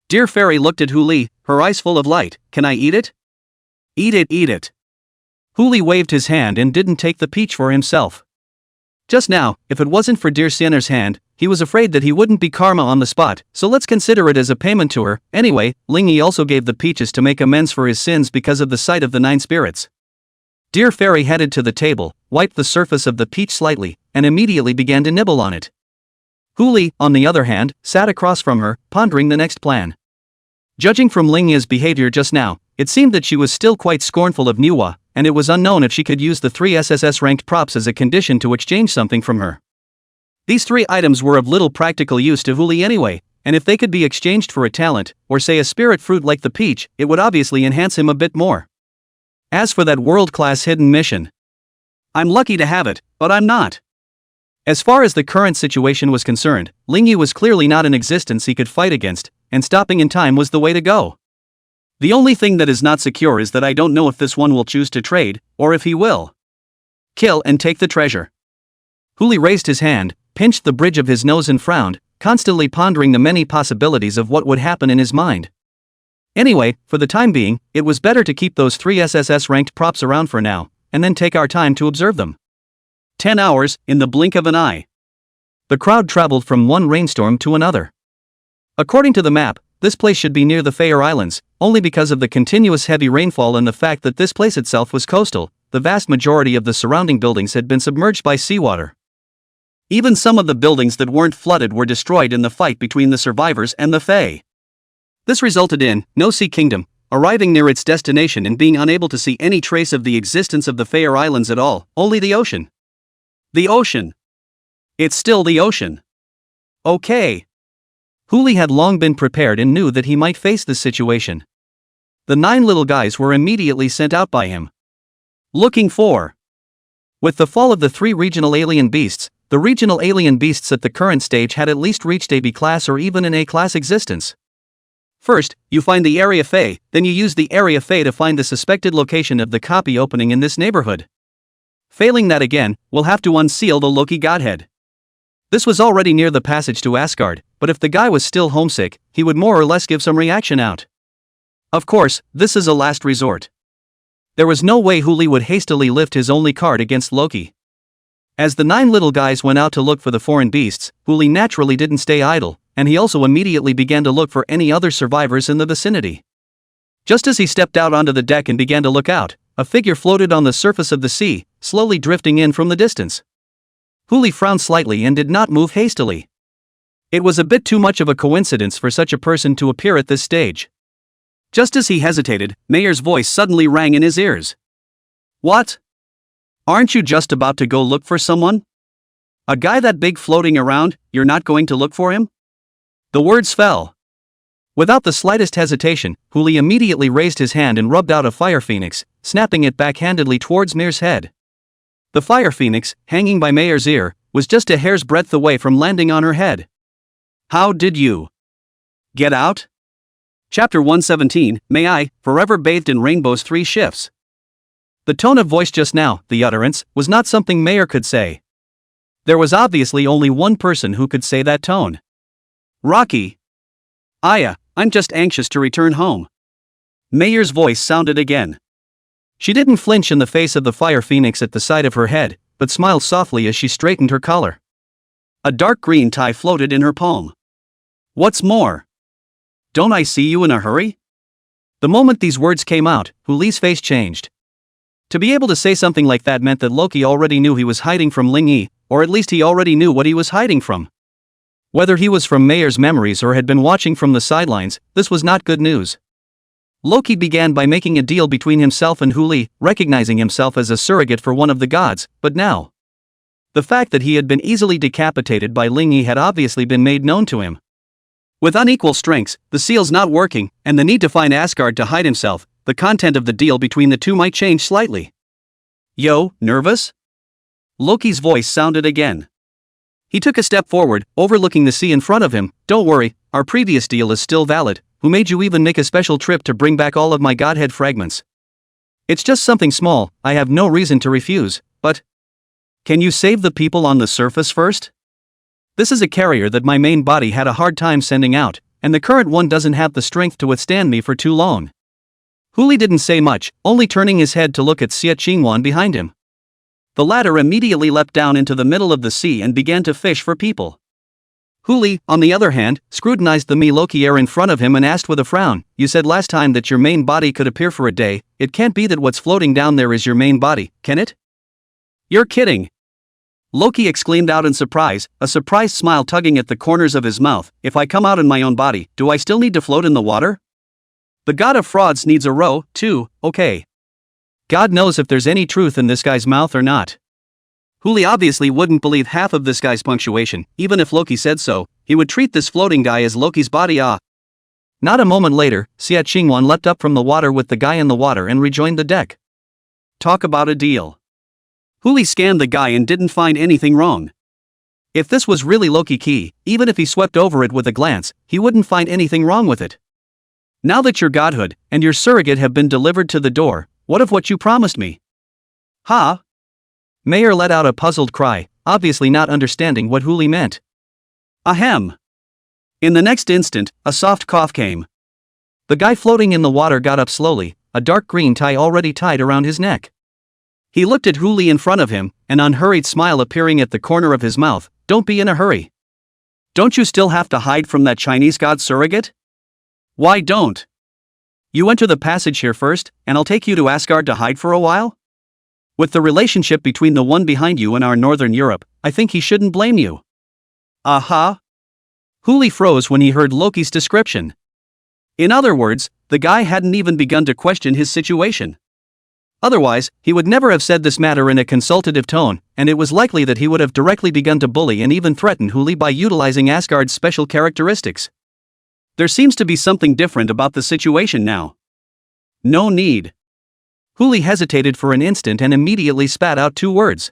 Dear Fairy looked at Huli, her eyes full of light. Can I eat it? Eat it, eat it. Huli waved his hand and didn't take the peach for himself. Just now, if it wasn't for dear Xiener's hand, he was afraid that he wouldn't be karma on the spot, so let's consider it as a payment to her. Anyway, Lingyi also gave the peaches to make amends for his sins because of the sight of the 9 spirits. Dear Fairy headed to the table, wiped the surface of the peach slightly, and immediately began to nibble on it. Huli, on the other hand, sat across from her, pondering the next plan. Judging from Lingyi's behavior just now, it seemed that she was still quite scornful of Manhwa, and it was unknown if she could use the 3 SSS-ranked props as a condition to exchange something from her. These 3 items were of little practical use to Huli anyway, and if they could be exchanged for a talent, or say a spirit fruit like the peach, it would obviously enhance him a bit more. As for that world-class hidden mission, I'm lucky to have it, but I'm not. As far as the current situation was concerned, Lingyi was clearly not in existence he could fight against, and stopping in time was the way to go. The only thing that is not secure is that I don't know if this one will choose to trade, or if he will kill and take the treasure. Huli raised his hand, pinched the bridge of his nose and frowned, constantly pondering the many possibilities of what would happen in his mind. Anyway, for the time being, it was better to keep those 3 SSS-ranked props around for now, and then take our time to observe them. 10 hours, in the blink of an eye. The crowd traveled from one rainstorm to another. According to the map, this place should be near the Fair Islands, only because of the continuous heavy rainfall and the fact that this place itself was coastal. The vast majority of the surrounding buildings had been submerged by seawater. Even some of the buildings that weren't flooded were destroyed in the fight between the survivors and the Fae. This resulted in No Sea Kingdom arriving near its destination and being unable to see any trace of the existence of the Fair Islands at all, only the ocean. The ocean. It's still the ocean. Okay. Huli had long been prepared and knew that he might face this situation. The 9 little guys were immediately sent out by him. Looking for. With the fall of the 3 regional alien beasts, the regional alien beasts at the current stage had at least reached a B class or even an A class existence. First, you find the Area Fae, then you use the Area Fae to find the suspected location of the copy opening in this neighborhood. Failing that again, we'll have to unseal the Loki Godhead. This was already near the passage to Asgard, but if the guy was still homesick, he would more or less give some reaction out. Of course, this is a last resort. There was no way Huli would hastily lift his only card against Loki. As the 9 little guys went out to look for the foreign beasts, Huli naturally didn't stay idle, and he also immediately began to look for any other survivors in the vicinity. Just as he stepped out onto the deck and began to look out, a figure floated on the surface of the sea, slowly drifting in from the distance. Huli frowned slightly and did not move hastily. It was a bit too much of a coincidence for such a person to appear at this stage. Just as he hesitated, Mayer's voice suddenly rang in his ears. What? Aren't you just about to go look for someone? A guy that big floating around, you're not going to look for him? The words fell. Without the slightest hesitation, Huli immediately raised his hand and rubbed out a fire phoenix, snapping it backhandedly towards Mir's head. The fire phoenix, hanging by Mayer's ear, was just a hair's breadth away from landing on her head. How did you get out? Chapter 117, May I, forever bathed in rainbow's 3 shifts. The tone of voice just now, the utterance, was not something Mayer could say. There was obviously only one person who could say that tone. Rocky. Aya, I'm just anxious to return home. Mayer's voice sounded again. She didn't flinch in the face of the fire phoenix at the side of her head, but smiled softly as she straightened her collar. A dark green tie floated in her palm. What's more? Don't I see you in a hurry? The moment these words came out, Huli's face changed. To be able to say something like that meant that Loki already knew he was hiding from Ling Yi, or at least he already knew what he was hiding from. Whether he was from Mayer's memories or had been watching from the sidelines, this was not good news. Loki began by making a deal between himself and Huli, recognizing himself as a surrogate for one of the gods, but now, the fact that he had been easily decapitated by Ling Yi had obviously been made known to him. With unequal strengths, the seals not working, and the need to find Asgard to hide himself, the content of the deal between the two might change slightly. Yo, nervous? Loki's voice sounded again. He took a step forward, overlooking the sea in front of him. Don't worry, our previous deal is still valid. Who made you even make a special trip to bring back all of my godhead fragments? It's just something small, I have no reason to refuse, but can you save the people on the surface first? This is a carrier that my main body had a hard time sending out, and the current one doesn't have the strength to withstand me for too long. Huli didn't say much, only turning his head to look at Xia Qingwan behind him. The latter immediately leapt down into the middle of the sea and began to fish for people. Huli, on the other hand, scrutinized the Loki air in front of him and asked with a frown, "You said last time that your main body could appear for a day. It can't be that what's floating down there is your main body, can it?" "You're kidding!" Loki exclaimed out in surprise, a surprised smile tugging at the corners of his mouth. "If I come out in my own body, do I still need to float in the water? The god of frauds needs a row, too, okay. God knows if there's any truth in this guy's mouth or not." Huli obviously wouldn't believe half of this guy's punctuation. Even if Loki said so, he would treat this floating guy as Loki's body. Not a moment later, Xia Qingwan leapt up from the water with the guy in the water and rejoined the deck. Talk about a deal. Huli scanned the guy and didn't find anything wrong. If this was really Loki Key, even if he swept over it with a glance, he wouldn't find anything wrong with it. Now that your godhood and your surrogate have been delivered to the door, what of what you promised me? Huh? Mayer let out a puzzled cry, obviously not understanding what Huli meant. Ahem. In the next instant, a soft cough came. The guy floating in the water got up slowly, a dark green tie already tied around his neck. He looked at Huli in front of him, an unhurried smile appearing at the corner of his mouth. Don't be in a hurry. Don't you still have to hide from that Chinese god surrogate? Why don't you enter the passage here first, and I'll take you to Asgard to hide for a while? With the relationship between the one behind you and our northern Europe, I think he shouldn't blame you. Aha! Huli froze when he heard Loki's description. In other words, the guy hadn't even begun to question his situation. Otherwise, he would never have said this matter in a consultative tone, and it was likely that he would have directly begun to bully and even threaten Huli by utilizing Asgard's special characteristics. There seems to be something different about the situation now. No need. Huli hesitated for an instant and immediately spat out two words.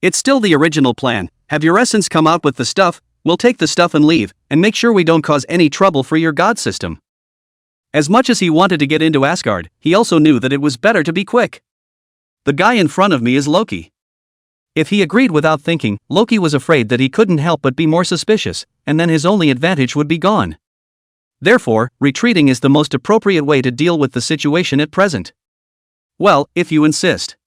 It's still the original plan. Have your essence come out with the stuff, we'll take the stuff and leave, and make sure we don't cause any trouble for your god system. As much as he wanted to get into Asgard, he also knew that it was better to be quick. The guy in front of me is Loki. If he agreed without thinking, Loki was afraid that he couldn't help but be more suspicious, and then his only advantage would be gone. Therefore, retreating is the most appropriate way to deal with the situation at present. Well, if you insist.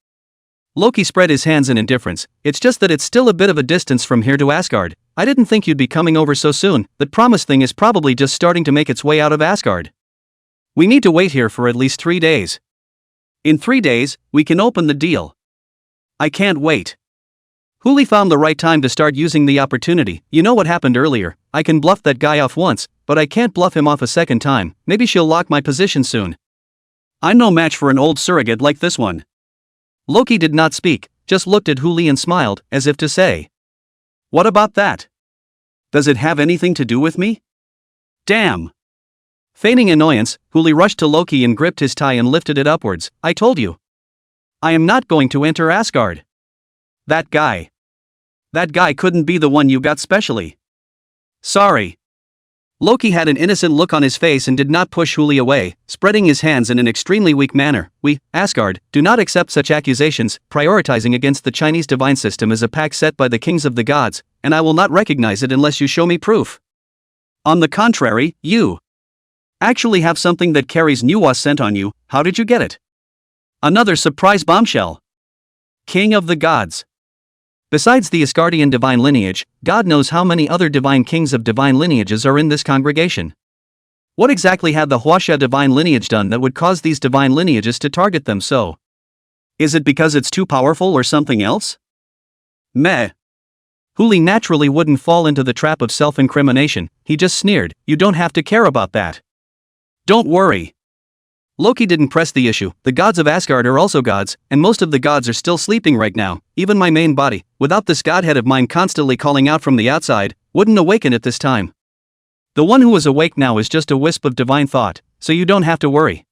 Loki spread his hands in indifference. It's just that it's still a bit of a distance from here to Asgard. I didn't think you'd be coming over so soon. That promise thing is probably just starting to make its way out of Asgard. We need to wait here for at least 3 days. In 3 days, we can open the deal. I can't wait. Huli found the right time to start using the opportunity. You know what happened earlier? I can bluff that guy off once, but I can't bluff him off a second time. Maybe she'll lock my position soon. I'm no match for an old surrogate like this one. Loki did not speak, just looked at Huli and smiled, as if to say, what about that? Does it have anything to do with me? Damn. Feigning annoyance, Huli rushed to Loki and gripped his tie and lifted it upwards. I told you. I am not going to enter Asgard. That guy. That guy couldn't be the one you got specially. Sorry. Loki had an innocent look on his face and did not push Huli away, spreading his hands in an extremely weak manner. We, Asgard, do not accept such accusations. Prioritizing against the Chinese divine system is a pact set by the kings of the gods, and I will not recognize it unless you show me proof. On the contrary, you actually have something that carries Nuwa scent on you. How did you get it? Another surprise bombshell. King of the gods. Besides the Asgardian divine lineage, God knows how many other divine kings of divine lineages are in this congregation. What exactly had the Hwaxia divine lineage done that would cause these divine lineages to target them so? Is it because it's too powerful or something else? Meh. Huli naturally wouldn't fall into the trap of self-incrimination. He just sneered, "You don't have to care about that. Don't worry." Loki didn't press the issue. The gods of Asgard are also gods, and most of the gods are still sleeping right now. Even my main body, without this godhead of mine constantly calling out from the outside, wouldn't awaken at this time. The one who is awake now is just a wisp of divine thought, so you don't have to worry.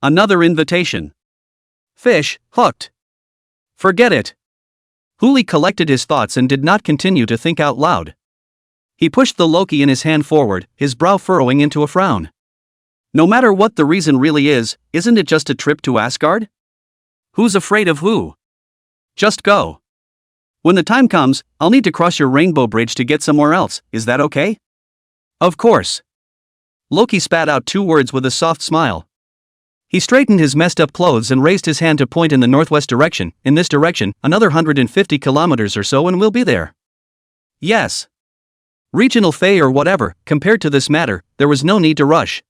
Another invitation. Fish, hooked. Forget it. Huli collected his thoughts and did not continue to think out loud. He pushed the Loki in his hand forward, his brow furrowing into a frown. No matter what the reason really is, isn't it just a trip to Asgard? Who's afraid of who? Just go. When the time comes, I'll need to cross your rainbow bridge to get somewhere else, is that okay? Of course. Loki spat out 2 words with a soft smile. He straightened his messed up clothes and raised his hand to point in the northwest direction. In this direction, another 150 kilometers or so and we'll be there. Yes. Regional Fae or whatever, compared to this matter, there was no need to rush.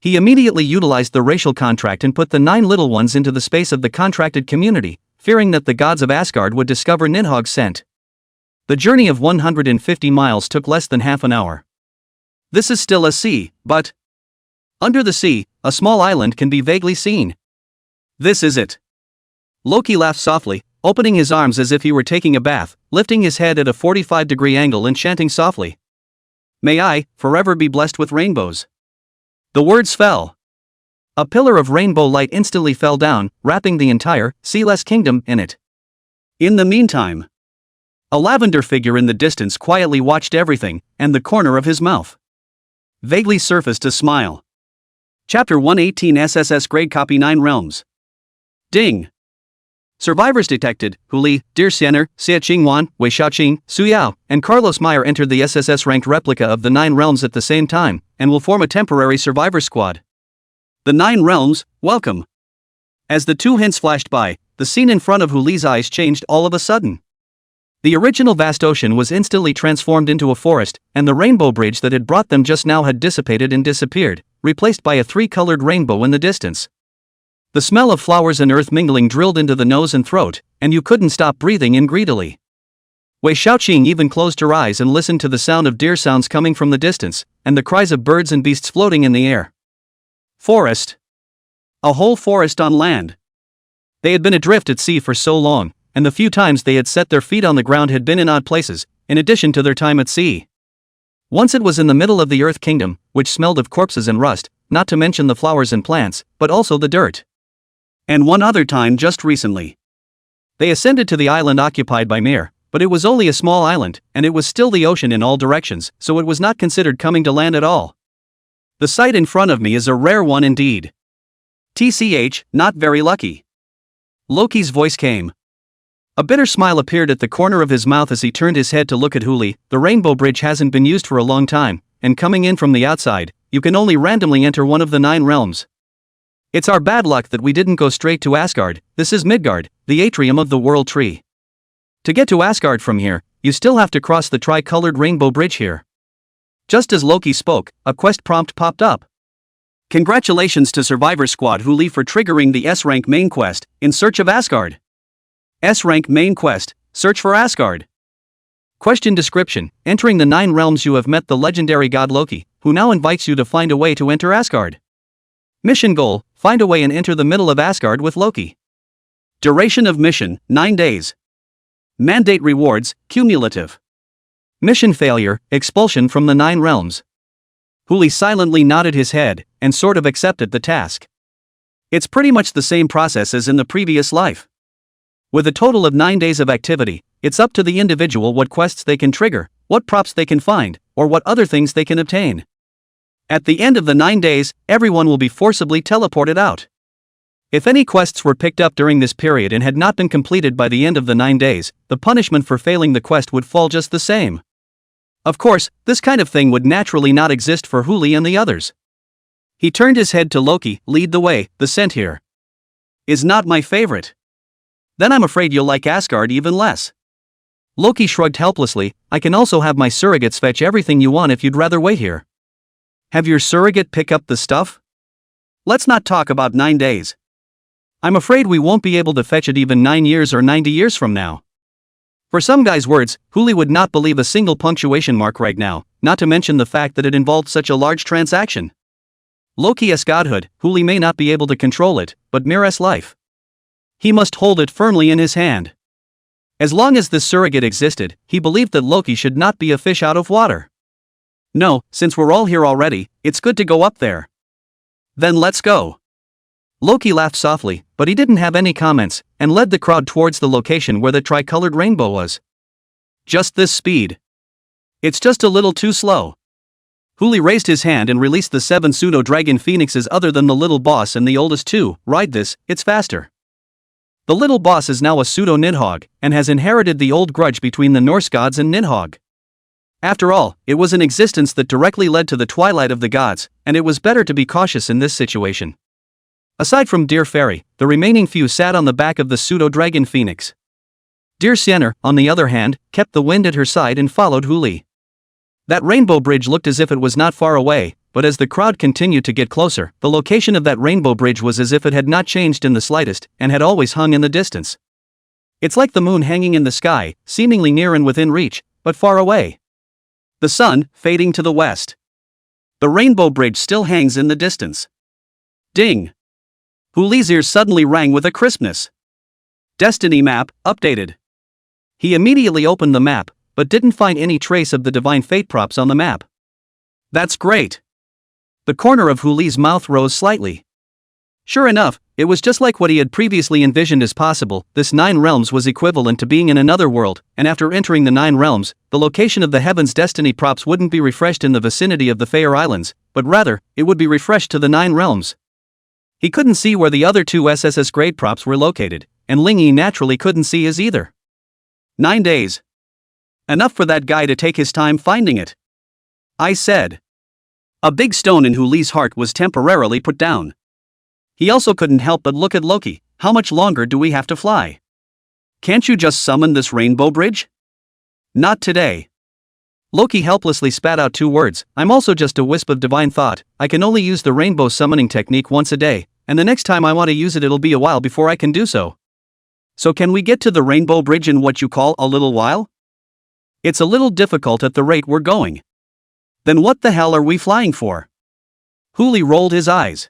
He immediately utilized the racial contract and put the 9 little ones into the space of the contracted community, fearing that the gods of Asgard would discover Nidhogg's scent. The journey of 150 miles took less than half an hour. This is still a sea, but under the sea, a small island can be vaguely seen. This is it. Loki laughed softly, opening his arms as if he were taking a bath, lifting his head at a 45-degree angle and chanting softly. May I, forever be blessed with rainbows. The words fell. A pillar of rainbow light instantly fell down, wrapping the entire, sealess kingdom in it. In the meantime, a lavender figure in the distance quietly watched everything, and the corner of his mouth vaguely surfaced a smile. Chapter 118 SSS Grade Copy 9 Realms. Ding. Survivors detected: Huli, Dear Siener, Xie Qingwan, Wei Xiaoqing, Su Yao, and Carlos Meyer entered the SSS-ranked replica of the 9 realms at the same time, and will form a temporary survivor squad. The 9 realms, welcome. As the 2 hints flashed by, the scene in front of Huli's eyes changed all of a sudden. The original vast ocean was instantly transformed into a forest, and the rainbow bridge that had brought them just now had dissipated and disappeared, replaced by a 3-colored rainbow in the distance. The smell of flowers and earth mingling drilled into the nose and throat, and you couldn't stop breathing in greedily. Wei Xiaoqing even closed her eyes and listened to the sound of deer sounds coming from the distance, and the cries of birds and beasts floating in the air. Forest. A whole forest on land. They had been adrift at sea for so long, and the few times they had set their feet on the ground had been in odd places, in addition to their time at sea. Once it was in the middle of the Earth Kingdom, which smelled of corpses and rust, not to mention the flowers and plants, but also the dirt. And one other time just recently. They ascended to the island occupied by Mir, but it was only a small island, and it was still the ocean in all directions, so it was not considered coming to land at all. The sight in front of me is a rare one indeed. TCH, not very lucky. Loki's voice came. A bitter smile appeared at the corner of his mouth as he turned his head to look at Huli. The rainbow bridge hasn't been used for a long time, and coming in from the outside, you can only randomly enter one of the 9 realms. It's our bad luck that we didn't go straight to Asgard. This is Midgard, the atrium of the World Tree. To get to Asgard from here, you still have to cross the tri-colored rainbow bridge here. Just as Loki spoke, a quest prompt popped up. Congratulations to Survivor Squad Huli for triggering the S-rank main quest, In Search of Asgard. S-rank main quest, Search for Asgard. Question description: entering the 9 realms you have met the legendary god Loki, who now invites you to find a way to enter Asgard. Mission goal: find a way and enter the middle of Asgard with Loki. Duration of mission: 9 days. Mandate rewards: cumulative. Mission failure: expulsion from the 9 realms. Huli silently nodded his head, and sort of accepted the task. It's pretty much the same process as in the previous life. With a total of 9 days of activity, it's up to the individual what quests they can trigger, what props they can find, or what other things they can obtain. At the end of the 9 days, everyone will be forcibly teleported out. If any quests were picked up during this period and had not been completed by the end of the 9 days, the punishment for failing the quest would fall just the same. Of course, this kind of thing would naturally not exist for Huli and the others. He turned his head to Loki. Lead the way, the scent here is not my favorite. Then I'm afraid you'll like Asgard even less. Loki shrugged helplessly. I can also have my surrogates fetch everything you want if you'd rather wait here. Have your surrogate pick up the stuff? Let's not talk about 9 days. I'm afraid we won't be able to fetch it even 9 years or 90 years from now. For some guy's words, Huli would not believe a single punctuation mark right now, not to mention the fact that it involved such a large transaction. Loki's godhood, Huli may not be able to control it, but Mir's life. He must hold it firmly in his hand. As long as this surrogate existed, he believed that Loki should not be a fish out of water. No, since we're all here already, it's good to go up there. Then let's go. Loki laughed softly, but he didn't have any comments, and led the crowd towards the location where the tricolored rainbow was. Just this speed. It's just a little too slow. Huli raised his hand and released the 7 pseudo-dragon phoenixes other than the little boss and the oldest 2. Ride this, it's faster. The little boss is now a pseudo-Nidhogg, and has inherited the old grudge between the Norse gods and Nidhogg. After all, it was an existence that directly led to the twilight of the gods, and it was better to be cautious in this situation. Aside from Dear Fairy, the remaining few sat on the back of the pseudo-dragon phoenix. Dear Sienner, on the other hand, kept the wind at her side and followed Huli. That rainbow bridge looked as if it was not far away, but as the crowd continued to get closer, the location of that rainbow bridge was as if it had not changed in the slightest, and had always hung in the distance. It's like the moon hanging in the sky, seemingly near and within reach, but far away. The sun, fading to the west. The rainbow bridge still hangs in the distance. Ding! Huli's ears suddenly rang with a crispness. Destiny map, updated. He immediately opened the map, but didn't find any trace of the divine fate props on the map. That's great. The corner of Huli's mouth rose slightly. Sure enough, it was just like what he had previously envisioned as possible. This 9 realms was equivalent to being in another world, and after entering the 9 realms, the location of the heaven's destiny props wouldn't be refreshed in the vicinity of the Fair Islands, but rather, it would be refreshed to the 9 realms. He couldn't see where the other 2 SSS grade props were located, and Lingy naturally couldn't see his either. 9 days. Enough for that guy to take his time finding it. I said. A big stone in Huli's heart was temporarily put down. He also couldn't help but look at Loki. How much longer do we have to fly? Can't you just summon this rainbow bridge? Not today. Loki helplessly spat out 2 words. I'm also just a wisp of divine thought. I can only use the rainbow summoning technique once a day, and the next time I want to use it it'll be a while before I can do so. So can we get to the rainbow bridge in what you call a little while? It's a little difficult at the rate we're going. Then what the hell are we flying for? Huli rolled his eyes.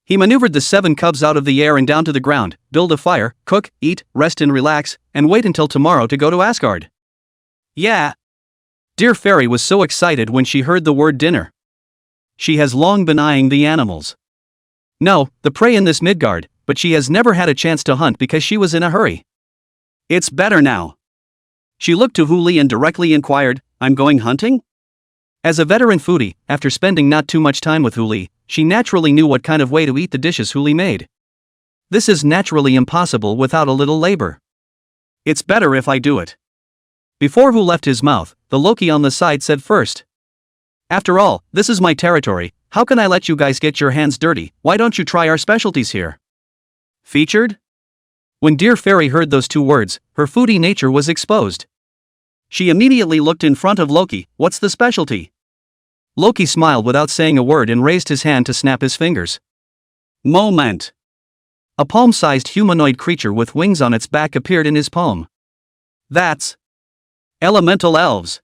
He maneuvered the 7 cubs out of the air and down to the ground, build a fire, cook, eat, rest and relax, and wait until tomorrow to go to Asgard. Yeah. Dear Fairy was so excited when she heard the word dinner. She has long been eyeing the animals. No, the prey in this Midgard, but she has never had a chance to hunt because she was in a hurry. It's better now. She looked to Huli and directly inquired, I'm going hunting? As a veteran foodie, after spending not too much time with Huli, she naturally knew what kind of way to eat the dishes Huli made. This is naturally impossible without a little labor. It's better if I do it. Before Hu left his mouth, the Loki on the side said first. After all, this is my territory, how can I let you guys get your hands dirty? Why don't you try our specialties here? Featured? When Dear Fairy heard those 2 words, her foodie nature was exposed. She immediately looked in front of Loki. What's the specialty? Loki smiled without saying a word and raised his hand to snap his fingers. Moment. A palm-sized humanoid creature with wings on its back appeared in his palm. That's elemental elves.